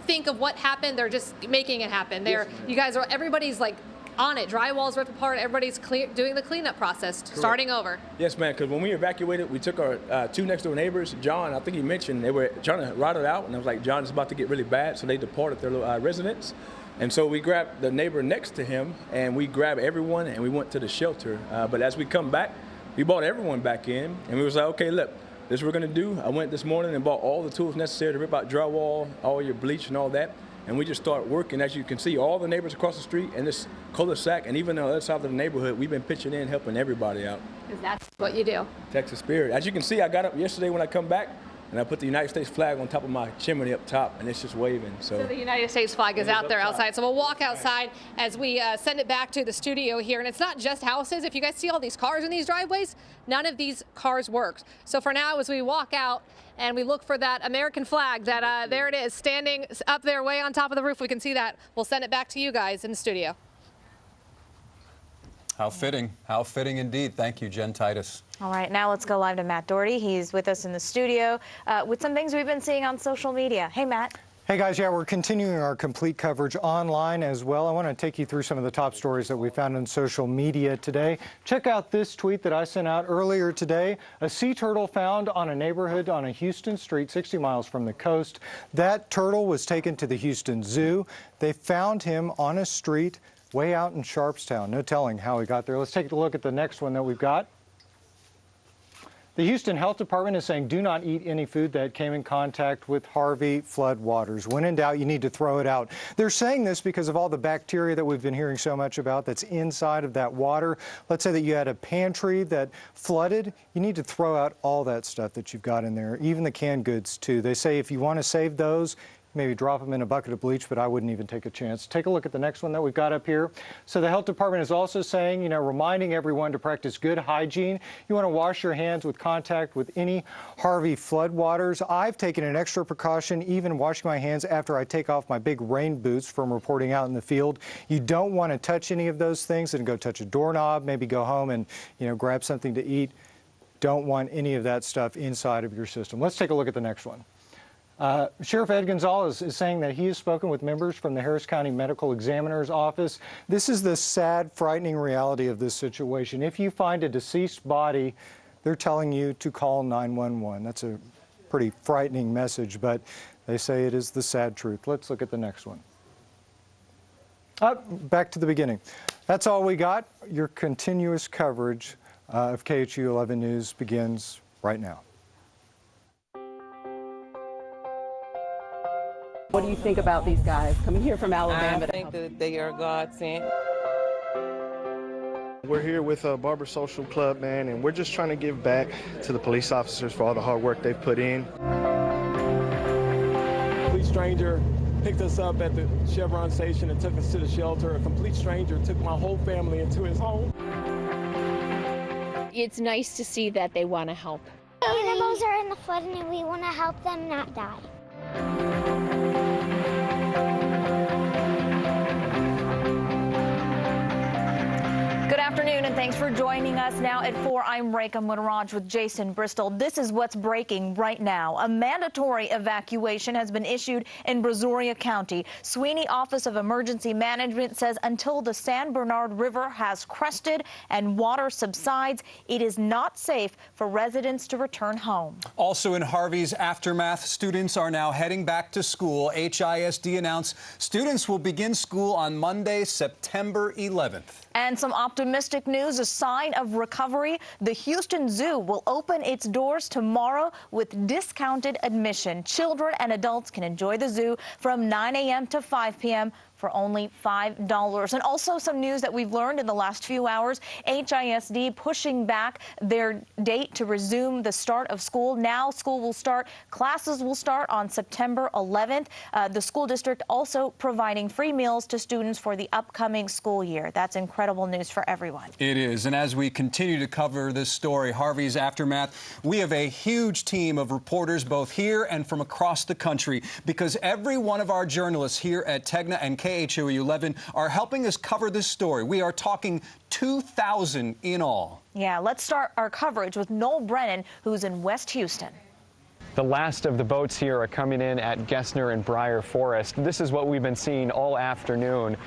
think of what happened. They're just making it happen. Everybody's like on it. Drywall's ripped apart. Everybody's doing the cleanup process, Correct. Starting over. Yes, man, because when we evacuated, we took our two next door neighbors. John, I think he mentioned, they were trying to ride it out, and I was like, John, it's about to get really bad, so they departed their residence. And so we grabbed the neighbor next to him, and we grabbed everyone, and we went to the shelter. But as we come back, we brought everyone back in, and we was like, okay, look, this is what we're going to do. I went this morning and bought all the tools necessary to rip out drywall, all your bleach and all that. And we just start working. As you can see, all the neighbors across the street and this cul-de-sac, and even on the other side of the neighborhood, we've been pitching in, helping everybody out. Because that's what you do. Texas spirit. As you can see, I got up yesterday when I come back, and I put the United States flag on top of my chimney up top, and it's just waving. So the United States flag is out there outside. So we'll walk outside as we send it back to the studio here. And it's not just houses. If you guys see all these cars in these driveways, none of these cars work. So for now, as we walk out and we look for that American flag, that there it is, standing up there way on top of the roof, we can see that. We'll send it back to you guys in the studio. How fitting indeed. Thank you, Jen Titus. All right, now let's go live to Matt Doherty. He's with us in the studio with some things we've been seeing on social media. Hey, Matt. Hey guys, yeah, we're continuing our complete coverage online as well. I want to take you through some of the top stories that we found on social media today. Check out this tweet that I sent out earlier today. A sea turtle found on a neighborhood on a Houston street 60 miles from the coast. That turtle was taken to the Houston Zoo. They found him on a street way out in Sharpstown. No telling how he got there. Let's take a look at the next one that we've got. The Houston Health Department is saying do not eat any food that came in contact with Harvey flood waters. When in doubt, you need to throw it out. They're saying this because of all the bacteria that we've been hearing so much about that's inside of that water. Let's say that you had a pantry that flooded. You need to throw out all that stuff that you've got in there, even the canned goods too. They say if you want to save those, maybe drop them in a bucket of bleach, but I wouldn't even take a chance. Take a look at the next one that we've got up here. So the health department is also saying, reminding everyone to practice good hygiene. You want to wash your hands with contact with any Harvey floodwaters. I've taken an extra precaution, even washing my hands after I take off my big rain boots from reporting out in the field. You don't want to touch any of those things and go touch a doorknob, maybe go home and, grab something to eat. Don't want any of that stuff inside of your system. Let's take a look at the next one. Sheriff Ed Gonzalez is saying that he has spoken with members from the Harris County Medical Examiner's Office. This is the sad, frightening reality of this situation. If you find a deceased body, they're telling you to call 911. That's a pretty frightening message, but they say it is the sad truth. Let's look at the next one. Back to the beginning. That's all we got. Your continuous coverage of KHU 11 News begins right now. What do you think about these guys coming here from Alabama? I think that they are God sent. We're here with Barber Social Club, man, and we're just trying to give back to the police officers for all the hard work they've put in. A complete stranger picked us up at the Chevron station and took us to the shelter. A complete stranger took my whole family into his home. It's nice to see that they want to help. Animals are in the flood and we want to help them not die. Good afternoon, and thanks for joining us. Now at 4, I'm Rekha Muniraj with Jason Bristol. This is what's breaking right now. A mandatory evacuation has been issued in Brazoria County. Sweeney Office of Emergency Management says until the San Bernard River has crested and water subsides, it is not safe for residents to return home. Also in Harvey's aftermath, students are now heading back to school. HISD announced students will begin school on Monday, September 11th. And some optimistic news, a sign of recovery. The Houston Zoo will open its doors tomorrow with discounted admission. Children and adults can enjoy the zoo from 9 a.m. to 5 p.m. for only $5. And also some news that we've learned in the last few hours, HISD pushing back their date to resume the start of school. Now classes will start on September 11th. The school district also providing free meals to students for the upcoming school year. That's incredible news for everyone. It is. And as we continue to cover this story, Harvey's aftermath, we have a huge team of reporters both here and from across the country, because every one of our journalists here at Tegna and KHOE 11 are helping us cover this story. We are talking 2,000 in all. Yeah, let's start our coverage with Noel Brennan, who's in West Houston. The last of the boats here are coming in at Gessner and Briar Forest. This is what we've been seeing all afternoon.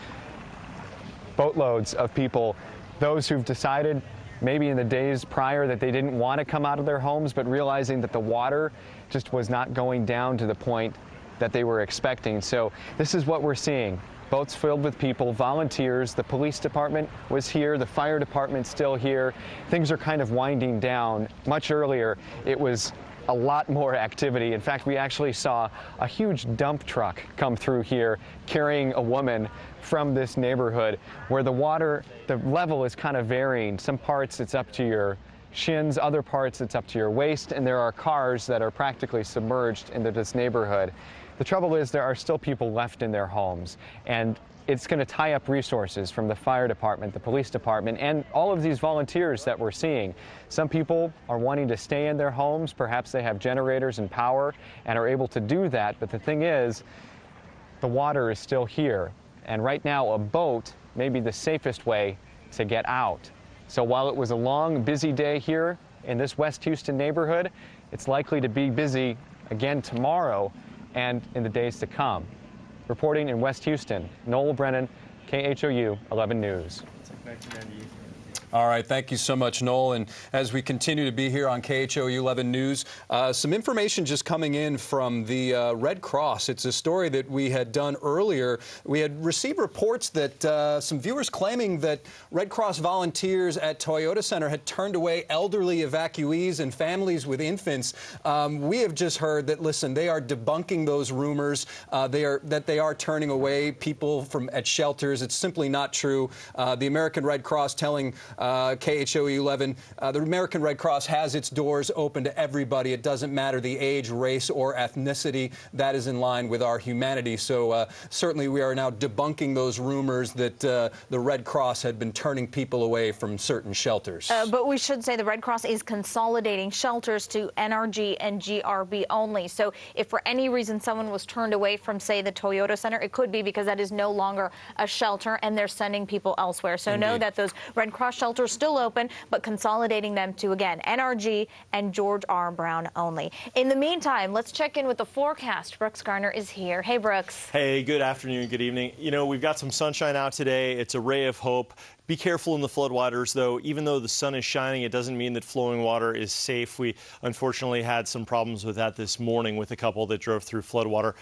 Boatloads of people, those who've decided maybe in the days prior that they didn't want to come out of their homes, but realizing that the water just was not going down to the point that they were expecting. So this is what we're seeing. Boats filled with people, volunteers. The police department was here. The fire department's still here. Things are kind of winding down. Much earlier, it was a lot more activity. In fact, we actually saw a huge dump truck come through here carrying a woman from this neighborhood where the level is kind of varying. Some parts it's up to your shins, other parts it's up to your waist, and there are cars that are practically submerged into this neighborhood. The trouble is there are still people left in their homes, and it's going to tie up resources from the fire department, the police department, and all of these volunteers that we're seeing. Some people are wanting to stay in their homes. Perhaps they have generators and power and are able to do that. But the thing is, the water is still here. And right now, a boat may be the safest way to get out. So while it was a long, busy day here in this West Houston neighborhood, it's likely to be busy again tomorrow and in the days to come. Reporting in West Houston, Noel Brennan, KHOU 11 News. All right, thank you so much, Noel. And as we continue to be here on KHOU 11 News, some information just coming in from the Red Cross. It's a story that we had done earlier. We had received reports that some viewers claiming that Red Cross volunteers at Toyota Center had turned away elderly evacuees and families with infants. We have just heard that, listen, they are debunking those rumors. They are turning away people at shelters. It's simply not true. The American Red Cross telling KHOE 11, the American Red Cross has its doors open to everybody. It doesn't matter the age, race, or ethnicity. That is in line with our humanity. So certainly we are now debunking those rumors that the Red Cross had been turning people away from certain shelters. But we should say the Red Cross is consolidating shelters to NRG and GRB only. So if for any reason someone was turned away from, say, the Toyota Center, it could be because that is no longer a shelter and they're sending people elsewhere. So Indeed. Know that those Red Cross shelters still open, but consolidating them to, again, NRG and George R. Brown only. In the meantime, let's check in with the forecast. Brooks Garner is here. Hey, Brooks. Hey, good afternoon, good evening. You know, we've got some sunshine out today. It's a ray of hope. Be careful in the floodwaters, though. Even though the sun is shining, it doesn't mean that flowing water is safe. We unfortunately had some problems with that this morning with a couple that drove through floodwater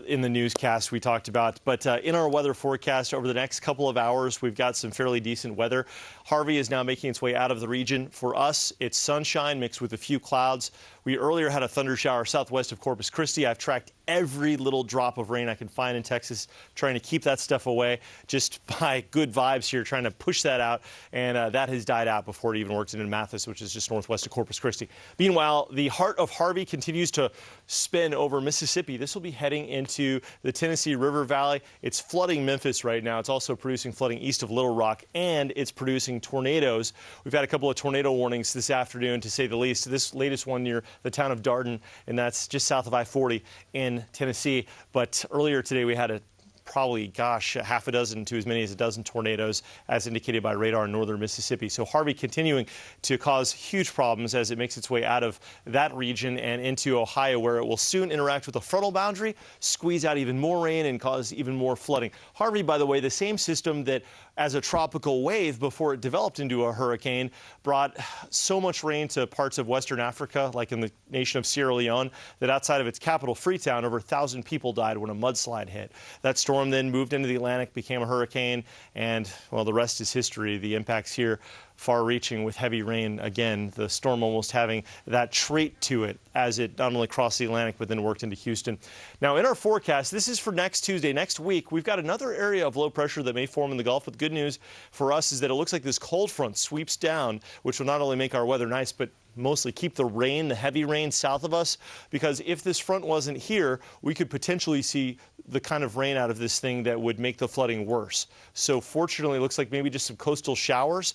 in the newscast we talked about. But in our weather forecast over the next couple of hours, we've got some fairly decent weather. Harvey is now making its way out of the region. For us, it's sunshine mixed with a few clouds. We earlier had a thunder shower southwest of Corpus Christi. I've tracked every little drop of rain I can find in Texas, trying to keep that stuff away just by good vibes here, trying to push that out. And that has died out before it even works in Mathis, which is just northwest of Corpus Christi. Meanwhile, the heart of Harvey continues to spin over Mississippi. This will be heading into the Tennessee River Valley. It's flooding Memphis right now. It's also producing flooding east of Little Rock, and it's producing tornadoes. We've had a couple of tornado warnings this afternoon, to say the least. This latest one near the town of Darden, and that's just south of I-40 in Tennessee. But earlier today, we had a probably, gosh, half a dozen to as many as a dozen tornadoes, as indicated by radar in northern Mississippi. So Harvey continuing to cause huge problems as it makes its way out of that region and into Ohio, where it will soon interact with the frontal boundary, squeeze out even more rain and cause even more flooding. Harvey, by the way, the same system that as a tropical wave before it developed into a hurricane brought so much rain to parts of Western Africa, like in the nation of Sierra Leone, that outside of its capital, Freetown, over 1,000 people died when a mudslide hit. That storm then moved into the Atlantic, became a hurricane, and, well, the rest is history. The impacts here far-reaching with heavy rain. Again, the storm almost having that trait to it as it not only crossed the Atlantic but then worked into Houston. Now, in our forecast, this is for next Tuesday, next week, we've got another area of low pressure that may form in the Gulf. But the good news for us is that it looks like this cold front sweeps down, which will not only make our weather nice, but mostly keep the rain, the heavy rain south of us, because if this front wasn't here, we could potentially see the kind of rain out of this thing that would make the flooding worse. So fortunately, it looks like maybe just some coastal showers.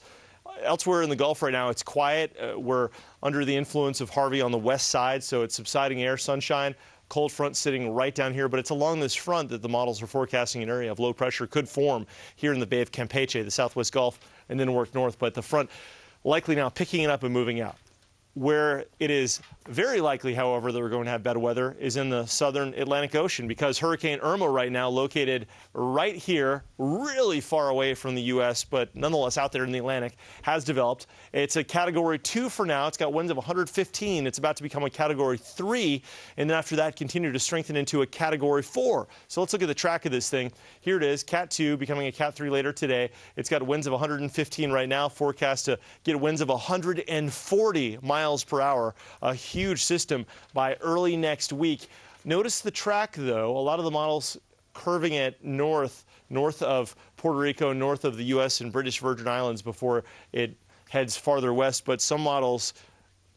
Elsewhere in the Gulf right now, it's quiet. We're under the influence of Harvey on the west side, so it's subsiding air, sunshine. Cold front sitting right down here, but it's along this front that the models are forecasting an area of low pressure could form here in the Bay of Campeche, the southwest Gulf, and then work north. But the front likely now picking it up and moving out. Where it is very likely, however, that we're going to have bad weather is in the southern Atlantic Ocean, because Hurricane Irma right now located right here, really far away from the U.S., but nonetheless out there in the Atlantic, has developed. It's a Category 2 for now. It's got winds of 115. It's about to become a Category 3, and then after that continue to strengthen into a Category 4. So let's look at the track of this thing. Here it is, Cat 2 becoming a Cat 3 later today. It's got winds of 115 right now, forecast to get winds of 140 miles per hour, a huge system by early next week. Notice the track, though. A lot of the models curving it north of Puerto Rico, north of the U.S. and British Virgin Islands before it heads farther west, but some models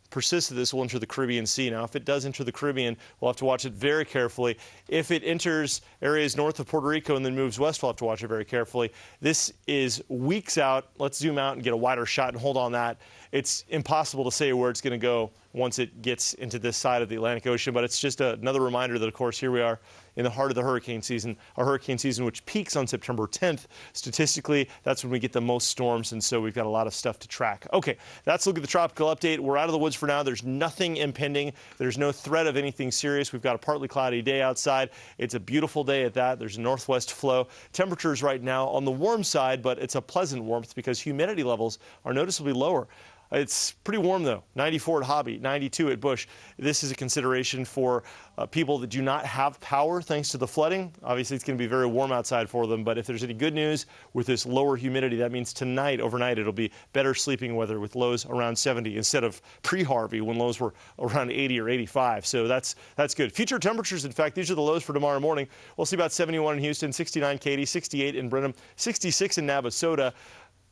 persist that this will enter the Caribbean Sea. Now, if it does enter the Caribbean, we'll have to watch it very carefully. If it enters areas north of Puerto Rico and then moves west, we'll have to watch it very carefully. This is weeks out. Let's zoom out and get a wider shot and hold on that. It's impossible to say where it's going to go once it gets into this side of the Atlantic Ocean, but it's just another reminder that, of course, here we are in the heart of the hurricane season, a hurricane season which peaks on September 10th. Statistically, that's when we get the most storms, and so we've got a lot of stuff to track. Okay, that's a look at the tropical update. We're out of the woods for now. There's nothing impending. There's no threat of anything serious. We've got a partly cloudy day outside. It's a beautiful day at that. There's a northwest flow. Temperatures right now on the warm side, but it's a pleasant warmth because humidity levels are noticeably lower. It's pretty warm, though. 94 at Hobby, 92 at Bush. This is a consideration for people that do not have power thanks to the flooding. Obviously, it's going to be very warm outside for them, but if there's any good news with this lower humidity, that means tonight, overnight, it'll be better sleeping weather with lows around 70 instead of pre-Harvey when lows were around 80 or 85. So that's good. Future temperatures, in fact, these are the lows for tomorrow morning. We'll see about 71 in Houston, 69 Katy, 68 in Brenham, 66 in Navasota.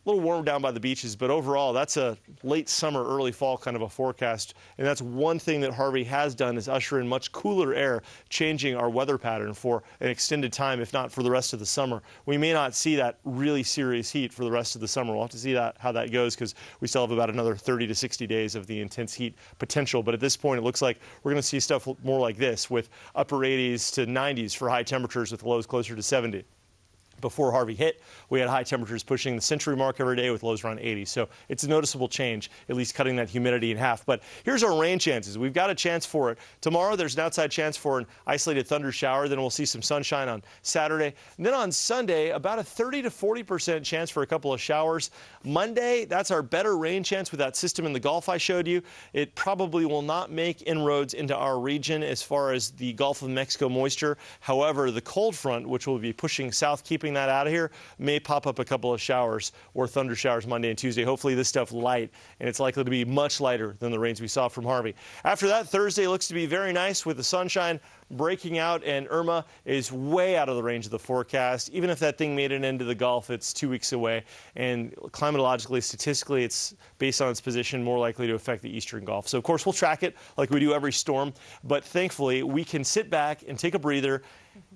A little warm down by the beaches, but overall, that's a late summer, early fall kind of a forecast. And that's one thing that Harvey has done is usher in much cooler air, changing our weather pattern for an extended time, if not for the rest of the summer. We may not see that really serious heat for the rest of the summer. We'll have to see how that goes, because we still have about another 30 to 60 days of the intense heat potential. But at this point, it looks like we're going to see stuff more like this, with upper 80s to 90s for high temperatures with lows closer to 70. Before Harvey hit, we had high temperatures pushing the century mark every day with lows around 80. So it's a noticeable change, at least cutting that humidity in half. But here's our rain chances. We've got a chance for it. Tomorrow, there's an outside chance for an isolated thunder shower. Then we'll see some sunshine on Saturday. And then on Sunday, about a 30 to 40% chance for a couple of showers. Monday, that's our better rain chance with that system in the Gulf I showed you. It probably will not make inroads into our region as far as the Gulf of Mexico moisture. However, the cold front, which will be pushing south, keeping that out of here, may pop up a couple of showers or thunder showers Monday and Tuesday. Hopefully this stuff light, and it's likely to be much lighter than the rains we saw from Harvey. After that, Thursday looks to be very nice with the sunshine breaking out, and Irma is way out of the range of the forecast. Even if that thing made it into the Gulf, it's 2 weeks away, and climatologically, statistically, it's based on its position more likely to affect the eastern Gulf. So of course we'll track it like we do every storm, but thankfully we can sit back and take a breather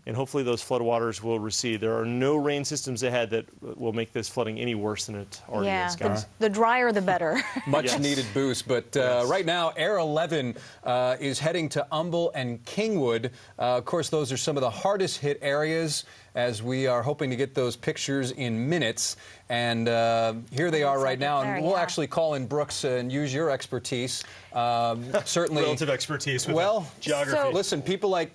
and hopefully those floodwaters will recede. There are no rain systems ahead that will make this flooding any worse than it already is, guys. The drier, the better. Much needed boost. But right now, Air 11 is heading to Humble and Kingwood. Of course, those are some of the hardest hit areas, as we are hoping to get those pictures in minutes. And here they are right now. And we'll actually call in Brooks and use your expertise. Certainly. Relative expertise with geography. So, listen, people like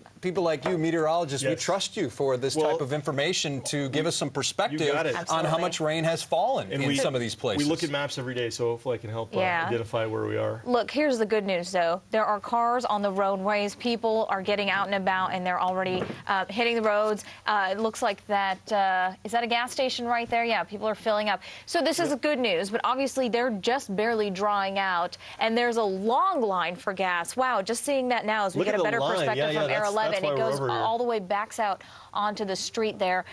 you, meteorologists, we trust you for this type of information to give us some perspective on how much rain has fallen in some of these places. We look at maps every day, so hopefully I can help identify where we are. Look, here's the good news, though. There are cars on the roadways. People are getting out and about, and they're already hitting the roads. It looks like that, is that a gas station right there? Yeah, people are filling up. So this is good news, but obviously they're just barely drying out, and there's a long line for gas. Wow, just seeing that now as we get a better perspective from Air 11. It goes all the way, backs out onto the street there.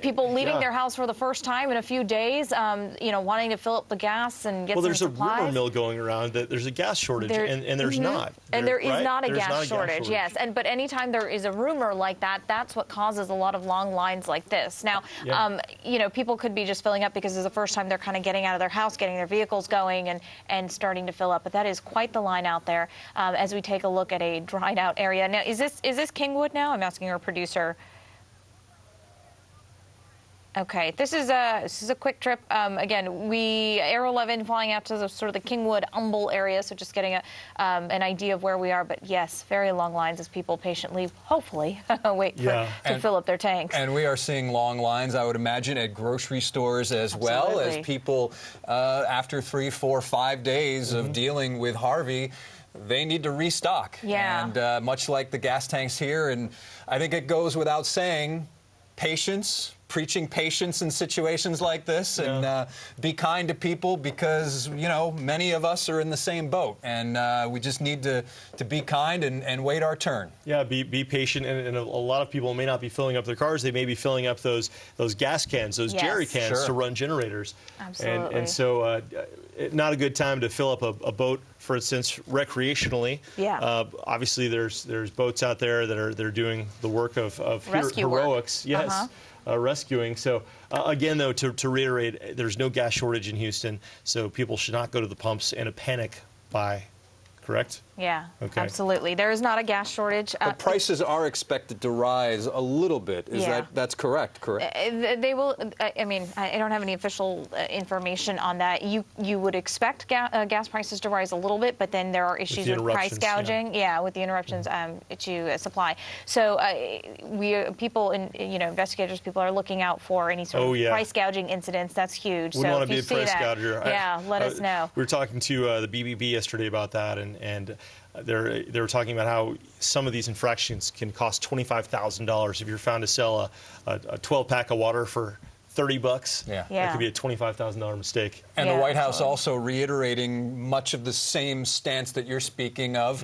People leaving their house for the first time in a few days, you know, wanting to fill up the gas and get some supplies. Well, there's a rumor mill going around that there's a gas shortage, and there's not. And there is not a gas shortage, yes. But anytime there is a rumor like that, that's what causes a lot of long lines like this. Now, you know, people could be just filling up because it's the first time they're kind of getting out of their house, getting their vehicles going, and starting to fill up. But that is quite the line out there as we take a look at a dried out area. Now, is this Kingwood now? I'm asking our producer. Okay, this is a quick trip. Again, Air 11 flying out to the sort of the Kingwood, Humble area, so just getting an idea of where we are. But yes, very long lines as people patiently, hopefully, wait to fill up their tanks. And we are seeing long lines, I would imagine, at grocery stores as well, as people, after 3, 4, 5 days of dealing with Harvey, they need to restock. And much like the gas tanks here, and I think it goes without saying, patience. Preaching patience in situations like this, and be kind to people, because, you know, many of us are in the same boat, and we just need to be kind and wait our turn. Yeah, be patient, and a lot of people may not be filling up their cars. They may be filling up those gas cans, those jerry cans to run generators. Absolutely. And so not a good time to fill up a boat, for instance, recreationally. Obviously, there's boats out there that are doing the work of heroics. Yes. Rescuing. So again, though, to reiterate, there's no gas shortage in Houston, so people should not go to the pumps in a panic buy. Correct? Yeah, absolutely. There is not a gas shortage. But prices are expected to rise a little bit. That's correct? They will. I mean, I don't have any official information on that. You would expect gas prices to rise a little bit, but then there are issues with price gouging. With the interruptions to supply. So investigators, people are looking out for any sort of price gouging incidents. That's huge. Wouldn't want to be a price gouger. Let us know. We were talking to the BBB yesterday about that, and they were talking about how some of these infractions can cost $25,000 if you're found to sell a 12-pack of water for $30. That could be a $25,000 mistake. And the White House also reiterating much of the same stance that you're speaking of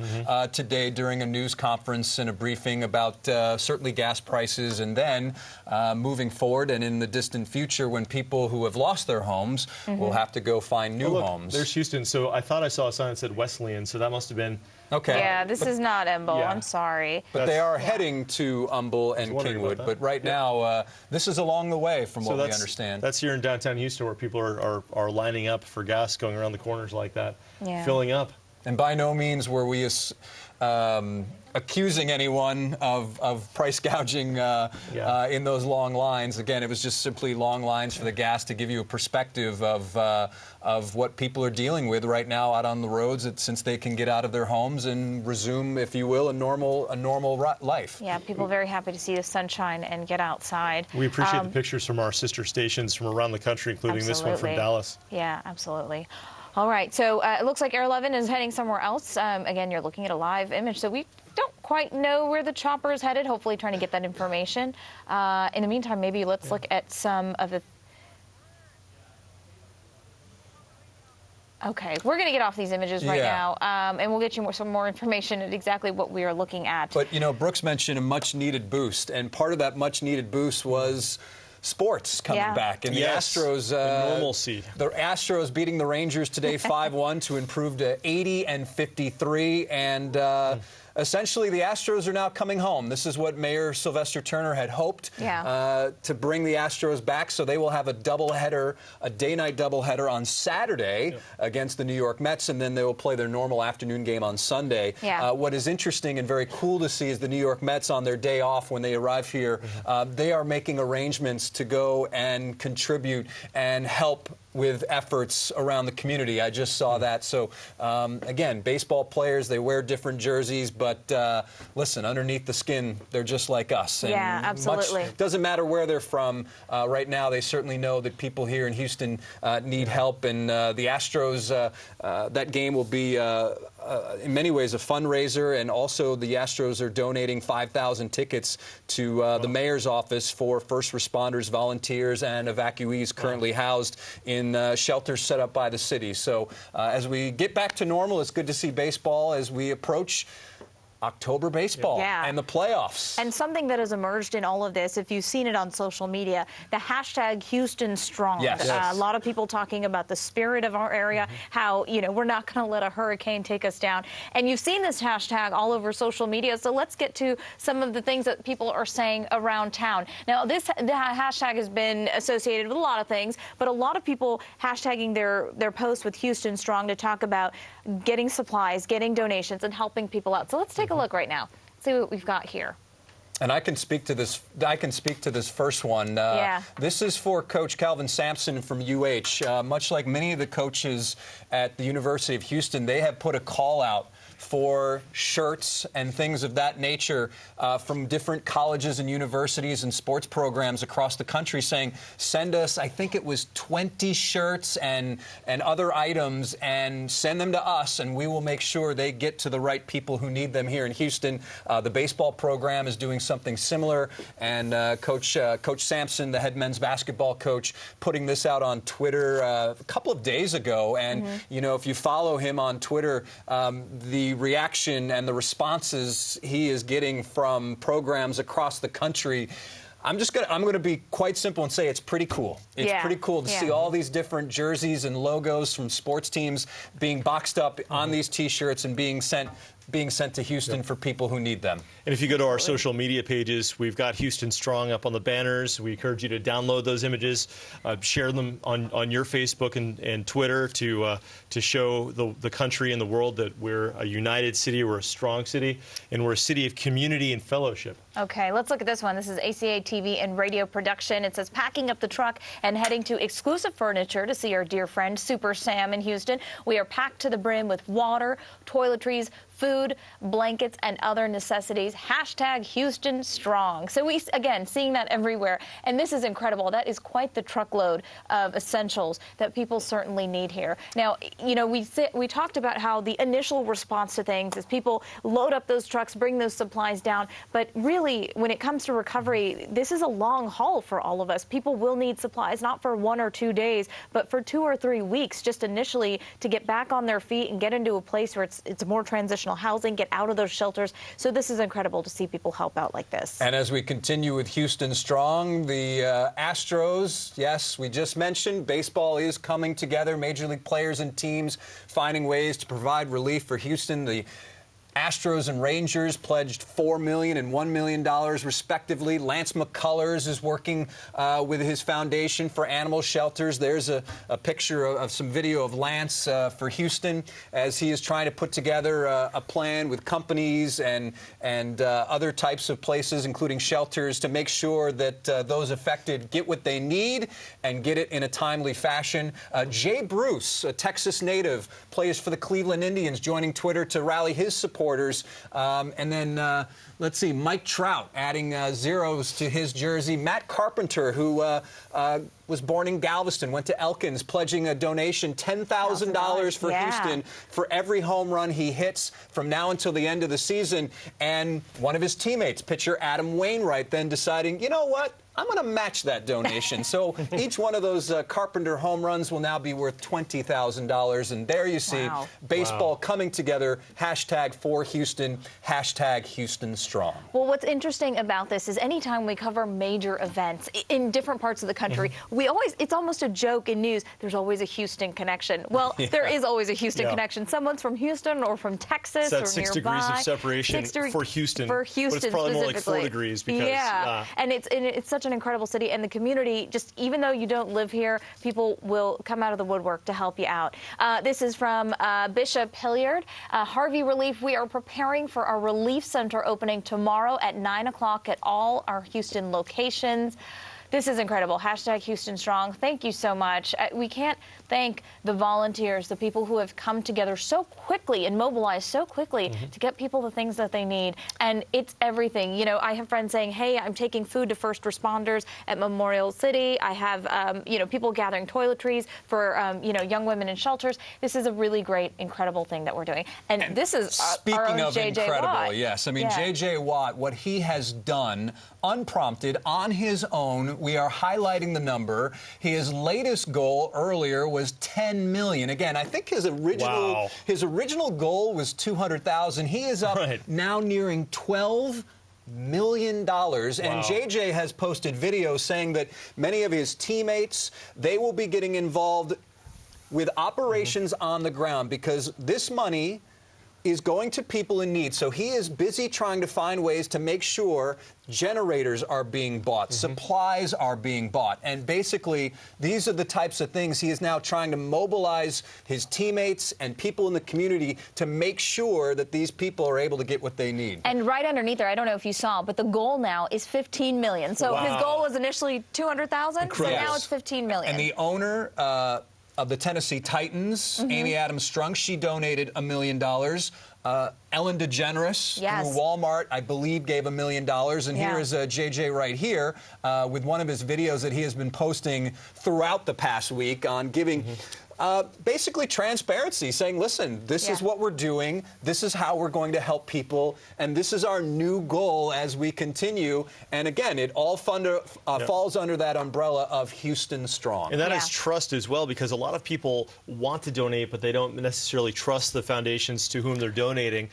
today during a news conference and a briefing about certainly gas prices, and then moving forward and in the distant future when people who have lost their homes will have to go find new homes. There's Houston. So I thought I saw a sign that said Wesleyan, so that must have been... Okay. Yeah, this is not Humble. I'm sorry. But they are heading to Humble and Kingwood. But right now, this is along the way, from what we understand. That's here in downtown Houston, where people are lining up for gas, going around the corners like that, filling up. And by no means were we accusing anyone of price gouging in those long lines. Again, it was just simply long lines for the gas to give you a perspective of what people are dealing with right now out on the roads, since they can get out of their homes and resume, if you will, a normal life. Yeah, people very happy to see the sunshine and get outside. We appreciate the pictures from our sister stations from around the country, including this one from Dallas. Yeah, absolutely. All right, so it looks like Air 11 is heading somewhere else. Again, you're looking at a live image, so we don't quite know where the chopper is headed, hopefully trying to get that information. In the meantime, maybe let's look at some of the... Okay, we're going to get off these images right now, and we'll get you some more information at exactly what we are looking at. But, you know, Brooks mentioned a much-needed boost, and part of that much-needed boost was... sports coming back, and the Astros, normalcy. The Astros beating the Rangers today 5-1 to improve to 80-53, and essentially the Astros are now coming home. This is what Mayor Sylvester Turner had hoped to bring the Astros back. So they will have a doubleheader, a day-night doubleheader on Saturday against the New York Mets, and then they will play their normal afternoon game on Sunday. What is interesting and very cool to see is the New York Mets on their day off when they arrive here, they are making arrangements to go and contribute and help with efforts around the community. I just saw that. So, again, baseball players, they wear different jerseys, but listen, underneath the skin, they're just like us. And absolutely. Doesn't matter where they're from. Right now, they certainly know that people here in Houston need help, and the Astros, that game will be in many ways a fundraiser, and also the Astros are donating 5,000 tickets to the mayor's office for first responders, volunteers, and evacuees currently housed in shelters set up by the city. So as we get back to normal, it's good to see baseball as we approach October baseball and the playoffs. And something that has emerged in all of this, if you've seen it on social media, the hashtag Houston Strong. A lot of people talking about the spirit of our area, how, you know, we're not going to let a hurricane take us down. And you've seen this hashtag all over social media. So let's get to some of the things that people are saying around town. Now, the hashtag has been associated with a lot of things, but a lot of people hashtagging their posts with Houston Strong to talk about getting supplies, getting donations, and helping people out. So let's take a look right now. See what we've got here. And I can speak to this. I can speak to this first one. This is for Coach Calvin Sampson from UH. Much like many of the coaches at the University of Houston, they have put a call out for shirts and things of that nature from different colleges and universities and sports programs across the country, saying, send us, I think it was 20 shirts and other items, and send them to us, and we will make sure they get to the right people who need them here in Houston. The baseball program is doing something similar, and Coach Sampson, the head men's basketball coach, putting this out on Twitter a couple of days ago. And, you know, if you follow him on Twitter, the reaction and the responses he is getting from programs across the country, I'm going to be quite simple and say it's pretty cool. It's pretty cool to see all these different jerseys and logos from sports teams being boxed up on these T-shirts and being sent to Houston for people who need them. And if you go to our social media pages, we've got Houston Strong up on the banners. We encourage you to download those images, share them on your Facebook and Twitter to show the country and the world that we're a united city, we're a strong city, and we're a city of community and fellowship. Okay, let's look at this one. This is ACA TV and radio production. It says, packing up the truck and heading to Exclusive Furniture to see our dear friend Super Sam in Houston. We are packed to the brim with water, toiletries, food, blankets, and other necessities. Hashtag Houston Strong. So we, again, seeing that everywhere. And this is incredible. That is quite the truckload of essentials that people certainly need here. Now, you know, we talked about how the initial response to things is people load up those trucks, bring those supplies down. But really, when it comes to recovery, this is a long haul for all of us. People will need supplies, not for 1 or 2 days, but for 2 or 3 weeks, just initially to get back on their feet and get into a place where it's more transitional housing, get out of those shelters. So this is incredible to see people help out like this. And as we continue with Houston Strong, the Astros, yes, we just mentioned, baseball is coming together. Major League players and teams finding ways to provide relief for Houston. The Astros and Rangers pledged $4 million and $1 million, respectively. Lance McCullers is working with his foundation for animal shelters. There's a picture of some video of Lance for Houston as he is trying to put together a plan with companies and other types of places, including shelters, to make sure that those affected get what they need and get it in a timely fashion. Jay Bruce, a Texas native, plays for the Cleveland Indians, joining Twitter to rally his supporters. And then, let's see, Mike Trout adding zeros to his jersey. Matt Carpenter, who was born in Galveston, went to Elkins, pledging a donation, $10,000 for Houston for every home run he hits from now until the end of the season. And one of his teammates, pitcher Adam Wainwright, then deciding, you know what? I'm going to match that donation. So each one of those Carpenter home runs will now be worth $20,000. And there you see baseball coming together. #4Houston, #Houston Strong. Well, what's interesting about this is anytime we cover major events in different parts of the country, it's almost a joke in news, there's always a Houston connection. Well, there is always a Houston connection. Someone's from Houston or from Texas so or that's nearby. 6 degrees of separation for Houston. For Houston but it's probably more like 4 specifically. degrees because and it's such an incredible city, and the community, just even though you don't live here, people will come out of the woodwork to help you out. This is from Bishop Hilliard. Harvey Relief, we are preparing for our relief center opening tomorrow at 9 o'clock at all our Houston locations. This is incredible. #Houston Strong. Thank you so much. We can't thank the volunteers, the people who have come together so quickly and mobilized so quickly to get people the things that they need. And it's everything. You know, I have friends saying, hey, I'm taking food to first responders at Memorial City. I have, people gathering toiletries for, young women in shelters. This is a really great, incredible thing that we're doing. And this is our own J.J. incredible, Watt. yes. I mean, J.J. Watt, what he has done unprompted on his own, we are highlighting the number. His latest goal earlier was 10 million. Again, I think his original goal was 200,000. He is up now nearing $12 million. And JJ has posted videos saying that many of his teammates, they will be getting involved with operations on the ground because this money is going to people in need. So he is busy trying to find ways to make sure generators are being bought, supplies are being bought. And basically, these are the types of things he is now trying to mobilize his teammates and people in the community to make sure that these people are able to get what they need. And right underneath there, I don't know if you saw, but the goal now is 15 million. So his goal was initially 200,000, so now it's 15 million. And the owner of the Tennessee Titans, Amy Adams Strunk, she donated $1 million. Ellen DeGeneres through Walmart, I believe, gave $1 million. And here is JJ right here with one of his videos that he has been posting throughout the past week on giving basically transparency, saying, listen, this is what we're doing, this is how we're going to help people, and this is our new goal as we continue. And again, it all falls under that umbrella of Houston Strong. And that is trust as well, because a lot of people want to donate, but they don't necessarily trust the foundations to whom they're donating.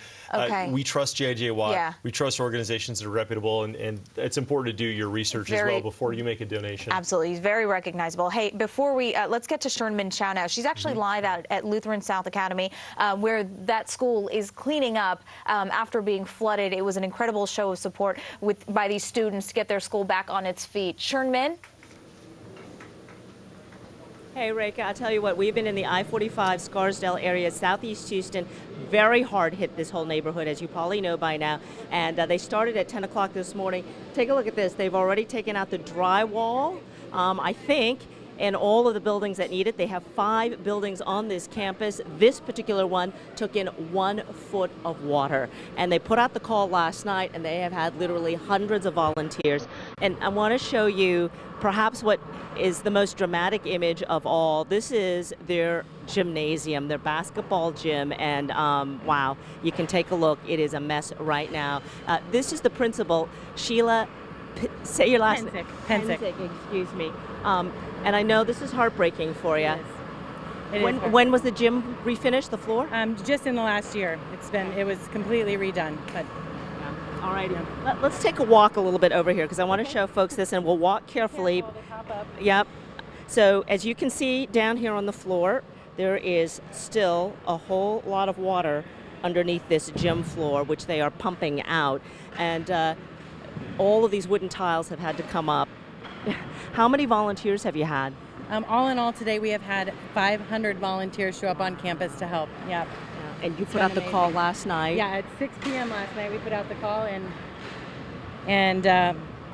We trust J.J. Watt. We trust organizations that are reputable, and it's important to do your research as well before you make a donation. Absolutely. He's very recognizable. Hey, before we, let's get to Sherman Chow now. She's actually live out at Lutheran South Academy, where that school is cleaning up after being flooded. It was an incredible show of support by these students to get their school back on its feet. Sherman? Hey, Reka, I'll tell you what, we've been in the I-45 Scarsdale area, southeast Houston, very hard hit this whole neighborhood, as you probably know by now. And they started at 10 o'clock this morning. Take a look at this. They've already taken out the drywall, I think, in all of the buildings that need it. They have 5 buildings on this campus. This particular one took in 1 foot of water. And they put out the call last night, and they have had literally hundreds of volunteers. And I want to show you perhaps what is the most dramatic image of all. This is their gymnasium, their basketball gym, and wow, you can take a look. It is a mess right now. This is the principal, Sheila, say your last name. Pensick, excuse me. And I know this is heartbreaking for you. When was the gym refinished, the floor? Just in the last year. It was completely redone. But all right. Let's take a walk a little bit over here because I want to show folks this, and we'll walk carefully. Yep. So as you can see down here on the floor, there is still a whole lot of water underneath this gym floor, which they are pumping out. And all of these wooden tiles have had to come up. How many volunteers have you had? All in all, today we have had 500 volunteers show up on campus to help. Yep. And you put out the call last night? Yeah, at 6 p.m. last night we put out the call, and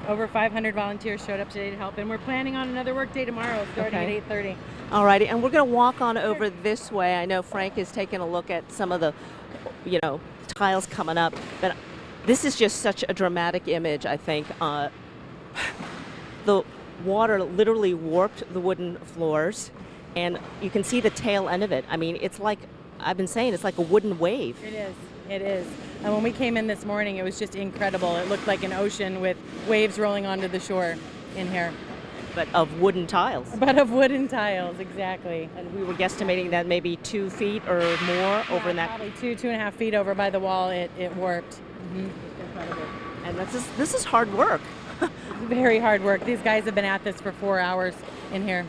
over 500 volunteers showed up today to help. And we're planning on another work day tomorrow starting at 8:30. All righty, and we're going to walk on over this way. I know Frank is taking a look at some of the, tiles coming up, but this is just such a dramatic image, I think. The water literally warped the wooden floors, and you can see the tail end of it. I mean, it's like, I've been saying, it's like a wooden wave. It is. And when we came in this morning, it was just incredible. It looked like an ocean with waves rolling onto the shore. in here. But of wooden tiles. But of wooden tiles, exactly. And we were guesstimating that maybe 2 feet or more over in that. Probably 2.5 feet over by the wall. It worked. Incredible. And this is hard work. Very hard work. These guys have been at this for 4 hours in here.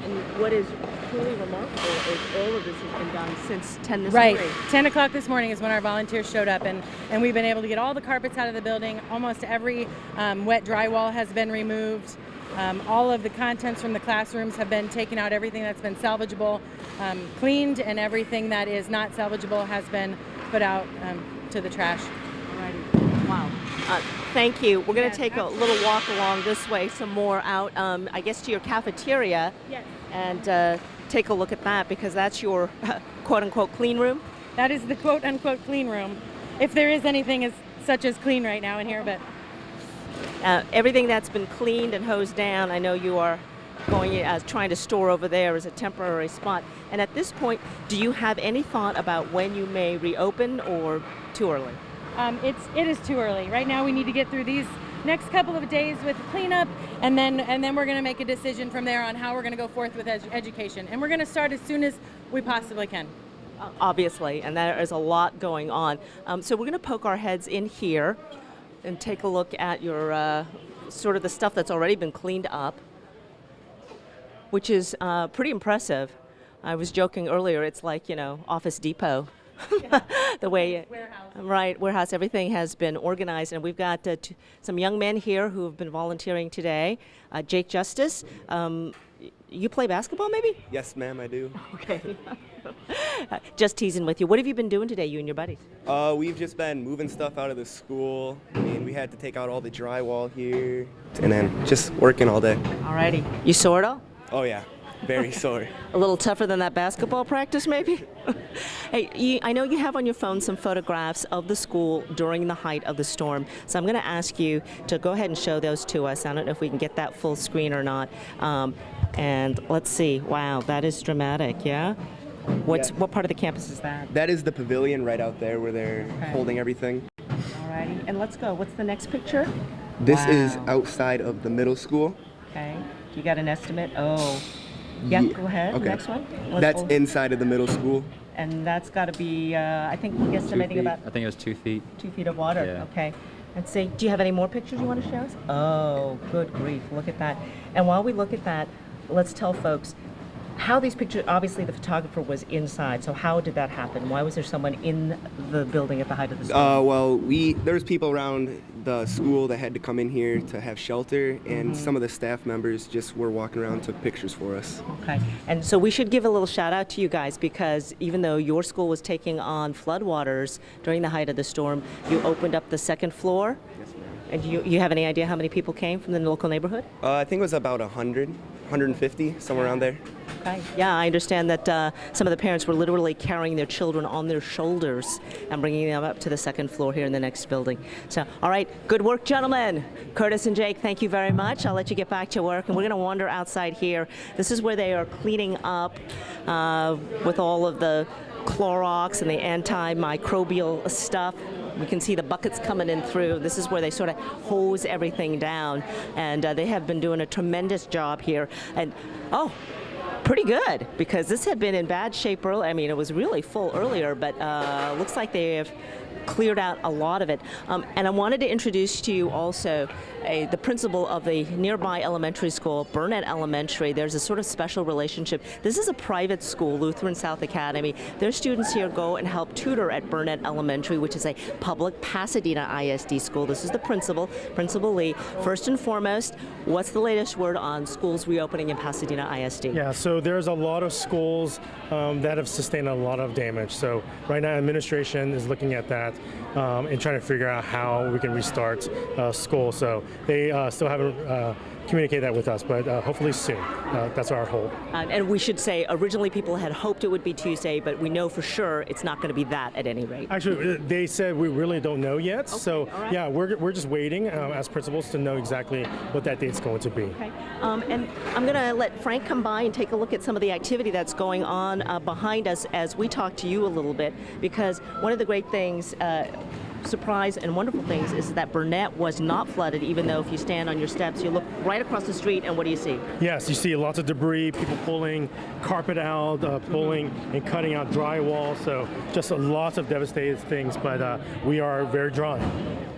And what is truly remarkable is all of this has been done since 10 this right. morning. 10 o'clock this morning is when our volunteers showed up, and we've been able to get all the carpets out of the building. Almost every wet drywall has been removed. All of the contents from the classrooms have been taken out. Everything that's been salvageable, cleaned, and everything that is not salvageable has been put out to the trash. Alrighty. Wow. Thank you. We're going to take a little walk along this way, some more out, I guess, to your cafeteria. Yes. And take a look at that, because that's your quote-unquote clean room. That is the quote-unquote clean room, if there is anything such as clean right now in here. But everything that's been cleaned and hosed down, I know you are going trying to store over there as a temporary spot. And at this point, do you have any thought about when you may reopen, or too early? It is too early. Right now, we need to get through these next couple of days with cleanup, and then we're going to make a decision from there on how we're going to go forth with education. And we're going to start as soon as we possibly can. Obviously, and there is a lot going on. So we're going to poke our heads in here and take a look at your sort of the stuff that's already been cleaned up, which is pretty impressive. I was joking earlier, it's like, Office Depot. The way warehouse, everything has been organized, and we've got some young men here who have been volunteering today. Jake Justice, you play basketball, maybe? Yes, ma'am, I do. Okay. Just teasing with you. What have you been doing today, you and your buddies? We've just been moving stuff out of the school. I mean, we had to take out all the drywall here, and then just working all day. Alrighty. You sore at all? Oh yeah, very sore. A little tougher than that basketball practice, maybe? Hey, I know you have on your phone some photographs of the school during the height of the storm, so I'm going to ask you to go ahead and show those to us. I don't know if we can get that full screen or not. And let's see. Wow, that is dramatic, yeah? What part of the campus is that? That is the pavilion right out there where they're holding everything. Alrighty, and let's go. What's the next picture? This is outside of the middle school. Okay, you got an estimate? Oh, yeah, go ahead. Okay. Next one. That's inside of the middle school. And that's got to be, I think we're estimating about... I think it was 2 feet. 2 feet of water, Yeah. Okay. Let's see, do you have any more pictures you want to show us? Oh, good grief, look at that. And while we look at that, let's tell folks how these pictures, obviously the photographer was inside, so how did that happen? Why was there someone in the building at the height of the storm? Well, there was people around the school that had to come in here to have shelter, and some of the staff members just were walking around and took pictures for us. Okay, and so we should give a little shout out to you guys, because even though your school was taking on floodwaters during the height of the storm, you opened up the second floor. Yes, ma'am. And you have any idea how many people came from the local neighborhood? I think it was about 100, 150, somewhere around there. Okay. Yeah, I understand that some of the parents were literally carrying their children on their shoulders and bringing them up to the second floor here in the next building. So, all right, good work, gentlemen. Curtis and Jake, thank you very much. I'll let you get back to work, and we're going to wander outside here. This is where they are cleaning up with all of the Clorox and the antimicrobial stuff. We can see the buckets coming in through. This is where they sort of hose everything down, and they have been doing a tremendous job here. And pretty good, because this had been in bad shape earlier. I mean, it was really full earlier, but looks like they have cleared out a lot of it. And I wanted to introduce to you also the principal of the nearby elementary school, Burnett Elementary. There's a sort of special relationship. This is a private school, Lutheran South Academy. Their students here go and help tutor at Burnett Elementary, which is a public Pasadena ISD school. This is the principal, Principal Lee. First and foremost, what's the latest word on schools reopening in Pasadena ISD? Yeah, so there's a lot of schools that have sustained a lot of damage. So right now, administration is looking at that and trying to figure out how we can restart school. So they still haven't communicated that with us, but hopefully soon. That's our hope. And we should say, originally people had hoped it would be Tuesday, but we know for sure it's not going to be that at any rate. Actually, they said we really don't know yet. Okay, so all right. yeah, we're just waiting as principals to know exactly what that date's going to be. Okay. And I'm going to let Frank come by and take a look at some of the activity that's going on behind us as we talk to you a little bit, because one of the great things surprise and wonderful things is that Burnett was not flooded, even though if you stand on your steps, you look right across the street, and what do you see? Yes, you see lots of debris, people pulling carpet out, pulling and cutting out drywall. So just lots of devastated things, but we are very dry.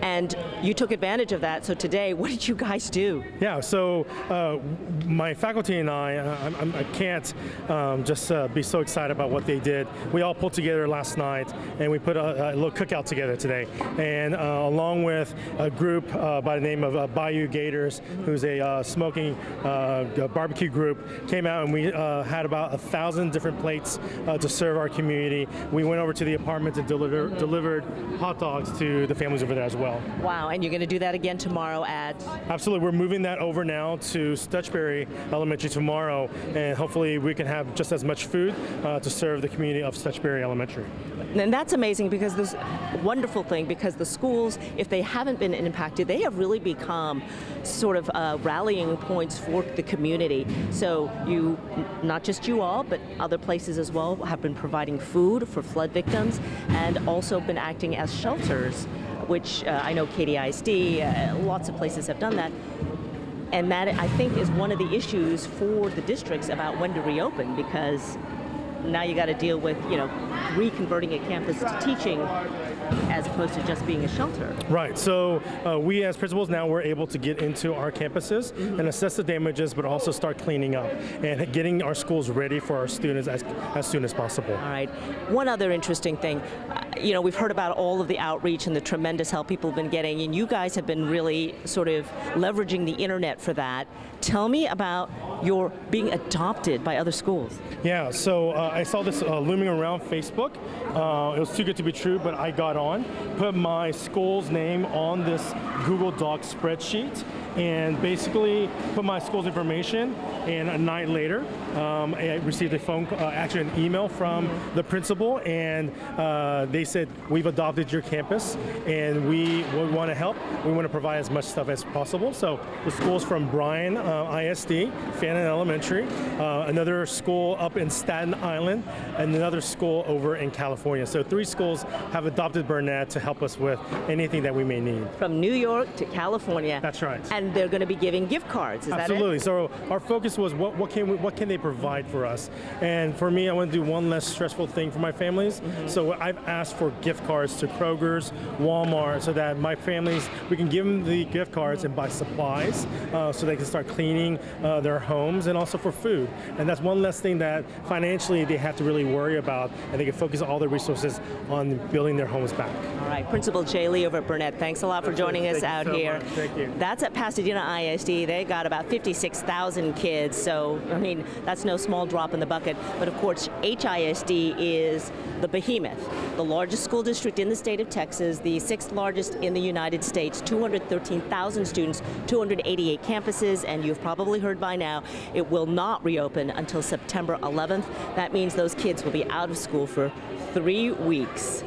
And you took advantage of that. So today, what did you guys do? Yeah, so my faculty and I can't just be so excited about what they did. We all pulled together last night, and we put a little cookout together today. And along with a group by the name of Bayou Gators, who's a smoking barbecue group, came out, and we had about 1,000 different plates to serve our community. We went over to the apartment and delivered hot dogs to the families over there as well. Wow, and you're going to do that again tomorrow at? Absolutely. We're moving that over now to Stutchberry Elementary tomorrow, and hopefully we can have just as much food to serve the community of Stutchberry Elementary. And that's amazing, because this wonderful thing, because the schools, if they haven't been impacted, they have really become sort of rallying points for the community. So you, not just you all, but other places as well, have been providing food for flood victims and also been acting as shelters, which I know Katy ISD, lots of places have done that. And that, I think, is one of the issues for the districts about when to reopen, because now you got to deal with, reconverting a campus to teaching as opposed to just being a shelter. Right. So we as principals now we're able to get into our campuses and assess the damages, but also start cleaning up and getting our schools ready for our students as soon as possible. All right. One other interesting thing, we've heard about all of the outreach and the tremendous help people have been getting, and you guys have been really sort of leveraging the internet for that. Tell me about your being adopted by other schools. Yeah, so I saw this looming around Facebook. It was too good to be true, but I got on, put my school's name on this Google Docs spreadsheet, and basically put my school's information, and a night later I received a actually an email from the principal, and they said, we've adopted your campus and we want to help. We want to provide as much stuff as possible. So the school's from Bryan ISD, Fannin Elementary, another school up in Staten Island, and another school over in California. So 3 schools have adopted Burnett to help us with anything that we may need. From New York to California. That's right. And they're going to be giving gift cards. Is Absolutely. that it? So our focus was what can they provide for us? And for me, I want to do one less stressful thing for my families. So I've asked for gift cards to Kroger's, Walmart, so that my families, we can give them the gift cards and buy supplies so they can start cleaning their homes, and also for food. And that's one less thing that financially they have to really worry about, and they can focus all their resources on building their homes back. All right, Principal Jay Lee over at Burnett, thanks a lot for joining us out here. Thank you. That's at Pasadena ISD. They got about 56,000 kids, so I mean that's no small drop in the bucket. But of course, HISD is the behemoth, the largest school district in the state of Texas, the 6th largest in the United States, 213,000 students, 288 campuses, and you've probably heard by now it will not reopen until September 11th. That means those kids will be out of school for 3 weeks.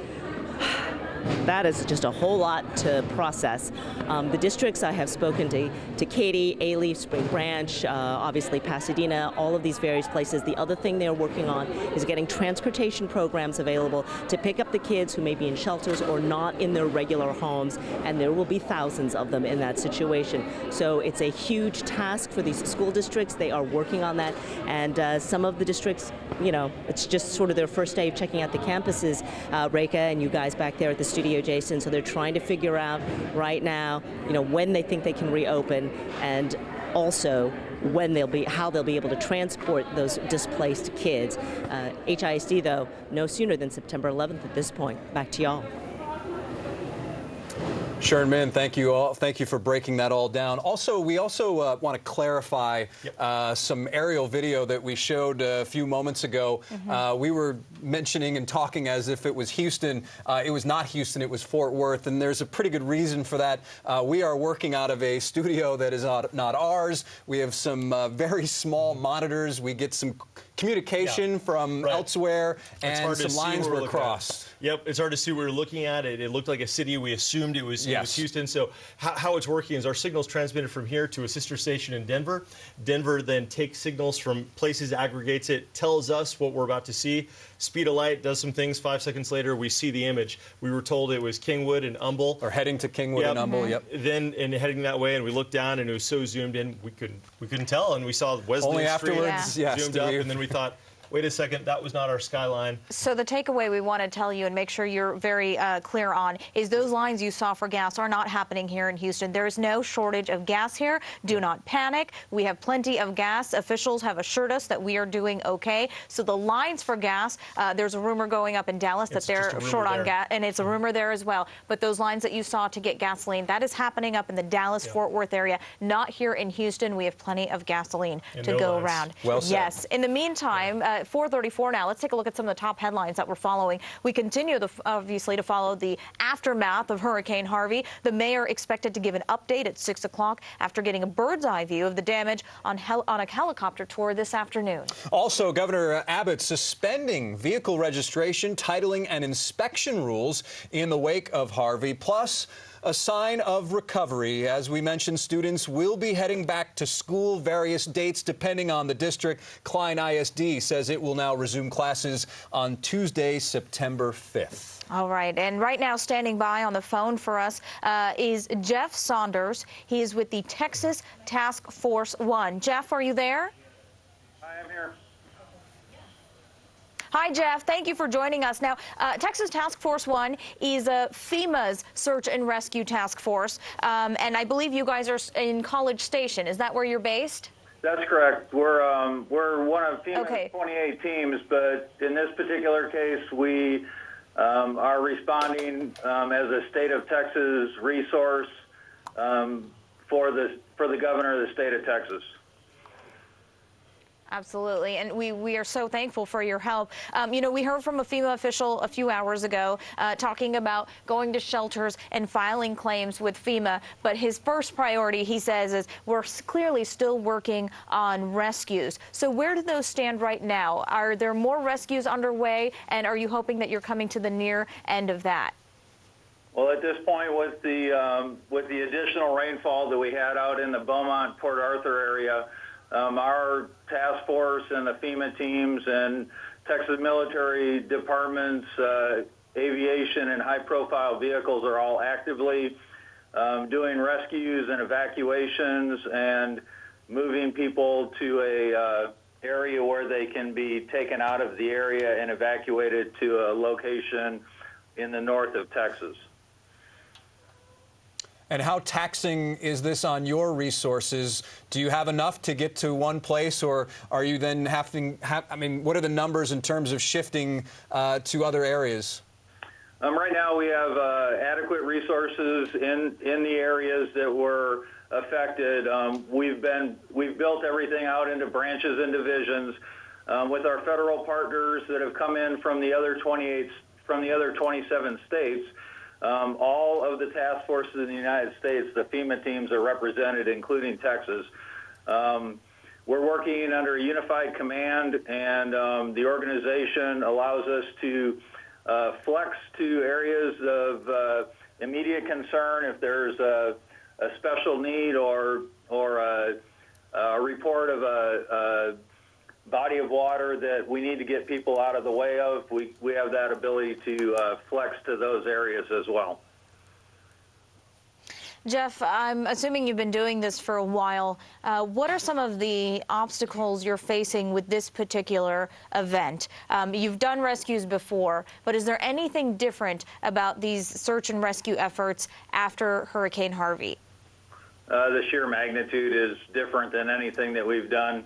That is just a whole lot to process. The districts I have spoken to Katy, Alief, Spring Branch, obviously Pasadena, all of these various places. The other thing they're working on is getting transportation programs available to pick up the kids who may be in shelters or not in their regular homes, and there will be thousands of them in that situation. So it's a huge task for these school districts. They are working on that, and some of the districts, it's just sort of their first day of checking out the campuses, Reka and you guys back there at the studio, Jason, so they're trying to figure out right now, when they think they can reopen, and also how they'll be able to transport those displaced kids. HISD, though, no sooner than September 11th at this point. Back to y'all. Sharon Min, thank you all. Thank you for breaking that all down. Also, we also want to clarify some aerial video that we showed a few moments ago. We were mentioning and talking as if it was Houston. It was not Houston, it was Fort Worth, and there's a pretty good reason for that. We are working out of a studio that is not ours. We have some very small monitors. We get some communication from elsewhere, and some lines were crossed. Yep, it's hard to see what we're looking at. It looked like a city. We assumed it was Houston. So how it's working is our signal's transmitted from here to a sister station in Denver. Denver then takes signals from places, aggregates it, tells us what we're about to see. Speed of light does some things. 5 seconds later, we see the image. We were told it was Kingwood and Humble. Or heading to Kingwood and Humble, yep. Then heading that way, and we looked down, and it was so zoomed in, we couldn't tell, and we saw Wesley Only Street afterwards, zoomed up, and then we thought, wait a second, that was not our skyline. So the takeaway we want to tell you and make sure you're very clear on is those lines you saw for gas are not happening here in Houston. There is no shortage of gas here. Do not panic. We have plenty of gas. Officials have assured us that we are doing okay. So the lines for gas, there's a rumor going up in Dallas that they're short on gas, and it's a rumor there as well. But those lines that you saw to get gasoline, that is happening up in the Dallas-Fort Worth area, not here in Houston. We have plenty of gasoline to go around. Well said. Yes. In the meantime, 4:34 now. Let's take a look at some of the top headlines that we're following. We continue, obviously, to follow the aftermath of Hurricane Harvey. The mayor expected to give an update at 6 o'clock after getting a bird's-eye view of the damage on a helicopter tour this afternoon. Also, Governor Abbott suspending vehicle registration, titling, and inspection rules in the wake of Harvey, plus a sign of recovery. As we mentioned, students will be heading back to school, various dates depending on the district. Klein ISD says it will now resume classes on Tuesday, September 5th. All right, and right now standing by on the phone for us is Jeff Saunders. He is with the Texas Task Force 1. Jeff, are you there? I am here. Hi, Jeff. Thank you for joining us. Now, Texas Task Force 1 is FEMA's search and rescue task force, and I believe you guys are in College Station. Is that where you're based? That's correct. We're one of FEMA's 28 teams, but in this particular case, we are responding as a state of Texas resource for the governor of the state of Texas. Absolutely, and we are so thankful for your help. You know, we heard from a FEMA official a few hours ago talking about going to shelters and filing claims with FEMA, but his first priority, he says, is we're clearly still working on rescues. So where do those stand right now? Are there more rescues underway, and are you hoping that you're coming to the near end of that? Well, at this point, with the additional rainfall that we had out in the Beaumont, Port Arthur area, our task force and the FEMA teams and Texas military departments, aviation and high-profile vehicles are all actively doing rescues and evacuations and moving people to a area where they can be taken out of the area and evacuated to a location in the north of Texas. And how taxing is this on your resources? Do you have enough to get to one place, or are you then I mean, what are the numbers in terms of shifting to other areas? Right now we have adequate resources in the areas that were affected. We've built everything out into branches and divisions with our federal partners that have come in from the other 27 states. All of the task forces in the United States, the FEMA teams are represented, including Texas. We're working under a unified command, and the organization allows us to flex to areas of immediate concern if there's a special need or a report of a body of water that we need to get people out of the way of. We have that ability to flex to those areas as well. Jeff, I'm assuming you've been doing this for a while. What are some of the obstacles you're facing with this particular event? You've done rescues before, but is there anything different about these search and rescue efforts after Hurricane Harvey? The sheer magnitude is different than anything that we've done.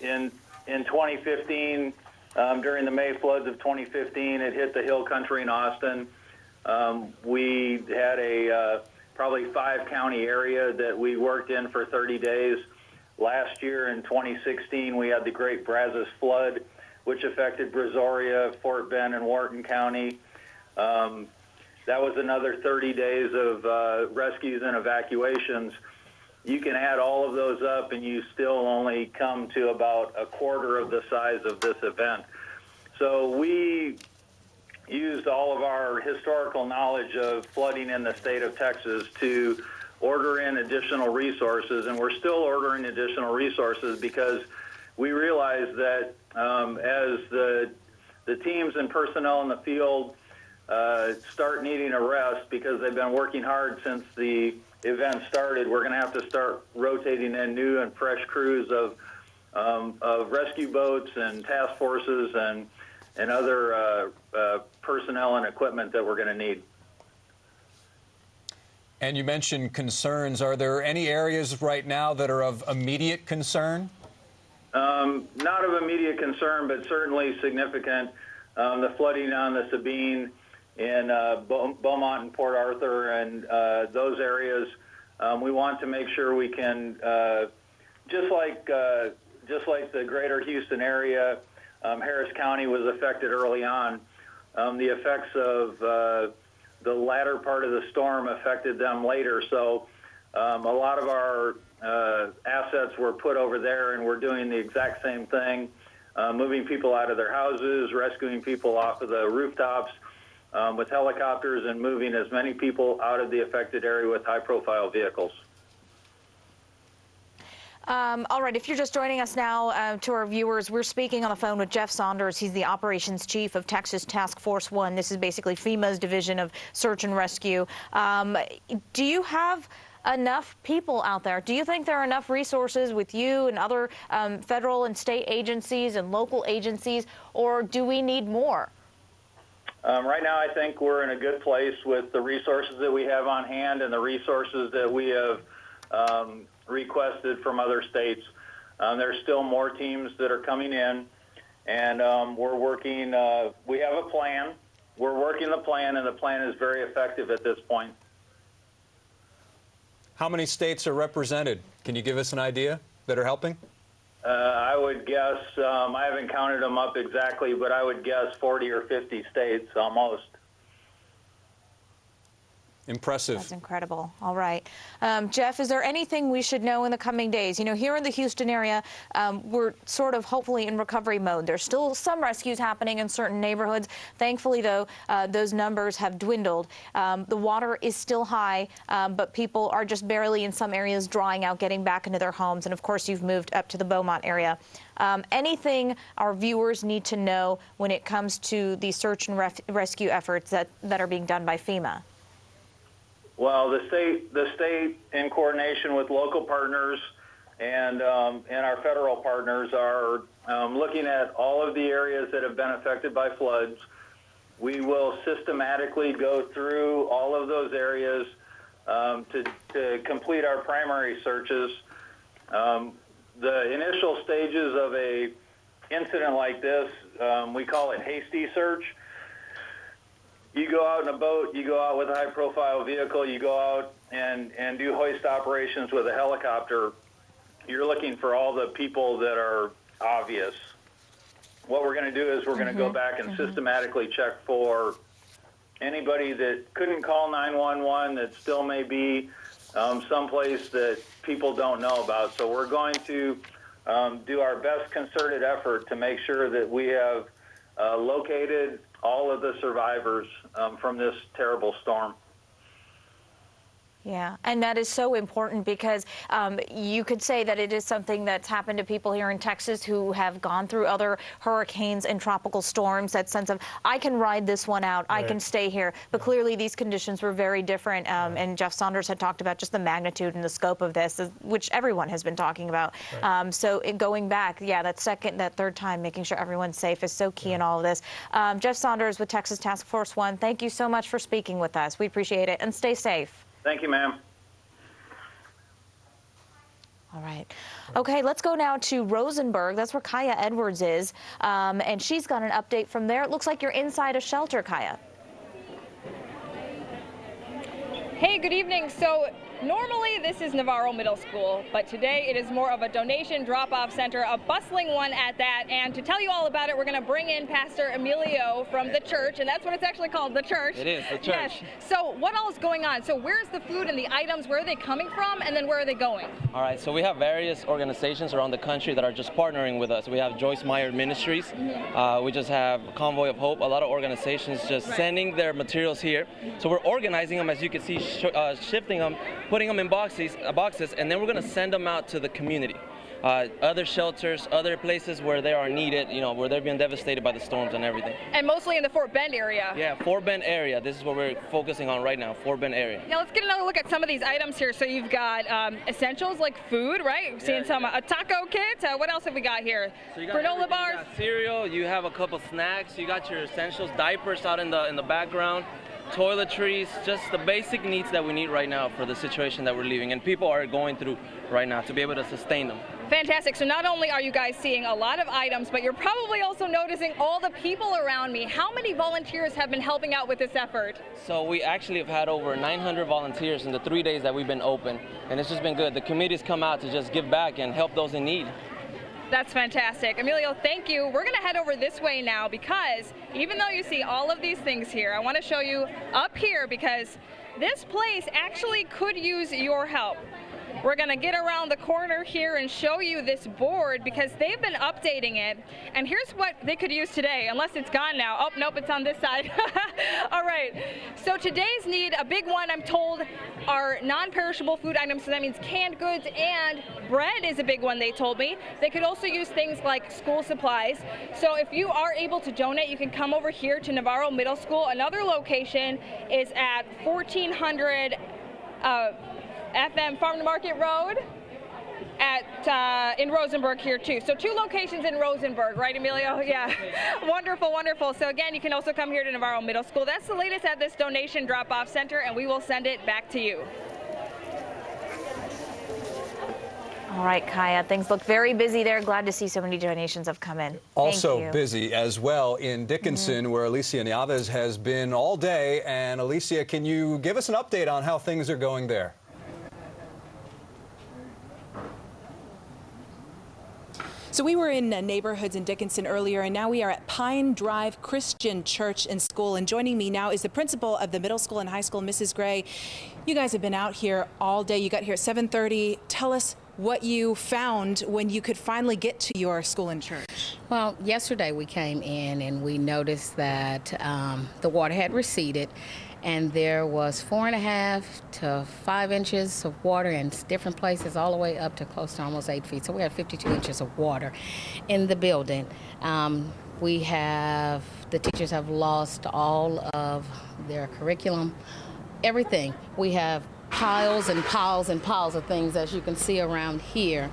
In 2015, during the May floods of 2015, it hit the hill country in Austin. We had a probably 5-county area that we worked in for 30 days. Last year in 2016, we had the Great Brazos flood, which affected Brazoria, Fort Bend, and Wharton County. That was another 30 days of rescues and evacuations. You can add all of those up and you still only come to about a quarter of the size of this event. So we used all of our historical knowledge of flooding in the state of Texas to order in additional resources, and we're still ordering additional resources because we realize that as the teams and personnel in the field start needing a rest because they've been working hard since the event started, we're going to have to start rotating in new and fresh crews of rescue boats and task forces and other personnel and equipment that we're going to need. And you mentioned concerns. Are there any areas right now that are of immediate concern? Not of immediate concern, but certainly significant. The flooding on the Sabine in Beaumont and Port Arthur and those areas, we want to make sure we can, just like the greater Houston area, Harris County was affected early on. The effects of the latter part of the storm affected them later. So a lot of our assets were put over there, and we're doing the exact same thing, moving people out of their houses, rescuing people off of the rooftops with helicopters, and moving as many people out of the affected area with high-profile vehicles. All right, if you're just joining us now, to our viewers, we're speaking on the phone with Jeff Saunders. He's the operations chief of Texas Task Force 1. This is basically FEMA's division of search and rescue. Do you have enough people out there? Do you think there are enough resources with you and other federal and state agencies and local agencies, or do we need more? Right now, I think we're in a good place with the resources that we have on hand and the resources that we have requested from other states. There's still more teams that are coming in, and we're working. We have a plan. We're working the plan, and the plan is very effective at this point. How many states are represented? Can you give us an idea that are helping? I would guess, I haven't counted them up exactly, but I would guess 40 or 50 states almost. Impressive. That's incredible. All right. Jeff, is there anything we should know in the coming days? You know, here in the Houston area, we're sort of hopefully in recovery mode. There's still some rescues happening in certain neighborhoods. Thankfully, though, those numbers have dwindled. The water is still high, but people are just barely in some areas drying out, getting back into their homes. And, of course, you've moved up to the Beaumont area. Anything our viewers need to know when it comes to the search and rescue efforts that are being done by FEMA? Well, the state, in coordination with local partners and our federal partners, are looking at all of the areas that have been affected by floods. We will systematically go through all of those areas to complete our primary searches. The initial stages of a incident like this, we call it hasty search. You go out in a boat, you go out with a high-profile vehicle, you go out and do hoist operations with a helicopter. You're looking for all the people that are obvious. What we're going to do is we're going to go back and systematically check for anybody that couldn't call 911 that still may be someplace that people don't know about. So we're going to do our best concerted effort to make sure that we have located all of the survivors from this terrible storm. Yeah, and that is so important because you could say that it is something that's happened to people here in Texas who have gone through other hurricanes and tropical storms, that sense of, I can ride this one out, I can stay here. But clearly these conditions were very different, and Jeff Saunders had talked about just the magnitude and the scope of this, which everyone has been talking about. So going back, that second, that third time, making sure everyone's safe is so key in all of this. Jeff Saunders with Texas Task Force 1, thank you so much for speaking with us. We appreciate it, and stay safe. Thank you, ma'am. All right. Okay, let's go now to Rosenberg. That's where Kaya Edwards is, and she's got an update from there. It looks like you're inside a shelter, Kaya. Hey, good evening. So Normally, this is Navarro Middle School, but today it is more of a donation drop-off center, a bustling one at that. And to tell you all about it, we're going to bring in Pastor Emilio from the church, and that's what it's actually called, the church. It is, the church. Yes. So what all is going on? So where's the food and the items? Where are they coming from? And then where are they going? All right, so we have various organizations around the country that are just partnering with us. We have Joyce Meyer Ministries. We just have Convoy of Hope. A lot of organizations just sending their materials here. So we're organizing them, as you can see, shifting them, putting them in boxes, and then we're going to send them out to the community. Other shelters, other places where they are needed, you know, where they're being devastated by the storms and everything. And mostly in the Fort Bend area. Yeah, Fort Bend area. This is what we're focusing on right now, Fort Bend area. Now let's get another look at some of these items here. So you've got essentials like food, right? We've seen some a taco kit. What else have we got here? So you got granola bars. You got cereal. You have a couple snacks. You got your essentials, diapers out in the background. Toiletries, just the basic needs that we need right now for the situation that we're living and people are going through right now to be able to sustain them. Fantastic. So not only are you guys seeing a lot of items, but you're probably also noticing all the people around me. How many volunteers have been helping out with this effort? So we actually have had over 900 volunteers in the 3 days that we've been open, and it's just been good. The committee's come out to just give back and help those in need. That's fantastic. Emilio, thank you. We're going to head over this way now because even though you see all of these things here, I want to show you up here because this place actually could use your help. We're going to get around the corner here and show you this board because they've been updating it. And here's what they could use today, unless it's gone now. Oh, nope, it's on this side. All right. So today's need, a big one, I'm told, are non-perishable food items. So that means canned goods and bread is a big one, they told me. They could also use things like school supplies. So if you are able to donate, you can come over here to Navarro Middle School. Another location is at 1400 FM Farm to Market Road in Rosenberg here too. So 2 locations in Rosenberg, right, Emilio? Yeah. Wonderful, wonderful. So again, you can also come here to Navarro Middle School. That's the latest at this donation drop-off center, and we will send it back to you. All right, Kaya, things look very busy there. Glad to see so many donations have come in. Also busy as well in Dickinson, where Alicia Nieves has been all day. And Alicia, can you give us an update on how things are going there? So we were in neighborhoods in Dickinson earlier, and now we are at Pine Drive Christian Church and School. And joining me now is the principal of the middle school and high school, Mrs. Gray. You guys have been out here all day. You got here at 7:30. Tell us what you found when you could finally get to your school and church. Well, yesterday we came in and we noticed that the water had receded. And there was 4.5 to 5 inches of water in different places, all the way up to close to almost 8 feet. So we had 52 inches of water in the building. The teachers have lost all of their curriculum, everything. We have piles and piles and piles of things, as you can see around here.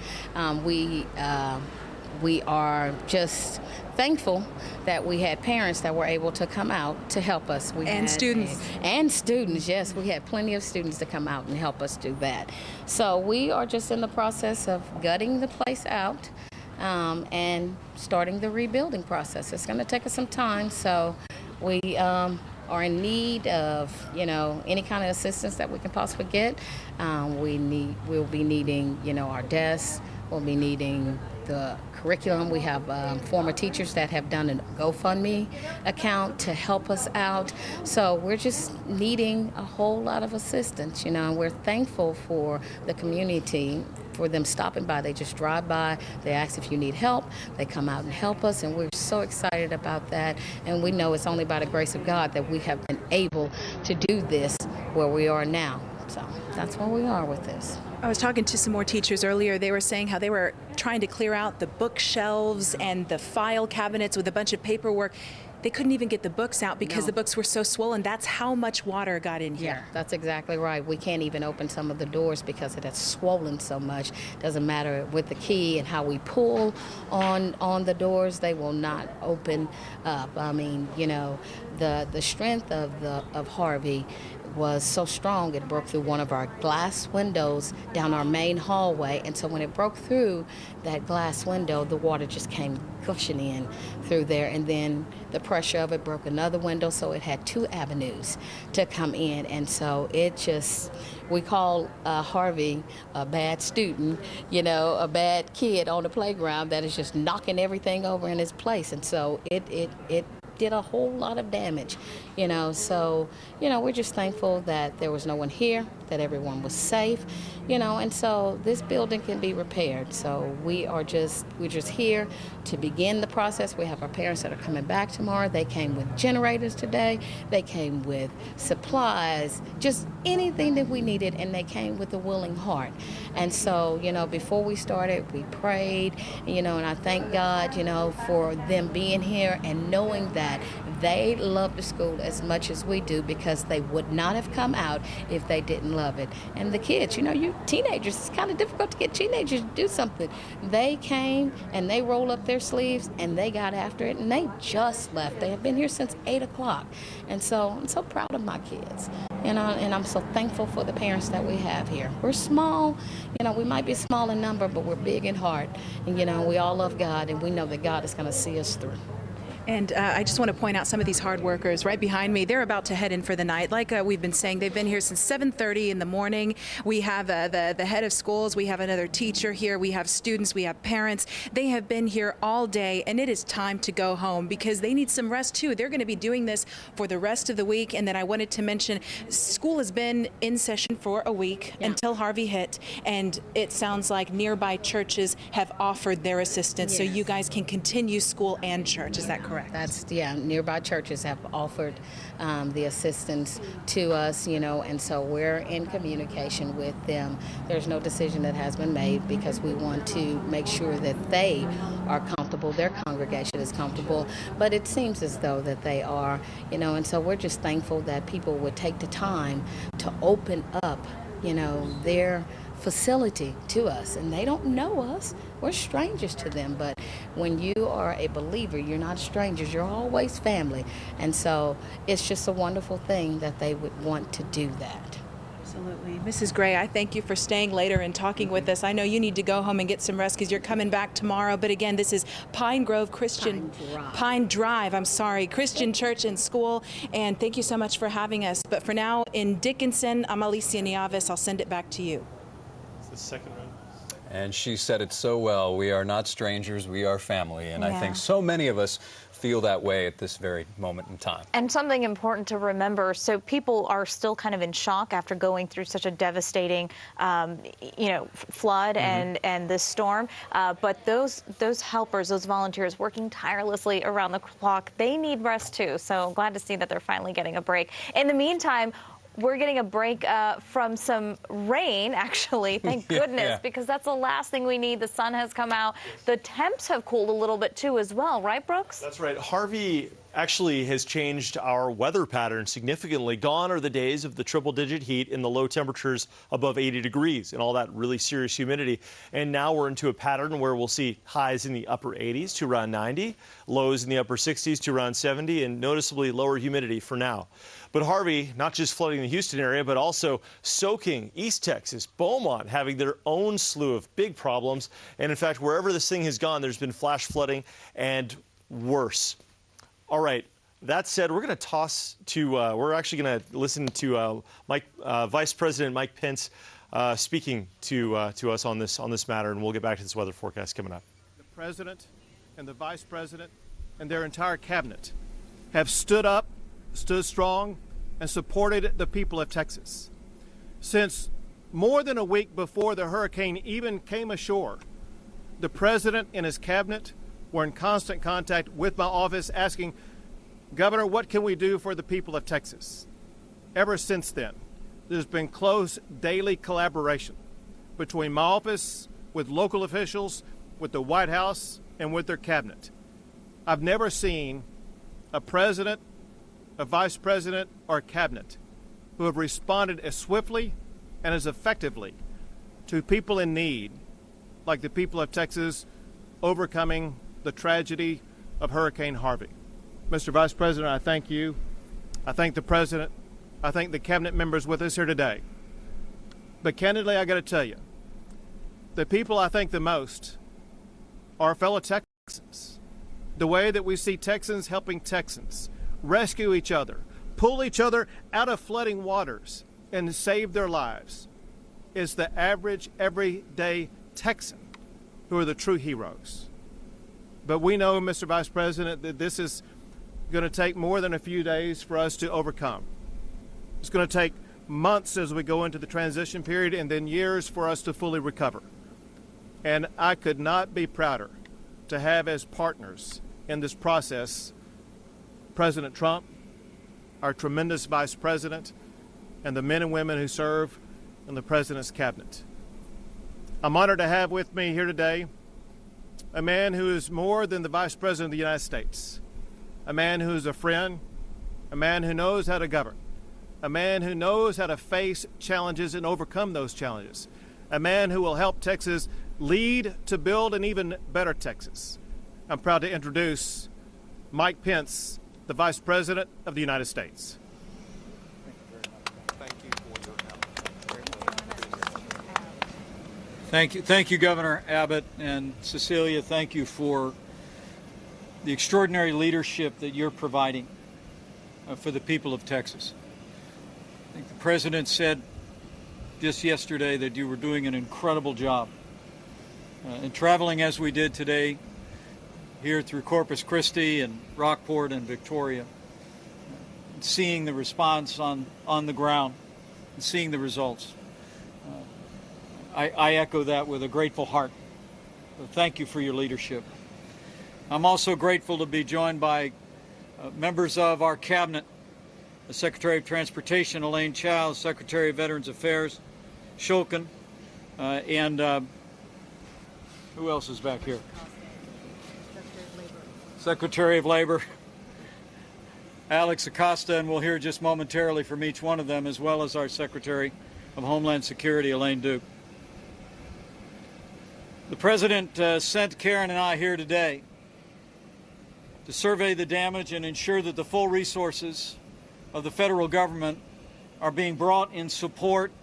We are just thankful that we had parents that were able to come out to help us. Students. And students, yes. We had plenty of students to come out and help us do that. So we are just in the process of gutting the place out and starting the rebuilding process. It's going to take us some time, so we are in need of, any kind of assistance that we can possibly get. We'll be needing, our desks. We'll be needing the curriculum. We have former teachers that have done a GoFundMe account to help us out. So we're just needing a whole lot of assistance, and we're thankful for the community, for them stopping by. They just drive by, they ask if you need help, they come out and help us, and we're so excited about that. And we know it's only by the grace of God that we have been able to do this where we are now. So that's where we are with this. I was talking to some more teachers earlier. They were saying how they were trying to clear out the bookshelves and the file cabinets with a bunch of paperwork. They couldn't even get the books out because the books were so swollen. That's how much water got in here. Yeah, that's exactly right. We can't even open some of the doors because it has swollen so much. Doesn't matter with the key and how we pull on the doors, they will not open up. I mean, the strength of Harvey was so strong it broke through one of our glass windows down our main hallway. And so when it broke through that glass window, the water just came gushing in through there. And then the pressure of it broke another window, so it had 2 avenues to come in. And so it just, we call Harvey a bad student, you know, a bad kid on the playground that is just knocking everything over in his place. And so it did a whole lot of damage, you know. So, you know, we're just thankful that there was no one here, that everyone was safe, you know, and so this building can be repaired. So we're just here to begin the process. We have our parents that are coming back tomorrow. They came with generators today. They came with supplies, just anything that we needed, and they came with a willing heart. And so, you know, before we started, we prayed, you know, and I thank God, you know, for them being here and knowing that they love the school as much as we do, because they would not have come out if they didn't love it. And the kids, you know, you teenagers, it's kind of difficult to get teenagers to do something. They came and they rolled up their sleeves and they got after it, and they just left. They have been here since 8 o'clock. And so I'm so proud of my kids, you know, and I'm so thankful for the parents that we have here. We're small, you know, we might be small in number, but we're big in heart. And, you know, we all love God, and we know that God is going to see us through. And I just want to point out some of these hard workers right behind me. They're about to head in for the night. Like we've been saying, they've been here since 7:30 in the morning. We have the head of schools. We have another teacher here. We have students. We have parents. They have been here all day, and it is time to go home because they need some rest too. They're going to be doing this for the rest of the week. And then I wanted to mention, school has been in session for a week until Harvey hit, and it sounds like nearby churches have offered their assistance, so you guys can continue school and church. Is that correct? Nearby churches have offered the assistance to us, you know, and so we're in communication with them. There's no decision that has been made because we want to make sure that they are comfortable, their congregation is comfortable, but it seems as though that they are, you know, and so we're just thankful that people would take the time to open up, you know, their facility to us. And they don't know us. We're strangers to them. But when you are a believer, you're not strangers. You're always family. And so it's just a wonderful thing that they would want to do that. Absolutely. Mrs. Gray, I thank you for staying later and talking with us. I know you need to go home and get some rest because you're coming back tomorrow. But again, this is Pine Drive, Christian Church and School. And thank you so much for having us. But for now, in Dickinson, I'm Alicia Nieves. I'll send it back to you. Second round. And she said it so well. We are not strangers, we are family. And I think so many of us feel that way at this very moment in time. And something important to remember, so people are still kind of in shock after going through such a devastating, you know, flood and this storm. But those helpers, those volunteers working tirelessly around the clock, they need rest too. So glad to see that they're finally getting a break. In the meantime, we're getting a break from some rain, actually. Thank goodness, because that's the last thing we need. The sun has come out. The temps have cooled a little bit, too, as well. Right, Brooks? That's right. Harvey actually has changed our weather pattern significantly. Gone are the days of the triple-digit heat and the low temperatures above 80 degrees and all that really serious humidity. And now we're into a pattern where we'll see highs in the upper 80s to around 90, lows in the upper 60s to around 70, and noticeably lower humidity for now. But Harvey, not just flooding the Houston area, but also soaking East Texas, Beaumont having their own slew of big problems. And in fact, wherever this thing has gone, there's been flash flooding and worse. All right. That said, we're going to toss to, we're actually going to listen to Vice President Mike Pence speaking to us on this matter, and we'll get back to this weather forecast coming up. The President and the Vice President and their entire cabinet have stood up, stood strong, and supported the people of Texas. Since more than a week before the hurricane even came ashore, the President and his cabinet were in constant contact with my office asking, Governor, what can we do for the people of Texas? Ever since then, there's been close daily collaboration between my office, with local officials, with the White House, and with their cabinet. I've never seen a president, a vice president, or a cabinet who have responded as swiftly and as effectively to people in need, like the people of Texas overcoming the tragedy of Hurricane Harvey. Mr. Vice President, I thank you. I thank the President I thank the cabinet members with us here today. But candidly, I got to tell you, the people I thank the most are fellow Texans. The way that we see Texans helping Texans rescue each other, pull each other out of flooding waters, and save their lives is the average, everyday Texan who are the true heroes. But we know, Mr. Vice President, that this is going to take more than a few days for us to overcome. It's going to take months as we go into the transition period and then years for us to fully recover. And I could not be prouder to have as partners in this process President Trump, our tremendous Vice President, and the men and women who serve in the President's cabinet. I'm honored to have with me here today a man who is more than the Vice President of the United States, a man who is a friend, a man who knows how to govern, a man who knows how to face challenges and overcome those challenges, a man who will help Texas lead to build an even better Texas. I'm proud to introduce Mike Pence, the Vice President of the United States. Thank you, Governor Abbott, and Cecilia, thank you for the extraordinary leadership that you're providing for the people of Texas. I think the President said just yesterday that you were doing an incredible job. And traveling as we did today here through Corpus Christi and Rockport and Victoria, seeing the response on the ground and seeing the results. I echo that with a grateful heart. So thank you for your leadership. I'm also grateful to be joined by members of our cabinet, the Secretary of Transportation, Elaine Chao, Secretary of Veterans Affairs, Shulkin, and who else is back here? Secretary of Labor, Alex Acosta, and we'll hear just momentarily from each one of them, as well as our Secretary of Homeland Security, Elaine Duke. The President sent Karen and I here today to survey the damage and ensure that the full resources of the federal government are being brought in support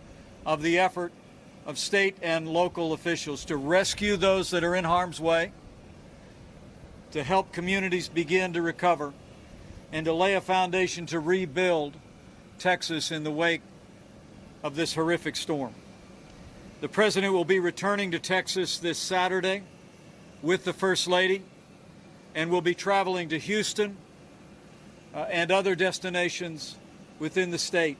of the effort of state and local officials to rescue those that are in harm's way, to help communities begin to recover, and to lay a foundation to rebuild Texas in the wake of this horrific storm. The President will be returning to Texas this Saturday with the First Lady, and will be traveling to Houston and other destinations within the state,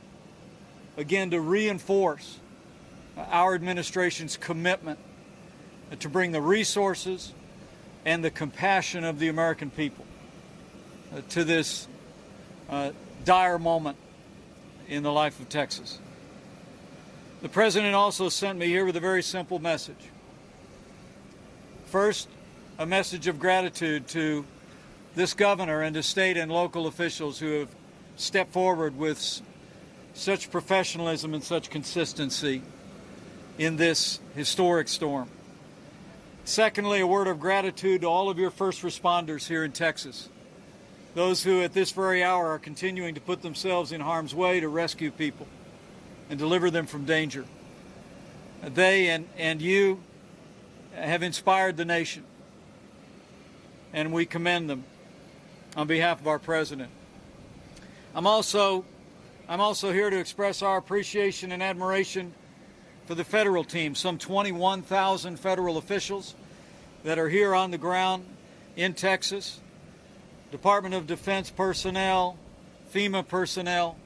again to reinforce our administration's commitment to bring the resources and the compassion of the American people to this dire moment in the life of Texas. The President also sent me here with a very simple message. First, a message of gratitude to this governor and to state and local officials who have stepped forward with such professionalism and such consistency in this historic storm. Secondly, a word of gratitude to all of your first responders here in Texas, those who at this very hour are continuing to put themselves in harm's way to rescue people and deliver them from danger. They and you have inspired the nation, and we commend them on behalf of our President. I'm also here to express our appreciation and admiration for the federal team, some 21,000 federal officials that are here on the ground in Texas, Department of Defense personnel, FEMA personnel.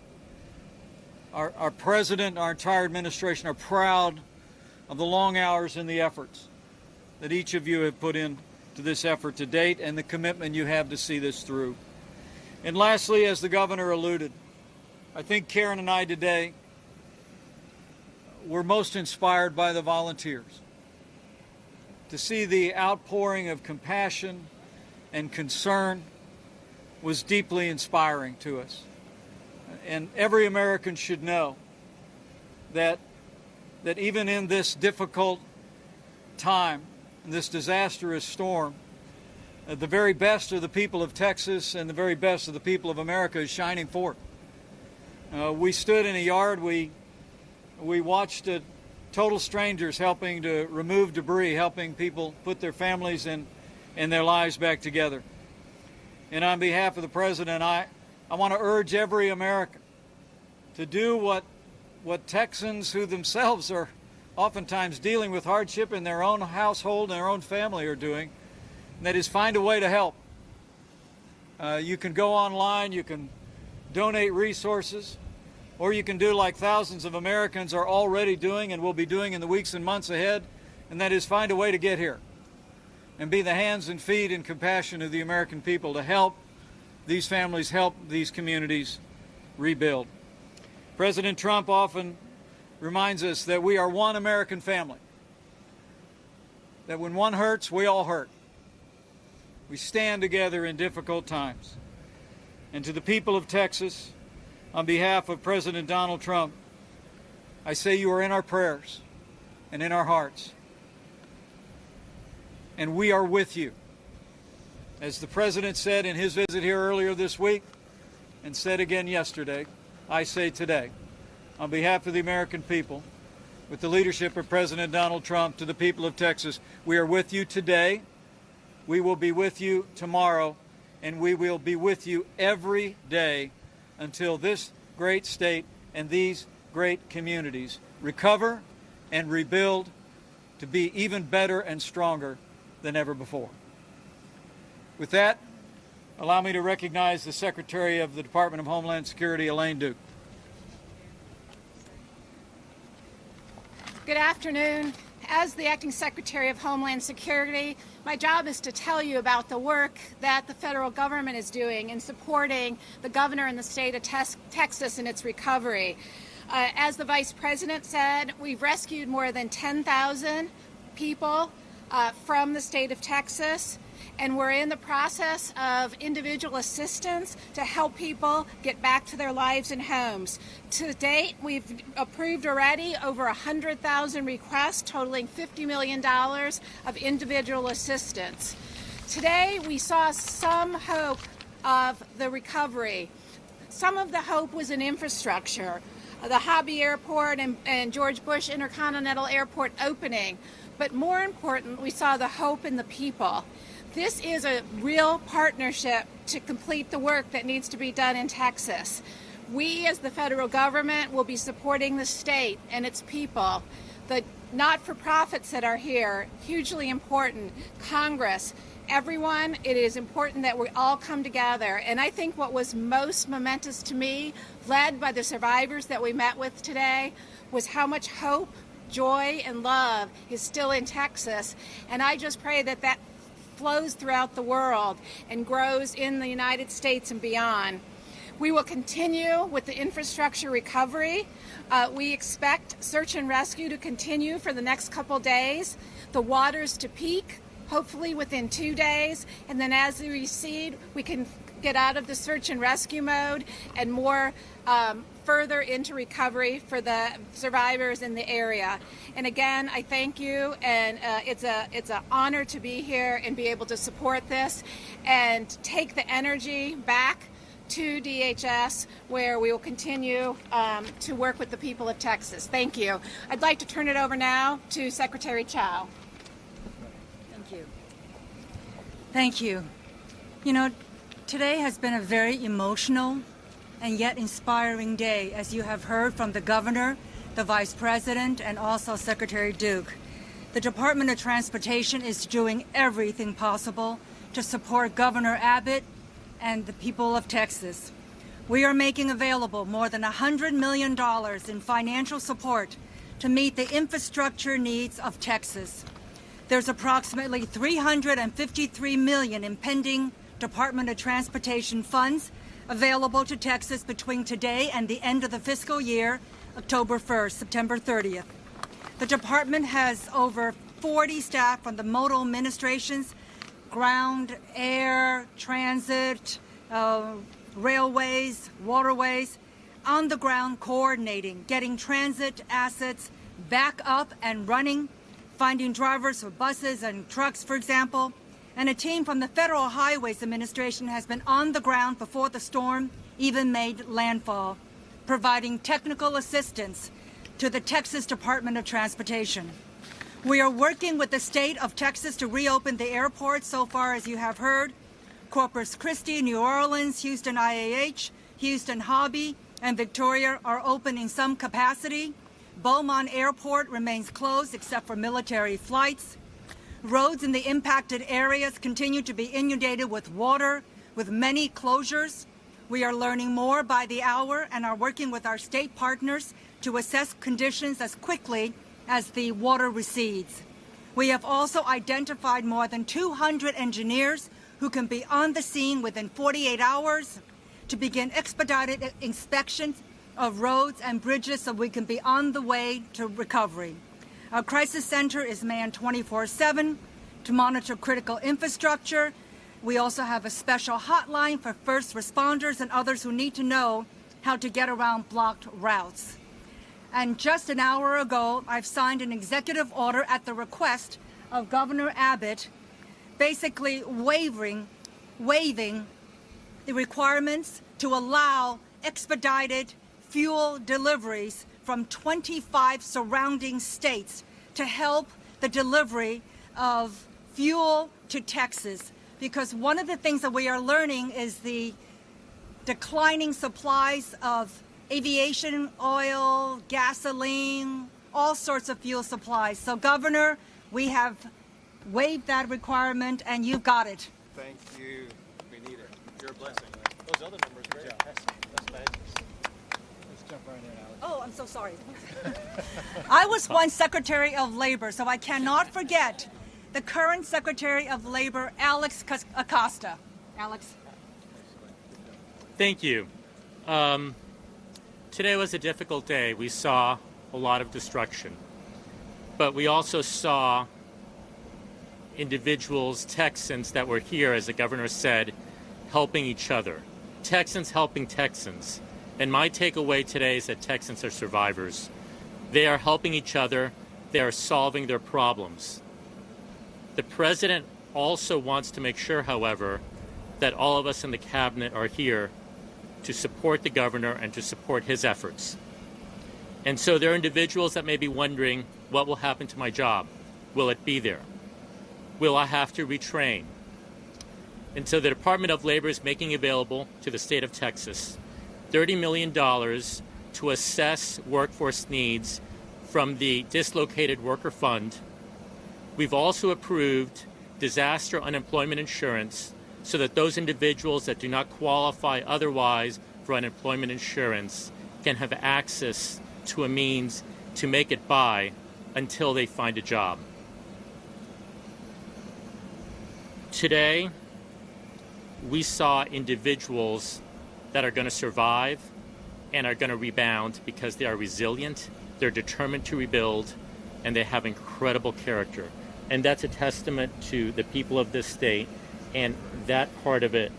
Our President, our entire administration are proud of the long hours and the efforts that each of you have put into this effort to date and the commitment you have to see this through. And lastly, as the governor alluded, I think Karen and I today were most inspired by the volunteers. To see the outpouring of compassion and concern was deeply inspiring to us. And every American should know that even in this difficult time, in this disastrous storm, the very best of the people of Texas and the very best of the people of America is shining forth. We stood in a yard. We watched total strangers helping to remove debris, helping people put their families and their lives back together. And on behalf of the President, I want to urge every American to do what Texans who themselves are oftentimes dealing with hardship in their own household and their own family are doing, and that is find a way to help. You can go online, you can donate resources, or you can do like thousands of Americans are already doing and will be doing in the weeks and months ahead, and that is find a way to get here and be the hands and feet and compassion of the American people to help these families, help these communities rebuild. President Trump often reminds us that we are one American family, that when one hurts, we all hurt. We stand together in difficult times. And to the people of Texas, on behalf of President Donald Trump, I say you are in our prayers and in our hearts. And we are with you. As the President said in his visit here earlier this week, and said again yesterday, I say today, on behalf of the American people, with the leadership of President Donald Trump, to the people of Texas, we are with you today, we will be with you tomorrow, and we will be with you every day until this great state and these great communities recover and rebuild to be even better and stronger than ever before. With that, allow me to recognize the Secretary of the Department of Homeland Security, Elaine Duke. Good afternoon. As the Acting Secretary of Homeland Security, my job is to tell you about the work that the federal government is doing in supporting the governor and the state of Texas in its recovery. As the Vice President said, we've rescued more than 10,000 people from the state of Texas, and we're in the process of individual assistance to help people get back to their lives and homes. To date, we've approved already over 100,000 requests totaling $50 million of individual assistance. Today, we saw some hope of the recovery. Some of the hope was in infrastructure, the Hobby Airport and George Bush Intercontinental Airport opening. But more important, we saw the hope in the people. This is a real partnership to complete the work that needs to be done in Texas. We, as the federal government, will be supporting the state and its people. The not-for-profits that are here, hugely important. Congress, everyone, it is important that we all come together. And I think what was most momentous to me, led by the survivors that we met with today, was how much hope, joy, and love is still in Texas. And I just pray that that flows throughout the world and grows in the United States and beyond. We will continue with the infrastructure recovery. We expect search and rescue to continue for the next couple days, the waters to peak, hopefully within 2 days, and then as we recede, we can get out of the search and rescue mode and more further into recovery for the survivors in the area. And again, I thank you, and it's an honor to be here and be able to support this and take the energy back to DHS, where we will continue to work with the people of Texas. Thank you. I'd like to turn it over now to Secretary Chao. Thank you. Thank you. You know, today has been a very emotional and yet inspiring day, as you have heard from the governor, the vice president, and also Secretary Duke. The Department of Transportation is doing everything possible to support Governor Abbott and the people of Texas. We are making available more than $100 million in financial support to meet the infrastructure needs of Texas. There's approximately $353 million in pending Department of Transportation funds available to Texas between today and the end of the fiscal year, October 1st, September 30th. The department has over 40 staff from the modal administrations, ground, air, transit, railways, waterways, on the ground coordinating, getting transit assets back up and running, finding drivers for buses and trucks, for example. And a team from the Federal Highways Administration has been on the ground before the storm even made landfall. providing technical assistance to the Texas Department of Transportation. We are working with the state of Texas to reopen the airport. So far, as you have heard, Corpus Christi, New Orleans, Houston IAH, Houston Hobby, and Victoria are open in some capacity. Beaumont Airport remains closed except for military flights. Roads in the impacted areas continue to be inundated with water, with many closures. We are learning more by the hour and are working with our state partners to assess conditions as quickly as the water recedes. We have also identified more than 200 engineers who can be on the scene within 48 hours to begin expedited inspections of roads and bridges so we can be on the way to recovery. Our crisis center is manned 24/7 to monitor critical infrastructure. We also have a special hotline for first responders and others who need to know how to get around blocked routes. And just an hour ago, I've signed an executive order at the request of Governor Abbott, basically waiving the requirements to allow expedited fuel deliveries from 25 surrounding states to help the delivery of fuel to Texas. Because one of the things that we are learning is the declining supplies of aviation oil, gasoline, all sorts of fuel supplies. So, Governor, we have waived that requirement, and you've got it. Thank you. We need it. You're a blessing. Those other numbers are great. That's fabulous. Let's jump right in, Alex. Oh, I'm so sorry. I was once Secretary of Labor, so I cannot forget the current Secretary of Labor, Alex Acosta. Alex. Thank you. Today was a difficult day. We saw a lot of destruction, but we also saw individuals, Texans that were here, as the governor said, helping each other. Texans helping Texans. And my takeaway today is that Texans are survivors. They are helping each other. They are solving their problems. The president also wants to make sure, however, that all of us in the cabinet are here to support the governor and to support his efforts. And so there are individuals that may be wondering, what will happen to my job? Will it be there? Will I have to retrain? And so the Department of Labor is making available to the state of Texas $30 million to assess workforce needs from the Dislocated Worker Fund. We've also approved disaster unemployment insurance so that those individuals that do not qualify otherwise for unemployment insurance can have access to a means to make it by until they find a job. Today, we saw individuals that are going to survive and are going to rebound because they are resilient, they're determined to rebuild, and they have incredible character. And that's a testament to the people of this state, and that part of it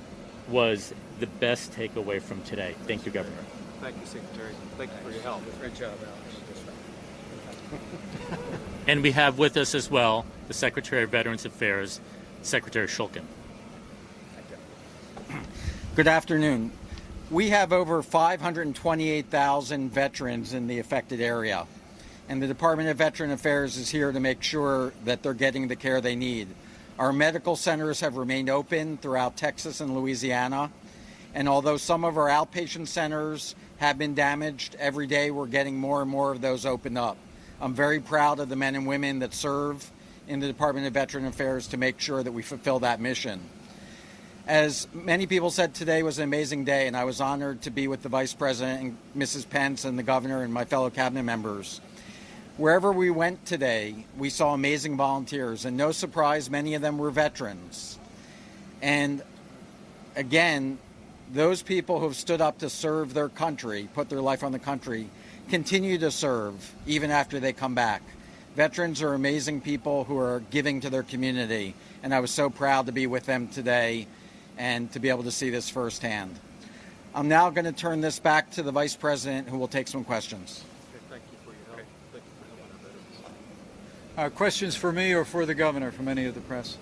was the best takeaway from today. Thank you, Governor. Thank you, Secretary. Thank you for your help. Great job, Alex. And we have with us as well the Secretary of Veterans Affairs, Secretary Shulkin. Good afternoon. We have over 528,000 veterans in the affected area, and the Department of Veteran Affairs is here to make sure that they're getting the care they need. Our medical centers have remained open throughout Texas and Louisiana, and although some of our outpatient centers have been damaged, every day we're getting more and more of those opened up. I'm very proud of the men and women that serve in the Department of Veteran Affairs to make sure that we fulfill that mission. As many people said, today was an amazing day, and I was honored to be with the Vice President and Mrs. Pence and the Governor and my fellow cabinet members. Wherever we went today, we saw amazing volunteers, and no surprise, many of them were veterans. And again, those people who have stood up to serve their country, put their life on the country, continue to serve even after they come back. Veterans are amazing people who are giving to their community, and I was so proud to be with them today and to be able to see this firsthand. I'm now going to turn this back to the Vice President, who will take some questions. Okay, thank you for your help. Thank you for helping our veterans. Questions for me or for the governor from any of the press?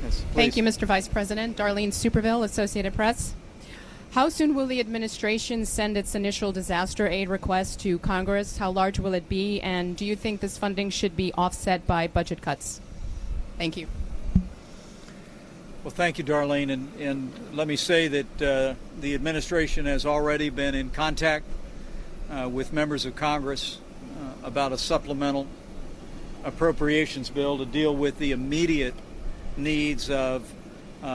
Yes, please. Thank you, Mr. Vice President. Darlene Superville, Associated Press. How soon will the administration send its initial disaster aid request to Congress? How large will it be? And do you think this funding should be offset by budget cuts? Thank you. Well, thank you, Darlene. And let me say that the administration has already been in contact with members of Congress about a supplemental appropriations bill to deal with the immediate needs of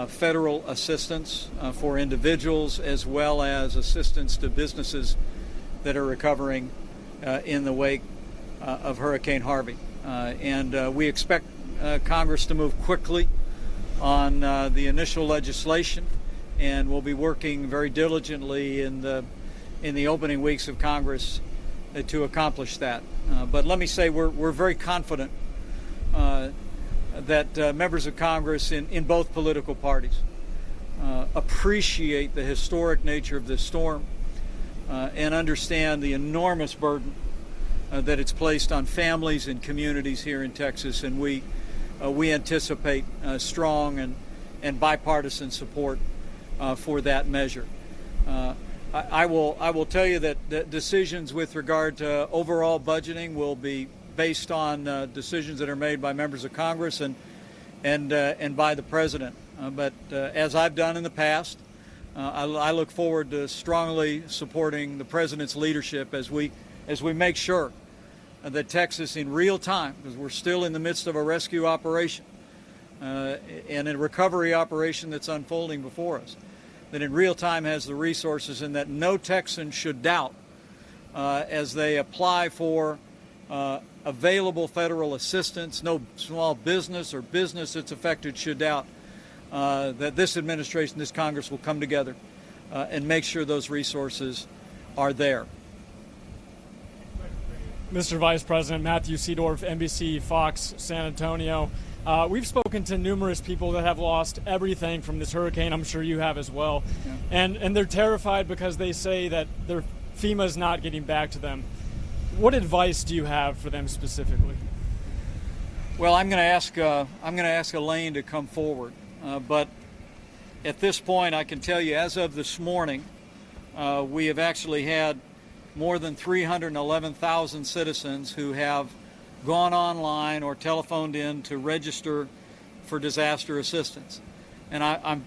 federal assistance for individuals, as well as assistance to businesses that are recovering in the wake of Hurricane Harvey. And we expect Congress to move quickly on the initial legislation, and we'll be working very diligently in the opening weeks of Congress to accomplish that. But let me say we're very confident that members of Congress in both political parties appreciate the historic nature of this storm and understand the enormous burden that it's placed on families and communities here in Texas. And we anticipate strong and bipartisan support for that measure. I will tell you that decisions with regard to overall budgeting will be based on decisions that are made by members of Congress and by the President. But as I've done in the past, I look forward to strongly supporting the President's leadership as we make sure that Texas, in real time, because we're still in the midst of a rescue operation and a recovery operation that's unfolding before us, that in real time has the resources, and that no Texan should doubt as they apply for available federal assistance, no small business or business that's affected should doubt that this administration, this Congress will come together and make sure those resources are there. Mr. Vice President, Matthew Seedorf, NBC Fox, San Antonio. We've spoken to numerous people that have lost everything from this hurricane. I'm sure you have as well. Yeah. And they're terrified because they say that their FEMA's not getting back to them. What advice do you have for them specifically? Well, I'm going to ask Elaine to come forward. But at this point, I can tell you, as of this morning, we have actually had more than 311,000 citizens who have gone online or telephoned in to register for disaster assistance. And I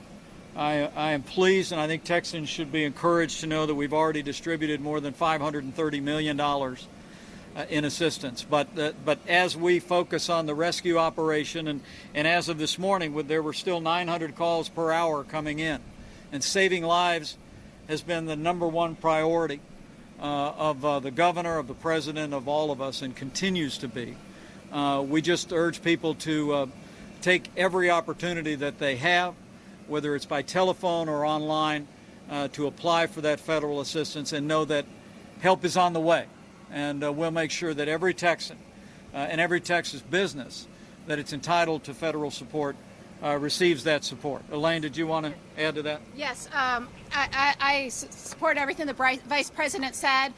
am pleased, and I think Texans should be encouraged to know that we've already distributed more than $530 million in assistance. But as we focus on the rescue operation, and as of this morning, there were still 900 calls per hour coming in, and saving lives has been the #1 priority of the governor, of the president, of all of us, and continues to be. We just urge people to take every opportunity that they have, whether it's by telephone or online, to apply for that federal assistance, and know that help is on the way. And we'll make sure that every Texan and every Texas business that it's entitled to federal support receives that support. Elaine, did you want to add to that? Yes, I support everything the Vice President said.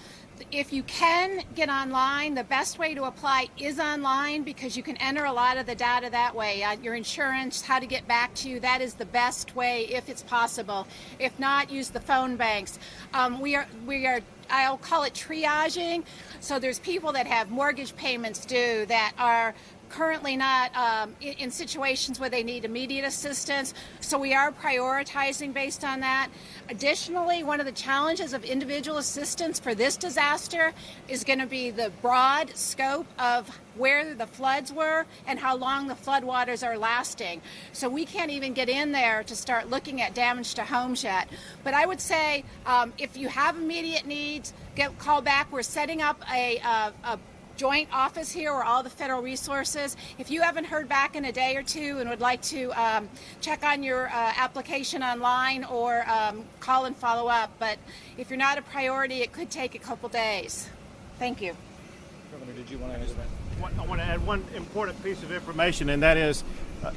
If you can get online, the best way to apply is online, because you can enter a lot of the data that way. Your insurance, how to get back to you, that is the best way if it's possible. If not, use the phone banks. We are I'll call it triaging. So there's people that have mortgage payments due that are currently not in situations where they need immediate assistance. So we are prioritizing based on that. Additionally, one of the challenges of individual assistance for this disaster is going to be the broad scope of where the floods were and how long the floodwaters are lasting. So we can't even get in there to start looking at damage to homes yet. But I would say if you have immediate needs, call back. We're setting up a joint office here where all the federal resources. If you haven't heard back in a day or two and would like to check on your application online or call and follow up. But if you're not a priority, it could take a couple days. Thank you. Governor, did you want to add to that? I want to add one important piece of information, and that is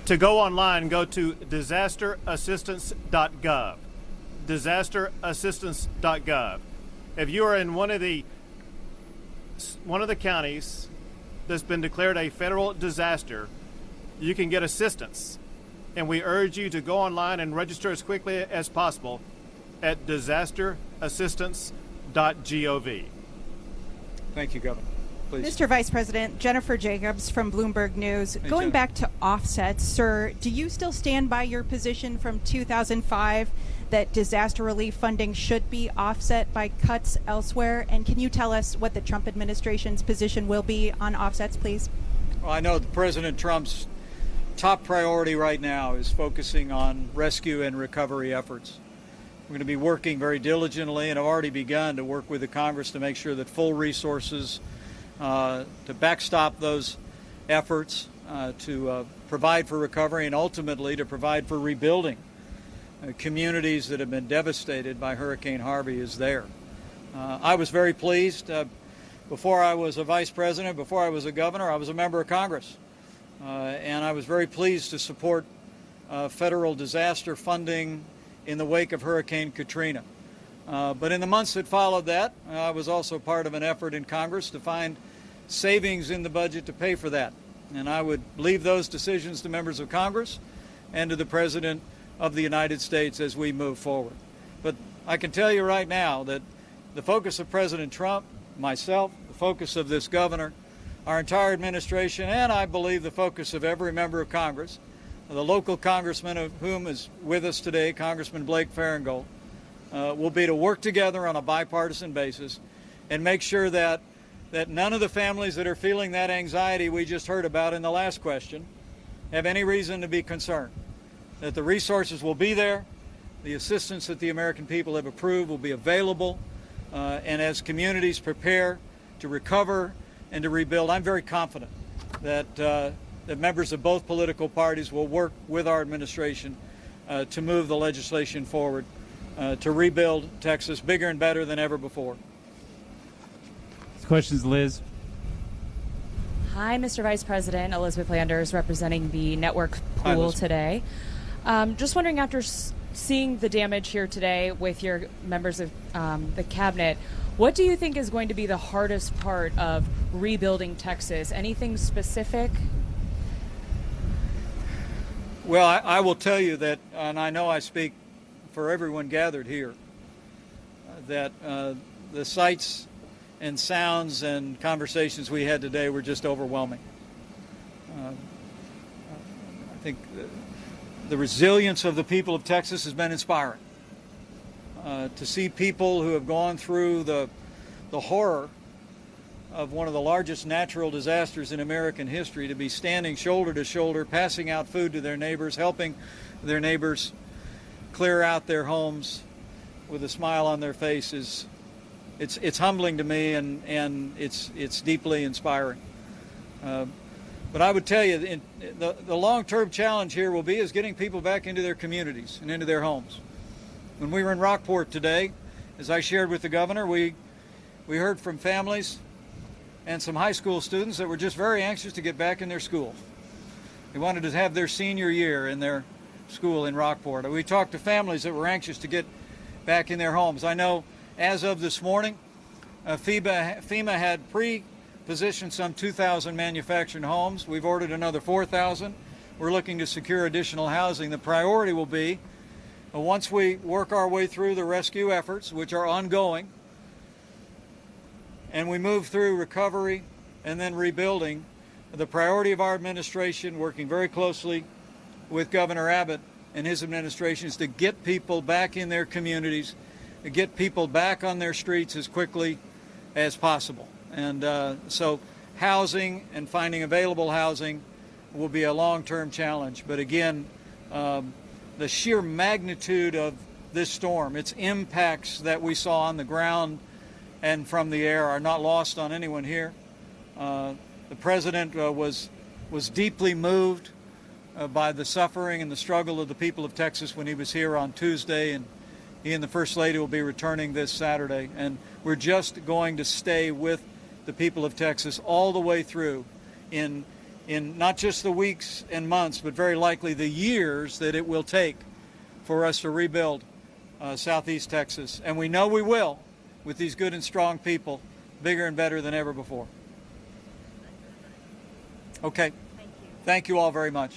to go online, go to disasterassistance.gov. Disasterassistance.gov. If you are in one of the counties that's been declared a federal disaster, you can get assistance. And we urge you to go online and register as quickly as possible. at disasterassistance.gov. Thank you, Governor. Please. Mr. Vice President, Jennifer Jacobs from Bloomberg News. Going back to offsets, sir, do you still stand by your position from 2005 that disaster relief funding should be offset by cuts elsewhere? And can you tell us what the Trump administration's position will be on offsets, please? Well, I know that President Trump's top priority right now is focusing on rescue and recovery efforts. We're going to be working very diligently and have already begun to work with the Congress to make sure that full resources to backstop those efforts, to provide for recovery, and ultimately to provide for rebuilding communities that have been devastated by Hurricane Harvey is there. I was very pleased. Before I was a vice president, before I was a governor, I was a member of Congress. And I was very pleased to support federal disaster funding in the wake of Hurricane Katrina. But in the months that followed that, I was also part of an effort in Congress to find savings in the budget to pay for that. And I would leave those decisions to members of Congress and to the President of the United States as we move forward. But I can tell you right now that the focus of President Trump, myself, the focus of this governor, our entire administration, and I believe the focus of every member of Congress, the local congressman of whom is with us today, Congressman Blake Farenthold, will be to work together on a bipartisan basis and make sure that none of the families that are feeling that anxiety we just heard about in the last question have any reason to be concerned. That the resources will be there, the assistance that the American people have approved will be available, and as communities prepare to recover and to rebuild, I'm very confident that members of both political parties will work with our administration to move the legislation forward to rebuild Texas bigger and better than ever before. This question's Liz. Hi, Mr. Vice President. Elizabeth Landers representing the network pool today. Just wondering, after seeing the damage here today with your members of the cabinet, what do you think is going to be the hardest part of rebuilding Texas? Anything specific? Well, I will tell you that, and I know I speak for everyone gathered here, that the sights and sounds and conversations we had today were just overwhelming. I think the resilience of the people of Texas has been inspiring. To see people who have gone through the horror of one of the largest natural disasters in American history, to be standing shoulder to shoulder, passing out food to their neighbors, helping their neighbors clear out their homes with a smile on their faces. It's humbling to me, and it's deeply inspiring. But I would tell you, the long-term challenge here will be is getting people back into their communities and into their homes. When we were in Rockport today, as I shared with the governor, we heard from families and some high school students that were just very anxious to get back in their school. They wanted to have their senior year in their school in Rockport. We talked to families that were anxious to get back in their homes. I know as of this morning, FEMA had pre-positioned some 2,000 manufactured homes. We've ordered another 4,000. We're looking to secure additional housing. The priority will be, once we work our way through the rescue efforts, which are ongoing, and we move through recovery and then rebuilding, the priority of our administration, working very closely with Governor Abbott and his administration, is to get people back in their communities, to get people back on their streets as quickly as possible. And so housing and finding available housing will be a long-term challenge. But again, the sheer magnitude of this storm, its impacts that we saw on the ground and from the air, are not lost on anyone here. The President was deeply moved by the suffering and the struggle of the people of Texas when he was here on Tuesday, and he and the First Lady will be returning this Saturday. And we're just going to stay with the people of Texas all the way through in not just the weeks and months, but very likely the years that it will take for us to rebuild Southeast Texas. And we know we will, with these good and strong people, bigger and better than ever before. Okay. Thank you all very much.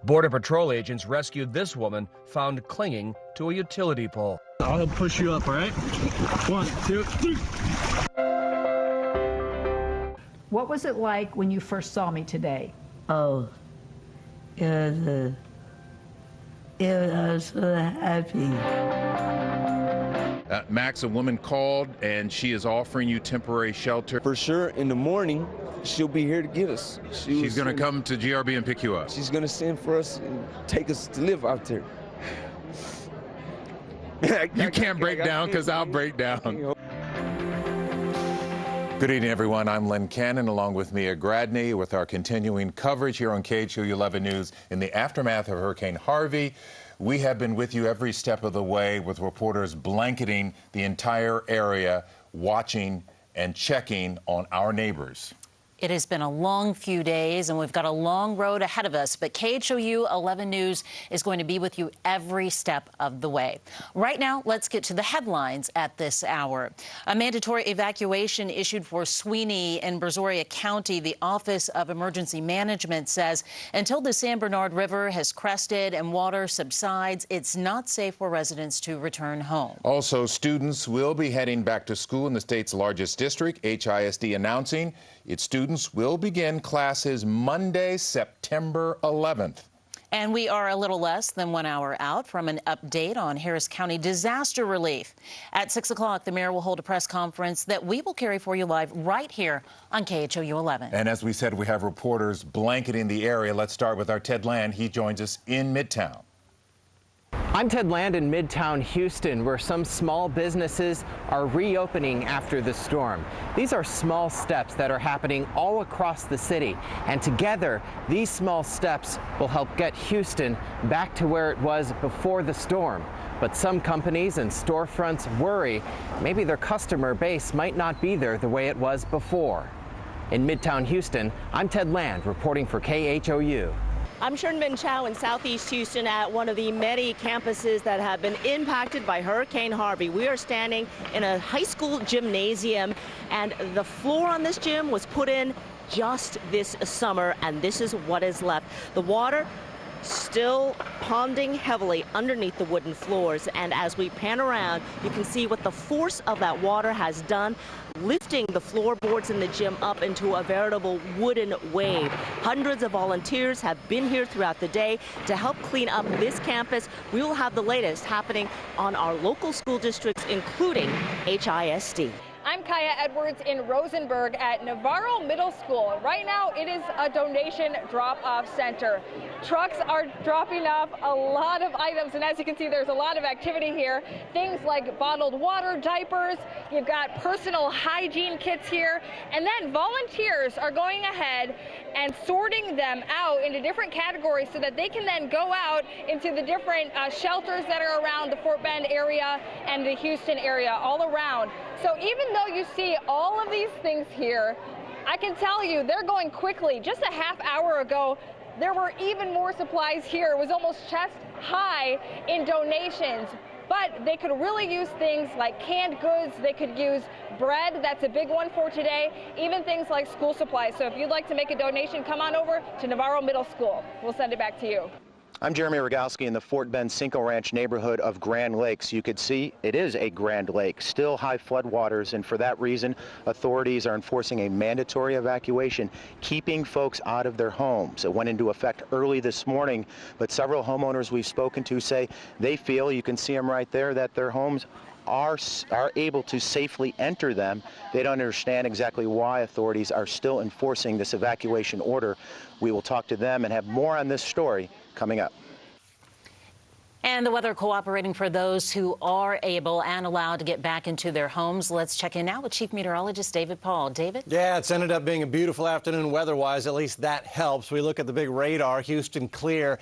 Border Patrol agents rescued this woman found clinging to a utility pole. I'll push you up, all right? 1, 2, 3. What was it like when you first saw me today? Oh, it was so happy. Max, a woman called and she is offering you temporary shelter. For sure, in the morning, she'll be here to get us. She's going to come to GRB and pick you up. She's going to send for us and take us to live out there. You can't break down because I'll break down. Good evening, everyone. I'm Len Cannon, along with Mia Gradney, with our continuing coverage here on KHOU 11 News in the aftermath of Hurricane Harvey. We have been with you every step of the way, with reporters blanketing the entire area, watching and checking on our neighbors. It has been a long few days, and we've got a long road ahead of us, but KHOU 11 News is going to be with you every step of the way. Right now, let's get to the headlines at this hour. A mandatory evacuation issued for Sweeney in Brazoria County. The Office of Emergency Management says until the San Bernard River has crested and water subsides, it's not safe for residents to return home. Also, students will be heading back to school in the state's largest district, HISD announcing its students will begin classes Monday, September 11th. And we are a little less than 1 hour out from an update on Harris County disaster relief. At 6 o'clock, the mayor will hold a press conference that we will carry for you live right here on KHOU 11. And as we said, we have reporters blanketing the area. Let's start with our Ted Land. He joins us in Midtown. I'm Ted Land in Midtown Houston, where some small businesses are reopening after the storm. These are small steps that are happening all across the city, and together these small steps will help get Houston back to where it was before the storm. But some companies and storefronts worry maybe their customer base might not be there the way it was before. In Midtown Houston, I'm Ted Land reporting for KHOU. I'm Sherman Chow in Southeast Houston at one of the many campuses that have been impacted by Hurricane Harvey. We are standing in a high school gymnasium, and the floor on this gym was put in just this summer, and this is what is left. The water still ponding heavily underneath the wooden floors, and as we pan around, you can see what the force of that water has done, lifting the floorboards in the gym up into a veritable wooden wave. Hundreds of volunteers have been here throughout the day to help clean up this campus. We will have the latest happening on our local school districts, including HISD. I'm Kaya Edwards in Rosenberg at Navarro Middle School. Right now, it is a donation drop-off center. Trucks are dropping off a lot of items, and as you can see, there's a lot of activity here. Things like bottled water, diapers, you've got personal hygiene kits here, and then volunteers are going ahead and sorting them out into different categories so that they can then go out into the different shelters that are around the Fort Bend area and the Houston area, all around. So even though you see all of these things here, I can tell you they're going quickly. Just a half hour ago, there were even more supplies here. It was almost chest high in donations. But they could really use things like canned goods. They could use bread. That's a big one for today. Even things like school supplies. So if you'd like to make a donation, come on over to Navarro Middle School. We'll send it back to you. I'm Jeremy Rogowski in the Fort Bend Cinco Ranch neighborhood of Grand Lakes. You could see it is a Grand Lake, still high flood waters, and for that reason, authorities are enforcing a mandatory evacuation, keeping folks out of their homes. It went into effect early this morning, but several homeowners we've spoken to say they feel, you can see them right there, that their homes are able to safely enter them. They don't understand exactly why authorities are still enforcing this evacuation order. We will talk to them and have more on this story coming up. And the weather cooperating for those who are able and allowed to get back into their homes. Let's check in now with Chief Meteorologist David Paul. David? Yeah, it's ended up being a beautiful afternoon weather-wise. At least that helps. We look at the big radar, Houston clear.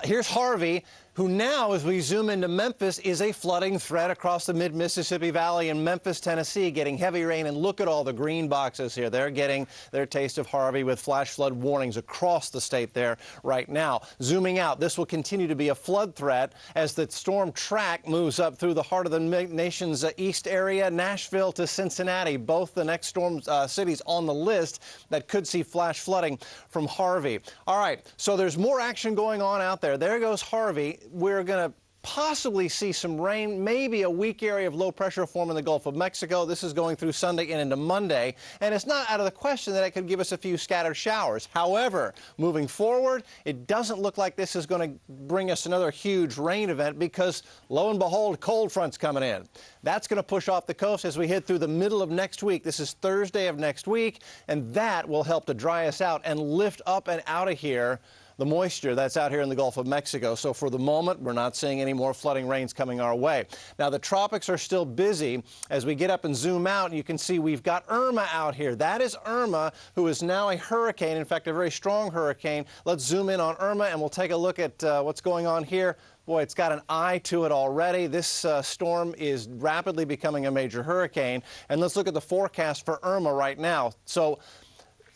Here's Harvey. who now, as we zoom into Memphis, is a flooding threat across the mid-Mississippi Valley in Memphis, Tennessee, getting heavy rain. And look at all the green boxes here. They're getting their taste of Harvey with flash flood warnings across the state there right now. Zooming out, this will continue to be a flood threat as the storm track moves up through the heart of the nation's east area, Nashville to Cincinnati, both the next storm cities on the list that could see flash flooding from Harvey. All right, so there's more action going on out there. There goes Harvey. We're going to possibly see some rain, maybe a weak area of low pressure form in the Gulf of Mexico. This is going through Sunday and into Monday, and it's not out of the question that it could give us a few scattered showers. However, moving forward, it doesn't look like this is going to bring us another huge rain event because, lo and behold, cold front's coming in. That's going to push off the coast as we head through the middle of next week. This is Thursday of next week, and that will help to dry us out and lift up and out of here the moisture that's out here in the Gulf of Mexico. So for the moment, we're not seeing any more flooding rains coming our way. Now, the tropics are still busy. As we get up and zoom out, you can see we've got Irma out here. That is Irma, who is now a hurricane, in fact, a very strong hurricane. Let's zoom in on Irma, and we'll take a look at what's going on here. Boy, it's got an eye to it already. This storm is rapidly becoming a major hurricane. And let's look at the forecast for Irma right now. So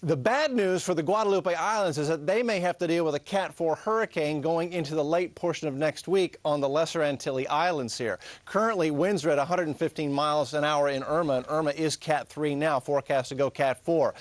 the bad news for the Guadalupe Islands is that they may have to deal with a Cat 4 hurricane going into the late portion of next week on the Lesser Antilles Islands here. Currently, winds are at 115 miles an hour in Irma, and Irma is Cat 3 now, forecast to go Cat 4.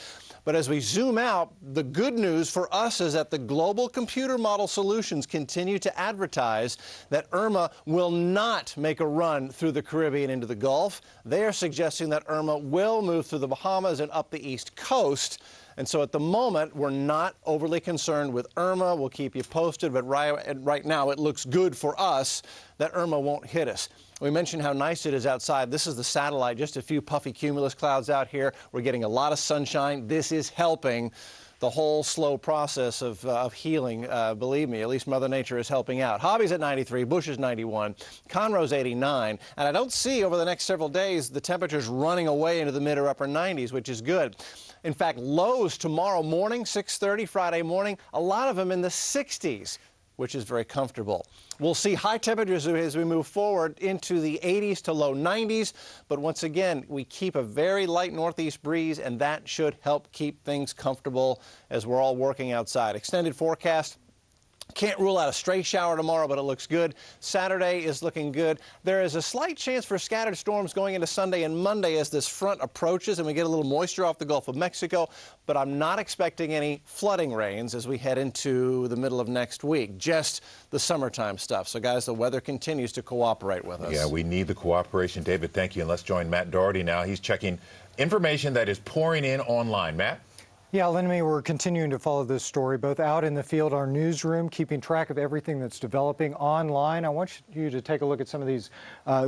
But as we zoom out, the good news for us is that the Global Computer Model Solutions continue to advertise that Irma will not make a run through the Caribbean into the Gulf. They are suggesting that Irma will move through the Bahamas and up the East Coast. And so at the moment, we're not overly concerned with Irma. We'll keep you posted, but right now it looks good for us that Irma won't hit us. We mentioned how nice it is outside. This is the satellite, just a few puffy cumulus clouds out here. We're getting a lot of sunshine. This is helping the whole slow process of healing. Believe me, at least Mother Nature is helping out. Hobby's at 93, Bush is 91, Conroe's 89, and I don't see over the next several days the temperatures running away into the mid or upper 90s, which is good. In fact, lows tomorrow morning, 6:30 Friday morning, a lot of them in the 60s, which is very comfortable. We'll see high temperatures as we move forward into the 80s to low 90s, but once again, we keep a very light northeast breeze, and that should help keep things comfortable as we're all working outside. Extended forecast. Can't rule out a stray shower tomorrow, but it looks good. Saturday is looking good. There is a slight chance for scattered storms going into Sunday and Monday as this front approaches and we get a little moisture off the Gulf of Mexico, but I'm not expecting any flooding rains as we head into the middle of next week, just the summertime stuff. So, guys, the weather continues to cooperate with us. Yeah, we need the cooperation. David, thank you. And let's join Matt Doherty now. He's checking information that is pouring in online. Matt? Yeah, Lenny, we're continuing to follow this story, both out in the field, our newsroom, keeping track of everything that's developing online. I want you to take a look at some of these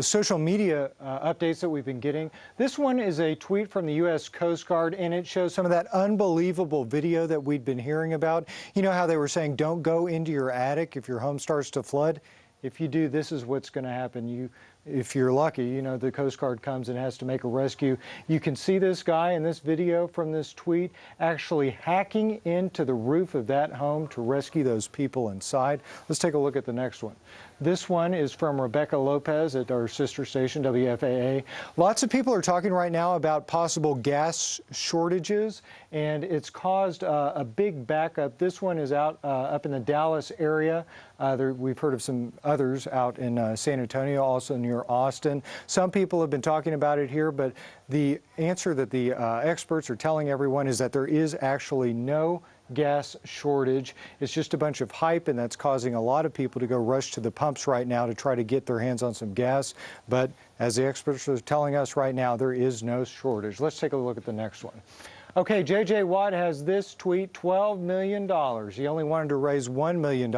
social media updates that we've been getting. This one is a tweet from the U.S. Coast Guard, and it shows some of that unbelievable video that we'd been hearing about. You know how they were saying, don't go into your attic if your home starts to flood? If you do, this is what's going to happen. If you're lucky, you know, the Coast Guard comes and has to make a rescue. You can see this guy in this video from this tweet actually hacking into the roof of that home to rescue those people inside. Let's take a look at the next one. This one is from Rebecca Lopez at our sister station, WFAA. Lots of people are talking right now about possible gas shortages, and it's caused a big backup. This one is out up in the Dallas area. We've heard of some others out in San Antonio, also near Austin. Some people have been talking about it here, but the answer that the experts are telling everyone is that there is actually no gas shortage. It's just a bunch of hype, and that's causing a lot of people to go rush to the pumps right now to try to get their hands on some gas. But as the experts are telling us right now, there is no shortage. Let's take a look at the next one. Okay, J.J. Watt has this tweet, $12 million. He only wanted to raise $1 million.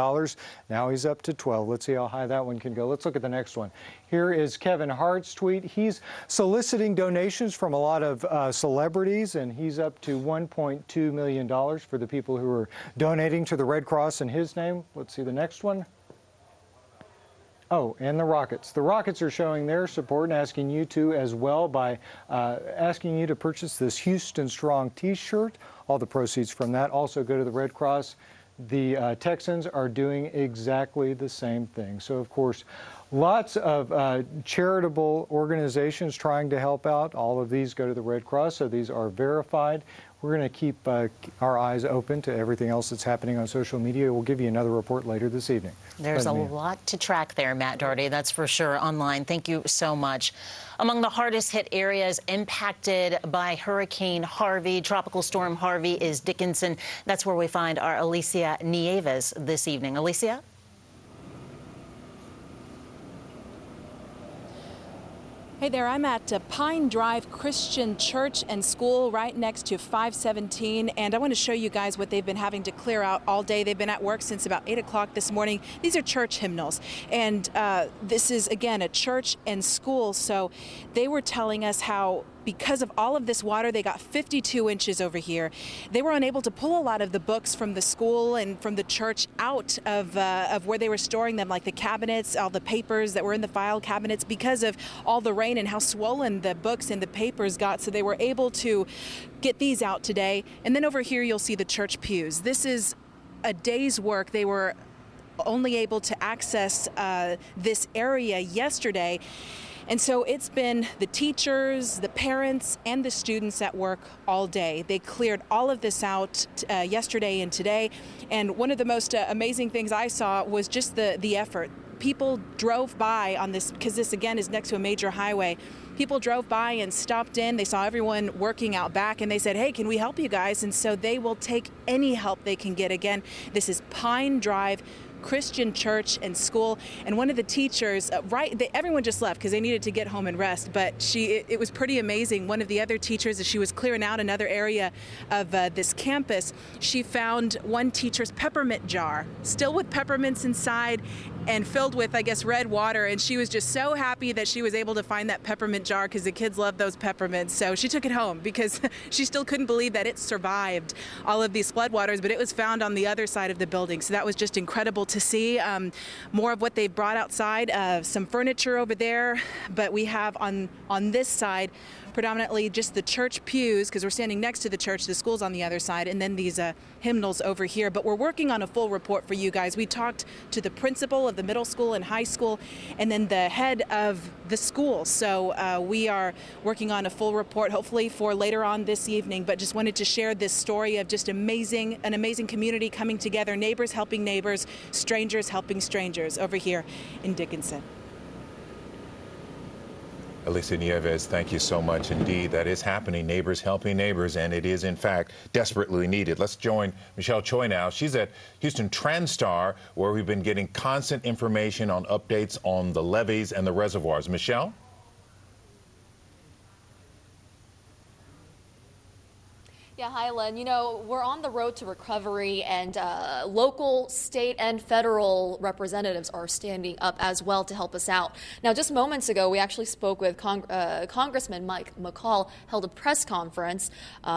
Now he's up to 12. Let's see how high that one can go. Let's look at the next one. Here is Kevin Hart's tweet. He's soliciting donations from a lot of celebrities, and he's up to $1.2 million for the people who are donating to the Red Cross in his name. Let's see the next one. Oh, and the Rockets. The Rockets are showing their support and asking you to as well by asking you to purchase this Houston Strong t-shirt. All the proceeds from that also go to the Red Cross. the Texans are doing exactly the same thing. So, of course, lots of charitable organizations trying to help out. All of these go to the Red Cross, so these are verified. We're going to keep our eyes open to everything else that's happening on social media. We'll give you another report later this evening. There's a lot to track there, Matt Doherty, that's for sure, online. Thank you so much. Among the hardest hit areas impacted by Hurricane Harvey, Tropical Storm Harvey, is Dickinson. That's where we find our Alicia Nieves this evening. Alicia? Hey there, I'm at Pine Drive Christian Church and School right next to 517, and I want to show you guys what they've been having to clear out all day. They've been at work since about 8 o'clock this morning. These are church hymnals, and this is, again, a church and school, so they were telling us how because of all of this water, they got 52 inches over here. They were unable to pull a lot of the books from the school and from the church out of where they were storing them, like the cabinets, all the papers that were in the file cabinets, because of all the rain and how swollen the books and the papers got. So they were able to get these out today. And then over here, you'll see the church pews. This is a day's work. They were only able to access this area yesterday. And so it's been the teachers, the parents, and the students at work all day. They cleared all of this out yesterday and today. And one of the most amazing things I saw was just the effort. People drove by on this, because this, again, is next to a major highway. People drove by and stopped in. They saw everyone working out back, and they said, hey, can we help you guys? And so they will take any help they can get. Again, this is Pine Drive Christian Church and School, and one of the teachers, everyone just left because they needed to get home and rest, but it was pretty amazing. One of the other teachers, as she was clearing out another area of this campus, she found one teacher's peppermint jar, still with peppermints inside and filled with, I guess, red water, and she was just so happy that she was able to find that peppermint jar because the kids love those peppermints. So she took it home because she still couldn't believe that it survived all of these floodwaters, but it was found on the other side of the building. So that was just incredible to see. More of what they've brought outside, some furniture over there, but we have on this side predominantly just the church pews, because we're standing next to the church, the school's on the other side, and then these hymnals over here. But we're working on a full report for you guys. We talked to the principal of the middle school and high school, and then the head of the school. So we are working on a full report, hopefully for later on this evening, but just wanted to share this story of just an amazing community coming together, neighbors helping neighbors, strangers helping strangers over here in Dickinson. Alicia Nieves, thank you so much indeed. That is happening, neighbors helping neighbors, and it is, in fact, desperately needed. Let's join Michelle Choi now. She's at Houston TransStar, where we've been getting constant information on updates on the levees and the reservoirs. Michelle? Yeah, hi, Len. You know, we're on the road to recovery, and local, state, and federal representatives are standing up as well to help us out. Now, just moments ago, we actually spoke with Congressman Mike McCall, held a press conference.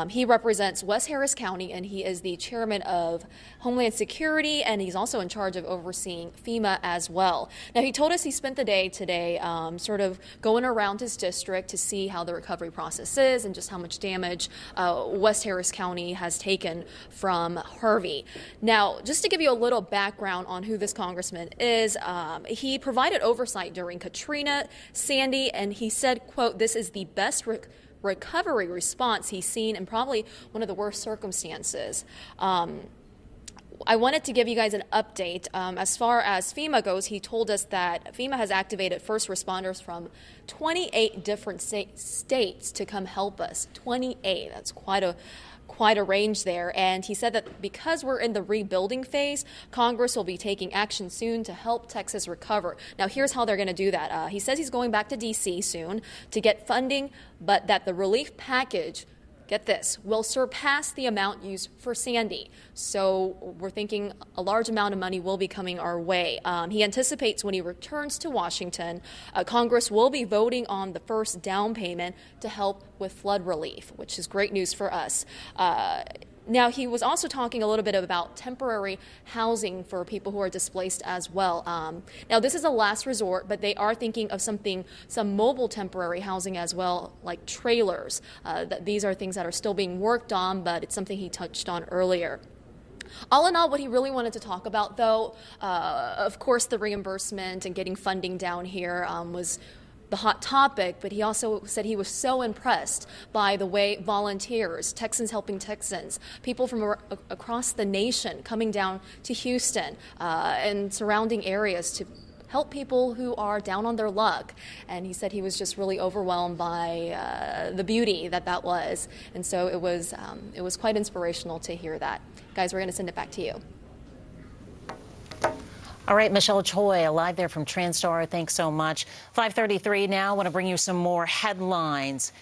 He represents West Harris County, and he is the chairman of Homeland Security, and he's also in charge of overseeing FEMA as well. Now, he told us he spent the day today sort of going around his district to see how the recovery process is and just how much damage West Harris County has taken from Harvey. Now, just to give you a little background on who this congressman is, he provided oversight during Katrina, Sandy, and he said, quote, "This is the best recovery response he's seen in probably one of the worst circumstances." I wanted to give you guys an update. As far as FEMA goes, he told us that FEMA has activated first responders from 28 different states to come help us. 28, that's quite a range there. And he said that because we're in the rebuilding phase, Congress will be taking action soon to help Texas recover. Now, here's how they're going to do that. He says he's going back to D.C. soon to get funding, but that the relief package, get this, will surpass the amount used for Sandy. So we're thinking a large amount of money will be coming our way. He anticipates when he returns to Washington, Congress will be voting on the first down payment to help with flood relief, which is great news for us. Now, he was also talking a little bit about temporary housing for people who are displaced as well. Now, this is a last resort, but they are thinking of some mobile temporary housing as well, like trailers. These are things that are still being worked on, but it's something he touched on earlier. All in all, what he really wanted to talk about, though, of course, the reimbursement and getting funding down here was the hot topic, but he also said he was so impressed by the way volunteers, Texans helping Texans, people from across the nation coming down to Houston and surrounding areas to help people who are down on their luck. And he said he was just really overwhelmed by the beauty that was. And so it was quite inspirational to hear that. Guys, we're going to send it back to you. All right, Michelle Choi, live there from Transtar. Thanks so much. 5:33 now. I want to bring you some more headlines.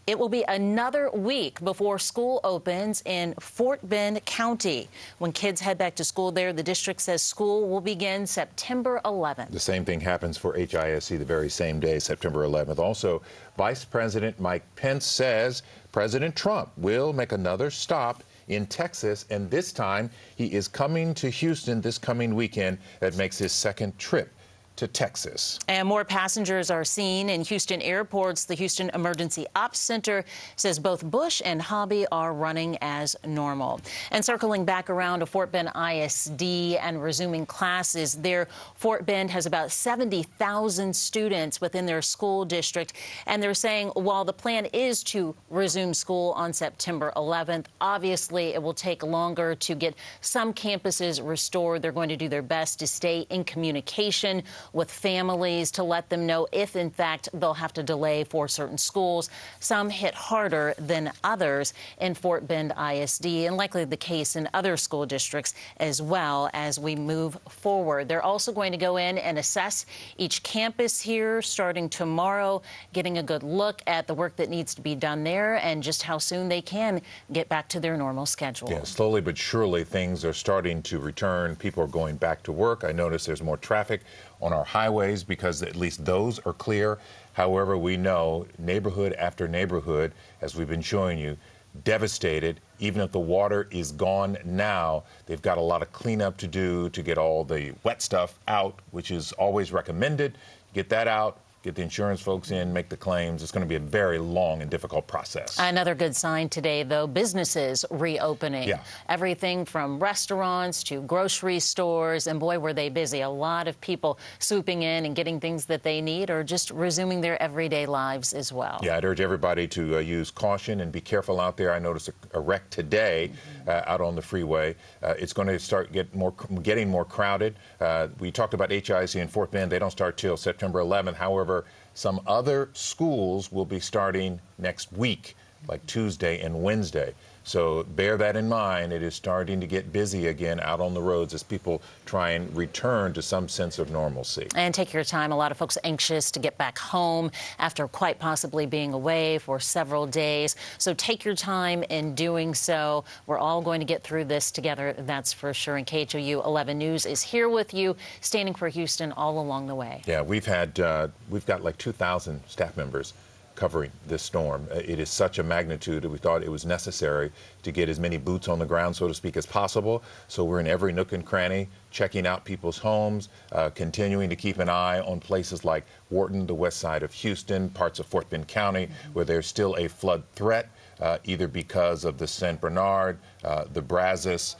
It will be another week before school opens in Fort Bend County. When kids head back to school there, the district says school will begin September 11th. The same thing happens for HISC the very same day, September 11th. Also, Vice President Mike Pence says President Trump will make another stop in Texas, and this time he is coming to Houston this coming weekend. That makes his second trip to Texas. And more passengers are seen in Houston airports. The Houston Emergency Ops Center says both Bush and Hobby are running as normal. And circling back around to Fort Bend ISD and resuming classes there, Fort Bend has about 70,000 students within their school district. And they're saying while the plan is to resume school on September 11th, obviously it will take longer to get some campuses restored. They're going to do their best to stay in communication with families to let them know if, in fact, they'll have to delay for certain schools. Some hit harder than others in Fort Bend ISD, and likely the case in other school districts as well as we move forward. They're also going to go in and assess each campus here starting tomorrow, getting a good look at the work that needs to be done there and just how soon they can get back to their normal schedule. Yeah, slowly but surely things are starting to return. People are going back to work. I notice there's more traffic on our highways because at least those are clear. However, we know neighborhood after neighborhood, as we've been showing you, devastated. Even if the water is gone now, they've got a lot of cleanup to do to get all the wet stuff out, which is always recommended. Get that out, get the insurance folks in, make the claims. It's going to be a very long and difficult process. Another good sign today, though, businesses reopening. Yeah. Everything from restaurants to grocery stores, and boy, were they busy. A lot of people swooping in and getting things that they need or just resuming their everyday lives as well. Yeah, I'd urge everybody to use caution and be careful out there. I noticed a wreck today out on the freeway. It's going to start getting more crowded. We talked about HISC in Fort Bend. They don't start till September 11th. However, some other schools will be starting next week, like Tuesday and Wednesday. So bear that in mind. It is starting to get busy again out on the roads as people try and return to some sense of normalcy. And take your time. A lot of folks anxious to get back home after quite possibly being away for several days. So take your time in doing so. We're all going to get through this together, that's for sure. And KHOU 11 News is here with you, standing for Houston all along the way. Yeah, we've got like 2,000 staff members covering this storm. It is such a magnitude that we thought it was necessary to get as many boots on the ground, so to speak, as possible. So we're in every nook and cranny, checking out people's homes, continuing to keep an eye on places like Wharton, the west side of Houston, parts of Fort Bend County, where there's still a flood threat, either because of the St. Bernard, the Brazos,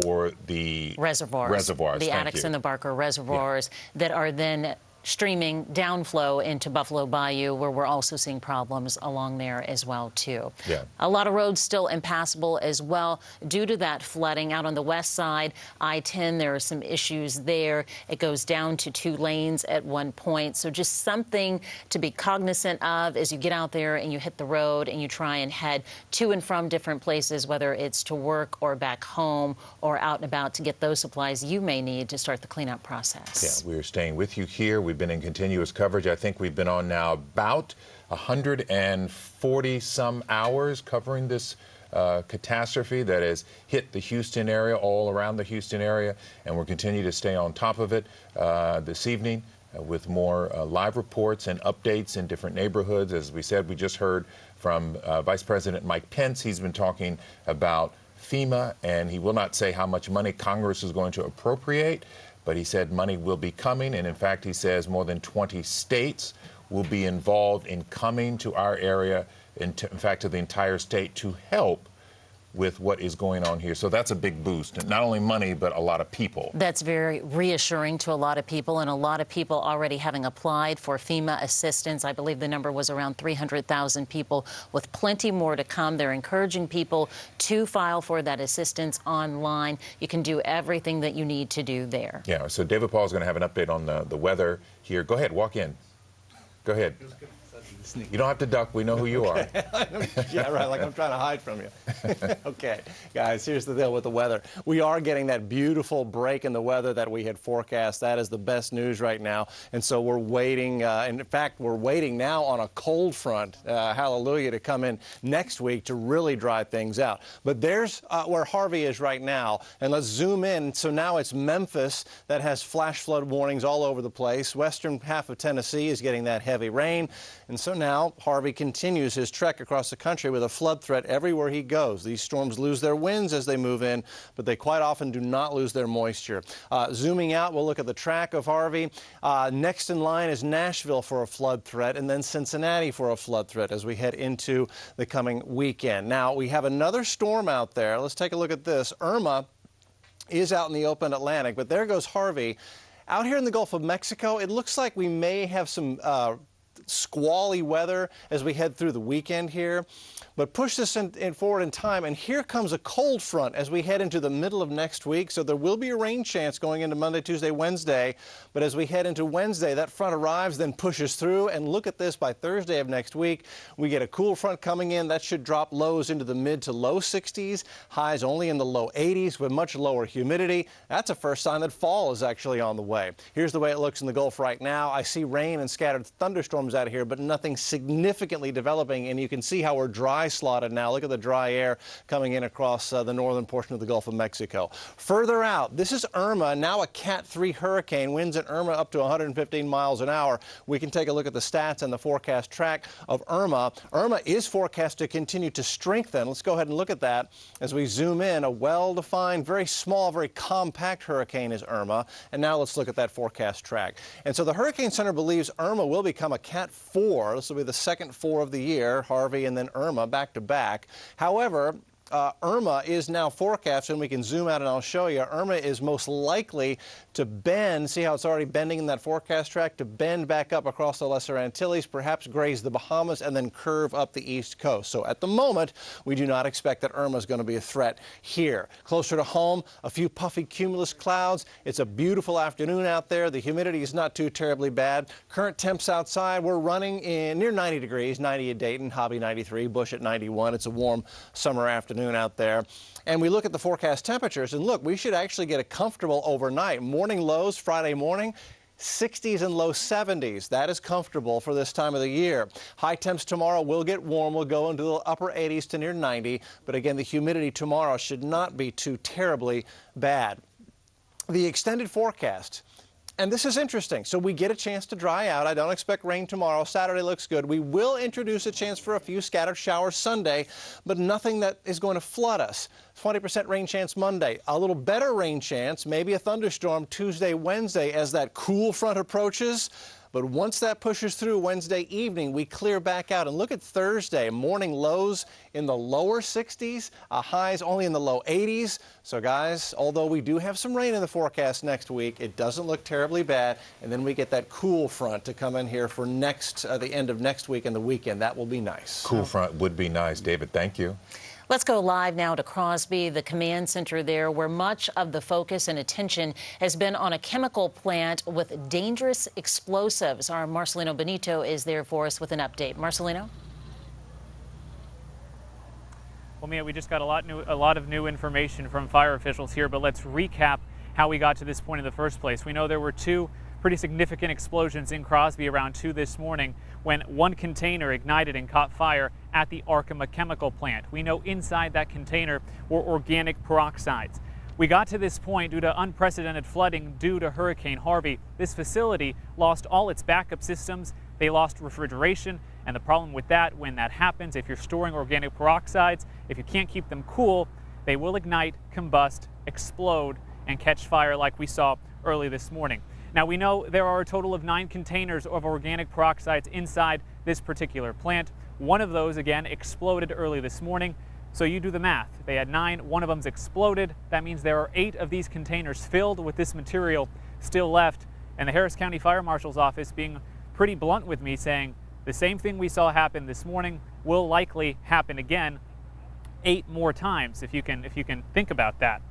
or the reservoirs. The Addicks and the Barker reservoirs that are then streaming downflow into Buffalo Bayou, where we're also seeing problems along there as well, too. Yeah. A lot of roads still impassable as well due to that flooding. Out on the west side, I-10, there are some issues there. It goes down to 2 lanes at one point. So just something to be cognizant of as you get out there and you hit the road and you try and head to and from different places, whether it's to work or back home or out and about to get those supplies you may need to start the cleanup process. Yeah, we're staying with you here. We've been in continuous coverage. I think we've been on now about 140 some hours covering this catastrophe that has hit the Houston area, all around the Houston area, and we'll continue to stay on top of it this evening with more live reports and updates in different neighborhoods. As we said, we just heard from Vice President Mike Pence. He's been talking about FEMA, and he will not say how much money Congress is going to appropriate, but he said money will be coming, and in fact, he says more than 20 states will be involved in coming to our area, in fact, to the entire state to help with what is going on here. So that's a big boost. Not only money, but a lot of people. That's very reassuring to a lot of people, and a lot of people already having applied for FEMA assistance. I believe the number was around 300,000 people, with plenty more to come. They're encouraging people to file for that assistance online. You can do everything that you need to do there. Yeah, so David Paul is going to have an update on the weather here. Go ahead, walk in. Go ahead. You don't have to duck. We know who you are. Yeah, right, like I'm trying to hide from you. Okay, guys, here's the deal with the weather. We are getting that beautiful break in the weather that we had forecast. That is the best news right now. And so we're waiting. In fact, we're waiting now on a cold front, hallelujah, to come in next week to really dry things out. But there's where Harvey is right now. And let's zoom in. So now it's Memphis that has flash flood warnings all over the place. Western half of Tennessee is getting that heavy rain. And so now Harvey continues his trek across the country with a flood threat everywhere he goes. These storms lose their winds as they move in, but they quite often do not lose their moisture. Zooming out, we'll look at the track of Harvey. Next in line is Nashville for a flood threat, and then Cincinnati for a flood threat as we head into the coming weekend. Now, we have another storm out there. Let's take a look at this. Irma is out in the open Atlantic, but there goes Harvey. Out here in the Gulf of Mexico, it looks like we may have some squally weather as we head through the weekend here. But push this forward in time, and here comes a cold front as we head into the middle of next week. So there will be a rain chance going into Monday, Tuesday, Wednesday. But as we head into Wednesday, that front arrives, then pushes through. And look at this, by Thursday of next week, we get a cool front coming in. That should drop lows into the mid to low 60s, highs only in the low 80s with much lower humidity. That's a first sign that fall is actually on the way. Here's the way it looks in the Gulf right now. I see rain and scattered thunderstorms out here, but nothing significantly developing. And you can see how we're dry slotted now. Look at the dry air coming in across the northern portion of the Gulf of Mexico. Further out, this is Irma, now a Cat 3 hurricane. Winds at Irma up to 115 miles an hour. We can take a look at the stats and the forecast track of Irma. Irma is forecast to continue to strengthen. Let's go ahead and look at that as we zoom in. A well-defined, very small, very compact hurricane is Irma. And now let's look at that forecast track. And so the Hurricane Center believes Irma will become a Cat 4. This will be the second 4 of the year, Harvey and then Irma back to back. However, Irma is now forecast, and we can zoom out and I'll show you. Irma is most likely to bend. See how it's already bending in that forecast track? To bend back up across the Lesser Antilles, perhaps graze the Bahamas, and then curve up the East Coast. So at the moment, we do not expect that Irma is going to be a threat here. Closer to home, a few puffy cumulus clouds. It's a beautiful afternoon out there. The humidity is not too terribly bad. Current temps outside, we're running in near 90 degrees, 90 at Dayton, Hobby 93, Bush at 91. It's a warm summer afternoon out there. And we look at the forecast temperatures, and look, we should actually get a comfortable overnight. Morning lows Friday morning, 60s and low 70s. That is comfortable for this time of the year. High temps tomorrow will get warm. We'll go into the upper 80s to near 90. But again, the humidity tomorrow should not be too terribly bad. The extended forecast. And this is interesting. So we get a chance to dry out. I don't expect rain tomorrow. Saturday looks good. We will introduce a chance for a few scattered showers Sunday, but nothing that is going to flood us. 20% rain chance Monday. A little better rain chance, maybe a thunderstorm Tuesday, Wednesday as that cool front approaches. But once that pushes through Wednesday evening, we clear back out. And look at Thursday, morning lows in the lower 60s, highs only in the low 80s. So, guys, although we do have some rain in the forecast next week, it doesn't look terribly bad. And then we get that cool front to come in here for the end of next week and the weekend. That will be nice. Cool front would be nice. David, thank you. Let's go live now to Crosby, the command center there, where much of the focus and attention has been on a chemical plant with dangerous explosives. Our Marcelino Benito is there for us with an update. Marcelino? Well, Mia, we just got a lot of new information from fire officials here, but let's recap how we got to this point in the first place. We know there were two pretty significant explosions in Crosby around 2 this morning when one container ignited and caught fire at the Arkema chemical plant. We know inside that container were organic peroxides. We got to this point due to unprecedented flooding due to Hurricane Harvey. This facility lost all its backup systems. They lost refrigeration, and the problem with that, when that happens, if you're storing organic peroxides, if you can't keep them cool, they will ignite, combust, explode, and catch fire like we saw early this morning. Now, we know there are a total of 9 containers of organic peroxides inside this particular plant. One of those, again, exploded early this morning. So you do the math. They had 9, one of them's exploded. That means there are 8 of these containers filled with this material still left. And the Harris County Fire Marshal's office being pretty blunt with me, saying the same thing we saw happen this morning will likely happen again 8 more times, if you can think about that.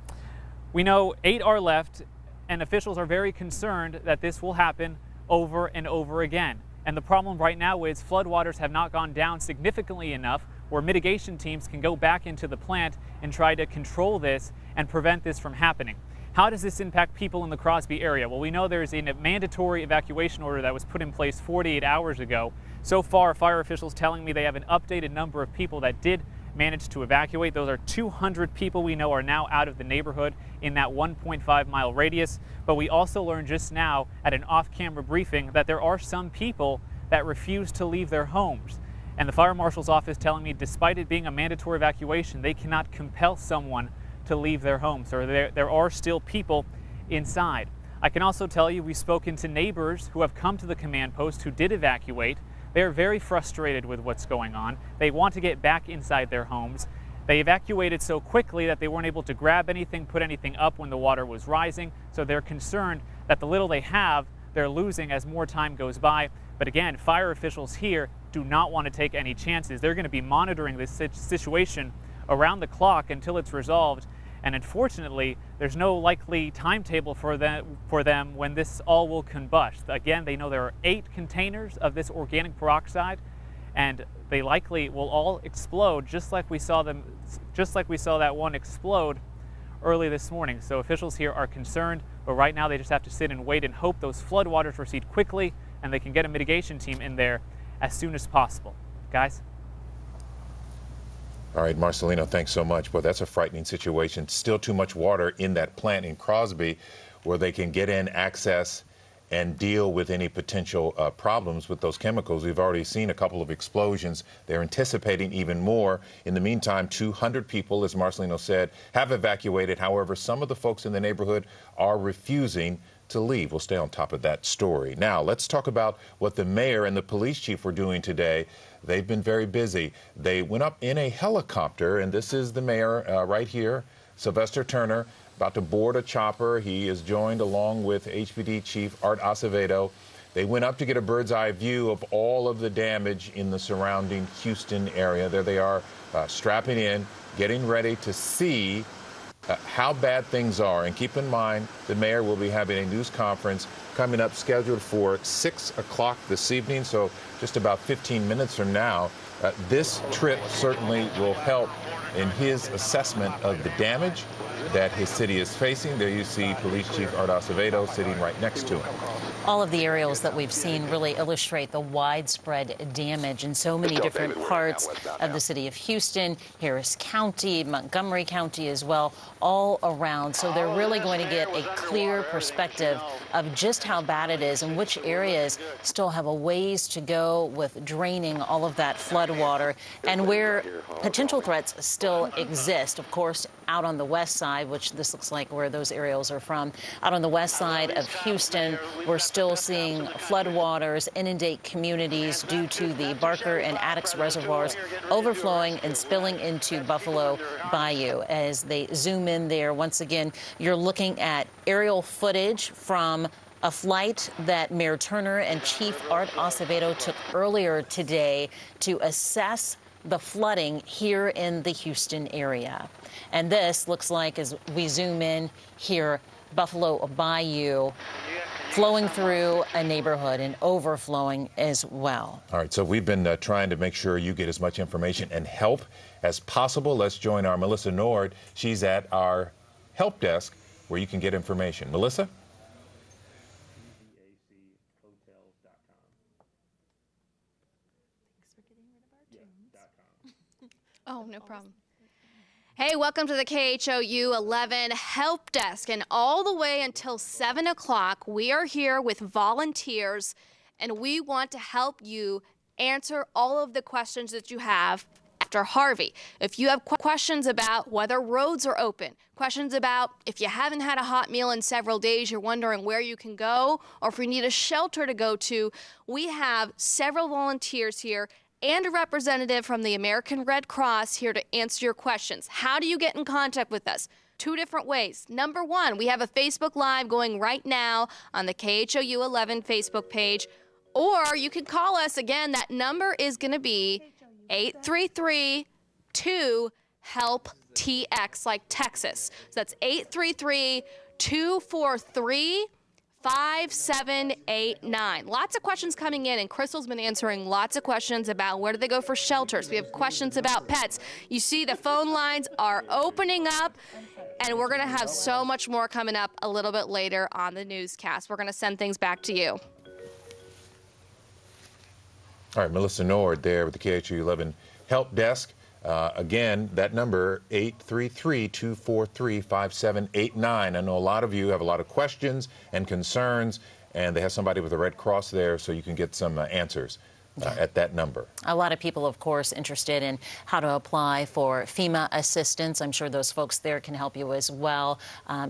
We know 8 are left, and officials are very concerned that this will happen over and over again. And the problem right now is floodwaters have not gone down significantly enough where mitigation teams can go back into the plant and try to control this and prevent this from happening. How does this impact people in the Crosby area? Well, we know there's a mandatory evacuation order that was put in place 48 hours ago. So far, fire officials telling me they have an updated number of people that did manage to evacuate. Those are 200 people we know are now out of the neighborhood in that 1.5-mile radius. But we also learned just now at an off-camera briefing that there are some people that refuse to leave their homes. And the fire marshal's office telling me despite it being a mandatory evacuation, they cannot compel someone to leave their homes, or there are still people inside. I can also tell you we've spoken to neighbors who have come to the command post who did evacuate. They're very frustrated with what's going on. They want to get back inside their homes. They evacuated so quickly that they weren't able to grab anything, put anything up when the water was rising, so they're concerned that the little they have, they're losing as more time goes by. But again, fire officials here do not want to take any chances. They're going to be monitoring this situation around the clock until it's resolved. And unfortunately, there's no likely timetable for them when this all will combust. Again, they know there are 8 containers of this organic peroxide, and they likely will all explode just like we saw that one explode early this morning. So officials here are concerned, but right now they just have to sit and wait and hope those floodwaters recede quickly and they can get a mitigation team in there as soon as possible. Guys? All right, Marcelino, thanks so much. Well, that's a frightening situation. Still too much water in that plant in Crosby where they can get in, access, and deal with any potential problems with those chemicals. We've already seen a couple of explosions. They're anticipating even more. In the meantime, 200 people, as Marcelino said, have evacuated. However, some of the folks in the neighborhood are refusing to leave. We'll stay on top of that story. Now, let's talk about what the mayor and the police chief were doing today. They've been very busy. They went up in a helicopter, and this is the mayor right here, Sylvester Turner, about to board a chopper. He is joined along with HPD Chief Art Acevedo. They went up to get a bird's eye view of all of the damage in the surrounding Houston area. There they are, strapping in, getting ready to see how bad things are. And keep in mind, the mayor will be having a news conference coming up scheduled for 6 o'clock this evening, so just about 15 minutes from now. This trip certainly will help in his assessment of the damage that his city is facing. There you see Police Chief Art Acevedo sitting right next to him. All of the aerials that we've seen really illustrate the widespread damage in so many different parts of the city of Houston, Harris County, Montgomery County as well, all around. So they're really going to get a clear perspective of just how bad it is and which areas still have a ways to go with draining all of that flood water and where potential threats still exist. Of course, out on the west side, which this looks like where those aerials are from, out on the west side of Houston, we're still seeing floodwaters inundate communities due to the Barker and Addicks reservoirs overflowing and spilling into Buffalo Bayou. As they zoom in there, once again, you're looking at aerial footage from a flight that Mayor Turner and Chief Art Acevedo took earlier today to assess the flooding here in the Houston area. And this looks like, as we zoom in here, Buffalo Bayou flowing through a neighborhood and overflowing as well. All right, so we've been trying to make sure you get as much information and help as possible. Let's join our Melissa Nord. She's at our help desk where you can get information. Melissa? Oh, no problem. Hey, welcome to the KHOU 11 Help Desk. And all the way until 7 o'clock, we are here with volunteers, and we want to help you answer all of the questions that you have after Harvey. If you have questions about whether roads are open, questions about if you haven't had a hot meal in several days, you're wondering where you can go, or if you need a shelter to go to, we have several volunteers here and a representative from the American Red Cross here to answer your questions. How do you get in contact with us? 2 different ways. Number 1, we have a Facebook Live going right now on the KHOU 11 Facebook page, or you can call us. Again, that number is going to be 833-2-HELP-TX, like Texas. So that's 833-243-5789. Lots of questions coming in, and Crystal's been answering lots of questions about where do they go for shelters. We have questions about pets. You see the phone lines are opening up, and we're going to have so much more coming up a little bit later on the newscast. We're going to send things back to you. All right, Melissa Nord there with the KHOU 11 Help Desk. Again, that number, 833-243-5789. I know a lot of you have a lot of questions and concerns, and they have somebody with the Red Cross there, so you can get some answers at that number. A lot of people, of course, interested in how to apply for FEMA assistance. I'm sure those folks there can help you as well.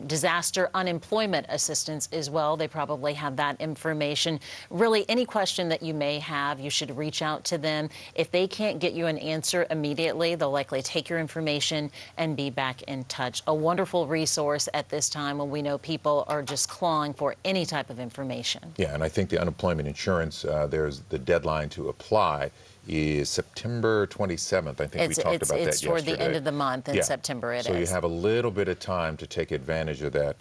Disaster unemployment assistance as well. They probably have that information. Really, any question that you may have, you should reach out to them. If they can't get you an answer immediately, they'll likely take your information and be back in touch. A wonderful resource at this time when we know people are just clawing for any type of information. Yeah, and I think the unemployment insurance, there's the deadline to apply is September 27th. I think we talked about that yesterday. It's toward the end of the month in September. So you have a little bit of time to take advantage of that.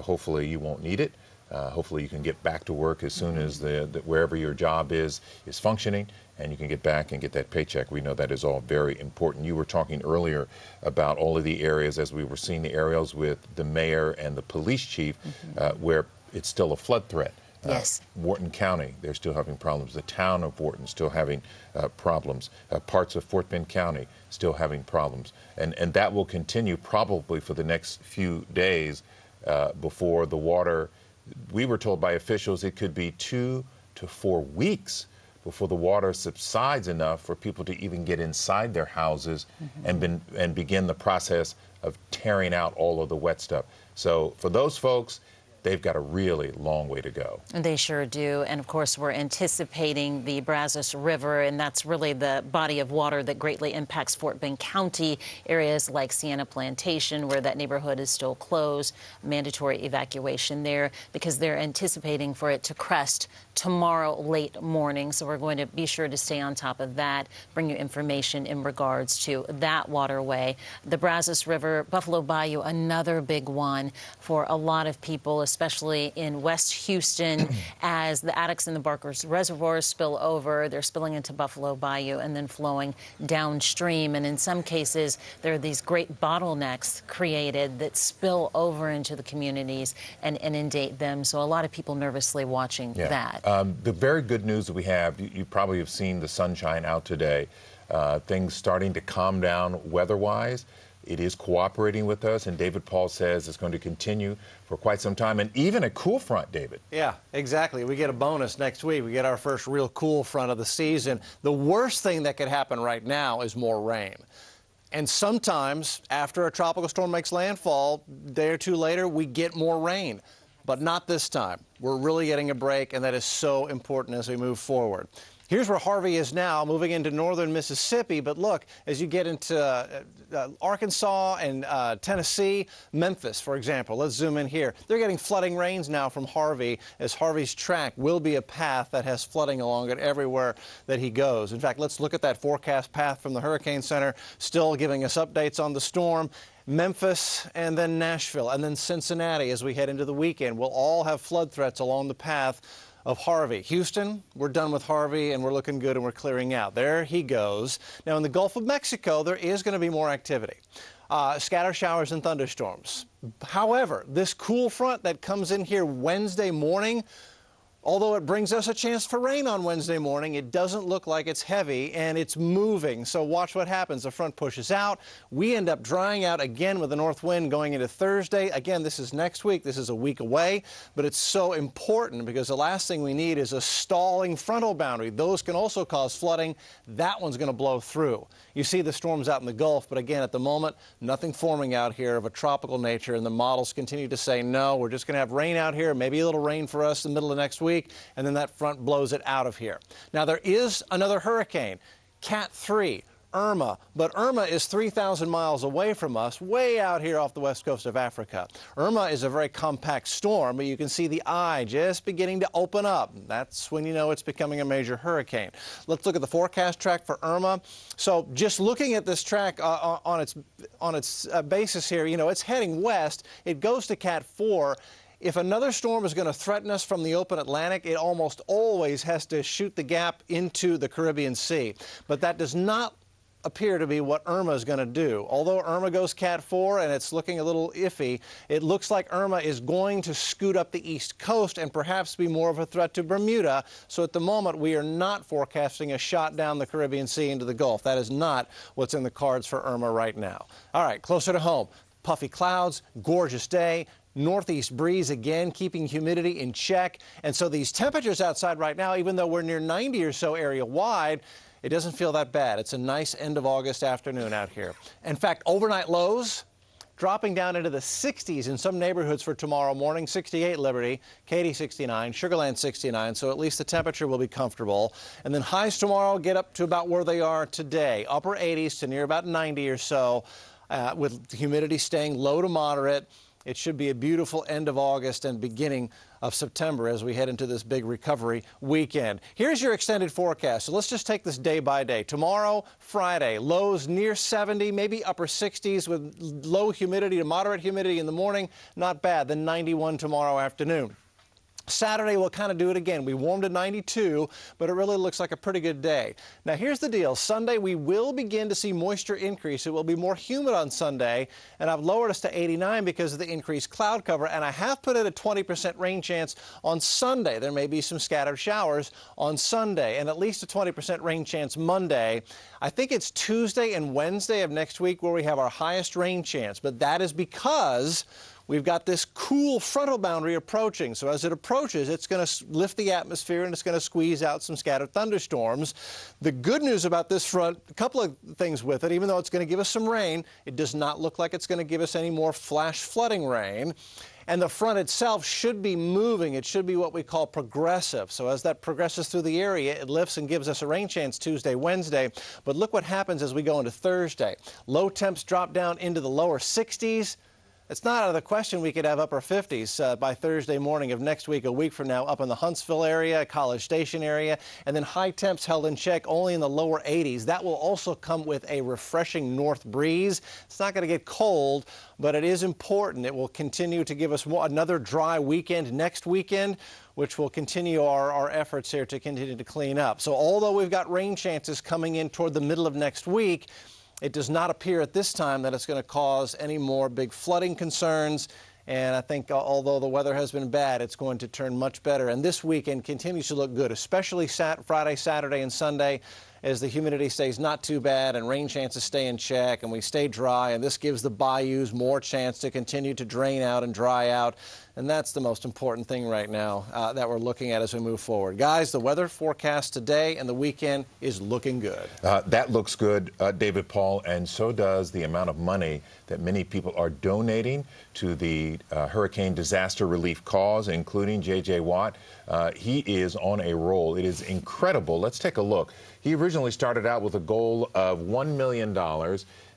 Hopefully you won't need it. Hopefully you can get back to work as soon as wherever your job is functioning, and you can get back and get that paycheck. We know that is all very important. You were talking earlier about all of the areas, as we were seeing the aerials with the mayor and the police chief, where it's still a flood threat. Yes. Wharton County, they're still having problems. The town of Wharton still having problems. Parts of Fort Bend County still having problems. And that will continue probably for the next few days before the water. We were told by officials it could be 2 to 4 weeks before the water subsides enough for people to even get inside their houses and begin the process of tearing out all of the wet stuff. So for those folks, they've got a really long way to go. And they sure do. And of course, we're anticipating the Brazos River, and that's really the body of water that greatly impacts Fort Bend County, areas like Sienna Plantation, where that neighborhood is still closed, mandatory evacuation there, because they're anticipating for it to crest tomorrow late morning. So we're going to be sure to stay on top of that, bring you information in regards to that waterway. The Brazos River, Buffalo Bayou, another big one for a lot of people, especially in West Houston, as the Addicks and the Barkers reservoirs spill over. They're spilling into Buffalo Bayou and then flowing downstream. And in some cases, there are these great bottlenecks created that spill over into the communities and inundate them. So a lot of people nervously watching that. The very good news that we have, you probably have seen the sunshine out today. Things starting to calm down weather-wise. It is cooperating with us, and David Paul says it's going to continue for quite some time, and even a cool front, David. Yeah, exactly. We get a bonus next week. We get our first real cool front of the season. The worst thing that could happen right now is more rain. And sometimes, after a tropical storm makes landfall, a day or two later, we get more rain. But not this time. We're really getting a break, and that is so important as we move forward. Here's where Harvey is now, moving into northern Mississippi. But look, as you get into Arkansas and Tennessee, Memphis, for example, let's zoom in here. They're getting flooding rains now from Harvey, as Harvey's track will be a path that has flooding along it everywhere that he goes. In fact, let's look at that forecast path from the Hurricane Center, still giving us updates on the storm. Memphis, and then Nashville, and then Cincinnati as we head into the weekend will all have flood threats along the path of Harvey. Houston, we're done with Harvey, and we're looking good, and we're clearing out. There he goes. Now, in the Gulf of Mexico, there is going to be more activity. Scatter showers and thunderstorms. However, this cool front that comes in here Wednesday morning, although it brings us a chance for rain on Wednesday morning, it doesn't look like it's heavy, and it's moving. So watch what happens. The front pushes out. We end up drying out again with the north wind going into Thursday. Again, this is next week. This is a week away, but it's so important because the last thing we need is a stalling frontal boundary. Those can also cause flooding. That one's going to blow through. You see the storms out in the Gulf, but again, at the moment, nothing forming out here of a tropical nature, and the models continue to say, no, we're just going to have rain out here, maybe a little rain for us in the middle of next week, and then that front blows it out of here. Now, there is another hurricane Cat 3. Irma, but Irma is 3,000 miles away from us, way out here off the west coast of Africa. Irma is a very compact storm, but you can see the eye just beginning to open up. That's when you know it's becoming a major hurricane. Let's look at the forecast track for Irma. So just looking at this track on its basis here, you know, it's heading west. It goes to Cat 4. If another storm is going to threaten us from the open Atlantic, it almost always has to shoot the gap into the Caribbean Sea. But that does not appear to be what Irma is going to do. Although Irma goes Cat 4 and it's looking a little iffy, it looks like Irma is going to scoot up the east coast and perhaps be more of a threat to Bermuda. So at the moment, we are not forecasting a shot down the Caribbean Sea into the Gulf. That is not what's in the cards for Irma right now. All right, closer to home. Puffy clouds, gorgeous day. Northeast breeze again, keeping humidity in check. And so these temperatures outside right now, even though we're near 90 or so area-wide, it doesn't feel that bad. It's a nice end of August afternoon out here. In fact, overnight lows dropping down into the 60s in some neighborhoods for tomorrow morning. 68 Liberty, Katy 69, Sugar Land 69, so at least the temperature will be comfortable. And then highs tomorrow get up to about where they are today, upper 80s to near about 90 or so, with humidity staying low to moderate. It should be a beautiful end of August and beginning of September as we head into this big recovery weekend. Here's your extended forecast. So let's just take this day by day. Tomorrow, Friday, lows near 70, maybe upper 60s with low humidity to moderate humidity in the morning. Not bad. Then 91 tomorrow afternoon. Saturday, we'll kind of do it again. We warmed to 92, but it really looks like a pretty good day. Now, here's the deal. Sunday, we will begin to see moisture increase. It will be more humid on Sunday, and I've lowered us to 89 because of the increased cloud cover, and I have put in a 20% rain chance on Sunday. There may be some scattered showers on Sunday, and at least a 20% rain chance Monday. I think it's Tuesday and Wednesday of next week where we have our highest rain chance, but that is because we've got this cool frontal boundary approaching. So as it approaches, it's going to lift the atmosphere and it's going to squeeze out some scattered thunderstorms. The good news about this front, a couple of things with it, even though it's going to give us some rain, it does not look like it's going to give us any more flash flooding rain. And the front itself should be moving. It should be what we call progressive. So as that progresses through the area, it lifts and gives us a rain chance Tuesday, Wednesday. But look what happens as we go into Thursday. Low temps drop down into the lower 60s. It's not out of the question we could have upper 50s by Thursday morning of next week, a week from now, up in the Huntsville area, College Station area, and then high temps held in check only in the lower 80s. That will also come with a refreshing north breeze. It's not going to get cold, but it is important. It will continue to give us another dry weekend next weekend, which will continue our efforts here to continue to clean up. So although we've got rain chances coming in toward the middle of next week, it does not appear at this time that it's going to cause any more big flooding concerns. And I think although the weather has been bad, it's going to turn much better. And this weekend continues to look good, especially Friday, Saturday, and Sunday, as the humidity stays not too bad and rain chances stay in check and we stay dry. And this gives the bayous more chance to continue to drain out and dry out. And that's the most important thing right now that we're looking at as we move forward. Guys, the weather forecast today and the weekend is looking good. That looks good, David Paul, and so does the amount of money that many people are donating to the hurricane disaster relief cause, including J.J. Watt. He is on a roll. It is incredible. Let's take a look. He originally started out with a goal of $1 million.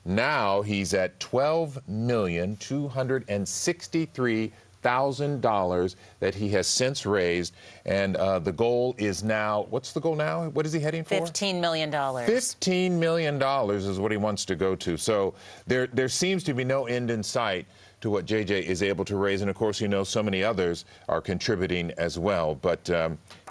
Now he's at $12,263,000 that he has since raised, and the goal is now, what's the goal now? What is he heading for? $15 million. $15 million is what he wants to go to. So there seems to be no end in sight to what JJ is able to raise. And of course, you know, so many others are contributing as well. But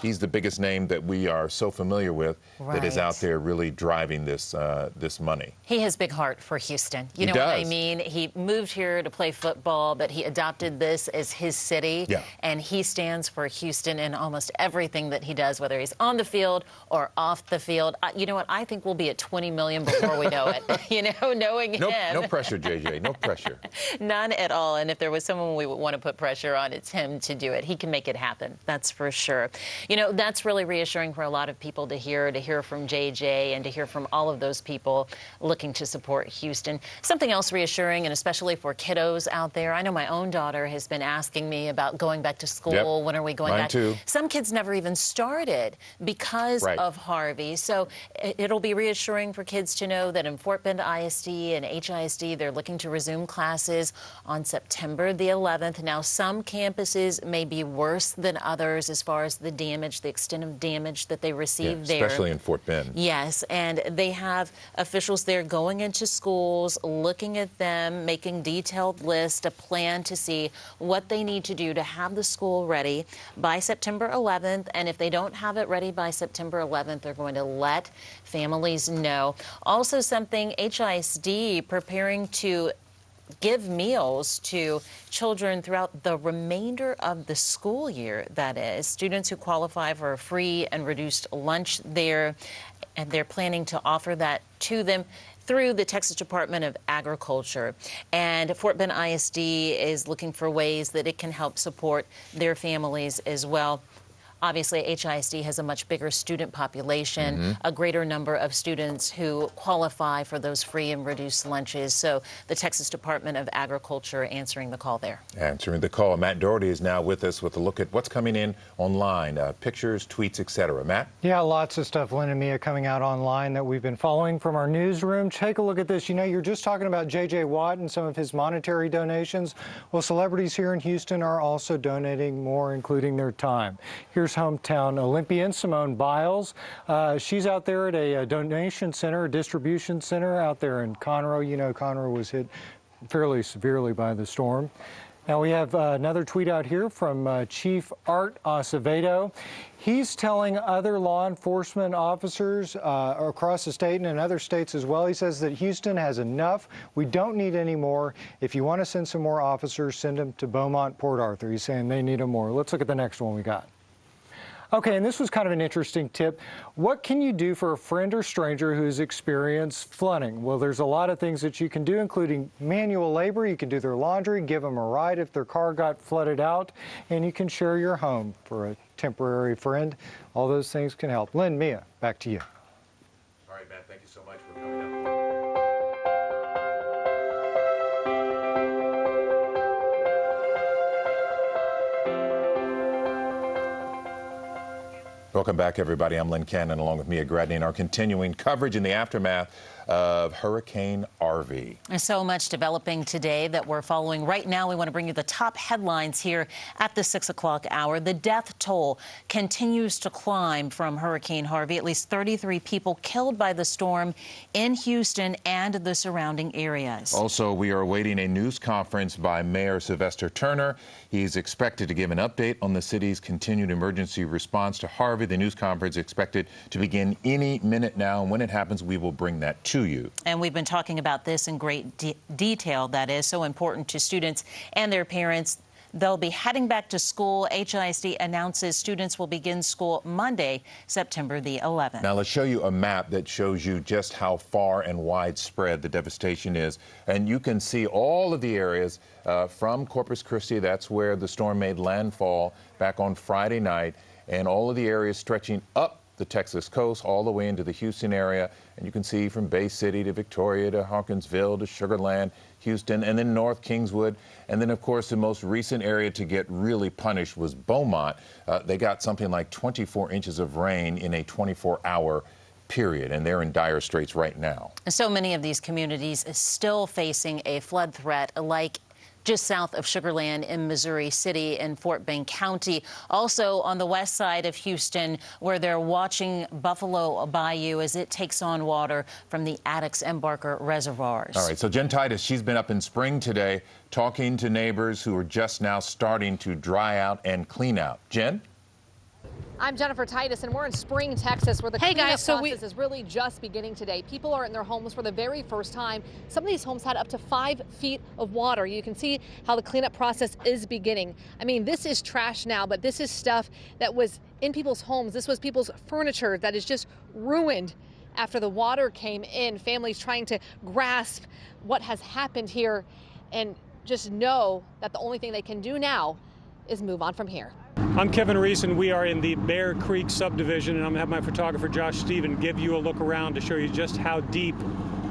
he's the biggest name that we are so familiar with that is out there really driving this this money. He has big heart for Houston. You know what I mean? He moved here to play football, but he adopted this as his city. Yeah. And he stands for Houston in almost everything that he does, whether he's on the field or off the field. You know what? I think we'll be at 20 million before we know it. You know, knowing him. No pressure, JJ. No pressure. None at all. And if there was someone we would want to put pressure on, it's him to do it. He can make it happen. That's for sure. You know, that's really reassuring for a lot of people to hear from JJ and to hear from all of those people looking to support Houston. Something else reassuring, and especially for kiddos out there. I know my own daughter has been asking me about going back to school. Yep. When are we going Mine back? too. Some kids never even started because of Harvey. So it'll be reassuring for kids to know that in Fort Bend ISD and HISD, they're looking to resume classes on September the 11th. Now, some campuses may be worse than others as far as the damage, the extent of damage that they received there. Especially in Fort Bend. Yes, and they have officials there going into schools, looking at them, making detailed lists, a plan to see what they need to do to have the school ready by September 11th. And if they don't have it ready by September 11th, they're going to let families know. Also, something HISD preparing to give meals to children throughout the remainder of the school year, that is. Students who qualify for a free and reduced lunch there, and they're planning to offer that to them through the Texas Department of Agriculture. And Fort Bend ISD is looking for ways that it can help support their families as well. Obviously, HISD has a much bigger student population, a greater number of students who qualify for those free and reduced lunches. So the Texas Department of Agriculture answering the call there. Answering the call. Matt Doherty is now with us with a look at what's coming in online, pictures, tweets, etc. Matt? Yeah, lots of stuff, Lynn and Mia, coming out online that we've been following from our newsroom. Take a look at this. You know, you're just talking about J.J. Watt and some of his monetary donations. Well, celebrities here in Houston are also donating more, including their time. Here's hometown Olympian Simone Biles. She's out there at a donation center, a distribution center out there in Conroe. You know, Conroe was hit fairly severely by the storm. Now we have another tweet out here from Chief Art Acevedo. He's telling other law enforcement officers across the state and in other states as well. He says that Houston has enough. We don't need any more. If you want to send some more officers, send them to Beaumont, Port Arthur. He's saying they need them more. Let's look at the next one we got. Okay, and this was kind of an interesting tip. What can you do for a friend or stranger who's experienced flooding? Well, there's a lot of things that you can do, including manual labor. You can do their laundry, give them a ride if their car got flooded out, and you can share your home for a temporary friend. All those things can help. Lynn, Mia, back to you. All right, Matt, thank you so much for coming up. Welcome back, everybody. I'm Lynn Cannon, along with Mia Gradney, and our continuing coverage in the aftermath of Hurricane Harvey. There's so much developing today that we're following. Right now, we want to bring you the top headlines here at the 6 o'clock hour. The death toll continues to climb from Hurricane Harvey. At least 33 people killed by the storm in Houston and the surrounding areas. Also, we are awaiting a news conference by Mayor Sylvester Turner. He's expected to give an update on the city's continued emergency response to Harvey. The news conference is expected to begin any minute now, and when it happens, we will bring that to you. And we've been talking about this in great detail. That is so important to students and their parents. They'll be heading back to school. HISD announces students will begin school Monday, September the 11th. Now, let's show you a map that shows you just how far and widespread the devastation is. And you can see all of the areas from Corpus Christi. That's where the storm made landfall back on Friday night. And all of the areas stretching up the Texas coast all the way into the Houston area. And you can see from Bay City to Victoria to Hawkinsville to Sugar Land, Houston, and then North Kingswood. And then, of course, the most recent area to get really punished was Beaumont. They got something like 24 inches of rain in a 24-hour period, and they're in dire straits right now. So many of these communities are still facing a flood threat, like just south of Sugar Land in Missouri City and Fort Bend County. Also on the west side of Houston, where they're watching Buffalo Bayou as it takes on water from the Addicks and Barker reservoirs. All right, so Jen Titus, she's been up in Spring today talking to neighbors who are just now starting to dry out and clean out. Jen? I'm Jennifer Titus, and we're in Spring, Texas, where the cleanup process is really just beginning today. People are in their homes for the very first time. Some of these homes had up to 5 feet of water. You can see how the cleanup process is beginning. I mean, this is trash now, but this is stuff that was in people's homes. This was people's furniture that is just ruined after the water came in. Families trying to grasp what has happened here and just know that the only thing they can do now is move on from here. I'm Kevin Reese, and we are in the Bear Creek subdivision, and I'm going to have my photographer Josh Stephen give you a look around to show you just how deep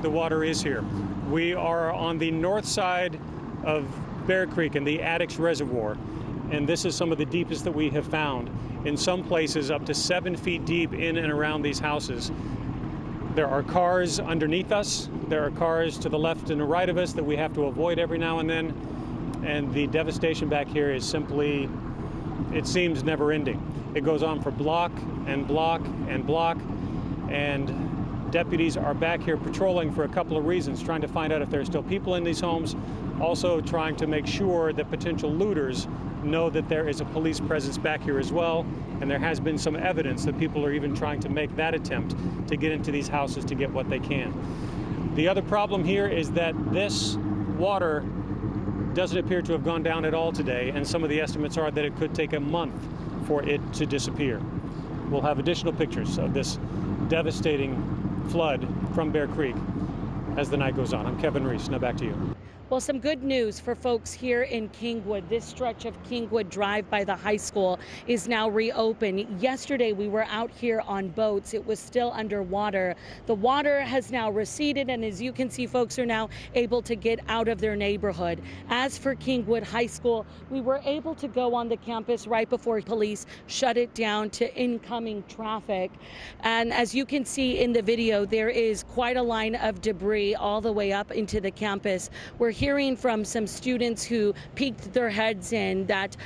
the water is here. We are on the north side of Bear Creek in the Addicks Reservoir, and this is some of the deepest that we have found. In some places up to 7 feet deep in and around these houses. There are cars underneath us. There are cars to the left and the right of us that we have to avoid every now and then. And the devastation back here is simply, it seems, never ending. It goes on for block and block and block. And deputies are back here patrolling for a couple of reasons, trying to find out if there are still people in these homes, also trying to make sure that potential looters know that there is a police presence back here as well, and there has been some evidence that people are even trying to make that attempt to get into these houses to get what they can. The other problem here is that this water doesn't appear to have gone down at all today, and some of the estimates are that it could take a month for it to disappear. We'll have additional pictures of this devastating flood from Bear Creek as the night goes on. I'm Kevin Reese. Now back to you. Well, some good news for folks here in Kingwood. This stretch of Kingwood Drive by the high school is now reopened. Yesterday, we were out here on boats. It was still underwater. The water has now receded, and as you can see, folks are now able to get out of their neighborhood. As for Kingwood High School, we were able to go on the campus right before police shut it down to incoming traffic. And as you can see in the video, there is quite a line of debris all the way up into the campus. We're hearing from some students who peeked their heads in that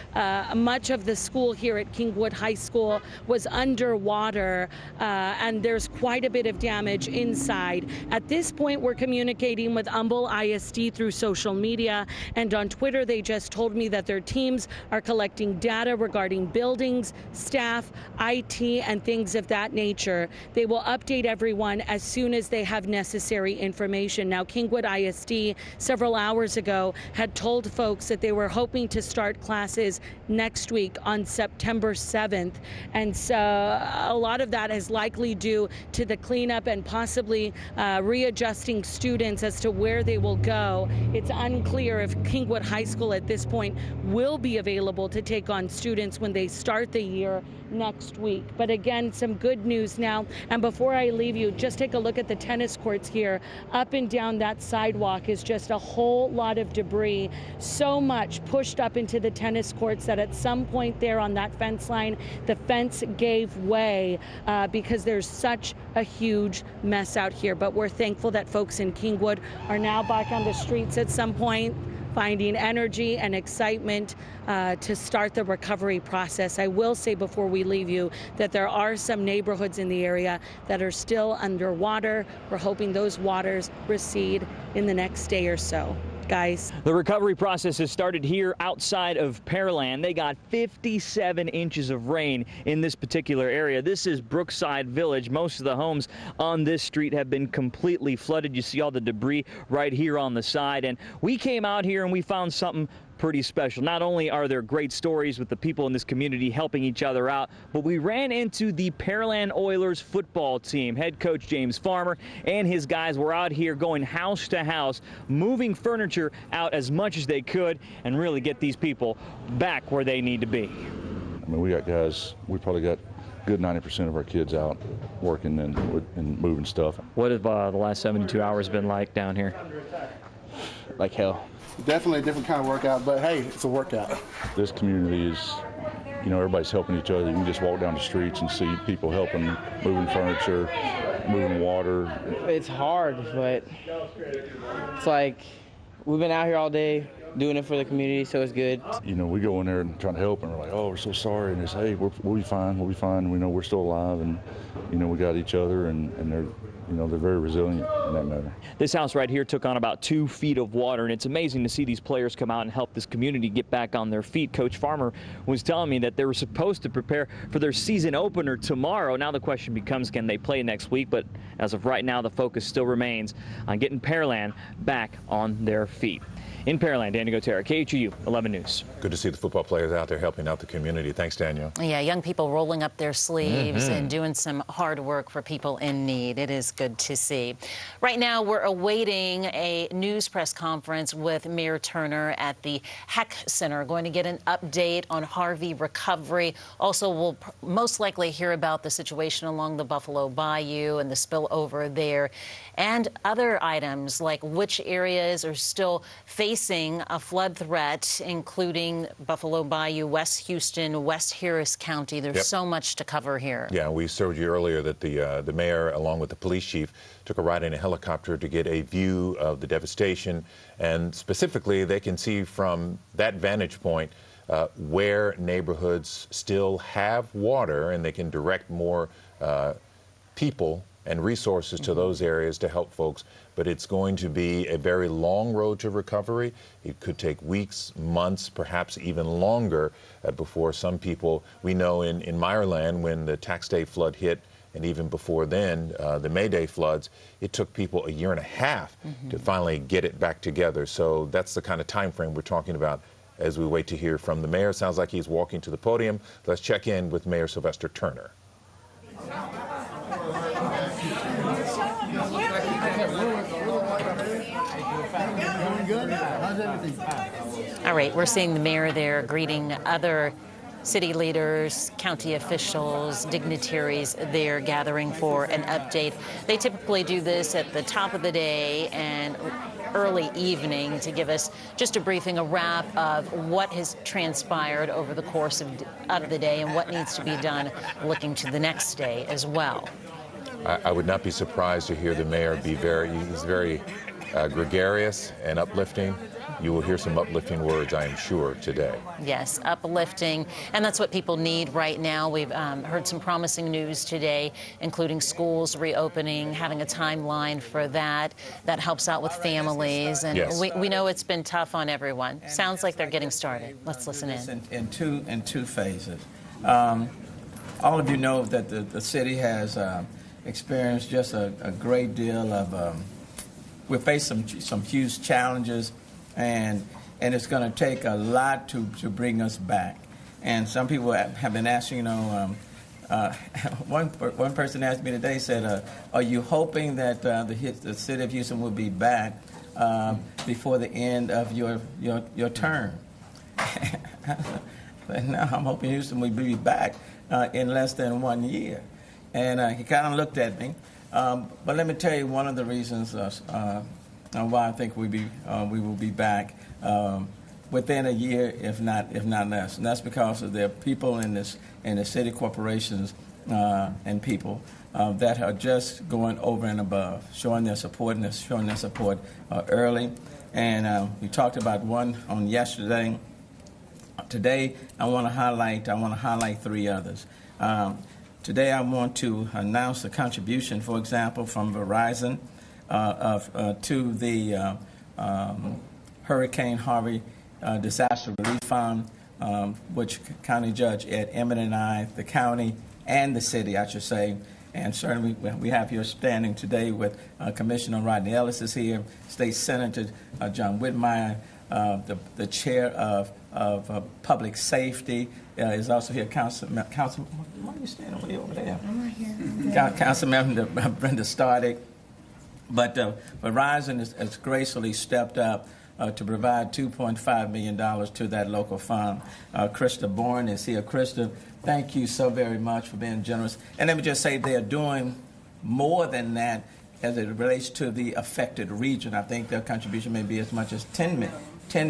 much of the school here at Kingwood High School was underwater, and there's quite a bit of damage inside. At this point, we're communicating with Humble ISD through social media, and on Twitter, they just told me that their teams are collecting data regarding buildings, staff, IT, and things of that nature. They will update everyone as soon as they have necessary information. Now, Kingwood ISD, several hours ago, had told folks that they were hoping to start classes next week on September 7th. And so a lot of that is likely due to the cleanup and possibly readjusting students as to where they will go. It's unclear if Kingwood High School at this point will be available to take on students when they start the year next week. But again, some good news now. And before I leave you, just take a look at the tennis courts here. Up and down that sidewalk is just a whole lot of debris, so much pushed up into the tennis courts that at some point there on that fence line, the fence gave way because there's such a huge mess out here. But we're thankful that folks in Kingwood are now back on the streets at some point, finding energy and excitement to start the recovery process. I will say before we leave you that there are some neighborhoods in the area that are still underwater. We're hoping those waters recede in the next day or so. Guys. The recovery process has started here outside of Pearland. They got 57 inches of rain in this particular area. This is Brookside Village. Most of the homes on this street have been completely flooded. You see all the debris right here on the side. And we came out here and we found something pretty special. Not only are there great stories with the people in this community helping each other out, but we ran into the Pearland Oilers football team. Head coach James Farmer and his guys were out here going house to house, moving furniture out as much as they could and really get these people back where they need to be. I mean, we got guys, we probably got good 90% of our kids out working and moving stuff. What have the last 72 hours been like down here? Like hell. Definitely a different kind of workout, but hey, it's a workout. This community is, you know, everybody's helping each other. You can just walk down the streets and see people helping, moving furniture, moving water. It's hard, but it's like we've been out here all day doing it for the community, so it's good. You know, we go in there and try to help, and we're like, oh, we're so sorry. And they say, hey, we'll be fine, we'll be fine. We know we're still alive, and, you know, we got each other, and they're, you know, they're very resilient in that matter. This house right here took on about 2 feet of water, and it's amazing to see these players come out and help this community get back on their feet. Coach Farmer was telling me that they were supposed to prepare for their season opener tomorrow. Now the question becomes, can they play next week? But as of right now, the focus still remains on getting Pearland back on their feet. In Pearland, Daniel Gotera, KHOU 11 News. Good to see the football players out there helping out the community. Thanks, Daniel. Yeah, young people rolling up their sleeves and doing some hard work for people in need. It is good to see. Right now, we're awaiting a news press conference with Mayor Turner at the Heck Center. Going to get an update on Harvey recovery. Also, we'll most likely hear about the situation along the Buffalo Bayou and the spillover there, and other items like which areas are still facing a flood threat, including Buffalo Bayou, West Houston, West Harris County. There's so much to cover here. Yeah, we showed you earlier that the mayor, along with the police chief, took a ride in a helicopter to get a view of the devastation, and specifically they can see from that vantage point where neighborhoods still have water, and they can direct more people and resources to those areas to help folks. But it's going to be a very long road to recovery. It could take weeks, months, perhaps even longer before some people, we know in Meyerland, when the tax day flood hit, and even before then, the May Day floods, it took people a year and a half to finally get it back together. So that's the kind of time frame we're talking about as we wait to hear from the mayor. Sounds like he's walking to the podium. Let's check in with Mayor Sylvester Turner. All right, we're seeing the mayor there greeting other city leaders, county officials, dignitaries there gathering for an update. They typically do this at the top of the day and early evening to give us just a briefing, a wrap of what has transpired over the course of the day and what needs to be done looking to the next day as well. I would not be surprised to hear the mayor be he's very gregarious and uplifting. You will hear some uplifting words, I am sure, today. Yes, uplifting, and that's what people need right now. We've heard some promising news today, including schools reopening, having a timeline for that. That helps out with families, and we know it's been tough on everyone. Sounds like they're getting started. Let's listen in. In two phases. All of you know that the city has experienced just a great deal of, we face some huge challenges, and it's going to take a lot to bring us back. And some people have been asking, one person asked me today, said, are you hoping that the city of Houston will be back before the end of your term? But no, I'm hoping Houston will be back in less than 1 year. And he kind of looked at me. But let me tell you one of the reasons why I think we will be back within a year, if not less. And that's because of the people in the city corporations and people that are just going over and above, showing their support early. And we talked about one on yesterday. Today, I want to highlight three others. Today, I want to announce a contribution, for example, from Verizon to the Hurricane Harvey Disaster Relief Fund, which County Judge Ed Emmett and I, the county and the city, I should say, and certainly we have here standing today with Commissioner Rodney Ellis is here, State Senator John Whitmire, the chair of Public Safety is also here. Councilman, why are you standing way over there? I'm right here. Councilmember Brenda Stardick. But Verizon has gracefully stepped up to provide $2.5 million to that local fund. Krista Bourne is here. Krista, thank you so very much for being generous. And let me just say they are doing more than that as it relates to the affected region. I think their contribution may be as much as $10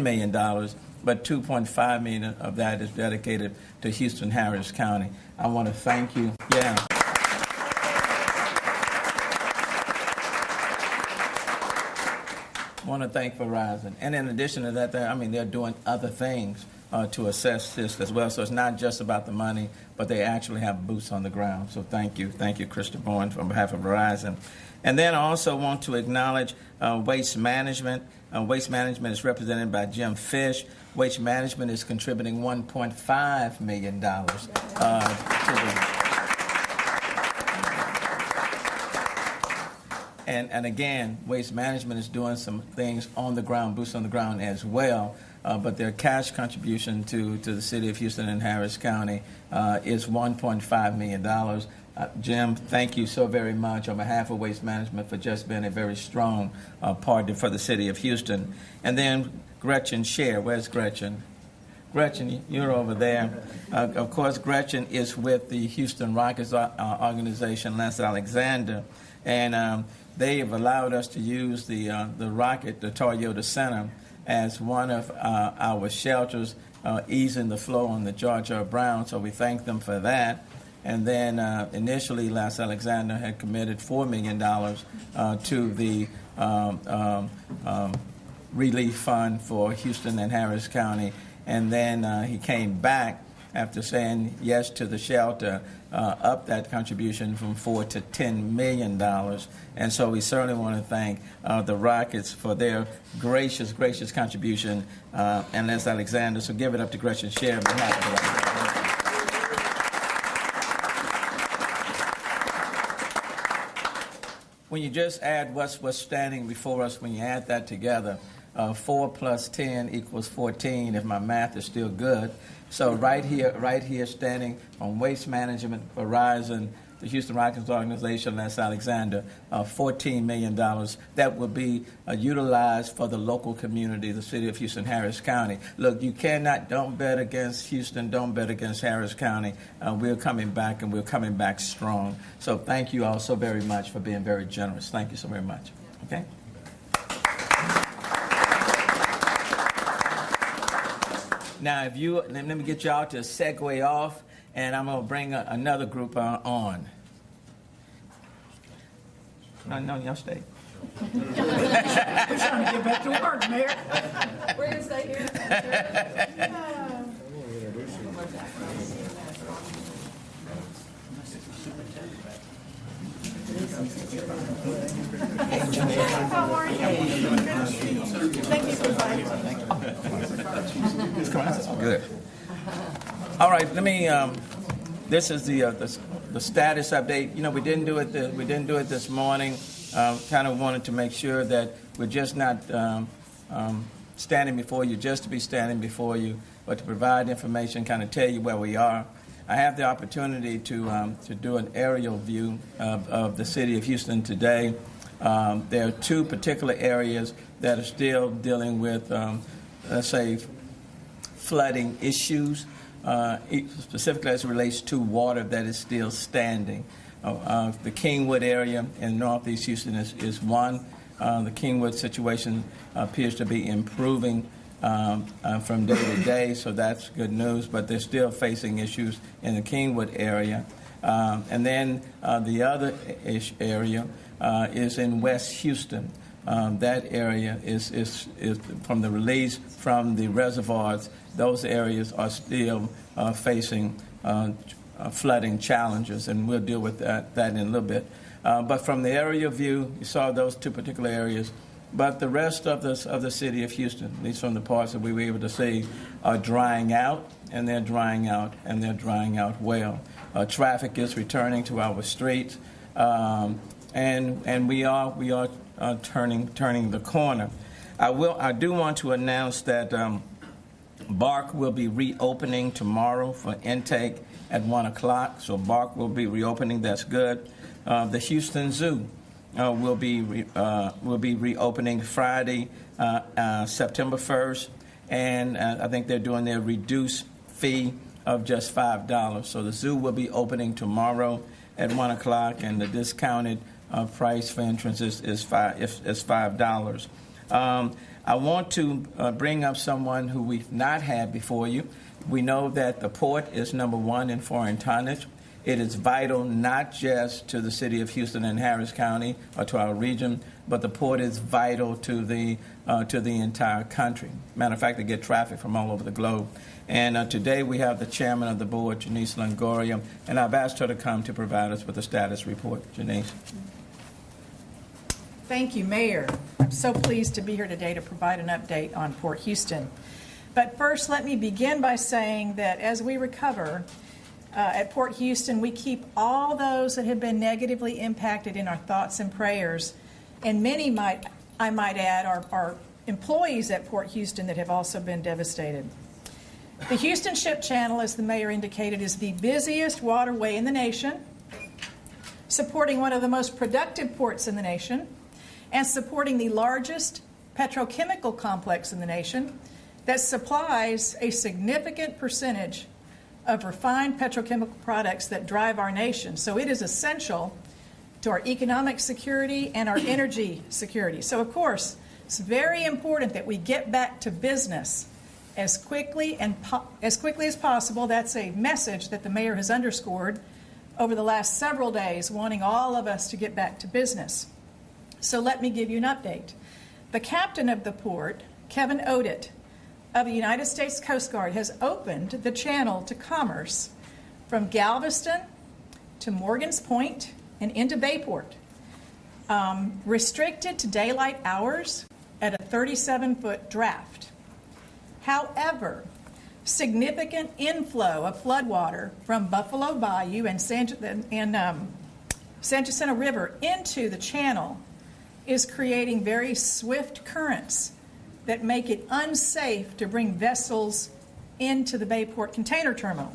million, but $2.5 million of that is dedicated to Houston Harris County. I want to thank you. Yeah. I want to thank Verizon. And in addition to that, they're doing other things to assess this as well. So it's not just about the money, but they actually have boots on the ground. So thank you. Thank you, Krista Bourne, on behalf of Verizon. And then I also want to acknowledge Waste Management. Waste Management is represented by Jim Fish. Waste Management is contributing $1.5 million to the And again, Waste Management is doing some things on the ground, boots on the ground as well. But their cash contribution to the city of Houston and Harris County is $1.5 million. Jim, thank you so very much on behalf of Waste Management for just being a very strong partner for the city of Houston. And then Gretchen Scher. Where's Gretchen? Gretchen, you're over there. Of course, Gretchen is with the Houston Rockets organization, Les Alexander, and they have allowed us to use the Rocket, the Toyota Center, as one of our shelters, easing the flow on the George R. Brown. So we thank them for that. And then initially, Les Alexander had committed $4 million to the relief fund for Houston and Harris County. And then he came back after saying yes to the shelter, up that contribution from $4 to $10 million. And so we certainly want to thank the Rockets for their gracious contribution, and Les Alexander. So give it up to Gretchen Scher on behalf of the Rockets. When you just add what's standing before us, when you add that together, 4 plus 10 equals 14, if my math is still good. So right here, standing on Waste Management, Verizon, the Houston Rockets organization, Les Alexander, $14 million that will be utilized for the local community, the city of Houston, Harris County. Look, don't bet against Houston, don't bet against Harris County. We're coming back, and we're coming back strong. So thank you all so very much for being very generous. Thank you so very much. Okay? Now, let me get y'all to segue off, and I'm going to bring another group on. No, y'all stay. We're trying to get back to work, Mayor. We're going to stay here. How are you? Thank you for inviting me. Good. All right, let me. This is the status update. You know, we didn't do it this morning. Kind of wanted to make sure that we're just not standing before you just to be standing before you, but to provide information, kind of tell you where we are. I have the opportunity to do an aerial view of the city of Houston today. There are two particular areas that are still dealing with, let's say, flooding issues, specifically as it relates to water that is still standing. The Kingwood area in northeast Houston is one. The Kingwood situation appears to be improving from day to day, so that's good news, but they're still facing issues in the Kingwood area. And then the other area is in West Houston. That area is from the release from the reservoirs. Those areas are still facing flooding challenges, and we'll deal with that in a little bit. But from the aerial view, you saw those two particular areas. But the rest of the city of Houston, at least from the parts that we were able to see, are drying out, and they're drying out, and they're drying out well. Traffic is returning to our streets, and we are turning the corner. I do want to announce that BARC will be reopening tomorrow for intake at 1 o'clock. So BARC will be reopening. That's good. The Houston Zoo will be reopening Friday, September 1st, and I think they're doing their reduced fee of just $5. So the zoo will be opening tomorrow at 1 o'clock, and the discounted price for entrance is $5. I want to bring up someone who we've not had before you. We know that the port is number one in foreign tonnage. It is vital not just to the city of Houston and Harris County or to our region, but the port is vital to the entire country. Matter of fact, they get traffic from all over the globe. And today we have the chairman of the board, Janice Longoria, and I've asked her to come to provide us with a status report. Janice. Thank you, Mayor. I'm so pleased to be here today to provide an update on Port Houston. But first, let me begin by saying that as we recover at Port Houston, we keep all those that have been negatively impacted in our thoughts and prayers. and many, I might add, are employees at Port Houston that have also been devastated. The Houston Ship Channel, as the mayor indicated, is the busiest waterway in the nation, supporting one of the most productive ports in the nation, and supporting the largest petrochemical complex in the nation that supplies a significant percentage of refined petrochemical products that drive our nation. So it is essential to our economic security and our energy security. So, of course, it's very important that we get back to business as quickly as possible. That's a message that the mayor has underscored over the last several days, wanting all of us to get back to business. So let me give you an update. The captain of the port, Kevin Odit, of the United States Coast Guard, has opened the channel to commerce from Galveston to Morgan's Point and into Bayport, restricted to daylight hours at a 37-foot draft. However, significant inflow of floodwater from Buffalo Bayou and San Jacinto River into the channel is creating very swift currents that make it unsafe to bring vessels into the Bayport Container Terminal.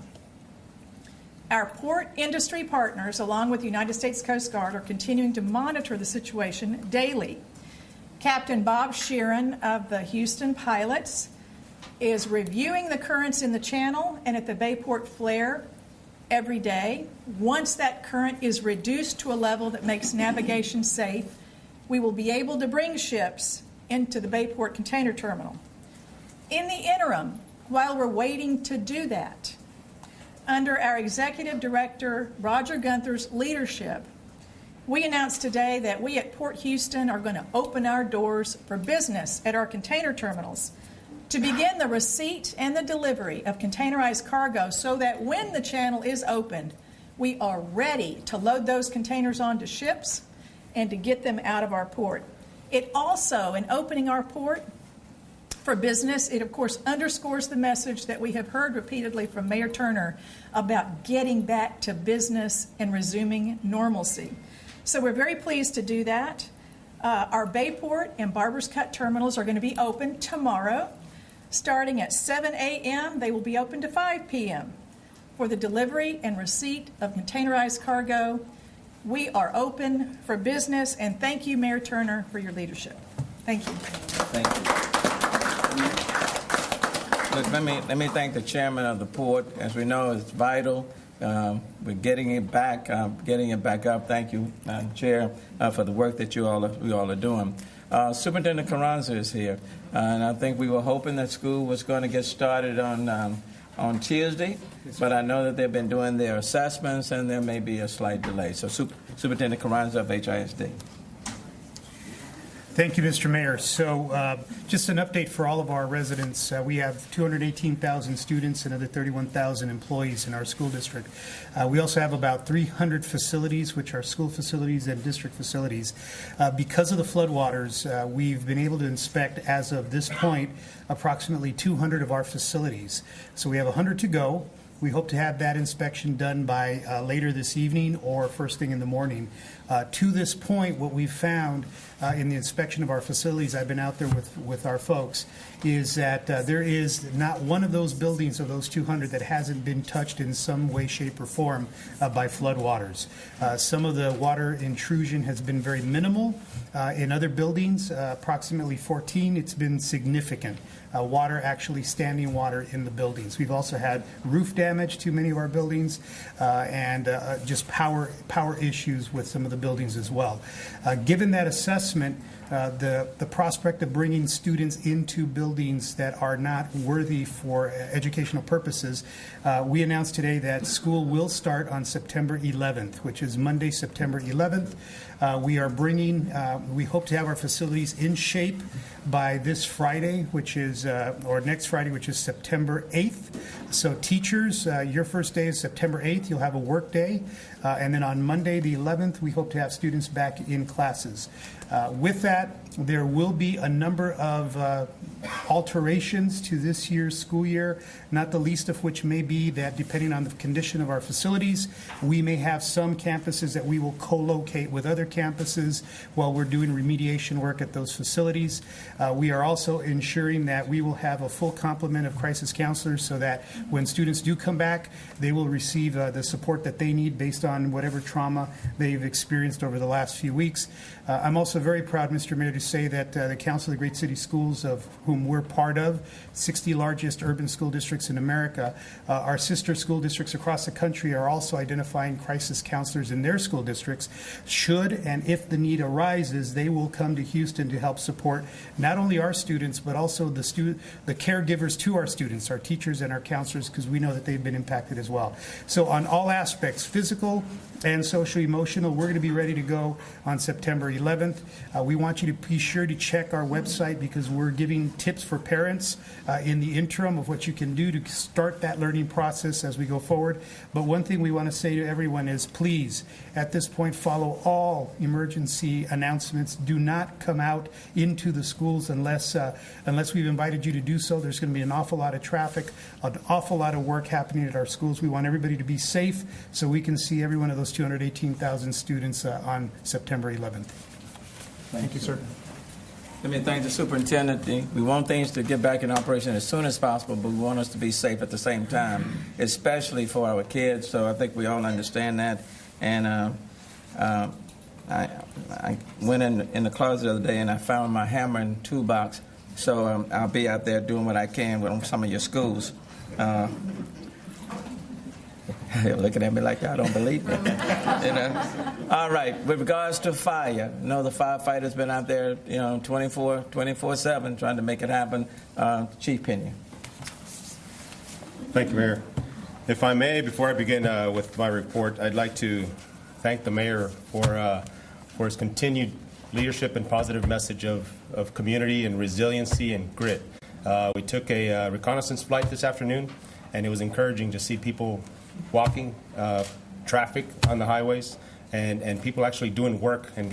Our port industry partners, along with the United States Coast Guard, are continuing to monitor the situation daily. Captain Bob Sheeran of the Houston Pilots is reviewing the currents in the channel and at the Bayport Flare every day. Once that current is reduced to a level that makes navigation safe, we will be able to bring ships into the Bayport Container Terminal. In the interim, while we're waiting to do that, under our Executive Director, Roger Gunther's leadership, we announced today that we at Port Houston are going to open our doors for business at our container terminals to begin the receipt and the delivery of containerized cargo so that when the channel is opened, we are ready to load those containers onto ships and to get them out of our port. It also, in opening our port for business, it of course underscores the message that we have heard repeatedly from Mayor Turner about getting back to business and resuming normalcy. So we're very pleased to do that. Our Bayport and Barbers Cut terminals are going to be open tomorrow. Starting at 7 a.m., they will be open to 5 p.m. for the delivery and receipt of containerized cargo. We are open for business, and thank you, Mayor Turner, for your leadership. Thank you. Thank you. Look, let me thank the chairman of the port. As we know, it's vital. We're getting it back up. Thank you, Madam Chair, for the work that you all are doing. Superintendent Carranza is here, and I think we were hoping that school was going to get started on Tuesday, but I know that they've been doing their assessments and there may be a slight delay. So Superintendent Carranza of HISD. Thank you, Mr. Mayor. So just an update for all of our residents. We have 218,000 students and other 31,000 employees in our school district. We also have about 300 facilities, which are school facilities and district facilities. Because of the floodwaters, we've been able to inspect, as of this point, approximately 200 of our facilities. So we have 100 to go. We hope to have that inspection done by later this evening or first thing in the morning. To this point, what we've found in the inspection of our facilities, I've been out there with our folks, is that there is not one of those buildings of those 200 that hasn't been touched in some way, shape, or form by floodwaters. Some of the water intrusion has been very minimal. In other buildings, approximately 14, it's been significant. Standing water in the buildings. We've also had roof damage to many of our buildings and just power issues with some of the buildings as well. Given that assessment, the prospect of bringing students into buildings that are not worthy for educational purposes, we announced today that school will start on September 11th, which is Monday, September 11th. We hope to have our facilities in shape by this Friday, or next Friday, which is September 8th. So teachers, your first day is September 8th. You'll have a work day. And then on Monday, the 11th, we hope to have students back in classes. With that, There will be a number of alterations to this year's school year, not the least of which may be that depending on the condition of our facilities, we may have some campuses that we will co-locate with other campuses while we're doing remediation work at those facilities. We are also ensuring that we will have a full complement of crisis counselors so that when students do come back, they will receive the support that they need based on whatever trauma they've experienced over the last few weeks. I'm also very proud, Mr. Mayor, to say that the Council of the Great City Schools, of whom we're part of, 60 largest urban school districts in America, our sister school districts across the country are also identifying crisis counselors in their school districts. Should and if the need arises, they will come to Houston to help support not only our students, but also the caregivers to our students, our teachers and our counselors, because we know that they've been impacted as well. So on all aspects, physical and social emotional, we're going to be ready to go on September 11th. We want you to be sure to check our website because we're giving tips for parents in the interim of what you can do to start that learning process as we go forward. But one thing we want to say to everyone is please, at this point, follow all emergency announcements. Do not come out into the schools unless we've invited you to do so. There's going to be an awful lot of traffic, an awful lot of work happening at our schools. We want everybody to be safe so we can see every one of those 218,000 students on September 11th. Thank you, sir. Let me thank the superintendent. We want things to get back in operation as soon as possible, but we want us to be safe at the same time, especially for our kids. So I think we all understand that. And I went in the closet the other day and I found my hammer and toolbox. So I'll be out there doing what I can with some of your schools. You're looking at me like I don't believe me. All right, with regards to fire, the firefighters been out there, 24/7 trying to make it happen. Chief Pena. Thank you, Mayor. If I may, before I begin with my report, I'd like to thank the mayor for his continued leadership and positive message of community and resiliency and grit. We took a reconnaissance flight this afternoon, and it was encouraging to see people walking, traffic on the highways, and people actually doing work and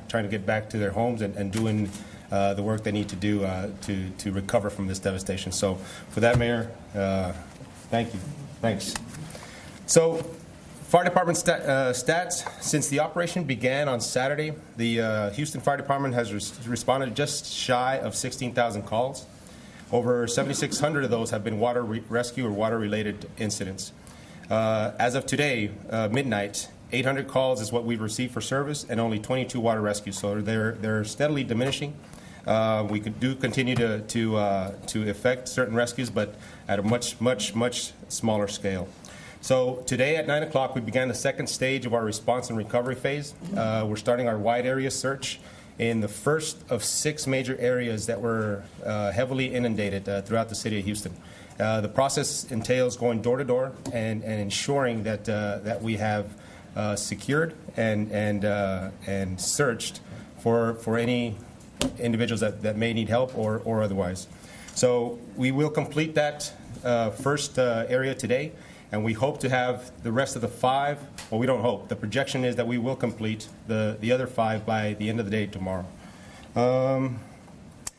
trying to get back to their homes and doing the work they need to do to recover from this devastation. So for that, Mayor, thank you. Thanks. So fire department stats. Since the operation began on Saturday, the Houston Fire Department has responded just shy of 16,000 calls. Over 7,600 of those have been water rescue or water-related incidents. As of today, midnight, 800 calls is what we've received for service, and only 22 water rescues. So they're steadily diminishing. We do continue to effect certain rescues, but at a much smaller scale. So today at 9 o'clock, we began the second stage of our response and recovery phase. We're starting our wide area search in the first of 6 major areas that were heavily inundated throughout the city of Houston. The process entails going door to door and ensuring that we have secured and searched for any individuals that may need help or otherwise. So we will complete that first area today, and we hope to have the rest of the 5. Well, we don't hope. The projection is that we will complete the other 5 by the end of the day tomorrow.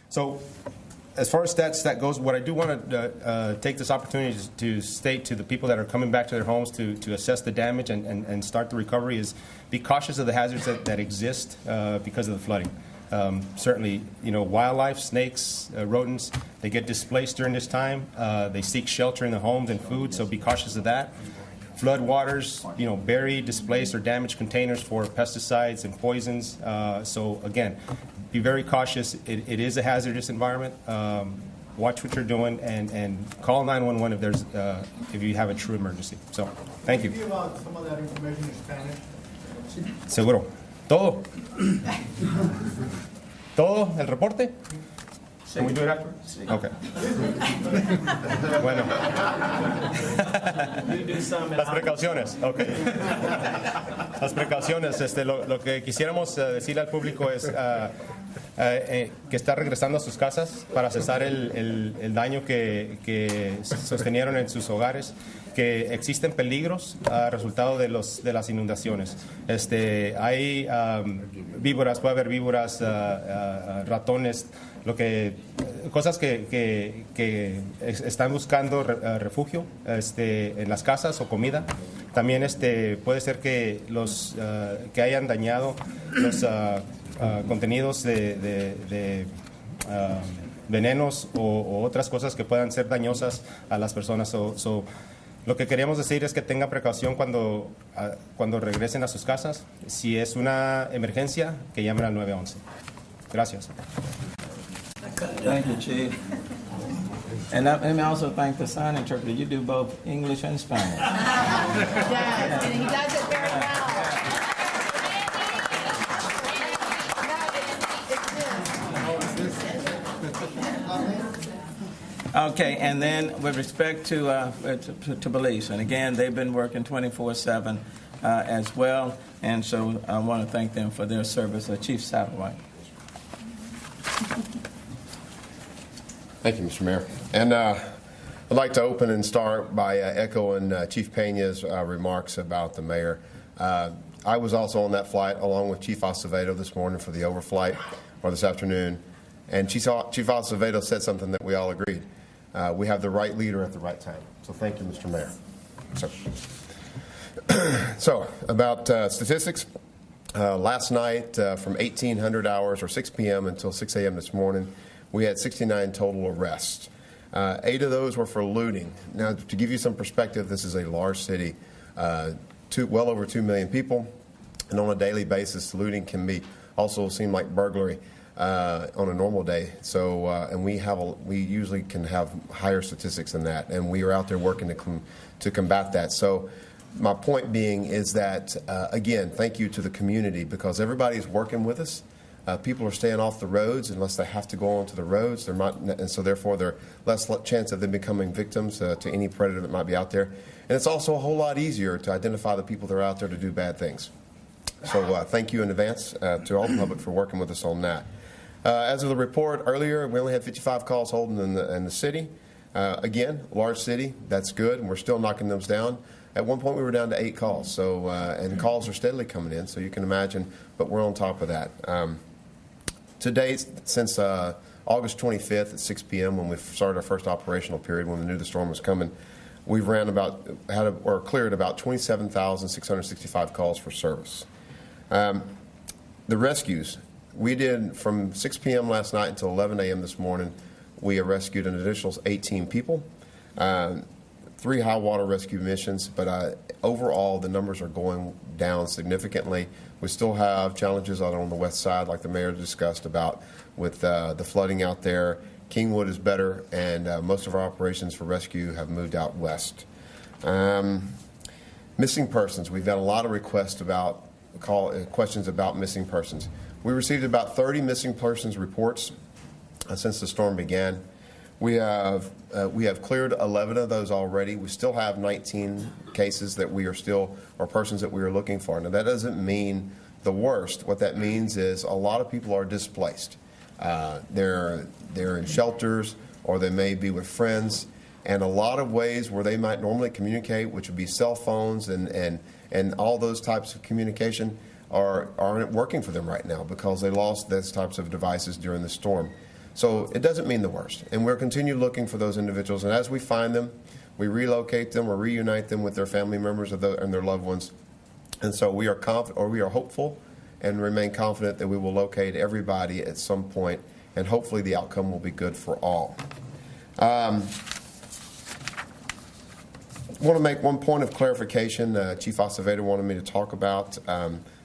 So as far as that goes, what I do want to take this opportunity to state to the people that are coming back to their homes to assess the damage and start the recovery is be cautious of the hazards that exist because of the flooding. Certainly, wildlife, snakes, rodents, they get displaced during this time. They seek shelter in the homes and food, so be cautious of that. Flood waters, bury, displace, or damage containers for pesticides and poisons. So again, be very cautious. It is a hazardous environment. Watch what you're doing and call 911 if you have a true emergency. So, thank you. Can you give some of that information in Spanish? Seguro. Todo. Todo el reporte. Can we do it afterwards? Okay. Bueno. Las precauciones. Okay. Las precauciones. Lo que quisiéramos decirle al público es que está regresando a sus casas para cesar el daño que sostenieron en sus hogares. que existen peligros a resultado de las inundaciones. Hay víboras, puede haber víboras, ratones, cosas que están buscando refugio en las casas o comida. También puede ser que que hayan dañado los contenidos de venenos o otras cosas que puedan ser dañosas a las personas. Lo que queríamos decir es que tengan precaución cuando regresen a sus casas. Si es una emergencia, que llamen al 911. Gracias. Thank you, Chief. And let me also thank the sign interpreter. You do both English and Spanish. Yes, and he does it very well. Okay, and then with respect to police, and again, they've been working 24/7 as well, and so I want to thank them for their service. Chief Satterwhite. Thank you, Mr. Mayor. And I'd like to open and start by echoing Chief Pena's remarks about the mayor. I was also on that flight along with Chief Acevedo this morning for the overflight, or this afternoon, and Chief Acevedo said something that we all agreed. We have the right leader at the right time. So thank you, Mr. Mayor. So about statistics. Last night from 1800 hours or 6 p.m. until 6 a.m. this morning, we had 69 total arrests. 8 of those were for looting. Now, to give you some perspective, this is a large city, well over 2 million people, and on a daily basis, looting can also seem like burglary on a normal day. So, and we usually can have higher statistics than that, and we are out there working to combat that. So, my point being is that again, thank you to the community, because everybody is working with us. People are staying off the roads unless they have to go onto the roads. They're not, and so therefore they're less chance of them becoming victims to any predator that might be out there. And it's also a whole lot easier to identify the people that are out there to do bad things. So thank you in advance to all the public for working with us on that. As of the report earlier, we only had 55 calls holding in the city. Again, large city, that's good, and we're still knocking those down. At one point, we were down to 8 calls, so and calls are steadily coming in, so you can imagine, but we're on top of that. To date, since August 25th at 6 p.m., when we started our first operational period, when we knew the storm was coming, we've cleared about 27,665 calls for service. The rescues, we did from 6 p.m. last night until 11 a.m. this morning. We rescued an additional 18 people. 3 high water rescue missions, but overall the numbers are going down significantly. We still have challenges out on the west side, like the mayor discussed about with the flooding out there. Kingwood is better, and most of our operations for rescue have moved out west. Missing persons, we've got a lot of requests about questions about missing persons. We received about 30 missing persons reports since the storm began. We have cleared 11 of those already. We still have 19 cases that or persons that we are looking for. Now, that doesn't mean the worst. What that means is a lot of people are displaced. They're in shelters, or they may be with friends, and a lot of ways where they might normally communicate, which would be cell phones and all those types of communication, aren't working for them right now because they lost those types of devices during the storm. So it doesn't mean the worst, and we'll continue looking for those individuals. And as we find them, we relocate them or reunite them with their family members and their loved ones. And so we are hopeful, and remain confident that we will locate everybody at some point, and hopefully the outcome will be good for all. I want to make one point of clarification. Chief Acevedo wanted me to talk about.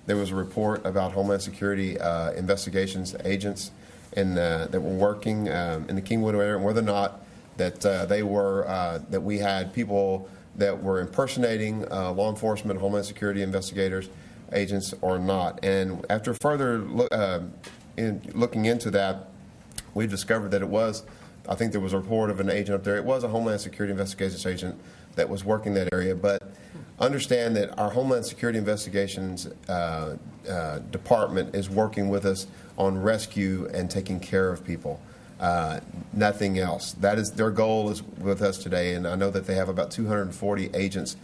There was a report about Homeland Security investigations agents that were working in the Kingwood area, and whether or not that that we had people that were impersonating law enforcement, Homeland Security investigators, agents, or not. And after further looking into that, we discovered that it was, I think there was a report of an agent up there. It was a Homeland Security investigations agent that was working that area. But understand that our Homeland Security Investigations Department is working with us on rescue and taking care of people. Nothing else. That is their goal is with us today, and I know that they have about 240 agents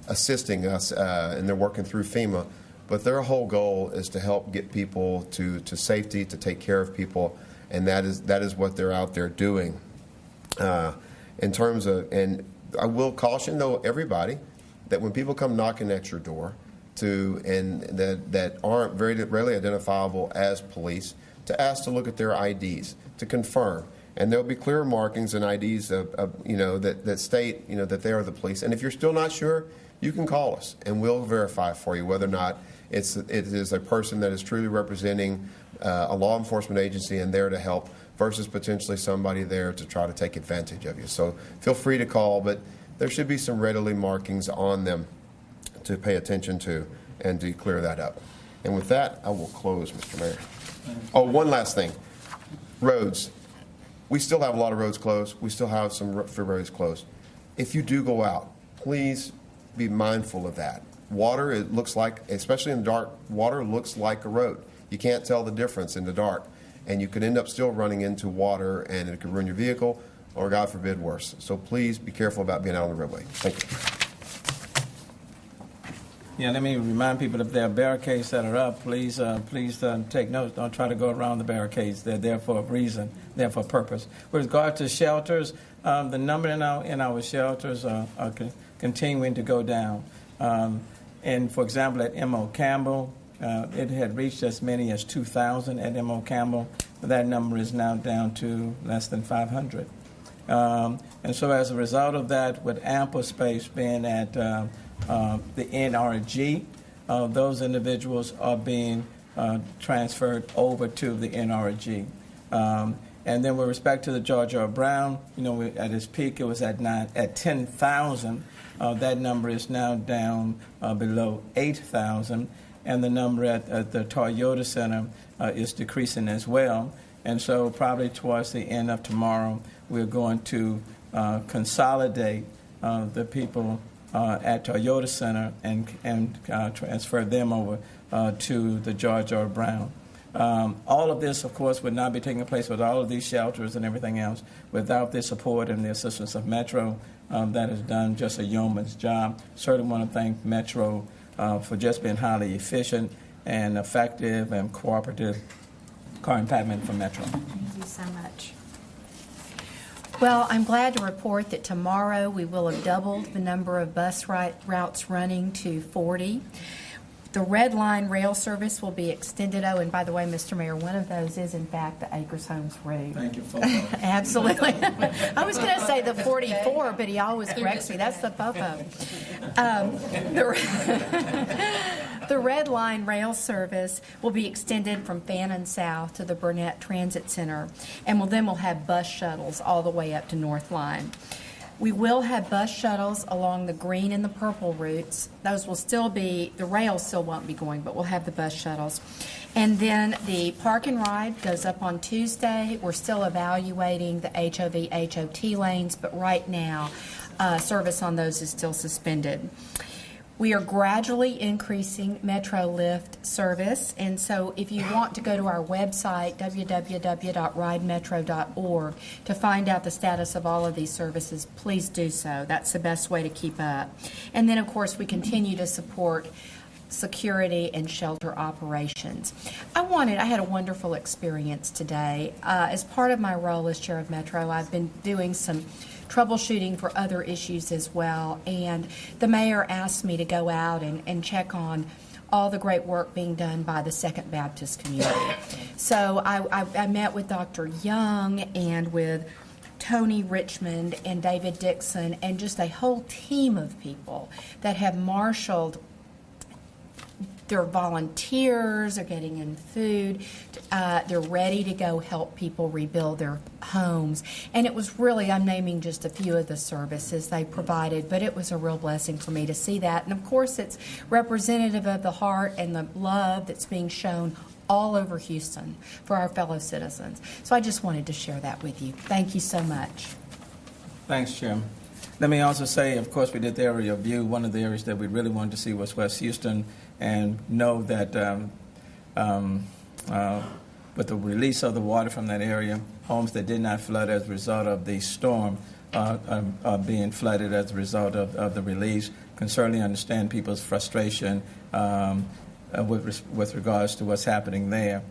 assisting us, and they're working through FEMA. But their whole goal is to help get people to safety, to take care of people, and that is what they're out there doing. In terms of, and I will caution though everybody that when people come knocking at your door, and that aren't very readily identifiable as police, to ask to look at their IDs to confirm. And there'll be clear markings and IDs that state that they are the police. And if you're still not sure, you can call us and we'll verify for you whether or not it is a person that is truly representing a law enforcement agency and there to help versus potentially somebody there to try to take advantage of you. So feel free to call, but there should be some readily markings on them to pay attention to and to clear that up. And with that, I will close, Mr. Mayor. Oh, one last thing. Roads. We still have a lot of roads closed. We still have some roads closed. If you do go out, please be mindful of that. Water, it looks like, especially in the dark, water looks like a road. You can't tell the difference in the dark. And you could end up still running into water, and it could ruin your vehicle, or God forbid, worse. So please be careful about being out on the roadway. Thank you. Yeah, let me remind people if there are barricades that are up, please take notes. Don't try to go around the barricades. They're there for a reason, they're for a purpose. With regard to shelters, the number in our shelters are continuing to go down. And for example, at M.O. Campbell, it had reached as many as 2,000 at M.O. Campbell. That number is now down to less than 500. And so as a result of that, with ample space being at the NRG, those individuals are being transferred over to the NRG. And then with respect to the George R. Brown, at its peak it was at 10,000. That number is now down below 8,000. And the number at the Toyota Center is decreasing as well. And so probably towards the end of tomorrow, we're going to consolidate the people at Toyota Center and transfer them over to the George R. Brown. All of this, of course, would not be taking place with all of these shelters and everything else without the support and the assistance of Metro that has done just a yeoman's job. Certainly want to thank Metro for just being highly efficient and effective and cooperative. Karin Patman from Metro. Thank you so much. Well, I'm glad to report that tomorrow we will have doubled the number of bus routes running to 40. The Red Line rail service will be extended. Oh, and by the way, Mr. Mayor, one of those is, in fact, the Acres Homes route. Thank you, Fofo. Absolutely. I was going to say the 44, but he always corrects me. That's the Fofo. The Red Line rail service will be extended from Fannin South to the Burnett Transit Center, and we'll have bus shuttles all the way up to North Line. We will have bus shuttles along the green and the purple routes. Those will still be, the rails still won't be going, but we'll have the bus shuttles. And then the park and ride goes up on Tuesday. We're still evaluating the HOV, HOT lanes, but right now service on those is still suspended. We are gradually increasing MetroLift service, and so if you want to go to our website, www.ridemetro.org, to find out the status of all of these services, please do so. That's the best way to keep up. And then, of course, we continue to support security and shelter operations. I had a wonderful experience today. As part of my role as chair of Metro, I've been doing some troubleshooting for other issues as well, and the mayor asked me to go out and check on all the great work being done by the Second Baptist community. So I met with Dr. Young and with Tony Richmond and David Dixon and just a whole team of people that have marshaled. They're volunteers, they're getting in food, they're ready to go help people rebuild their homes. And it was really, I'm naming just a few of the services they provided, but it was a real blessing for me to see that. And of course, it's representative of the heart and the love that's being shown all over Houston for our fellow citizens. So I just wanted to share that with you. Thank you so much. Thanks, Jim. Let me also say, of course, we did the area review. One of the areas that we really wanted to see was West Houston, and know that with the release of the water from that area, homes that did not flood as a result of the storm are being flooded as a result of the release. Can certainly understand people's frustration with regards to what's happening there.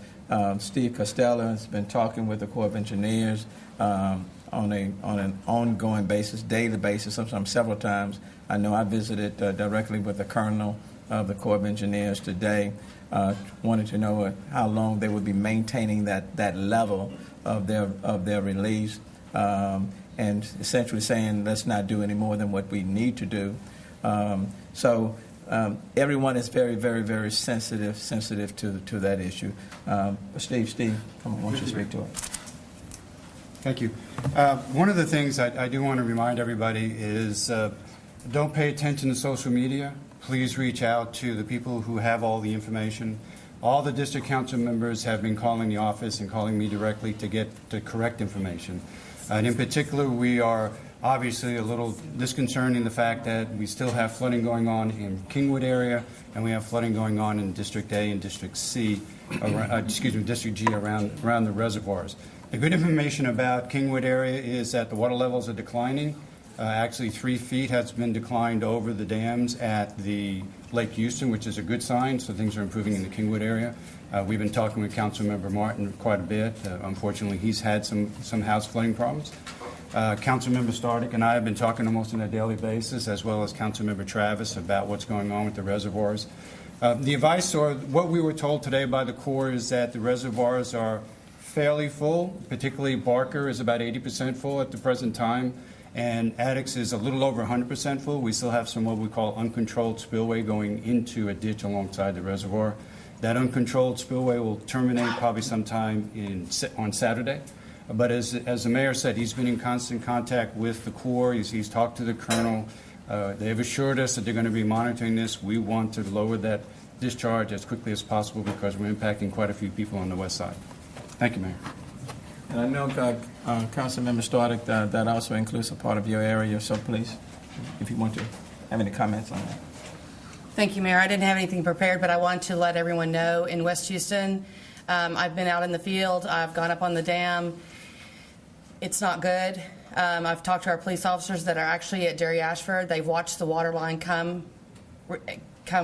Steve Costello has been talking with the Corps of Engineers on an ongoing basis, daily basis, sometimes several times. I know I visited directly with the Colonel of the Corps of Engineers today. Wanted to know how long they would be maintaining that level of their release, and essentially saying let's not do any more than what we need to do. So everyone is very, very, very sensitive to that issue. Steve, come on, why don't you speak to it? Thank you. One of the things I do want to remind everybody is don't pay attention to social media. Please reach out to the people who have all the information. All the district council members have been calling the office and calling me directly to get the correct information. And in particular, we are obviously a little disconcerted in the fact that we still have flooding going on in Kingwood area, and we have flooding going on in District A and District C, District G around the reservoirs. The good information about Kingwood area is that the water levels are declining. Actually, 3 feet has been declined over the dams at the Lake Houston, which is a good sign, so things are improving in the Kingwood area. We've been talking with Councilmember Martin quite a bit. Unfortunately, he's had some house flooding problems. Councilmember Stardick and I have been talking almost on a daily basis, as well as Councilmember Travis, about what's going on with the reservoirs. The advice, or what we were told today by the Corps, is that the reservoirs are fairly full, particularly Barker is about 80% full at the present time, and Addicts is a little over 100% full. We still have some what we call uncontrolled spillway going into a ditch alongside the reservoir. That uncontrolled spillway will terminate probably sometime on Saturday. But as the mayor said, he's been in constant contact with the Corps. He's talked to the Colonel. They have assured us that they're going to be monitoring this. We want to lower that discharge as quickly as possible because we're impacting quite a few people on the west side. Thank you, Mayor. And I know, Councilmember Stardick, that also includes a part of your area, so please, if you want to have any comments on that. Thank you, Mayor. I didn't have anything prepared, but I want to let everyone know in West Houston, I've been out in the field. I've gone up on the dam. It's not good. I've talked to our police officers that are actually at Jerry Ashford. They've watched the water line come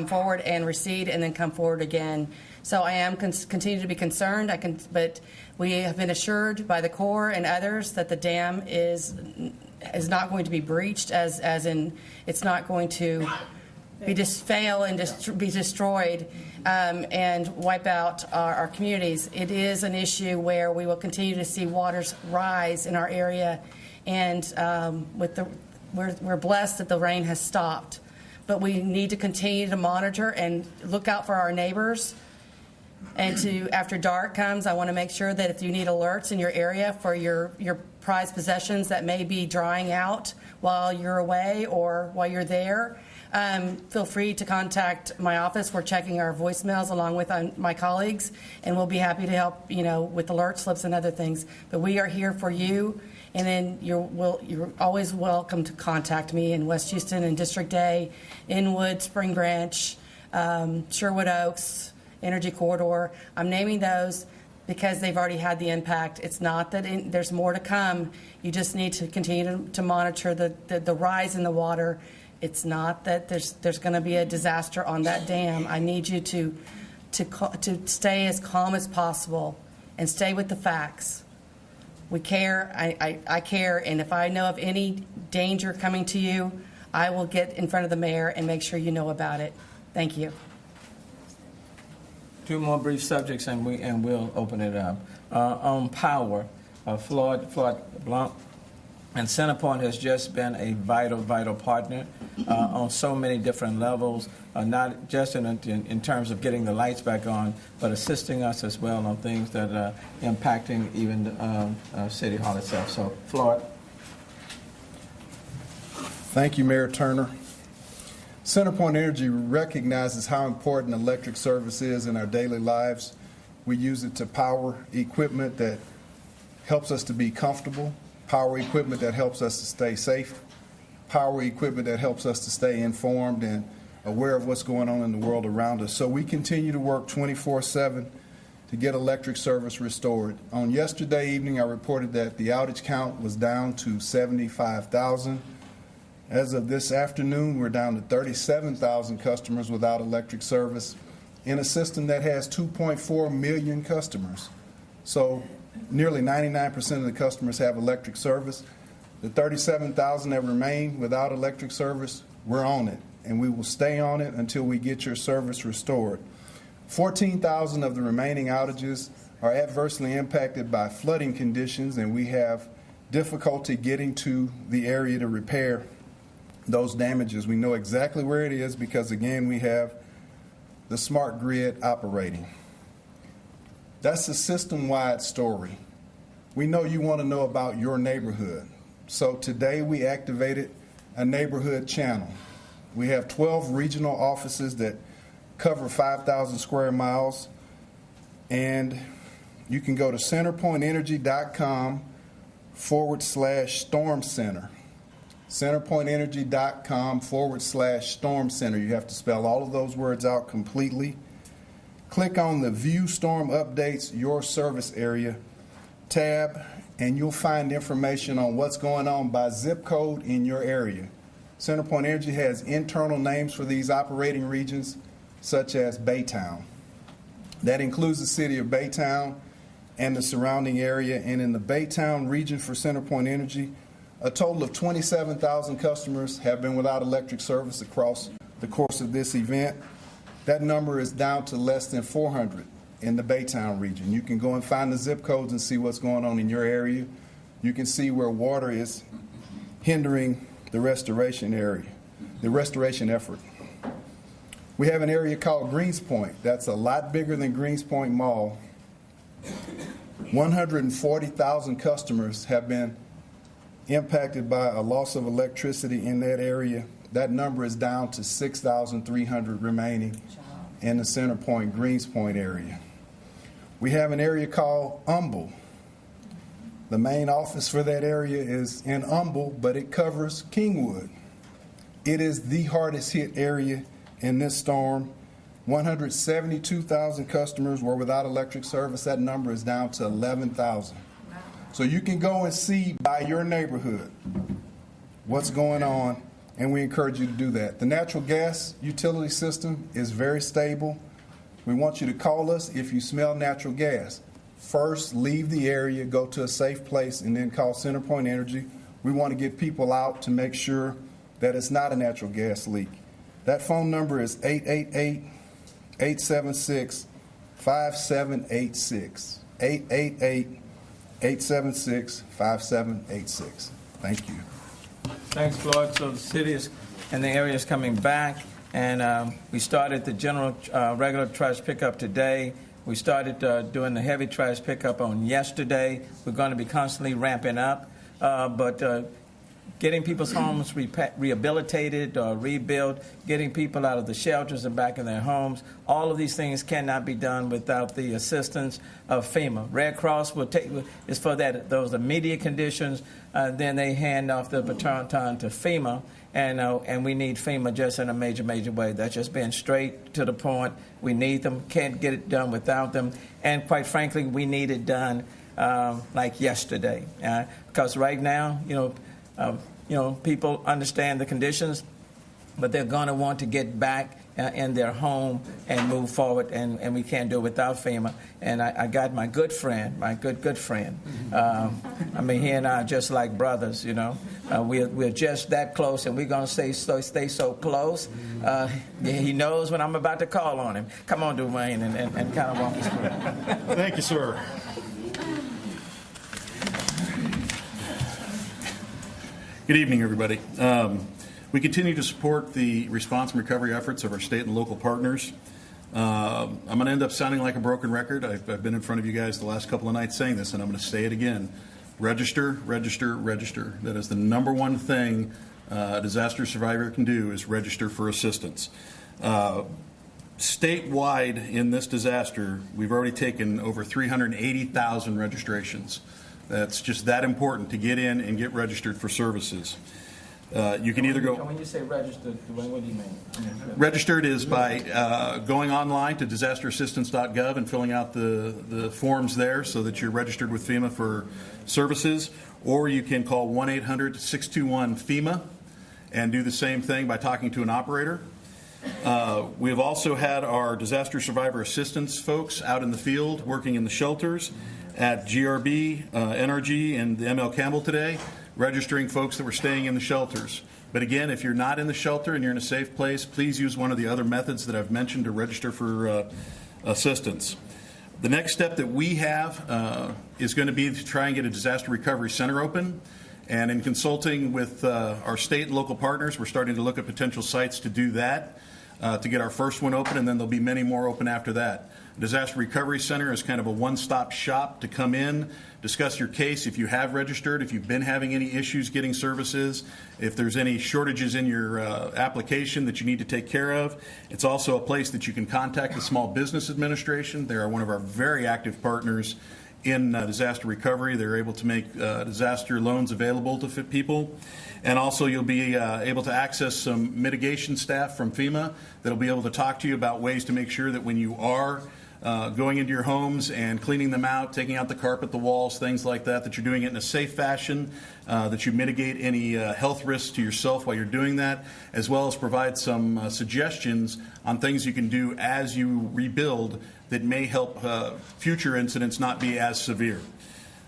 forward and recede and then come forward again. So I am continue to be concerned. But we have been assured by the Corps and others that the dam is not going to be breached, as in it's not going to fail and be destroyed and wipe out our communities. It is an issue where we will continue to see waters rise in our area, and we're blessed that the rain has stopped. But we need to continue to monitor and look out for our neighbors. And after dark comes, I want to make sure that if you need alerts in your area for your prized possessions that may be drying out while you're away or while you're there, feel free to contact my office. We're checking our voicemails along with my colleagues, and we'll be happy to help, with alert slips and other things. But we are here for you, and then you're always welcome to contact me in West Houston and District A, Inwood, Spring Branch, Sherwood Oaks, Energy Corridor. I'm naming those because they've already had the impact. It's not that there's more to come. You just need to continue to monitor the rise in the water. It's not that there's going to be a disaster on that dam. I need you to stay as calm as possible and stay with the facts. We care. I care, and if I know of any danger coming to you, I will get in front of the mayor and make sure you know about it. Thank you. 2 more brief subjects, and we'll open it up. On power, Floyd Blanc and CenterPoint has just been a vital partner on so many different levels, not just in terms of getting the lights back on, but assisting us as well on things that are impacting even City Hall itself. So, Floyd. Thank you, Mayor Turner. CenterPoint Energy recognizes how important electric service is in our daily lives. We use it to power equipment that helps us to be comfortable, power equipment that helps us to stay safe, power equipment that helps us to stay informed and aware of what's going on in the world around us. So we continue to work 24/7 to get electric service restored. On yesterday evening, I reported that the outage count was down to 75,000. As of this afternoon, we're down to 37,000 customers without electric service in a system that has 2.4 million customers. So nearly 99% of the customers have electric service. The 37,000 that remain without electric service, we're on it, and we will stay on it until we get your service restored. 14,000 of the remaining outages are adversely impacted by flooding conditions, and we have difficulty getting to the area to repair those damages. We know exactly where it is because, again, we have the smart grid operating. That's a system-wide story. We know you want to know about your neighborhood. So today we activated a neighborhood channel. We have 12 regional offices that cover 5,000 square miles, and you can go to centerpointenergy.com/storm center. centerpointenergy.com/storm center. You have to spell all of those words out completely. Click on the View Storm Updates Your Service Area tab, and you'll find information on what's going on by zip code in your area. CenterPoint Energy has internal names for these operating regions, such as Baytown. That includes the city of Baytown and the surrounding area. And in the Baytown region for CenterPoint Energy, a total of 27,000 customers have been without electric service across the course of this event. That number is down to less than 400 in the Baytown region. You can go and find the zip codes and see what's going on in your area. You can see where water is hindering the restoration effort. We have an area called Greenspoint. That's a lot bigger than Greenspoint Mall. 140,000 customers have been impacted by a loss of electricity in that area. That number is down to 6,300 remaining in the CenterPoint Greenspoint area. We have an area called Humble. The main office for that area is in Humble, but it covers Kingwood. It is the hardest hit area in this storm. 172,000 customers were without electric service. That number is down to 11,000. So you can go and see by your neighborhood what's going on, and we encourage you to do that. The natural gas utility system is very stable. We want you to call us if you smell natural gas. First, leave the area, go to a safe place, and then call CenterPoint Energy. We want to get people out to make sure that it's not a natural gas leak. That phone number is 888-876-5786. 888-876-5786. Thank you. Thanks, Floyd. So the city and the area is coming back, and we started the general regular trash pickup today. We started doing the heavy trash pickup on yesterday. We're going to be constantly ramping up, but getting people's homes rehabilitated or rebuilt, getting people out of the shelters and back in their homes, all of these things cannot be done without the assistance of FEMA. Red Cross is for those immediate conditions. Then they hand off the baton to FEMA, and we need FEMA just in a major way. That's just being straight to the point. We need them. Can't get it done without them. And quite frankly, we need it done like yesterday, because right now, people understand the conditions, but they're going to want to get back in their home and move forward, and we can't do it without FEMA. And I got my good friend, good friend. He and I are just like brothers, We're just that close, and we're going to stay so close. He knows when I'm about to call on him. Come on, Dwayne, and kind of walk us through it. Thank you, sir. Good evening, everybody. We continue to support the response and recovery efforts of our state and local partners. I'm going to end up sounding like a broken record. I've been in front of you guys the last couple of nights saying this, and I'm going to say it again. Register, register, register. That is the number one thing a disaster survivor can do, is register for assistance. Statewide in this disaster, we've already taken over 380,000 registrations. That's just that important to get in and get registered for services. You can either go... When you say registered, what do you mean? Registered is by going online to disasterassistance.gov and filling out the forms there so that you're registered with FEMA for services. Or you can call 1-800-621-FEMA and do the same thing by talking to an operator. We have also had our disaster survivor assistance folks out in the field working in the shelters at GRB, NRG, and the ML Campbell today, registering folks that were staying in the shelters. But again, if you're not in the shelter and you're in a safe place, please use one of the other methods that I've mentioned to register for assistance. The next step that we have is going to be to try and get a disaster recovery center open. And in consulting with our state and local partners, we're starting to look at potential sites to do that, to get our first one open, and then there'll be many more open after that. Disaster Recovery Center is kind of a one-stop shop to come in, discuss your case if you have registered, if you've been having any issues getting services, if there's any shortages in your application that you need to take care of. It's also a place that you can contact the Small Business Administration. They are one of our very active partners in disaster recovery. They're able to make disaster loans available to people. And also you'll be able to access some mitigation staff from FEMA that'll be able to talk to you about ways to make sure that when you are going into your homes and cleaning them out, taking out the carpet, the walls, things like that, that you're doing it in a safe fashion, that you mitigate any health risks to yourself while you're doing that, as well as provide some suggestions on things you can do as you rebuild that may help future incidents not be as severe.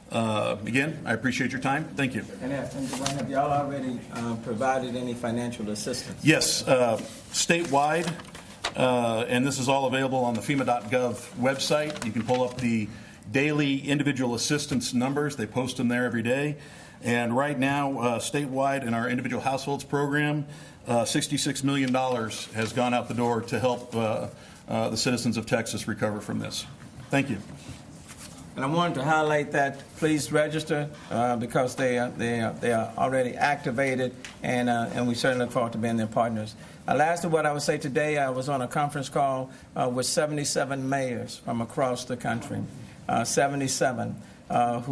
Again, I appreciate your time. Thank you. And Dwayne, have y'all already provided any financial assistance? Yes, statewide. And this is all available on the FEMA.gov website. You can pull up the daily individual assistance numbers. They post them there every day. And right now, statewide in our individual households program, $66 million has gone out the door to help the citizens of Texas recover from this. Thank you. And I wanted to highlight that. Please register because they are already activated, and we certainly look forward to being their partners. Lastly, what I would say today, I was on a conference call with 77 mayors from across the country. 77 Mayor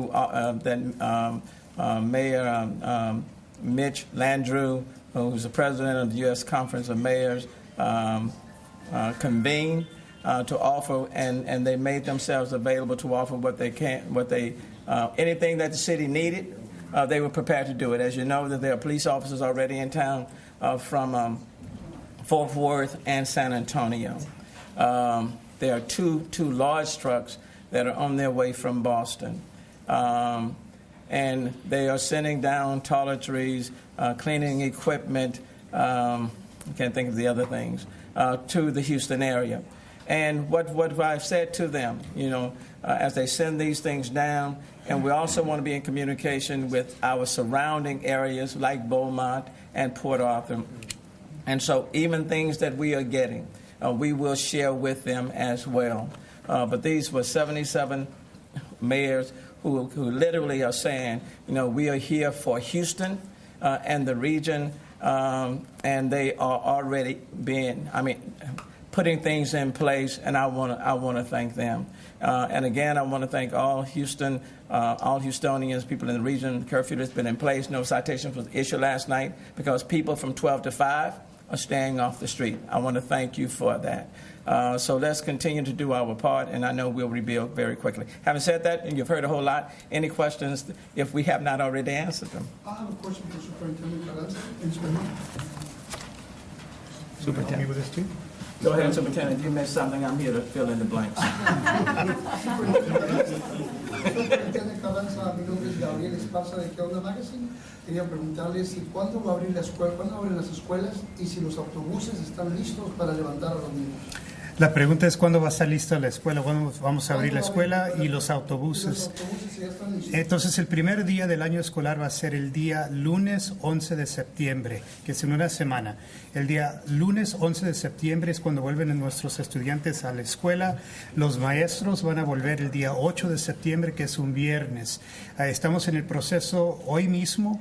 Mitch Landrieu, who's the president of the U.S. Conference of Mayors, convened to offer, and they made themselves available to offer what they can, anything that the city needed. They were prepared to do it. As you know, that there are police officers already in town from Fort Worth and San Antonio. There are two large trucks that are on their way from Boston. And they are sending down toiletries, cleaning equipment, I can't think of the other things, to the Houston area. And what I've said to them, as they send these things down, and we also want to be in communication with our surrounding areas like Beaumont and Port Arthur. And so even things that we are getting, we will share with them as well. But these were 77 mayors who literally are saying, we are here for Houston and the region, and they are already putting things in place, and I want to thank them. And again, I want to thank all Houstonians, people in the region. The curfew has been in place. No citations was issued last night because people from 12 to 5 are staying off the street. I want to thank you for that. So let's continue to do our part, and I know we'll rebuild very quickly. Having said that, and you've heard a whole lot, any questions if we have not already answered them? I have a question for Superintendent Carranza. Superintendent. With us too? Go ahead, Superintendent. If you missed something, I'm here to fill in the blanks. Superintendent Carranza, mi nombre es Gabriel Esparza de ¿Qué Onda Magazine? Quería preguntarle si cuándo va a abrir la escuela, cuándo abren las escuelas y si los autobuses están listos para levantar a los niños. La pregunta es cuándo va a estar lista la escuela, cuándo vamos a abrir la escuela y los autobuses. Entonces el primer día del año escolar va a ser el día lunes 11 de septiembre, que es en una semana. El día lunes 11 de septiembre es cuando vuelven nuestros estudiantes a la escuela. Los maestros van a volver el día 8 de septiembre, que es un viernes. Estamos en el proceso hoy mismo,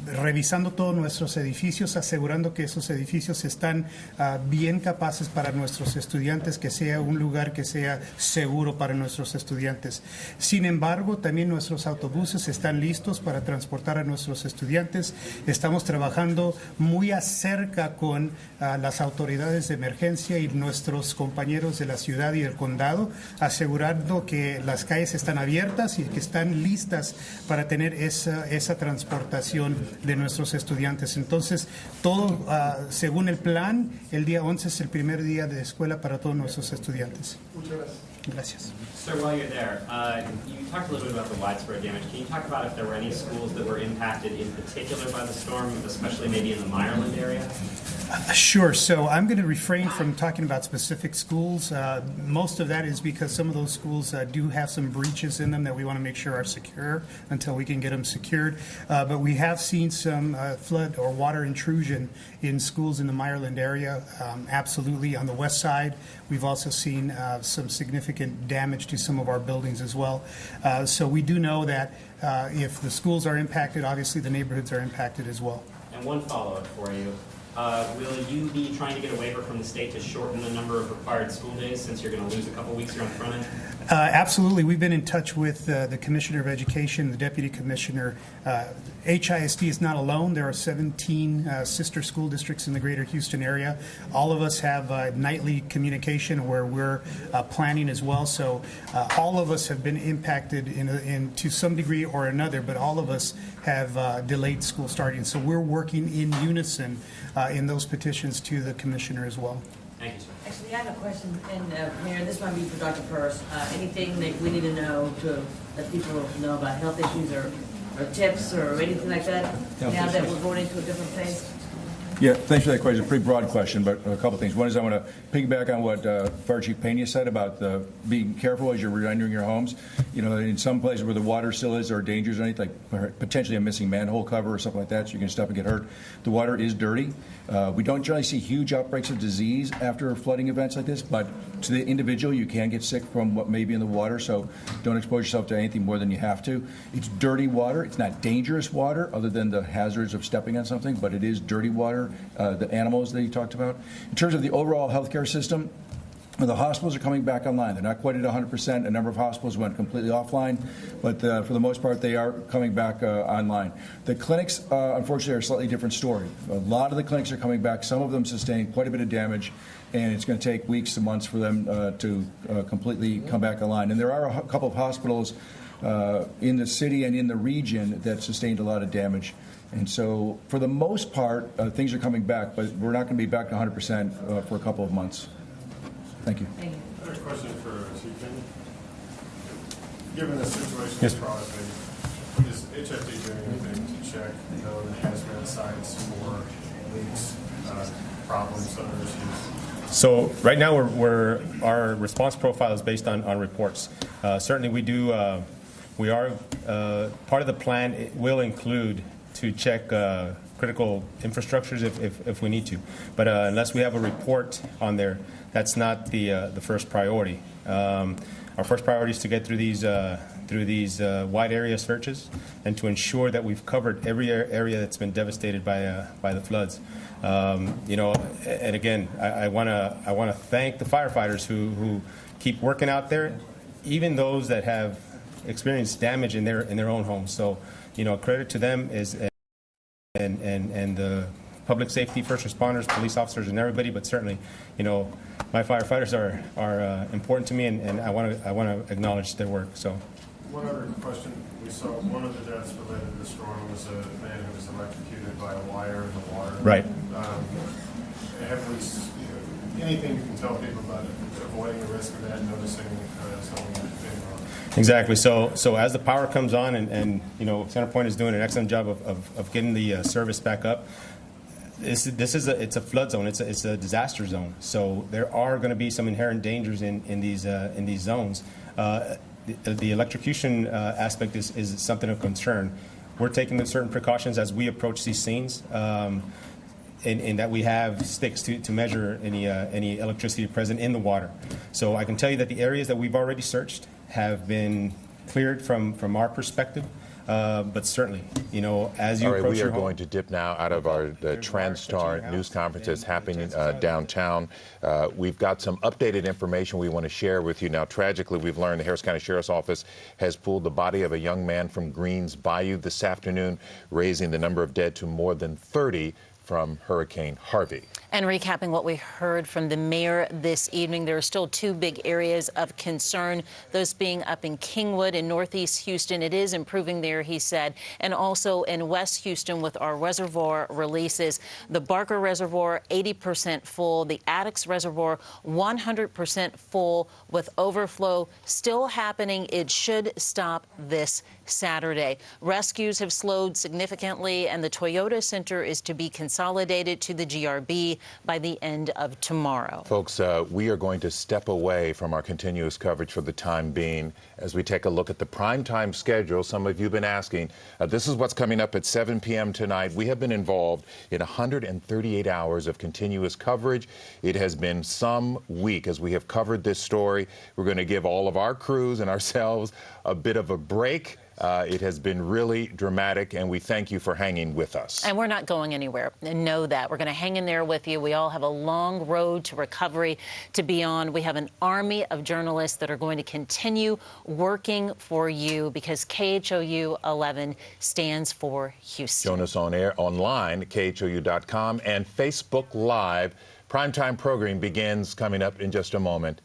revisando todos nuestros edificios, asegurando que esos edificios están bien capaces para nuestros nuestros estudiantes, que sea un lugar que sea seguro para nuestros estudiantes. Sin embargo, también nuestros autobuses están listos para transportar a nuestros estudiantes. Estamos trabajando muy acerca con las autoridades de emergencia y nuestros compañeros de la ciudad y del condado, asegurando que las calles están abiertas y que están listas para tener esa transportación de nuestros estudiantes. Entonces, todo según el plan, el día 11 es el primer día de escuela para todos nuestros estudiantes. Muchas gracias. Gracias. Sir, while you're there, you talked a little bit about the widespread damage. Can you talk about if there were any schools that were impacted in particular by the storm, especially maybe in the Meyerland area? Sure. So I'm going to refrain from talking about specific schools. Most of that is because some of those schools do have some breaches in them that we want to make sure are secure until we can get them secured. But we have seen some flood or water intrusion in schools in the Meyerland area. Absolutely. On the west side, we've also seen some significant damage to some of our buildings as well. So we do know that if the schools are impacted, obviously the neighborhoods are impacted as well. And one follow-up for you. Will you be trying to get a waiver from the state to shorten the number of required school days since you're going to lose a couple weeks here on the front end? Absolutely. We've been in touch with the Commissioner of Education, the Deputy Commissioner. HISD is not alone. There are 17 sister school districts in the greater Houston area. All of us have nightly communication where we're planning as well. So all of us have been impacted in to some degree or another, but all of us have delayed school starting. So we're working in unison in those petitions to the Commissioner as well. Thank you, sir. Actually, I have a question, and Mayor, this might be for Dr. Purse. Anything that we need to know to let people know about health issues or tips or anything like that now that we're going into a different phase? Yeah, thanks for that question. It's a pretty broad question, but a couple of things. One is I want to piggyback on what Fire Chief Pena said about being careful as you're re-entering your homes. You know, in some places where the water still is, there are dangers or anything, like potentially a missing manhole cover or something like that, so you can step and get hurt. The water is dirty. We don't generally see huge outbreaks of disease after flooding events like this, but to the individual, you can get sick from what may be in the water, so don't expose yourself to anything more than you have to. It's dirty water. It's not dangerous water other than the hazards of stepping on something, but it is dirty water. The animals that you talked about. In terms of the overall healthcare system, the hospitals are coming back online. They're not quite at 100%. A number of hospitals went completely offline, but for the most part, they are coming back online. The clinics, unfortunately, are a slightly different story. A lot of the clinics are coming back. Some of them sustained quite a bit of damage, and it's going to take weeks to months for them to completely come back online. And there are a couple of hospitals in the city and in the region that sustained a lot of damage. And so, for the most part, things are coming back, but we're not going to be back to 100% for a couple of months. Thank you. I have a question for Chief Pena. Given the situation Yes. in Crosby, is HFD doing anything to check known hazmat sites for leaks, problems, other issues? So right now, our response profile is based on reports. Certainly, we do. We are part of the plan. It will include to check critical infrastructures if we need to, but unless we have a report on there, that's not the first priority. Our first priority is to get through these wide area searches and to ensure that we've covered every area that's been devastated by the floods. You know, and again, I want to thank the firefighters who keep working out there, even those that have experienced damage in their own homes. So, you know, credit to them and the public safety, first responders, police officers, and everybody. But certainly, you know, my firefighters are important to me, and I want to acknowledge their work. So. One other question. We saw one of the deaths related to the storm was a man who was electrocuted by a wire in the water. Right. Have we anything you can tell people about avoiding the risk of that, noticing something that's been wrong? Exactly. So as the power comes on, and you know, CenterPoint is doing an excellent job of getting the service back up. It's a flood zone. It's a disaster zone. So there are going to be some inherent dangers in these zones. The electrocution aspect is something of concern. We're taking certain precautions as we approach these scenes. In that we have sticks to measure any electricity present in the water. So I can tell you that the areas that we've already searched have been cleared from our perspective. But certainly, as you All right, approach we are your home, going to dip now out of the Transtar news conferences happening downtown. We've got some updated information we want to share with you. Now, tragically, we've learned the Harris County Sheriff's Office has pulled the body of a young man from Greens Bayou this afternoon, raising the number of dead to more than 30 from Hurricane Harvey. And recapping what we heard from the mayor this evening, there are still two big areas of concern, those being up in Kingwood in northeast Houston. It is improving there, he said, and also in West Houston with our reservoir releases. The Barker Reservoir, 80% full. The Addicks Reservoir, 100% full with overflow still happening. It should stop this Saturday. Rescues have slowed significantly, and the Toyota Center is to be consolidated to the GRB by the end of tomorrow. Folks, we are going to step away from our continuous coverage for the time being as we take a look at the primetime schedule. Some of you have been asking. This is what's coming up at 7 p.m. tonight. We have been involved in 138 hours of continuous coverage. It has been some week as we have covered this story. We're going to give all of our crews and ourselves a bit of a break. It has been really dramatic, and we thank you for hanging with us. And we're not going anywhere. And know that. We're going to hang in there with you. We all have a long road to recovery to be on. We have an army of journalists that are going to continue working for you because KHOU 11 stands for Houston. Join us on air online at KHOU.com and Facebook Live. Primetime programming begins coming up in just a moment.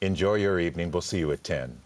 Enjoy your evening. We'll see you at 10.